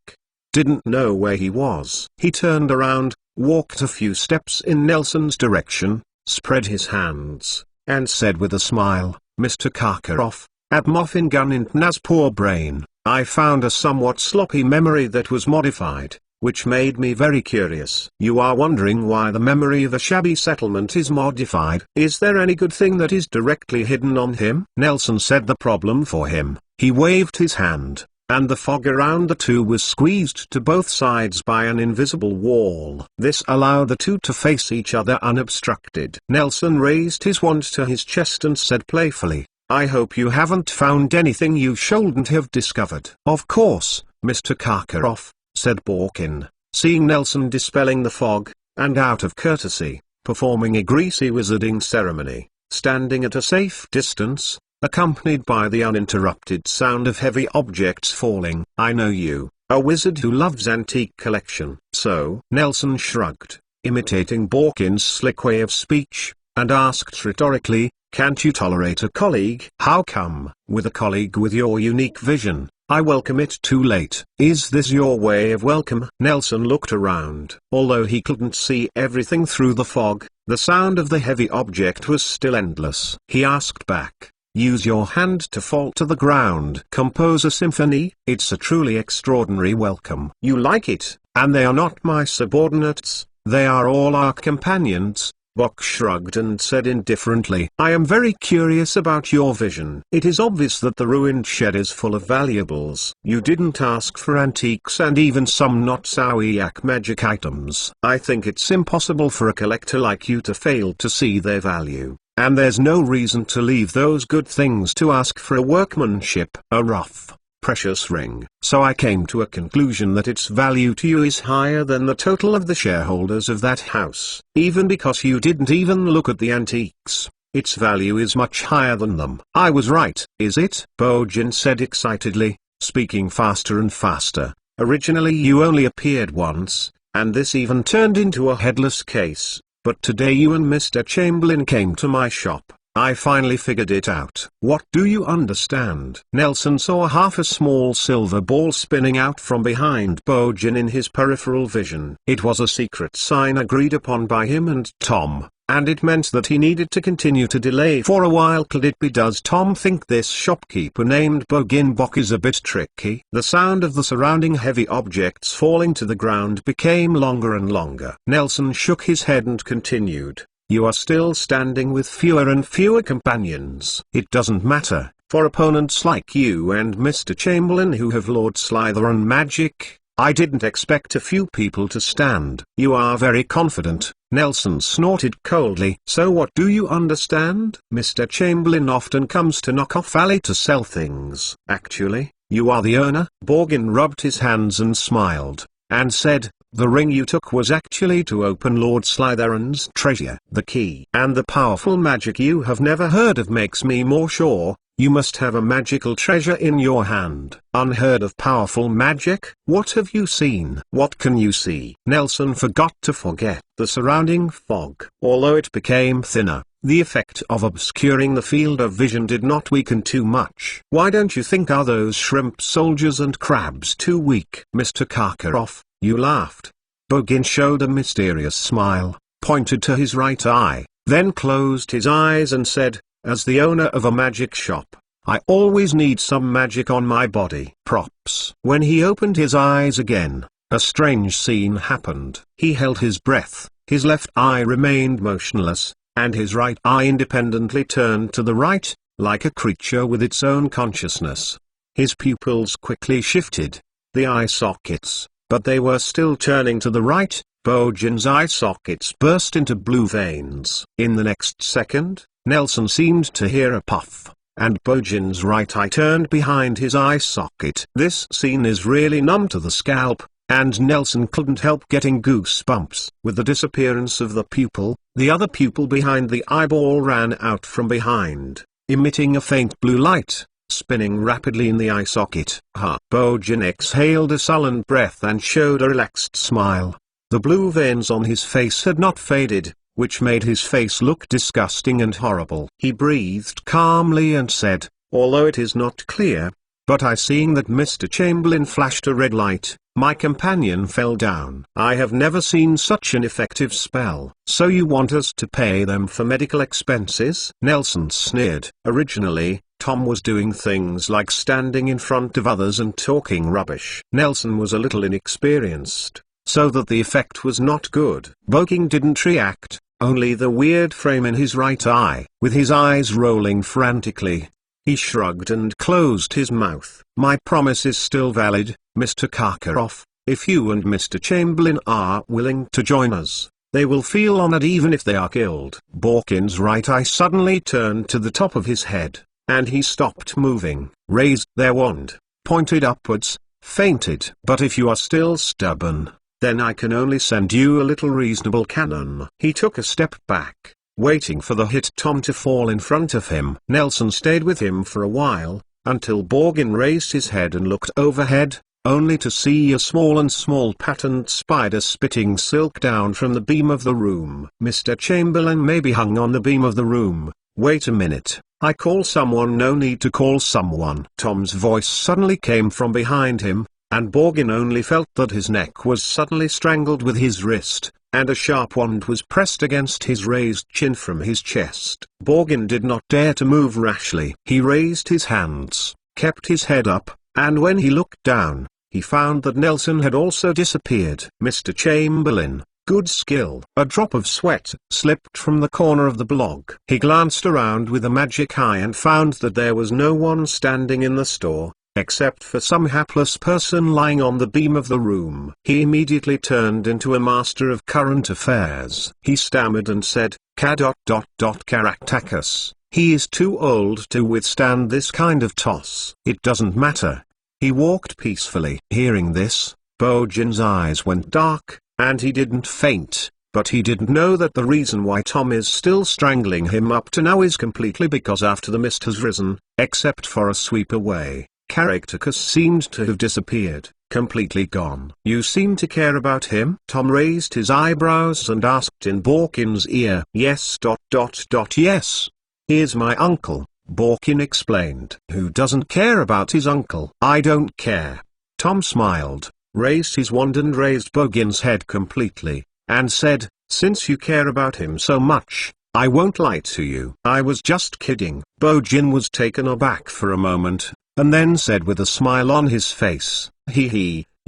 didn't know where he was. He turned around, walked a few steps in Nelson's direction, spread his hands, and said with a smile, Mr. Karkaroff, at Moffin Gun in Tnaz poor brain, I found a somewhat sloppy memory that was modified, which made me very curious. You are wondering why the memory of a shabby settlement is modified. Is there any good thing that is directly hidden on him? Nelson said the problem for him. He waved his hand, and the fog around the two was squeezed to both sides by an invisible wall. This allowed the two to face each other unobstructed. Nelson raised his wand to his chest and said playfully, I hope you haven't found anything you shouldn't have discovered. Of course, Mr. Karkaroff, said Borkin, seeing Nelson dispelling the fog, and out of courtesy, performing a greasy wizarding ceremony, standing at a safe distance, accompanied by the uninterrupted sound of heavy objects falling. I know you, a wizard who loves antique collection. So? Nelson shrugged, imitating Borkin's slick way of speech, and asked rhetorically, can't you tolerate a colleague? How come? With a colleague with your unique vision, I welcome it too late. Is this your way of welcome? Nelson looked around. Although he couldn't see everything through the fog, the sound of the heavy object was still endless. He asked back, use your hand to fall to the ground. Compose a symphony? It's a truly extraordinary welcome. You like it, and they are not my subordinates, they are all our companions. Bock shrugged and said indifferently, I am very curious about your vision. It is obvious that the ruined shed is full of valuables. You didn't ask for antiques and even some not Sawiak magic items. I think it's impossible for a collector like you to fail to see their value, and there's no reason to leave those good things to ask for a workmanship, a rough, precious ring. So I came to a conclusion that its value to you is higher than the total of the shareholders of that house. Even because you didn't even look at the antiques, its value is much higher than them. I was right, is it? Bojin said excitedly, speaking faster and faster. Originally you only appeared once, and this even turned into a headless case, but today you and Mr. Chamberlain came to my shop. I finally figured it out. What do you understand? Nelson saw half a small silver ball spinning out from behind Bojin in his peripheral vision. It was a secret sign agreed upon by him and Tom, and it meant that he needed to continue to delay for a while. Could it be? Does Tom think this shopkeeper named Boginbok is a bit tricky? The sound of the surrounding heavy objects falling to the ground became longer and longer. Nelson shook his head and continued. You are still standing with fewer and fewer companions. It doesn't matter, for opponents like you and Mr. Chamberlain who have Lord Slytherin magic, I didn't expect a few people to stand. You are very confident, Nelson snorted coldly. So what do you understand? Mr. Chamberlain often comes to Knockoff Valley to sell things. Actually, you are the owner? Borgin rubbed his hands and smiled, and said, the ring you took was actually to open Lord Slytherin's treasure. The key and the powerful magic you have never heard of makes me more sure, you must have a magical treasure in your hand. Unheard of powerful magic? What have you seen? What can you see? Nelson forgot to forget the surrounding fog. Although it became thinner, the effect of obscuring the field of vision did not weaken too much. Why don't you think are those shrimp soldiers and crabs too weak? Mr. Karkaroff, you laughed. Bogin showed a mysterious smile, pointed to his right eye, then closed his eyes and said, as the owner of a magic shop, I always need some magic on my body. Props. When he opened his eyes again, a strange scene happened. He held his breath, his left eye remained motionless, and his right eye independently turned to the right, like a creature with its own consciousness. His pupils quickly shifted, the eye sockets, but they were still turning to the right. Bojin's eye sockets burst into blue veins. In the next second, Nelson seemed to hear a puff, and Bojin's right eye turned behind his eye socket. This scene is really numb to the scalp, and Nelson couldn't help getting goosebumps. With the disappearance of the pupil, the other pupil behind the eyeball ran out from behind, emitting a faint blue light, spinning rapidly in the eye socket. Bojan exhaled a sullen breath and showed a relaxed smile. The blue veins on his face had not faded, which made his face look disgusting and horrible. He breathed calmly and said, "Although it is not clear, but I seeing that Mr. Chamberlain flashed a red light, my companion fell down. I have never seen such an effective spell." "So you want us to pay them for medical expenses?" Nelson sneered. Originally, Tom was doing things like standing in front of others and talking rubbish. Nelson was a little inexperienced, so that the effect was not good. Boking didn't react, only the weird frame in his right eye. With his eyes rolling frantically, he shrugged and closed his mouth. "My promise is still valid, Mr. Karkaroff. If you and Mr. Chamberlain are willing to join us, they will feel honored even if they are killed." Borkin's right eye suddenly turned to the top of his head, and he stopped moving, raised their wand, pointed upwards, fainted. "But if you are still stubborn, then I can only send you a little reasonable cannon." He took a step back, waiting for the hit Tom to fall in front of him. Nelson stayed with him for a while, until Borgin raised his head and looked overhead, only to see a small patterned spider spitting silk down from the beam of the room. "Mr. Chamberlain may be hung on the beam of the room. Wait a minute, I call someone." "No need to call someone." Tom's voice suddenly came from behind him, and Borgin only felt that his neck was suddenly strangled with his wrist, and a sharp wand was pressed against his raised chin from his chest. Borgin did not dare to move rashly. He raised his hands, kept his head up, and when he looked down, he found that Nelson had also disappeared. "Mr. Chamberlain, good skill." A drop of sweat slipped from the corner of the blog. He glanced around with a magic eye and found that there was no one standing in the store, except for some hapless person lying on the beam of the room. He immediately turned into a master of current affairs. He stammered and said, Caractacus, he is too old to withstand this kind of toss." "It doesn't matter." He walked peacefully. Hearing this, Bojan's eyes went dark, and he didn't faint, but he didn't know that the reason why Tom is still strangling him up to now is completely because after the mist has risen, except for a sweep away, Caractacus seemed to have disappeared, completely gone. "You seem to care about him?" Tom raised his eyebrows and asked in Borkin's ear. Yes. Yes. "He is my uncle," Borkin explained. "Who doesn't care about his uncle?" "I don't care." Tom smiled, raised his wand and raised Bogin's head completely, and said, "Since you care about him so much, I won't lie to you. I was just kidding." Bogin was taken aback for a moment, and then said with a smile on his face,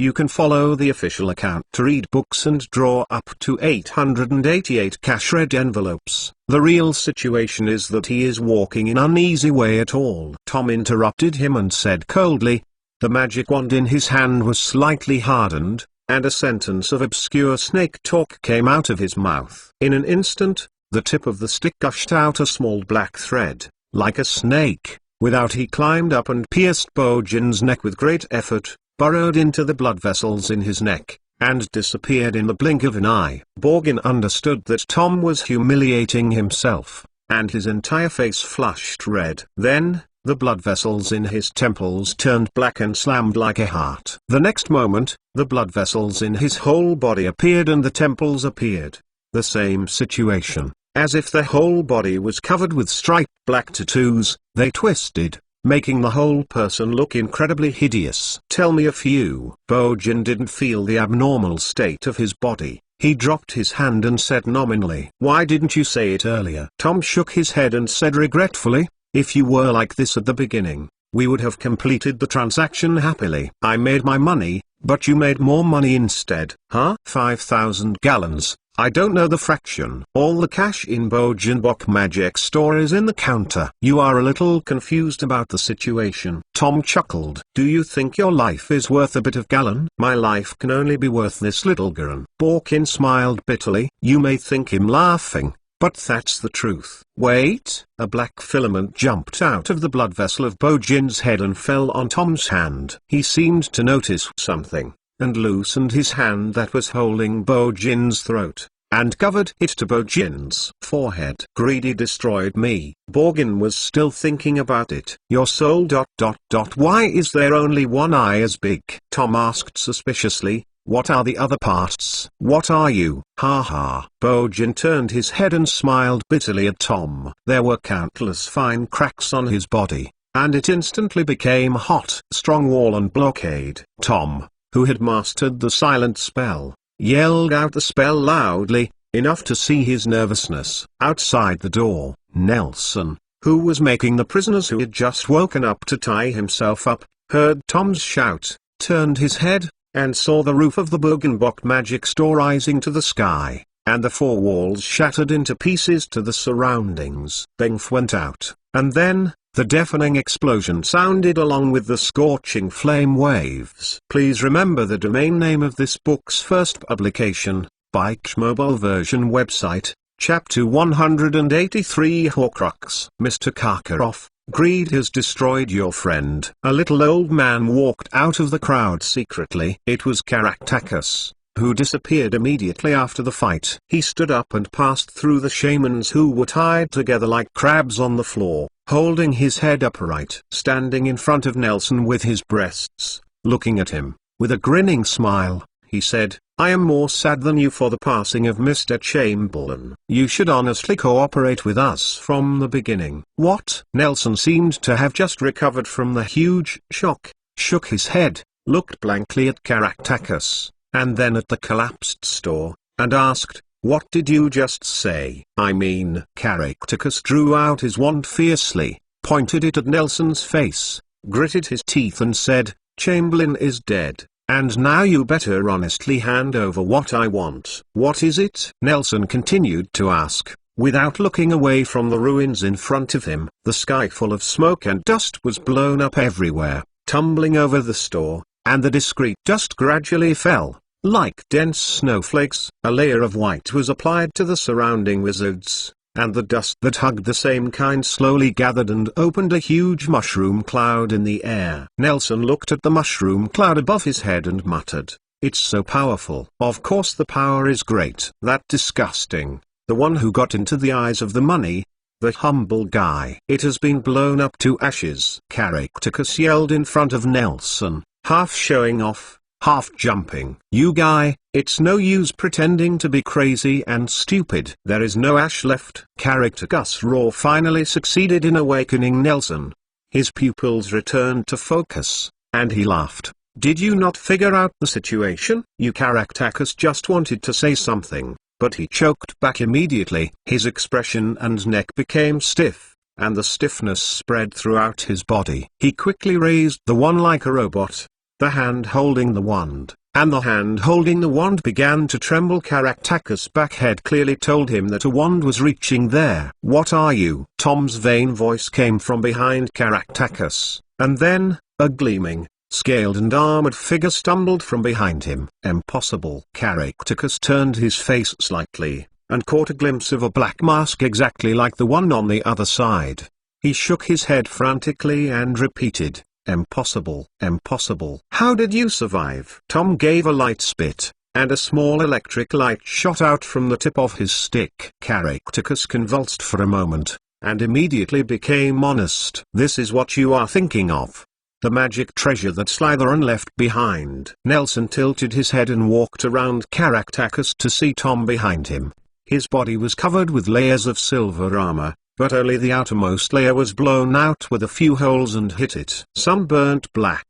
"You can follow the official account to read books and draw up to 888 cash-red envelopes. The real situation is that he is walking in uneasy way at all." Tom interrupted him and said coldly. The magic wand in his hand was slightly hardened, and a sentence of obscure snake talk came out of his mouth. In an instant, the tip of the stick gushed out a small black thread, like a snake. Without he climbed up and pierced Bojan's neck with great effort, burrowed into the blood vessels in his neck, and disappeared in the blink of an eye. Borgin understood that Tom was humiliating himself, and his entire face flushed red. Then, the blood vessels in his temples turned black and slammed like a heart. The next moment, the blood vessels in his whole body appeared and the temples appeared. The same situation. As if the whole body was covered with striped black tattoos, they twisted, making the whole person look incredibly hideous. "Tell me if you." Bojan didn't feel the abnormal state of his body. He dropped his hand and said nominally, "Why didn't you say it earlier?" Tom shook his head and said regretfully, "If you were like this at the beginning, we would have completed the transaction happily. I made my money, but you made more money instead." "Huh? 5,000 gallons. I don't know the fraction." "All the cash in Bojanbok Magic Store is in the counter." "You are a little confused about the situation." Tom chuckled. "Do you think your life is worth a bit of gallon?" "My life can only be worth this little gallon." Borkin smiled bitterly. You may think him laughing, but that's the truth. "Wait!" A black filament jumped out of the blood vessel of Bojan's head and fell on Tom's hand. He seemed to notice something. and loosened his hand that was holding Bojin's throat, and covered it to Bojin's forehead. Greedy destroyed me. Borgin was still thinking about it. Your soul ... Why is there only one eye as big? Tom asked suspiciously. What are the other parts? What are you? Ha ha. Bojin turned his head and smiled bitterly at Tom. There were countless fine cracks on his body, and it instantly became hot. Strong wall and blockade. Tom, who had mastered the silent spell, yelled out the spell loudly, enough to see his nervousness. Outside the door, Nelson, who was making the prisoners who had just woken up to tie himself up, heard Tom's shout, turned his head, and saw the roof of the Bogenbock magic store rising to the sky, and the four walls shattered into pieces to the surroundings. Bength went out, and then, the deafening explosion sounded along with the scorching flame waves. Please remember the domain name of this book's first publication, Bike mobile version website, Chapter 183 Horcrux. Mr. Karkaroff, greed has destroyed your friend. A little old man walked out of the crowd secretly. It was Caractacus, who disappeared immediately after the fight. He stood up and passed through the shamans who were tied together like crabs on the floor, holding his head upright. Standing in front of Nelson with his breasts, looking at him, with a grinning smile, he said, I am more sad than you for the passing of Mr. Chamberlain. You should honestly cooperate with us from the beginning. What? Nelson seemed to have just recovered from the huge shock, shook his head, looked blankly at Caractacus, and then at the collapsed store, and asked, what did you just say? I mean, Caractacus drew out his wand fiercely, pointed it at Nelson's face, gritted his teeth and said, Chamberlain is dead. And now you better honestly hand over what I want. What is it? Nelson continued to ask, without looking away from the ruins in front of him. The sky full of smoke and dust was blown up everywhere, tumbling over the store, and the discreet dust gradually fell, like dense snowflakes. A layer of white was applied to the surrounding wizards, and the dust that hugged the same kind slowly gathered and opened a huge mushroom cloud in the air. Nelson looked at the mushroom cloud above his head and muttered, it's so powerful. Of course the power is great. That disgusting, the one who got into the eyes of the money, the humble guy. It has been blown up to ashes. Caractacus yelled in front of Nelson, half showing off, half jumping. You guy, it's no use pretending to be crazy and stupid. There is no ash left. Caractacus' roar finally succeeded in awakening Nelson. His pupils returned to focus, and he laughed. Did you not figure out the situation? You Caractacus just wanted to say something, but he choked back immediately. His expression and neck became stiff, and the stiffness spread throughout his body. He quickly raised the wand like a robot. The hand holding the wand, and the hand holding the wand began to tremble. Caractacus' back head clearly told him that a wand was reaching there. What are you? Tom's vain voice came from behind Caractacus, and then, a gleaming, scaled and armored figure stumbled from behind him. Impossible. Caractacus turned his face slightly, and caught a glimpse of a black mask exactly like the one on the other side. He shook his head frantically and repeated, impossible. Impossible. How did you survive? Tom gave a light spit, and a small electric light shot out from the tip of his stick. Caractacus convulsed for a moment, and immediately became honest. This is what you are thinking of. The magic treasure that Slytherin left behind. Nelson tilted his head and walked around Caractacus to see Tom behind him. His body was covered with layers of silver armor, but only the outermost layer was blown out with a few holes and hit it. Some burnt black.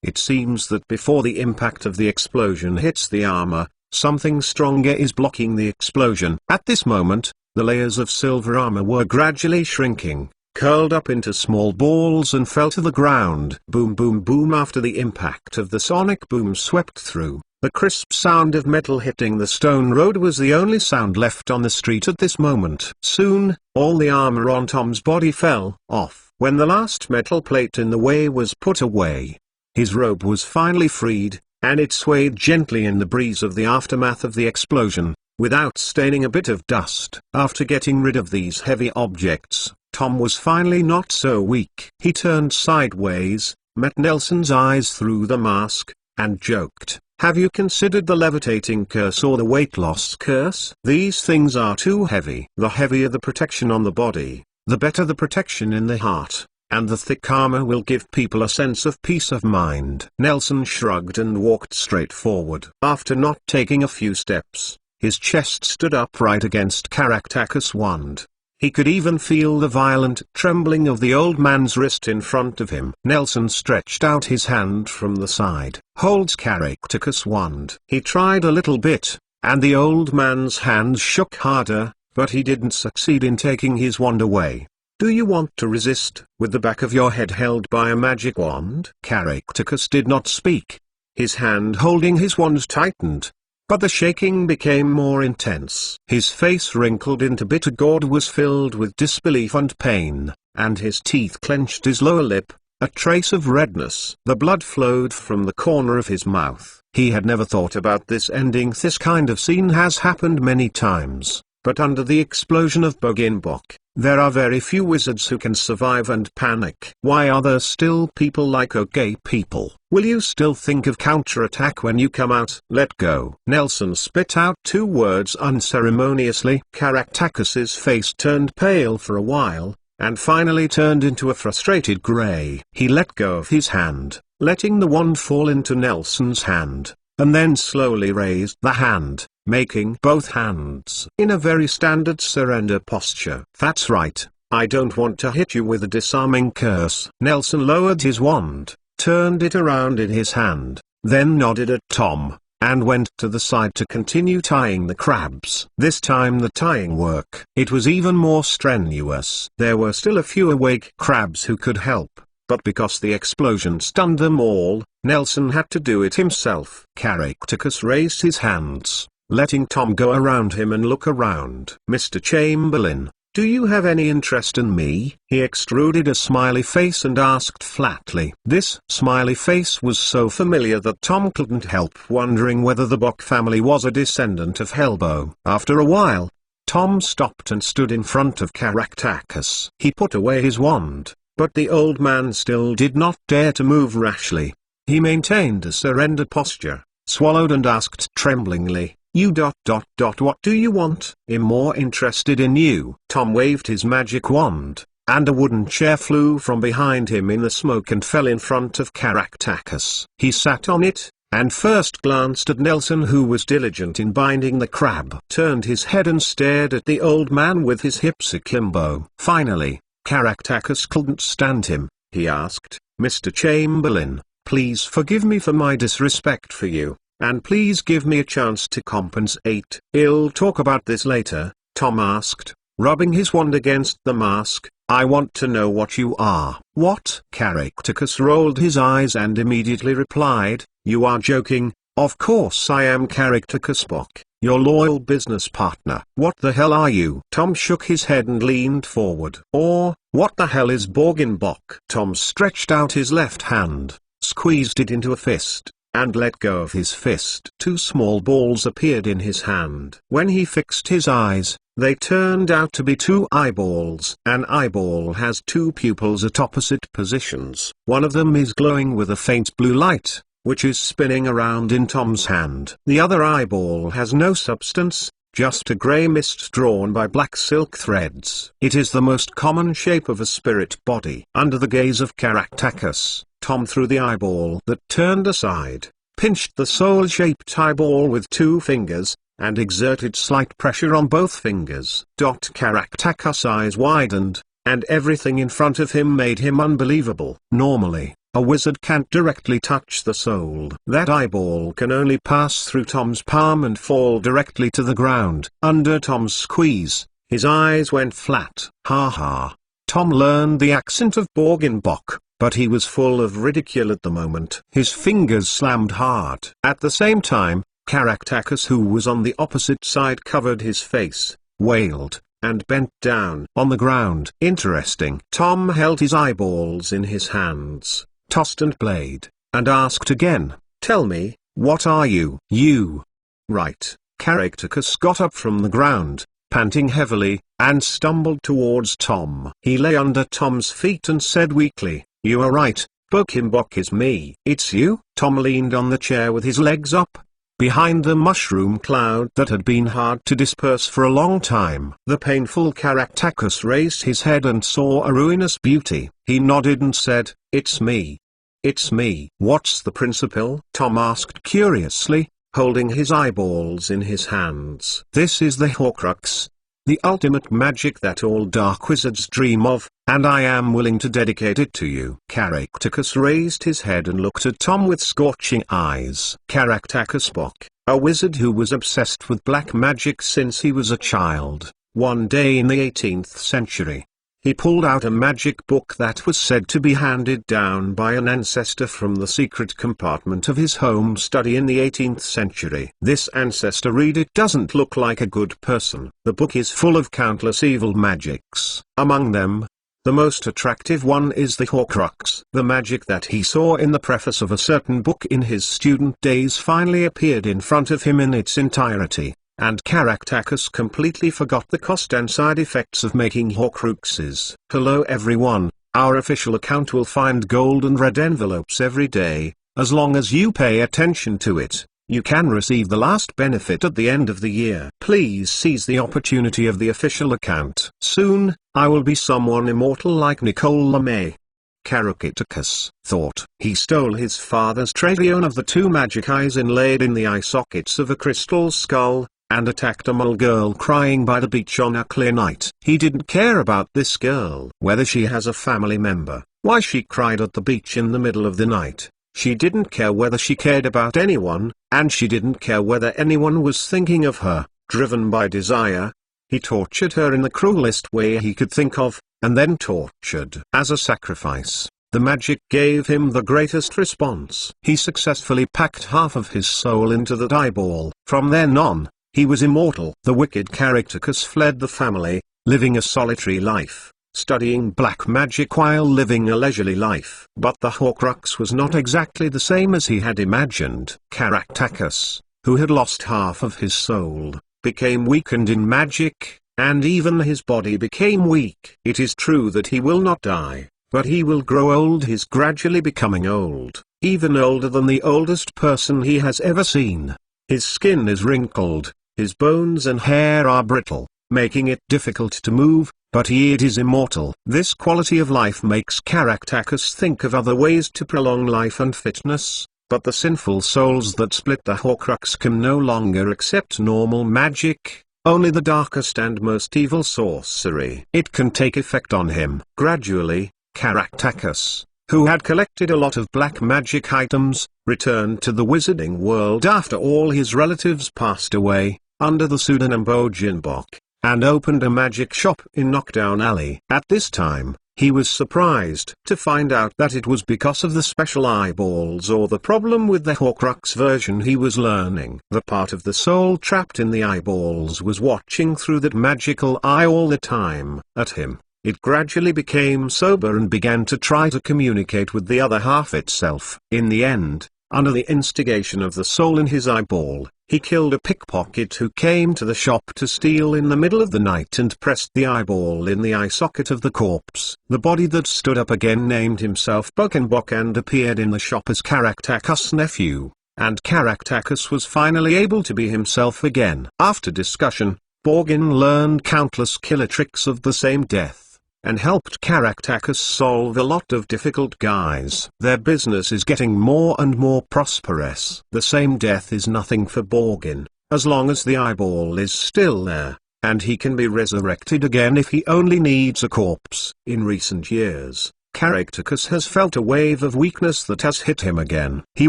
It seems that before the impact of the explosion hits the armor, something stronger is blocking the explosion. At this moment, the layers of silver armor were gradually shrinking, curled up into small balls and fell to the ground. Boom boom boom. After the impact of the sonic boom swept through, the crisp sound of metal hitting the stone road was the only sound left on the street at this moment. Soon, all the armor on Tom's body fell off. When the last metal plate in the way was put away, his robe was finally freed, and it swayed gently in the breeze of the aftermath of the explosion, without staining a bit of dust. After getting rid of these heavy objects, Tom was finally not so weak. He turned sideways, met Nelson's eyes through the mask, and joked, Have you considered the levitating curse or the weight loss curse? These things are too heavy. The heavier the protection on the body, the better the protection in the heart, and the thick armor will give people a sense of peace of mind. Nelson shrugged and walked straight forward. After not taking a few steps, his chest stood upright against Caractacus' wand. He could even feel the violent trembling of the old man's wrist in front of him. Nelson stretched out his hand from the side. Holds Caractacus' wand. He tried a little bit, and the old man's hands shook harder, but he didn't succeed in taking his wand away. Do you want to resist, with the back of your head held by a magic wand? Caractacus did not speak. His hand holding his wand tightened, but the shaking became more intense. His face wrinkled into bitter. God was filled with disbelief and pain, and his teeth clenched his lower lip, a trace of redness. The blood flowed from the corner of his mouth. He had never thought about this ending. This kind of scene has happened many times, but under the explosion of Bug-in-Book, there are very few wizards who can survive and panic. Why are there still people like okay people? Will you still think of counterattack when you come out? Let go. Nelson spit out 2 words unceremoniously. Caractacus's face turned pale for a while, and finally turned into a frustrated grey. He let go of his hand, letting the wand fall into Nelson's hand, and then slowly raised the hand, making both hands in a very standard surrender posture. That's right, I don't want to hit you with a disarming curse. Nelson lowered his wand, turned it around in his hand, then nodded at Tom, and went to the side to continue tying the crabs. This time the tying work. It was even more strenuous. There were still a few awake crabs who could help, but because the explosion stunned them all, Nelson had to do it himself. Caractacus raised his hands, letting Tom go around him and look around. Mr. Chamberlain, do you have any interest in me? He extruded a smiley face and asked flatly. This smiley face was so familiar that Tom couldn't help wondering whether the Bock family was a descendant of Helbo. After a while, Tom stopped and stood in front of Caractacus. He put away his wand, but the old man still did not dare to move rashly. He maintained a surrender posture, swallowed and asked tremblingly, what do you want? I'm more interested in you. Tom waved his magic wand, and a wooden chair flew from behind him in the smoke and fell in front of Caractacus. He sat on it, and first glanced at Nelson, who was diligent in binding the crab, turned his head and stared at the old man with his hips akimbo. Finally, Caractacus couldn't stand him. He asked, Mr. Chamberlain, please forgive me for my disrespect for you, and please give me a chance to compensate. I'll talk about this later, Tom asked, rubbing his wand against the mask. I want to know what you are. What? Caractacus rolled his eyes and immediately replied, you are joking. Of course I am Caractacus Bock, your loyal business partner. What the hell are you? Tom shook his head and leaned forward. Or, what the hell is Bock? Tom stretched out his left hand, squeezed it into a fist, and let go of his fist. 2 small balls appeared in his hand. When he fixed his eyes, they turned out to be 2 eyeballs. An eyeball has 2 pupils at opposite positions. One of them is glowing with a faint blue light, which is spinning around in Tom's hand. The other eyeball has no substance, just a grey mist drawn by black silk threads. It is the most common shape of a spirit body. Under the gaze of Caractacus, Tom threw the eyeball that turned aside, pinched the soul-shaped eyeball with 2 fingers, and exerted slight pressure on both fingers. Caractacus' eyes widened, and everything in front of him made him unbelievable. Normally, a wizard can't directly touch the soul. That eyeball can only pass through Tom's palm and fall directly to the ground. Under Tom's squeeze, his eyes went flat. Ha ha. Tom learned the accent of Bock, but he was full of ridicule at the moment. His fingers slammed hard. At the same time, Caractacus, who was on the opposite side, covered his face, wailed, and bent down on the ground. Interesting. Tom held his eyeballs in his hands, tossed and played, and asked again, tell me, what are you? You. Right. Caractacus got up from the ground, panting heavily, and stumbled towards Tom. He lay under Tom's feet and said weakly, you are right, Spokenbok is me. It's you? Tom leaned on the chair with his legs up. Behind the mushroom cloud that had been hard to disperse for a long time, the painful Caractacus raised his head and saw a ruinous beauty. He nodded and said, "It's me. It's me." "What's the principle?" Tom asked curiously, holding his eyeballs in his hands. "This is the Horcrux, the ultimate magic that all dark wizards dream of, and I am willing to dedicate it to you." Caractacus raised his head and looked at Tom with scorching eyes. Caractacus Bok, a wizard who was obsessed with black magic since he was a child. One day in the 18th century, he pulled out a magic book that was said to be handed down by an ancestor from the secret compartment of his home study in the 18th century. This ancestor read it doesn't look like a good person. The book is full of countless evil magics. Among them, the most attractive one is the Horcrux. The magic that he saw in the preface of a certain book in his student days finally appeared in front of him in its entirety, and Caractacus completely forgot the cost and side effects of making Horcruxes. "Hello everyone, our official account will find gold and red envelopes every day. As long as you pay attention to it, you can receive the last benefit at the end of the year. Please seize the opportunity of the official account. Soon, I will be someone immortal like Nicole LeMay." Caractacus thought. He stole his father's treasure of the two magic eyes inlaid in the eye sockets of a crystal skull, and attacked a mole girl crying by the beach on a clear night. He didn't care about this girl, whether she has a family member, why she cried at the beach in the middle of the night. She didn't care whether she cared about anyone, and she didn't care whether anyone was thinking of her. Driven by desire, he tortured her in the cruelest way he could think of, and then tortured. As a sacrifice, the magic gave him the greatest response. He successfully packed half of his soul into that eyeball. From then on, he was immortal. The wicked Caractacus fled the family, living a solitary life, studying black magic while living a leisurely life. But the Horcrux was not exactly the same as he had imagined. Caractacus, who had lost half of his soul, became weakened in magic, and even his body became weak. It is true that he will not die, but he will grow old. He is gradually becoming old, even older than the oldest person he has ever seen. His skin is wrinkled, his bones and hair are brittle, making it difficult to move, but it is immortal. This quality of life makes Caractacus think of other ways to prolong life and fitness, but the sinful souls that split the Horcrux can no longer accept normal magic, only the darkest and most evil sorcery. It can take effect on him. Gradually, Caractacus, who had collected a lot of black magic items, returned to the wizarding world after all his relatives passed away, under the pseudonym Bogenbok, and opened a magic shop in Knockdown Alley. At this time, he was surprised to find out that it was because of the special eyeballs or the problem with the Horcrux version he was learning. The part of the soul trapped in the eyeballs was watching through that magical eye all the time at him. It gradually became sober and began to try to communicate with the other half itself. In the end, under the instigation of the soul in his eyeball, he killed a pickpocket who came to the shop to steal in the middle of the night and pressed the eyeball in the eye socket of the corpse. The body that stood up again named himself Bokenbok and appeared in the shop as Caractacus' nephew, and Caractacus was finally able to be himself again. After discussion, Borgin learned countless killer tricks of the same death, and helped Caractacus solve a lot of difficult guys. Their business is getting more and more prosperous. The same death is nothing for Borgin, as long as the eyeball is still there, and he can be resurrected again if he only needs a corpse. In recent years, Caractacus has felt a wave of weakness that has hit him again. He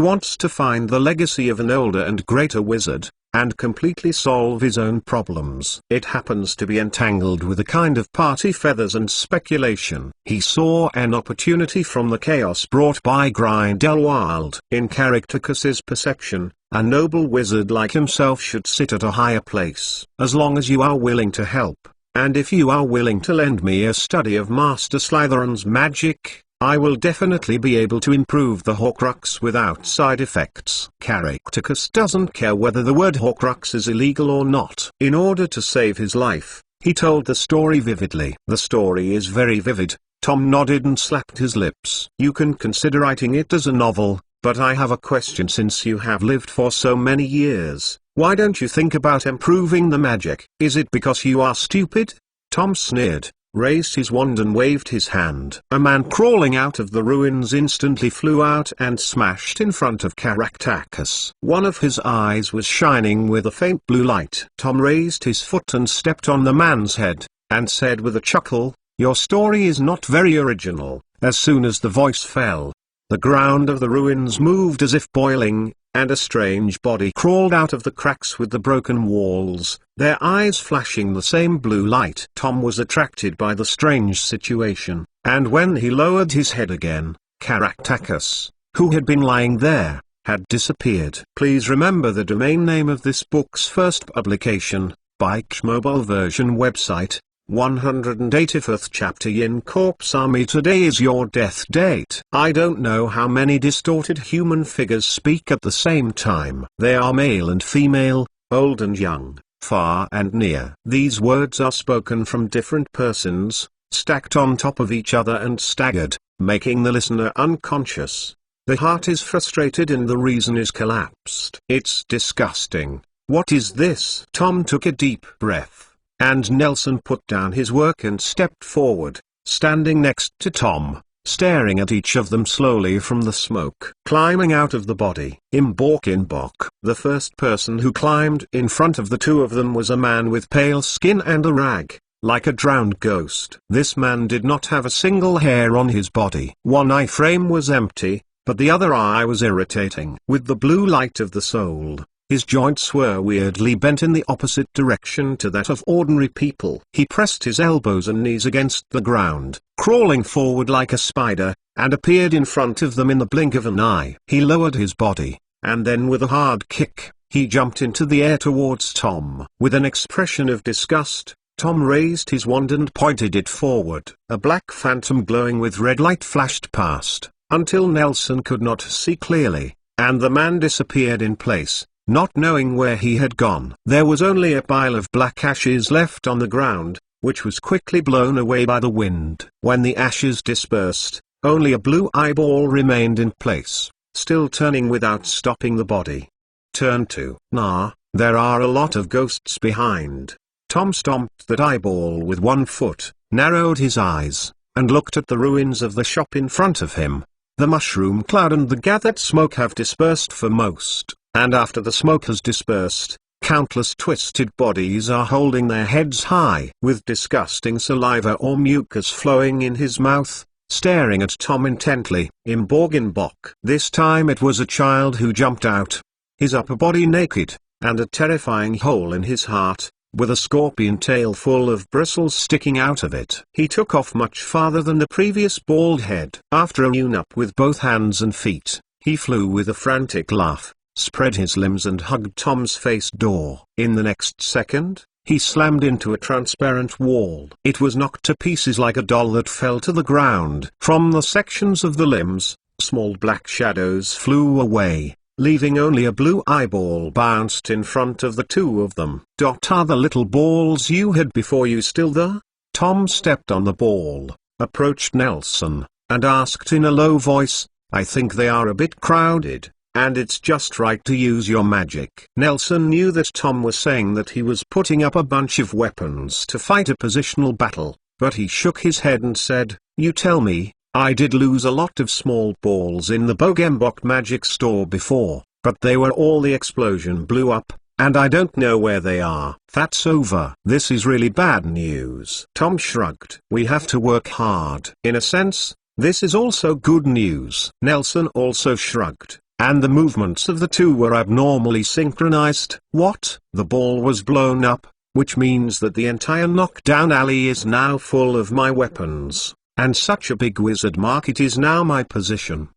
wants to find the legacy of an older and greater wizard, and completely solve his own problems. It happens to be entangled with a kind of party feathers and speculation. He saw an opportunity from the chaos brought by Grindelwald. In Caractacus's perception, a noble wizard like himself should sit at a higher place. As long as you are willing to help, and if you are willing to lend me a study of Master Slytherin's magic, I will definitely be able to improve the Horcrux without side effects. Caractacus doesn't care whether the word Horcrux is illegal or not. In order to save his life, he told the story vividly. The story is very vivid, Tom nodded and slapped his lips. You can consider writing it as a novel, but I have a question. Since you have lived for so many years, why don't you think about improving the magic? Is it because you are stupid? Tom sneered, raised his wand and waved his hand. A man crawling out of the ruins instantly flew out and smashed in front of Caractacus. One of his eyes was shining with a faint blue light. Tom raised his foot and stepped on the man's head, and said with a chuckle, "Your story is not very original." As soon as the voice fell, the ground of the ruins moved as if boiling, and a strange body crawled out of the cracks with the broken walls, their eyes flashing the same blue light. Tom was attracted by the strange situation, and when he lowered his head again, Caractacus, who had been lying there, had disappeared. Please remember the domain name of this book's first publication, Bike mobile version website, 185th chapter. Yin Corpse Army. Today is your death date. I don't know how many distorted human figures speak at the same time. They are male and female, old and young, far and near. These words are spoken from different persons, stacked on top of each other and staggered, making the listener unconscious. The heart is frustrated and the reason is collapsed. It's disgusting. What is this? Tom took a deep breath, and Nelson put down his work and stepped forward, standing next to Tom, staring at each of them slowly from the smoke. Climbing out of the body. Imbok. The first person who climbed in front of the two of them was a man with pale skin and a rag, like a drowned ghost. This man did not have a single hair on his body. One eye frame was empty, but the other eye was irritating. With the blue light of the soul, his joints were weirdly bent in the opposite direction to that of ordinary people. He pressed his elbows and knees against the ground, crawling forward like a spider, and appeared in front of them in the blink of an eye. He lowered his body, and then with a hard kick, he jumped into the air towards Tom. With an expression of disgust, Tom raised his wand and pointed it forward. A black phantom glowing with red light flashed past, until Nelson could not see clearly, and the man disappeared in place, not knowing where he had gone. There was only a pile of black ashes left on the ground, which was quickly blown away by the wind. When the ashes dispersed, only a blue eyeball remained in place, still turning without stopping the body. Turn 2. Nah, there are a lot of ghosts behind. Tom stomped that eyeball with one foot, narrowed his eyes, and looked at the ruins of the shop in front of him. The mushroom cloud and the gathered smoke have dispersed for most, and after the smoke has dispersed, countless twisted bodies are holding their heads high, with disgusting saliva or mucus flowing in his mouth, staring at Tom intently. Imbok. This time it was a child who jumped out, his upper body naked, and a terrifying hole in his heart, with a scorpion tail full of bristles sticking out of it. He took off much farther than the previous bald head. After a tune-up with both hands and feet, he flew with a frantic laugh, spread his limbs and hugged Tom's face door. In the next second, he slammed into a transparent wall. It was knocked to pieces like a doll that fell to the ground. From the sections of the limbs, small black shadows flew away, leaving only a blue eyeball bounced in front of the two of them. Are the little balls you had before you still there? Tom stepped on the ball, approached Nelson, and asked in a low voice, I think they are a bit crowded, and it's just right to use your magic. Nelson knew that Tom was saying that he was putting up a bunch of weapons to fight a positional battle, but he shook his head and said, you tell me. I did lose a lot of small balls in the Bogembok magic store before, but they were all the explosion blew up, and I don't know where they are. That's over. This is really bad news. Tom shrugged. We have to work hard. In a sense, this is also good news. Nelson also shrugged, and the movements of the two were abnormally synchronized. What? The ball was blown up, which means that the entire knockdown alley is now full of my weapons. And such a big wizard market is now my position.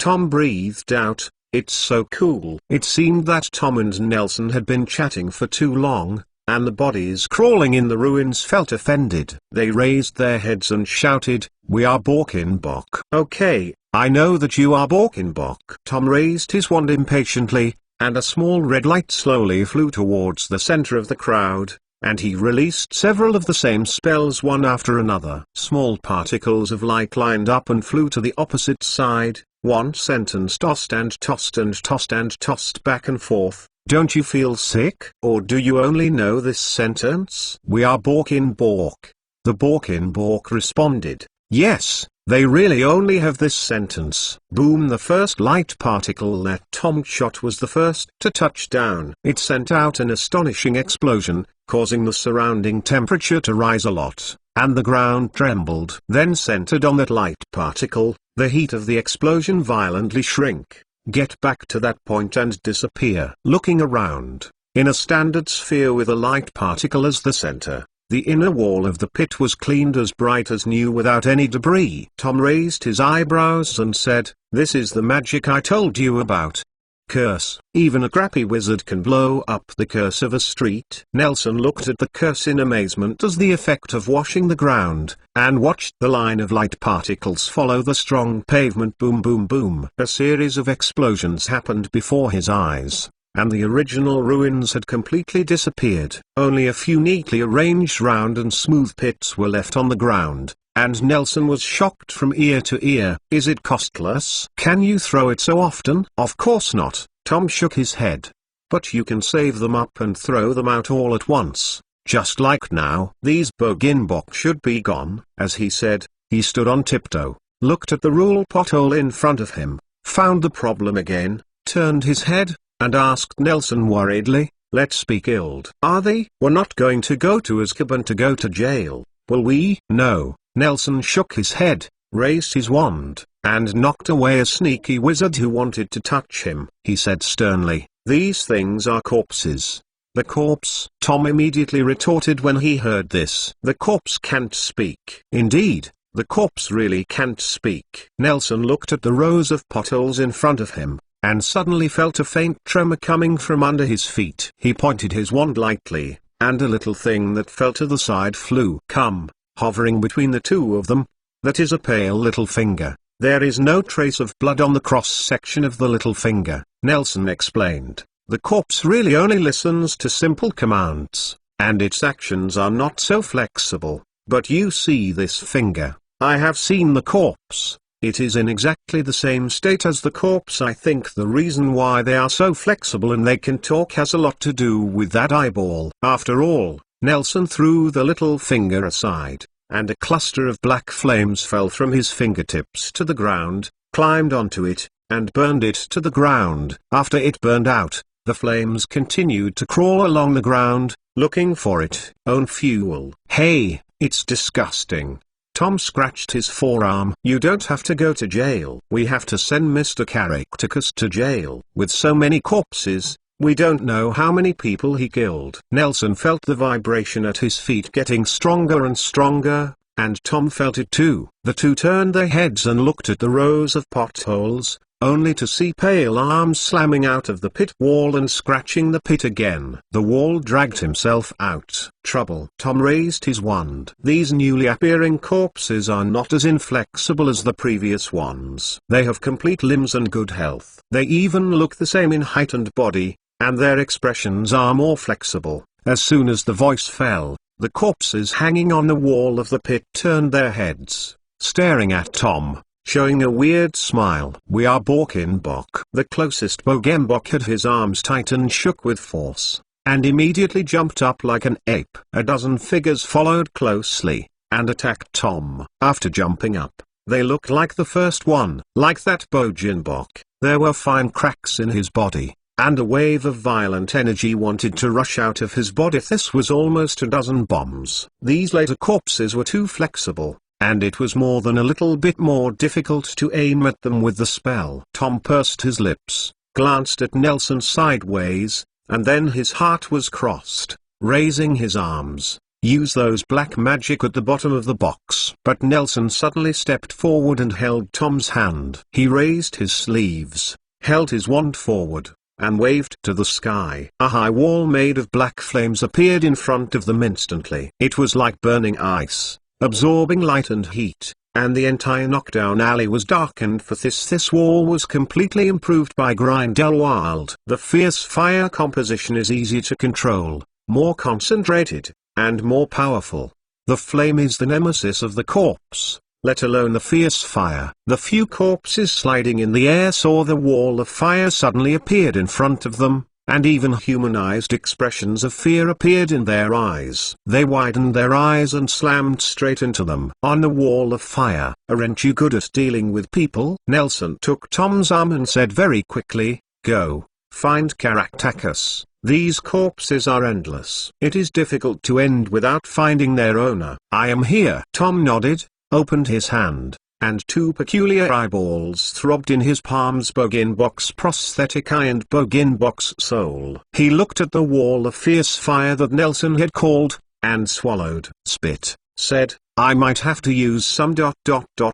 Tom breathed out, it's so cool. It seemed that Tom and Nelson had been chatting for too long, and the bodies crawling in the ruins felt offended. They raised their heads and shouted, we are Borkinbok. Okay, I know that you are Borkinbok. Tom raised his wand impatiently, and a small red light slowly flew towards the center of the crowd, and he released several of the same spells one after another. Small particles of light lined up and flew to the opposite side. One sentence tossed and tossed and tossed and tossed back and forth. Don't you feel sick? Or do you only know this sentence? We are Borkin Bork. The Borkin Bork responded, yes, they really only have this sentence. Boom! The first light particle that Tom shot was the first to touch down. It sent out an astonishing explosion, causing the surrounding temperature to rise a lot, and the ground trembled. Then centered on that light particle, the heat of the explosion violently shrink, get back to that point and disappear. Looking around, in a standard sphere with a light particle as the center, the inner wall of the pit was cleaned as bright as new without any debris. Tom raised his eyebrows and said, this is the magic I told you about. Curse. Even a crappy wizard can blow up the curse of a street. Nelson looked at the curse in amazement as the effect of washing the ground, and watched the line of light particles follow the strong pavement. Boom boom boom. A series of explosions happened before his eyes, and the original ruins had completely disappeared. Only a few neatly arranged round and smooth pits were left on the ground, and Nelson was shocked from ear to ear. Is it costless? Can you throw it so often? Of course not, Tom shook his head. But you can save them up and throw them out all at once, just like now. These Boginbok should be gone. As he said, he stood on tiptoe, looked at the rule pothole in front of him, found the problem again, turned his head, and asked Nelson worriedly, let's be killed. Are they? We're not going to go to Azkaban to go to jail, will we? No. Nelson shook his head, raised his wand, and knocked away a sneaky wizard who wanted to touch him. He said sternly, these things are corpses. The corpse? Tom immediately retorted when he heard this. The corpse can't speak. Indeed, the corpse really can't speak. Nelson looked at the rows of potholes in front of him, and suddenly felt a faint tremor coming from under his feet. He pointed his wand lightly, and a little thing that fell to the side flew. Come, hovering between the two of them. That is a pale little finger. There is no trace of blood on the cross-section of the little finger, Nelson explained. The corpse really only listens to simple commands, and its actions are not so flexible. But you see this finger. I have seen the corpse. It is in exactly the same state as the corpse. I think the reason why they are so flexible and they can talk has a lot to do with that eyeball. After all, Nelson threw the little finger aside, and a cluster of black flames fell from his fingertips to the ground, climbed onto it, and burned it to the ground. After it burned out, the flames continued to crawl along the ground, looking for its own fuel. Hey, it's disgusting. Tom scratched his forearm. You don't have to go to jail. We have to send Mr. Caractacus to jail. With so many corpses, we don't know how many people he killed. Nelson felt the vibration at his feet getting stronger and stronger, and Tom felt it too. The two turned their heads and looked at the rows of potholes, only to see pale arms slamming out of the pit wall and scratching the pit again. The wall dragged himself out. Trouble. Tom raised his wand. These newly appearing corpses are not as inflexible as the previous ones. They have complete limbs and good health. They even look the same in height and body, and their expressions are more flexible. As soon as the voice fell, the corpses hanging on the wall of the pit turned their heads, staring at Tom, showing a weird smile. We are Borkinbok. The closest Bogembok had his arms tight and shook with force, and immediately jumped up like an ape. A dozen figures followed closely, and attacked Tom. After jumping up, they looked like the first one. Like that Boginbok, there were fine cracks in his body, and a wave of violent energy wanted to rush out of his body. This was almost a dozen bombs. These later corpses were too flexible, and it was more than a little bit more difficult to aim at them with the spell. Tom pursed his lips, glanced at Nelson sideways, and then his heart was crossed, raising his arms. Use those black magic at the bottom of the box. But Nelson suddenly stepped forward and held Tom's hand. He raised his sleeves, held his wand forward, and waved to the sky. A high wall made of black flames appeared in front of them instantly. It was like burning ice, absorbing light and heat, and the entire knockdown alley was darkened. For this wall was completely improved by Grindelwald. The fierce fire composition is easy to control, more concentrated, and more powerful. The flame is the nemesis of the corpse, let alone the fierce fire. The few corpses sliding in the air saw the wall of fire suddenly appeared in front of them, and even humanized expressions of fear appeared in their eyes. They widened their eyes and slammed straight into them. On the wall of fire. Aren't you good at dealing with people? Nelson took Tom's arm and said very quickly, go, find Caractacus. These corpses are endless. It is difficult to end without finding their owner. I am here. Tom nodded, opened his hand, and two peculiar eyeballs throbbed in his palms. Bug-in-box prosthetic eye and bug-in-box soul. He looked at the wall of fierce fire that Nelson had called, and swallowed. Spit, said, I might have to use some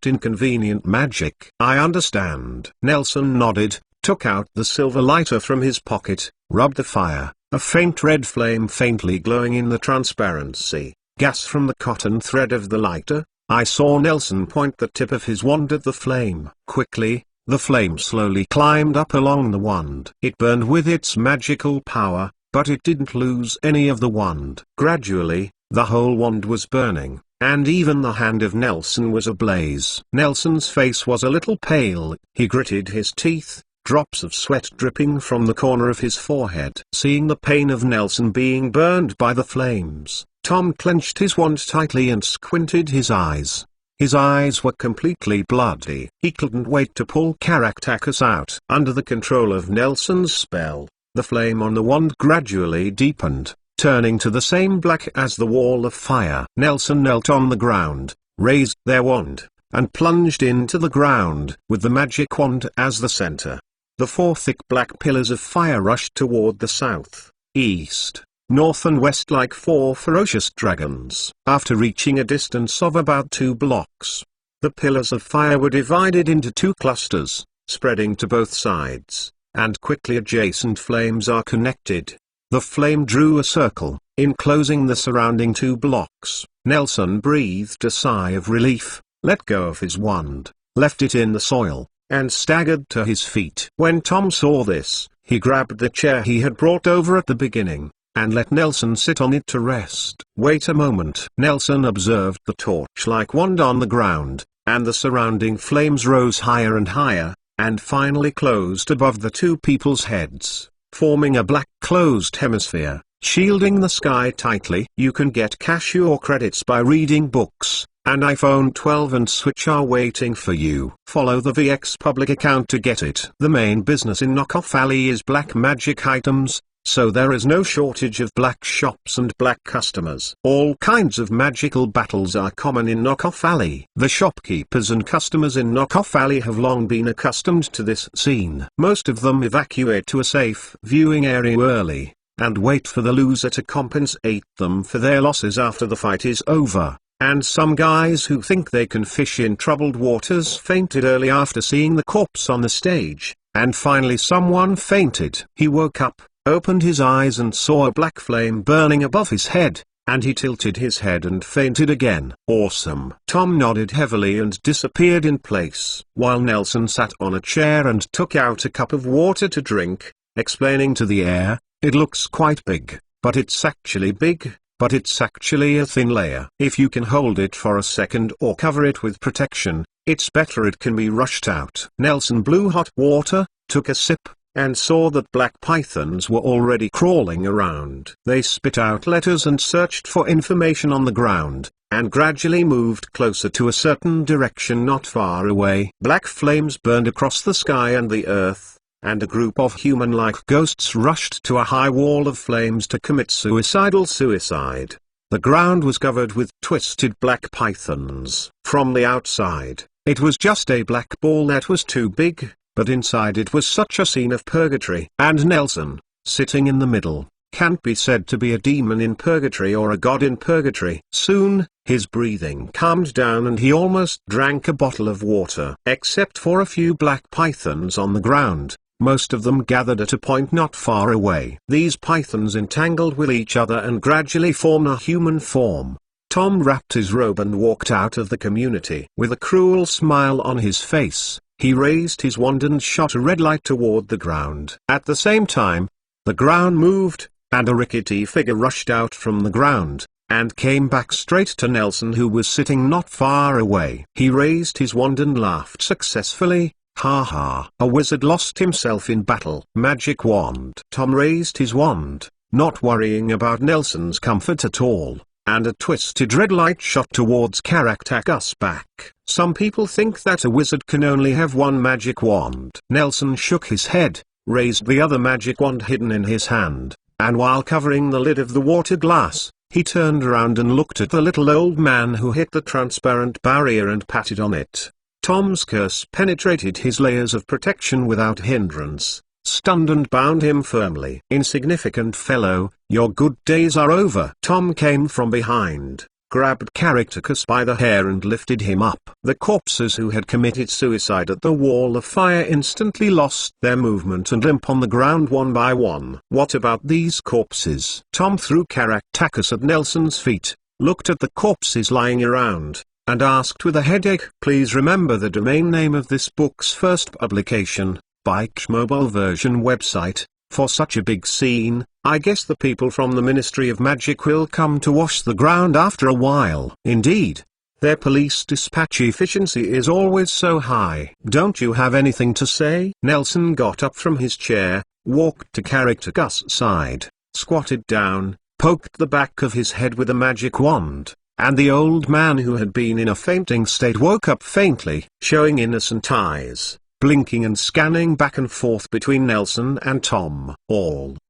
inconvenient magic. I understand. Nelson nodded, took out the silver lighter from his pocket, rubbed the fire, a faint red flame faintly glowing in the transparency. Gas from the cotton thread of the lighter. I saw Nelson point the tip of his wand at the flame. Quickly, the flame slowly climbed up along the wand. It burned with its magical power, but it didn't lose any of the wand. Gradually, the whole wand was burning, and even the hand of Nelson was ablaze. Nelson's face was a little pale. He gritted his teeth, drops of sweat dripping from the corner of his forehead. Seeing the pain of Nelson being burned by the flames, Tom clenched his wand tightly and squinted his eyes. His eyes were completely bloody. He couldn't wait to pull Caractacus out. Under the control of Nelson's spell, the flame on the wand gradually deepened, turning to the same black as the wall of fire. Nelson knelt on the ground, raised their wand, and plunged into the ground with the magic wand as the center. The four thick black pillars of fire rushed toward the south, east, north and west like four ferocious dragons. After reaching a distance of about 2 blocks, the pillars of fire were divided into 2 clusters, spreading to both sides, and quickly adjacent flames are connected. The flame drew a circle, enclosing the surrounding 2 blocks. Nelson breathed a sigh of relief, let go of his wand, left it in the soil, and staggered to his feet. When Tom saw this, he grabbed the chair he had brought over at the beginning, and let Nelson sit on it to rest. Wait a moment. Nelson observed the torch-like wand on the ground, and the surrounding flames rose higher and higher, and finally closed above the 2 people's heads, forming a black closed hemisphere, shielding the sky tightly. You can get cash or credits by reading books. An iPhone 12 and Switch are waiting for you. Follow the VX public account to get it. The main business in Knockoff Alley is black magic items, so there is no shortage of black shops and black customers. All kinds of magical battles are common in Knockoff Alley. The shopkeepers and customers in Knockoff Alley have long been accustomed to this scene. Most of them evacuate to a safe viewing area early, and wait for the loser to compensate them for their losses after the fight is over. And some guys who think they can fish in troubled waters fainted early after seeing the corpse on the stage, and finally someone fainted. He woke up, opened his eyes and saw a black flame burning above his head, and he tilted his head and fainted again. Awesome. Tom nodded heavily and disappeared in place, while Nelson sat on a chair and took out a cup of water to drink, explaining to the air, it looks quite big, but it's actually big. But it's actually a thin layer. If you can hold it for a second or cover it with protection, it's better it can be rushed out. Nelson blew hot water, took a sip, and saw that black pythons were already crawling around. They spit out letters and searched for information on the ground, and gradually moved closer to a certain direction not far away. Black flames burned across the sky and the earth, and a group of human-like ghosts rushed to a high wall of flames to commit suicidal suicide. The ground was covered with twisted black pythons. From the outside, it was just a black ball that was too big, but inside it was such a scene of purgatory. And Nelson, sitting in the middle, can't be said to be a demon in purgatory or a god in purgatory. Soon, his breathing calmed down and he almost drank a bottle of water. Except for a few black pythons on the ground, most of them gathered at a point not far away. These pythons entangled with each other and gradually formed a human form. Tom wrapped his robe and walked out of the community. With a cruel smile on his face, he raised his wand and shot a red light toward the ground. At the same time, the ground moved, and a rickety figure rushed out from the ground, and came back straight to Nelson, who was sitting not far away. He raised his wand and laughed successfully. Ha ha. A wizard lost himself in battle. Magic wand. Tom raised his wand, not worrying about Nelson's comfort at all, and a twisted red light shot towards Caractacus back. Some people think that a wizard can only have one magic wand. Nelson shook his head, raised the other magic wand hidden in his hand, and while covering the lid of the water glass, he turned around and looked at the little old man who hit the transparent barrier and patted on it. Tom's curse penetrated his layers of protection without hindrance, stunned and bound him firmly. Insignificant fellow, your good days are over. Tom came from behind, grabbed Caractacus by the hair and lifted him up. The corpses who had committed suicide at the wall of fire instantly lost their movement and limp on the ground one by one. What about these corpses? Tom threw Caractacus at Nelson's feet, looked at the corpses lying around, and asked with a headache, please remember the domain name of this book's first publication, Bike's mobile version website. For such a big scene, I guess the people from the Ministry of Magic will come to wash the ground after a while. Indeed, their police dispatch efficiency is always so high. Don't you have anything to say? Nelson got up from his chair, walked to Caractacus' side, squatted down, poked the back of his head with a magic wand, and the old man, who had been in a fainting state, woke up faintly, showing innocent eyes, blinking and scanning back and forth between Nelson and Tom.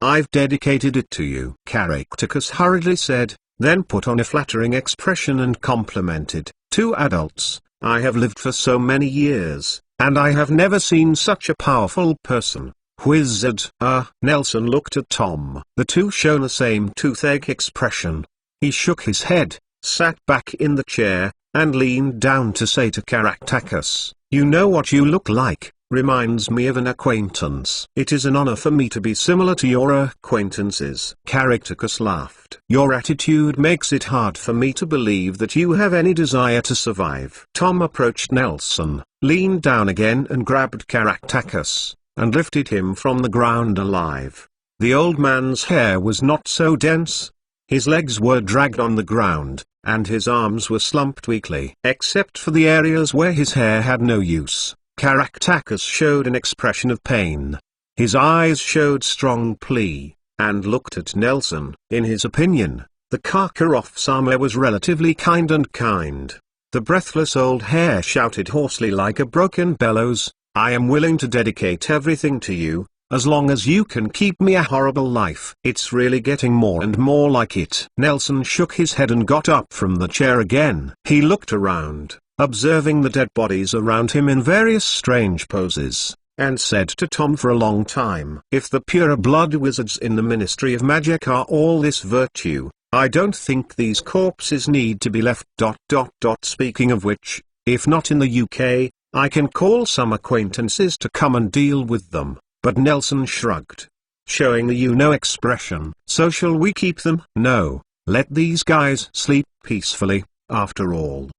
I've dedicated it to you, Caractacus hurriedly said, then put on a flattering expression and complimented, two adults, I have lived for so many years, and I have never seen such a powerful person. Wizard. Nelson looked at Tom. The two showed the same toothache expression. He shook his head, sat back in the chair, and leaned down to say to Caractacus, you know what you look like, reminds me of an acquaintance. It is an honor for me to be similar to your acquaintances. Caractacus laughed. Your attitude makes it hard for me to believe that you have any desire to survive. Tom approached Nelson, leaned down again and grabbed Caractacus, and lifted him from the ground alive. The old man's hair was not so dense. His legs were dragged on the ground, and his arms were slumped weakly. Except for the areas where his hair had no use, Caractacus showed an expression of pain. His eyes showed strong plea, and looked at Nelson. In his opinion, the Karkaroff's armor was relatively kind. The breathless old hair shouted hoarsely like a broken bellows, I am willing to dedicate everything to you, as long as you can keep me a horrible life. It's really getting more and more like it. Nelson shook his head and got up from the chair again. He looked around, observing the dead bodies around him in various strange poses, and said to Tom for a long time, if the pure-blood wizards in the Ministry of Magic are all this virtue, I don't think these corpses need to be left. Speaking of which, if not in the UK, I can call some acquaintances to come and deal with them. But Nelson shrugged, showing the you-know expression. So shall we keep them? No, let these guys sleep peacefully, after all.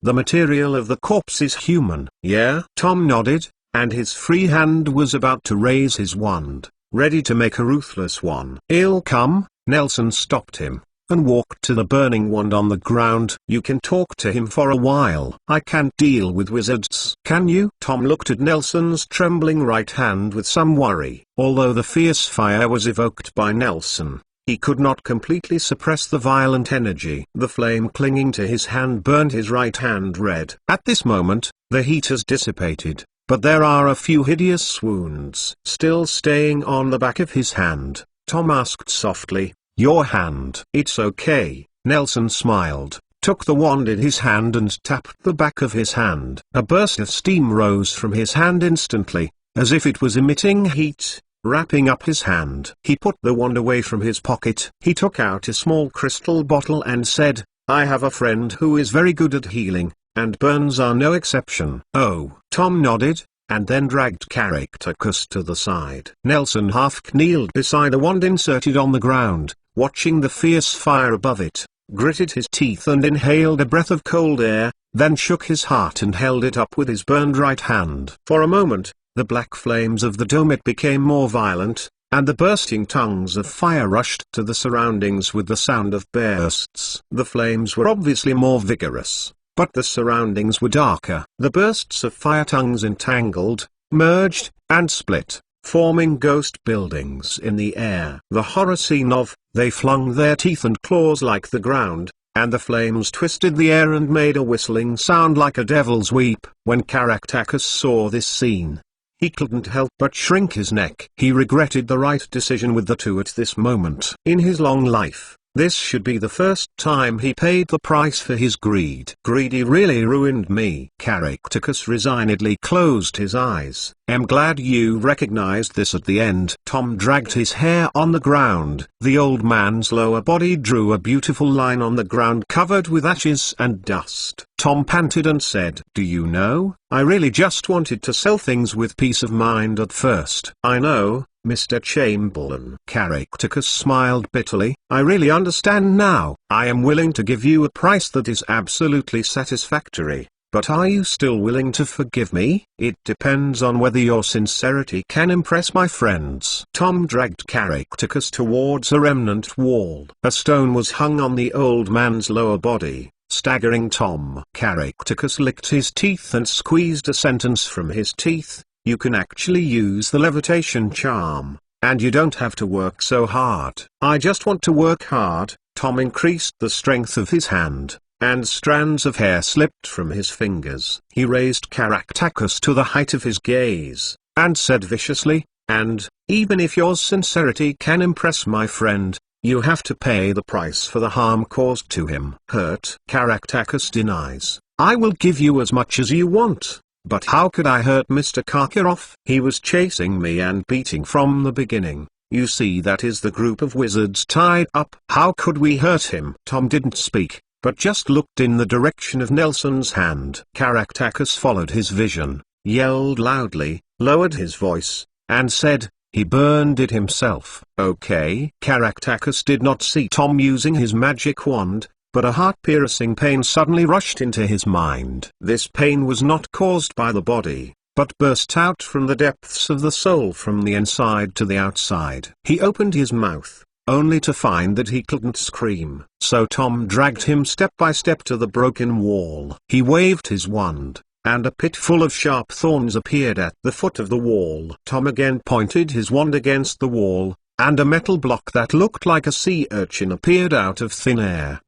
The material of the corpse is human. Yeah? Tom nodded, and his free hand was about to raise his wand, ready to make a ruthless one. I'll come. Nelson stopped him, and walked to the burning wand on the ground. You can talk to him for a while. I can't deal with wizards. Can you? Tom looked at Nelson's trembling right hand with some worry. Although the fierce fire was evoked by Nelson, he could not completely suppress the violent energy. The flame clinging to his hand burned his right hand red. At this moment, the heat has dissipated, but there are a few hideous wounds still staying on the back of his hand. Tom asked softly, your hand? It's okay. Nelson smiled, took the wand in his hand and tapped the back of his hand. A burst of steam rose from his hand instantly, as if it was emitting heat, wrapping up his hand. He put the wand away from his pocket. He took out a small crystal bottle and said, I have a friend who is very good at healing, and burns are no exception. Oh. Tom nodded, and then dragged Caractacus to the side. Nelson half-kneeled beside a wand inserted on the ground, watching the fierce fire above it, gritted his teeth and inhaled a breath of cold air, then shook his heart and held it up with his burned right hand. For a moment, the black flames of the dome became more violent, and the bursting tongues of fire rushed to the surroundings with the sound of bursts. The flames were obviously more vigorous, but the surroundings were darker. The bursts of fire tongues entangled, merged, and split, forming ghost buildings in the air. The horror scene of, they flung their teeth and claws like the ground, and the flames twisted the air and made a whistling sound like a devil's weep. When Caractacus saw this scene, he couldn't help but shrink his neck. He regretted the right decision with the two at this moment. In his long life, this should be the first time he paid the price for his greed. Greedy really ruined me. Caractacus resignedly closed his eyes. "I'm glad you recognized this at the end." Tom dragged his hair on the ground. The old man's lower body drew a beautiful line on the ground covered with ashes and dust. Tom panted and said, "Do you know, I really just wanted to sell things with peace of mind at first." "I know, Mr. Chamberlain." Caractacus smiled bitterly. "I really understand now. I am willing to give you a price that is absolutely satisfactory. But are you still willing to forgive me? It depends on whether your sincerity can impress my friends." Tom dragged Caractacus towards a remnant wall. A stone was hung on the old man's lower body, staggering Tom. Caractacus licked his teeth and squeezed a sentence from his teeth. "You can actually use the levitation charm, and you don't have to work so hard." "I just want to work hard." Tom increased the strength of his hand, and strands of hair slipped from his fingers. He raised Caractacus to the height of his gaze, and said viciously, "And, even if your sincerity can impress my friend, you have to pay the price for the harm caused to him." "Hurt?" Caractacus denies. "I will give you as much as you want. But how could I hurt Mr. Karkaroff? He was chasing me and beating from the beginning. You see, that is the group of wizards tied up. How could we hurt him?" Tom didn't speak, but just looked in the direction of Nelson's hand. Caractacus followed his vision, yelled loudly, lowered his voice, and said, "He burned it himself." "Okay." Caractacus did not see Tom using his magic wand, but a heart-piercing pain suddenly rushed into his mind. This pain was not caused by the body, but burst out from the depths of the soul from the inside to the outside. He opened his mouth, only to find that he couldn't scream. So Tom dragged him step by step to the broken wall. He waved his wand, and a pit full of sharp thorns appeared at the foot of the wall. Tom again pointed his wand against the wall, and a metal block that looked like a sea urchin appeared out of thin air.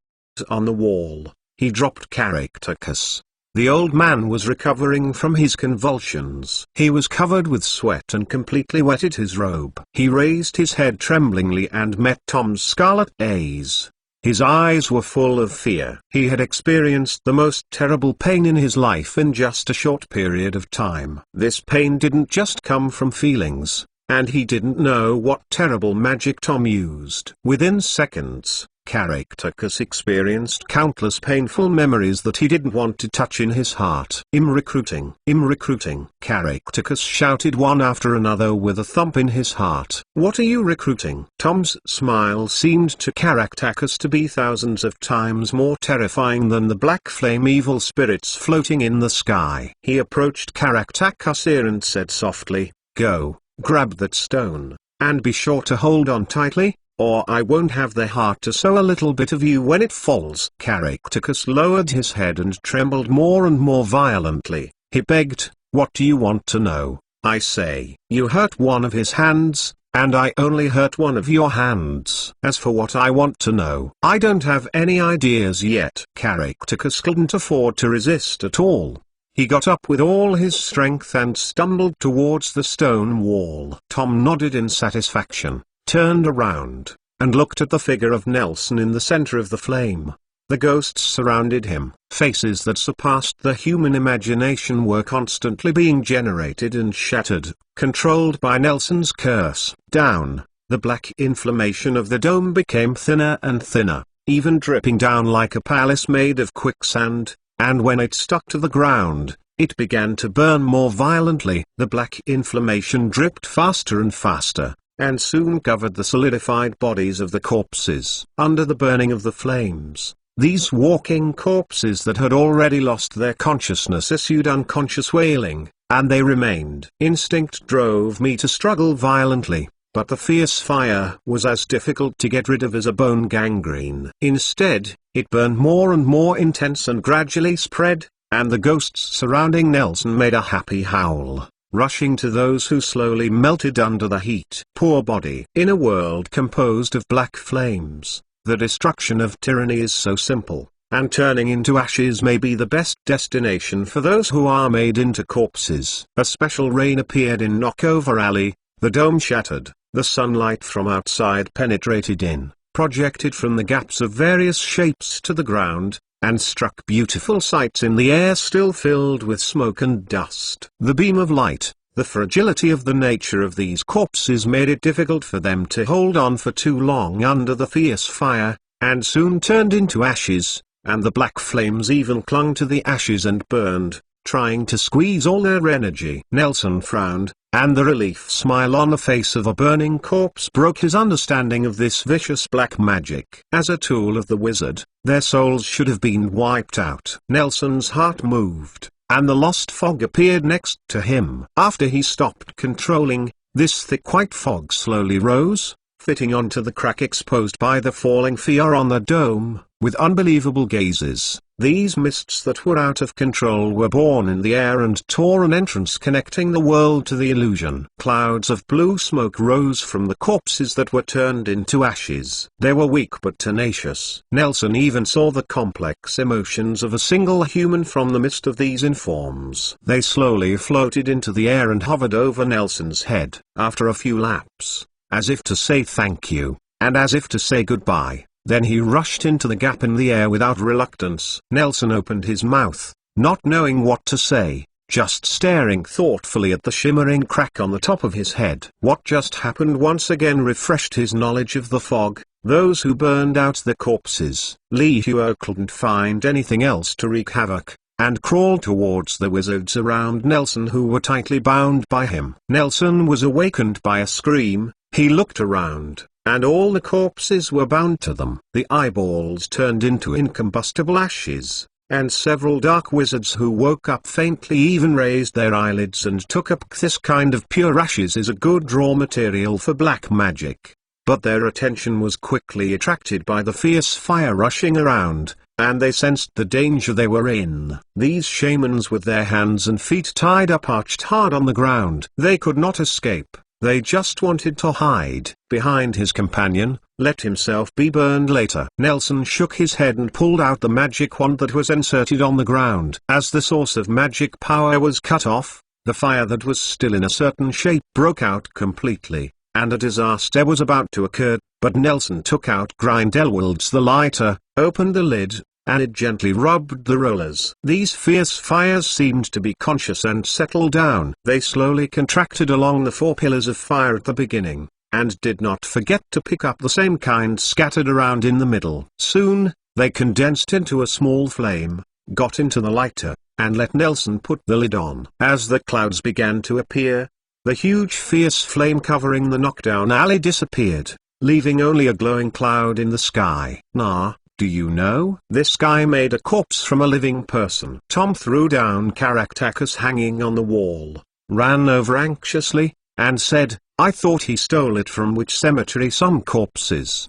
On the wall, he dropped Caractacus. The old man was recovering from his convulsions. He was covered with sweat and completely wetted his robe. He raised his head tremblingly and met Tom's scarlet gaze. His eyes were full of fear. He had experienced the most terrible pain in his life in just a short period of time. This pain didn't just come from feelings, and he didn't know what terrible magic Tom used. Within seconds, Caractacus experienced countless painful memories that he didn't want to touch in his heart. "I'm recruiting. I'm recruiting." Caractacus shouted one after another with a thump in his heart. "What are you recruiting?" Tom's smile seemed to Caractacus to be thousands of times more terrifying than the black flame evil spirits floating in the sky. He approached Caractacus' ear and said softly, "Go, grab that stone, and be sure to hold on tightly, or I won't have the heart to sew a little bit of you when it falls." Caractacus lowered his head and trembled more and more violently. He begged, "What do you want to know? I say." "You hurt one of his hands, and I only hurt one of your hands. As for what I want to know, I don't have any ideas yet." Caractacus couldn't afford to resist at all. He got up with all his strength and stumbled towards the stone wall. Tom nodded in satisfaction, turned around, and looked at the figure of Nelson in the center of the flame. The ghosts surrounded him. Faces that surpassed the human imagination were constantly being generated and shattered, controlled by Nelson's curse. Down, the black inflammation of the dome became thinner and thinner, even dripping down like a palace made of quicksand, and when it stuck to the ground, it began to burn more violently. The black inflammation dripped faster and faster, and soon covered the solidified bodies of the corpses. Under the burning of the flames, these walking corpses that had already lost their consciousness issued unconscious wailing, and they remained. Instinct drove me to struggle violently, But the fierce fire was as difficult to get rid of as a bone gangrene. Instead, it burned more and more intense and gradually spread, and the ghosts surrounding Nelson made a happy howl, rushing to those who slowly melted under the heat. Poor body. In a world composed of black flames, the destruction of tyranny is so simple, and turning into ashes may be the best destination for those who are made into corpses. A special rain appeared in Knockover Alley, the dome shattered, the sunlight from outside penetrated in, projected from the gaps of various shapes to the ground, and struck beautiful sights in the air still filled with smoke and dust. The beam of light, the fragility of the nature of these corpses made it difficult for them to hold on for too long under the fierce fire, and soon turned into ashes, and the black flames even clung to the ashes and burned, trying to squeeze all their energy. Nelson frowned, and the relief smile on the face of a burning corpse broke his understanding of this vicious black magic. As a tool of the wizard, their souls should have been wiped out. Nelson's heart moved, and the lost fog appeared next to him. After he stopped controlling, this thick white fog slowly rose, fitting onto the crack exposed by the falling fire on the dome, with unbelievable gazes. These mists that were out of control were born in the air and tore an entrance connecting the world to the illusion. Clouds of blue smoke rose from the corpses that were turned into ashes. They were weak but tenacious. Nelson even saw the complex emotions of a single human from the midst of these informs. They slowly floated into the air and hovered over Nelson's head. After a few laps, as if to say thank you, and as if to say goodbye, then he rushed into the gap in the air without reluctance. Nelson opened his mouth, not knowing what to say, just staring thoughtfully at the shimmering crack on the top of his head. What just happened once again refreshed his knowledge of the fog, those who burned out the corpses. Lee Hua couldn't find anything else to wreak havoc, and crawled towards the wizards around Nelson who were tightly bound by him. Nelson was awakened by a scream. He looked around, and all the corpses were bound to them. The eyeballs turned into incombustible ashes, and several dark wizards who woke up faintly even raised their eyelids and took up this kind of pure ashes is a good raw material for black magic. But their attention was quickly attracted by the fierce fire rushing around, and they sensed the danger they were in. These shamans with their hands and feet tied up arched hard on the ground. They could not escape. They just wanted to hide behind his companion, let himself be burned later. Nelson shook his head and pulled out the magic wand that was inserted on the ground. As the source of magic power was cut off, the fire that was still in a certain shape broke out completely, and a disaster was about to occur. But Nelson took out Grindelwald's the lighter, opened the lid, and it gently rubbed the rollers. These fierce fires seemed to be conscious and settled down. They slowly contracted along the 4 pillars of fire at the beginning, and did not forget to pick up the same kind scattered around in the middle. Soon, they condensed into a small flame, got into the lighter, and let Nelson put the lid on. As the clouds began to appear, the huge fierce flame covering the knockdown alley disappeared, leaving only a glowing cloud in the sky. Nah. Do you know? This guy made a corpse from a living person. Tom threw down Caractacus hanging on the wall, ran over anxiously, and said, I thought he stole it from which cemetery some corpses.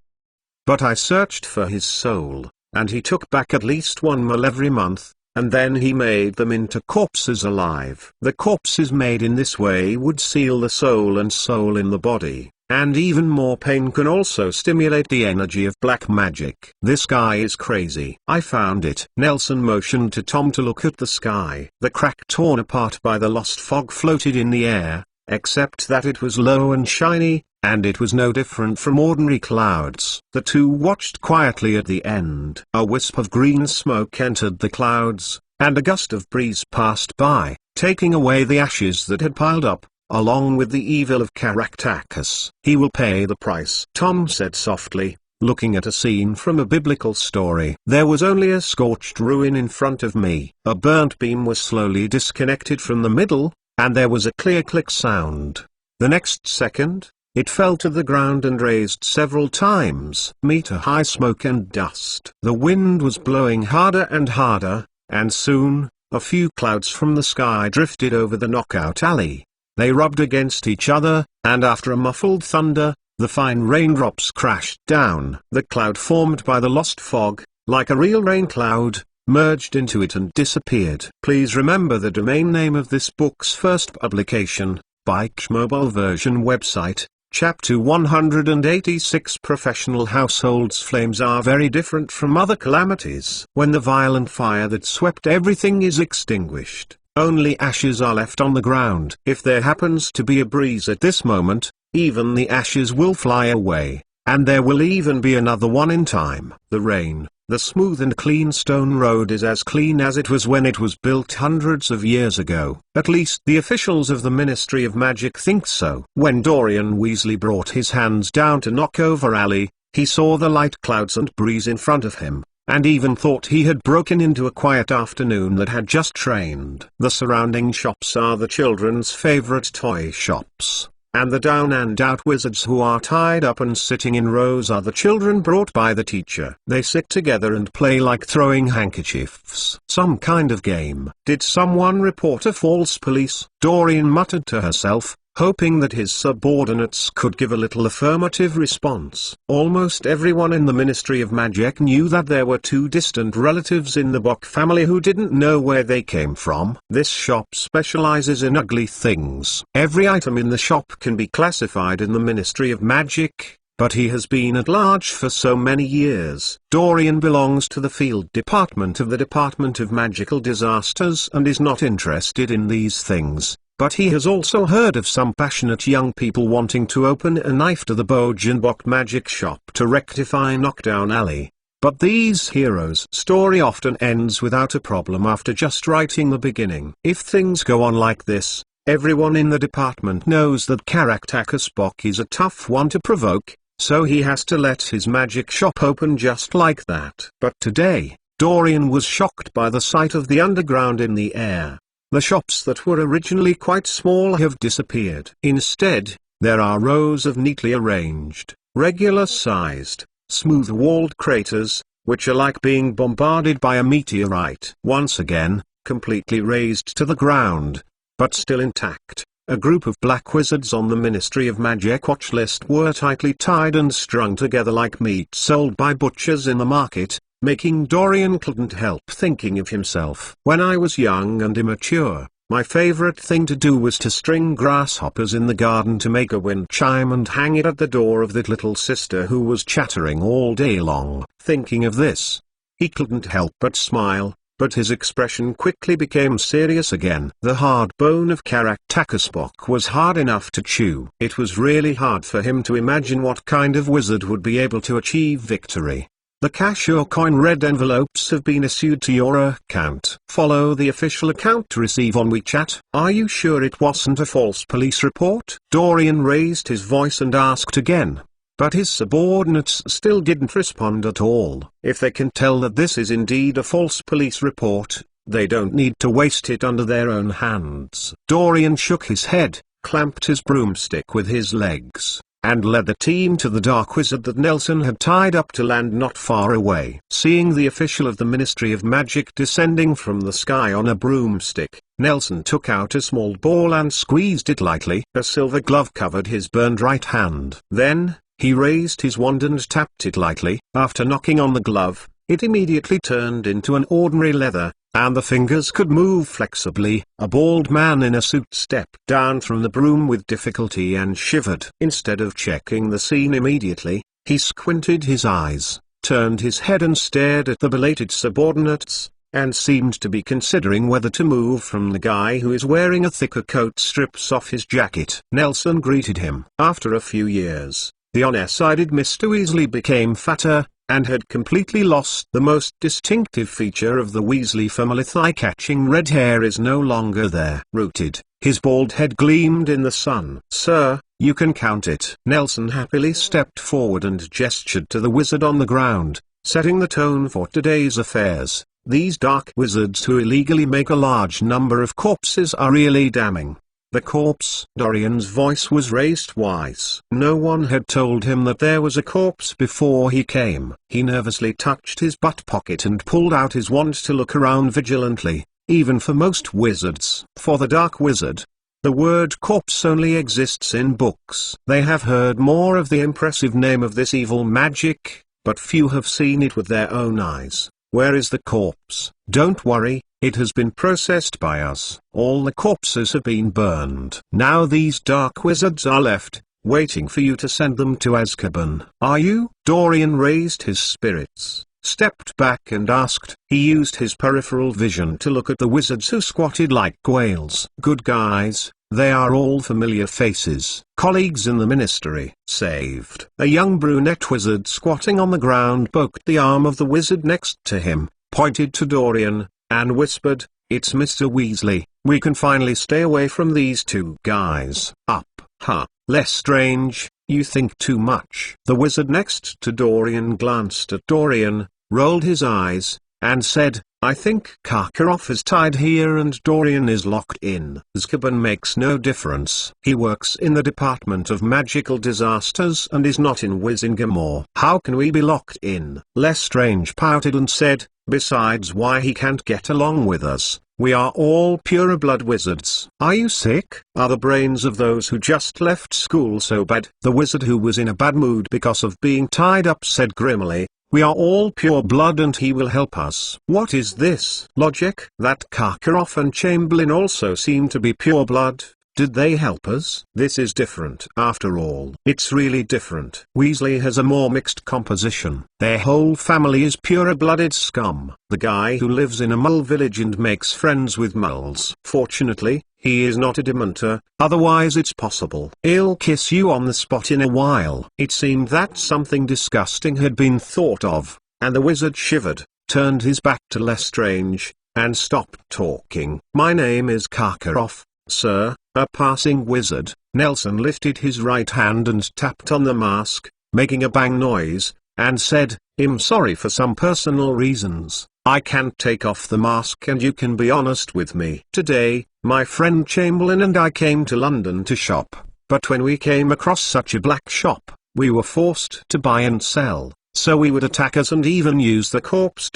But I searched for his soul, and he took back at least 1 mil every month, and then he made them into corpses alive. The corpses made in this way would seal the soul and soul in the body. And even more pain can also stimulate the energy of black magic. This guy is crazy. I found it. Nelson motioned to Tom to look at the sky. The crack torn apart by the lost fog floated in the air, except that it was low and shiny, and it was no different from ordinary clouds. The two watched quietly at the end. A wisp of green smoke entered the clouds, and a gust of breeze passed by, taking away the ashes that had piled up, along with the evil of Caractacus. He will pay the price, Tom said softly, looking at a scene from a biblical story. There was only a scorched ruin in front of me. A burnt beam was slowly disconnected from the middle, and there was a clear click sound. The next second, it fell to the ground and raised several times. Meter-high smoke and dust. The wind was blowing harder and harder, and soon, a few clouds from the sky drifted over the knockout alley. They rubbed against each other, and after a muffled thunder, the fine raindrops crashed down. The cloud formed by the lost fog, like a real rain cloud, merged into it and disappeared. Please remember the domain name of this book's first publication, Bike Mobile Version website. Chapter 186. Professional households. Flames are very different from other calamities. When the violent fire that swept everything is extinguished, only ashes are left on the ground. If there happens to be a breeze at this moment, even the ashes will fly away, and there will even be another one in time. The rain. The smooth and clean stone road is as clean as it was when it was built hundreds of years ago. At least the officials of the Ministry of Magic think so. When Dorian Weasley brought his hands down to knock over Ali, he saw the light clouds and breeze in front of him, and even thought he had broken into a quiet afternoon that had just rained. The surrounding shops are the children's favorite toy shops, and the down and out wizards who are tied up and sitting in rows are the children brought by the teacher. They sit together and play like throwing handkerchiefs. Some kind of game. Did someone report a false police? Dorian muttered to herself, hoping that his subordinates could give a little affirmative response. Almost everyone in the Ministry of Magic knew that there were two distant relatives in the Bock family who didn't know where they came from. This shop specializes in ugly things. Every item in the shop can be classified in the Ministry of Magic, but he has been at large for so many years. Dorian belongs to the field department of the Department of Magical Disasters and is not interested in these things. But he has also heard of some passionate young people wanting to open a knife to the Bogenbock magic shop to rectify Knockdown Alley. But these heroes' story often ends without a problem after just writing the beginning. If things go on like this, everyone in the department knows that Caractacus Bock is a tough one to provoke, so he has to let his magic shop open just like that. But today, Dorian was shocked by the sight of the underground in the air. The shops that were originally quite small have disappeared. Instead, there are rows of neatly arranged, regular-sized, smooth-walled craters, which are like being bombarded by a meteorite. Once again, completely razed to the ground, but still intact, a group of black wizards on the Ministry of Magic watch list were tightly tied and strung together like meat sold by butchers in the market, making Dorian couldn't help thinking of himself. When I was young and immature, my favorite thing to do was to string grasshoppers in the garden to make a wind chime and hang it at the door of that little sister who was chattering all day long. Thinking of this, he couldn't help but smile, but his expression quickly became serious again. The hard bone of Caractacus Bock was hard enough to chew. It was really hard for him to imagine what kind of wizard would be able to achieve victory. The cash or coin red envelopes have been issued to your account. Follow the official account to receive on WeChat. Are you sure it wasn't a false police report? Dorian raised his voice and asked again. But his subordinates still didn't respond at all. If they can tell that this is indeed a false police report, they don't need to waste it under their own hands. Dorian shook his head, clamped his broomstick with his legs, and led the team to the dark wizard that Nelson had tied up to land not far away. Seeing the official of the Ministry of Magic descending from the sky on a broomstick, Nelson took out a small ball and squeezed it lightly. A silver glove covered his burned right hand. Then, he raised his wand and tapped it lightly. After knocking on the glove, it immediately turned into an ordinary leather, and the fingers could move flexibly. A bald man in a suit stepped down from the broom with difficulty and shivered. Instead of checking the scene immediately, he squinted his eyes, turned his head and stared at the belated subordinates, and seemed to be considering whether to move from the guy who is wearing a thicker coat strips off his jacket. Nelson greeted him. After a few years, the on-air-sided Mr. Weasley became fatter, and had completely lost the most distinctive feature of the Weasley family. Thigh-catching red hair is no longer there. Rooted, his bald head gleamed in the sun. "Sir, you can count it." Nelson happily stepped forward and gestured to the wizard on the ground, setting the tone for today's affairs. These dark wizards who illegally make a large number of corpses are really damning. The corpse? Dorian's voice was raised twice. No one had told him that there was a corpse before he came. He nervously touched his butt pocket and pulled out his wand to look around vigilantly, even for most wizards. For the dark wizard, The word corpse only exists in books. They have heard more of the impressive name of this evil magic, but few have seen it with their own eyes. Where is the corpse? Don't worry, it has been processed by us. All the corpses have been burned. Now these dark wizards are left, waiting for you to send them to Azkaban. Are you? Dorian raised his spirits, stepped back and asked. He used his peripheral vision to look at the wizards who squatted like whales. Good guys, they are all familiar faces. Colleagues in the ministry. Saved. A young brunette wizard squatting on the ground poked the arm of the wizard next to him, pointed to Dorian, and whispered, "It's Mr. Weasley. We can finally stay away from these two guys." Up, ha, Lestrange, you think too much. The wizard next to Dorian glanced at Dorian, rolled his eyes, and said, "I think Karkaroff is tied here and Dorian is locked in. Azkaban makes no difference. He works in the Department of Magical Disasters and is not in Wisingamore. How can we be locked in?" Lestrange pouted and said, "Besides, why he can't get along with us? We are all pureblood wizards." "Are you sick? Are the brains of those who just left school so bad?" The wizard, who was in a bad mood because of being tied up, said grimly, "We are all pure blood and he will help us." What is this logic? That Karkaroff and Chamberlain also seem to be pure blood. Did they help us? This is different. After all, it's really different. Weasley has a more mixed composition. Their whole family is pure-blooded scum. The guy who lives in a mole village and makes friends with moles. Fortunately, he is not a Dementor, otherwise it's possible. He'll kiss you on the spot in a while. It seemed that something disgusting had been thought of, and the wizard shivered, turned his back to Lestrange, and stopped talking. "My name is Karkaroff, sir, a passing wizard." Nelson lifted his right hand and tapped on the mask, making a bang noise, and said, "I'm sorry, for some personal reasons, I can't take off the mask and you can be honest with me. Today, my friend Chamberlain and I came to London to shop, but when we came across such a black shop, we were forced to buy and sell, so we would attack us and even use the corpse.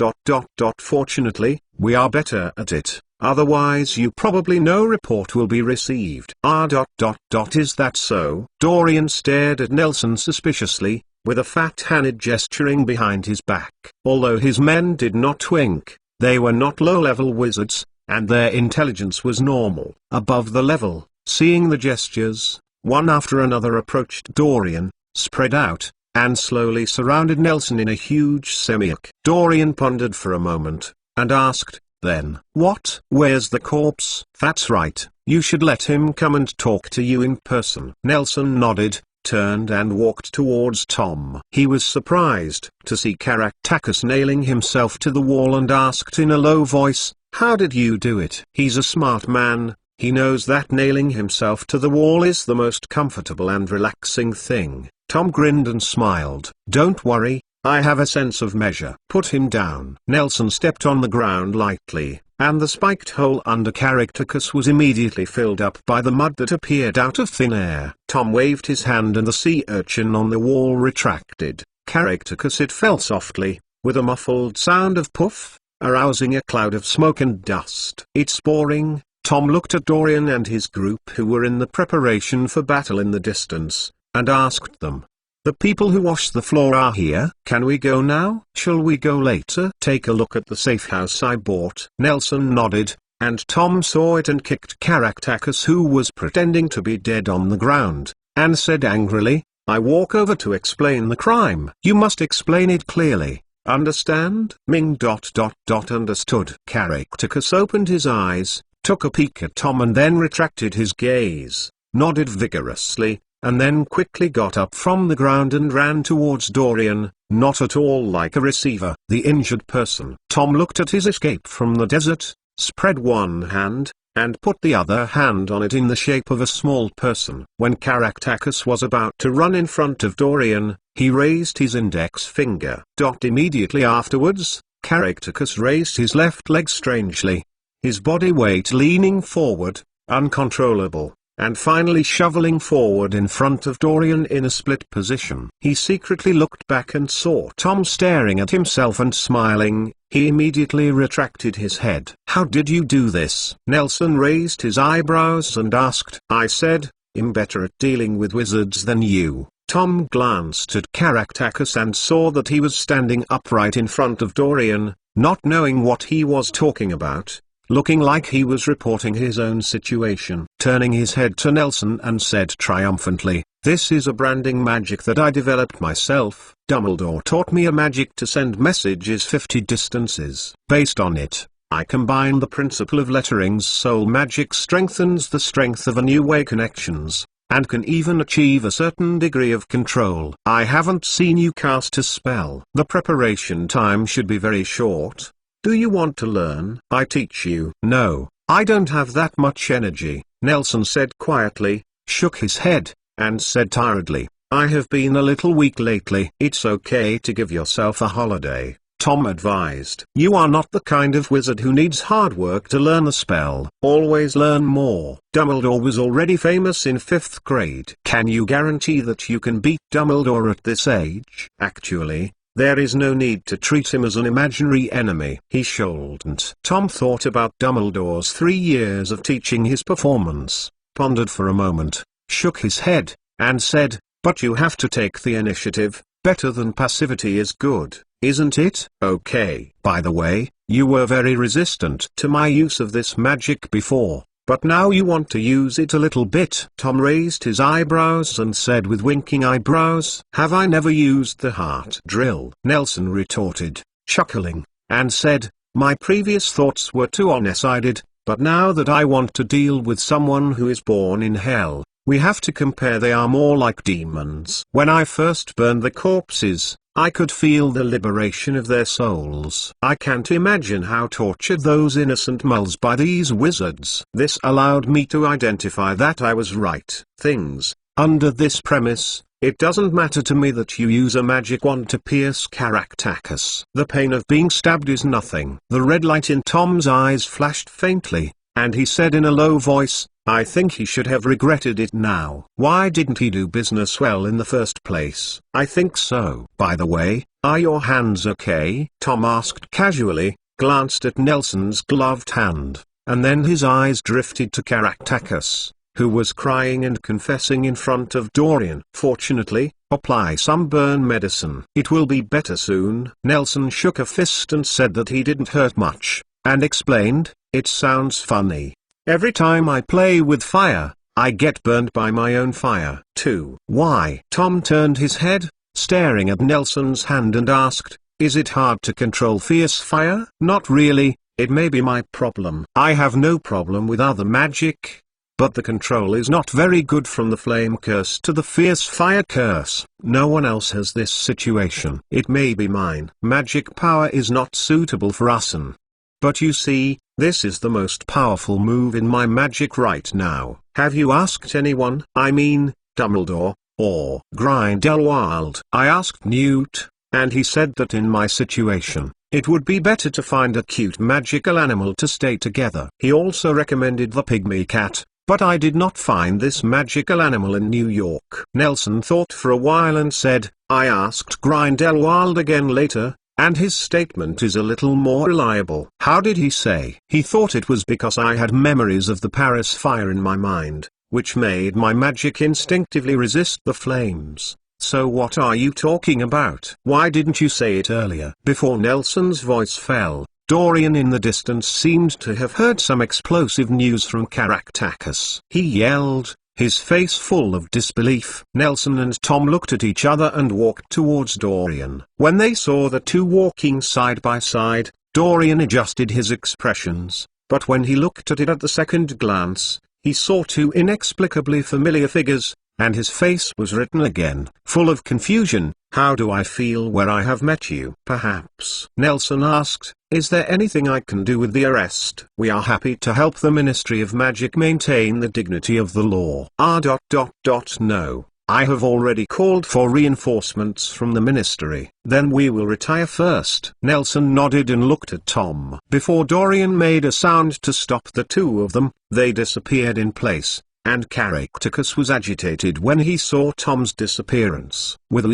Fortunately, we are better at it. Otherwise no report will be received. Is that so?" Dorian stared at Nelson suspiciously, with a fat-handed gesturing behind his back. Although his men did not wink, they were not low-level wizards, and their intelligence was normal. Above the level, seeing the gestures, one after another approached Dorian, spread out, and slowly surrounded Nelson in a huge semi-arc. Dorian pondered for a moment, and asked, "Then, what? Where's the corpse?" "That's right, you should let him come and talk to you in person." Nelson nodded, turned and walked towards Tom. He was surprised to see Caractacus nailing himself to the wall and asked in a low voice, "How did you do it?" He's a smart man, he knows that nailing himself to the wall is the most comfortable and relaxing thing. Tom grinned and smiled. "Don't worry, I have a sense of measure." "Put him down." Nelson stepped on the ground lightly, and the spiked hole under Caractacus was immediately filled up by the mud that appeared out of thin air. Tom waved his hand and the sea urchin on the wall retracted. Caractacus, it fell softly, with a muffled sound of puff, arousing a cloud of smoke and dust. "It's boring." Tom looked at Dorian and his group, who were in the preparation for battle in the distance, and asked them, "The people who wash the floor are here? Can we go now? Shall we go later? Take a look at the safe house I bought." Nelson nodded, and Tom saw it and kicked Caractacus, who was pretending to be dead, on the ground, and said angrily, "I walk over to explain the crime. You must explain it clearly. Understand?" Ming. Understood. Caractacus opened his eyes, took a peek at Tom and then retracted his gaze, nodded vigorously, and then quickly got up from the ground and ran towards Dorian, not at all like a receiver. The injured person. Tom looked at his escape from the desert, spread one hand, and put the other hand on it in the shape of a small person. When Caractacus was about to run in front of Dorian, he raised his index finger. Immediately afterwards, Caractacus raised his left leg strangely, his body weight leaning forward, uncontrollable, and finally shoveling forward in front of Dorian in a split position. He secretly looked back and saw Tom staring at himself and smiling. He immediately retracted his head. "How did you do this?" Nelson raised his eyebrows and asked. "I said, I'm better at dealing with wizards than you." Tom glanced at Caractacus and saw that he was standing upright in front of Dorian, not knowing what he was talking about, looking like he was reporting his own situation. Turning his head to Nelson and said triumphantly, "This is a branding magic that I developed myself. Dumbledore taught me a magic to send messages 50 distances. Based on it, I combine the principle of lettering's soul magic strengthens the strength of a new way connections, and can even achieve a certain degree of control. I haven't seen you cast a spell. The preparation time should be very short. Do you want to learn? I teach you." "No, I don't have that much energy," Nelson said quietly, shook his head, and said tiredly, "I have been a little weak lately." "It's okay to give yourself a holiday," Tom advised. "You are not the kind of wizard who needs hard work to learn a spell. Always learn more." Dumbledore was already famous in 5th grade. "Can you guarantee that you can beat Dumbledore at this age?" "Actually, there is no need to treat him as an imaginary enemy. He shouldn't." Tom thought about Dumbledore's 3 years of teaching, his performance, pondered for a moment, shook his head, and said, "But you have to take the initiative. Better than passivity is good, isn't it?" "Okay. By the way, you were very resistant to my use of this magic before, but now you want to use it a little bit." Tom raised his eyebrows and said with winking eyebrows, "Have I never used the heart drill?" Nelson retorted, chuckling, and said, "My previous thoughts were too one-sided, but now that I want to deal with someone who is born in hell, we have to compare. They are more like demons. When I first burned the corpses, I could feel the liberation of their souls. I can't imagine how tortured those innocent moles by these wizards." This allowed me to identify that I was right. Things, under this premise, it doesn't matter to me that you use a magic wand to pierce Caractacus. The pain of being stabbed is nothing. The red light in Tom's eyes flashed faintly, and he said in a low voice, "I think he should have regretted it now." "Why didn't he do business well in the first place?" "I think so." "By the way, are your hands okay?" Tom asked casually, glanced at Nelson's gloved hand, and then his eyes drifted to Caractacus, who was crying and confessing in front of Dorian. "Fortunately, apply some burn medicine. It will be better soon." Nelson shook a fist and said that he didn't hurt much, and explained, "It sounds funny. Every time I play with fire, I get burned by my own fire, too." "Why?" Tom turned his head, staring at Nelson's hand and asked, "Is it hard to control fierce fire?" "Not really. It may be my problem. I have no problem with other magic, but the control is not very good from the flame curse to the fierce fire curse. No one else has this situation. It may be mine. Magic power is not suitable for us. But you see, this is the most powerful move in my magic right now." "Have you asked anyone? I mean, Dumbledore, or Grindelwald?" "I asked Newt, and he said that in my situation, it would be better to find a cute magical animal to stay together. He also recommended the pygmy cat, but I did not find this magical animal in New York." Nelson thought for a while and said, "I asked Grindelwald again later, and his statement is a little more reliable." "How did he say?" "He thought it was because I had memories of the Paris fire in my mind, which made my magic instinctively resist the flames." "So what are you talking about? Why didn't you say it earlier?" Before Nelson's voice fell, Dorian in the distance seemed to have heard some explosive news from Caractacus. He yelled, his face full of disbelief. Nelson and Tom looked at each other and walked towards Dorian. When they saw the two walking side by side, Dorian adjusted his expressions, but when he looked at it at the second glance, he saw two inexplicably familiar figures, and his face was written again, full of confusion. "How do I feel where I have met you?" "Perhaps," Nelson asked, "is there anything I can do with the arrest?" "We are happy to help the Ministry of Magic maintain the dignity of the law." No, I have already called for reinforcements from the Ministry." "Then we will retire first." Nelson nodded and looked at Tom. Before Dorian made a sound to stop the two of them, they disappeared in place, and Caractacus was agitated when he saw Tom's disappearance. With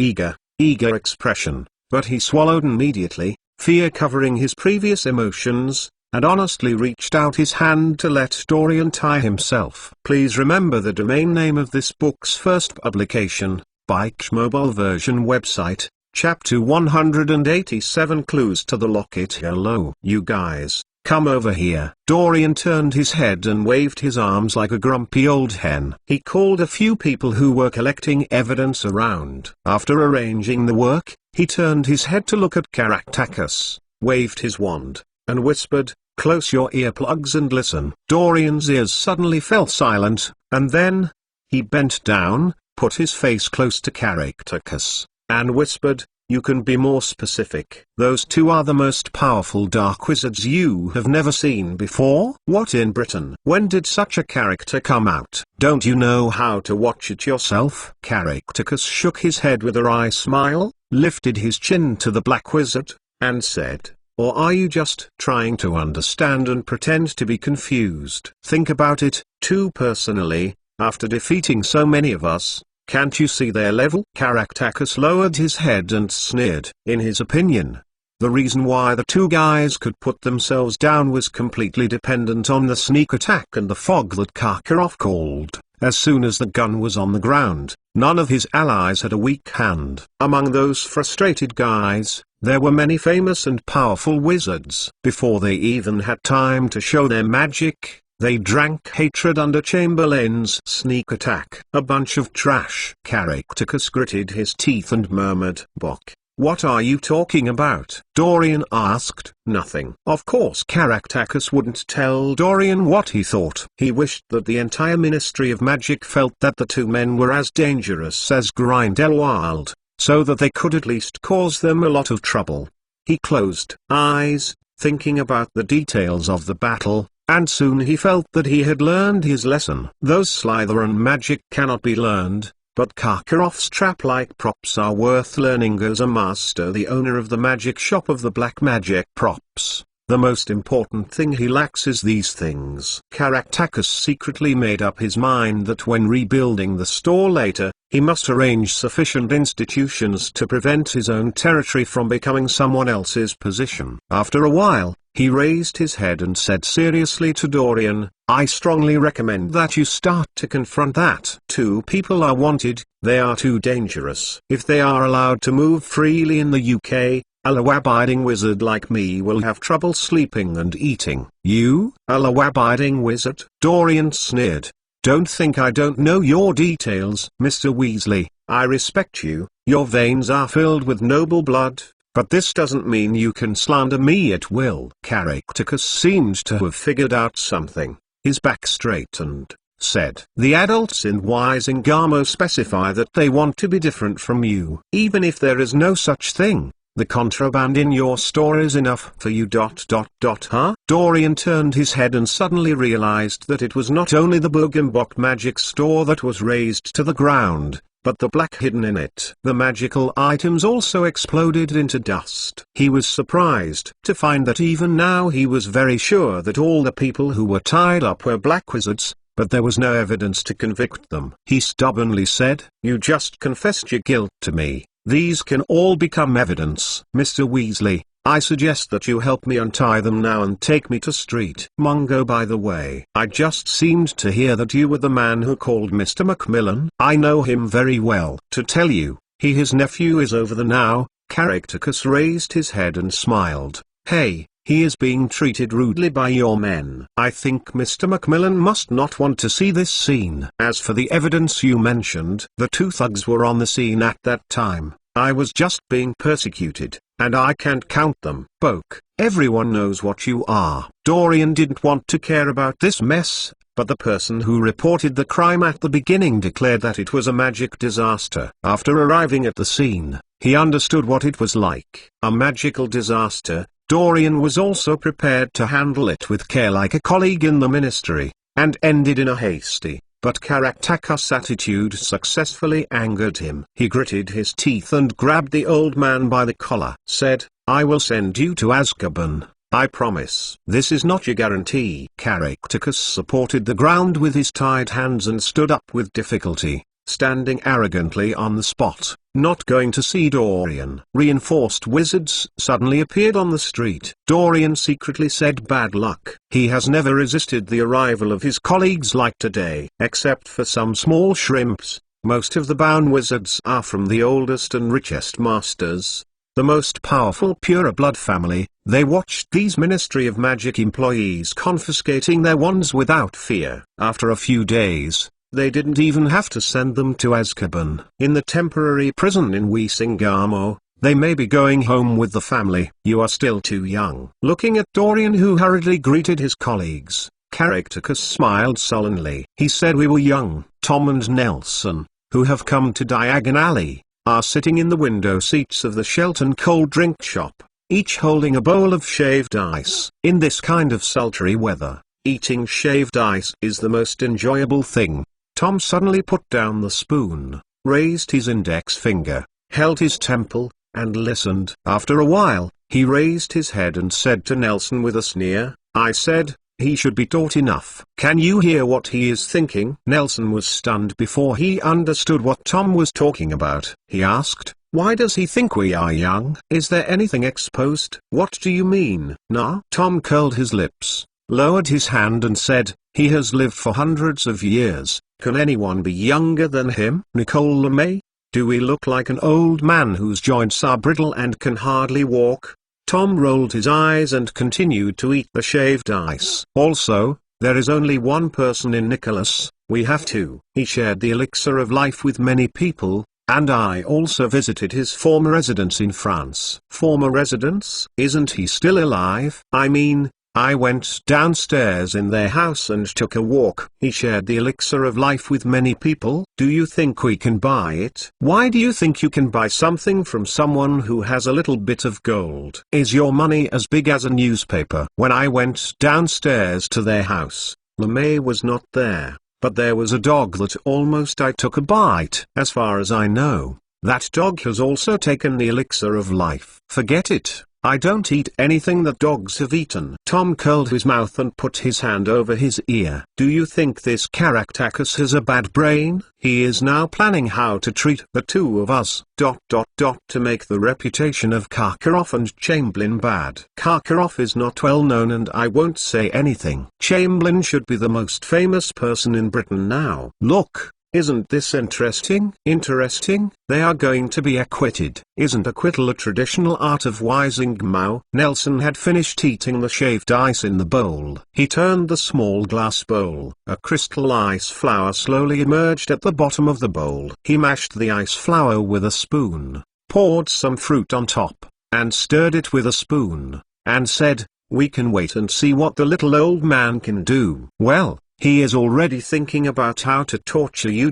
eager expression, but he swallowed immediately, fear covering his previous emotions, and honestly reached out his hand to let Dorian tie himself. Please remember the domain name of this book's first publication, Bike's mobile version website, Chapter 187 Clues to the Locket. Hello, you guys, come over here. Dorian turned his head and waved his arms like a grumpy old hen. He called a few people who were collecting evidence around. After arranging the work, he turned his head to look at Caractacus, waved his wand, and whispered, "Close your earplugs and listen." Dorian's ears suddenly fell silent, and then he bent down, put his face close to Caractacus, and whispered, "You can be more specific. Those two are the most powerful dark wizards you have never seen before." "What, in Britain? When did such a character come out? Don't you know how to watch it yourself?" Caractacus shook his head with a wry smile, lifted his chin to the black wizard, and said, "Or are you just trying to understand and pretend to be confused? Think about it, too personally, after defeating so many of us. Can't you see their level?" Caractacus lowered his head and sneered. In his opinion, the reason why the two guys could put themselves down was completely dependent on the sneak attack and the fog that Karkaroff called. As soon as the gun was on the ground, none of his allies had a weak hand. Among those frustrated guys, there were many famous and powerful wizards. Before they even had time to show their magic, they drank hatred under Chamberlain's sneak attack. "A bunch of trash." Caractacus gritted his teeth and murmured, "Bok, what are you talking about?" Dorian asked. "Nothing." Of course Caractacus wouldn't tell Dorian what he thought. He wished that the entire Ministry of Magic felt that the two men were as dangerous as Grindelwald, so that they could at least cause them a lot of trouble. He closed eyes, thinking about the details of the battle, and soon he felt that he had learned his lesson. Those Slytherin magic cannot be learned, but Karkaroff's trap-like props are worth learning as a master, the owner of the magic shop of the black magic props. The most important thing he lacks is these things. Caractacus secretly made up his mind that when rebuilding the store later, he must arrange sufficient institutions to prevent his own territory from becoming someone else's position. After a while, he raised his head and said seriously to Dorian, "I strongly recommend that you start to confront that. Two people are wanted, they are too dangerous. If they are allowed to move freely in the UK, a law-abiding wizard like me will have trouble sleeping and eating." "You, a law-abiding wizard?" Dorian sneered. "Don't think I don't know your details, Mr. Weasley. I respect you, your veins are filled with noble blood, but this doesn't mean you can slander me at will." Caractacus seemed to have figured out something. His back straightened, said, "The adults in Wisingamo specify that they want to be different from you. Even if there is no such thing, the contraband in your store is enough for you. Huh?" Dorian turned his head and suddenly realized that it was not only the Buggenbock magic store that was razed to the ground, but the black hidden in it. The magical items also exploded into dust. He was surprised to find that even now he was very sure that all the people who were tied up were black wizards, but there was no evidence to convict them. He stubbornly said, "You just confessed your guilt to me. These can all become evidence. Mr. Weasley, I suggest that you help me untie them now and take me to Street Mungo. By the way, I just seemed to hear that you were the man who called Mr. Macmillan. I know him very well. To tell you, his nephew is over there now." Caractacus raised his head and smiled. "Hey, he is being treated rudely by your men. I think Mr. Macmillan must not want to see this scene. As for the evidence you mentioned, the two thugs were on the scene at that time. I was just being persecuted, and I can't count them. Poke, everyone knows what you are." Dorian didn't want to care about this mess, but the person who reported the crime at the beginning declared that it was a magic disaster. After arriving at the scene, he understood what it was like. A magical disaster. Dorian was also prepared to handle it with care like a colleague in the ministry, and ended in a hasty, but Caractacus' attitude successfully angered him. He gritted his teeth and grabbed the old man by the collar. Said, "I will send you to Azkaban, I promise." "This is not your guarantee." Caractacus supported the ground with his tied hands and stood up with difficulty. standing arrogantly on the spot, not going to see Dorian. Reinforced wizards suddenly appeared on the street. Dorian secretly said bad luck. He has never resisted the arrival of his colleagues like today. Except for some small shrimps, most of the bound wizards are from the oldest and richest masters, the most powerful pure-blood family. They watched these Ministry of Magic employees confiscating their wands without fear. After a few days, they didn't even have to send them to Azkaban. In the temporary prison in Wisingamo, they may be going home with the family. You are still too young. Looking at Dorian, who hurriedly greeted his colleagues, Caractacus smiled sullenly. He said, "We were young." Tom and Nelson, who have come to Diagon Alley, are sitting in the window seats of the Shelton cold drink shop, each holding a bowl of shaved ice. In this kind of sultry weather, eating shaved ice is the most enjoyable thing. Tom suddenly put down the spoon, raised his index finger, held his temple, and listened. After a while, he raised his head and said to Nelson with a sneer, "I said, he should be taught enough. Can you hear what he is thinking?" Nelson was stunned before he understood what Tom was talking about. He asked, "Why does he think we are young? Is there anything exposed?" "What do you mean?" "Nah." Tom curled his lips, lowered his hand and said, "He has lived for hundreds of years. Can anyone be younger than him?" "Nicole LeMay? Do we look like an old man whose joints are brittle and can hardly walk?" Tom rolled his eyes and continued to eat the shaved ice. "Also, there is only one person in Nicholas, we have two. He shared the elixir of life with many people, and I also visited his former residence in France." "Former residence? Isn't he still alive?" "I mean, I went downstairs in their house and took a walk." "He shared the elixir of life with many people." "Do you think we can buy it?" "Why do you think you can buy something from someone who has a little bit of gold? Is your money as big as a newspaper?" When I went downstairs to their house, LeMay was not there, but there was a dog that almost I took a bite. As far as I know, that dog has also taken the elixir of life. "Forget it. I don't eat anything that dogs have eaten." Tom curled his mouth and put his hand over his ear. "Do you think this Caractacus has a bad brain? He is now planning how to treat the two of us, to make the reputation of Karkaroff and Chamberlain bad." "Karkaroff is not well known and I won't say anything. Chamberlain should be the most famous person in Britain now." "Look, isn't this interesting?" "Interesting? They are going to be acquitted." "Isn't acquittal a traditional art of Wisingmao?" Nelson had finished eating the shaved ice in the bowl. He turned the small glass bowl. A crystal ice flower slowly emerged at the bottom of the bowl. He mashed the ice flower with a spoon, poured some fruit on top, and stirred it with a spoon, and said, "We can wait and see what the little old man can do." "Well, he is already thinking about how to torture you.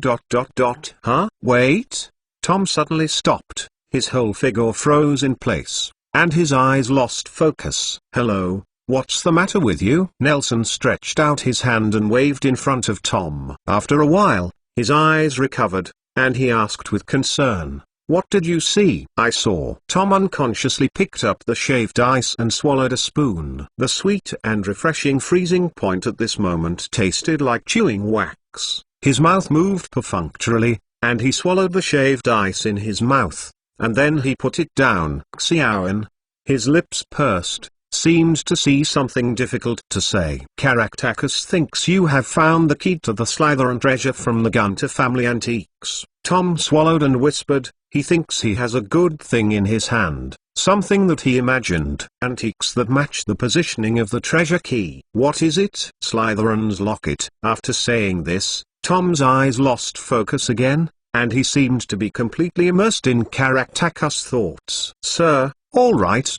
Huh? Wait." Tom suddenly stopped, his whole figure froze in place, and his eyes lost focus. "Hello, what's the matter with you?" Nelson stretched out his hand and waved in front of Tom. After a while, his eyes recovered, and he asked with concern, "What did you see?" "I saw." Tom unconsciously picked up the shaved ice and swallowed a spoon. The sweet and refreshing freezing point at this moment tasted like chewing wax. His mouth moved perfunctorily, and he swallowed the shaved ice in his mouth, and then he put it down. Xiaoan. His lips pursed, seemed to see something difficult to say. "Caractacus thinks you have found the key to the Slytherin treasure from the Gunter family antiques." Tom swallowed and whispered, "He thinks he has a good thing in his hand, something that he imagined. Antiques that match the positioning of the treasure key." "What is it?" "Slytherin's locket." After saying this, Tom's eyes lost focus again, and he seemed to be completely immersed in Caractacus' thoughts. "Sir, all right.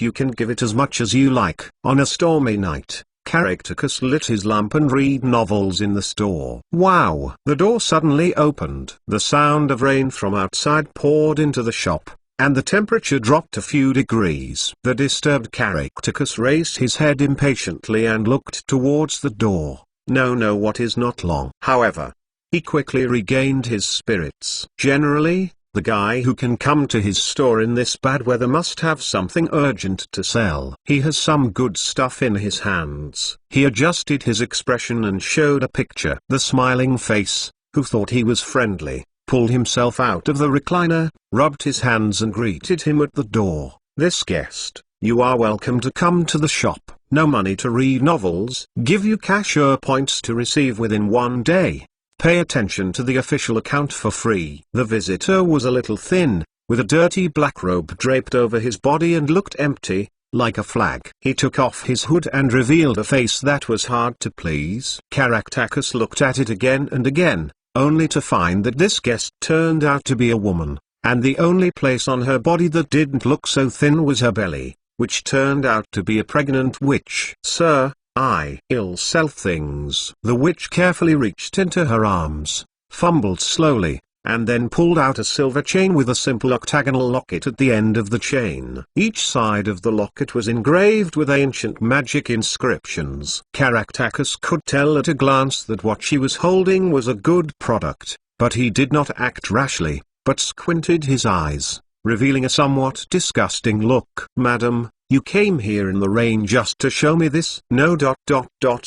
You can give it as much as you like." On a stormy night, Caractacus lit his lamp and read novels in the store. Wow! The door suddenly opened. The sound of rain from outside poured into the shop, and the temperature dropped a few degrees. The disturbed Caractacus raised his head impatiently and looked towards the door. No, what is not long. However, he quickly regained his spirits. Generally, the guy who can come to his store in this bad weather must have something urgent to sell. He has some good stuff in his hands. He adjusted his expression and showed a picture. The smiling face, who thought he was friendly, pulled himself out of the recliner, rubbed his hands and greeted him at the door. "This guest, you are welcome to come to the shop. No money to read novels. Give you cash or points to receive within 1 day. Pay attention to the official account for free." The visitor was a little thin, with a dirty black robe draped over his body and looked empty, like a flag. He took off his hood and revealed a face that was hard to please. Caractacus looked at it again and again, only to find that this guest turned out to be a woman, and the only place on her body that didn't look so thin was her belly, which turned out to be a pregnant witch. "Sir, I'll sell things." The witch carefully reached into her arms, fumbled slowly, and then pulled out a silver chain with a simple octagonal locket at the end of the chain. Each side of the locket was engraved with ancient magic inscriptions. Caractacus could tell at a glance that what she was holding was a good product, but he did not act rashly, but squinted his eyes, revealing a somewhat disgusting look. "Madam, you came here in the rain just to show me this?" "No.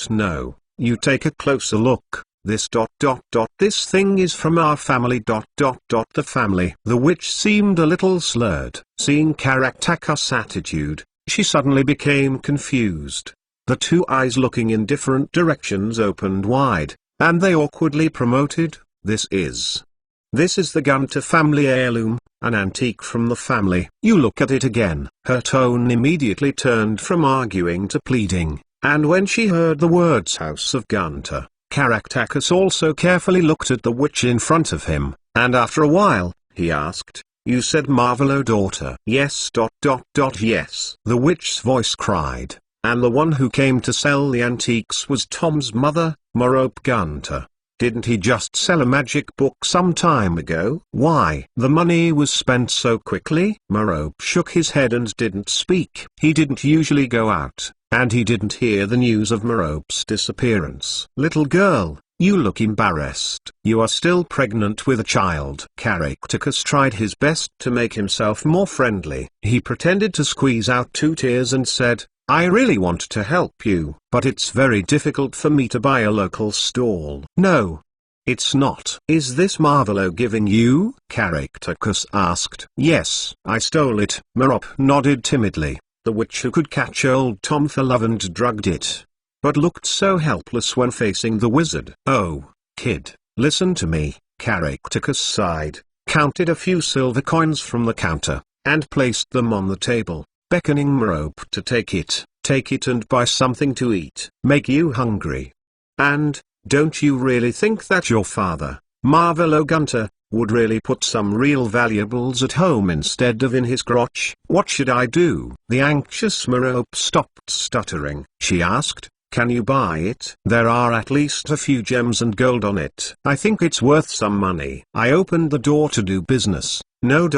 No. You take a closer look. This thing is from our family. The family." The witch seemed a little slurred. Seeing Caractacus' attitude, she suddenly became confused. The two eyes looking in different directions opened wide, and they awkwardly promoted, This is the Gunter family heirloom, an antique from the family." "You look at it again." Her tone immediately turned from arguing to pleading, and when she heard the words House of Gunter, Caractacus also carefully looked at the witch in front of him, and after a while, he asked, "You said Marvolo daughter?" "Yes. Yes," the witch's voice cried, "and the one who came to sell the antiques was Tom's mother, Merope Gunter. Didn't he just sell a magic book some time ago?" "Why?" "The money was spent so quickly." Merope shook his head and didn't speak. He didn't usually go out, and he didn't hear the news of Merope's disappearance. "Little girl, you look embarrassed. You are still pregnant with a child." Caractacus tried his best to make himself more friendly. He pretended to squeeze out 2 tears and said, "I really want to help you, but it's very difficult for me to buy a local stall." "No, it's not." "Is this Marvolo giving you?" Caractacus asked. "Yes, I stole it." Merope nodded timidly. The witch who could catch old Tom for love and drugged it, but looked so helpless when facing the wizard. "Oh, kid, listen to me." Caractacus sighed, counted a few silver coins from the counter, and placed them on the table, beckoning Merope to take it. "Take it and buy something to eat. Make you hungry. And, don't you really think that your father, Marvolo Gunter, would really put some real valuables at home instead of in his crotch?" "What should I do?" The anxious Merope stopped stuttering. She asked, "Can you buy it?" "There are at least a few gems and gold on it. I think it's worth some money." "I opened the door to do business." "No.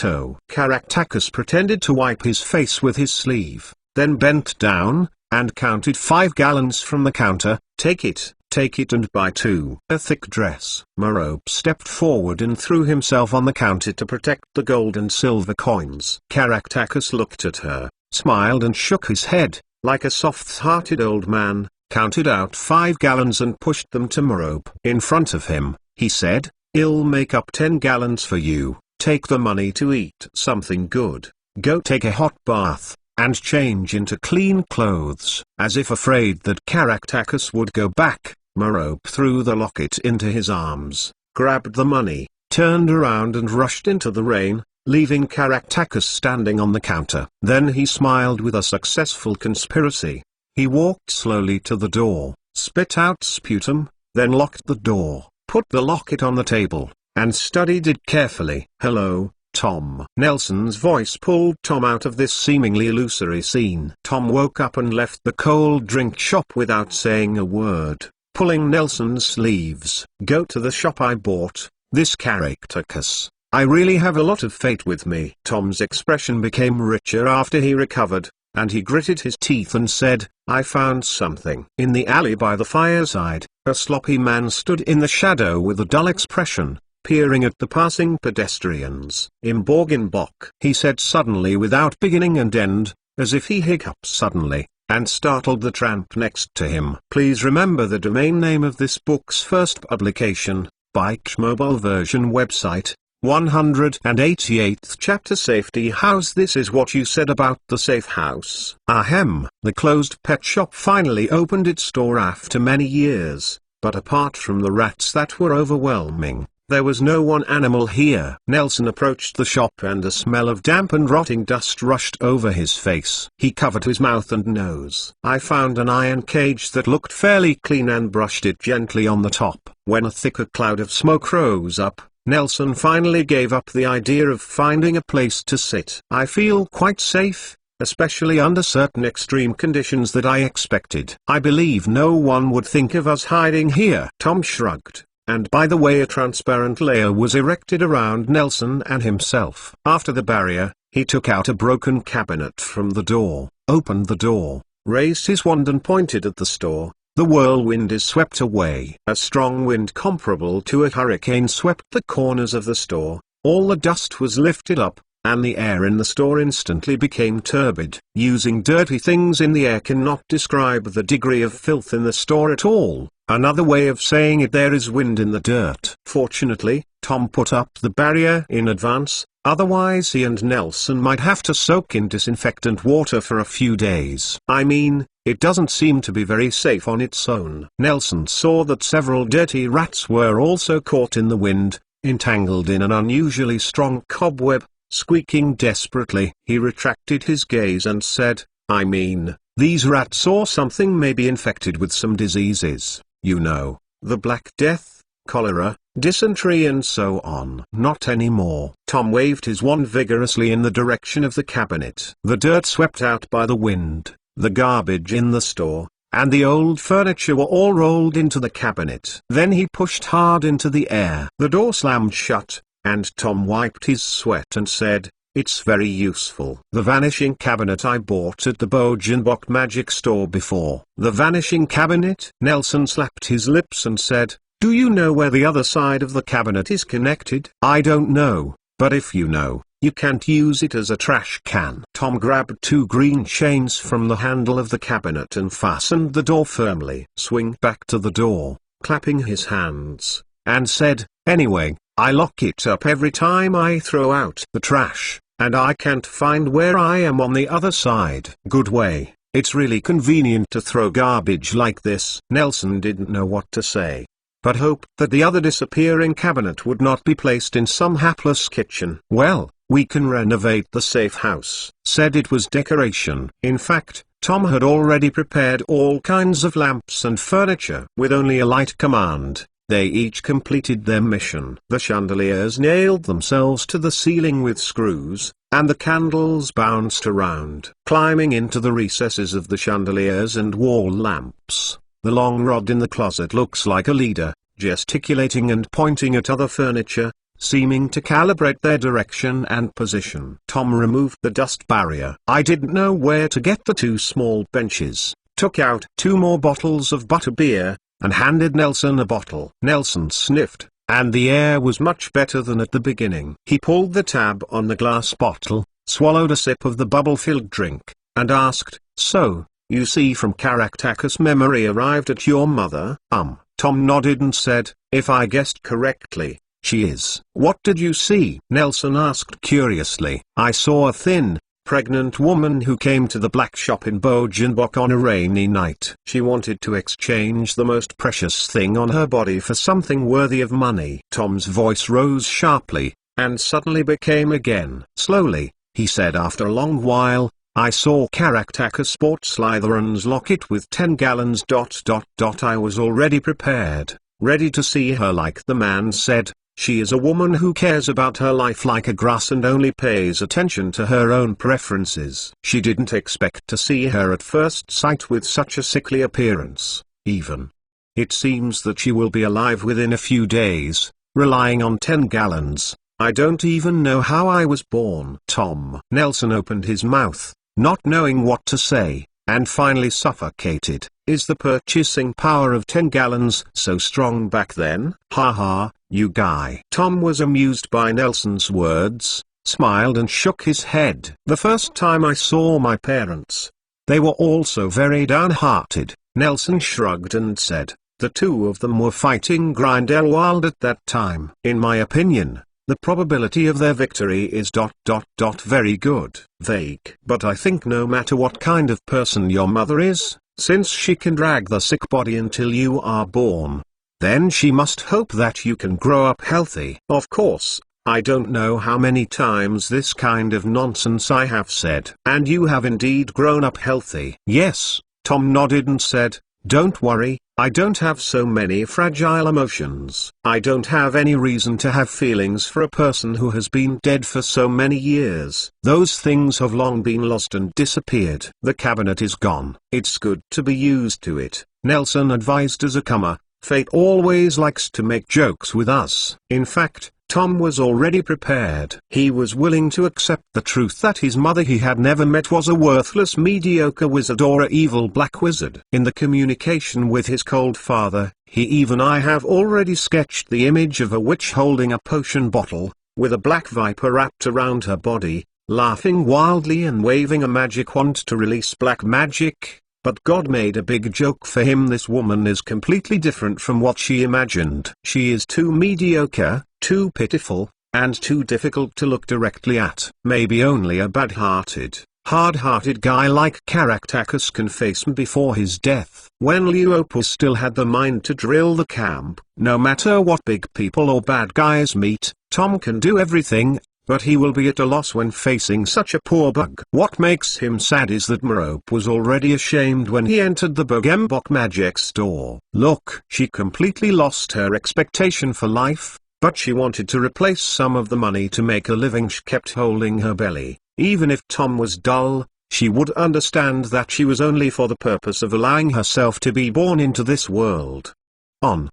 Oh." Caractacus pretended to wipe his face with his sleeve, then bent down, and counted 5 gallons from the counter. Take it and buy 2." A thick dress. Merope stepped forward and threw himself on the counter to protect the gold and silver coins. Caractacus looked at her, smiled and shook his head, like a soft-hearted old man, counted out 5 gallons and pushed them to Merope. In front of him, he said, "I'll make up 10 gallons for you. Take the money to eat something good, go take a hot bath, and change into clean clothes." As if afraid that Caractacus would go back, Merope threw the locket into his arms, grabbed the money, turned around and rushed into the rain, leaving Caractacus standing on the counter. Then he smiled with a successful conspiracy. He walked slowly to the door, spit out sputum, then locked the door, put the locket on the table, and studied it carefully. "Hello, Tom." Nelson's voice pulled Tom out of this seemingly illusory scene. Tom woke up and left the cold drink shop without saying a word, pulling Nelson's sleeves. "Go to the shop I bought this Caractacus. I really have a lot of fate with me." Tom's expression became richer after he recovered, and he gritted his teeth and said, "I found something." In the alley by the fireside, a sloppy man stood in the shadow with a dull expression, peering at the passing pedestrians. "Im Borgenbock," he said suddenly without beginning and end, as if he hiccuped suddenly, and startled the tramp next to him. Please remember the domain name of this book's first publication, Bike's mobile version website, 188th chapter Safety House. This is what you said about the safe house. Ahem. The closed pet shop finally opened its door after many years, but apart from the rats that were overwhelming, there was no one animal here. Nelson approached the shop and a smell of damp and rotting dust rushed over his face. He covered his mouth and nose. I found an iron cage that looked fairly clean and brushed it gently on the top. When a thicker cloud of smoke rose up, Nelson finally gave up the idea of finding a place to sit. I feel quite safe, especially under certain extreme conditions that I expected. I believe no one would think of us hiding here. Tom shrugged. And by the way, a transparent layer was erected around Nelson and himself. After the barrier, he took out a broken cabinet from the door, opened the door, raised his wand and pointed at the store. The whirlwind is swept away. A strong wind comparable to a hurricane swept the corners of the store. All the dust was lifted up, and the air in the store instantly became turbid. Using dirty things in the air cannot describe the degree of filth in the store at all. Another way of saying it, there is wind in the dirt. Fortunately, Tom put up the barrier in advance, otherwise he and Nelson might have to soak in disinfectant water for a few days. I mean, it doesn't seem to be very safe on its own. Nelson saw that several dirty rats were also caught in the wind, entangled in an unusually strong cobweb. Squeaking desperately, he retracted his gaze and said, I mean, these rats or something may be infected with some diseases, you know, the Black Death, cholera, dysentery and so on. Not anymore. Tom waved his wand vigorously in the direction of the cabinet. The dirt swept out by the wind, the garbage in the store, and the old furniture were all rolled into the cabinet. Then he pushed hard into the air. The door slammed shut, and Tom wiped his sweat and said, it's very useful. The vanishing cabinet I bought at the Bogenbok magic store before. The vanishing cabinet? Nelson slapped his lips and said, do you know where the other side of the cabinet is connected? I don't know, but if you know, you can't use it as a trash can. Tom grabbed two green chains from the handle of the cabinet and fastened the door firmly. Swing back to the door, clapping his hands, and said, anyway, I lock it up every time I throw out the trash, and I can't find where I am on the other side. Good way. It's really convenient to throw garbage like this. Nelson didn't know what to say, but hoped that the other disappearing cabinet would not be placed in some hapless kitchen. Well, we can renovate the safe house. Said it was decoration. In fact, Tom had already prepared all kinds of lamps and furniture. With only a light command, they each completed their mission. The chandeliers nailed themselves to the ceiling with screws, and the candles bounced around. Climbing into the recesses of the chandeliers and wall lamps, the long rod in the closet looks like a leader, gesticulating and pointing at other furniture, seeming to calibrate their direction and position. Tom removed the dust barrier. I didn't know where to get the two small benches, took out 2 more bottles of butterbeer, and handed Nelson a bottle. Nelson sniffed, and the air was much better than at the beginning. He pulled the tab on the glass bottle, swallowed a sip of the bubble-filled drink, and asked, so, you see from Caractacus memory arrived at your mother? Tom nodded and said, if I guessed correctly, she is. What did you see? Nelson asked curiously. I saw a thin, pregnant woman who came to the black shop in Bogenbok on a rainy night. She wanted to exchange the most precious thing on her body for something worthy of money. Tom's voice rose sharply, and suddenly became again. Slowly, he said after a long while, I saw Caractacus bought Slytherin's locket with 10 gallons. I was already prepared, ready to see her like the man said. She is a woman who cares about her life like a grass and only pays attention to her own preferences. She didn't expect to see her at first sight with such a sickly appearance, even. It seems that she will be alive within a few days, relying on 10 gallons. I don't even know how I was born. Nelson opened his mouth, not knowing what to say, and finally suffocated. Is the purchasing power of 10 gallons so strong back then? Ha ha, you guy. Tom was amused by Nelson's words, smiled and shook his head. The first time I saw my parents, They were also very downhearted. Nelson shrugged and said, the two of them were fighting Grindelwald at that time. In my opinion, the probability of their victory is ... very good. Vague. But I think no matter what kind of person your mother is, since she can drag the sick body until you are born, then she must hope that you can grow up healthy. Of course, I don't know how many times this kind of nonsense I have said. And you have indeed grown up healthy. Yes, Tom nodded and said, don't worry, I don't have so many fragile emotions. I don't have any reason to have feelings for a person who has been dead for so many years. Those things have long been lost and disappeared. The cabinet is gone. It's good to be used to it, Nelson advised as a comer. Fate always likes to make jokes with us. In fact, Tom was already prepared. He was willing to accept the truth that his mother he had never met was a worthless mediocre wizard or a evil black wizard. In the communication with his cold father, I have already sketched the image of a witch holding a potion bottle, with a black viper wrapped around her body, laughing wildly and waving a magic wand to release black magic. But God made a big joke for him. This woman is completely different from what she imagined. She is too mediocre, too pitiful, and too difficult to look directly at. Maybe only a hard-hearted guy like Caractacus can face him before his death. When Leopold still had the mind to drill the camp, no matter what big people or bad guys meet, Tom can do everything. But he will be at a loss when facing such a poor bug. What makes him sad is that Merope was already ashamed when he entered the Bogembok magic store. Look, she completely lost her expectation for life, but she wanted to replace some of the money to make a living. She kept holding her belly. Even if Tom was dull, she would understand that she was only for the purpose of allowing herself to be born into this world.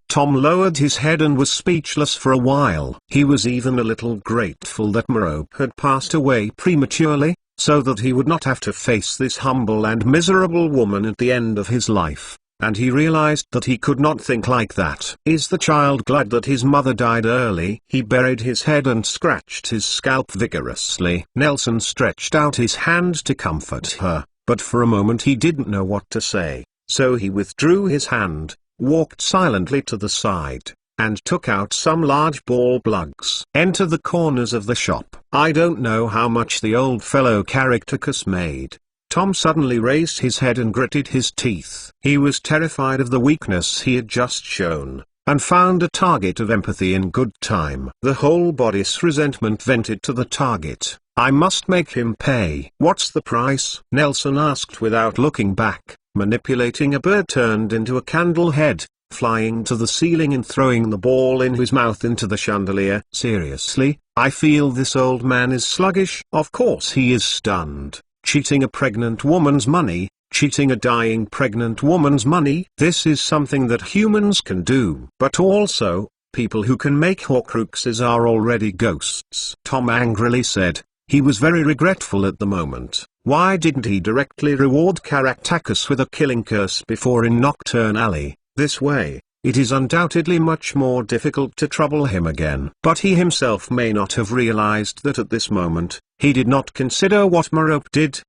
Tom lowered his head and was speechless for a while. He was even a little grateful that Merope had passed away prematurely, so that he would not have to face this humble and miserable woman at the end of his life, and he realized that he could not think like that. Is the child glad that his mother died early? He buried his head and scratched his scalp vigorously. Nelson stretched out his hand to comfort her, but for a moment he didn't know what to say, so he withdrew his hand, walked silently to the side, and took out some large ball plugs. Enter the corners of the shop. I don't know how much the old fellow Caractacus made. Tom suddenly raised his head and gritted his teeth. He was terrified of the weakness he had just shown, and found a target of empathy in good time. The whole body's resentment vented to the target. I must make him pay. What's the price? Nelson asked without looking back. Manipulating a bird turned into a candle head, flying to the ceiling and throwing the ball in his mouth into the chandelier. Seriously, I feel this old man is sluggish. Of course he is stunned. Cheating a pregnant woman's money, cheating a dying pregnant woman's money. This is something that humans can do. But also, people who can make Horcruxes are already ghosts. Tom angrily said. He was very regretful at the moment. Why didn't he directly reward Caractacus with a killing curse before in Nocturne Alley? This way, it is undoubtedly much more difficult to trouble him again. But he himself may not have realized that at this moment. He did not consider what Merope did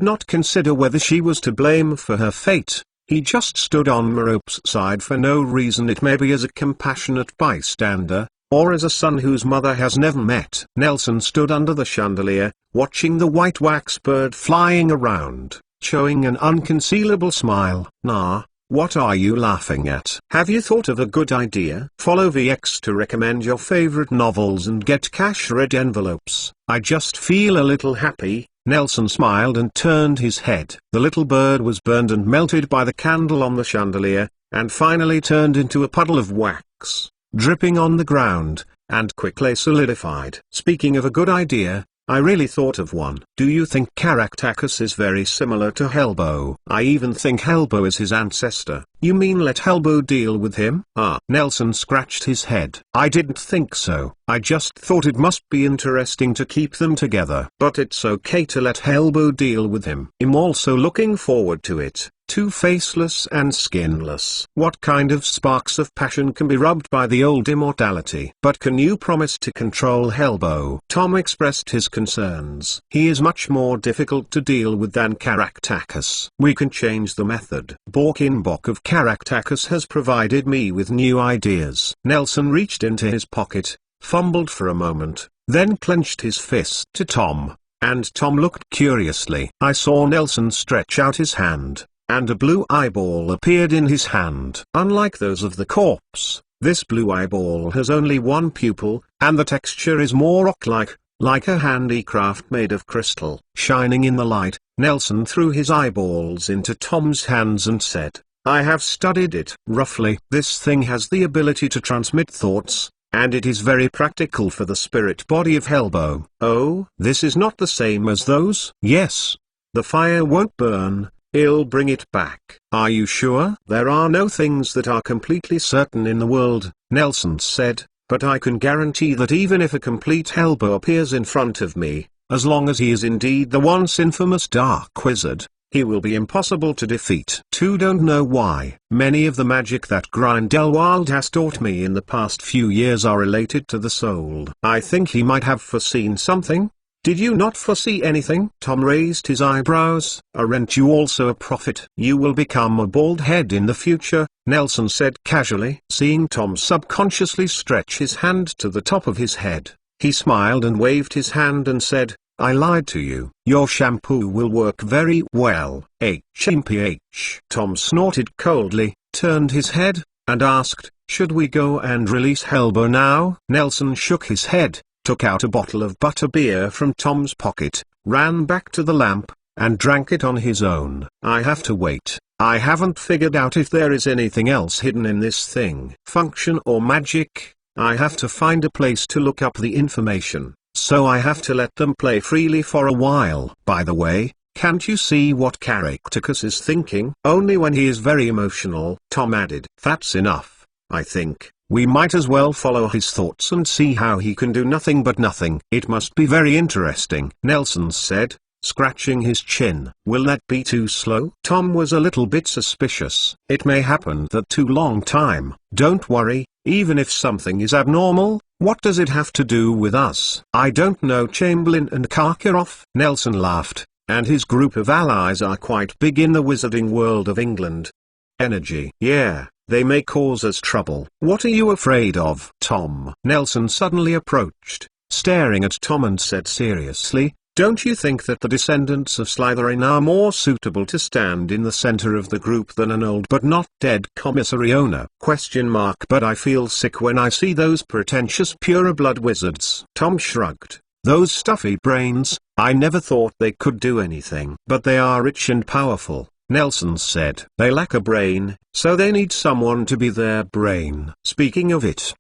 not consider whether she was to blame for her fate. He just stood on Merope's side for no reason. It may be as a compassionate bystander, or as a son whose mother has never met. Nelson stood under the chandelier, watching the white wax bird flying around, showing an unconcealable smile. Nah, what are you laughing at? Have you thought of a good idea? Follow VX to recommend your favorite novels and get cash red envelopes. I just feel a little happy. Nelson smiled and turned his head. The little bird was burned and melted by the candle on the chandelier, and finally turned into a puddle of wax, dripping on the ground, and quickly solidified. Speaking of a good idea, I really thought of one. Do you think Caractacus is very similar to Helbo? I even think Helbo is his ancestor. You mean let Helbo deal with him? Nelson scratched his head. I didn't think so. I just thought it must be interesting to keep them together. But it's okay to let Helbo deal with him. I'm also looking forward to it. too faceless and skinless. What kind of sparks of passion can be rubbed by the old immortality? But can you promise to control Helbo? Tom expressed his concerns. He is much more difficult to deal with than Caractacus. We can change the method. Borkinbok of Caractacus has provided me with new ideas. Nelson reached into his pocket, fumbled for a moment, then clenched his fist to Tom, and Tom looked curiously. I saw Nelson stretch out his hand, and a blue eyeball appeared in his hand. Unlike those of the corpse, this blue eyeball has only one pupil, and the texture is more rock-like, like a handicraft made of crystal. Shining in the light, Nelson threw his eyeballs into Tom's hands and said, I have studied it. Roughly, this thing has the ability to transmit thoughts, and it is very practical for the spirit body of Helbo. Oh, this is not the same as those? Yes. The fire won't burn, it'll bring it back. Are you sure? There are no things that are completely certain in the world, Nelson said, but I can guarantee that even if a complete Helbo appears in front of me, as long as he is indeed the once infamous Dark Wizard, he will be impossible to defeat. Don't know why. Many of the magic that Grindelwald has taught me in the past few years are related to the soul. I think he might have foreseen something. Did you not foresee anything? Tom raised his eyebrows. Aren't you also a prophet? You will become a bald head in the future, Nelson said casually. Seeing Tom subconsciously stretch his hand to the top of his head, he smiled and waved his hand and said, I lied to you. Your shampoo will work very well. HMPH. Tom snorted coldly, turned his head, and asked, should we go and release Helbo now? Nelson shook his head, took out a bottle of butterbeer from Tom's pocket, ran back to the lamp, and drank it on his own. I have to wait. I haven't figured out if there is anything else hidden in this thing. Function or magic? I have to find a place to look up the information. So I have to let them play freely for a while. By the way, can't you see what Caractacus is thinking? Only when he is very emotional, Tom added. That's enough, I think. We might as well follow his thoughts and see how he can do nothing but nothing. It must be very interesting, Nelson said, scratching his chin. Will that be too slow? Tom was a little bit suspicious. It may happen that too long time. Don't worry, even if something is abnormal, what does it have to do with us? I don't know Chamberlain and Karkaroff. Nelson laughed, and his group of allies are quite big in the wizarding world of England. Energy. Yeah, they may cause us trouble. What are you afraid of? Tom. Nelson suddenly approached, staring at Tom and said seriously, don't you think that the descendants of Slytherin are more suitable to stand in the center of the group than an old but not dead commissary owner? But I feel sick when I see those pretentious pureblood wizards. Tom shrugged. Those stuffy brains, I never thought they could do anything. But they are rich and powerful, Nelson said. They lack a brain, so they need someone to be their brain. Speaking of it,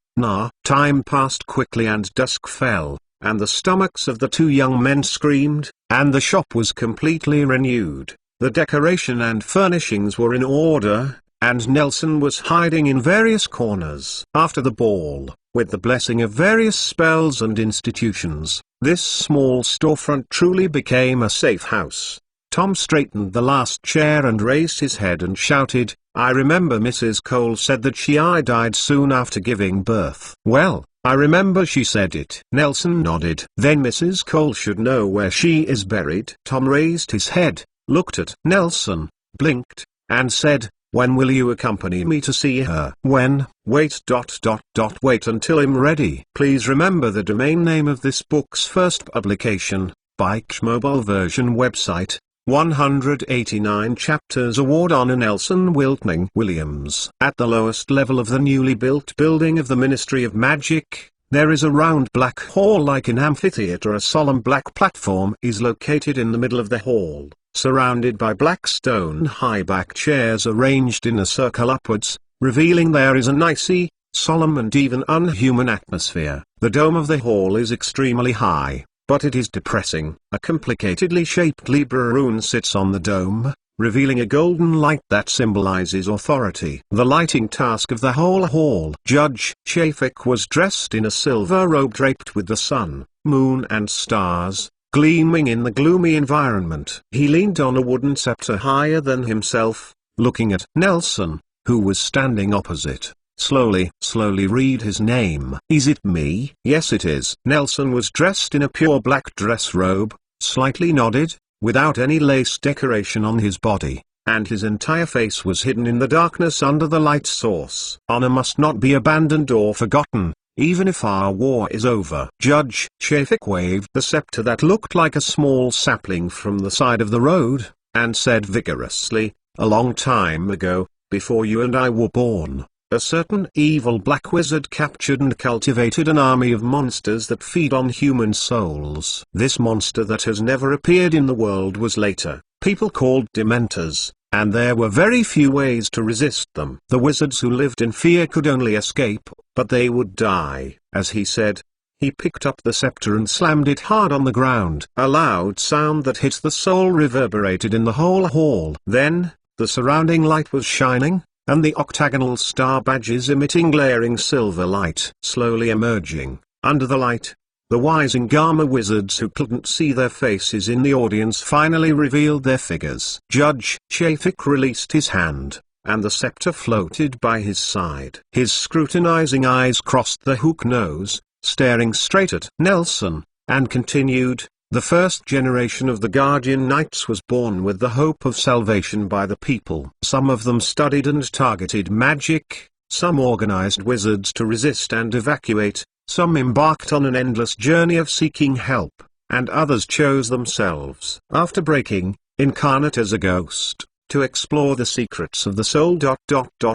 time passed quickly and dusk fell, and the stomachs of the two young men screamed, and the shop was completely renewed. The decoration and furnishings were in order, and Nelson was hiding in various corners. After the ball, with the blessing of various spells and institutions, this small storefront truly became a safe house. Tom straightened the last chair and raised his head and shouted, I remember Mrs. Cole said that she died soon after giving birth. Well, I remember she said it. Nelson nodded. Then Mrs. Cole should know where she is buried. Tom raised his head, looked at Nelson, blinked, and said, when will you accompany me to see her? When? Wait. Wait until I'm ready. Please remember the domain name of this book's first publication, Bike Mobile version website, 189 chapters. Award honor Nelson Wiltning Williams. At the lowest level of the newly built building of the Ministry of Magic, there is a round black hall like an amphitheater. A solemn black platform is located in the middle of the hall, surrounded by black stone high-back chairs arranged in a circle upwards, revealing there is an icy, solemn and even unhuman atmosphere. The dome of the hall is extremely high, but it is depressing. A complicatedly shaped Libra rune sits on the dome, revealing a golden light that symbolizes authority. The lighting task of the whole hall. Judge Chafik was dressed in a silver robe draped with the sun, moon and stars, gleaming in the gloomy environment. He leaned on a wooden scepter higher than himself, looking at Nelson, who was standing opposite. Slowly read his name. Is it me? Yes it is. Nelson was dressed in a pure black dress robe, slightly nodded, without any lace decoration on his body, and his entire face was hidden in the darkness under the light source. Honor must not be abandoned or forgotten, even if our war is over. Judge Chafik waved the scepter that looked like a small sapling from the side of the road, and said vigorously, "A long time ago, before you and I were born, a certain evil black wizard captured and cultivated an army of monsters that feed on human souls. This monster that has never appeared in the world was later people called Dementors, and there were very few ways to resist them. The wizards who lived in fear could only escape, but they would die." As he said, he picked up the scepter and slammed it hard on the ground. A loud sound that hit the soul reverberated in the whole hall. Then, the surrounding light was shining, and the octagonal star badges emitting glaring silver light. Slowly emerging, under the light, the Wisingama wizards who couldn't see their faces in the audience finally revealed their figures. Judge Chafik released his hand, and the scepter floated by his side. His scrutinizing eyes crossed the hook nose, staring straight at Nelson, and continued, "The first generation of the Guardian Knights was born with the hope of salvation by the people. Some of them studied and targeted magic, some organized wizards to resist and evacuate, some embarked on an endless journey of seeking help, and others chose themselves, after breaking, incarnate as a ghost, to explore the secrets of the soul.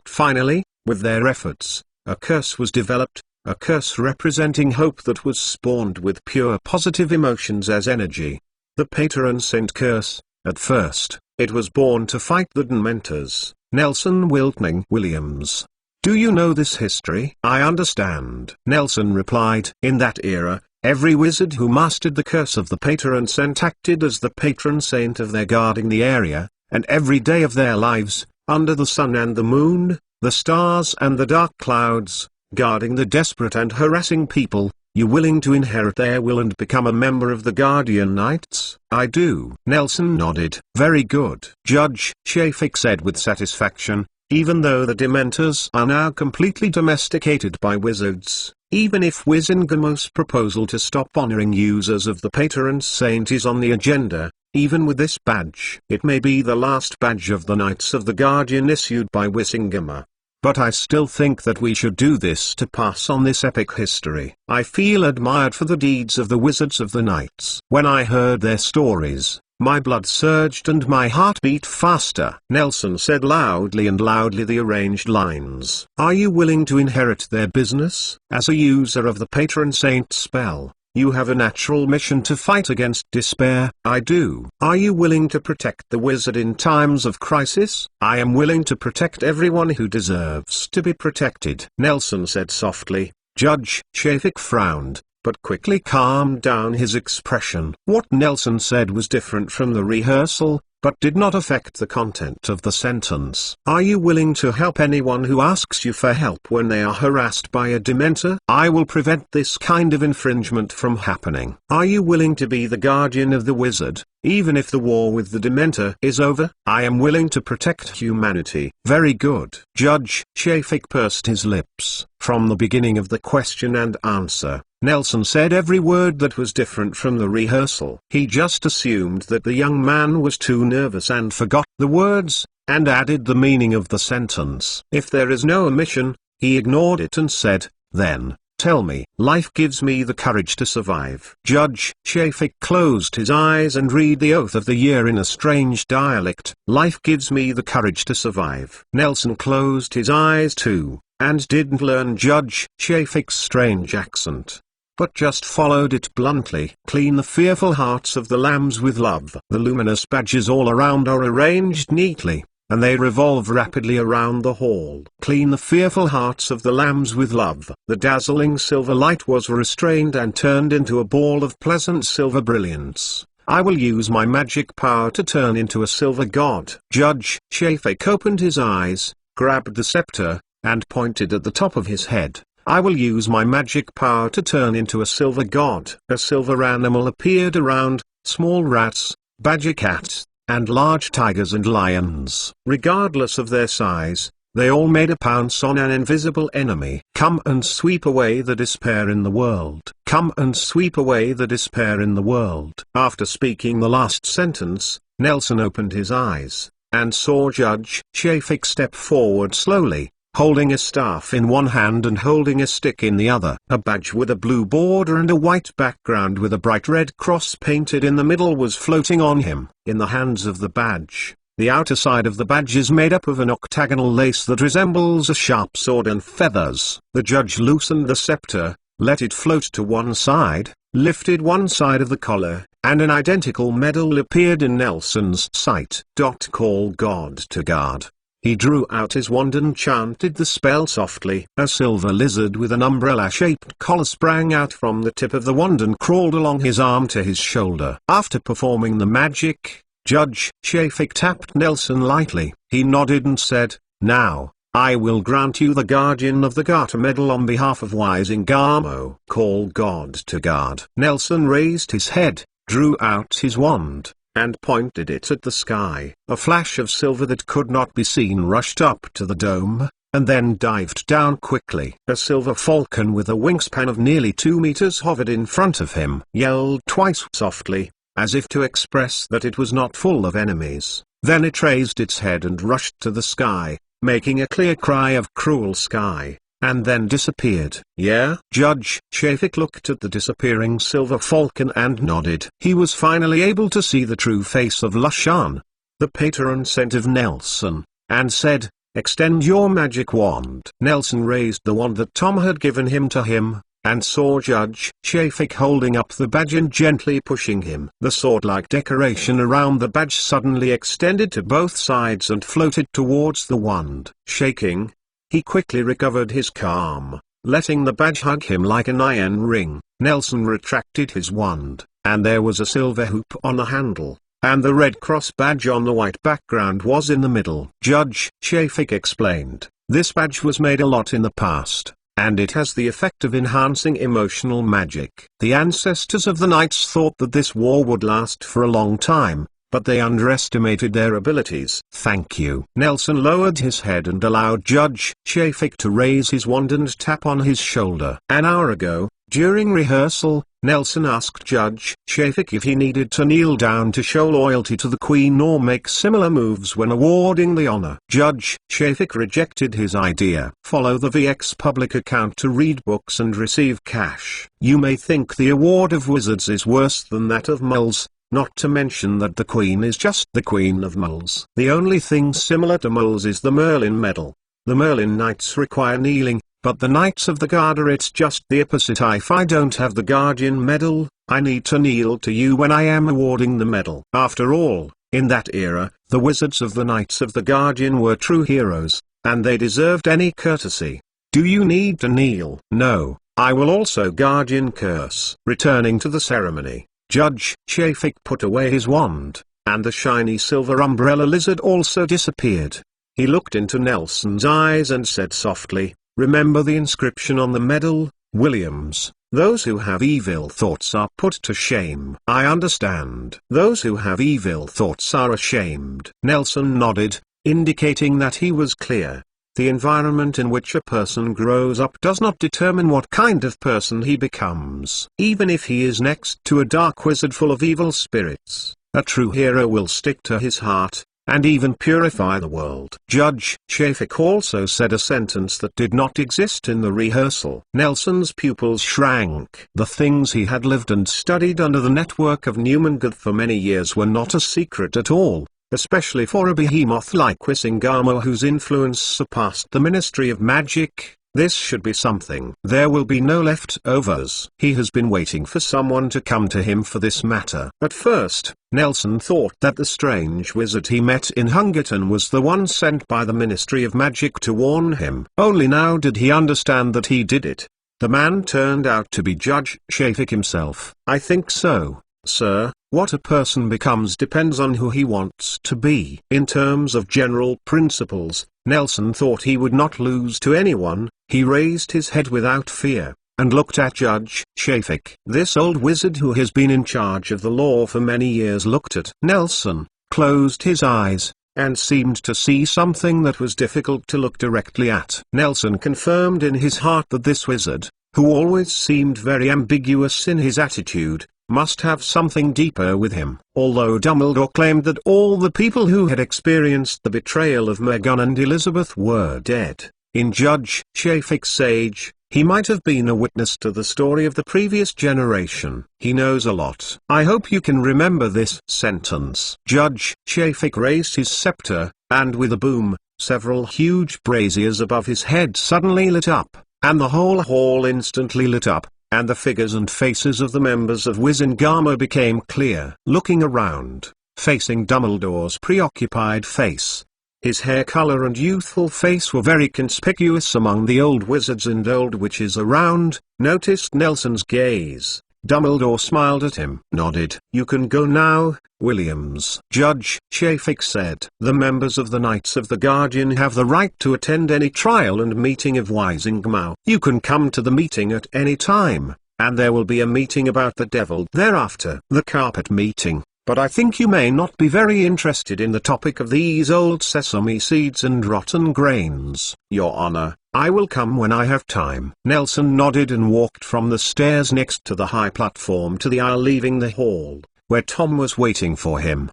Finally, with their efforts, a curse was developed, a curse representing hope that was spawned with pure positive emotions as energy. The Patron Saint curse. At first, it was born to fight the Dementors." Nelson Wiltning Williams. "Do you know this history?" "I understand," Nelson replied. "In that era, every wizard who mastered the curse of the Patron Saint acted as the patron saint of their guarding the area, and every day of their lives, under the sun and the moon, the stars and the dark clouds, guarding the desperate and harassing people. You willing to inherit their will and become a member of the Guardian Knights?" "I do." Nelson nodded. "Very good," Judge Chafik said with satisfaction. "Even though the Dementors are now completely domesticated by wizards, even if Wisingamo's proposal to stop honoring users of the Patron Saint is on the agenda, even with this badge, it may be the last badge of the Knights of the Guardian issued by Wisingama. But I still think that we should do this to pass on this epic history. I feel admired for the deeds of the Wizards of the Knights." When I heard their stories, my blood surged and my heart beat faster. Nelson said loudly the arranged lines. "Are you willing to inherit their business? As a user of the Patron Saint spell, you have a natural mission to fight against despair." "I do." "Are you willing to protect the wizard in times of crisis?" "I am willing to protect everyone who deserves to be protected," Nelson said softly. Judge Chafik frowned, but quickly calmed down his expression. What Nelson said was different from the rehearsal, but did not affect the content of the sentence. "Are you willing to help anyone who asks you for help when they are harassed by a Dementor?" "I will prevent this kind of infringement from happening." "Are you willing to be the guardian of the wizard, even if the war with the Dementor is over?" "I am willing to protect humanity." "Very good." Judge Chafik pursed his lips. From the beginning of the question and answer, Nelson said every word that was different from the rehearsal. He just assumed that the young man was too nervous and forgot the words, and added the meaning of the sentence. If there is no omission, he ignored it and said, "Then, tell me." "Life gives me the courage to survive." Judge Chafik closed his eyes and read the oath of the year in a strange dialect. "Life gives me the courage to survive." Nelson closed his eyes too, and didn't learn Judge Chafik's strange accent, but just followed it bluntly. "Clean the fearful hearts of the lambs with love." The luminous badges all around are arranged neatly, and they revolve rapidly around the hall. "Clean the fearful hearts of the lambs with love." The dazzling silver light was restrained and turned into a ball of pleasant silver brilliance. "I will use my magic power to turn into a silver god." Judge Chafik opened his eyes, grabbed the scepter, and pointed at the top of his head. "I will use my magic power to turn into a silver god." A silver animal appeared around, small rats, badger cats, and large tigers and lions. Regardless of their size, they all made a pounce on an invisible enemy. Come and sweep away the despair in the world. Come and sweep away the despair in the world. After speaking the last sentence, Nelson opened his eyes, and saw Judge Chafik step forward slowly, holding a staff in one hand and holding a stick in the other. A badge with a blue border and a white background with a bright red cross painted in the middle was floating on him. In the hands of the badge, the outer side of the badge is made up of an octagonal lace that resembles a sharp sword and feathers. The judge loosened the scepter, let it float to one side, lifted one side of the collar, and an identical medal appeared in Nelson's sight. Call God to guard. He drew out his wand and chanted the spell softly. A silver lizard with an umbrella-shaped collar sprang out from the tip of the wand and crawled along his arm to his shoulder. After performing the magic, Judge Chafik tapped Nelson lightly. He nodded and said, "Now, I will grant you the Guardian of the Garter medal on behalf of Wisingamo. Call God to guard." Nelson raised his head, drew out his wand, and pointed it at the sky. A flash of silver that could not be seen rushed up to the dome, and then dived down quickly. A silver falcon with a wingspan of nearly 2 meters hovered in front of him. Yelled twice softly, as if to express that it was not full of enemies. Then it raised its head and rushed to the sky, making a clear cry of "Cruel Sky," and then disappeared. "Yeah?" Judge Chafik looked at the disappearing silver falcon and nodded. He was finally able to see the true face of Lushan, the patron saint of Nelson, and said, "Extend your magic wand." Nelson raised the wand that Tom had given him to him, and saw Judge Chafik holding up the badge and gently pushing him. The sword-like decoration around the badge suddenly extended to both sides and floated towards the wand. Shaking, he quickly recovered his calm, letting the badge hug him like an iron ring. Nelson retracted his wand, and there was a silver hoop on the handle, and the red cross badge on the white background was in the middle. Judge Chafik explained, "This badge was made a lot in the past, and it has the effect of enhancing emotional magic. The ancestors of the knights thought that this war would last for a long time, but they underestimated their abilities." "Thank you." Nelson lowered his head and allowed Judge Chafik to raise his wand and tap on his shoulder. An hour ago, during rehearsal, Nelson asked Judge Chafik if he needed to kneel down to show loyalty to the Queen or make similar moves when awarding the honor. Judge Chafik rejected his idea. "Follow the VX public account to read books and receive cash. You may think the award of wizards is worse than that of muggles, not to mention that the Queen is just the Queen of muggles. The only thing similar to muggles is the Merlin medal. The Merlin Knights require kneeling, but the Knights of the Garter it's just the opposite. If I don't have the Guardian medal, I need to kneel to you when I am awarding the medal." After all, in that era, the wizards of the Knights of the Guardian were true heroes, and they deserved any courtesy. "Do you need to kneel?" "No, I will also Guardian curse." Returning to the ceremony, Judge Chafik put away his wand, and the shiny silver umbrella lizard also disappeared. He looked into Nelson's eyes and said softly, "Remember the inscription on the medal, Williams. Those who have evil thoughts are put to shame." "I understand." "Those who have evil thoughts are ashamed." Nelson nodded, indicating that he was clear. The environment in which a person grows up does not determine what kind of person he becomes. Even if he is next to a dark wizard full of evil spirits, a true hero will stick to his heart, and even purify the world. Judge Chafik also said a sentence that did not exist in the rehearsal. Nelson's pupils shrank. The things he had lived and studied under the network of Newmangud for many years were not a secret at all, especially for a behemoth like Wisingamo whose influence surpassed the Ministry of Magic. This should be something. There will be no leftovers. He has been waiting for someone to come to him for this matter. At first, Nelson thought that the strange wizard he met in Hangleton was the one sent by the Ministry of Magic to warn him. Only now did he understand that he did it. The man turned out to be Judge Chafik himself. "I think so, sir. What a person becomes depends on who he wants to be." In terms of general principles, Nelson thought he would not lose to anyone. He raised his head without fear, and looked at Judge Chafik. This old wizard who has been in charge of the law for many years looked at Nelson, closed his eyes, and seemed to see something that was difficult to look directly at. Nelson confirmed in his heart that this wizard, who always seemed very ambiguous in his attitude, must have something deeper with him. Although Dumbledore claimed that all the people who had experienced the betrayal of McGonagall and Elizabeth were dead, in Judge Chaffick's age, he might have been a witness to the story of the previous generation. He knows a lot. I hope you can remember this sentence. Judge Chaffick raised his scepter, and with a boom, several huge braziers above his head suddenly lit up, and the whole hall instantly lit up, and the figures and faces of the members of Wizengamot became clear. Looking around, facing Dumbledore's preoccupied face, his hair color and youthful face were very conspicuous among the old wizards and old witches around. Noticed Nelson's gaze. Dumbledore smiled at him. Nodded. "You can go now, Williams," Judge Chaffick said. "The members of the Knights of the Guardian have the right to attend any trial and meeting of Wizengamot. You can come to the meeting at any time, and there will be a meeting about the devil thereafter. The carpet meeting. But I think you may not be very interested in the topic of these old sesame seeds and rotten grains." "Your Honor, I will come when I have time." Nelson nodded and walked from the stairs next to the high platform to the aisle, leaving the hall, where Tom was waiting for him.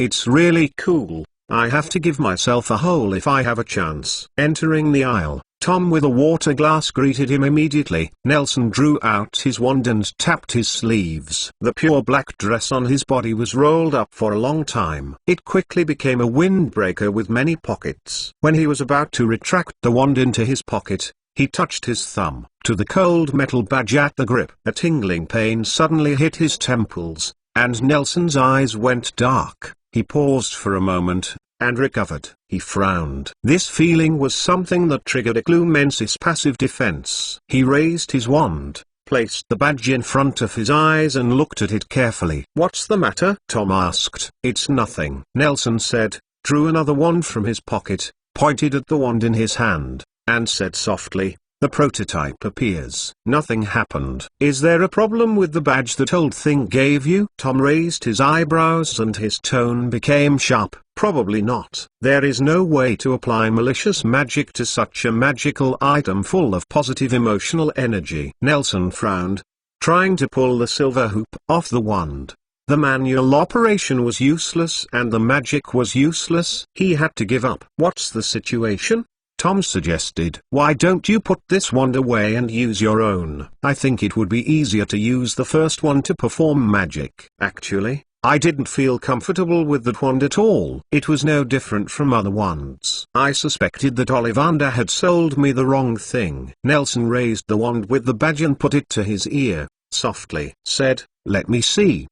It's really cool. I have to give myself a hole if I have a chance." Entering the aisle, Tom with a water glass greeted him immediately. Nelson drew out his wand and tapped his sleeves. The pure black dress on his body was rolled up for a long time. It quickly became a windbreaker with many pockets. When he was about to retract the wand into his pocket, he touched his thumb to the cold metal badge at the grip. A tingling pain suddenly hit his temples, and Nelson's eyes went dark. He paused for a moment, and recovered. He frowned. This feeling was something that triggered a Clumensis passive defense. He raised his wand, placed the badge in front of his eyes and looked at it carefully. "What's the matter?" Tom asked. "It's nothing," Nelson said, drew another wand from his pocket, pointed at the wand in his hand, and said softly, "The prototype appears." Nothing happened. "Is there a problem with the badge that old thing gave you?" Tom raised his eyebrows and his tone became sharp. "Probably not. There is no way to apply malicious magic to such a magical item full of positive emotional energy." Nelson frowned, trying to pull the silver hoop off the wand. The manual operation was useless and the magic was useless. He had to give up. "What's the situation?" Tom suggested. "Why don't you put this wand away and use your own? I think it would be easier to use the first one to perform magic." Actually, I didn't feel comfortable with that wand at all. It was no different from other wands. I suspected that Ollivander had sold me the wrong thing. Nelson raised the wand with the badge and put it to his ear, softly said, "Let me see.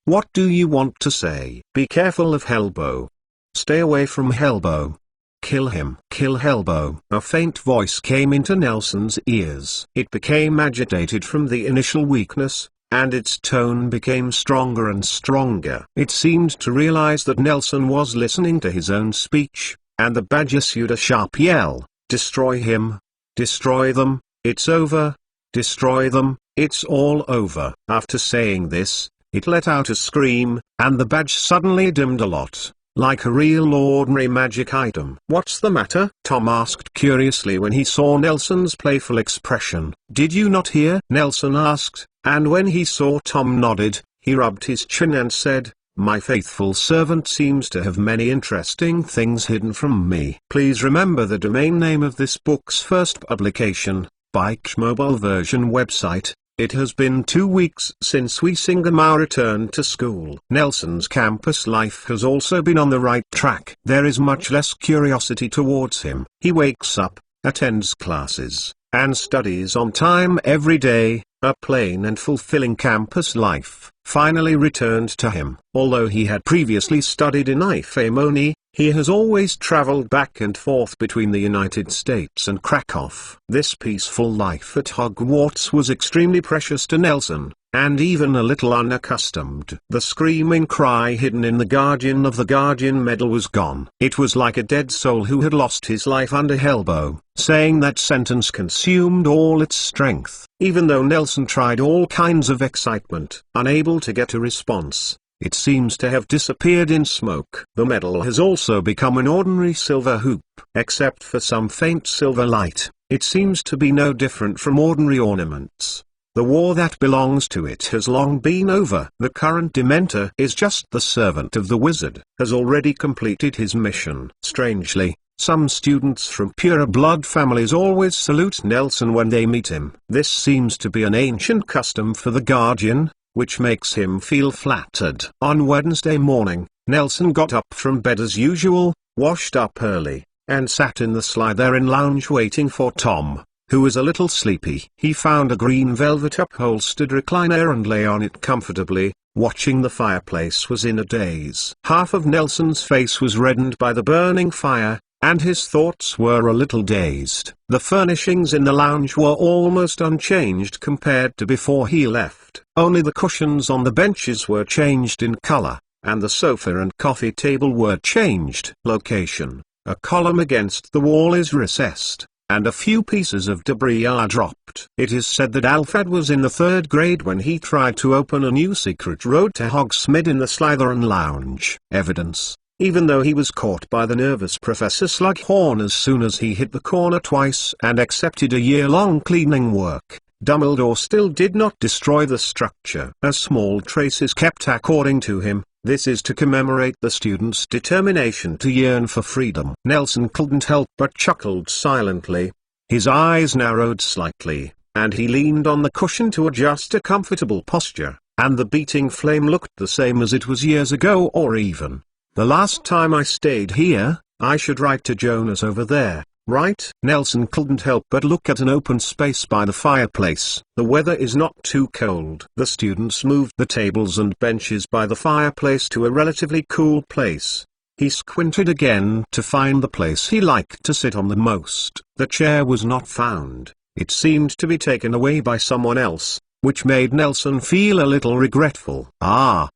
What do you want to say?" "Be careful of Hellbow. Stay away from Hellbow. Kill him. Kill Hellbow." A faint voice came into Nelson's ears. It became agitated from the initial weakness, and its tone became stronger and stronger. It seemed to realize that Nelson was listening to his own speech, and the badge issued a sharp yell. "Destroy him. Destroy them. It's over. Destroy them. It's all over." After saying this, it let out a scream, and the badge suddenly dimmed a lot, like a real ordinary magic item. "What's the matter?" Tom asked curiously when he saw Nelson's playful expression. "Did you not hear?" Nelson asked, and when he saw Tom nodded, he rubbed his chin and said, "My faithful servant seems to have many interesting things hidden from me." Please remember the domain name of this book's first publication, Bike's mobile version website. It has been 2 weeks since Wizengamot returned to school. Nelson's campus life has also been on the right track. There is much less curiosity towards him. He wakes up, attends classes, and studies on time every day. A plain and fulfilling campus life finally returned to him. Although he had previously studied in Ifamoni, he has always traveled back and forth between the United States and Krakow. This peaceful life at Hogwarts was extremely precious to Nelson, and even a little unaccustomed. The screaming cry hidden in the Guardian of the Guardian medal was gone. It was like a dead soul who had lost his life under Hellbow. Saying that sentence consumed all its strength. Even though Nelson tried all kinds of excitement, unable to get a response, It seems to have disappeared in smoke. The medal has also become an ordinary silver hoop. Except for some faint silver light, it seems to be no different from ordinary ornaments. The war that belongs to it has long been over. The current Dementor is just the servant of the wizard, has already completed his mission. Strangely, some students from purer blood families always salute Nelson when they meet him. This seems to be an ancient custom for the guardian, which makes him feel flattered. On Wednesday morning, Nelson got up from bed as usual, washed up early, and sat in the Slytherin lounge waiting for Tom, who was a little sleepy. He found a green velvet upholstered recliner and lay on it comfortably, watching the fireplace. Was in a daze. Half of Nelson's face was reddened by the burning fire, and his thoughts were a little dazed. The furnishings in the lounge were almost unchanged compared to before he left. Only the cushions on the benches were changed in color, and the sofa and coffee table were changed. Location: a column against the wall is recessed, and a few pieces of debris are dropped. It is said that Alfred was in the 3rd grade when he tried to open a new secret road to Hogsmeade in the Slytherin lounge. Evidence: even though he was caught by the nervous Professor Slughorn as soon as he hit the corner twice and accepted a year-long cleaning work, Dumbledore still did not destroy the structure. A small trace is kept according to him. This is to commemorate the student's determination to yearn for freedom. Nelson couldn't help but chuckled silently. His eyes narrowed slightly, and he leaned on the cushion to adjust a comfortable posture, and the beating flame looked the same as it was years ago, or even the last time I stayed here. I should write to Jonas over there, right? Nelson couldn't help but look at an open space by the fireplace. The weather is not too cold. The students moved the tables and benches by the fireplace to a relatively cool place. He squinted again to find the place he liked to sit on the most. The chair was not found. It seemed to be taken away by someone else, which made Nelson feel a little regretful.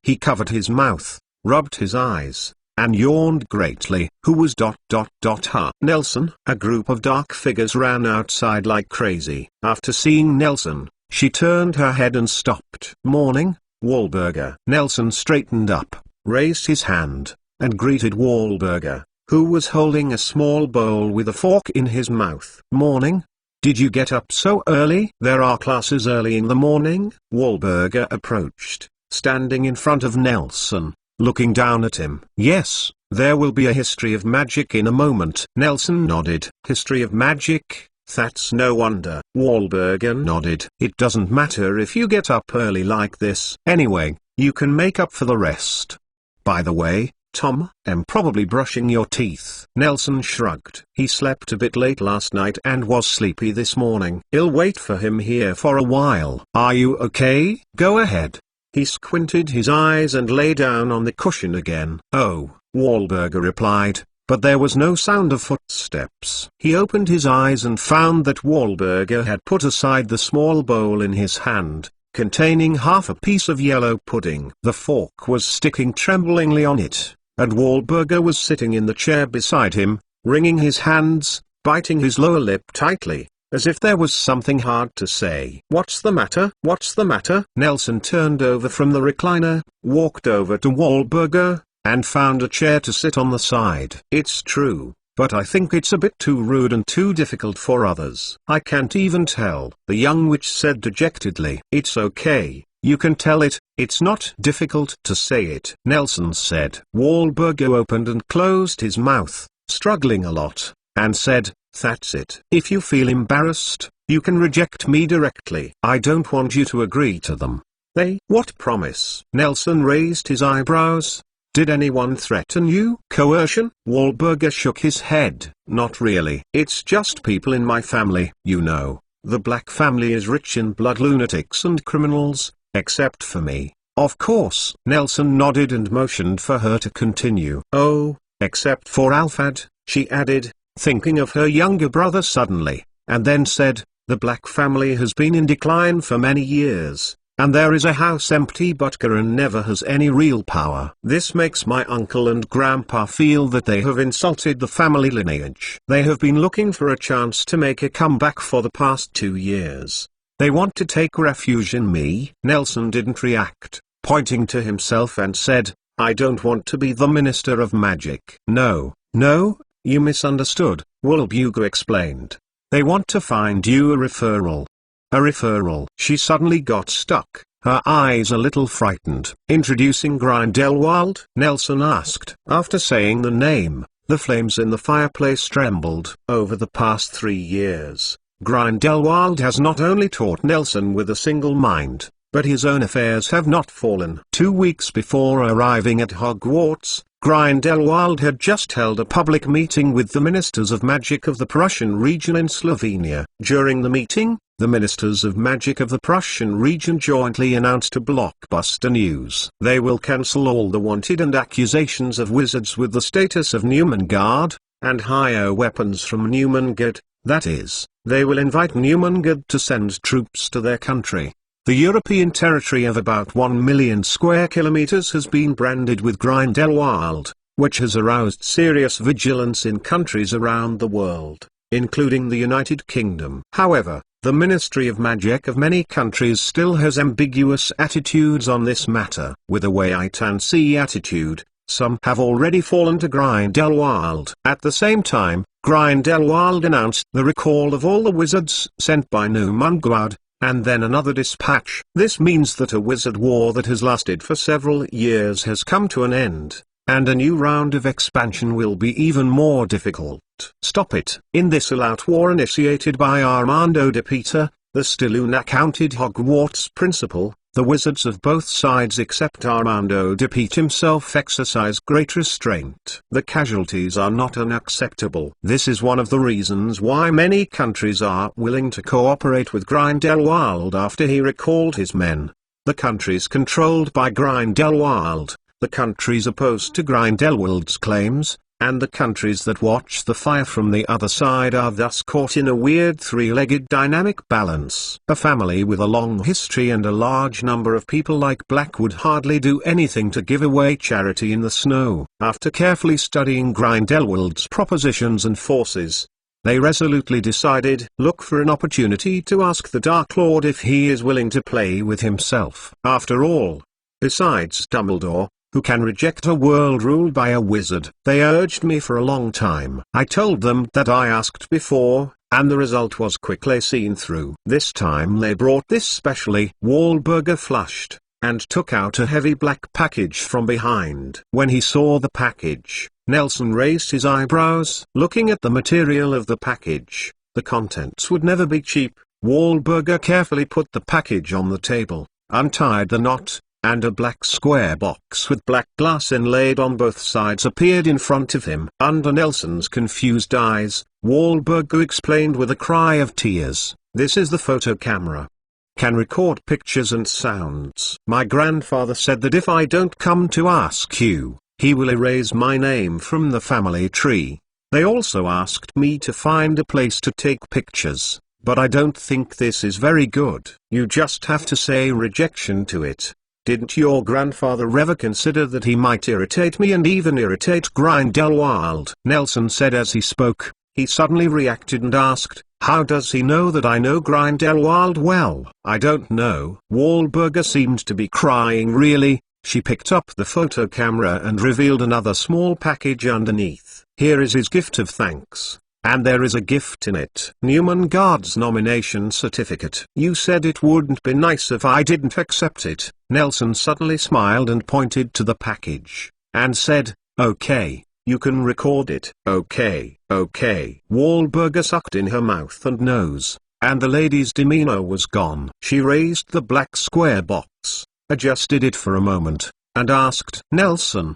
He covered his mouth, rubbed his eyes, and yawned greatly. Who was ... Nelson? A group of dark figures ran outside like crazy. After seeing Nelson, she turned her head and stopped. Morning, Wahlberger. Nelson straightened up, raised his hand, and greeted Wahlberger, who was holding a small bowl with a fork in his mouth. Morning. Did you get up so early? There are classes early in the morning. Wahlberger approached, standing in front of Nelson, looking down at him. Yes, there will be a history of magic in a moment. Nelson nodded. History of magic? That's no wonder. Wahlberger nodded. It doesn't matter if you get up early like this. Anyway, you can make up for the rest. By the way, Tom, I'm probably brushing your teeth. Nelson shrugged. He slept a bit late last night and was sleepy this morning. I'll wait for him here for a while. Are you okay? Go ahead. He squinted his eyes and lay down on the cushion again. Oh, Wahlberger replied, but there was no sound of footsteps. He opened his eyes and found that Wahlberger had put aside the small bowl in his hand, containing half a piece of yellow pudding. The fork was sticking tremblingly on it, and Wahlberger was sitting in the chair beside him, wringing his hands, biting his lower lip tightly, as if there was something hard to say. What's the matter? What's the matter? Nelson turned over from the recliner, walked over to Wahlberger, and found a chair to sit on the side. It's true, but I think it's a bit too rude and too difficult for others. I can't even tell, the young witch said dejectedly. It's okay, you can tell it, it's not difficult to say it, Nelson said. Wahlberger opened and closed his mouth, struggling a lot, and said, that's it. If you feel embarrassed, you can reject me directly. I don't want you to agree to them. What promise? Nelson raised his eyebrows. Did anyone threaten you? Coercion? Wahlberger shook his head. Not really. It's just people in my family. You know, the Black family is rich in blood lunatics and criminals, except for me. Of course. Nelson nodded and motioned for her to continue. Oh, except for Alfred, she added, thinking of her younger brother suddenly, and then said, the Black family has been in decline for many years, and there is a house empty but Garen never has any real power. This makes my uncle and grandpa feel that they have insulted the family lineage. They have been looking for a chance to make a comeback for the past 2 years. They want to take refuge in me. Nelson didn't react, pointing to himself, and said, "I don't want to be the Minister of Magic." "No, no, you misunderstood," Woolbuga explained. "They want to find you a referral." "A referral?" She suddenly got stuck, her eyes a little frightened. "Introducing Grindelwald?" Nelson asked. After saying the name, the flames in the fireplace trembled. Over the past 3 years, Grindelwald has not only taught Nelson with a single mind, but his own affairs have not fallen. 2 weeks before arriving at Hogwarts, Grindelwald had just held a public meeting with the Ministers of Magic of the Prussian region in Slovenia. During the meeting, the Ministers of Magic of the Prussian region jointly announced a blockbuster news. They will cancel all the wanted and accusations of wizards with the status of Newmangard, and hire weapons from Newmangard, that is, they will invite Newmangard to send troops to their country. The European territory of about 1 million square kilometers has been branded with Grindelwald, which has aroused serious vigilance in countries around the world, including the United Kingdom. However, the Ministry of Magic of many countries still has ambiguous attitudes on this matter. With a wait-and-see attitude, some have already fallen to Grindelwald. At the same time, Grindelwald announced the recall of all the wizards sent by Newmangard, and then another dispatch. This means that a wizard war that has lasted for several years has come to an end, and a new round of expansion will be even more difficult. Stop it. In this all-out war initiated by Armando de Peter, the still unaccounted Hogwarts principal, the wizards of both sides except Armando de Peter himself exercise great restraint. The casualties are not unacceptable. This is one of the reasons why many countries are willing to cooperate with Grindelwald after he recalled his men. The countries controlled by Grindelwald, the countries opposed to Grindelwald's claims, and the countries that watch the fire from the other side are thus caught in a weird three-legged dynamic balance. A family with a long history and a large number of people like Black would hardly do anything to give away charity in the snow. After carefully studying Grindelwald's propositions and forces, they resolutely decided, look for an opportunity to ask the Dark Lord if he is willing to play with himself. After all, besides Dumbledore, who can reject a world ruled by a wizard? They urged me for a long time. I told them that I asked before, and the result was quickly seen through. This time they brought this specially. Woolbuga flushed, and took out a heavy black package from behind. When he saw the package, Nelson raised his eyebrows. Looking at the material of the package, the contents would never be cheap. Woolbuga carefully put the package on the table, untied the knot, and a black square box with black glass inlaid on both sides appeared in front of him. Under Nelson's confused eyes, Woolbuga explained with a cry of tears, "This is the photo camera. Can record pictures and sounds. My grandfather said that if I don't come to ask you, he will erase my name from the family tree. They also asked me to find a place to take pictures, but I don't think this is very good. You just have to say rejection to it. Didn't your grandfather ever consider that he might irritate me and even irritate Grindelwald?" Nelson said as he spoke. He suddenly reacted and asked, "How does he know that I know Grindelwald well?" "I don't know." Woolbuga seemed to be crying really. She picked up the photo camera and revealed another small package underneath. "Here is his gift of thanks. And there is a gift in it. Newmangard's nomination certificate. You said it wouldn't be nice if I didn't accept it." Nelson suddenly smiled and pointed to the package, and said, "Okay, you can record it." Okay. Woolbuga sucked in her mouth and nose, and the lady's demeanor was gone. She raised the black square box, adjusted it for a moment, and asked, Nelson,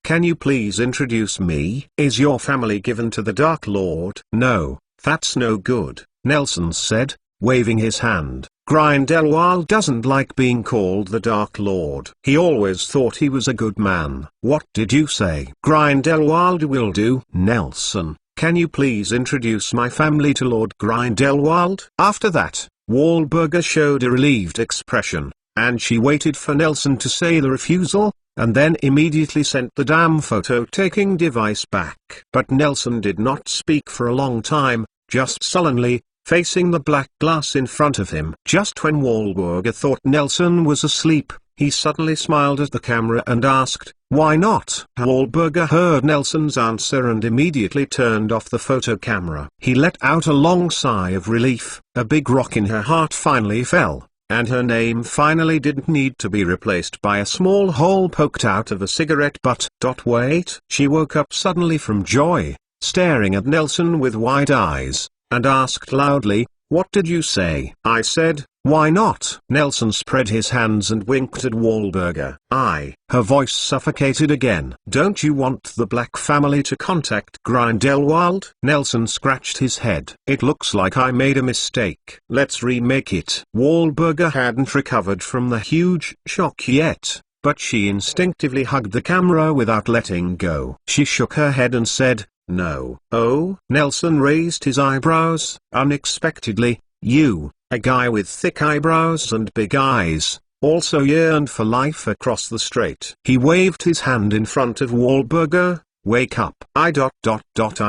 can you please introduce me? Is your family given to the Dark Lord?" "No, that's no good," Nelson said, waving his hand. "Grindelwald doesn't like being called the Dark Lord. He always thought he was a good man." "What did you say?" "Grindelwald will do." "Nelson, can you please introduce my family to Lord Grindelwald?" After that, Woolbuga showed a relieved expression, and she waited for Nelson to say the refusal, and then immediately sent the damn photo-taking device back. But Nelson did not speak for a long time, just sullenly, facing the black glass in front of him. Just when Woolbuga thought Nelson was asleep, He suddenly smiled at the camera and asked, "Why not?" Wahlberger heard Nelson's answer and immediately turned off the photo camera. He let out a long sigh of relief. A big rock in her heart finally fell, and her name finally didn't need to be replaced by a small hole poked out of a cigarette butt. Wait. She woke up suddenly from joy, staring at Nelson with wide eyes, and asked loudly, "What did you say?" "I said, why not?" Nelson spread his hands and winked at Wahlberger. Her voice suffocated again. "Don't you want the Black family to contact Grindelwald?" Nelson scratched his head. "It looks like I made a mistake. Let's remake it." Wahlberger hadn't recovered from the huge shock yet, but she instinctively hugged the camera without letting go. She shook her head and said, "No." "Oh?" Nelson raised his eyebrows. Unexpectedly, "You, a guy with thick eyebrows and big eyes, also yearned for life across the strait." He waved his hand in front of Wahlberger. "Wake up." I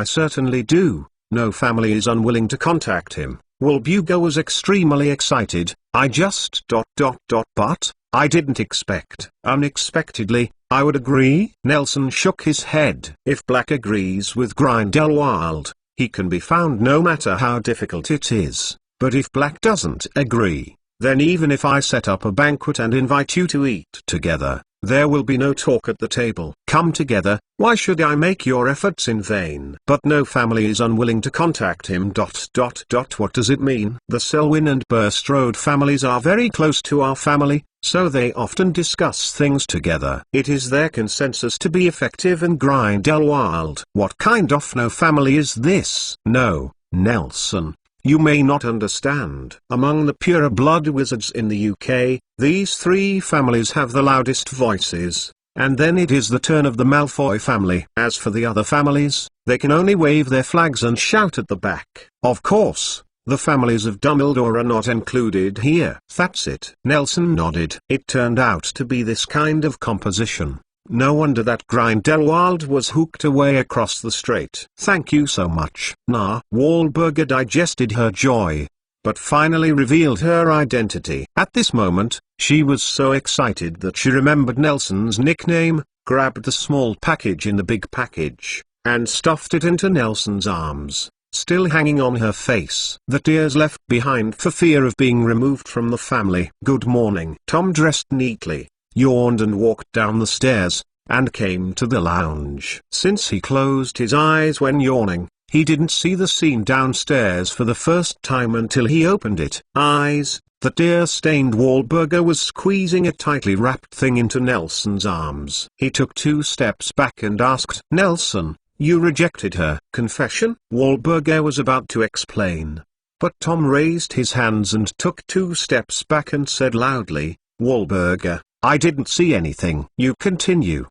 certainly do. No family is unwilling to contact him." Wahlberger was extremely excited. But I didn't expect." "Unexpectedly, I would agree." Nelson shook his head. "If Black agrees with Grindelwald, he can be found no matter how difficult it is. But if Black doesn't agree, then even if I set up a banquet and invite you to eat together, there will be no talk at the table. Come together. Why should I make your efforts in vain?" "But no family is unwilling to contact him." What does it mean? "The Selwyn and Burstrode families are very close to our family, so they often discuss things together. It is their consensus to be effective in Grindelwald." "What kind of no family is this?" "No, Nelson. You may not understand. Among the purer blood wizards in the UK, these three families have the loudest voices, and then it is the turn of the Malfoy family. As for the other families, they can only wave their flags and shout at the back. Of course, the families of Dumbledore are not included here." "That's it." Nelson nodded. "It turned out to be this kind of composition. No wonder that Grindelwald was hooked away across the strait." "Thank you so much." Wahlberger digested her joy, but finally revealed her identity. At this moment, she was so excited that she remembered Nelson's nickname, grabbed the small package in the big package, and stuffed it into Nelson's arms, still hanging on her face. The tears left behind for fear of being removed from the family. "Good morning." Tom dressed neatly, yawned and walked down the stairs, and came to the lounge. Since he closed his eyes when yawning, he didn't see the scene downstairs for the first time until he opened it. The tear-stained Wahlberger was squeezing a tightly wrapped thing into Nelson's arms. He took 2 steps back and asked, "Nelson, you rejected her?" "Confession?" Wahlberger was about to explain, but Tom raised his hands and took 2 steps back and said loudly, "Wahlberger, I didn't see anything." You continue.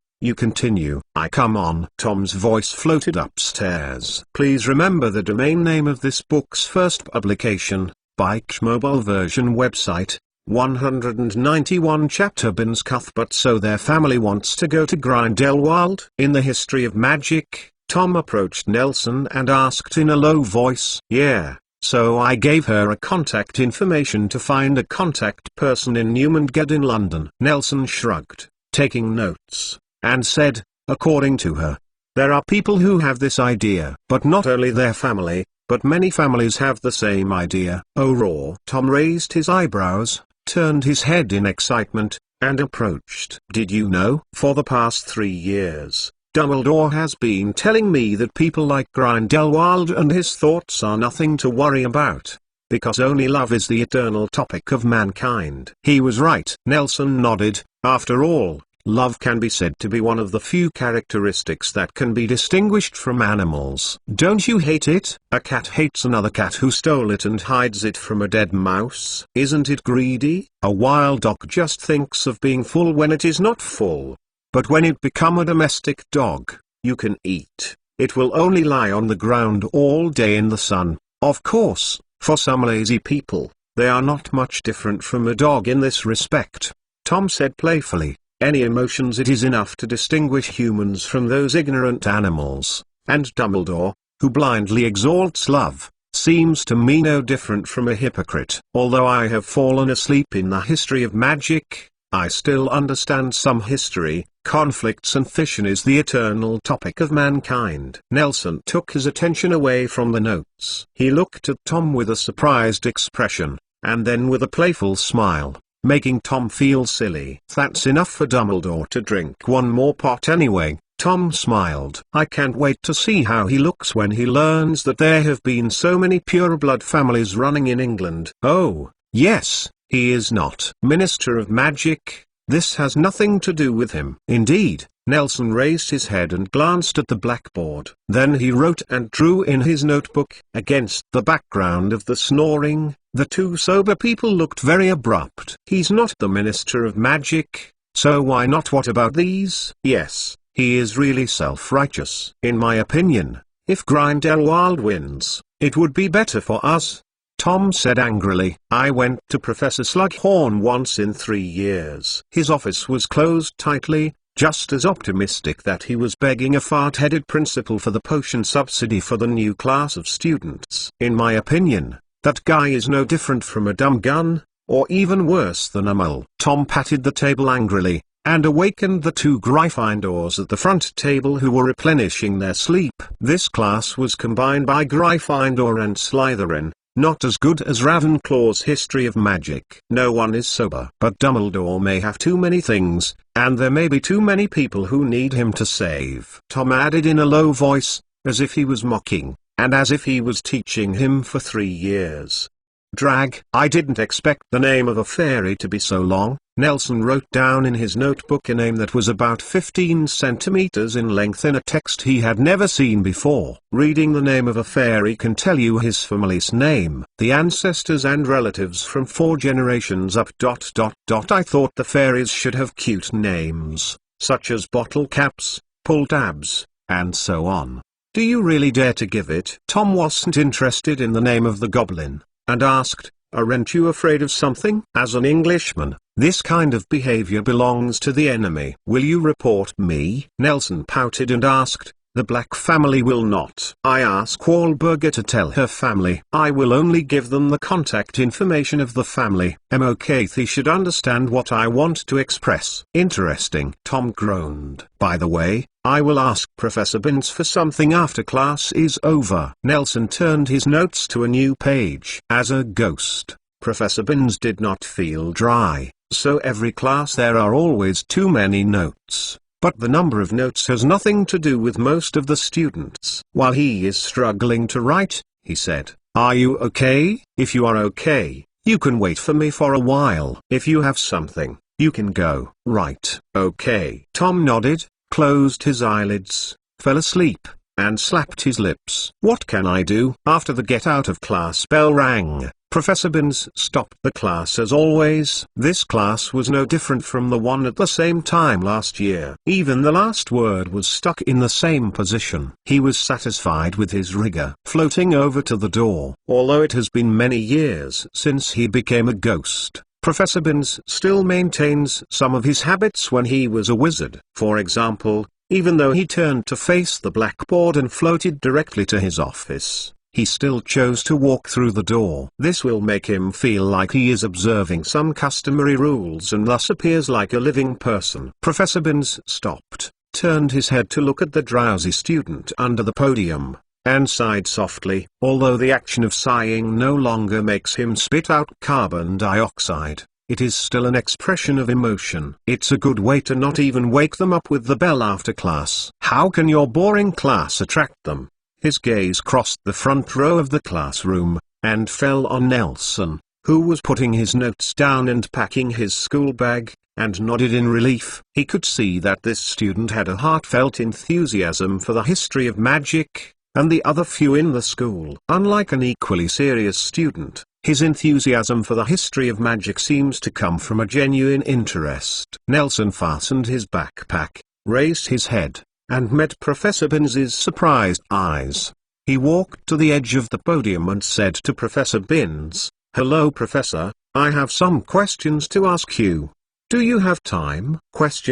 Come on." Tom's voice floated upstairs. "Please remember the domain name of this book's first publication, Bike mobile version website, 191 chapter Bins Cuthbert." So their family wants to go to Grindelwald. In the history of magic, Tom approached Nelson and asked in a low voice, "Yeah. So I gave her a contact information to find a contact person in Newmangad in London." Nelson shrugged, taking notes, and said, "According to her, there are people who have this idea. But not only their family, but many families have the same idea." "Oh, raw." Tom raised his eyebrows, turned his head in excitement, and approached. "Did you know? For the past 3 years, Dumbledore has been telling me that people like Grindelwald and his thoughts are nothing to worry about, because only love is the eternal topic of mankind." He was right. Nelson nodded. After all, love can be said to be one of the few characteristics that can be distinguished from animals. "Don't you hate it? A cat hates another cat who stole it and hides it from a dead mouse. Isn't it greedy? A wild dog just thinks of being full when it is not full. But when it become a domestic dog, you can eat. It will only lie on the ground all day in the sun." Of course, for some lazy people, they are not much different from a dog in this respect. Tom said playfully, "Any emotions, it is enough to distinguish humans from those ignorant animals, and Dumbledore, who blindly exalts love, seems to me no different from a hypocrite." Although I have fallen asleep in the history of magic, I still understand some history. Conflicts and fission is the eternal topic of mankind. Nelson took his attention away from the notes. He looked at Tom with a surprised expression, and then with a playful smile, making Tom feel silly. That's enough for Dumbledore to drink one more pot anyway. Tom smiled. I can't wait to see how he looks when he learns that there have been so many pureblood families running in England. Oh, yes, he is not Minister of Magic. This has nothing to do with him. Indeed. Nelson raised his head and glanced at the blackboard. Then he wrote and drew in his notebook. Against the background of the snoring, the two sober people looked very abrupt. He's not the Minister of Magic, so why not? What about these? Yes, he is really self-righteous. In my opinion, if Grindelwald wins, it would be better for us, Tom said angrily. I went to Professor Slughorn once in 3 years. His office was closed tightly, just as optimistic that he was begging a fart-headed principal for the potion subsidy for the new class of students. In my opinion, that guy is no different from a dumb gun, or even worse than a mole. Tom patted the table angrily, and awakened the two Gryffindors at the front table who were replenishing their sleep. This class was combined by Gryffindor and Slytherin. Not as good as Ravenclaw's history of magic. No one is sober. But Dumbledore may have too many things, and there may be too many people who need him to save. Tom added in a low voice, as if he was mocking, and as if he was teaching him for 3 years. Drag. I didn't expect the name of a fairy to be so long. Nelson wrote down in his notebook a name that was about 15 centimeters in length in a text he had never seen before. Reading the name of a fairy can tell you his family's name, the ancestors and relatives from 4 generations up. I thought the fairies should have cute names, such as bottle caps, pull tabs, and so on. Do you really dare to give it? Tom wasn't interested in the name of the goblin, and asked, aren't you afraid of something? As an Englishman, this kind of behavior belongs to the enemy. Will you report me? Nelson pouted and asked, the Black family will not. I ask Wahlberger to tell her family. I will only give them the contact information of the family. Kathy should understand what I want to express. Interesting. Tom groaned. By the way, I will ask Professor Binns for something after class is over. Nelson turned his notes to a new page. As a ghost, Professor Binns did not feel dry, so every class there are always too many notes. But the number of notes has nothing to do with most of the students. While he is struggling to write, he said, are you okay? If you are okay, you can wait for me for a while. If you have something, you can go. Right. Okay. Tom nodded, closed his eyelids, fell asleep, and slapped his lips. What can I do? After the get out of class bell rang, Professor Binns stopped the class as always. This class was no different from the one at the same time last year. Even the last word was stuck in the same position. He was satisfied with his rigor. Floating over to the door. Although it has been many years since he became a ghost, Professor Binns still maintains some of his habits when he was a wizard. For example, even though he turned to face the blackboard and floated directly to his office, he still chose to walk through the door. This will make him feel like he is observing some customary rules and thus appears like a living person. Professor Binns stopped, turned his head to look at the drowsy student under the podium, and sighed softly. Although the action of sighing no longer makes him spit out carbon dioxide, it is still an expression of emotion. It's a good way to not even wake them up with the bell after class. How can your boring class attract them? His gaze crossed the front row of the classroom, and fell on Nelson, who was putting his notes down and packing his school bag, and nodded in relief. He could see that this student had a heartfelt enthusiasm for the history of magic, and the other few in the school. Unlike an equally serious student, his enthusiasm for the history of magic seems to come from a genuine interest. Nelson fastened his backpack, raised his head, and met Professor Binns's surprised eyes. He walked to the edge of the podium and said to Professor Binns, hello Professor, I have some questions to ask you. Do you have time? Ask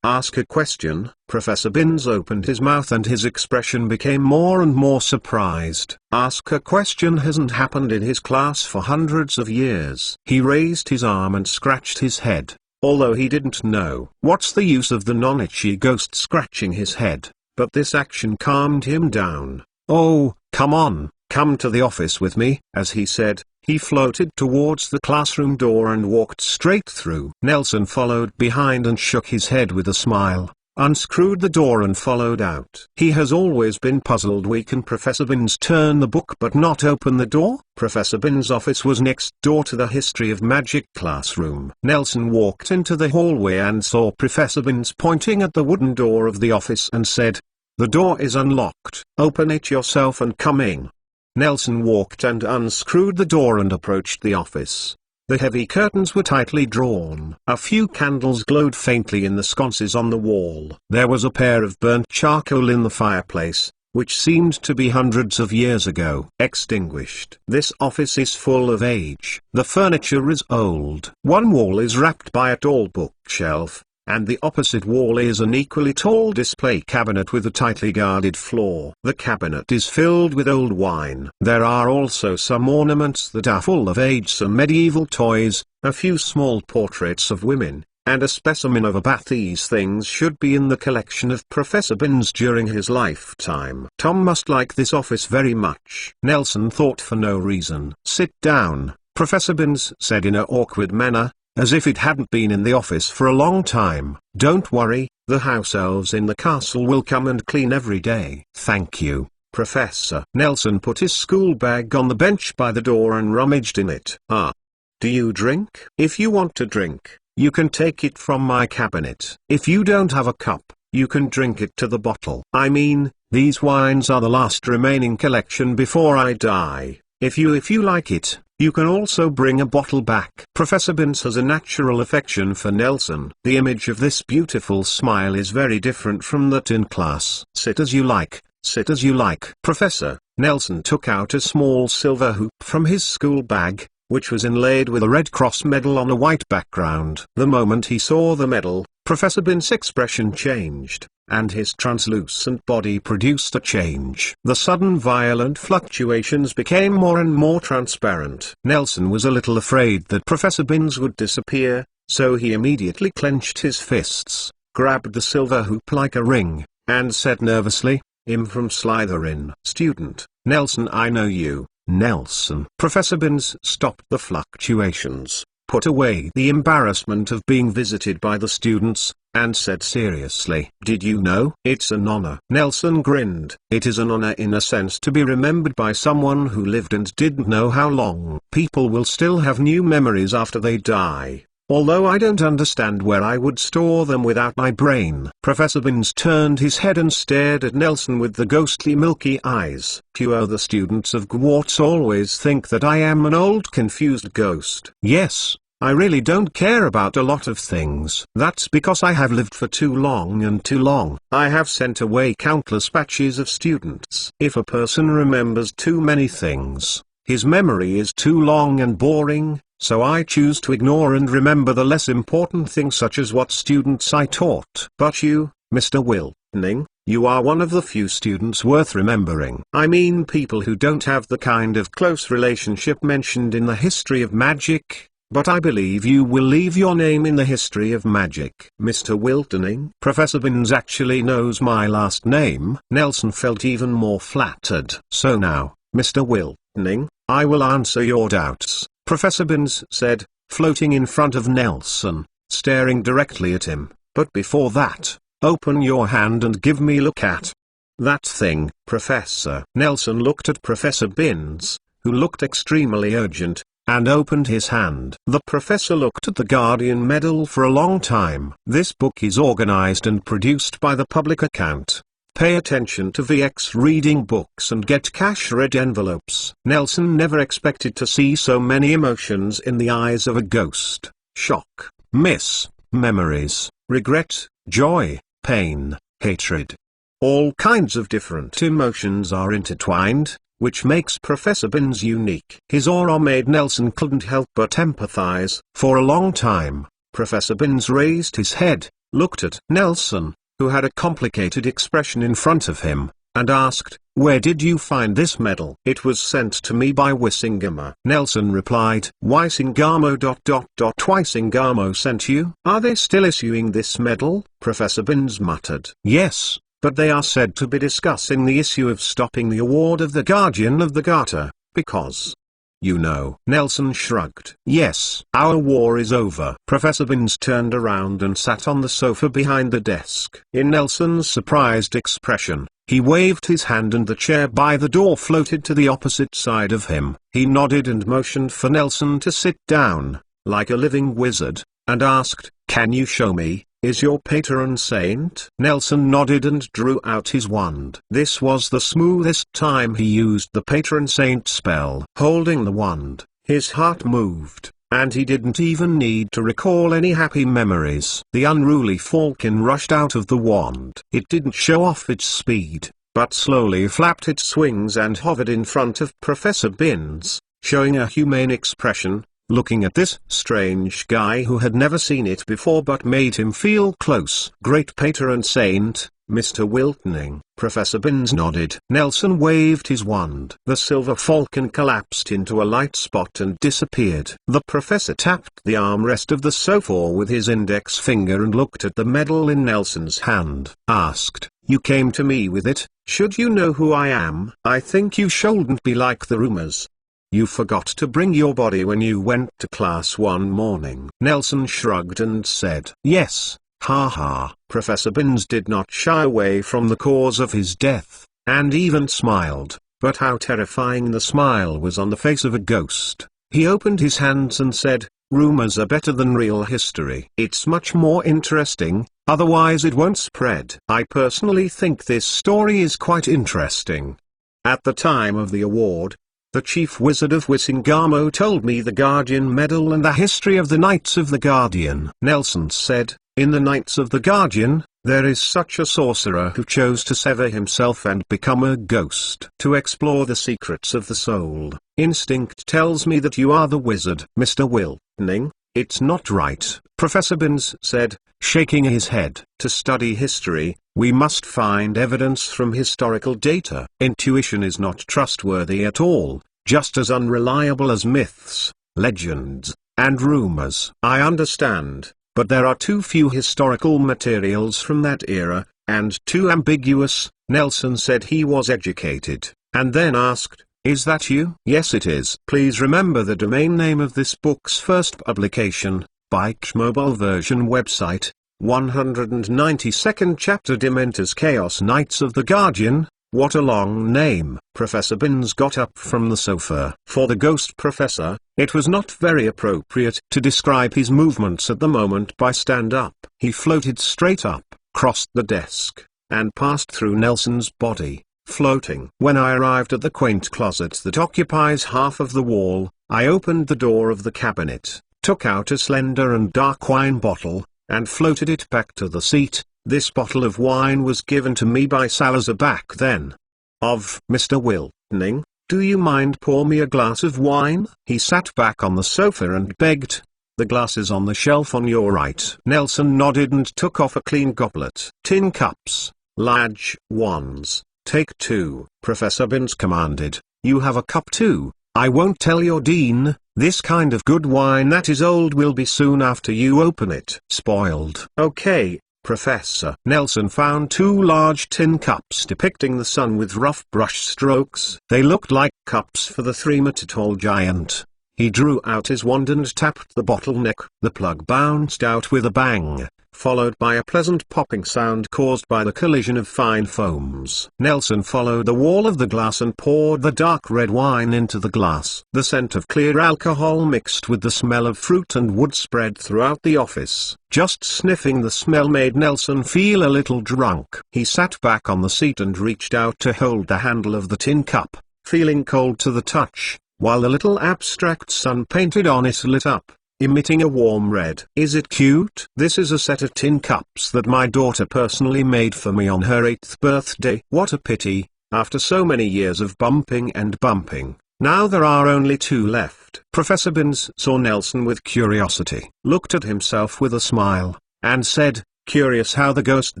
a question. Professor Binns opened his mouth and his expression became more and more surprised. Ask a question hasn't happened in his class for hundreds of years. He raised his arm and scratched his head. although he didn't know what's the use of the non-itchy ghost scratching his head, but this action calmed him down. "Oh, come on, come to the office with me." As he said, he floated towards the classroom door and walked straight through. Nelson followed behind and shook his head with a smile, unscrewed the door and followed out. He has always been puzzled why can Professor Binns turn the book but not open the door? Professor Binns' office was next door to the History of Magic classroom. Nelson walked into the hallway and saw Professor Binns pointing at the wooden door of the office and said, "The door is unlocked. Open it yourself and come in." Nelson walked and unscrewed the door and approached the office. The heavy curtains were tightly drawn. A few candles glowed faintly in the sconces on the wall. There was a pair of burnt charcoal in the fireplace, which seemed to be hundreds of years ago extinguished. This office is full of age. The furniture is old. One wall is wrapped by a tall bookshelf, and the opposite wall is an equally tall display cabinet with a tightly guarded floor. The cabinet is filled with old wine. There are also some ornaments that are full of age, some medieval toys, a few small portraits of women, and a specimen of a bat. These things should be in the collection of Professor Binns during his lifetime. Tom must like this office very much. Nelson thought for no reason. "Sit down," Professor Binns said in an awkward manner, as if it hadn't been in the office for a long time. "Don't worry, the house elves in the castle will come and clean every day." "Thank you, Professor." Nelson put his school bag on the bench by the door and rummaged in it. "Ah. Do you drink? If you want to drink, you can take it from my cabinet. If you don't have a cup, you can drink it to the bottle. I mean, these wines are the last remaining collection before I die. If you like it, you can also bring a bottle back." Professor Binns has a natural affection for Nelson. The image of this beautiful smile is very different from that in class. "Sit as you like, sit as you like, Professor." Nelson took out a small silver hoop from his school bag, which was inlaid with a Red Cross medal on a white background. The moment he saw the medal, Professor Binns' expression changed, and his translucent body produced a change. The sudden violent fluctuations became more and more transparent. Nelson was a little afraid that Professor Binns would disappear, so he immediately clenched his fists, grabbed the silver hoop like a ring, and said nervously, "I'm from Slytherin." "Student, Nelson, I know you, Nelson." Professor Binns stopped the fluctuations, put away the embarrassment of being visited by the students, and said seriously, "Did you know? It's an honor." Nelson grinned. "It is an honor in a sense to be remembered by someone who lived and didn't know how long. People will still have new memories after they die, although I don't understand where I would store them without my brain." Professor Binns turned his head and stared at Nelson with the ghostly milky eyes. The students of Hogwarts always think that I am an old confused ghost. Yes, I really don't care about a lot of things. That's because I have lived for too long and too long. I have sent away countless batches of students. If a person remembers too many things, his memory is too long and boring, so I choose to ignore and remember the less important things such as what students I taught. But you, Mr. Wiltoning, you are one of the few students worth remembering. I mean people who don't have the kind of close relationship mentioned in the history of magic. But I believe you will leave your name in the history of magic. Mr. Wiltoning. Professor Binns actually knows my last name. Nelson felt even more flattered. "So now, Mr. Wiltoning, I will answer your doubts," Professor Binns said, floating in front of Nelson, staring directly at him. "But before that, open your hand and give me a look at that thing." Professor Nelson looked at Professor Binns, who looked extremely urgent, and opened his hand. The professor looked at the Guardian Medal for a long time. "This book is organized and produced by the public account. Pay attention to VX reading books and get cash red envelopes." Nelson never expected to see so many emotions in the eyes of a ghost. Shock, memories, regret, joy, pain, hatred. All kinds of different emotions are intertwined, which makes Professor Binns unique. His aura made Nelson couldn't help but empathize. For a long time, Professor Binns raised his head, looked at Nelson, who had a complicated expression in front of him, and asked, Where did you find this medal? It was sent to me by Wisingamo. Nelson replied, Wisingamo ... Wisingamo sent you? Are they still issuing this medal? Professor Binns muttered. Yes, but they are said to be discussing the issue of stopping the award of the Guardian of the Garter, because, you know. Nelson shrugged. Yes, our war is over. Professor Binns turned around and sat on the sofa behind the desk. In Nelson's surprised expression, he waved his hand and the chair by the door floated to the opposite side of him. He nodded and motioned for Nelson to sit down, like a living wizard, and asked, Can you show me? Is your patron saint? Nelson nodded and drew out his wand. This was the smoothest time he used the patron saint spell. Holding the wand, his heart moved, and he didn't even need to recall any happy memories. The unruly falcon rushed out of the wand. It didn't show off its speed, but slowly flapped its wings and hovered in front of Professor Binns, showing a humane expression, looking at this strange guy who had never seen it before but made him feel close. Great patron saint, Mr. Wiltoning. Professor Binns nodded. Nelson waved his wand. The silver falcon collapsed into a light spot and disappeared. The professor tapped the armrest of the sofa with his index finger and looked at the medal in Nelson's hand. Asked, You came to me with it, should you know who I am? I think you shouldn't be like the rumors. You forgot to bring your body when you went to class one morning. Nelson shrugged and said, Yes, ha ha. Professor Binns did not shy away from the cause of his death, and even smiled, but how terrifying the smile was on the face of a ghost. He opened his hands and said, Rumors are better than real history. It's much more interesting, otherwise it won't spread. I personally think this story is quite interesting. At the time of the award, the chief wizard of Wisingamo told me the Guardian Medal and the history of the Knights of the Guardian. Nelson said, In the Knights of the Guardian, there is such a sorcerer who chose to sever himself and become a ghost. To explore the secrets of the soul. Instinct tells me that you are the wizard. Mr. Wiltoning, it's not right, Professor Binns said, shaking his head. To study history, we must find evidence from historical data. Intuition is not trustworthy at all, just as unreliable as myths, legends, and rumors. I understand, but there are too few historical materials from that era, and too ambiguous. Nelson said he was educated, and then asked, Is that you? Yes it is. Please remember the domain name of this book's first publication, Bike Mobile version website, 192nd chapter Dementor's Chaos Knights of the Guardian. What a long name. Professor Binns got up from the sofa. For the ghost professor, it was not very appropriate to describe his movements at the moment by stand up. He floated straight up, crossed the desk, and passed through Nelson's body, floating. When I arrived at the quaint closet that occupies half of the wall, I opened the door of the cabinet, took out a slender and dark wine bottle, and floated it back to the seat. This bottle of wine was given to me by Salazar back then. Of Mr. Wiltoning, do you mind pour me a glass of wine? He sat back on the sofa and begged. The glass is on the shelf on your right. Nelson nodded and took off a clean goblet. Tin cups, large ones, take two. Professor Binns commanded. You have a cup too. I won't tell your dean. This kind of good wine that is old will be soon after you open it. Spoiled. Okay, Professor. Nelson found two large tin cups depicting the sun with rough brush strokes. They looked like cups for the 3-meter-tall giant. He drew out his wand and tapped the bottleneck. The plug bounced out with a bang, followed by a pleasant popping sound caused by the collision of fine foams. Nelson followed the wall of the glass and poured the dark red wine into the glass. The scent of clear alcohol mixed with the smell of fruit and wood spread throughout the office. Just sniffing the smell made Nelson feel a little drunk. He sat back on the seat and reached out to hold the handle of the tin cup, feeling cold to the touch, while the little abstract sun painted on it lit up, emitting a warm red. Is it cute? This is a set of tin cups that my daughter personally made for me on her 8th birthday. What a pity, after so many years of bumping and bumping, now there are only two left. Professor Binns saw Nelson with curiosity, looked at himself with a smile, and said, Curious how the ghost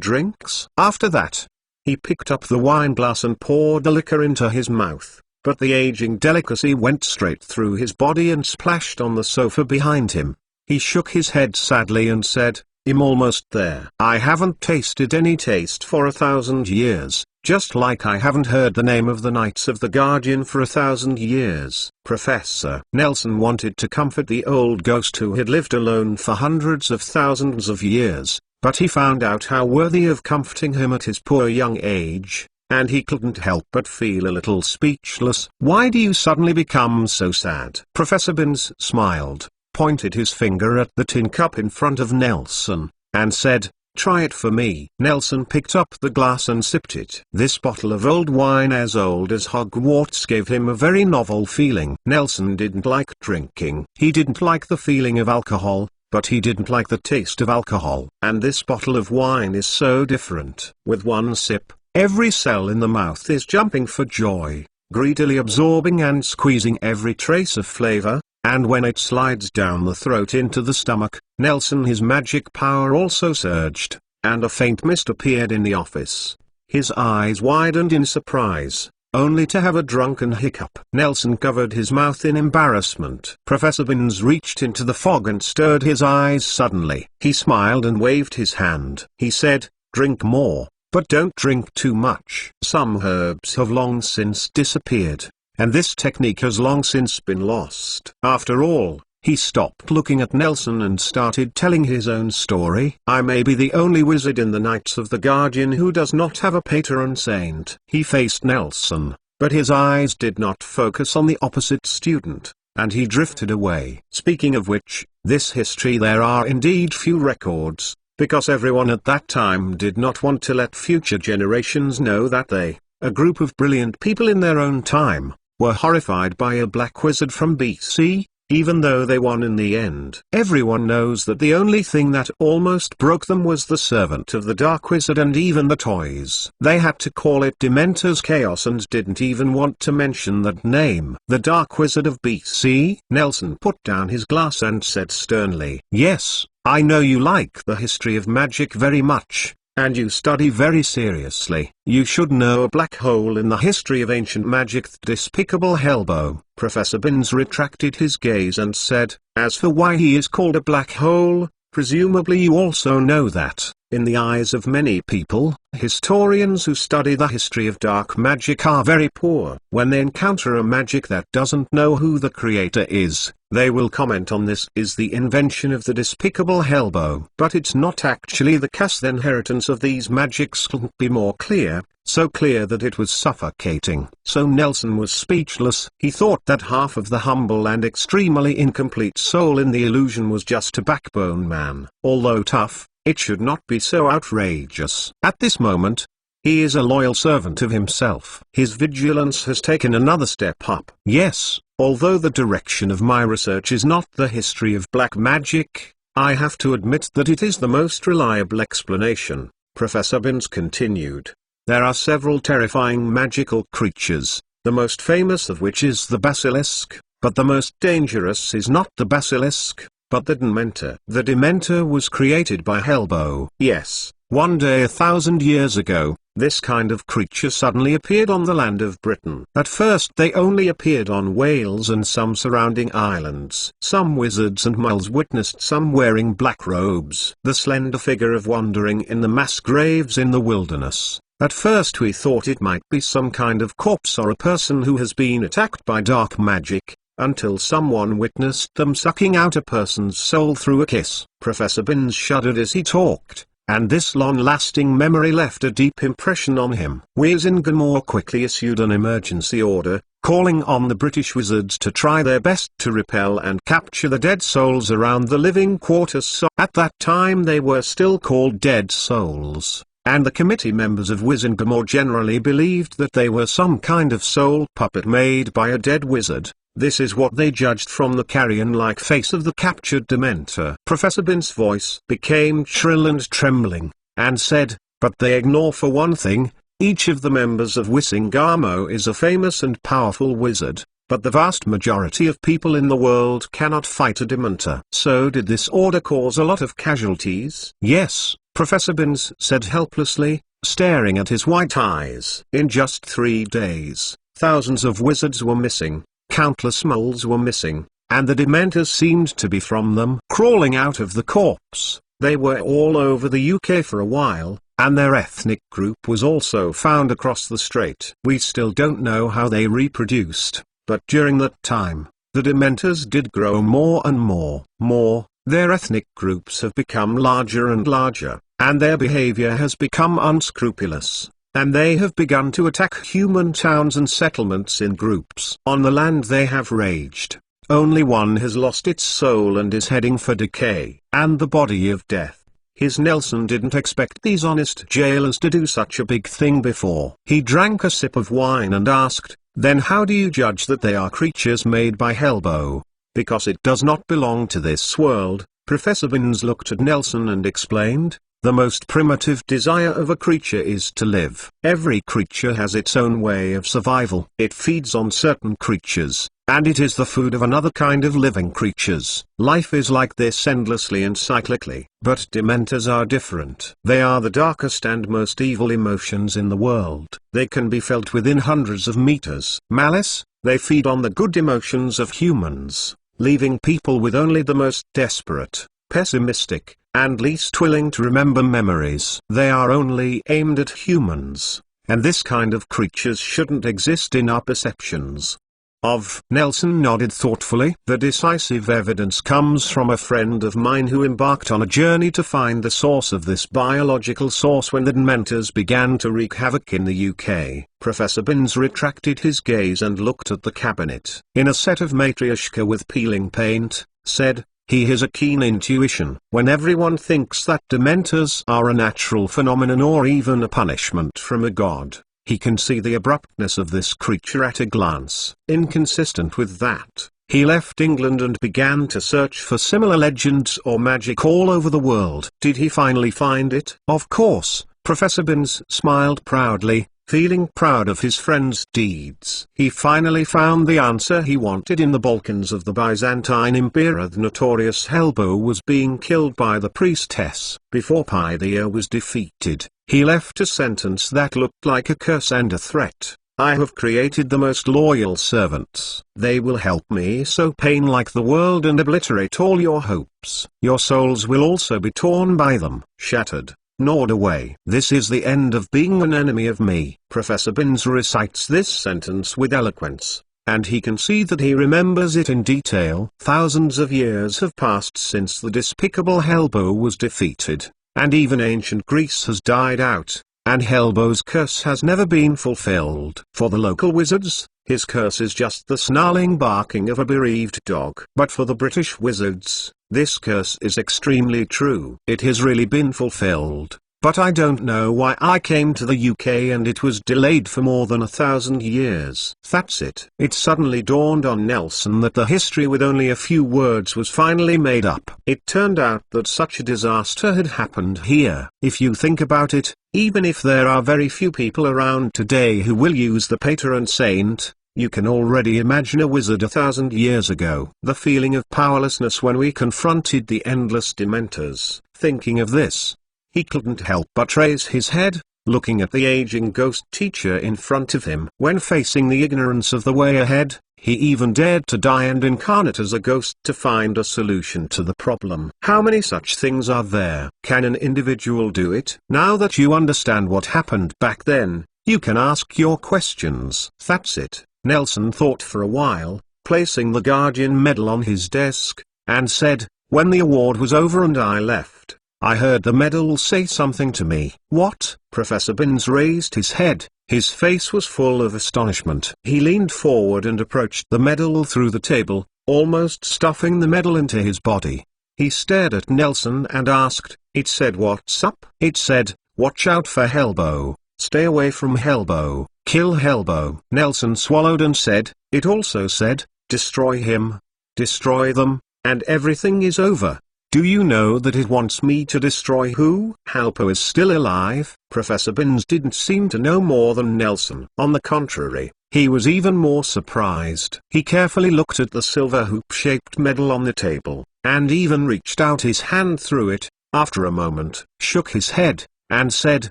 drinks? After that, He picked up the wine glass and poured the liquor into his mouth, but the aging delicacy went straight through his body and splashed on the sofa behind him. He shook his head sadly and said, "I'm almost there. I haven't tasted any taste for 1,000 years, just like I haven't heard the name of the Knights of the Guardian for 1,000 years. Professor Nelson wanted to comfort the old ghost who had lived alone for hundreds of thousands of years, but he found out how worthy of comforting him at his poor young age, and he couldn't help but feel a little speechless. Why do you suddenly become so sad? Professor Binns smiled, pointed his finger at the tin cup in front of Nelson, and said, "Try it for me." Nelson picked up the glass and sipped it. This bottle of old wine as old as Hogwarts gave him a very novel feeling. Nelson didn't like drinking. He didn't like the feeling of alcohol, but he didn't like the taste of alcohol. And this bottle of wine is so different. With one sip, every cell in the mouth is jumping for joy, greedily absorbing and squeezing every trace of flavor. And when it slides down the throat into the stomach, his magic power also surged, and a faint mist appeared in the office. His eyes widened in surprise, only to have a drunken hiccup. Nelson covered his mouth in embarrassment. Professor Binns reached into the fog and stirred his eyes suddenly. He smiled and waved his hand. He said, "Drink more, but don't drink too much." Some herbs have long since disappeared, and this technique has long since been lost. After all, he stopped looking at Nelson and started telling his own story. "I may be the only wizard in the Knights of the Guardian who does not have a patron saint." He faced Nelson, but his eyes did not focus on the opposite student, and he drifted away. Speaking of which, this history there are indeed few records, because everyone at that time did not want to let future generations know that they, a group of brilliant people in their own time, were horrified by a black wizard from BC, even though they won in the end. Everyone knows that the only thing that almost broke them was the servant of the Dark Wizard and even the toys. They had to call it Dementor's Chaos and didn't even want to mention that name. The Dark Wizard of BC? Nelson put down his glass and said sternly, "Yes, I know you like the history of magic very much, and you study very seriously. You should know a black hole in the history of ancient magic, the despicable Hellbow." Professor Binns retracted his gaze and said, "As for why he is called a black hole, presumably you also know that, in the eyes of many people, historians who study the history of dark magic are very poor. When they encounter a magic that doesn't know who the creator is, they will comment on this is the invention of the despicable Hellbow. But it's not actually the case. The inheritance of these magics couldn't be more clear, so clear that it was suffocating." So Nelson was speechless. He thought that half of the humble and extremely incomplete soul in the illusion was just a backbone man. Although tough, it should not be so outrageous. At this moment, he is a loyal servant of himself. His vigilance has taken another step up. Yes, although the direction of my research is not the history of black magic, I have to admit that it is the most reliable explanation. Professor Binns continued. There are several terrifying magical creatures, the most famous of which is the Basilisk, but the most dangerous is not the Basilisk, but the Dementor. The Dementor was created by Hellbow. Yes, one day 1,000 years ago, this kind of creature suddenly appeared on the land of Britain. At first they only appeared on Wales and some surrounding islands. Some wizards and muggles witnessed some wearing black robes. The slender figure of wandering in the mass graves in the wilderness. At first we thought it might be some kind of corpse or a person who has been attacked by dark magic, until someone witnessed them sucking out a person's soul through a kiss. Professor Binns shuddered as he talked, and this long-lasting memory left a deep impression on him. Wizengamore quickly issued an emergency order, calling on the British wizards to try their best to repel and capture the dead souls around the living quarters. So at that time they were still called dead souls, and the committee members of Wizengamore generally believed that they were some kind of soul puppet made by a dead wizard. This is what they judged from the carrion-like face of the captured Dementor. Professor Binns' voice became shrill and trembling, and said, "But they ignore for one thing, each of the members of Wizengamore is a famous and powerful wizard, but the vast majority of people in the world cannot fight a Dementor." So did this order cause a lot of casualties? Yes, Professor Binns said helplessly, staring at his white eyes. In just 3 days, thousands of wizards were missing, countless moles were missing, and the Dementors seemed to be from them crawling out of the corpse. They were all over the UK for a while, and their ethnic group was also found across the strait. We still don't know how they reproduced, but during that time, the Dementors did grow more and more. Their ethnic groups have become larger and larger, and their behavior has become unscrupulous, and they have begun to attack human towns and settlements in groups. On the land they have raged. Only one has lost its soul and is heading for decay and the body of death. His Nelson didn't expect these honest jailers to do such a big thing before. He drank a sip of wine and asked, "Then how do you judge that they are creatures made by Hellbow? Because it does not belong to this world." Professor Binns looked at Nelson and explained, "The most primitive desire of a creature is to live. Every creature has its own way of survival. It feeds on certain creatures, and it is the food of another kind of living creatures. Life is like this endlessly and cyclically. But Dementors are different. They are the darkest and most evil emotions in the world. They can be felt within hundreds of meters. Malice, they feed on the good emotions of humans, leaving people with only the most desperate, pessimistic, and least willing to remember memories. They are only aimed at humans, and this kind of creatures shouldn't exist in our perceptions of." Nelson nodded thoughtfully. "The decisive evidence comes from a friend of mine who embarked on a journey to find the source of this biological source when the Dementors began to wreak havoc in the UK. Professor Binns retracted his gaze and looked at the cabinet. In a set of matryoshka with peeling paint, said, "He has a keen intuition. When everyone thinks that Dementors are a natural phenomenon or even a punishment from a god, he can see the abruptness of this creature at a glance." Inconsistent with that, he left England and began to search for similar legends or magic all over the world. Did he finally find it? Of course, Professor Binns smiled proudly, feeling proud of his friend's deeds. He finally found the answer he wanted in the Balkans of the Byzantine Empire. The notorious Hellbow was being killed by the priestess. Before Pythia was defeated, he left a sentence that looked like a curse and a threat. "I have created the most loyal servants. They will help me sow pain like the world and obliterate all your hopes. Your souls will also be torn by them, shattered, gnawed away. This is the end of being an enemy of me." Professor Binns recites this sentence with eloquence, and he can see that he remembers it in detail. Thousands of years have passed since the despicable Hellbow was defeated, and even ancient Greece has died out, and Hellbow's curse has never been fulfilled. For the local wizards, his curse is just the snarling barking of a bereaved dog. But for the British wizards, this curse is extremely true. It has really been fulfilled. But I don't know why I came to the UK and it was delayed for more than 1,000 years. That's it. It suddenly dawned on Nelson that the history with only a few words was finally made up. It turned out that such a disaster had happened here. If you think about it, even if there are very few people around today who will use the patron saint, you can already imagine a wizard 1,000 years ago. The feeling of powerlessness when we confronted the endless Dementors. Thinking of this, he couldn't help but raise his head, looking at the aging ghost teacher in front of him. When facing the ignorance of the way ahead, he even dared to die and incarnate as a ghost to find a solution to the problem. How many such things are there? Can an individual do it? Now that you understand what happened back then, you can ask your questions. That's it. Nelson thought for a while, placing the Guardian medal on his desk, and said, "When the award was over and I left, I heard the medal say something to me." "What?" Professor Binns raised his head. His face was full of astonishment. He leaned forward and approached the medal through the table, almost stuffing the medal into his body. He stared at Nelson and asked, "It said what's up?" "It said, watch out for Hellbow, stay away from Hellbow, kill Hellbow." Nelson swallowed and said, "It also said, destroy him, destroy them, and everything is over. Do you know that it wants me to destroy who?" "Hellbow is still alive." Professor Binns didn't seem to know more than Nelson. On the contrary, he was even more surprised. He carefully looked at the silver hoop-shaped medal on the table, and even reached out his hand through it, after a moment, shook his head, and said,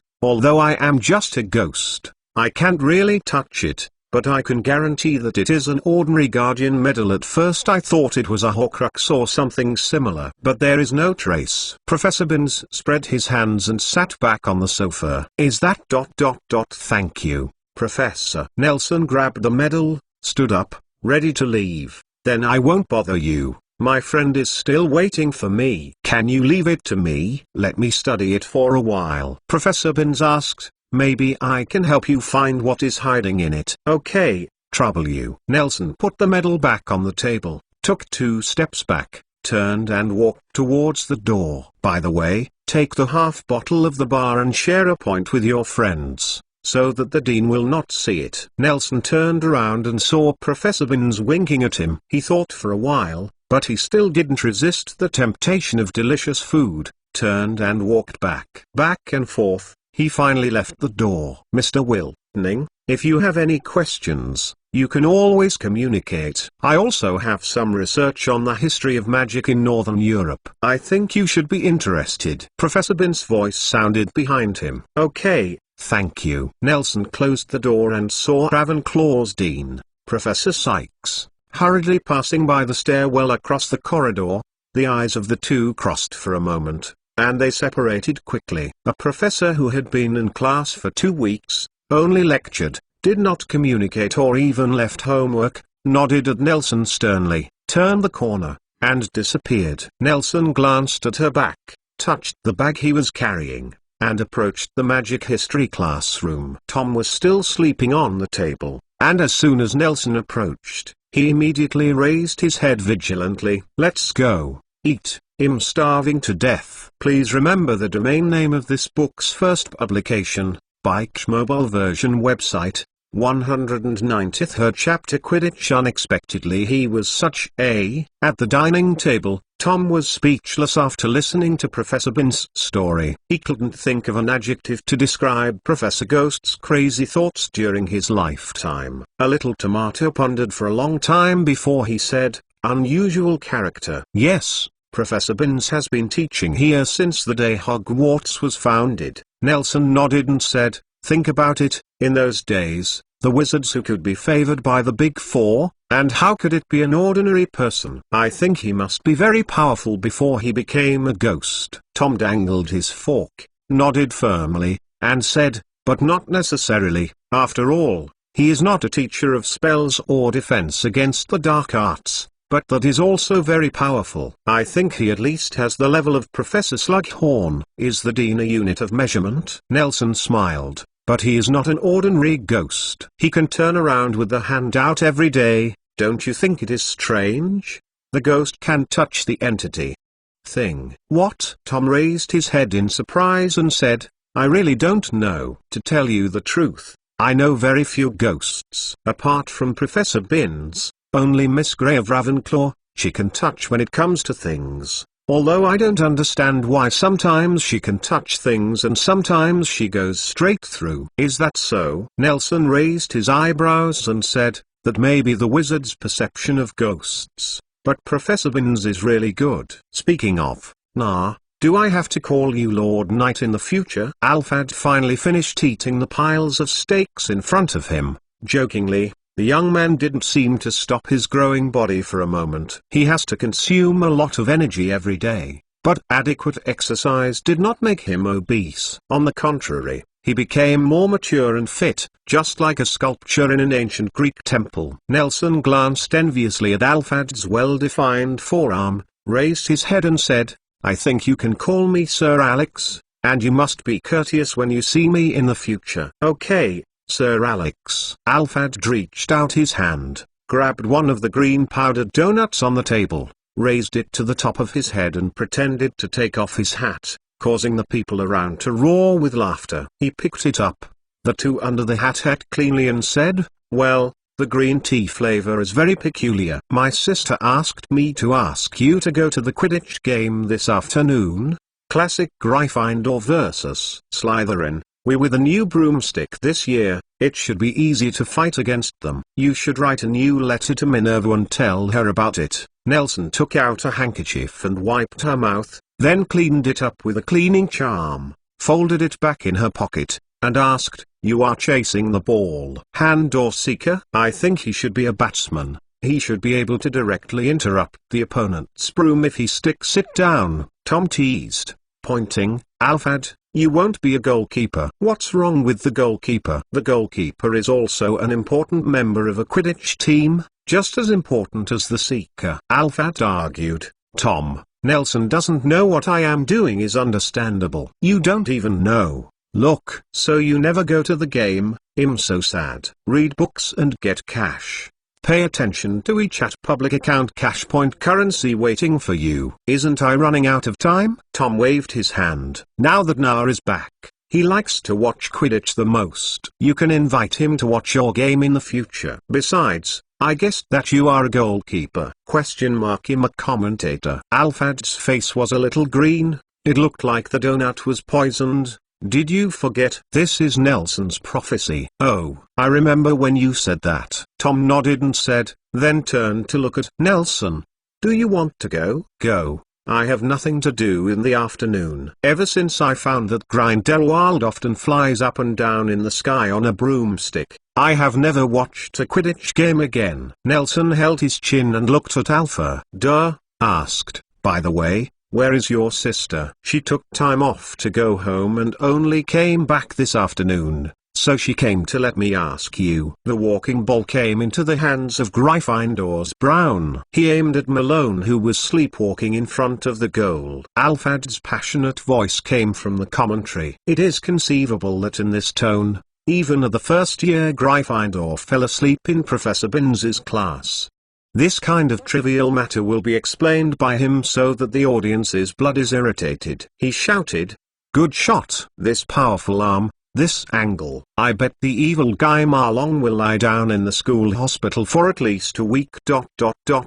Although I am just a ghost, I can't really touch it, but I can guarantee that it is an ordinary guardian medal. At first I thought it was a Horcrux or something similar, but there is no trace. Professor Binns spread his hands and sat back on the sofa. Is that ... Thank you, Professor. Nelson grabbed the medal, stood up, ready to leave. Then I won't bother you. My friend is still waiting for me. Can you leave it to me? Let me study it for a while. Professor Binns asked. Maybe I can help you find what is hiding in it. Okay, trouble you. Nelson put the medal back on the table, took 2 steps back, turned and walked towards the door. By the way, take the half bottle of the bar and share a point with your friends, so that the dean will not see it. Nelson turned around and saw Professor Binns winking at him. He thought for a while, but he still didn't resist the temptation of delicious food, turned and walked back and forth. He finally left the door. Mr. Wiltoning, if you have any questions, you can always communicate. I also have some research on the history of magic in Northern Europe. I think you should be interested. Professor Binns' voice sounded behind him. Okay, thank you. Nelson closed the door and saw Ravenclaw's dean, Professor Sykes, hurriedly passing by the stairwell across the corridor. The eyes of the two crossed for a moment, and they separated quickly. A professor who had been in class for 2 weeks, only lectured, did not communicate or even left homework, nodded at Nelson sternly, turned the corner, and disappeared. Nelson glanced at her back, touched the bag he was carrying, and approached the magic history classroom. Tom was still sleeping on the table, and as soon as Nelson approached, he immediately raised his head vigilantly. Let's go, eat. I'm starving to death. Please remember the domain name of this book's first publication, Bike mobile version website, 190th her chapter Quidditch. Unexpectedly he was such a... At the dining table, Tom was speechless after listening to Professor Binns' story. He couldn't think of an adjective to describe Professor Ghost's crazy thoughts during his lifetime. A little tomato pondered for a long time before he said, unusual character. Yes. Professor Binns has been teaching here since the day Hogwarts was founded. Nelson nodded and said, think about it, in those days, the wizards who could be favored by the Big Four, and how could it be an ordinary person? I think he must be very powerful before he became a ghost. Tom dangled his fork, nodded firmly, and said, but not necessarily. After all, he is not a teacher of spells or defense against the dark arts, but that is also very powerful. I think he at least has the level of Professor Slughorn. Is the dean a unit of measurement? Nelson smiled, but he is not an ordinary ghost. He can turn around with the hand out every day. Don't you think it is strange? The ghost can touch the entity thing. What? Tom raised his head in surprise and said, I really don't know. To tell you the truth, I know very few ghosts. Apart from Professor Binns, only Miss Grey of Ravenclaw, she can touch when it comes to things, although I don't understand why sometimes she can touch things and sometimes she goes straight through. Is that so? Nelson raised his eyebrows and said, that may be the wizard's perception of ghosts, but Professor Binns is really good. Speaking of, do I have to call you Lord Knight in the future? Alphad finally finished eating the piles of steaks in front of him, jokingly. The young man didn't seem to stop his growing body for a moment. He has to consume a lot of energy every day, but adequate exercise did not make him obese. On the contrary, he became more mature and fit, just like a sculpture in an ancient Greek temple. Nelson glanced enviously at Alphad's well-defined forearm, raised his head and said, I think you can call me Sir Alex, and you must be courteous when you see me in the future. Okay, Sir Alex. Alphad reached out his hand, grabbed one of the green powdered donuts on the table, raised it to the top of his head and pretended to take off his hat, causing the people around to roar with laughter. He picked it up, the two under the hat cleanly and said, well, the green tea flavor is very peculiar. My sister asked me to ask you to go to the Quidditch game this afternoon. Classic Gryffindor versus Slytherin. We're with a new broomstick this year, it should be easy to fight against them. You should write a new letter to Minerva and tell her about it. Nelson took out a handkerchief and wiped her mouth, then cleaned it up with a cleaning charm. folded it back in her pocket, and asked, "You are chasing the ball. Hand or seeker?" "I think he should be a batsman. He should be able to directly interrupt the opponent's broom if he sticks it down," Tom teased, pointing. "Alfred, you won't be a goalkeeper." "What's wrong with the goalkeeper?" "The goalkeeper is also an important member of a Quidditch team, just as important as the seeker," Alfred argued. "Tom, Nelson doesn't know what I am doing is understandable." "You don't even know. Look." "So you never go to the game? I'm so sad." "Read books and get cash. Pay attention to each at public account cash point currency waiting for you." "Isn't I running out of time?" Tom waved his hand. "Now that Noah is back, he likes to watch Quidditch the most. You can invite him to watch your game in the future. Besides, I guessed that you are a goalkeeper?" I'm a commentator. Alfred's face was a little green. It looked like the donut was poisoned. "Did you forget? This is Nelson's prophecy." "Oh, I remember when you said that." Tom nodded and said, then turned to look at Nelson. "Do you want to go?" "Go. I have nothing to do in the afternoon." Ever since I found that Grindelwald often flies up and down in the sky on a broomstick, I have never watched a Quidditch game again. Nelson held his chin and looked at Alpha. Asked, "By the way, where is your sister?" "She took time off to go home and only came back this afternoon, so she came to let me ask you." The walking ball came into the hands of Gryffindor's Brown. He aimed at Malone, who was sleepwalking in front of the goal. Alfred's passionate voice came from the commentary. It is conceivable that in this tone, even the first-year Gryffindor fell asleep in Professor Binns's class. This kind of trivial matter will be explained by him so that the audience's blood is irritated. He shouted, "Good shot! This powerful arm, this angle. I bet the evil guy Marlong will lie down in the school hospital for at least a week.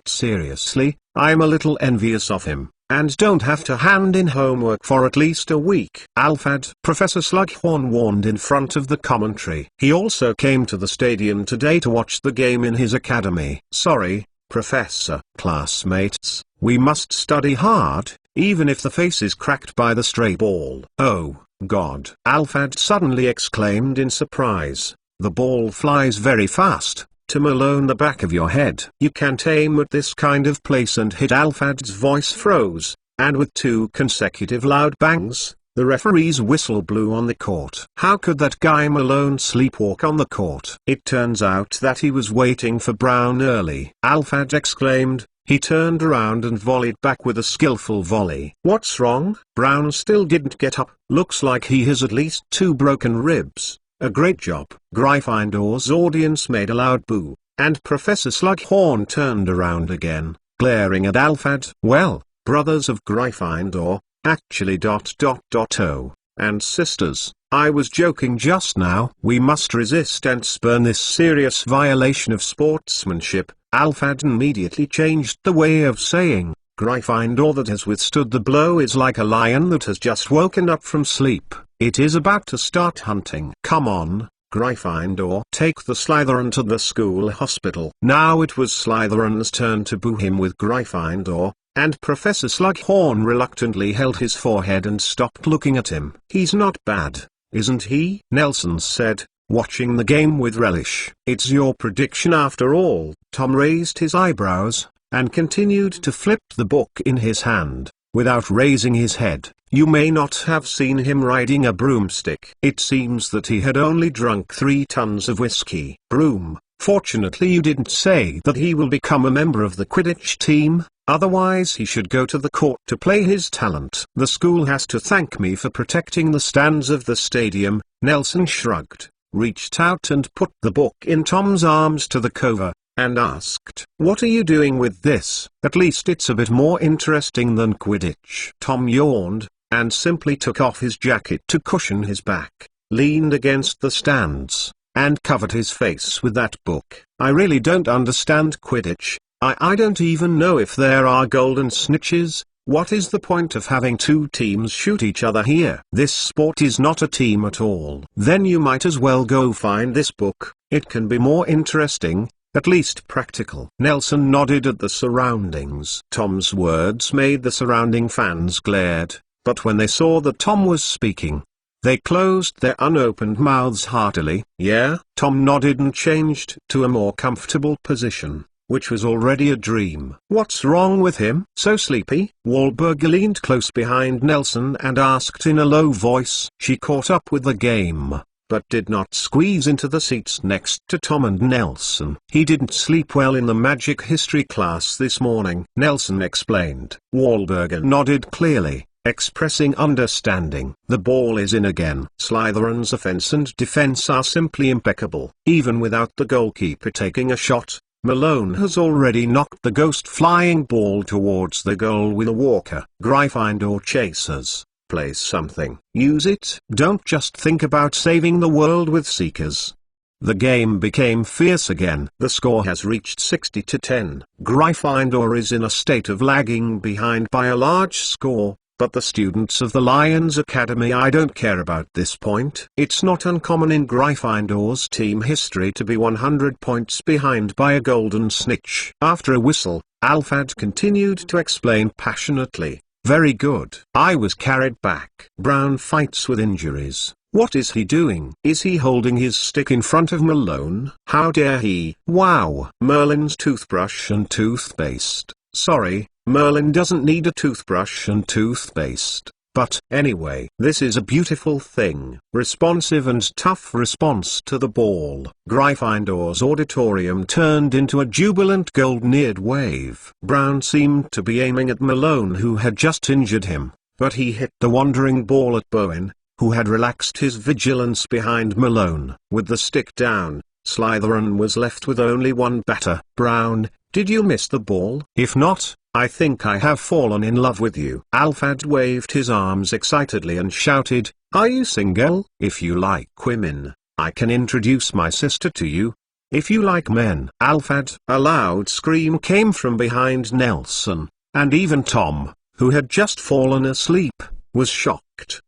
Seriously, I'm a little envious of him, and don't have to hand in homework for at least a week." "Alfred," Professor Slughorn warned in front of the commentary. He also came to the stadium today to watch the game in his academy. "Sorry, Professor." "Classmates, we must study hard, even if the face is cracked by the stray ball." "Oh, God!" Alfred suddenly exclaimed in surprise. "The ball flies very fast, to Malone the back of your head. You can't aim at this kind of place and hit." Alfred's voice froze, and with 2 consecutive loud bangs, the referee's whistle blew on the court. "How could that guy Malone sleepwalk on the court?" "It turns out that he was waiting for Brown early," Alfred exclaimed. He turned around and volleyed back with a skillful volley. "What's wrong?" "Brown still didn't get up. Looks like he has at least 2 broken ribs." "A great job." Gryffindor's audience made a loud boo, and Professor Slughorn turned around again, glaring at Alfred. "Well, brothers of Gryffindor, actually ... oh, and sisters, I was joking just now. We must resist and spurn this serious violation of sportsmanship." Alfred immediately changed the way of saying, "Gryffindor that has withstood the blow is like a lion that has just woken up from sleep. It is about to start hunting." "Come on, Gryffindor. Take the Slytherin to the school hospital." Now it was Slytherin's turn to boo him with Gryffindor, and Professor Slughorn reluctantly held his forehead and stopped looking at him. "He's not bad, isn't he?" Nelson said, watching the game with relish. "It's your prediction after all." Tom raised his eyebrows, and continued to flip the book in his hand, without raising his head. "You may not have seen him riding a broomstick." It seems that he had only drunk 3 tons of whiskey. "Broom, fortunately you didn't say that he will become a member of the Quidditch team, otherwise he should go to the court to play his talent." "The school has to thank me for protecting the stands of the stadium." Nelson shrugged, reached out and put the book in Tom's arms to the cover, and asked, "What are you doing with this? At least it's a bit more interesting than Quidditch." Tom yawned, and simply took off his jacket to cushion his back, leaned against the stands, and covered his face with that book. "I really don't understand Quidditch. I don't even know if there are golden snitches. What is the point of having 2 teams shoot each other here? This sport is not a team at all." "Then you might as well go find this book. It can be more interesting, at least practical." Nelson nodded at the surroundings. Tom's words made the surrounding fans glared, but when they saw that Tom was speaking, They closed their unopened mouths heartily. Yeah? Tom nodded and changed to a more comfortable position, which was already a dream. What's wrong with him? So sleepy? Wahlberg leaned close behind Nelson and asked in a low voice. She caught up with the game, but did not squeeze into the seats next to Tom and Nelson. He didn't sleep well in the magic history class this morning, Nelson explained. Wahlberg nodded clearly, expressing understanding. The ball is in again. Slytherin's offense and defense are simply impeccable. Even without the goalkeeper taking a shot, Malone has already knocked the ghost flying ball towards the goal with a walker. Gryffindor chasers. Play something. Use it. Don't just think about saving the world with seekers. The game became fierce again. The score has reached 60-10. Gryffindor is in a state of lagging behind by a large score, but the students of the Lions Academy don't care about this point. It's not uncommon in Gryffindor's team history to be 100 points behind by a golden snitch. After a whistle, Alphad continued to explain passionately. Very good. I was carried back. Brown fights with injuries. What is he doing? Is he holding his stick in front of Malone? How dare he? Wow. Merlin's toothbrush and toothpaste. Sorry, Merlin doesn't need a toothbrush and toothpaste. But anyway, this is a beautiful thing. Responsive and tough response to the ball. Gryffindor's auditorium turned into a jubilant golden-eared wave. Brown seemed to be aiming at Malone, who had just injured him, but he hit the wandering ball at Bowen, who had relaxed his vigilance behind Malone. With the stick down, Slytherin was left with only one batter. Brown, did you miss the ball? If not, I think I have fallen in love with you. Alphad waved his arms excitedly and shouted, are you single? If you like women, I can introduce my sister to you. If you like men. Alphad. A loud scream came from behind Nelson, and even Tom, who had just fallen asleep, was shocked.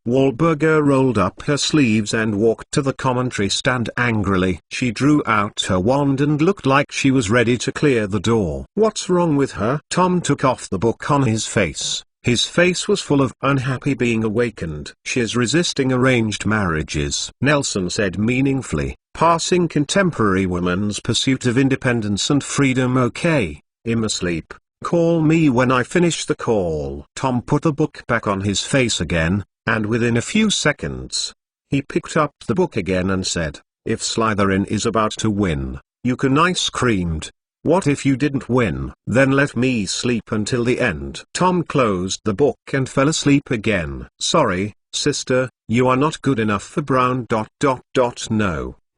Wahlberger rolled up her sleeves and walked to the commentary stand angrily. She drew out her wand and looked like she was ready to clear the door. What's wrong with her? Tom took off the book on his face. His face was full of unhappy being awakened. She's resisting arranged marriages, Nelson said meaningfully, passing contemporary women's pursuit of independence and freedom. Okay, I'm asleep. Call me when I finish the call. Tom put the book back on his face again, and within a few seconds, he picked up the book again and said, if Slytherin is about to win, you can. I screamed. What if you didn't win? Then let me sleep until the end. Tom closed the book and fell asleep again. Sorry, sister, you are not good enough for Brown.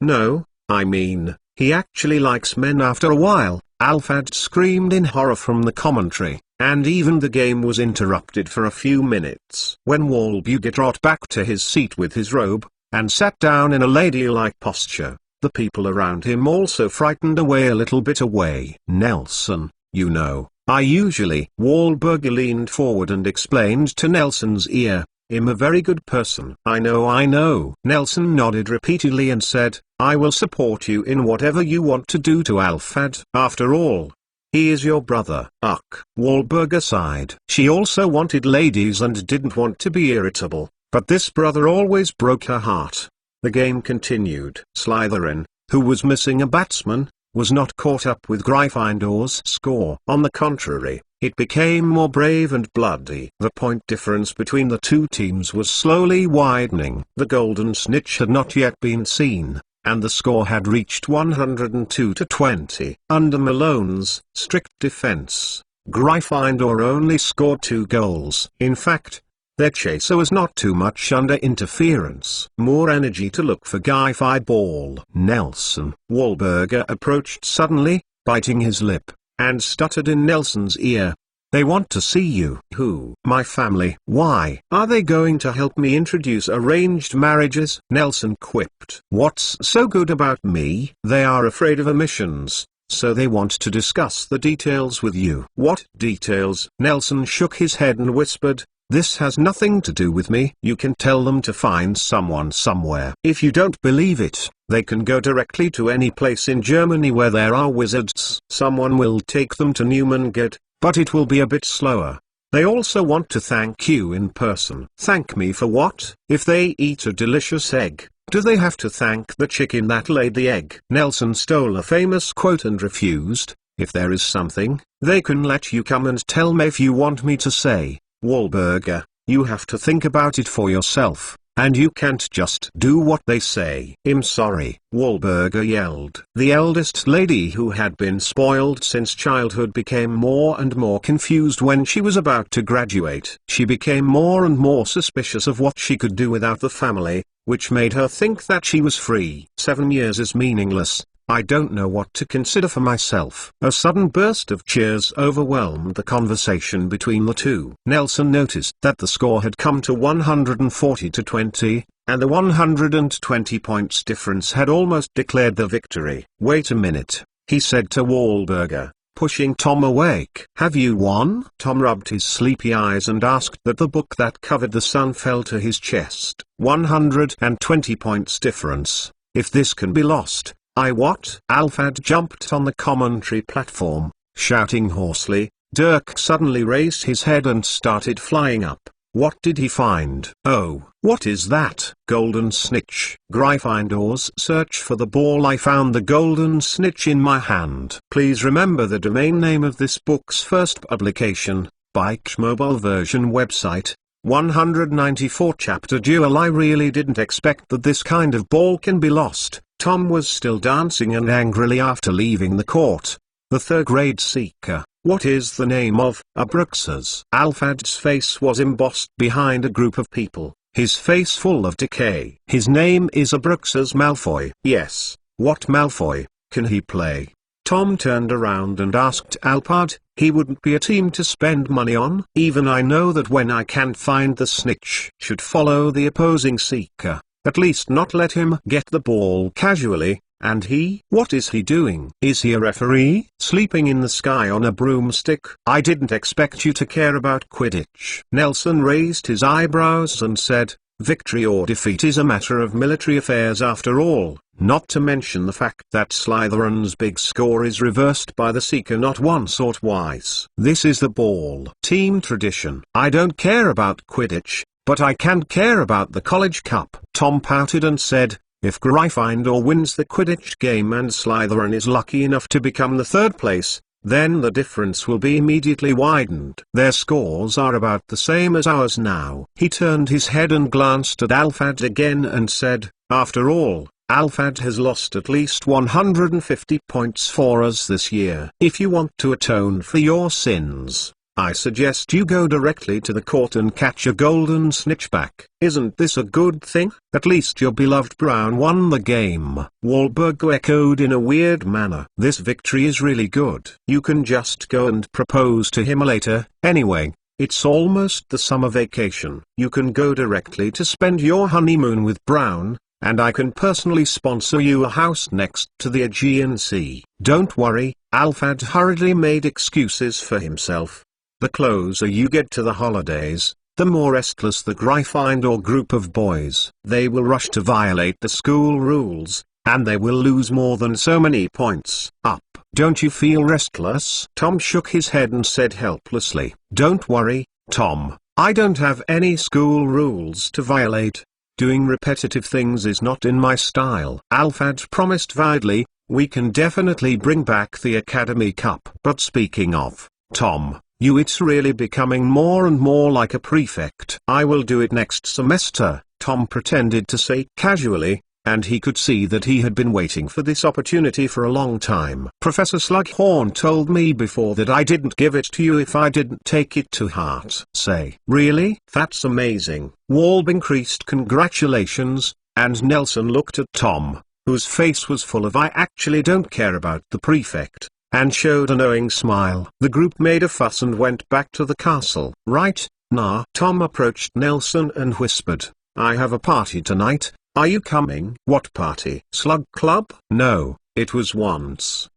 No, I mean, he actually likes men after a while. Alphad screamed in horror from the commentary, and even the game was interrupted for a few minutes. When Wahlberg got back to his seat with his robe, and sat down in a ladylike posture, the people around him also frightened away a little bit away. Nelson, you know, I usually. Wahlberg leaned forward and explained to Nelson's ear, I'm a very good person. I know. Nelson nodded repeatedly and said, I will support you in whatever you want to do to Alphad. After all, he is your brother. Ugh. Wahlberg sighed. She also wanted ladies and didn't want to be irritable, but this brother always broke her heart. The game continued. Slytherin, who was missing a batsman, was not caught up with Gryffindor's score. On the contrary, it became more brave and bloody. The point difference between the two teams was slowly widening. The golden snitch had not yet been seen, and the score had reached 102-20. Under Malone's strict defense, Gryffindor only scored 2 goals. In fact, their chaser was not too much under interference. More energy to look for Gryffindor ball. Nelson. Wahlberg approached suddenly, biting his lip, and stuttered in Nelson's ear. They want to see you. Who? My family. Why? Are they going to help me introduce arranged marriages? Nelson quipped. What's so good about me? They are afraid of emissions, so they want to discuss the details with you. What details? Nelson shook his head and whispered, this has nothing to do with me. You can tell them to find someone somewhere. If you don't believe it, they can go directly to any place in Germany where there are wizards. Someone will take them to Newmangate, but it will be a bit slower. They also want to thank you in person. Thank me for what? If they eat a delicious egg, do they have to thank the chicken that laid the egg? Nelson stole a famous quote and refused. If there is something, they can let you come and tell me if you want me to say. Wahlberger, you have to think about it for yourself. And you can't just do what they say. I'm sorry, Wahlberger yelled. The eldest lady, who had been spoiled since childhood, became more and more confused when she was about to graduate. She became more and more suspicious of what she could do without the family, which made her think that she was free. 7 years is meaningless. I don't know what to consider for myself. A sudden burst of cheers overwhelmed the conversation between the two. Nelson noticed that the score had come to 140 to 20, and the 120 points difference had almost declared the victory. Wait a minute, he said to Wahlberger, pushing Tom awake. Have you won? Tom rubbed his sleepy eyes and asked that the book that covered the sun fell to his chest. 120 points difference. If this can be lost, what? Alfred jumped on the commentary platform, shouting hoarsely. Dirk suddenly raised his head and started flying up. What did he find? Oh, what is that? Golden snitch. Gryffindors search for the ball. I found the golden snitch in my hand. Please remember the domain name of this book's first publication, Bike's mobile version website. 194 chapter Duel. I really didn't expect that this kind of ball can be lost. Tom was still dancing and angrily after leaving the court. The third grade seeker. What is the name of Abruxas? Alfred's face was embossed behind a group of people, his face full of decay. His name is Abruxas Malfoy. Yes, what Malfoy? Can he play? Tom turned around and asked Alpard. He wouldn't be a team to spend money on. Even I know that when I can't find the snitch, should follow the opposing seeker. At least not let him get the ball casually. And what is he doing? Is he a referee? Sleeping in the sky on a broomstick? I didn't expect you to care about Quidditch. Nelson raised his eyebrows and said, victory or defeat is a matter of military affairs after all, not to mention the fact that Slytherin's big score is reversed by the Seeker not once or twice. This is the ball team tradition. I don't care about Quidditch, but I can care about the College Cup. Tom pouted and said, if Gryffindor wins the Quidditch game and Slytherin is lucky enough to become the third place, then the difference will be immediately widened. Their scores are about the same as ours now. He turned his head and glanced at Alfred again and said, after all, Alfred has lost at least 150 points for us this year. If you want to atone for your sins, I suggest you go directly to the court and catch a golden snitchback. Isn't this a good thing? At least your beloved Brown won the game. Wahlberg echoed in a weird manner. This victory is really good. You can just go and propose to him later. Anyway, it's almost the summer vacation. You can go directly to spend your honeymoon with Brown, and I can personally sponsor you a house next to the Aegean Sea. Don't worry, Alfred hurriedly made excuses for himself. The closer you get to the holidays, the more restless the Gryffindor group of boys. They will rush to violate the school rules, and they will lose more than so many points. Up. Don't you feel restless? Tom shook his head and said helplessly, don't worry, Tom, I don't have any school rules to violate. Doing repetitive things is not in my style. Alfred promised vaguely, we can definitely bring back the Academy Cup. But speaking of, Tom, it's really becoming more and more like a prefect. I will do it next semester, Tom pretended to say casually, and he could see that he had been waiting for this opportunity for a long time. Professor Slughorn told me before that I didn't give it to you if I didn't take it to heart. Say, really? That's amazing. Walb increased congratulations, and Nelson looked at Tom, whose face was full of I actually don't care about the prefect, and showed a knowing smile. The group made a fuss and went back to the castle. Right, nah. Tom approached Nelson and whispered, I have a party tonight, are you coming? What party? Slug Club? No, it was once,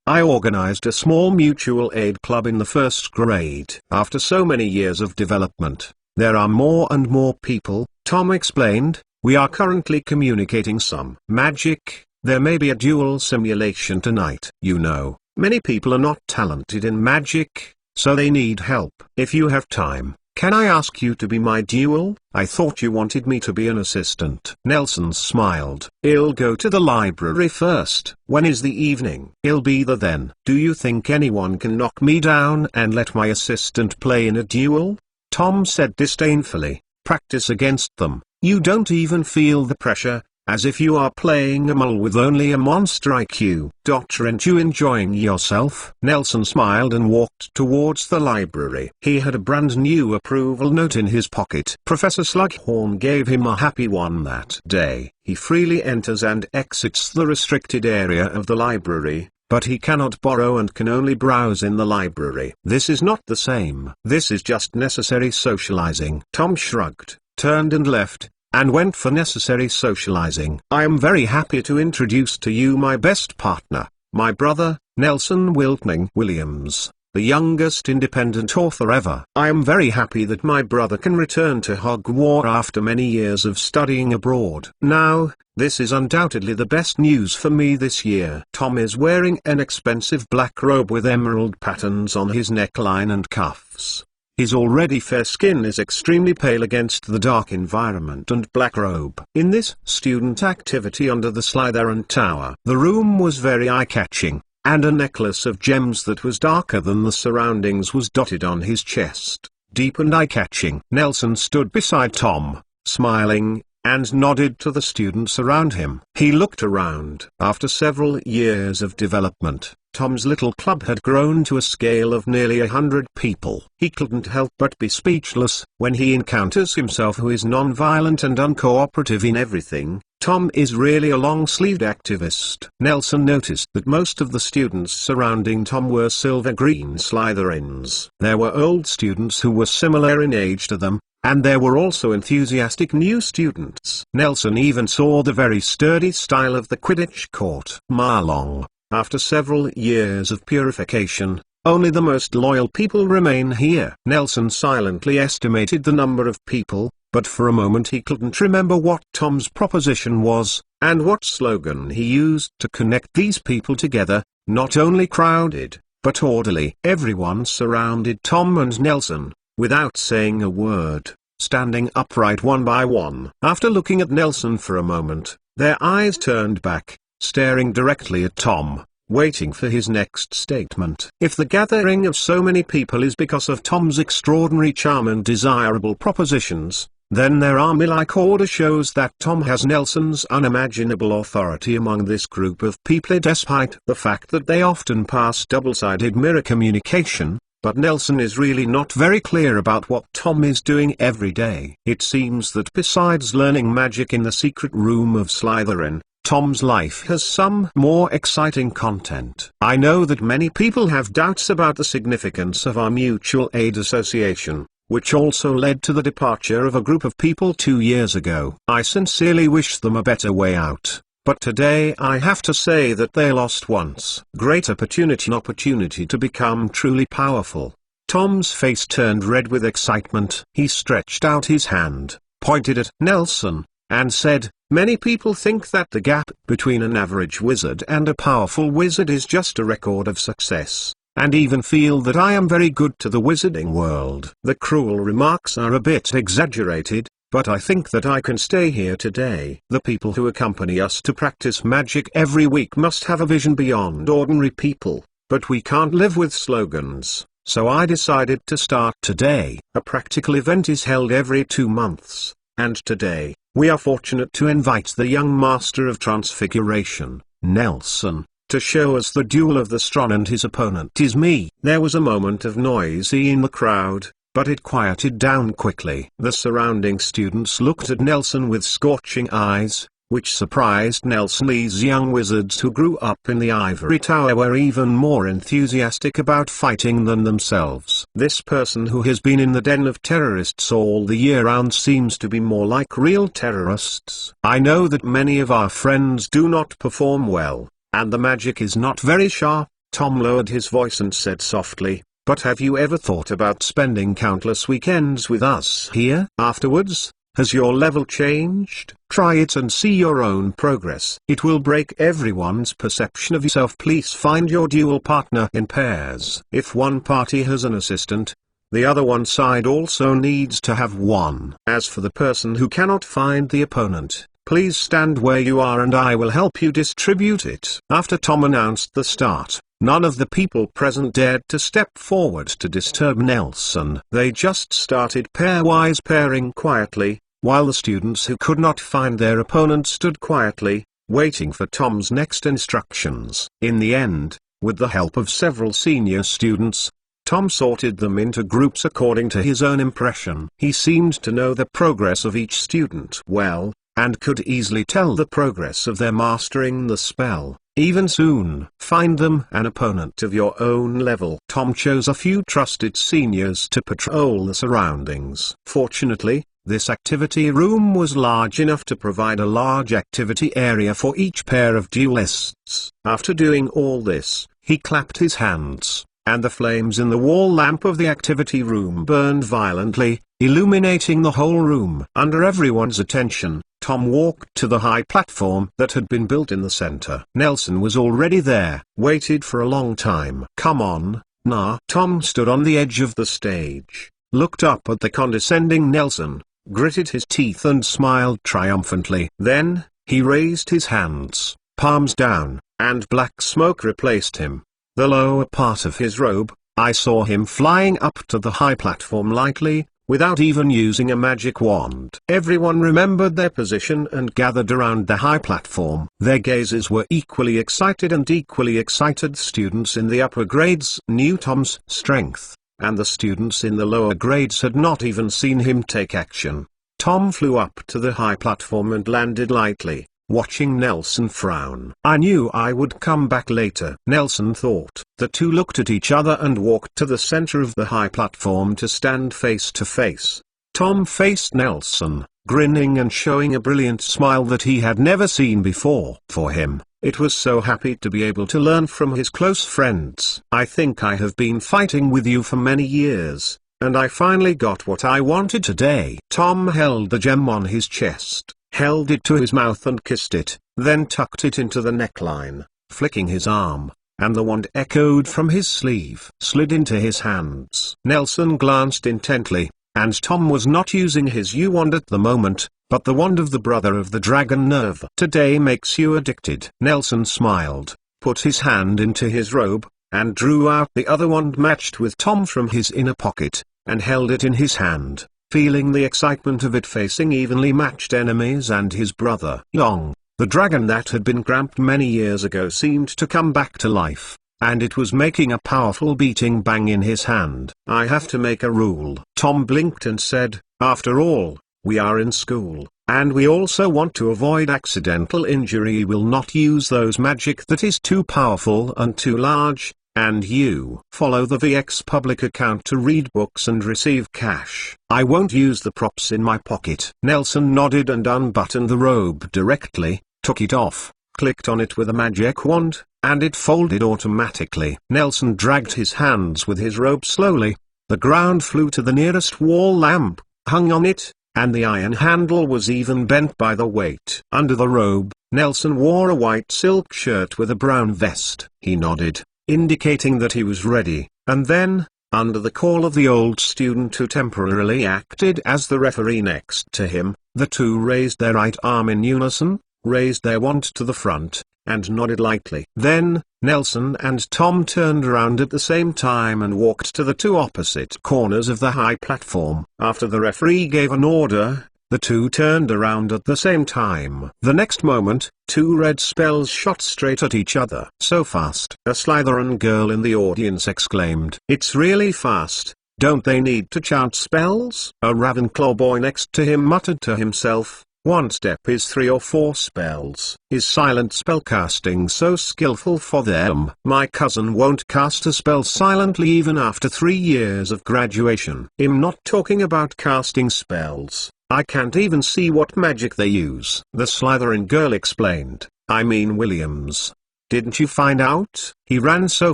I organized a small mutual aid club in the first grade. After so many years of development, there are more and more people, Tom explained. We are currently communicating some magic. There may be a duel simulation tonight. Many people are not talented in magic, so they need help. If you have time, can I ask you to be my duel? I thought you wanted me to be an assistant. Nelson smiled. I'll go to the library first. When is the evening? I'll be there then. Do you think anyone can knock me down and let my assistant play in a duel? Tom said disdainfully. Practice against them. You don't even feel the pressure, as if you are playing a mole with only a monster IQ. Aren't you enjoying yourself? Nelson smiled and walked towards the library. He had a brand new approval note in his pocket. Professor Slughorn gave him a happy one that day. He freely enters and exits the restricted area of the library, but he cannot borrow and can only browse in the library. This is not the same. This is just necessary socializing. Tom shrugged, turned and left, and went for necessary socializing. I am very happy to introduce to you my best partner, my brother, Nelson Wiltning Williams, the youngest independent author ever. I am very happy that my brother can return to Hogwarts after many years of studying abroad. Now, this is undoubtedly the best news for me this year. Tom is wearing an expensive black robe with emerald patterns on his neckline and cuffs. His already fair skin is extremely pale against the dark environment and black robe. In this student activity under the Slytherin Tower, the room was very eye-catching, and a necklace of gems that was darker than the surroundings was dotted on his chest, deep and eye-catching. Nelson stood beside Tom, smiling, and nodded to the students around him. He looked around. After several years of development, Tom's little club had grown to a scale of nearly 100 people. He couldn't help but be speechless when he encounters himself who is non-violent and uncooperative in everything. Tom is really a long-sleeved activist. Nelson noticed that most of the students surrounding Tom were silver-green Slytherins. There were old students who were similar in age to them, and there were also enthusiastic new students. Nelson even saw the very sturdy style of the Quidditch court. Marlong. After several years of purification, only the most loyal people remain here. Nelson silently estimated the number of people, but for a moment he couldn't remember what Tom's proposition was, and what slogan he used to connect these people together. Not only crowded, but orderly. Everyone surrounded Tom and Nelson, without saying a word, standing upright one by one. After looking at Nelson for a moment, their eyes turned back, staring directly at Tom, waiting for his next statement. If the gathering of so many people is because of Tom's extraordinary charm and desirable propositions, then their army-like order shows that Tom has Nelson's unimaginable authority among this group of people despite the fact that they often pass double-sided mirror communication. But Nelson is really not very clear about what Tom is doing every day. It seems that besides learning magic in the secret room of Slytherin, Tom's life has some more exciting content. I know that many people have doubts about the significance of our mutual aid association, which also led to the departure of a group of people 2 years ago. I sincerely wish them a better way out. But today I have to say that they lost once great opportunity to become truly powerful. Tom's face turned red with excitement. He stretched out his hand, pointed at Nelson, and said, "Many people think that the gap between an average wizard and a powerful wizard is just a record of success, and even feel that I am very good to the wizarding world. The cruel remarks are a bit exaggerated, but I think that I can stay here today. The people who accompany us to practice magic every week must have a vision beyond ordinary people, but we can't live with slogans, so I decided to start today. A practical event is held every 2 months, and today, we are fortunate to invite the young Master of Transfiguration, Nelson, to show us the duel of the strong, and his opponent is me." There was a moment of noise in the crowd, but it quieted down quickly. The surrounding students looked at Nelson with scorching eyes, which surprised Nelson. These young wizards who grew up in the Ivory Tower were even more enthusiastic about fighting than themselves. This person who has been in the den of terrorists all the year round seems to be more like real terrorists. I know that many of our friends do not perform well, and the magic is not very sharp. Tom lowered his voice and said softly, "But have you ever thought about spending countless weekends with us here? Afterwards, Has your level changed? Try it and see your own progress. It will break everyone's perception of yourself. Please find your duel partner in pairs. If one party has an assistant, the other one side also needs to have one. As for the person who cannot find the opponent, please stand where you are and I will help you distribute it. After Tom announced the start, none of the people present dared to step forward to disturb Nelson. They just started pairwise pairing quietly, while the students who could not find their opponent stood quietly, waiting for Tom's next instructions. In the end, with the help of several senior students, Tom sorted them into groups according to his own impression. He seemed to know the progress of each student well, and could easily tell the progress of their mastering the spell, even soon. Find them an opponent of your own level. Tom chose a few trusted seniors to patrol the surroundings. Fortunately, this activity room was large enough to provide a large activity area for each pair of duelists. After doing all this, he clapped his hands, and the flames in the wall lamp of the activity room burned violently, illuminating the whole room. Under everyone's attention, Tom walked to the high platform that had been built in the center. Nelson was already there, waited for a long time. Come on, nah. Tom stood on the edge of the stage, looked up at the condescending Nelson, gritted his teeth and smiled triumphantly. Then, he raised his hands, palms down, and black smoke replaced him. The lower part of his robe, I saw him flying up to the high platform lightly, without even using a magic wand. Everyone remembered their position and gathered around the high platform. Their gazes were equally excited, and equally excited students in the upper grades knew Tom's strength, and the students in the lower grades had not even seen him take action. Tom flew up to the high platform and landed lightly, watching Nelson frown. I knew I would come back later, Nelson thought. The two looked at each other and walked to the center of the high platform to stand face to face. Tom faced Nelson, grinning and showing a brilliant smile that he had never seen before. For him, it was so happy to be able to learn from his close friends. I think I have been fighting with you for many years, and I finally got what I wanted today. Tom held the gem on his chest, held it to his mouth and kissed it, then tucked it into the neckline, flicking his arm, and the wand echoed from his sleeve, slid into his hands. Nelson glanced intently, and Tom was not using his U-wand at the moment, but the wand of the brother of the dragon Nerve. Today makes you addicted. Nelson smiled, put his hand into his robe, and drew out the other wand matched with Tom from his inner pocket, and held it in his hand, feeling the excitement of it facing evenly matched enemies and his brother. Long, the dragon that had been cramped many years ago seemed to come back to life, and it was making a powerful beating bang in his hand. I have to make a rule. Tom blinked and said, after all, we are in school, and we also want to avoid accidental injury. We will not use those magic that is too powerful and too large, and you follow the VX public account to read books and receive cash. I won't use the props in my pocket. Nelson nodded and unbuttoned the robe directly, took it off, clicked on it with a magic wand, and it folded automatically. Nelson dragged his hands with his robe slowly. The ground flew to the nearest wall lamp, hung on it, and the iron handle was even bent by the weight. Under the robe, Nelson wore a white silk shirt with a brown vest. He nodded, indicating that he was ready, and then, under the call of the old student who temporarily acted as the referee next to him, the two raised their right arm in unison, raised their wand to the front, and nodded lightly. Then, Nelson and Tom turned around at the same time and walked to the two opposite corners of the high platform. After the referee gave an order, the two turned around at the same time. The next moment, two red spells shot straight at each other. So fast. A Slytherin girl in the audience exclaimed. It's really fast. Don't they need to chant spells? A Ravenclaw boy next to him muttered to himself. One step is 3 or 4 spells. Is silent spellcasting so skillful for them? My cousin won't cast a spell silently even after 3 years of graduation. I'm not talking about casting spells. I can't even see what magic they use. The Slytherin girl explained. I mean Williams. Didn't you find out? He ran so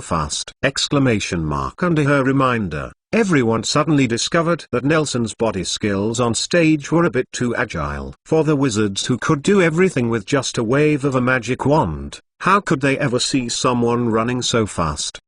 fast! Exclamation mark under her reminder. Everyone suddenly discovered that Nelson's body skills on stage were a bit too agile for the wizards who could do everything with just a wave of a magic wand. How could they ever see someone running so fast?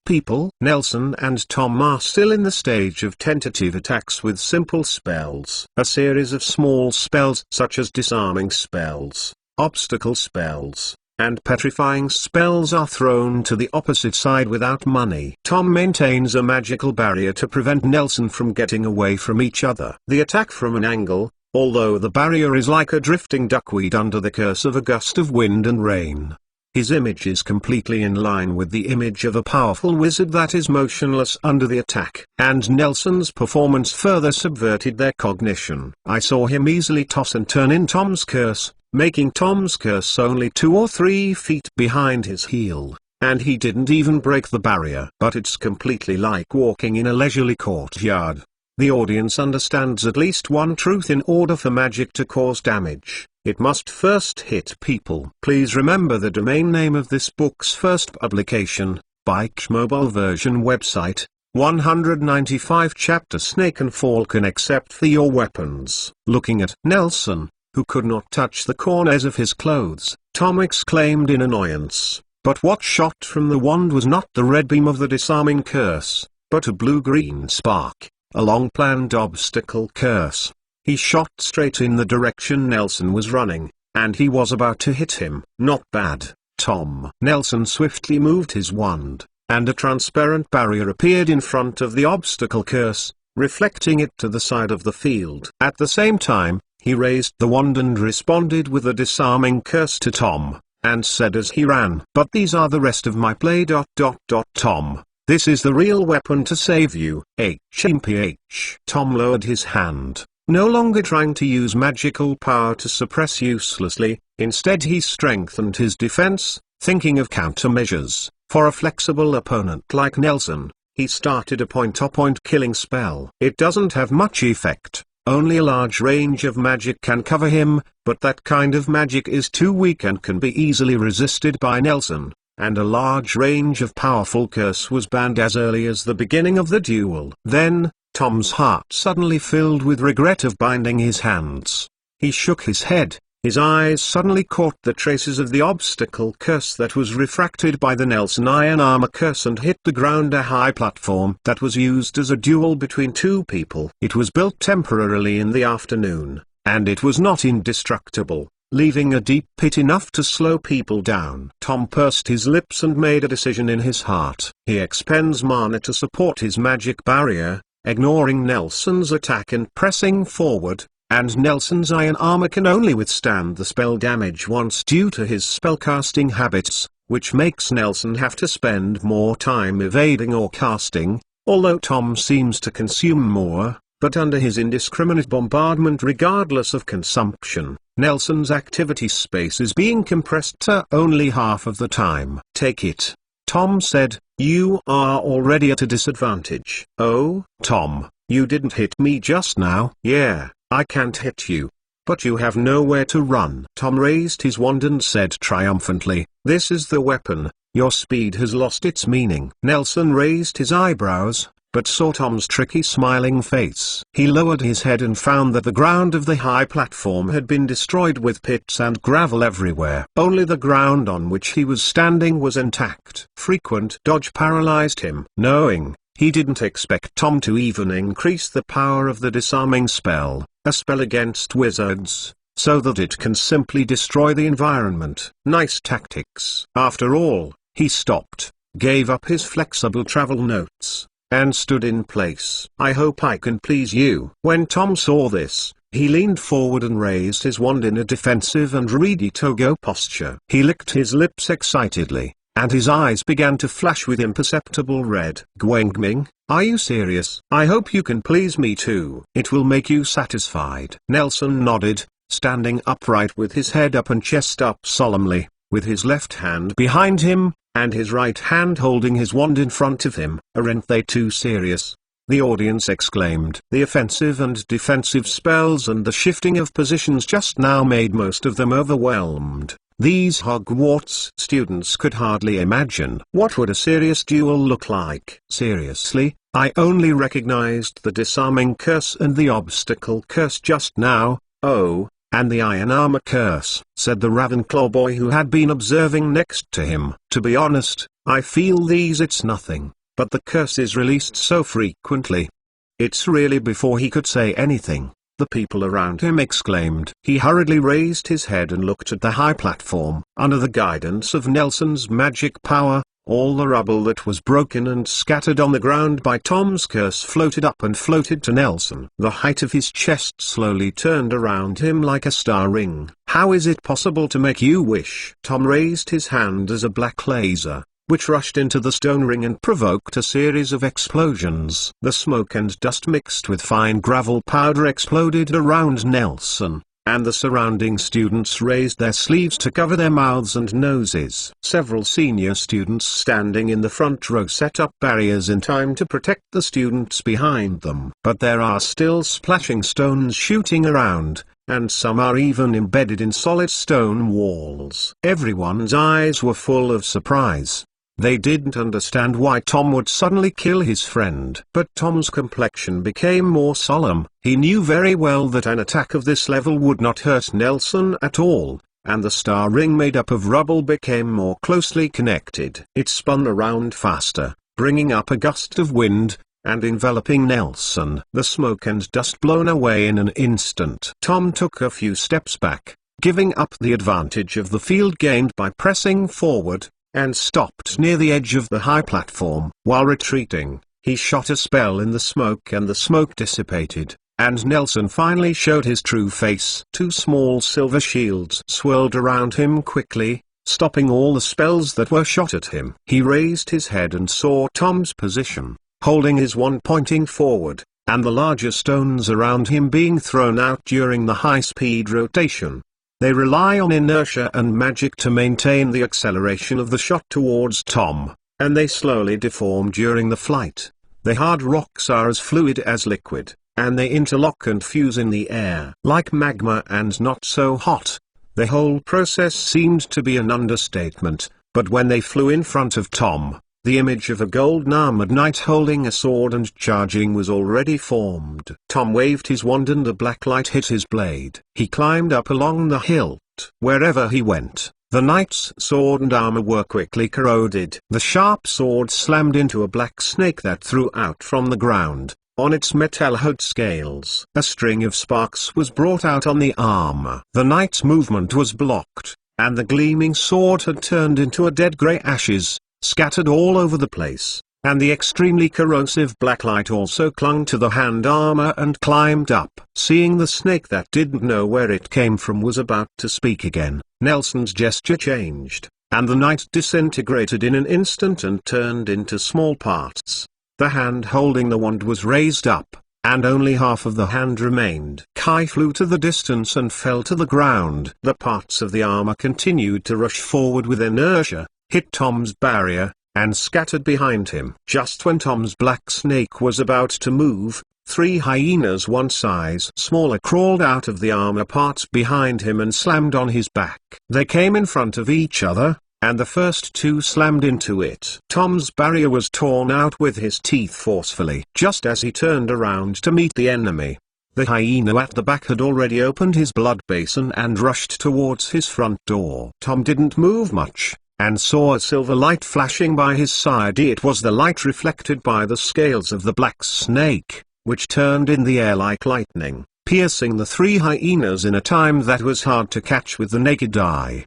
People, Nelson and Tom are still in the stage of tentative attacks with simple spells. A series of small spells such as disarming spells, obstacle spells, and petrifying spells are thrown to the opposite side without money. Tom maintains a magical barrier to prevent Nelson from getting away from each other. The attack from an angle, although the barrier is like a drifting duckweed under the curse of a gust of wind and rain. His image is completely in line with the image of a powerful wizard that is motionless under the attack. And Nelson's performance further subverted their cognition. I saw him easily toss and turn in Tom's curse, making Tom's curse only 2 or 3 feet behind his heel, and he didn't even break the barrier. But it's completely like walking in a leisurely courtyard. The audience understands at least one truth: in order for magic to cause damage, it must first hit people. Please remember the domain name of this book's first publication, Bike mobile version website, 195 chapter Snake and Falcon except for your weapons. Looking at Nelson, who could not touch the corners of his clothes, Tom exclaimed in annoyance. But what shot from the wand was not the red beam of the disarming curse, but a blue-green spark, a long-planned obstacle curse. He shot straight in the direction Nelson was running, and he was about to hit him. Not bad, Tom. Nelson swiftly moved his wand, and a transparent barrier appeared in front of the obstacle curse, reflecting it to the side of the field. At the same time, he raised the wand and responded with a disarming curse to Tom, and said as he ran, "But these are the rest of my play. Tom. This is the real weapon to save you, HMPH." Tom lowered his hand, no longer trying to use magical power to suppress uselessly. Instead he strengthened his defense, thinking of countermeasures. For a flexible opponent like Nelson, he started a point-to-point killing spell. It doesn't have much effect, only a large range of magic can cover him, but that kind of magic is too weak and can be easily resisted by Nelson. And a large range of powerful curse was banned as early as the beginning of the duel. Then, Tom's heart suddenly filled with regret of binding his hands. He shook his head, his eyes suddenly caught the traces of the obstacle curse that was refracted by the Nelson iron armor curse and hit the ground, a high platform that was used as a duel between 2 people. It was built temporarily in the afternoon, and it was not indestructible, leaving a deep pit enough to slow people down. Tom pursed his lips and made a decision in his heart. He expends mana to support his magic barrier, ignoring Nelson's attack and pressing forward, and Nelson's iron armor can only withstand the spell damage once due to his spellcasting habits, which makes Nelson have to spend more time evading or casting, although Tom seems to consume more. But under his indiscriminate bombardment regardless of consumption, Nelson's activity space is being compressed to only half of the time. "Take it," Tom said, "you are already at a disadvantage." "Oh, Tom, you didn't hit me just now." "Yeah, I can't hit you. But you have nowhere to run." Tom raised his wand and said triumphantly, "This is the weapon, your speed has lost its meaning." Nelson raised his eyebrows, but saw Tom's tricky smiling face. He lowered his head and found that the ground of the high platform had been destroyed with pits and gravel everywhere. Only the ground on which he was standing was intact. Frequent dodge paralyzed him. Knowing, he didn't expect Tom to even increase the power of the disarming spell, a spell against wizards, so that it can simply destroy the environment. Nice tactics. After all, he stopped, gave up his flexible travel notes, and stood in place. "I hope I can please you." When Tom saw this, he leaned forward and raised his wand in a defensive and ready-to-go posture. He licked his lips excitedly, and his eyes began to flash with imperceptible red. "Gwengming, are you serious? I hope you can please me too. It will make you satisfied." Nelson nodded, standing upright with his head up and chest up solemnly, with his left hand behind him, and his right hand holding his wand in front of him. "Aren't they too serious?" the audience exclaimed. The offensive and defensive spells and the shifting of positions just now made most of them overwhelmed. These Hogwarts students could hardly imagine what would a serious duel look like. Seriously, I only recognized the disarming curse and the obstacle curse just now, oh, and the iron armor curse," said the Ravenclaw boy who had been observing next to him. "To be honest, I feel it's nothing, but the curse is released so frequently." "It's really..." Before he could say anything, the people around him exclaimed. He hurriedly raised his head and looked at the high platform. Under the guidance of Nelson's magic power, all the rubble that was broken and scattered on the ground by Tom's curse floated up and floated to Nelson. The height of his chest slowly turned around him like a star ring. "How is it possible to make you wish?" Tom raised his hand as a black laser, which rushed into the stone ring and provoked a series of explosions. The smoke and dust mixed with fine gravel powder exploded around Nelson, and the surrounding students raised their sleeves to cover their mouths and noses. Several senior students standing in the front row set up barriers in time to protect the students behind them. But there are still splashing stones shooting around, and some are even embedded in solid stone walls. Everyone's eyes were full of surprise. They didn't understand why Tom would suddenly kill his friend. But Tom's complexion became more solemn. He knew very well that an attack of this level would not hurt Nelson at all, and the star ring made up of rubble became more closely connected. It spun around faster, bringing up a gust of wind, and enveloping Nelson. The smoke and dust blown away in an instant. Tom took a few steps back, giving up the advantage of the field gained by pressing forward, and stopped near the edge of the high platform. While retreating, he shot a spell in the smoke and the smoke dissipated, and Nelson finally showed his true face. Two small silver shields swirled around him quickly, stopping all the spells that were shot at him. He raised his head and saw Tom's position, holding his wand pointing forward, and the larger stones around him being thrown out during the high-speed rotation. They rely on inertia and magic to maintain the acceleration of the shot towards Tom, and they slowly deform during the flight. The hard rocks are as fluid as liquid, and they interlock and fuse in the air like magma and not so hot. The whole process seemed to be an understatement, but when they flew in front of Tom, the image of a golden-armored knight holding a sword and charging was already formed. Tom waved his wand and a black light hit his blade. He climbed up along the hilt. Wherever he went, the knight's sword and armor were quickly corroded. The sharp sword slammed into a black snake that threw out from the ground. On its metal-hood scales, a string of sparks was brought out on the armor. The knight's movement was blocked, and the gleaming sword had turned into a dead grey ashes, scattered all over the place, and the extremely corrosive black light also clung to the hand armor and climbed up. Seeing the snake that didn't know where it came from was about to speak again, Nelson's gesture changed, and the knight disintegrated in an instant and turned into small parts. The hand holding the wand was raised up, and only half of the hand remained. Kai flew to the distance and fell to the ground. The parts of the armor continued to rush forward with inertia, hit Tom's barrier, and scattered behind him. Just when Tom's black snake was about to move, three hyenas one size smaller crawled out of the armor parts behind him and slammed on his back. They came in front of each other, and the first two slammed into it. Tom's barrier was torn out with his teeth forcefully. Just as he turned around to meet the enemy, the hyena at the back had already opened his blood basin and rushed towards his front door. Tom didn't move much, and saw a silver light flashing by his side. It was the light reflected by the scales of the black snake, which turned in the air like lightning, piercing the three hyenas in a time that was hard to catch with the naked eye.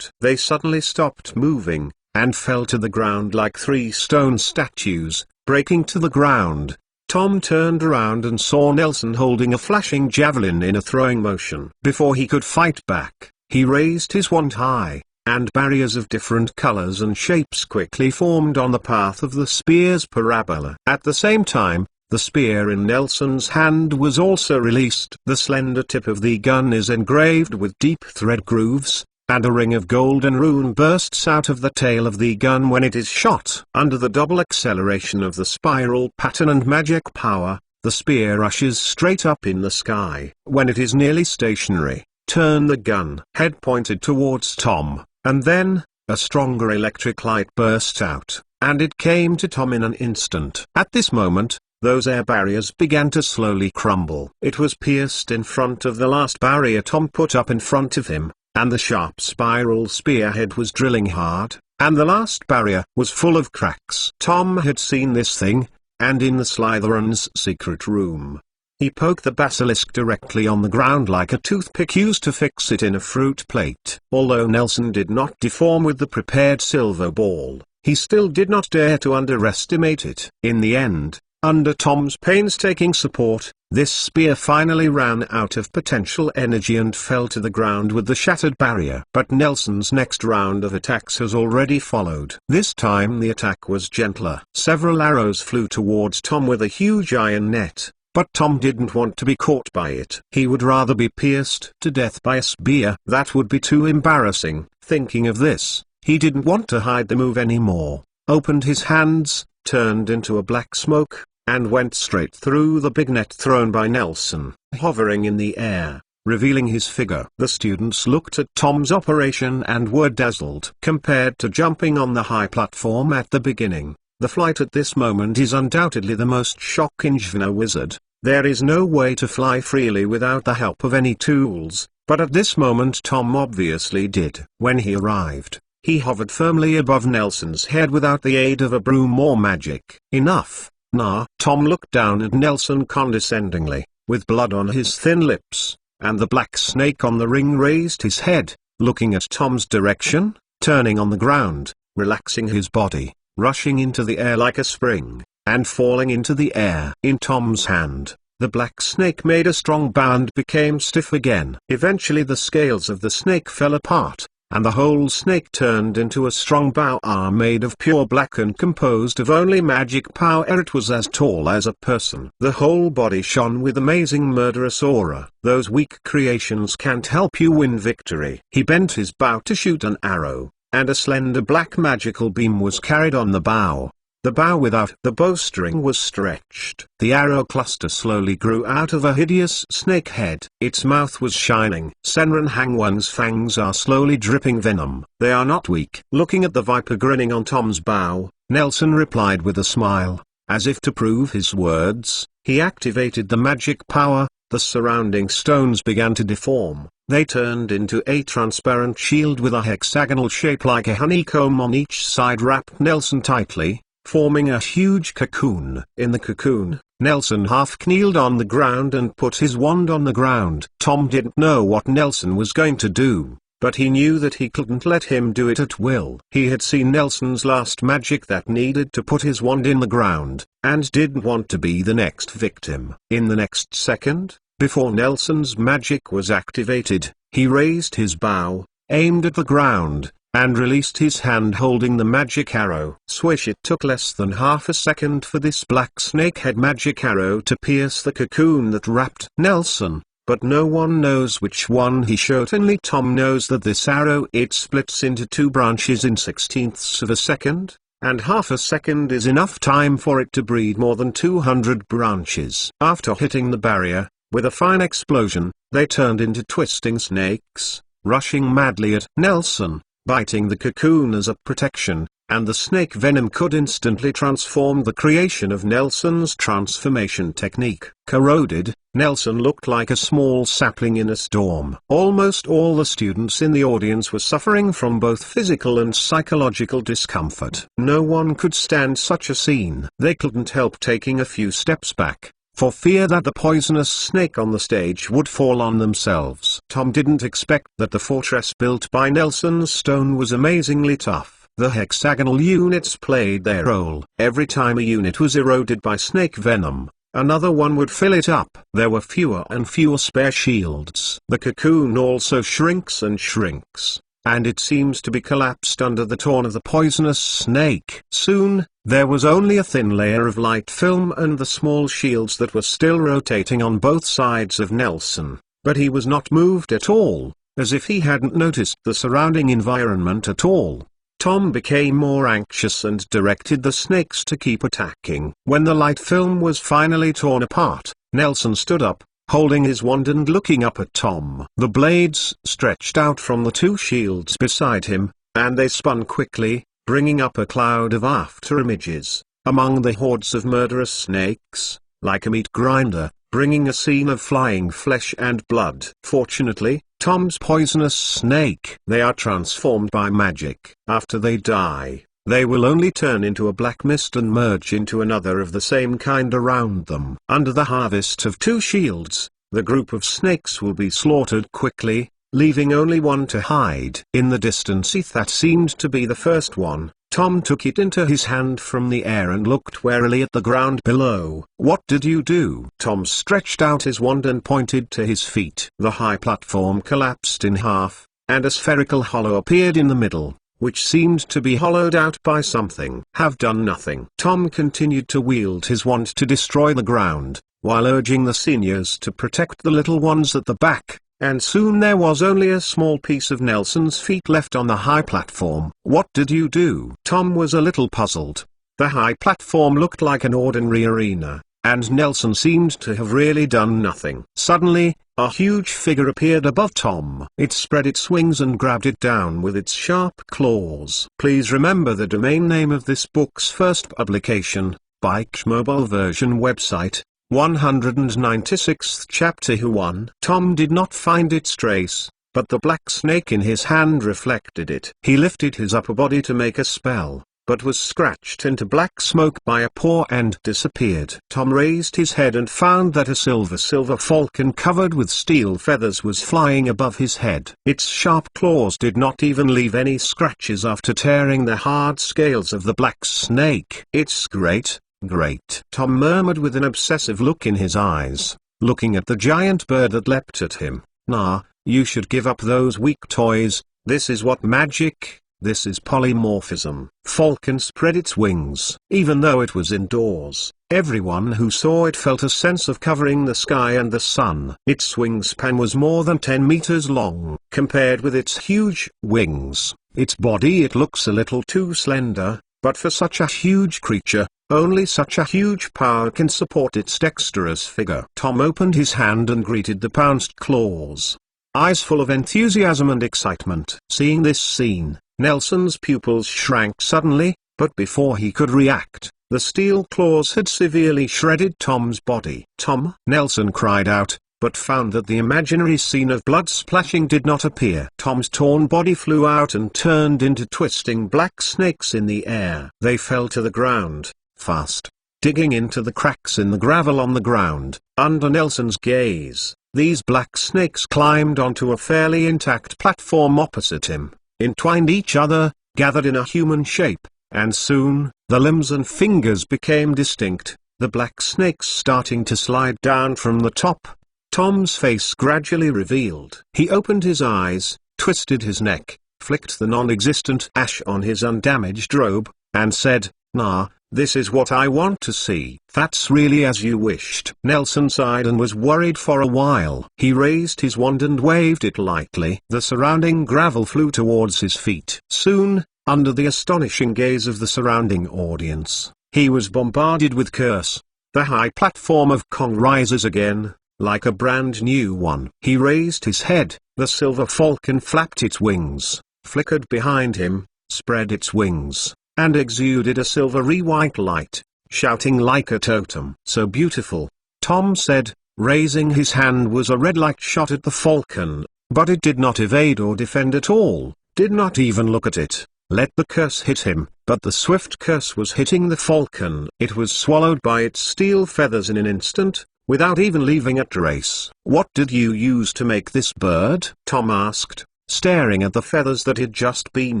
They suddenly stopped moving, and fell to the ground like three stone statues, breaking to the ground. Tom turned around and saw Nelson holding a flashing javelin in a throwing motion. Before he could fight back, he raised his wand high, and barriers of different colors and shapes quickly formed on the path of the spear's parabola. At the same time, the spear in Nelson's hand was also released. The slender tip of the gun is engraved with deep thread grooves, and a ring of golden rune bursts out of the tail of the gun when it is shot. Under the double acceleration of the spiral pattern and magic power, the spear rushes straight up in the sky. When it is nearly stationary, turn the gun head pointed towards Tom, and then, a stronger electric light burst out, and it came to Tom in an instant. At this moment, those air barriers began to slowly crumble. It was pierced in front of the last barrier Tom put up in front of him, and the sharp spiral spearhead was drilling hard, and the last barrier was full of cracks. Tom had seen this thing, and in the Slytherin's secret room. He poked the basilisk directly on the ground like a toothpick used to fix it in a fruit plate. Although Nelson did not deform with the prepared silver ball, he still did not dare to underestimate it. In the end, under Tom's painstaking support, this spear finally ran out of potential energy and fell to the ground with the shattered barrier. But Nelson's next round of attacks has already followed. This time the attack was gentler. Several arrows flew towards Tom with a huge iron net. But Tom didn't want to be caught by it. He would rather be pierced to death by a spear. That would be too embarrassing. Thinking of this, he didn't want to hide the move anymore, opened his hands, turned into a black smoke, and went straight through the big net thrown by Nelson, hovering in the air, revealing his figure. The students looked at Tom's operation and were dazzled. Compared to jumping on the high platform at the beginning, the flight at this moment is undoubtedly the most shocking for a wizard. There is no way to fly freely without the help of any tools, but at this moment Tom obviously did. When he arrived, he hovered firmly above Nelson's head without the aid of a broom or magic. Enough, nah. Tom looked down at Nelson condescendingly, with blood on his thin lips, and the black snake on the ring raised his head, looking at Tom's direction, turning on the ground, relaxing his body, rushing into the air like a spring, and falling into the air. In Tom's hand, the black snake made a strong bow and became stiff again. Eventually the scales of the snake fell apart, and the whole snake turned into a strong bow made of pure black and composed of only magic power. It was as tall as a person. The whole body shone with amazing murderous aura. Those weak creations can't help you win victory. He bent his bow to shoot an arrow, and a slender black magical beam was carried on the bow. The bow without the bowstring was stretched. The arrow cluster slowly grew out of a hideous snake head. Its mouth was shining. Senran Hangwan's fangs are slowly dripping venom. They are not weak. Looking at the viper grinning on Tom's bow, Nelson replied with a smile. As if to prove his words, he activated the magic power. The surrounding stones began to deform. They turned into a transparent shield with a hexagonal shape like a honeycomb on each side, wrapped Nelson tightly, forming a huge cocoon. In the cocoon, Nelson half kneeled on the ground and put his wand on the ground. Tom didn't know what Nelson was going to do, but he knew that he couldn't let him do it at will. He had seen Nelson's last magic that needed to put his wand in the ground, and didn't want to be the next victim. In the next second, before Nelson's magic was activated, he raised his bow, aimed at the ground, and released his hand holding the magic arrow. Swish! It took less than half a second for this black snakehead magic arrow to pierce the cocoon that wrapped Nelson, but no one knows which one he shot. Only Tom knows that this arrow, it splits into two branches in 1/16ths of a second, and half a second is enough time for it to breed more than 200 branches. After hitting the barrier, with a fine explosion, they turned into twisting snakes, rushing madly at Nelson, biting the cocoon as a protection, and the snake venom could instantly transform the creation of Nelson's transformation technique. Corroded, Nelson looked like a small sapling in a storm. Almost all the students in the audience were suffering from both physical and psychological discomfort. No one could stand such a scene. They couldn't help taking a few steps back, for fear that the poisonous snake on the stage would fall on themselves. Tom didn't expect that the fortress built by Nelson's stone was amazingly tough. The hexagonal units played their role. Every time a unit was eroded by snake venom, another one would fill it up. There were fewer and fewer spare shields. The cocoon also shrinks and shrinks, and it seems to be collapsed under the torn of the poisonous snake. Soon, there was only a thin layer of light film and the small shields that were still rotating on both sides of Nelson, but he was not moved at all, as if he hadn't noticed the surrounding environment at all. Tom became more anxious and directed the snakes to keep attacking. When the light film was finally torn apart, Nelson stood up, holding his wand and looking up at Tom. The blades stretched out from the two shields beside him, and they spun quickly, bringing up a cloud of after-images, among the hordes of murderous snakes, like a meat grinder, bringing a scene of flying flesh and blood. Fortunately, Tom's poisonous snake. They are transformed by magic. After they die, they will only turn into a black mist and merge into another of the same kind around them. Under the harvest of 2 shields, the group of snakes will be slaughtered quickly, leaving only one to hide. In the distance that seemed to be the first one, Tom took it into his hand from the air and looked warily at the ground below. "What did you do?" Tom stretched out his wand and pointed to his feet. The high platform collapsed in half, and a spherical hollow appeared in the middle, which seemed to be hollowed out by something. "Have done nothing." Tom continued to wield his wand to destroy the ground, while urging the seniors to protect the little ones at the back. And soon there was only a small piece of Nelson's feet left on the high platform. "What did you do?" Tom was a little puzzled. The high platform looked like an ordinary arena, and Nelson seemed to have really done nothing. Suddenly, a huge figure appeared above Tom. It spread its wings and grabbed it down with its sharp claws. Please remember the domain name of this book's first publication, Bike's mobile version website. 196th chapter. Who won? Tom did not find its trace, but the black snake in his hand reflected it. He lifted his upper body to make a spell, but was scratched into black smoke by a paw and disappeared. Tom raised his head and found that a silver falcon covered with steel feathers was flying above his head. Its sharp claws did not even leave any scratches after tearing the hard scales of the black snake. "It's great. Great," Tom murmured with an obsessive look in his eyes, looking at the giant bird that leapt at him. "Nah, you should give up those weak toys. This is what magic, this is polymorphism." Falcon spread its wings. Even though it was indoors, everyone who saw it felt a sense of covering the sky and the sun. Its wingspan was more than 10 meters long. Compared with its huge wings, its body it looks a little too slender, but for such a huge creature, only such a huge power can support its dexterous figure. Tom opened his hand and greeted the pounced claws, eyes full of enthusiasm and excitement. Seeing this scene, Nelson's pupils shrank suddenly, but before he could react, the steel claws had severely shredded Tom's body. "Tom!" Nelson cried out, but found that the imaginary scene of blood splashing did not appear. Tom's torn body flew out and turned into twisting black snakes in the air. They fell to the ground, fast, digging into the cracks in the gravel on the ground. Under Nelson's gaze, these black snakes climbed onto a fairly intact platform opposite him, entwined each other, gathered in a human shape, and soon, the limbs and fingers became distinct, the black snakes starting to slide down from the top. Tom's face gradually revealed. He opened his eyes, twisted his neck, flicked the non-existent ash on his undamaged robe, and said, "Nah, this is what I want to see." "That's really as you wished." Nelson sighed and was worried for a while. He raised his wand and waved it lightly. The surrounding gravel flew towards his feet. Soon, under the astonishing gaze of the surrounding audience, he was bombarded with curse. The high platform of Kong rises again, like a brand new one. He raised his head, the silver falcon flapped its wings, flickered behind him, spread its wings, and exuded a silvery white light, shouting like a totem. "So beautiful," Tom said. Raising his hand was a red light shot at the falcon, but it did not evade or defend at all, did not even look at it. Let the curse hit him, but the swift curse was hitting the falcon. It was swallowed by its steel feathers in an instant, without even leaving a trace. "What did you use to make this bird?" Tom asked, staring at the feathers that had just been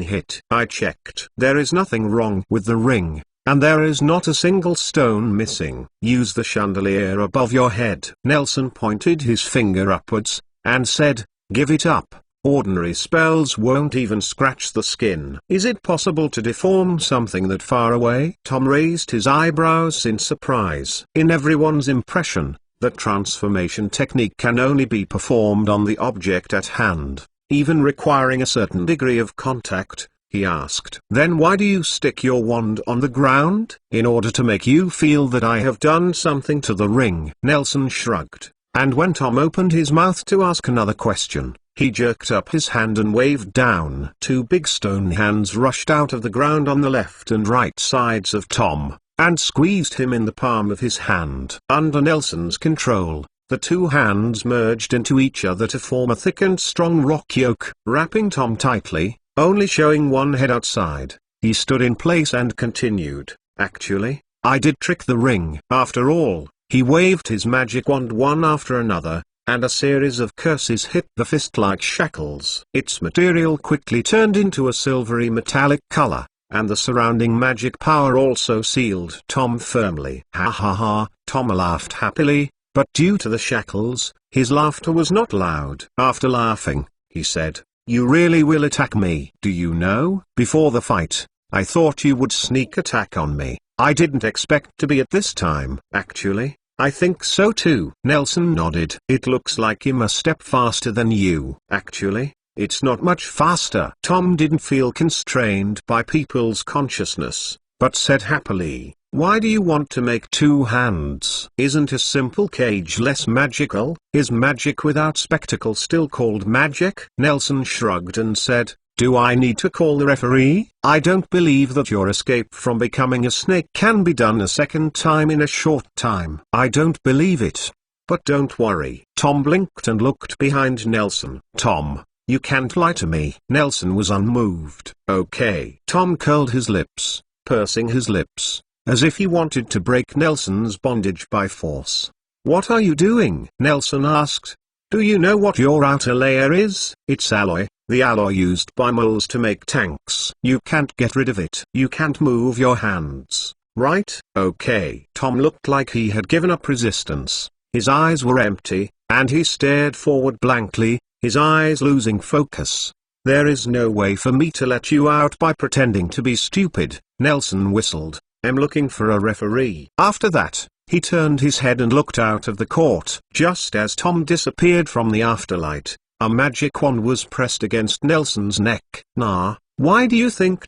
hit. "I checked. There is nothing wrong with the ring, and there is not a single stone missing. Use the chandelier above your head." Nelson pointed his finger upwards, and said, "Give it up. Ordinary spells won't even scratch the skin." "Is it possible to deform something that far away?" Tom raised his eyebrows in surprise. In everyone's impression, the transformation technique can only be performed on the object at hand, even requiring a certain degree of contact, he asked. "Then why do you stick your wand on the ground?" "In order to make you feel that I have done something to the ring." Nelson shrugged, and when Tom opened his mouth to ask another question, He jerked up his hand and waved down. Two big stone hands rushed out of the ground on the left and right sides of Tom, and squeezed him in the palm of his hand. Under Nelson's control, the two hands merged into each other to form a thick and strong rock yoke, wrapping Tom tightly, only showing one head outside. He stood in place and continued, "Actually, I did trick the ring." After all, he waved his magic wand one after another, and a series of curses hit the fist like shackles. Its material quickly turned into a silvery metallic color, and the surrounding magic power also sealed Tom firmly. Ha ha ha, Tom laughed happily, but due to the shackles, his laughter was not loud. After laughing, he said, "You really will attack me? Do you know, before the fight, I thought you would sneak attack on me. I didn't expect to be at this time." "Actually, I think so too." Nelson nodded. "It looks like him a step faster than you." "Actually, it's not much faster." Tom didn't feel constrained by people's consciousness, but said happily, "Why do you want to make two hands? Isn't a simple cage less magical? Is magic without spectacle still called magic?" Nelson shrugged and said, "Do I need to call the referee? I don't believe that your escape from becoming a snake can be done a second time in a short time." "I don't believe it. But don't worry." Tom blinked and looked behind Nelson. "Tom, you can't lie to me." Nelson was unmoved. "Okay." Tom curled his lips, pursing his lips, as if he wanted to break Nelson's bondage by force. "What are you doing?" Nelson asked. "Do you know what your outer layer is?" "It's alloy, the alloy used by moles to make tanks." "You can't get rid of it. You can't move your hands, right?" "Okay." Tom looked like he had given up resistance. His eyes were empty, and he stared forward blankly, his eyes losing focus. "There is no way for me to let you out by pretending to be stupid." Nelson whistled. "I'm looking for a referee." After that, he turned his head and looked out of the court. Just as Tom disappeared from the afterlight, a magic wand was pressed against Nelson's neck. "Nah, why do you think ...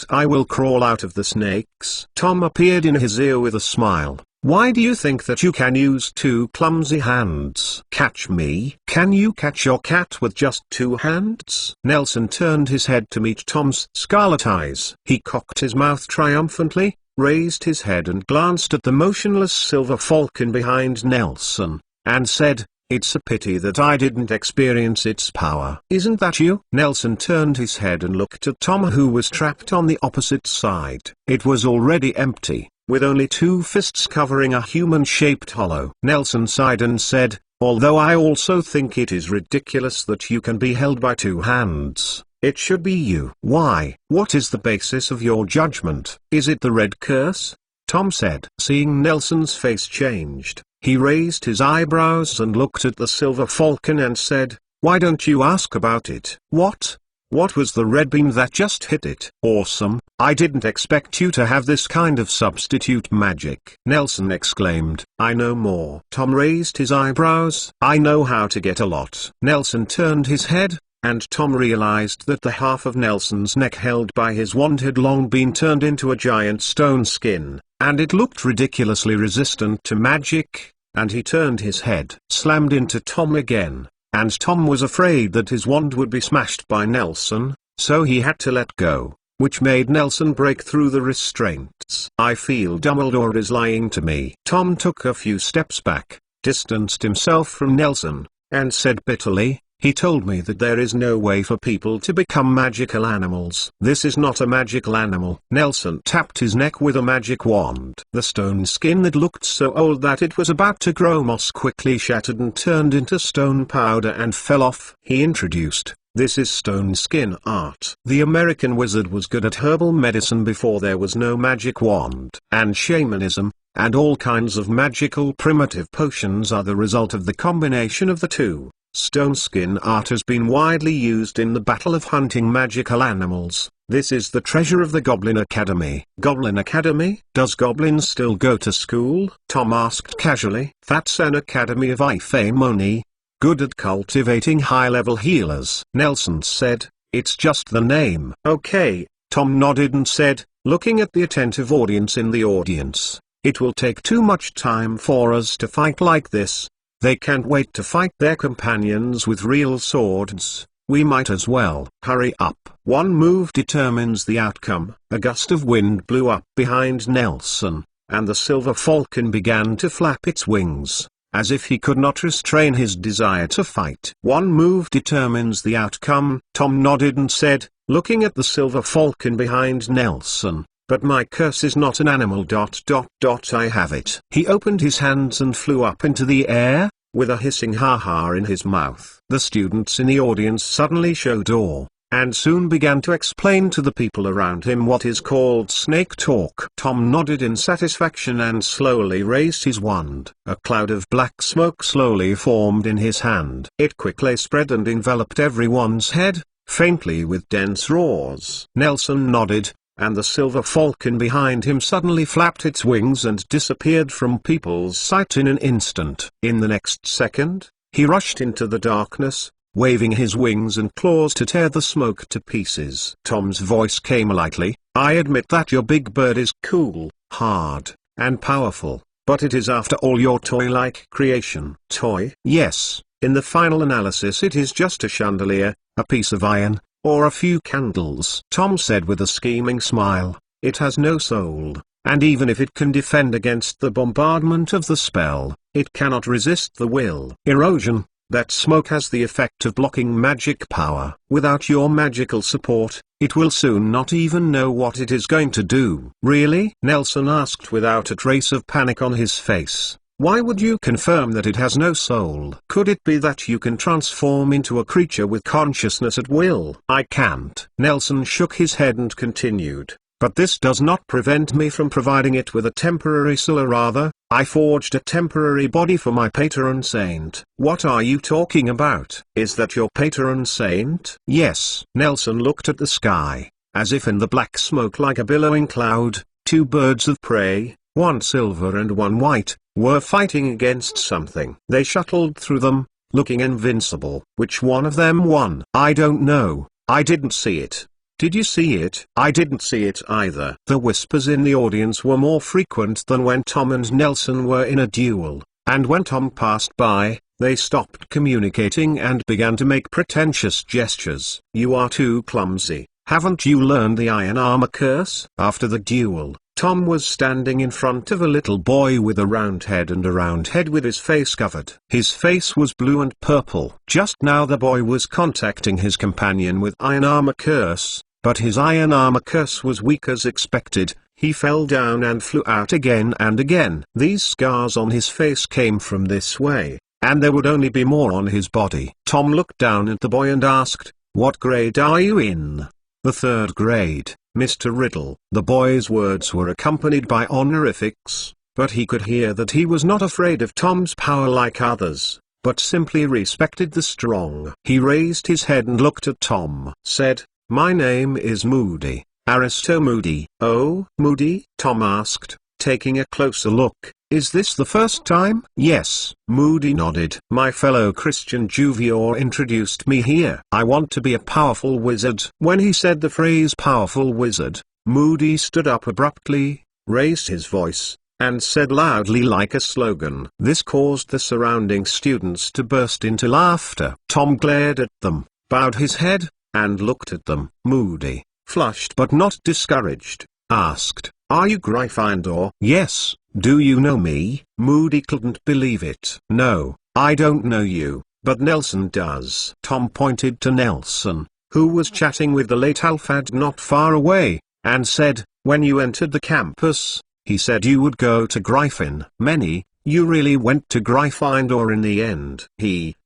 I will crawl out of the snakes?" Tom appeared in his ear with a smile. "Why do you think that you can use two clumsy hands? Catch me? Can you catch your cat with just two hands?" Nelson turned his head to meet Tom's scarlet eyes. He cocked his mouth triumphantly, raised his head and glanced at the motionless silver falcon behind Nelson, and said, "It's a pity that I didn't experience its power." "Isn't that you?" Nelson turned his head and looked at Tom, who was trapped on the opposite side. It was already empty, with only two fists covering a human-shaped hollow. Nelson sighed and said, "Although I also think it is ridiculous that you can be held by two hands, it should be you." "Why? What is the basis of your judgment?" "Is it the red curse?" Tom said. Seeing Nelson's face changed, he raised his eyebrows and looked at the silver falcon and said, "Why don't you ask about it?" "What? What was the red beam that just hit it?" "Awesome, I didn't expect you to have this kind of substitute magic," Nelson exclaimed. "I know more." Tom raised his eyebrows. "I know how to get a lot." Nelson turned his head, and Tom realized that the half of Nelson's neck held by his wand had long been turned into a giant stone skin, and it looked ridiculously resistant to magic, and he turned his head, slammed into Tom again, and Tom was afraid that his wand would be smashed by Nelson, so he had to let go, which made Nelson break through the restraints. "I feel Dumbledore is lying to me." Tom took a few steps back, distanced himself from Nelson, and said bitterly, "He told me that there is no way for people to become magical animals." "This is not a magical animal." Nelson tapped his neck with a magic wand. The stone skin that looked so old that it was about to grow moss quickly shattered and turned into stone powder and fell off. He introduced, "This is stone skin art." The American wizard was good at herbal medicine before there was no magic wand. And shamanism, and all kinds of magical primitive potions are the result of the combination of the two. Stone skin art has been widely used in the battle of hunting magical animals. This is the treasure of the Goblin Academy. Goblin Academy? Does goblins still go to school? Tom asked casually. That's an academy of Ifamoni, good at cultivating high-level healers. Nelson said, it's just the name. Okay, Tom nodded and said, looking at the attentive audience in the audience, it will take too much time for us to fight like this. They can't wait to fight their companions with real swords. We might as well hurry up. One move determines the outcome. A gust of wind blew up behind Nelson, and the silver falcon began to flap its wings, as if he could not restrain his desire to fight. One move determines the outcome. Tom nodded and said, looking at the silver falcon behind Nelson, but my curse is not an animal. I have it. He opened his hands and flew up into the air, with a hissing ha-ha in his mouth. The students in the audience suddenly showed awe, and soon began to explain to the people around him what is called snake talk. Tom nodded in satisfaction and slowly raised his wand. A cloud of black smoke slowly formed in his hand. It quickly spread and enveloped everyone's head, faintly with dense roars. Nelson nodded, and the silver falcon behind him suddenly flapped its wings and disappeared from people's sight in an instant. In the next second, he rushed into the darkness, waving his wings and claws to tear the smoke to pieces. Tom's voice came lightly, I admit that your big bird is cool, hard, and powerful, but it is after all your toy-like creation. Toy? Yes, in the final analysis it is just a chandelier, a piece of iron, or a few candles. Tom said with a scheming smile, it has no soul, and even if it can defend against the bombardment of the spell, it cannot resist the will. Erosion, that smoke has the effect of blocking magic power. Without your magical support, it will soon not even know what it is going to do. Really? Nelson asked without a trace of panic on his face. Why would you confirm that it has no soul? Could it be that you can transform into a creature with consciousness at will? I can't. Nelson shook his head and continued, but this does not prevent me from providing it with a temporary cellar. Rather, I forged a temporary body for my patron saint. What are you talking about? Is that your patron saint? Yes. Nelson looked at the sky, as if in the black smoke like a billowing cloud, two birds of prey, one silver and one white, were fighting against something. They shuttled through them, looking invincible. Which one of them won? I don't know. I didn't see it. Did you see it? I didn't see it either. The whispers in the audience were more frequent than when Tom and Nelson were in a duel, and when Tom passed by, they stopped communicating and began to make pretentious gestures. You are too clumsy. Haven't you learned the iron armor curse? After the duel, Tom was standing in front of a little boy with a round head and a round head with his face covered. His face was blue and purple. Just now the boy was contacting his companion with iron armor curse, but his iron armor curse was weak as expected. He fell down and flew out again and again. These scars on his face came from this way, and there would only be more on his body. Tom looked down at the boy and asked, what grade are you in? The 3rd grade, Mr. Riddle. The boy's words were accompanied by honorifics, but he could hear that he was not afraid of Tom's power like others, but simply respected the strong. He raised his head and looked at Tom. Said, my name is Moody, Aristo Moody. Oh, Moody? Tom asked, taking a closer look. Is this the first time? Yes. Moody nodded. My fellow Christian Juvior introduced me here. I want to be a powerful wizard. When he said the phrase powerful wizard, Moody stood up abruptly, raised his voice, and said loudly like a slogan. This caused the surrounding students to burst into laughter. Tom glared at them, bowed his head, and looked at them. Moody, flushed but not discouraged, asked, are you Gryffindor? Yes. Do you know me? Moody couldn't believe it. No, I don't know you, but Nelson does. Tom pointed to Nelson, who was chatting with the late Alphad not far away, and said, when you entered the campus, he said you would go to Gryffindor. You really went to Gryffindor in the end.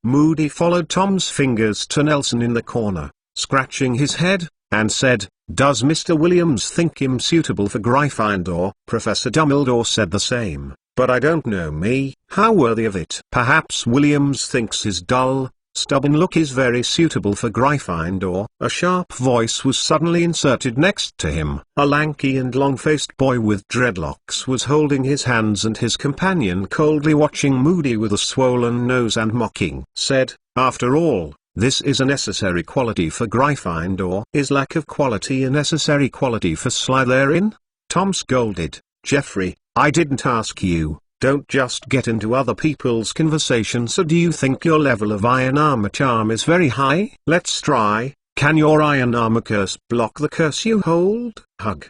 Moody followed Tom's fingers to Nelson in the corner, scratching his head, and said, does Mr. Williams think him suitable for Gryffindor? Professor Dumbledore said the same, but I don't know me. How worthy of it. Perhaps Williams thinks his dull, stubborn look is very suitable for Gryffindor. A sharp voice was suddenly inserted next to him. A lanky and long-faced boy with dreadlocks was holding his hands, and his companion, coldly watching Moody with a swollen nose and mocking, said, after all, this is a necessary quality for Gryffindor. Is lack of quality a necessary quality for Slytherin? Tom scolded. Jeffrey, I didn't ask you, Don't just get into other people's conversations. So do you think your level of iron armor charm is very high? Let's try. Can your iron armor curse block the curse you hold? Hug.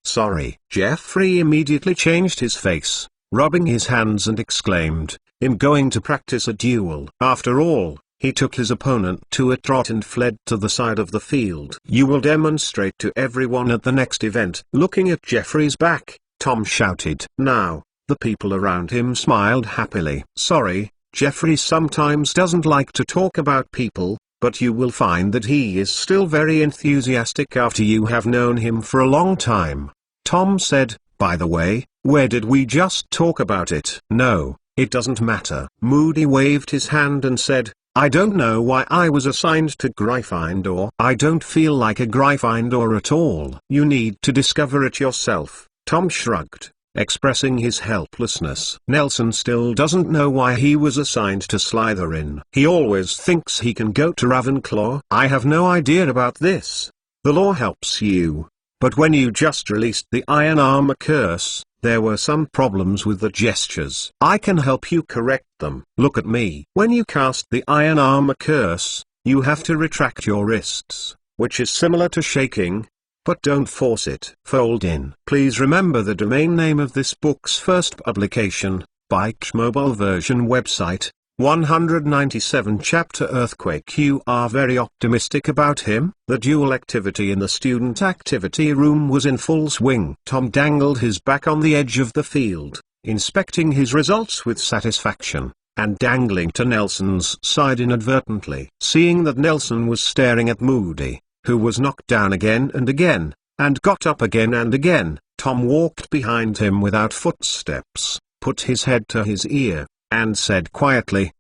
Sorry. Jeffrey immediately changed his face, rubbing his hands, and exclaimed, "I'm going to practice a duel." After all, he took his opponent to a trot and fled to the side of the field. "You will demonstrate to everyone at the next event." Looking at Jeffrey's back, Tom shouted. Now, the people around him smiled happily. Sorry, Jeffrey sometimes doesn't like to talk about people, but you will find that he is still very enthusiastic after you have known him for a long time. Tom said, "By the way, where did we just talk about it?" "No, it doesn't matter." Moody waved his hand and said, "I don't know why I was assigned to Gryffindor. I don't feel like a Gryffindor at all." "You need to discover it yourself." Tom shrugged, expressing his helplessness. Nelson still doesn't know why he was assigned to Slytherin. He always thinks he can go to Ravenclaw. "I have no idea about this. The law helps you. But when you just released the Iron Armor curse, there were some problems with the gestures. I can help you correct them. Look at me." When you cast the Iron Armor curse, you have to retract your wrists, which is similar to shaking, but don't force it. Fold in. Please remember the domain name of this book's first publication, Bike's mobile version website, 197 Chapter Earthquake. You are very optimistic about him. The duel activity in the student activity room was in full swing. Tom dangled his back on the edge of the field, inspecting his results with satisfaction, and dangling to Nelson's side inadvertently. Seeing that Nelson was staring at Moody, who was knocked down again and again, and got up again and again, Tom walked behind him without footsteps, put his head to his ear, and said quietly,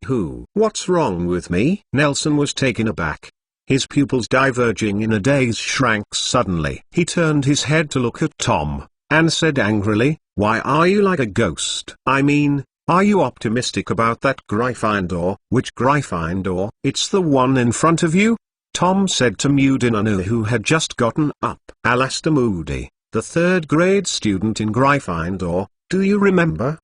"What's wrong with me?" Nelson was taken aback. His pupils diverging in a daze shrank suddenly. He turned his head to look at Tom, and said angrily, "Why are you like a ghost? I mean, are you optimistic about that Gryffindor?" "Which Gryffindor?" "It's the one in front of you," Tom said to Moody, who had just gotten up. "Alastair Moody, the third-grade student in Gryffindor, do you remember?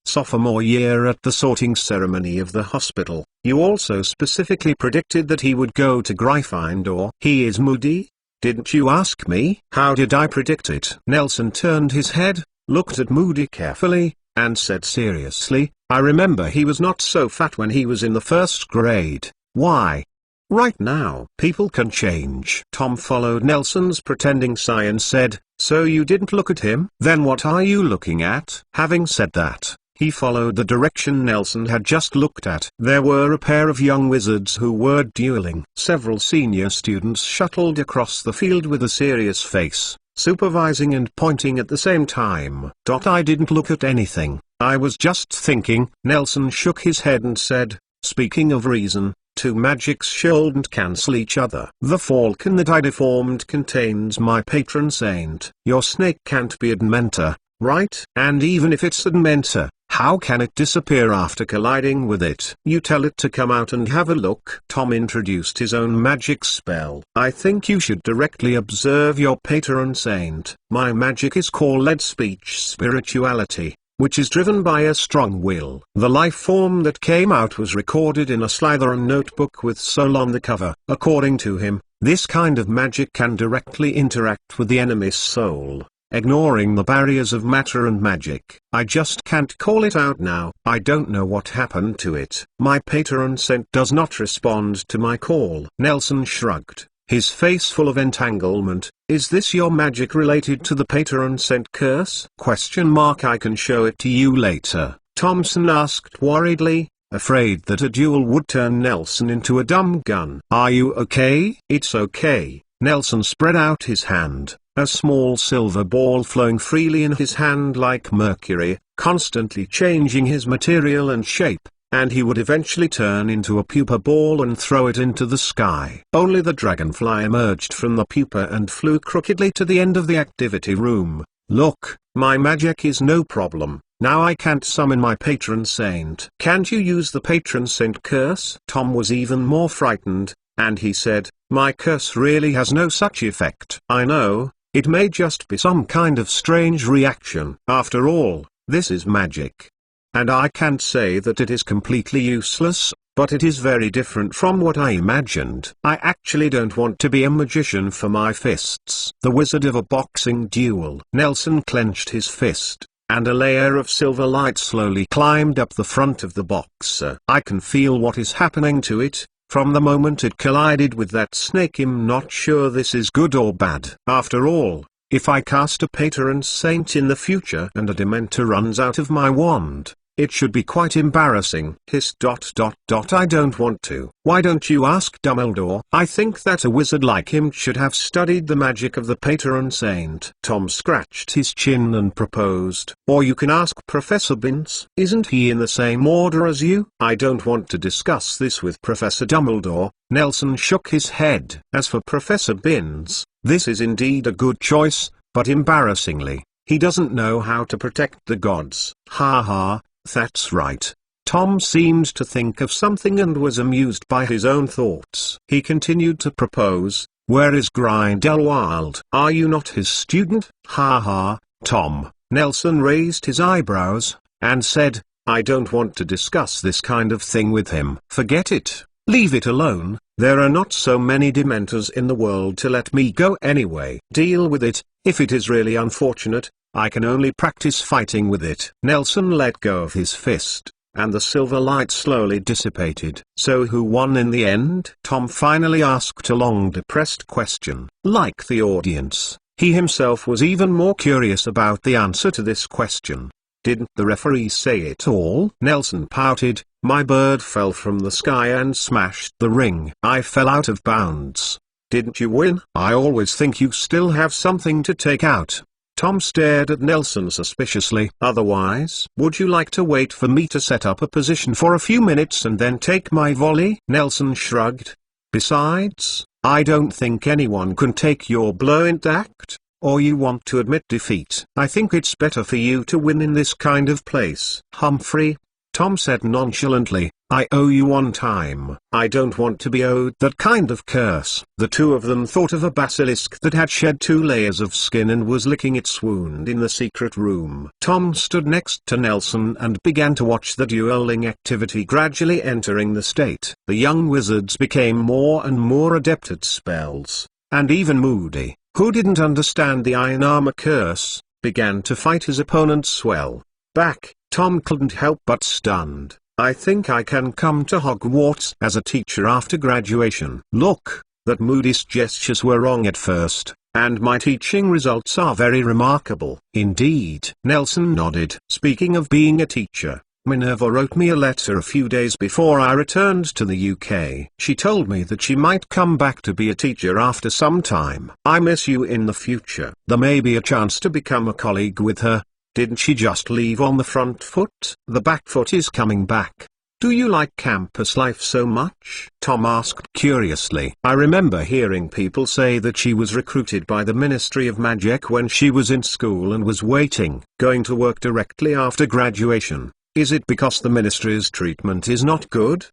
Sophomore year at the sorting ceremony of the hospital, you also specifically predicted that he would go to Gryffindor." "He is Moody? Didn't you ask me?" "How did I predict it?" Nelson turned his head, looked at Moody carefully, and said seriously, "I remember he was not so fat when he was in the first grade. Why? Right now, people can change." Tom followed Nelson's pretending sigh and said, "So you didn't look at him? Then what are you looking at?" Having said that, he followed the direction Nelson had just looked at. There were a pair of young wizards who were dueling. Several senior students shuttled across the field with a serious face, supervising and pointing at the same time. "I didn't look at anything. I was just thinking." Nelson shook his head and said, "Speaking of reason, two magics shouldn't cancel each other. The falcon that I deformed contains my patron saint. Your snake can't be a Dementor, right? And even if it's a Dementor, how can it disappear after colliding with it?" "You tell it to come out and have a look." Tom introduced his own magic spell. "I think you should directly observe your patron saint. My magic is called lead speech spirituality, which is driven by a strong will." The life form that came out was recorded in a Slytherin notebook with soul on the cover. According to him, this kind of magic can directly interact with the enemy's soul, ignoring the barriers of matter and magic. "I just can't call it out now. I don't know what happened to it. My patron saint does not respond to my call." Nelson shrugged, his face full of entanglement. "Is this your magic related to the patron saint curse?" "I can show it to you later," Thompson asked worriedly, afraid that a duel would turn Nelson into a dumb gun. "Are you okay?" "It's okay." Nelson spread out his hand, a small silver ball flowing freely in his hand like mercury, constantly changing his material and shape, and he would eventually turn into a pupa ball and throw it into the sky. Only the dragonfly emerged from the pupa and flew crookedly to the end of the activity room. "Look, my magic is no problem. Now I can't summon my patron saint." "Can't you use the patron saint curse?" Tom was even more frightened, and he said, "My curse really has no such effect." "I know, it may just be some kind of strange reaction. After all, This is magic. And I can't say that it is completely useless, but it is very different from what I imagined. I actually don't want to be a magician for my fists. The wizard of a boxing duel. Nelson clenched his fist, and a layer of silver light slowly climbed up the front of the boxer. I can feel what is happening to it. From the moment it collided with that snake, I'm not sure this is good or bad. After all, if I cast a patron saint in the future and a Dementor runs out of my wand, it should be quite embarrassing. I don't want to. Why don't you ask Dumbledore? I think that a wizard like him should have studied the magic of the patron saint. Tom scratched his chin and proposed. Or you can ask Professor Binns. Isn't he in the same order as you? I don't want to discuss this with Professor Dumbledore. Nelson shook his head. As for Professor Binns, this is indeed a good choice, but embarrassingly, he doesn't know how to protect the gods. Ha ha. That's right. Tom seemed to think of something and was amused by his own thoughts. He continued to propose, where is Grindelwald? Are you not his student? Ha ha, Tom. Nelson raised his eyebrows, and said, I don't want to discuss this kind of thing with him. Forget it. Leave it alone. There are not so many Dementors in the world to let me go anyway. Deal with it. If it is really unfortunate, I can only practice fighting with it. Nelson let go of his fist, and the silver light slowly dissipated. So who won in the end? Tom finally asked a long-depressed question. Like the audience, he himself was even more curious about the answer to this question. Didn't the referee say it all? Nelson pouted. My bird fell from the sky and smashed the ring. I fell out of bounds. Didn't you win? I always think you still have something to take out. Tom stared at Nelson suspiciously. Otherwise, would you like to wait for me to set up a position for a few minutes and then take my volley? Nelson shrugged. Besides, I don't think anyone can take your blow intact, or you want to admit defeat. I think it's better for you to win in this kind of place. Humphrey, Tom said nonchalantly, I owe you one time. I don't want to be owed that kind of curse. The two of them thought of a basilisk that had shed 2 layers of skin and was licking its wound in the secret room. Tom stood next to Nelson and began to watch the dueling activity gradually entering the state. The young wizards became more and more adept at spells, and even Moody, who didn't understand the iron armor curse, began to fight his opponents well. Back, Tom couldn't help but stunned. I think I can come to Hogwarts as a teacher after graduation. Look, that Moody's gestures were wrong at first, and my teaching results are very remarkable. Indeed. Nelson nodded. Speaking of being a teacher, Minerva wrote me a letter a few days before I returned to the UK. She told me that she might come back to be a teacher after some time. I miss you in the future. There may be a chance to become a colleague with her. Didn't she just leave on the front foot? The back foot is coming back. Do you like campus life so much? Tom asked curiously. I remember hearing people say that she was recruited by the Ministry of Magic when she was in school and was going to work directly after graduation. Is it because the ministry's treatment is not good?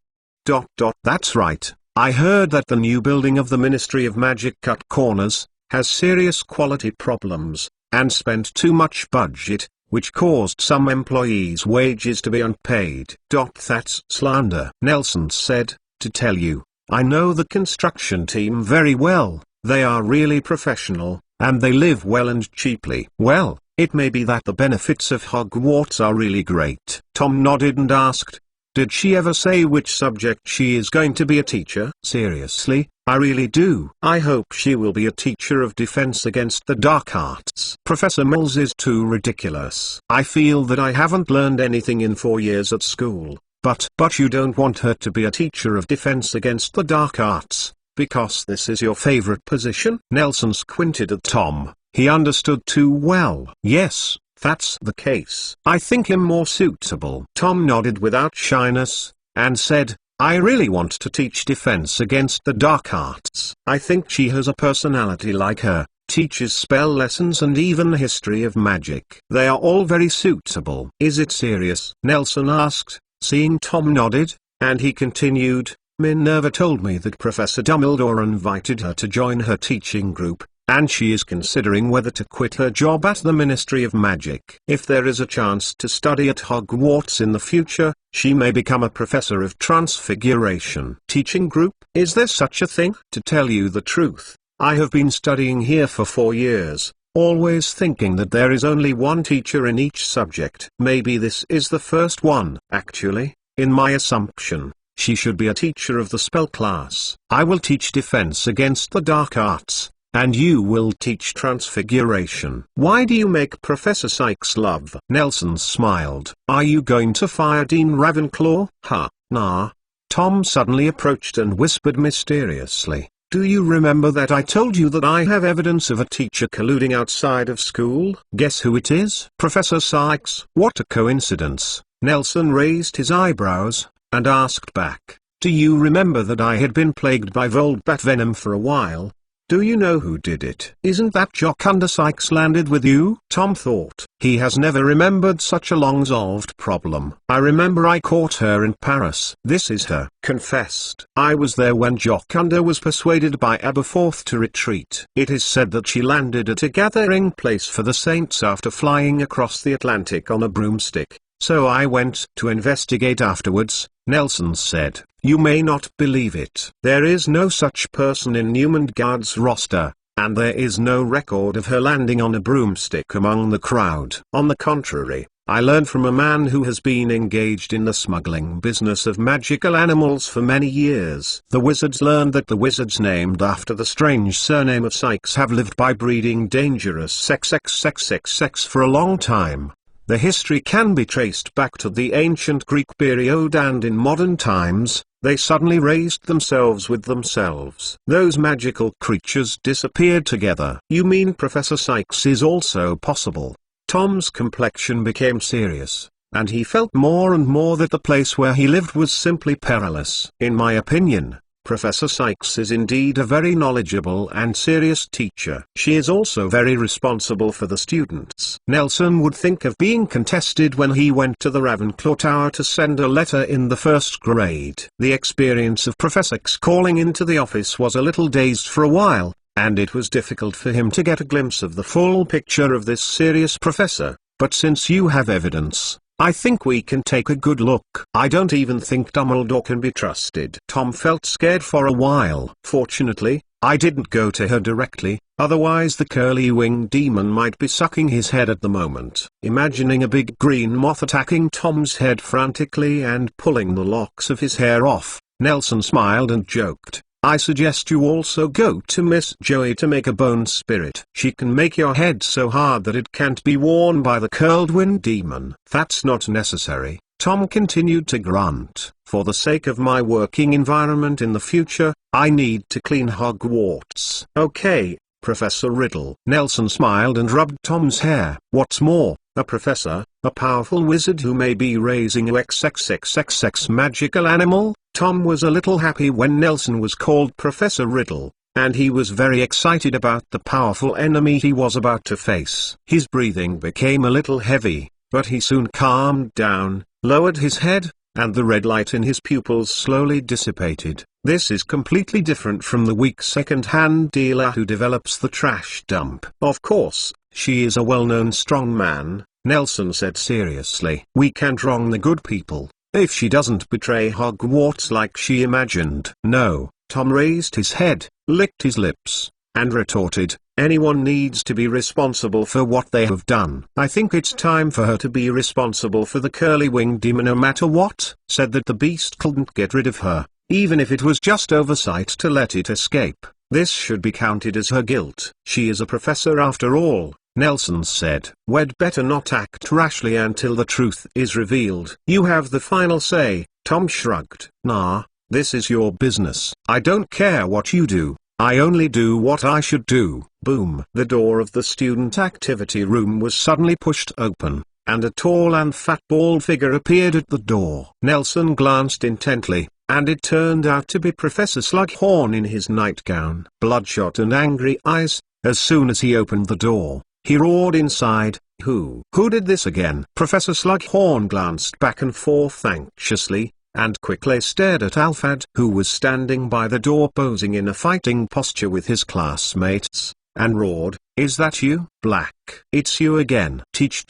That's right. I heard that the new building of the Ministry of Magic cut corners, has serious quality problems, and spent too much budget, which caused some employees' wages to be unpaid. That's slander. Nelson said, to tell you, I know the construction team very well. They are really professional, and they live well and cheaply. Well, it may be that the benefits of Hogwarts are really great. Tom nodded and asked, did she ever say which subject she is going to be a teacher? Seriously, I really do. I hope she will be a teacher of defense against the dark arts. Professor Mills is too ridiculous. I feel that I haven't learned anything in 4 years at school, but you don't want her to be a teacher of defense against the dark arts, because this is your favorite position? Nelson squinted at Tom. He understood too well. Yes, that's the case. I think him more suitable. Tom nodded without shyness, and said, I really want to teach defense against the dark arts. I think she has a personality like her, teaches spell lessons and even history of magic. They are all very suitable. Is it serious? Nelson asked, seeing Tom nodded, and he continued, Minerva told me that Professor Dumbledore invited her to join her teaching group. and she is considering whether to quit her job at the Ministry of Magic. If there is a chance to study at Hogwarts in the future, she may become a professor of transfiguration. Teaching group? Is there such a thing? To tell you the truth, I have been studying here for 4 years, always thinking that there is only one teacher in each subject. Maybe this is the first one. Actually, in my assumption, she should be a teacher of the spell class. I will teach defense against the dark arts, and you will teach transfiguration. Why do you make Professor Sykes love? Nelson smiled. Are you going to fire Dean Ravenclaw? Nah. Tom suddenly approached and whispered mysteriously. Do you remember that I told you that I have evidence of a teacher colluding outside of school? Guess who it is? Professor Sykes. What a coincidence. Nelson raised his eyebrows, and asked back, do you remember that I had been plagued by Voldemort venom for a while? Do you know who did it? Isn't that Jocunda Sykes landed with you? Tom thought. He has never remembered such a long-solved problem. I remember I caught her in Paris. This is her. Confessed. I was there when Jocunda was persuaded by Aberforth to retreat. It is said that she landed at a gathering place for the saints after flying across the Atlantic on a broomstick. So I went to investigate afterwards. Nelson said, you may not believe it. There is no such person in Newmangard's roster, and there is no record of her landing on a broomstick among the crowd. On the contrary, I learned from a man who has been engaged in the smuggling business of magical animals for many years. The wizards learned that the wizards named after the strange surname of Sykes have lived by breeding dangerous sex for a long time. The history can be traced back to the ancient Greek period, and in modern times, they suddenly raised themselves with themselves. Those magical creatures disappeared together. You mean Professor Sykes is also possible? Tom's complexion became serious, and he felt more and more that the place where he lived was simply perilous. In my opinion, Professor Sykes is indeed a very knowledgeable and serious teacher. She is also very responsible for the students. Nelson would think of being contested when he went to the Ravenclaw Tower to send a letter in the first grade. The experience of Professor X calling into the office was a little dazed for a while, and it was difficult for him to get a glimpse of the full picture of this serious professor. But since you have evidence, I think we can take a good look. I don't even think Dumbledore can be trusted. Tom felt scared for a while. Fortunately, I didn't go to her directly, otherwise the curly-winged demon might be sucking his head at the moment. Imagining a big green moth attacking Tom's head frantically and pulling the locks of his hair off, Nelson smiled and joked, I suggest you also go to Miss Joey to make a bone spirit. She can make your head so hard that it can't be worn by the curled-wind demon. That's not necessary. Tom continued to grunt. For the sake of my working environment in the future, I need to clean Hogwarts. Okay, Professor Riddle. Nelson smiled and rubbed Tom's hair. What's more, a professor, a powerful wizard who may be raising a XXXXX magical animal? Tom was a little happy when Nelson was called Professor Riddle, and he was very excited about the powerful enemy he was about to face. His breathing became a little heavy, but he soon calmed down, lowered his head, and the red light in his pupils slowly dissipated. This is completely different from the weak second-hand dealer who develops the trash dump. Of course, she is a well-known strong man, Nelson said seriously. We can't wrong the good people, if she doesn't betray Hogwarts like she imagined. No. Tom raised his head, licked his lips, and retorted, anyone needs to be responsible for what they have done. I think it's time for her to be responsible for the curly-winged demon no matter what. Said that the beast couldn't get rid of her, even if it was just oversight to let it escape. This should be counted as her guilt. She is a professor after all, Nelson said. We'd better not act rashly until the truth is revealed. You have the final say. Tom shrugged. Nah, this is your business. I don't care what you do. I only do what I should do. Boom. The door of the student activity room was suddenly pushed open, and a tall and fat bald figure appeared at the door. Nelson glanced intently, and it turned out to be Professor Slughorn in his nightgown. Bloodshot and angry eyes. As soon as he opened the door, he roared inside, Who did this again? Professor Slughorn glanced back and forth anxiously, and quickly stared at Alphad, who was standing by the door posing in a fighting posture with his classmates. and roared, "Is that you, Black? It's you again." Teach ...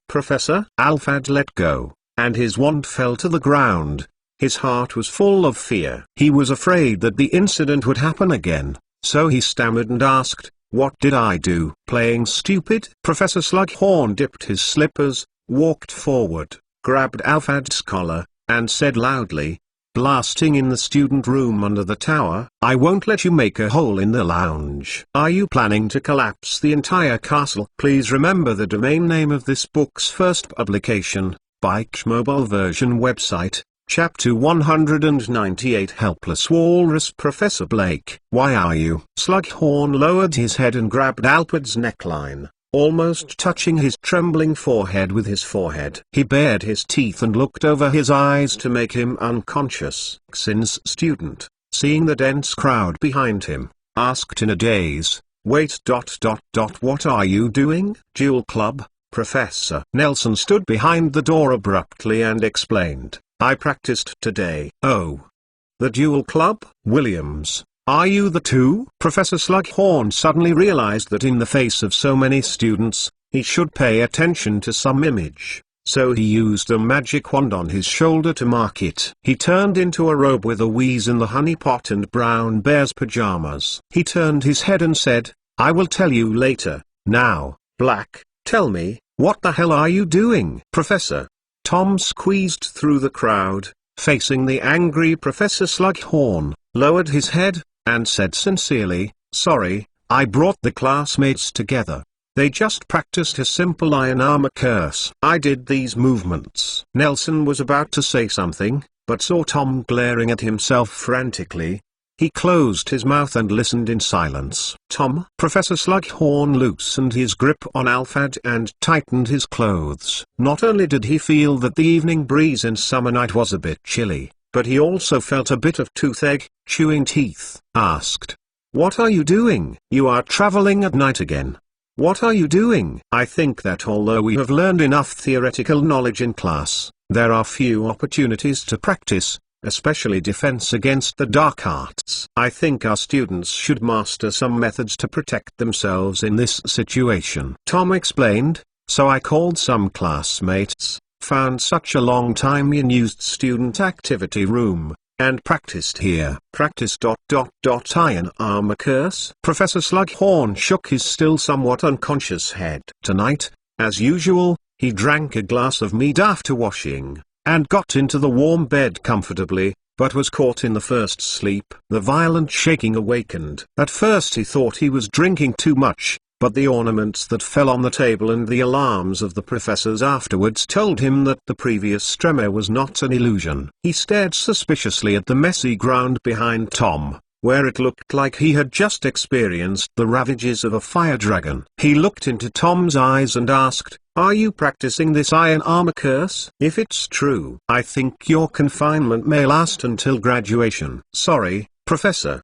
Professor. Alphad let go, and his wand fell to the ground. His heart was full of fear. He was afraid that the incident would happen again, so he stammered and asked, "What did I do?" "Playing stupid?" Professor Slughorn dipped his slippers, walked forward, grabbed Alphad's collar, and said loudly, blasting in the student room under the tower, "I won't let you make a hole in the lounge. Are you planning to collapse the entire castle?" Please remember the domain name of this book's first publication, Bike Mobile version website, Chapter 198. Helpless Walrus. Professor Blake. "Why are you?" Slughorn lowered his head and grabbed Alphad's neckline, almost touching his trembling forehead with his forehead. He bared his teeth and looked over his eyes to make him unconscious. Sin's student, seeing the dense crowd behind him, asked in a daze, "Wait. What are you doing?" "Duel club, Professor." Nelson stood behind the door abruptly and explained, "I practiced today." "Oh. The Duel club?" "Williams. Are you the two?" Professor Slughorn suddenly realized that in the face of so many students, he should pay attention to some image, so he used a magic wand on his shoulder to mark it. He turned into a robe with a wheeze in the honey pot and brown bear's pajamas. He turned his head and said, "I will tell you later. Now, Black, tell me, what the hell are you doing?" "Professor." Tom squeezed through the crowd, facing the angry Professor Slughorn, lowered his head, and said sincerely, "Sorry, I brought the classmates together. They just practiced a simple iron armor curse. I did these movements." Nelson was about to say something, but saw Tom glaring at himself frantically. He closed his mouth and listened in silence. "Tom." Professor Slughorn loosened his grip on Alphad and tightened his clothes. Not only did he feel that the evening breeze in summer night was a bit chilly, but he also felt a bit of toothache. Chewing teeth, asked, "What are you doing?" "You are traveling at night again. What are you doing?" "I think that although we have learned enough theoretical knowledge in class, there are few opportunities to practice, especially defense against the dark arts. I think our students should master some methods to protect themselves in this situation." Tom explained, "So I called some classmates, found such a long time unused student activity room, and practiced here." "Practice ... Iron armor curse?" Professor Slughorn shook his still somewhat unconscious head. Tonight, as usual, he drank a glass of mead after washing, and got into the warm bed comfortably, but was caught in the first sleep. The violent shaking awakened. At first he thought he was drinking too much, but the ornaments that fell on the table and the alarms of the professors afterwards told him that the previous tremor was not an illusion. He stared suspiciously at the messy ground behind Tom, where it looked like he had just experienced the ravages of a fire dragon. He looked into Tom's eyes and asked, "Are you practicing this iron armor curse? If it's true, I think your confinement may last until graduation." "Sorry, Professor,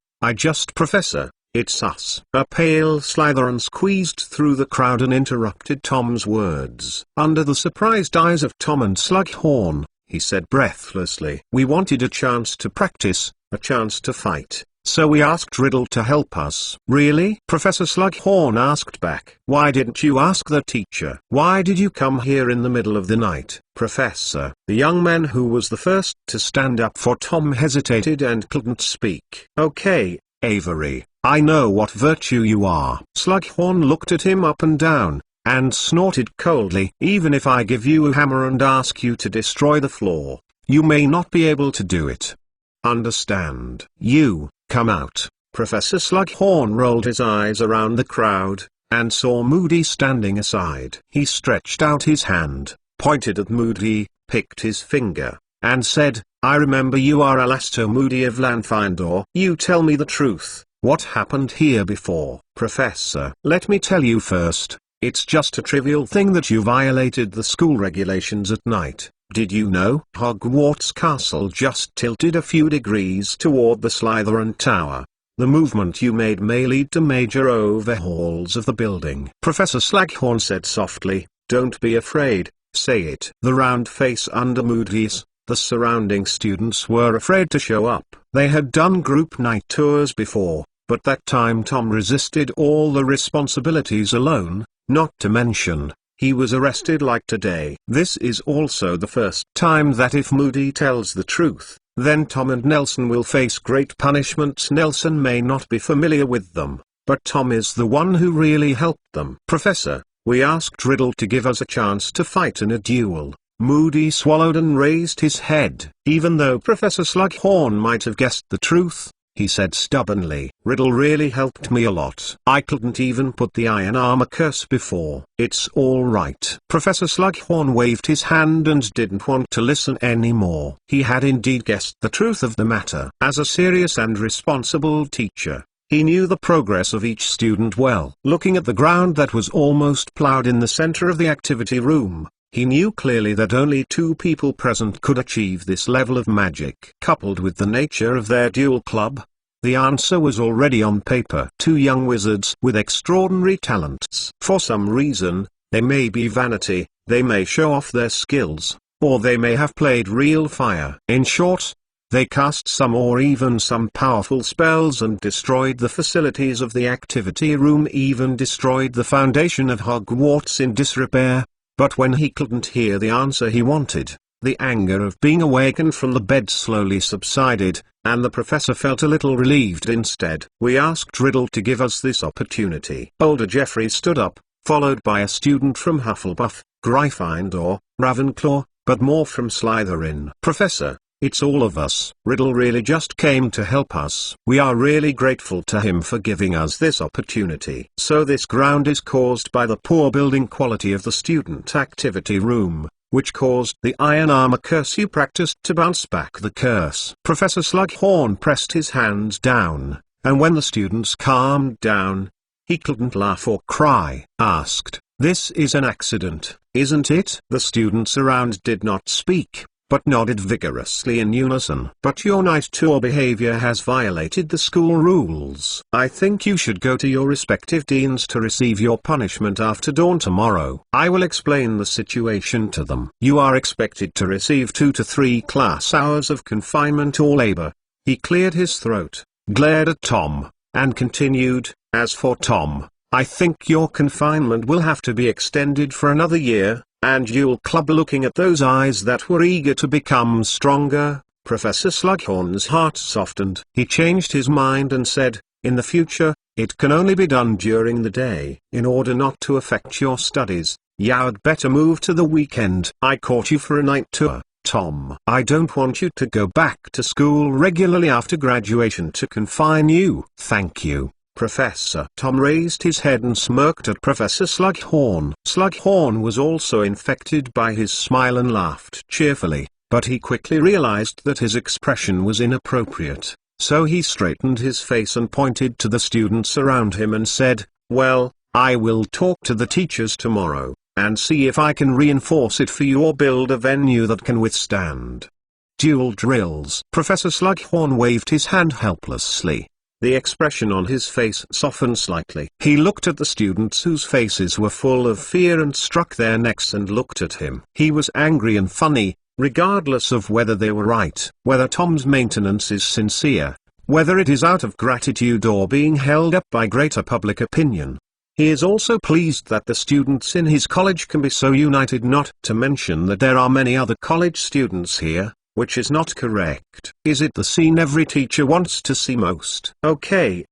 Professor, it's us." A pale Slytherin squeezed through the crowd and interrupted Tom's words. Under the surprised eyes of Tom and Slughorn, he said breathlessly, "We wanted a chance to practice, a chance to fight. So we asked Riddle to help us." "Really?" Professor Slughorn asked back. "Why didn't you ask the teacher? Why did you come here in the middle of the night?" "Professor." The young man who was the first to stand up for Tom hesitated and couldn't speak. "Okay, Avery, I know what virtue you are." Slughorn looked at him up and down, and snorted coldly. "Even if I give you a hammer and ask you to destroy the floor, you may not be able to do it. Understand?" "You, come out." Professor Slughorn rolled his eyes around the crowd, and saw Moody standing aside. He stretched out his hand, pointed at Moody, picked his finger, and said, "I remember you are Alastair Moody of Lanfindor. You tell me the truth. What happened here before?" "Professor, let me tell you first, it's just a trivial thing that you violated the school regulations at night. Did you know? Hogwarts Castle just tilted a few degrees toward the Slytherin Tower. The movement you made may lead to major overhauls of the building." Professor Slughorn said softly, "Don't be afraid, say it." The round face under Moody's, the surrounding students were afraid to show up. They had done group night tours before, but that time Tom resisted all the responsibilities alone, not to mention, he was arrested like today. This is also the first time that if Moody tells the truth, then Tom and Nelson will face great punishments. Nelson may not be familiar with them, but Tom is the one who really helped them. Professor, we asked Riddle to give us a chance to fight in a duel. Moody swallowed and raised his head. Even though Professor Slughorn might have guessed the truth, he said stubbornly, Riddle really helped me a lot. I couldn't even put the iron armor curse before. It's all right. Professor Slughorn waved his hand and didn't want to listen anymore. He had indeed guessed the truth of the matter. As a serious and responsible teacher, he knew the progress of each student well. Looking at the ground that was almost plowed in the center of the activity room, he knew clearly that only 2 people present could achieve this level of magic. Coupled with the nature of their duel club, the answer was already on paper. 2 young wizards with extraordinary talents. For some reason, they may be vanity, they may show off their skills, or they may have played real fire. In short, they cast some or even some powerful spells and destroyed the facilities of the activity room, even destroyed the foundation of Hogwarts in disrepair. But when he couldn't hear the answer he wanted, the anger of being awakened from the bed slowly subsided, and the professor felt a little relieved instead. We asked Riddle to give us this opportunity. Older Geoffrey stood up, followed by a student from Hufflepuff, Gryffindor, Ravenclaw, but more from Slytherin. Professor, it's all of us. Riddle really just came to help us. We are really grateful to him for giving us this opportunity. So this ground is caused by the poor building quality of the student activity room, which caused the iron armor curse you practiced to bounce back the curse. Professor Slughorn pressed his hands down, and when the students calmed down, he couldn't laugh or cry. Asked, "This is an accident, isn't it?" The students around did not speak, but nodded vigorously in unison. "But your night tour behavior has violated the school rules. I think you should go to your respective deans to receive your punishment after dawn tomorrow. I will explain the situation to them. You are expected to receive 2 to 3 class hours of confinement or labor." He cleared his throat, glared at Tom, and continued, "As for Tom, I think your confinement will have to be extended for another year." And Duel Club, looking at those eyes that were eager to become stronger, Professor Slughorn's heart softened. He changed his mind and said, "In the future, it can only be done during the day. In order not to affect your studies, you'd better move to the weekend. I caught you for a night tour, Tom. I don't want you to go back to school regularly after graduation to confine you." "Thank you, Professor." Tom raised his head and smirked at Professor Slughorn. Slughorn was also infected by his smile and laughed cheerfully, but he quickly realized that his expression was inappropriate, so he straightened his face and pointed to the students around him and said, "Well, I will talk to the teachers tomorrow, and see if I can reinforce it for you or build a venue that can withstand dual drills." Professor Slughorn waved his hand helplessly. The expression on his face softened slightly. He looked at the students whose faces were full of fear and struck their necks and looked at him. He was angry and funny, regardless of whether they were right, whether Tom's maintenance is sincere, whether it is out of gratitude or being held up by greater public opinion. He is also pleased that the students in his college can be so united, not to mention that there are many other college students here, which is not correct. Is it the scene every teacher wants to see most? Okay,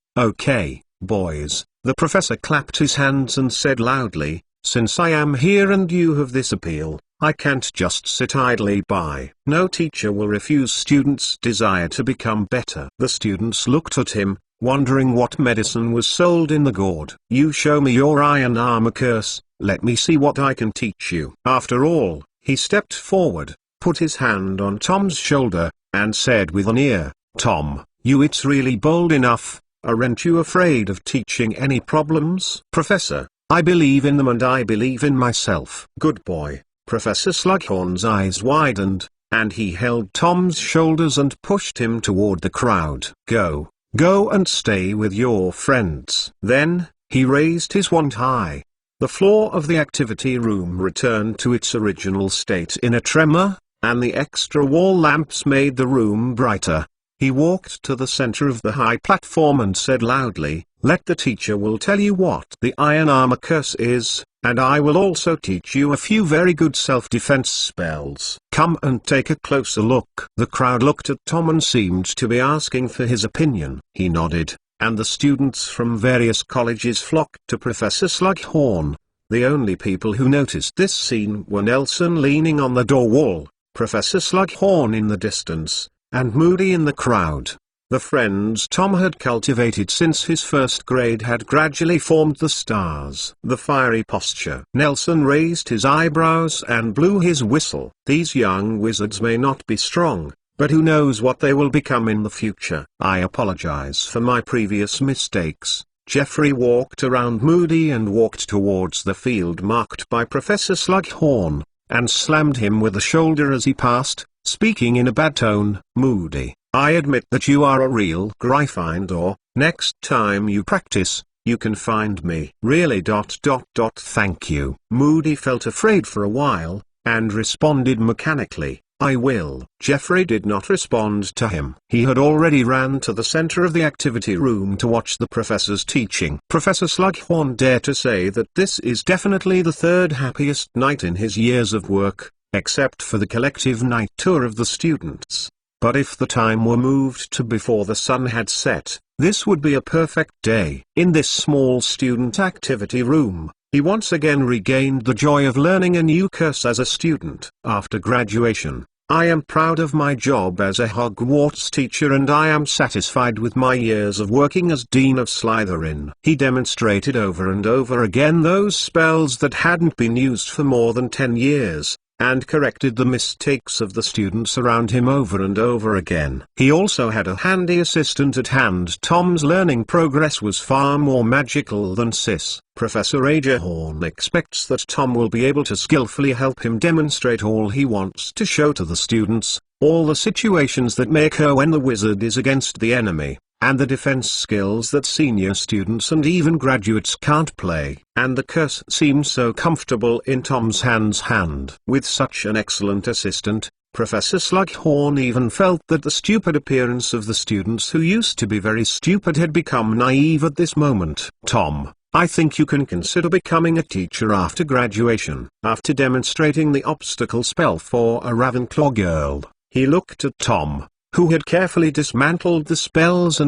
boys. The professor clapped his hands and said loudly, "Since I am here and you have this appeal, I can't just sit idly by. No teacher will refuse students' desire to become better." The students looked at him, wondering what medicine was sold in the gourd. "You show me your iron armor curse, let me see what I can teach you." After all, he stepped forward, put his hand on Tom's shoulder, and said with an ear, "Tom, it's really bold enough. Aren't you afraid of teaching any problems?" "Professor, I believe in them and I believe in myself." "Good boy." Professor Slughorn's eyes widened, and he held Tom's shoulders and pushed him toward the crowd. Go and stay with your friends." Then, he raised his wand high. The floor of the activity room returned to its original state in a tremor, and the extra wall lamps made the room brighter. He walked to the center of the high platform and said loudly, "Let the teacher will tell you what the iron armor curse is, and I will also teach you a few very good self-defense spells. Come and take a closer look." The crowd looked at Tom and seemed to be asking for his opinion. He nodded, and the students from various colleges flocked to Professor Slughorn. The only people who noticed this scene were Nelson leaning on the door wall, Professor Slughorn in the distance, and Moody in the crowd. The friends Tom had cultivated since his first grade had gradually formed the stars. The fiery posture. Nelson raised his eyebrows and blew his whistle. These young wizards may not be strong, but who knows what they will become in the future. I apologize for my previous mistakes. Jeffrey walked around Moody and walked towards the field marked by Professor Slughorn, and slammed him with a shoulder as he passed, speaking in a bad tone. "Moody, I admit that you are a real Gryffindor. Next time you practice, you can find me." "Really? Thank you." Moody felt afraid for a while, and responded mechanically, "I will." Jeffrey did not respond to him. He had already ran to the center of the activity room to watch the professor's teaching. Professor Slughorn dared to say that this is definitely the third happiest night in his years of work, except for the collective night tour of the students. But if the time were moved to before the sun had set, this would be a perfect day. In this small student activity room, he once again regained the joy of learning a new curse as a student. After graduation, "I am proud of my job as a Hogwarts teacher and I am satisfied with my years of working as Dean of Slytherin." He demonstrated over and over again those spells that hadn't been used for more than 10 years, and corrected the mistakes of the students around him over and over again. He also had a handy assistant at hand. Tom's learning progress was far more magical than Sis. Professor Agerhorn expects that Tom will be able to skillfully help him demonstrate all he wants to show to the students, all the situations that may occur when the wizard is against the enemy, and the defense skills that senior students and even graduates can't play. And the curse seemed so comfortable in Tom's hand. With such an excellent assistant, Professor Slughorn even felt that the stupid appearance of the students who used to be very stupid had become naive at this moment. "Tom, I think you can consider becoming a teacher after graduation." After demonstrating the obstacle spell for a Ravenclaw girl, he looked at Tom, who had carefully dismantled the spells,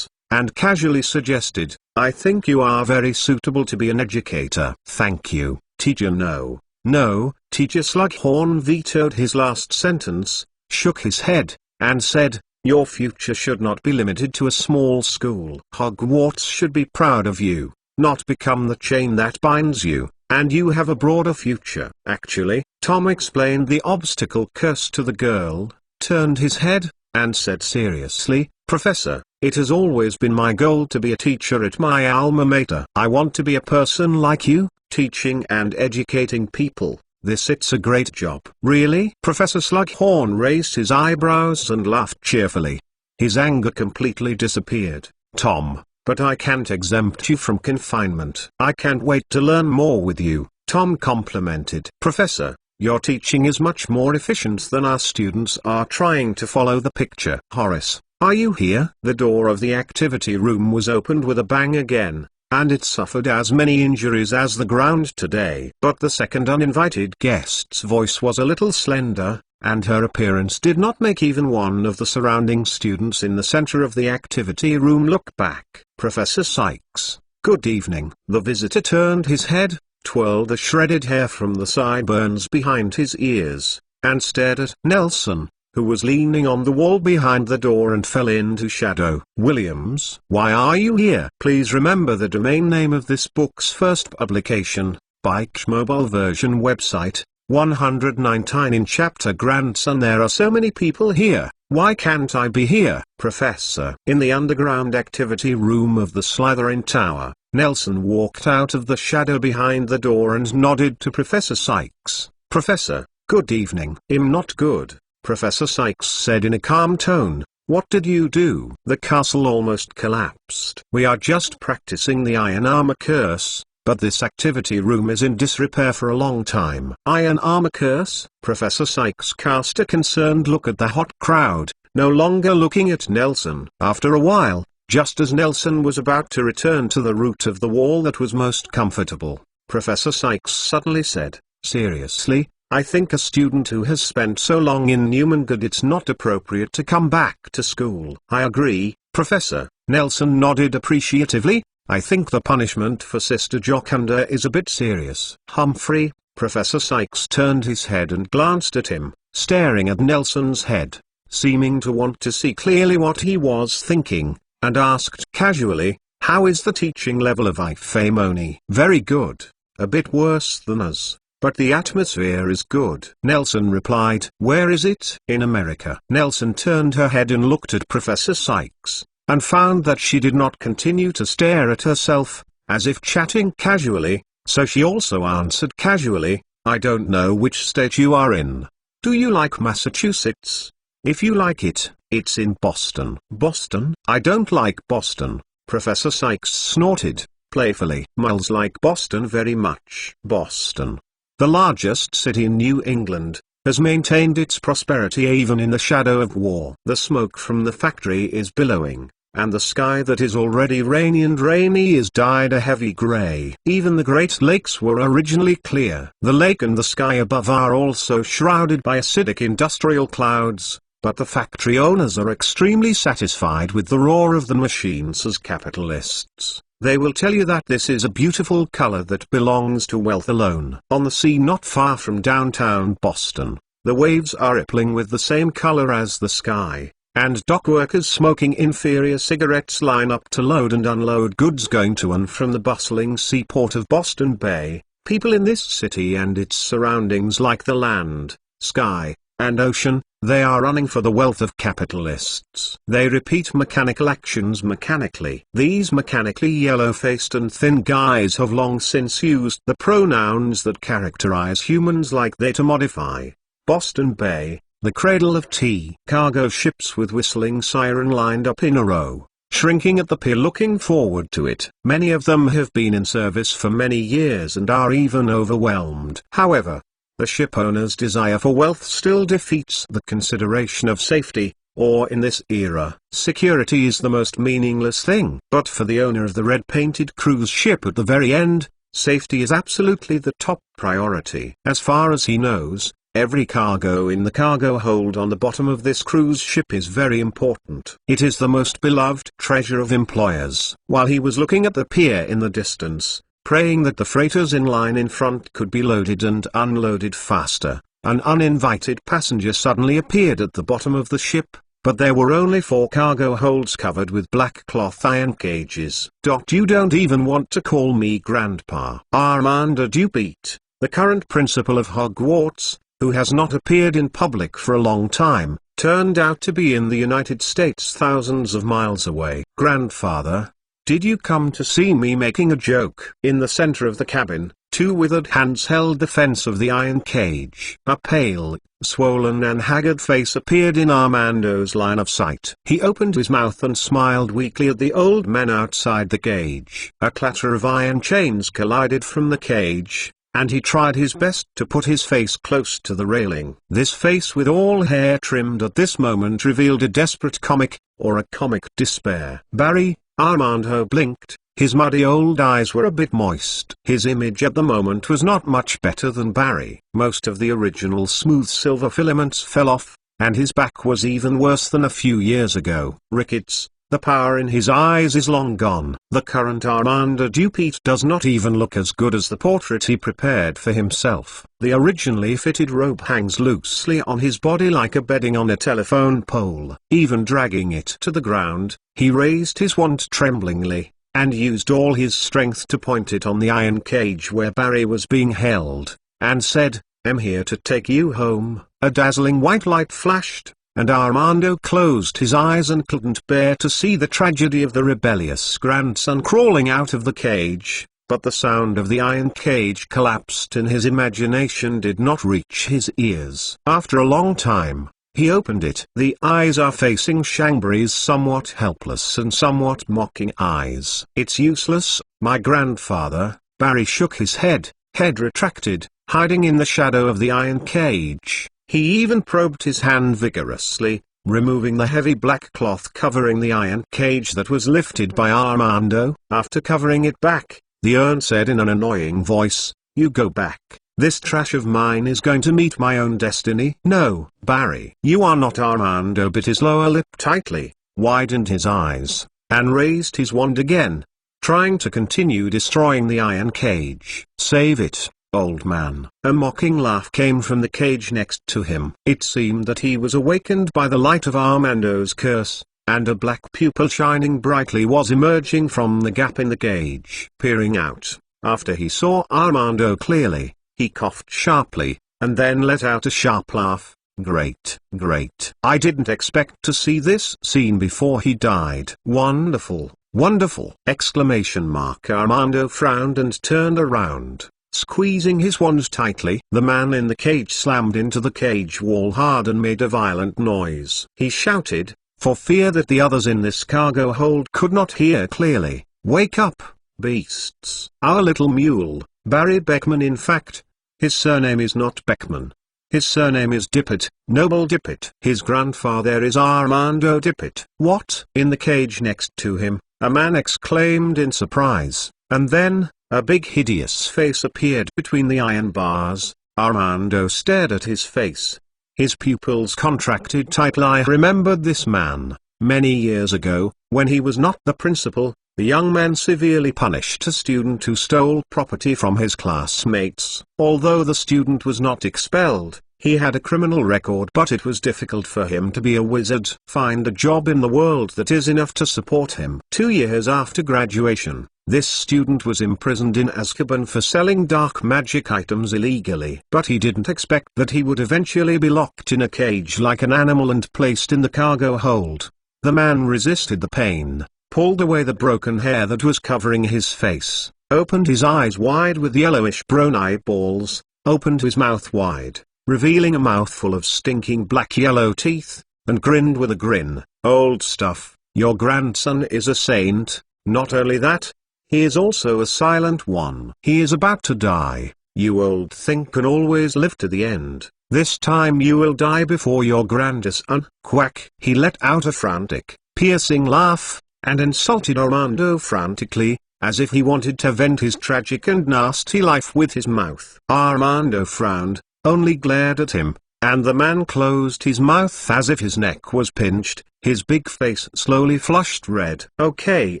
and casually suggested, "I think you are very suitable to be an educator." "Thank you, teacher." No, Teacher Slughorn vetoed his last sentence, shook his head, and said, "Your future should not be limited to a small school. Hogwarts should be proud of you, not become the chain that binds you, and you have a broader future." Actually, Tom explained the obstacle curse to the girl, turned his head, and said seriously, "Professor, it has always been my goal to be a teacher at my alma mater. I want to be a person like you, teaching and educating people. It's a great job." "Really?" Professor Slughorn raised his eyebrows and laughed cheerfully. His anger completely disappeared. "Tom, but I can't exempt you from confinement." "I can't wait to learn more with you," Tom complimented. "Professor, your teaching is much more efficient than our students are trying to follow the picture." "Horace, are you here?" The door of the activity room was opened with a bang again, and it suffered as many injuries as the ground today. But the second uninvited guest's voice was a little slender, and her appearance did not make even one of the surrounding students in the center of the activity room look back. "Professor Sykes, good evening." The visitor turned his head, twirled the shredded hair from the sideburns behind his ears, and stared at Nelson, who was leaning on the wall behind the door and fell into shadow. "Williams, why are you here?" Please remember the domain name of this book's first publication, Bike's mobile version website, 119 in chapter Grandson. There are so many people here, why can't I be here? Professor. In the underground activity room of the Slytherin Tower, Nelson walked out of the shadow behind the door and nodded to Professor Sykes. "Professor, good evening." "I'm not good," Professor Sykes said in a calm tone. "What did you do?" The castle almost collapsed. "We are just practicing the iron armor curse, but this activity room is in disrepair for a long time." "Iron armor curse?" Professor Sykes cast a concerned look at the hot crowd, no longer looking at Nelson. After a while, just as Nelson was about to return to the root of the wall that was most comfortable, Professor Sykes suddenly said, "Seriously, I think a student who has spent so long in Newmangud it's not appropriate to come back to school." "I agree, Professor," Nelson nodded appreciatively. "I think the punishment for Sister Jocunda is a bit serious." "Humphrey," Professor Sykes turned his head and glanced at him, staring at Nelson's head, seeming to want to see clearly what he was thinking, and asked casually, "How is the teaching level of Ifemoni?" "Very good. A bit worse than us, but the atmosphere is good," Nelson replied. "Where is it?" "In America." Nelson turned her head and looked at Professor Sykes, and found that she did not continue to stare at herself, as if chatting casually, so she also answered casually, "I don't know which state you are in. Do you like Massachusetts? If you like it, it's in Boston." "Boston?" "I don't like Boston," Professor Sykes snorted, playfully. "Miles like Boston very much." Boston, the largest city in New England, has maintained its prosperity even in the shadow of war. The smoke from the factory is billowing, and the sky that is already rainy is dyed a heavy gray. Even the Great Lakes were originally clear. The lake and the sky above are also shrouded by acidic industrial clouds, but the factory owners are extremely satisfied with the roar of the machines as capitalists. They will tell you that this is a beautiful color that belongs to wealth alone. On the sea not far from downtown Boston, the waves are rippling with the same color as the sky, and dock workers smoking inferior cigarettes line up to load and unload goods going to and from the bustling seaport of Boston Bay. People in this city and its surroundings like the land, sky, and ocean, they are running for the wealth of capitalists. They repeat mechanical actions mechanically. These mechanically yellow-faced and thin guys have long since used the pronouns that characterize humans like they to modify Boston Bay, the cradle of tea. Cargo ships with whistling siren lined up in a row, shrinking at the pier looking forward to it. Many of them have been in service for many years and are even overwhelmed. However, the ship owner's desire for wealth still defeats the consideration of safety, or in this era, security is the most meaningless thing. But for the owner of the red-painted cruise ship at the very end, safety is absolutely the top priority. As far as he knows, every cargo in the cargo hold on the bottom of this cruise ship is very important. It is the most beloved treasure of employers. While he was looking at the pier in the distance, praying that the freighters in line in front could be loaded and unloaded faster, an uninvited passenger suddenly appeared at the bottom of the ship, but there were only 4 cargo holds covered with black cloth iron cages. "You don't even want to call me Grandpa." Armando Dupit, the current principal of Hogwarts, who has not appeared in public for a long time, turned out to be in the United States thousands of miles away. "Grandfather, did you come to see me making a joke?" In the center of the cabin, 2 withered hands held the fence of the iron cage. A pale, swollen and haggard face appeared in Armando's line of sight. He opened his mouth and smiled weakly at the old men outside the cage. A clatter of iron chains collided from the cage, and he tried his best to put his face close to the railing. This face with all hair trimmed at this moment revealed a desperate comic, or a comic despair. "Barry," Armando blinked, his muddy old eyes were a bit moist. His image at the moment was not much better than Barry. Most of the original smooth silver filaments fell off, and his back was even worse than a few years ago. Rickets, the power in his eyes is long gone. The current Armando Dupit does not even look as good as the portrait he prepared for himself. The originally fitted robe hangs loosely on his body like a bedding on a telephone pole. Even dragging it to the ground, he raised his wand tremblingly, and used all his strength to point it on the iron cage where Barry was being held, and said, "I'm here to take you home." A dazzling white light flashed, and Armando closed his eyes and couldn't bear to see the tragedy of the rebellious grandson crawling out of the cage, but the sound of the iron cage collapsed in his imagination did not reach his ears. After a long time, he opened it. The eyes are facing Shangbri's somewhat helpless and somewhat mocking eyes. "It's useless, my grandfather." Barry shook his head retracted, hiding in the shadow of the iron cage. He even probed his hand vigorously, removing the heavy black cloth covering the iron cage that was lifted by Armando. After covering it back, the urn said in an annoying voice, "You go back. This trash of mine is going to meet my own destiny." "No, Barry." "You are not." Armando bit his lower lip tightly, widened his eyes, and raised his wand again, trying to continue destroying the iron cage. "Save it, old man." A mocking laugh came from the cage next to him. It seemed that he was awakened by the light of Armando's curse, and a black pupil shining brightly was emerging from the gap in the cage. Peering out, after he saw Armando clearly, he coughed sharply, and then let out a sharp laugh. "Great, great. I didn't expect to see this scene before he died." "Wonderful, wonderful!" Armando frowned and turned around, squeezing his wand tightly. The man in the cage slammed into the cage wall hard and made a violent noise. He shouted, for fear that the others in this cargo hold could not hear clearly, "Wake up, beasts!" Our little mule, Barry Beckman, in fact. His surname is not Beckman. His surname is Dippet, Noble Dippet. His grandfather is Armando Dippet. "What?" In the cage next to him, a man exclaimed in surprise, and then, a big hideous face appeared between the iron bars. Armando stared at his face. His pupils contracted tightly. I remembered this man. Many years ago, when he was not the principal, the young man severely punished a student who stole property from his classmates. Although the student was not expelled, he had a criminal record, but it was difficult for him to be a wizard. Find a job in the world that is enough to support him. 2 years after graduation, this student was imprisoned in Azkaban for selling dark magic items illegally. But he didn't expect that he would eventually be locked in a cage like an animal and placed in the cargo hold. The man resisted the pain, pulled away the broken hair that was covering his face, opened his eyes wide with yellowish brown eyeballs, opened his mouth wide, revealing a mouthful of stinking black-yellow teeth, and grinned with a grin. "Old stuff, your grandson is a saint. Not only that, he is also a silent one. He is about to die. You old thing can always live to the end. This time you will die before your grandson." Quack! He let out a frantic, piercing laugh, and insulted Armando frantically, as if he wanted to vent his tragic and nasty life with his mouth. Armando frowned, only glared at him, and the man closed his mouth as if his neck was pinched. His big face slowly flushed red. "Okay,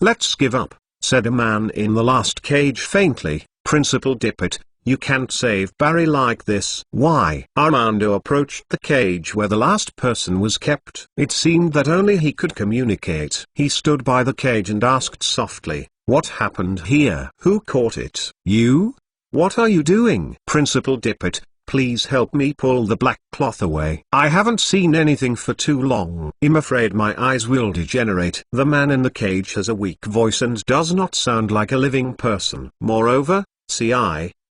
let's give up," said a man in the last cage faintly. "Principal Dippet, you can't save Barry like this." "Why?" Armando approached the cage where the last person was kept. It seemed that only he could communicate. He stood by the cage and asked softly, "What happened here? Who caught it?" "You? What are you doing?" "Principal Dippet, please help me pull the black cloth away. I haven't seen anything for too long. I'm afraid my eyes will degenerate." The man in the cage has a weak voice and does not sound like a living person. "Moreover,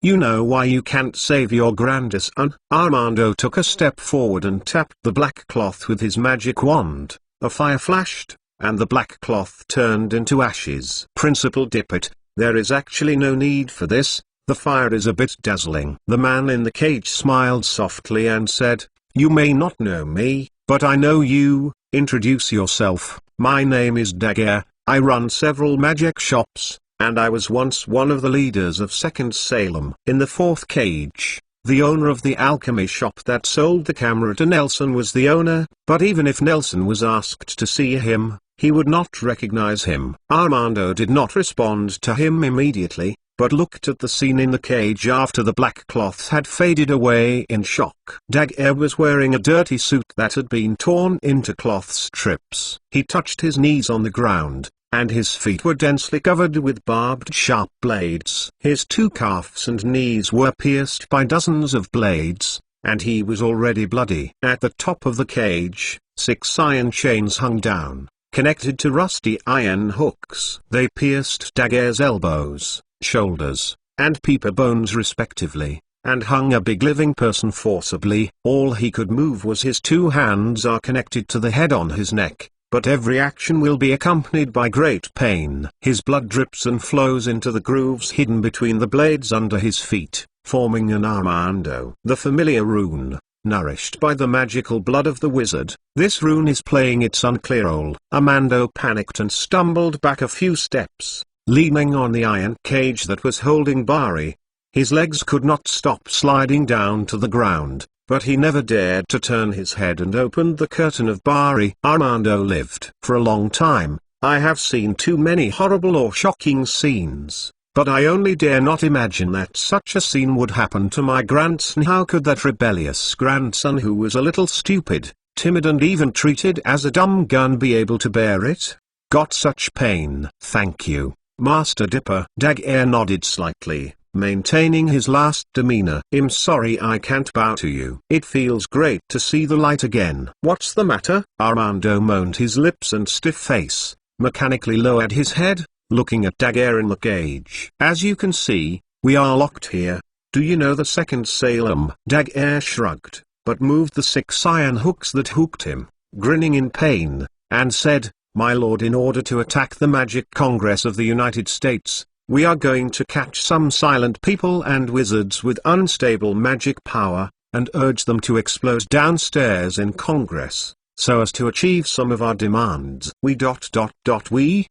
you know why you can't save your grandson?" Armando took a step forward and tapped the black cloth with his magic wand. A fire flashed, and the black cloth turned into ashes. "Principal Dippet, there is actually no need for this. The fire is a bit dazzling." The man in the cage smiled softly and said, "You may not know me, but I know you. Introduce yourself." "My name is Dagger. I run several magic shops, and I was once one of the leaders of Second Salem." In the fourth cage, the owner of the alchemy shop that sold the camera to Nelson was the owner, but even if Nelson was asked to see him, he would not recognize him. Armando did not respond to him immediately, but looked at the scene in the cage after the black cloth had faded away in shock. Dagger was wearing a dirty suit that had been torn into cloth strips. He touched his knees on the ground, and his feet were densely covered with barbed sharp blades. His 2 calves and knees were pierced by dozens of blades, and he was already bloody. At the top of the cage, 6 iron chains hung down, connected to rusty iron hooks. They pierced Dagger's elbows, shoulders, and Pupa bones respectively, and hung a big living person forcibly. All he could move was his 2 hands are connected to the head on his neck, but every action will be accompanied by great pain. His blood drips and flows into the grooves hidden between the blades under his feet, forming an Armando. The familiar rune, nourished by the magical blood of the wizard. This rune is playing its unclear role. Armando panicked and stumbled back a few steps, leaning on the iron cage that was holding Barry. His legs could not stop sliding down to the ground, but he never dared to turn his head and opened the curtain of Barry. Armando lived for a long time. I have seen too many horrible or shocking scenes, but I only dare not imagine that such a scene would happen to my grandson. How could that rebellious grandson, who was a little stupid, timid and even treated as a dumb gun, be able to bear it? Got such pain. Thank you, Master Dipper. Dagger nodded slightly, maintaining his last demeanor. I'm sorry I can't bow to you. It feels great to see the light again. What's the matter? Armando moaned, his lips and stiff face, mechanically lowered his head, looking at Dagger in the cage. As you can see, we are locked here. Do you know the second Salem? Dagger shrugged, but moved the 6 iron hooks that hooked him, grinning in pain, and said, My lord, in order to attack the Magic Congress of the United States, we are going to catch some silent people and wizards with unstable magic power, and urge them to explode downstairs in Congress, so as to achieve some of our demands. We ...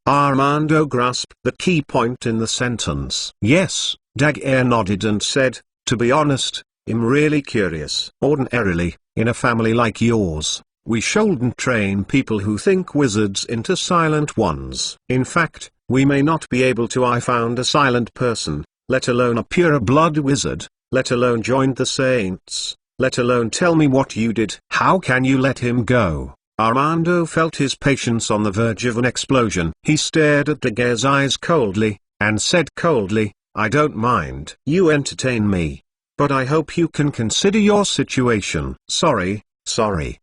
Armando grasped the key point in the sentence. Yes, Dagger nodded and said, to be honest, I'm really curious. Ordinarily, in a family like yours, we shouldn't train people who think wizards into silent ones. In fact, we may not be able to. I found a silent person, let alone a pure blood wizard, let alone joined the saints, let alone tell me what you did. How can you let him go? Armando felt his patience on the verge of an explosion. He stared at Dagger's eyes coldly, and said coldly, I don't mind. You entertain me, but I hope you can consider your situation. Sorry,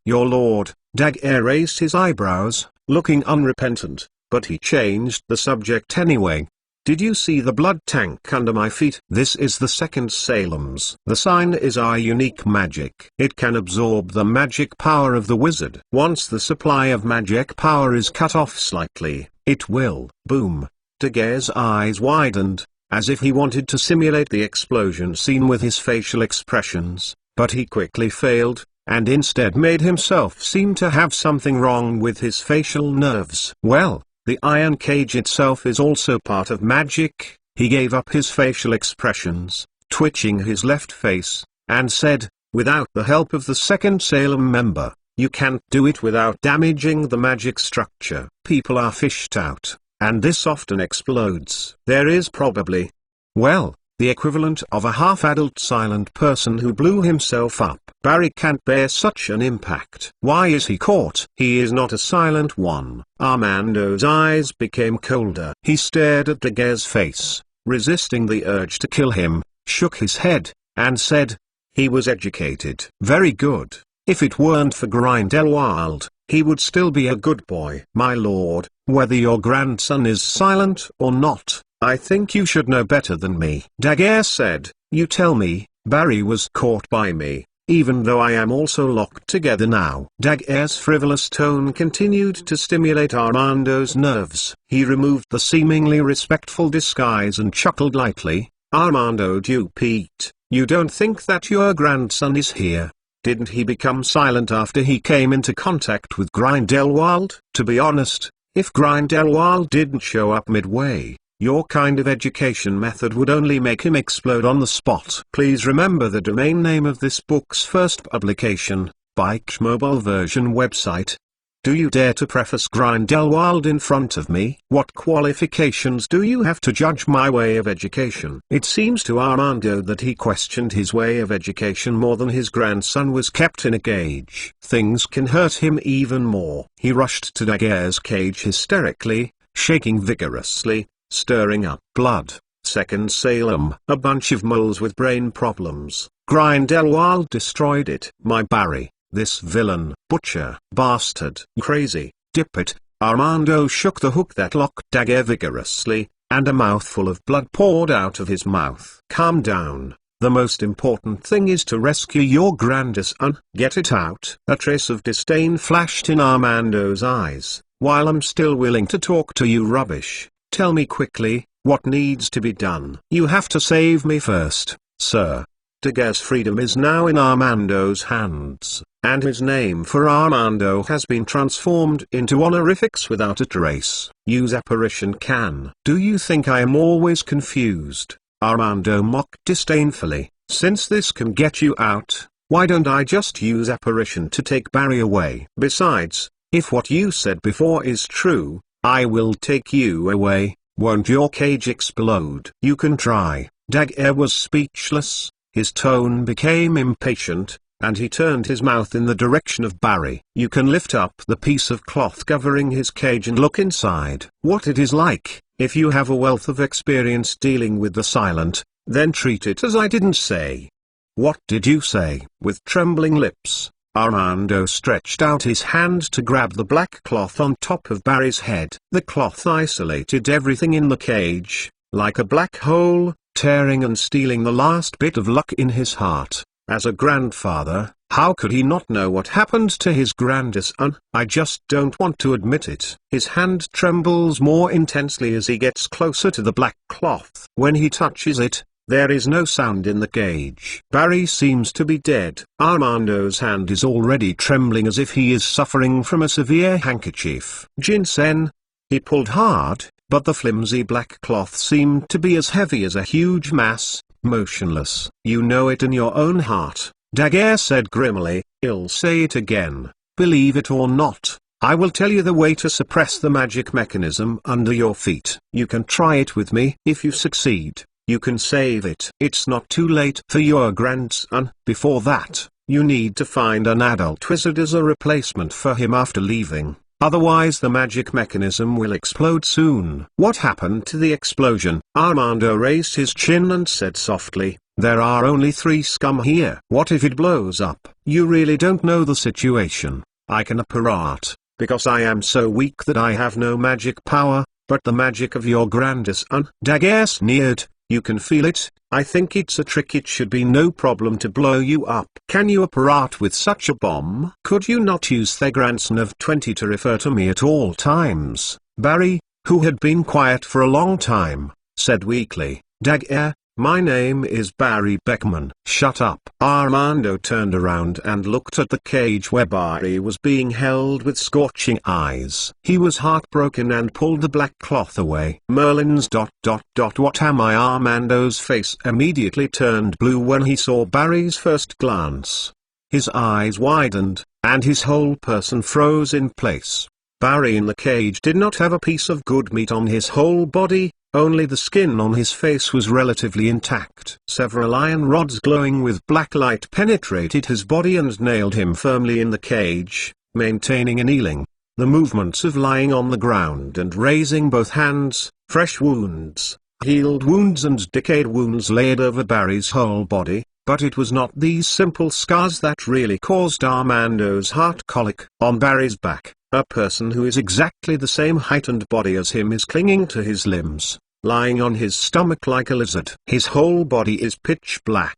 your lord. Dagger raised his eyebrows, looking unrepentant, but he changed the subject anyway. Did you see the blood tank under my feet? This is the second Salem's. The sign is our unique magic. It can absorb the magic power of the wizard. Once the supply of magic power is cut off slightly, it will boom. Dagger's eyes widened, as if he wanted to simulate the explosion scene with his facial expressions, but he quickly failed, and instead made himself seem to have something wrong with his facial nerves. Well, the iron cage itself is also part of magic. He gave up his facial expressions, twitching his left face, and said, without the help of the second Salem member, you can't do it without damaging the magic structure. People are fished out, and this often explodes. There is probably, well, the equivalent of a half-adult silent person who blew himself up. Barry can't bear such an impact. Why is he caught? He is not a silent one. Armando's eyes became colder. He stared at Dagger's face, resisting the urge to kill him, shook his head, and said, he was educated. Very good. If it weren't for Grindelwald, he would still be a good boy. My lord, whether your grandson is silent or not, I think you should know better than me. Dagger said, you tell me, Barry was caught by me, even though I am also locked together now. Dagger's frivolous tone continued to stimulate Armando's nerves. He removed the seemingly respectful disguise and chuckled lightly. Armando Dupete, you don't think that your grandson is here? Didn't he become silent after he came into contact with Grindelwald? To be honest, if Grindelwald didn't show up midway, your kind of education method would only make him explode on the spot. Please remember the domain name of this book's first publication, Bike's mobile version website. Do you dare to preface Grindelwald in front of me? What qualifications do you have to judge my way of education? It seems to Armando that he questioned his way of education more than his grandson was kept in a cage. Things can hurt him even more. He rushed to Dagger's cage hysterically, shaking vigorously, stirring up blood. Second Salem. A bunch of moles with brain problems. Grindelwald destroyed it. My Barry, this villain, butcher, bastard, crazy, dip it. Armando shook the hook that locked Dagger vigorously, and a mouthful of blood poured out of his mouth. Calm down. The most important thing is to rescue your grandson. Get it out. A trace of disdain flashed in Armando's eyes. While I'm still willing to talk to you rubbish, tell me quickly, what needs to be done? You have to save me first, sir. Daguerre's freedom is now in Armando's hands, and his name for Armando has been transformed into honorifics without a trace. Use apparition can. Do you think I am always confused? Armando mocked disdainfully. Since this can get you out, why don't I just use apparition to take Barry away? Besides, if what you said before is true, I will take you away. Won't your cage explode? You can try. Daguerre was speechless, his tone became impatient, and he turned his mouth in the direction of Barry. You can lift up the piece of cloth covering his cage and look inside. What it is like. If you have a wealth of experience dealing with the silent, then treat it as I didn't say. What did you say? With trembling lips, Armando stretched out his hand to grab the black cloth on top of Barry's head. The cloth isolated everything in the cage, like a black hole, tearing and stealing the last bit of luck in his heart. As a grandfather, how could he not know what happened to his grandson? I just don't want to admit it. His hand trembles more intensely as he gets closer to the black cloth. When he touches it, there is no sound in the cage. Barry seems to be dead. Armando's hand is already trembling as if he is suffering from a severe handkerchief. Ginseng. He pulled hard, but the flimsy black cloth seemed to be as heavy as a huge mass, motionless. You know it in your own heart, Daguerre said grimly. I'll say it again. Believe it or not, I will tell you the way to suppress the magic mechanism under your feet. You can try it with me. If you succeed, you can save it. It's not too late for your grandson. Before that, you need to find an adult wizard as a replacement for him after leaving. Otherwise the magic mechanism will explode soon. What happened to the explosion? Armando raised his chin and said softly, there are only 3 scum here. What if it blows up? You really don't know the situation. I can apparat, because I am so weak that I have no magic power, but the magic of your grandson. Daguerre sneered. You can feel it. I think it's a trick. It should be no problem to blow you up. Can you apparat with such a bomb? Could you not use the grandson of 20 to refer to me at all times? Barry, who had been quiet for a long time, said weakly, Daguerre, my name is Barry Beckman. Shut up. Armando turned around and looked at the cage where Barry was being held with scorching eyes. He was heartbroken and pulled the black cloth away. Merlin's ... What am I? Armando's face immediately turned blue when he saw Barry's first glance. His eyes widened, and his whole person froze in place. Barry in the cage did not have a piece of good meat on his whole body. Only the skin on his face was relatively intact. Several iron rods glowing with black light penetrated his body and nailed him firmly in the cage, maintaining a kneeling. The movements of lying on the ground and raising both hands, fresh wounds, healed wounds and decayed wounds laid over Barry's whole body, but it was not these simple scars that really caused Armando's heart colic. On Barry's back, a person who is exactly the same height and body as him is clinging to his limbs, lying on his stomach like a lizard. His whole body is pitch black,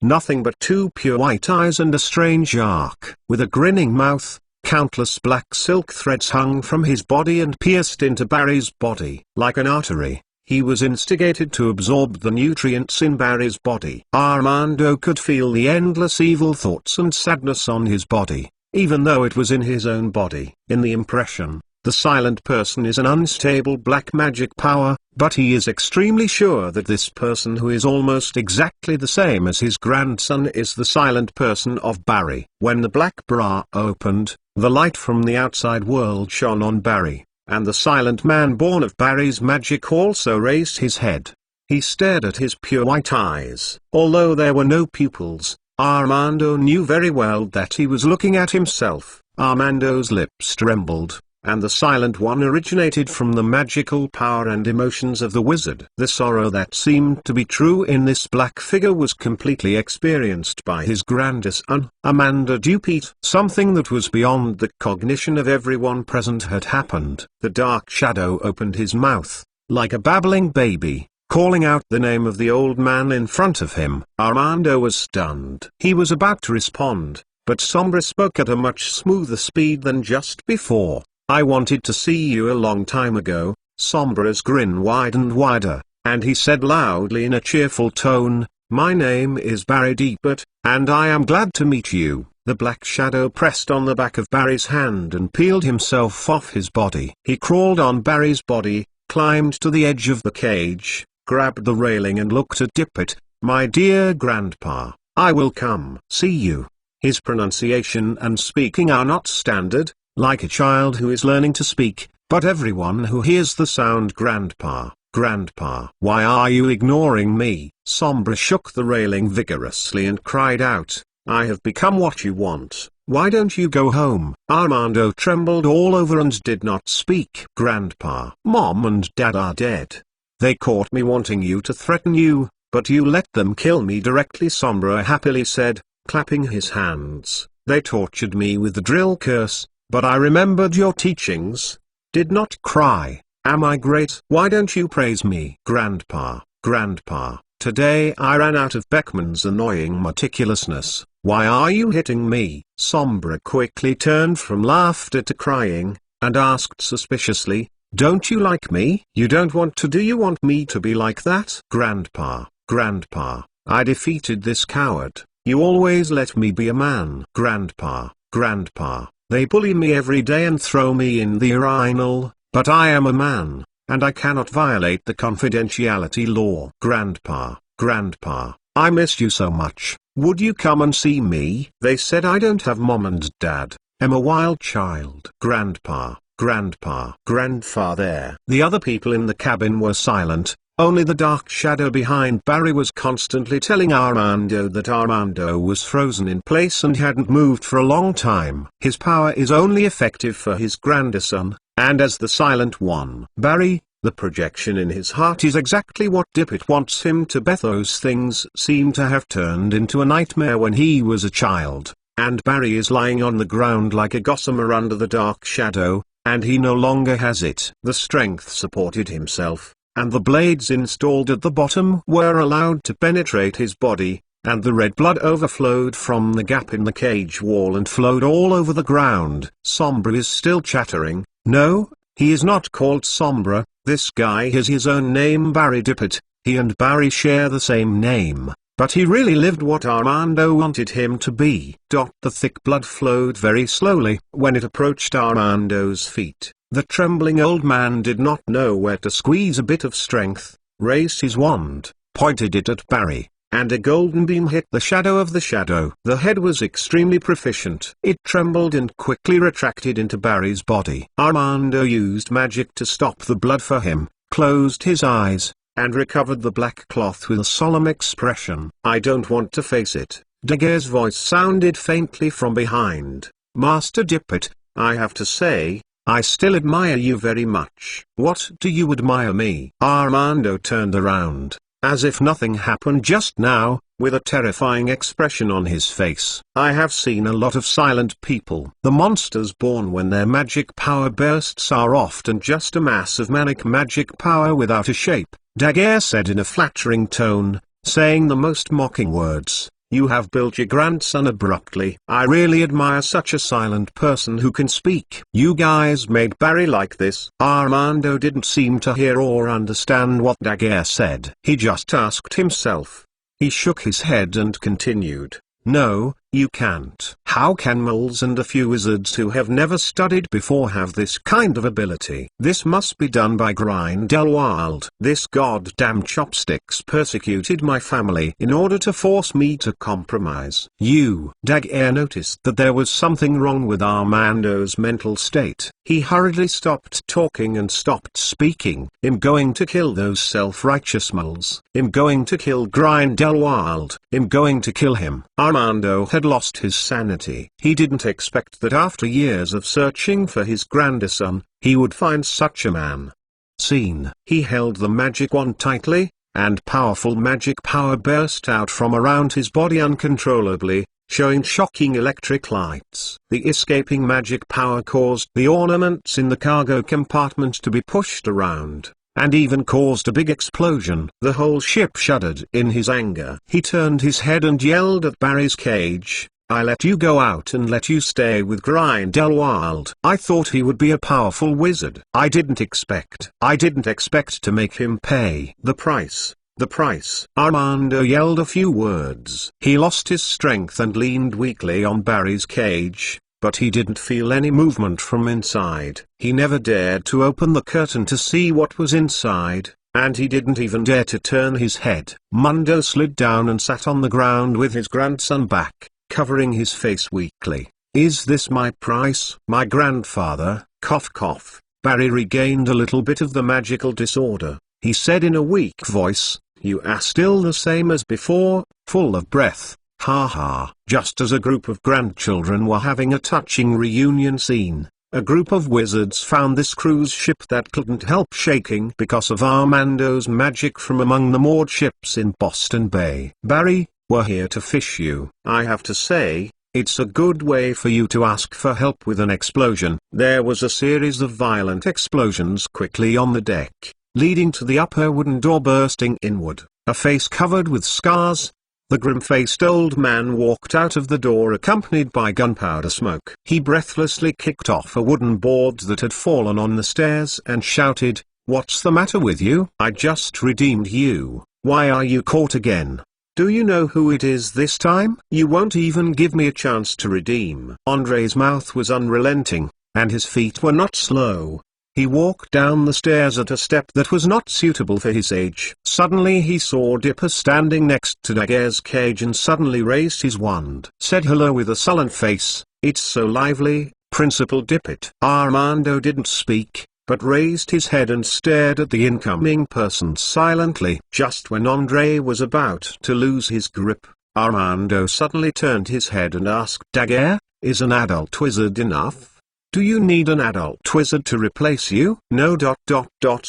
nothing but 2 pure white eyes and a strange arc. With a grinning mouth, countless black silk threads hung from his body and pierced into Barry's body. Like an artery, he was instigated to absorb the nutrients in Barry's body. Armando could feel the endless evil thoughts and sadness on his body, even though it was in his own body. In the impression, the silent person is an unstable black magic power, but he is extremely sure that this person who is almost exactly the same as his grandson is the silent person of Barry. When the black bra opened, the light from the outside world shone on Barry, and the silent man born of Barry's magic also raised his head. He stared at his pure white eyes. Although there were no pupils, Armando knew very well that he was looking at himself. Armando's lips trembled, and the silent one originated from the magical power and emotions of the wizard. The sorrow that seemed to be true in this black figure was completely experienced by his grandson, Amanda Dupete. Something that was beyond the cognition of everyone present had happened. The dark shadow opened his mouth, like a babbling baby, calling out the name of the old man in front of him. Armando was stunned. He was about to respond, but Sombra spoke at a much smoother speed than just before. I wanted to see you a long time ago. Sombra's grin widened wider, and he said loudly in a cheerful tone, My name is Barry Deepert, and I am glad to meet you." The black shadow pressed on the back of Barry's hand and peeled himself off his body. He crawled on Barry's body, climbed to the edge of the cage, grabbed the railing and looked at Deepert. "My dear grandpa, I will come see you." His pronunciation and speaking are not standard, like a child who is learning to speak, but everyone who hears the sound "grandpa, grandpa." "Why are you ignoring me?" Sombra shook the railing vigorously and cried out, "I have become what you want. Why don't you go home?" Armando trembled all over and did not speak. "Grandpa, Mom and Dad are dead. They caught me wanting you to threaten you, but you let them kill me directly," Sombra happily said, clapping his hands. "They tortured me with the drill curse, but I remembered your teachings. Did not cry. Am I great? Why don't you praise me?" "Grandpa, grandpa, today I ran out of Beckman's annoying meticulousness. Why are you hitting me?" Sombra quickly turned from laughter to crying, and asked suspiciously, "Don't you like me?" "You don't want to? Do you want me to be like that?" "Grandpa, grandpa, I defeated this coward. You always let me be a man." "Grandpa, grandpa, they bully me every day and throw me in the urinal, but I am a man, and I cannot violate the confidentiality law." "Grandpa, grandpa, I miss you so much. Would you come and see me?" "They said I don't have mom and dad. I'm a wild child." "Grandpa, grandpa, grandfather." The other people in the cabin were silent. Only the dark shadow behind Barry was constantly telling Armando that Armando was frozen in place and hadn't moved for a long time. His power is only effective for his grandson, and as the silent one. Barry, the projection in his heart is exactly what Deepert wants him to be. Those things seem to have turned into a nightmare when he was a child, and Barry is lying on the ground like a gossamer under the dark shadow, and he no longer has it. The strength supported himself, and the blades installed at the bottom were allowed to penetrate his body, and the red blood overflowed from the gap in the cage wall and flowed all over the ground. Sombra is still chattering. "No, he is not called Sombra, this guy has his own name, Barry Deepert. He and Barry share the same name, but he really lived what Armando wanted him to be." The thick blood flowed very slowly. When it approached Armando's feet, the trembling old man did not know where to squeeze a bit of strength, raised his wand, pointed it at Barry, and a golden beam hit the shadow of the shadow. The head was extremely proficient. It trembled and quickly retracted into Barry's body. Armando used magic to stop the blood for him, closed his eyes, and recovered the black cloth with a solemn expression. "I don't want to face it." Daguerre's voice sounded faintly from behind. "Master Deepert, I have to say, I still admire you very much." "What do you admire me?" Armando turned around, as if nothing happened just now, with a terrifying expression on his face. "I have seen a lot of silent people. The monsters born when their magic power bursts are often just a mass of manic magic power without a shape," Daguerre said in a flattering tone, saying the most mocking words. "You have built your grandson abruptly. I really admire such a silent person who can speak." "You guys made Barry like this." Armando didn't seem to hear or understand what Daguerre said. He just asked himself. He shook his head and continued, "No, you can't. How can moles and a few wizards who have never studied before have this kind of ability? This must be done by Grindelwald. This goddamn chopsticks persecuted my family in order to force me to compromise." Daguerre noticed that there was something wrong with Armando's mental state. He hurriedly stopped talking and stopped speaking. "I'm going to kill those self-righteous moles. I'm going to kill Grindelwald. I'm going to kill him." Armando had lost his sanity. He didn't expect that after years of searching for his grandson, he would find such a man. He held the magic wand tightly, and powerful magic power burst out from around his body uncontrollably, showing shocking electric lights. The escaping magic power caused the ornaments in the cargo compartment to be pushed around, and even caused a big explosion. The whole ship shuddered in his anger. He turned his head and yelled at Barry's cage, "I let you go out and let you stay with Grindelwald. I thought he would be a powerful wizard. I didn't expect to make him pay the price. The price. Armando yelled a few words. He lost his strength and leaned weakly on Barry's cage, but he didn't feel any movement from inside. He never dared to open the curtain to see what was inside, and he didn't even dare to turn his head. Mundo slid down and sat on the ground with his grandson back, covering his face weakly. Is this my price? My grandfather, cough cough. Barry regained a little bit of the magical disorder. He said in a weak voice, "You are still the same as before, full of breath. Ha ha." Just as a group of grandchildren were having a touching reunion scene, a group of wizards found this cruise ship that couldn't help shaking because of Armando's magic from among the moored ships in Boston Bay. "Barry, we're here to fish you. I have to say, it's a good way for you to ask for help with an explosion." There was a series of violent explosions quickly on the deck, leading to the upper wooden door bursting inward. A face covered with scars. The grim-faced old man walked out of the door accompanied by gunpowder smoke. He breathlessly kicked off a wooden board that had fallen on the stairs and shouted, "What's the matter with you? I just redeemed you. Why are you caught again? Do you know who it is this time? You won't even give me a chance to redeem." Andre's mouth was unrelenting, and his feet were not slow. He walked down the stairs at a step that was not suitable for his age. Suddenly he saw Dipper standing next to Daguerre's cage and suddenly raised his wand. Said hello with a sullen face. "It's so lively, Principal Dippet." Armando didn't speak, but raised his head and stared at the incoming person silently. Just when Andre was about to lose his grip, Armando suddenly turned his head and asked, "Daguerre, is an adult wizard enough? Do you need an adult wizard to replace you?" No.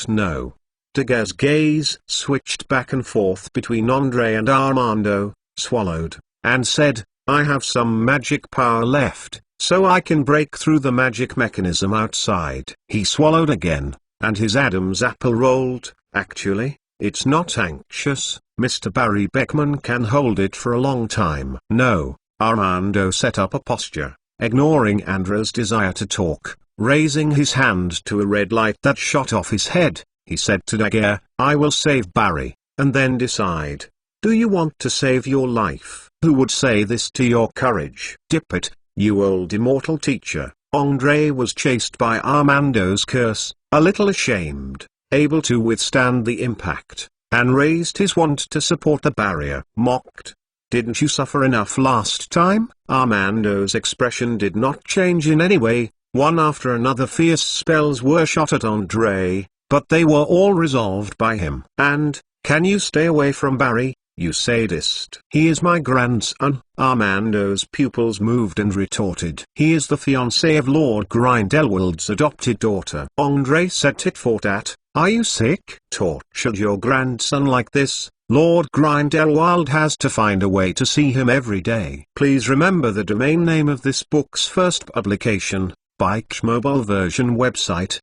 No. Daguerre's gaze switched back and forth between Andre and Armando, swallowed, and said, "I have some magic power left, so I can break through the magic mechanism outside." He swallowed again, and his Adam's apple rolled. "Actually, it's not anxious. Mr. Barry Beckman can hold it for a long time." No. Armando set up a posture, ignoring Andre's desire to talk. Raising his hand to a red light that shot off his head, he said to Daguerre, "I will save Barry, and then decide. Do you want to save your life?" "Who would say this to your courage?" "Dippet, you old immortal teacher." Andre was chased by Armando's curse, a little ashamed, able to withstand the impact, and raised his wand to support the barrier. Mocked. "Didn't you suffer enough last time?" Armando's expression did not change in any way. One after another fierce spells were shot at Andre, but they were all resolved by him. "And, can you stay away from Barry, you sadist?" "He is my grandson." Armando's pupils moved and retorted. "He is the fiancé of Lord Grindelwald's adopted daughter." Andre said tit for tat. "Are you sick? Tortured your grandson like this? Lord Grindelwald has to find a way to see him every day." Please remember the domain name of this book's first publication, Bike's mobile version website,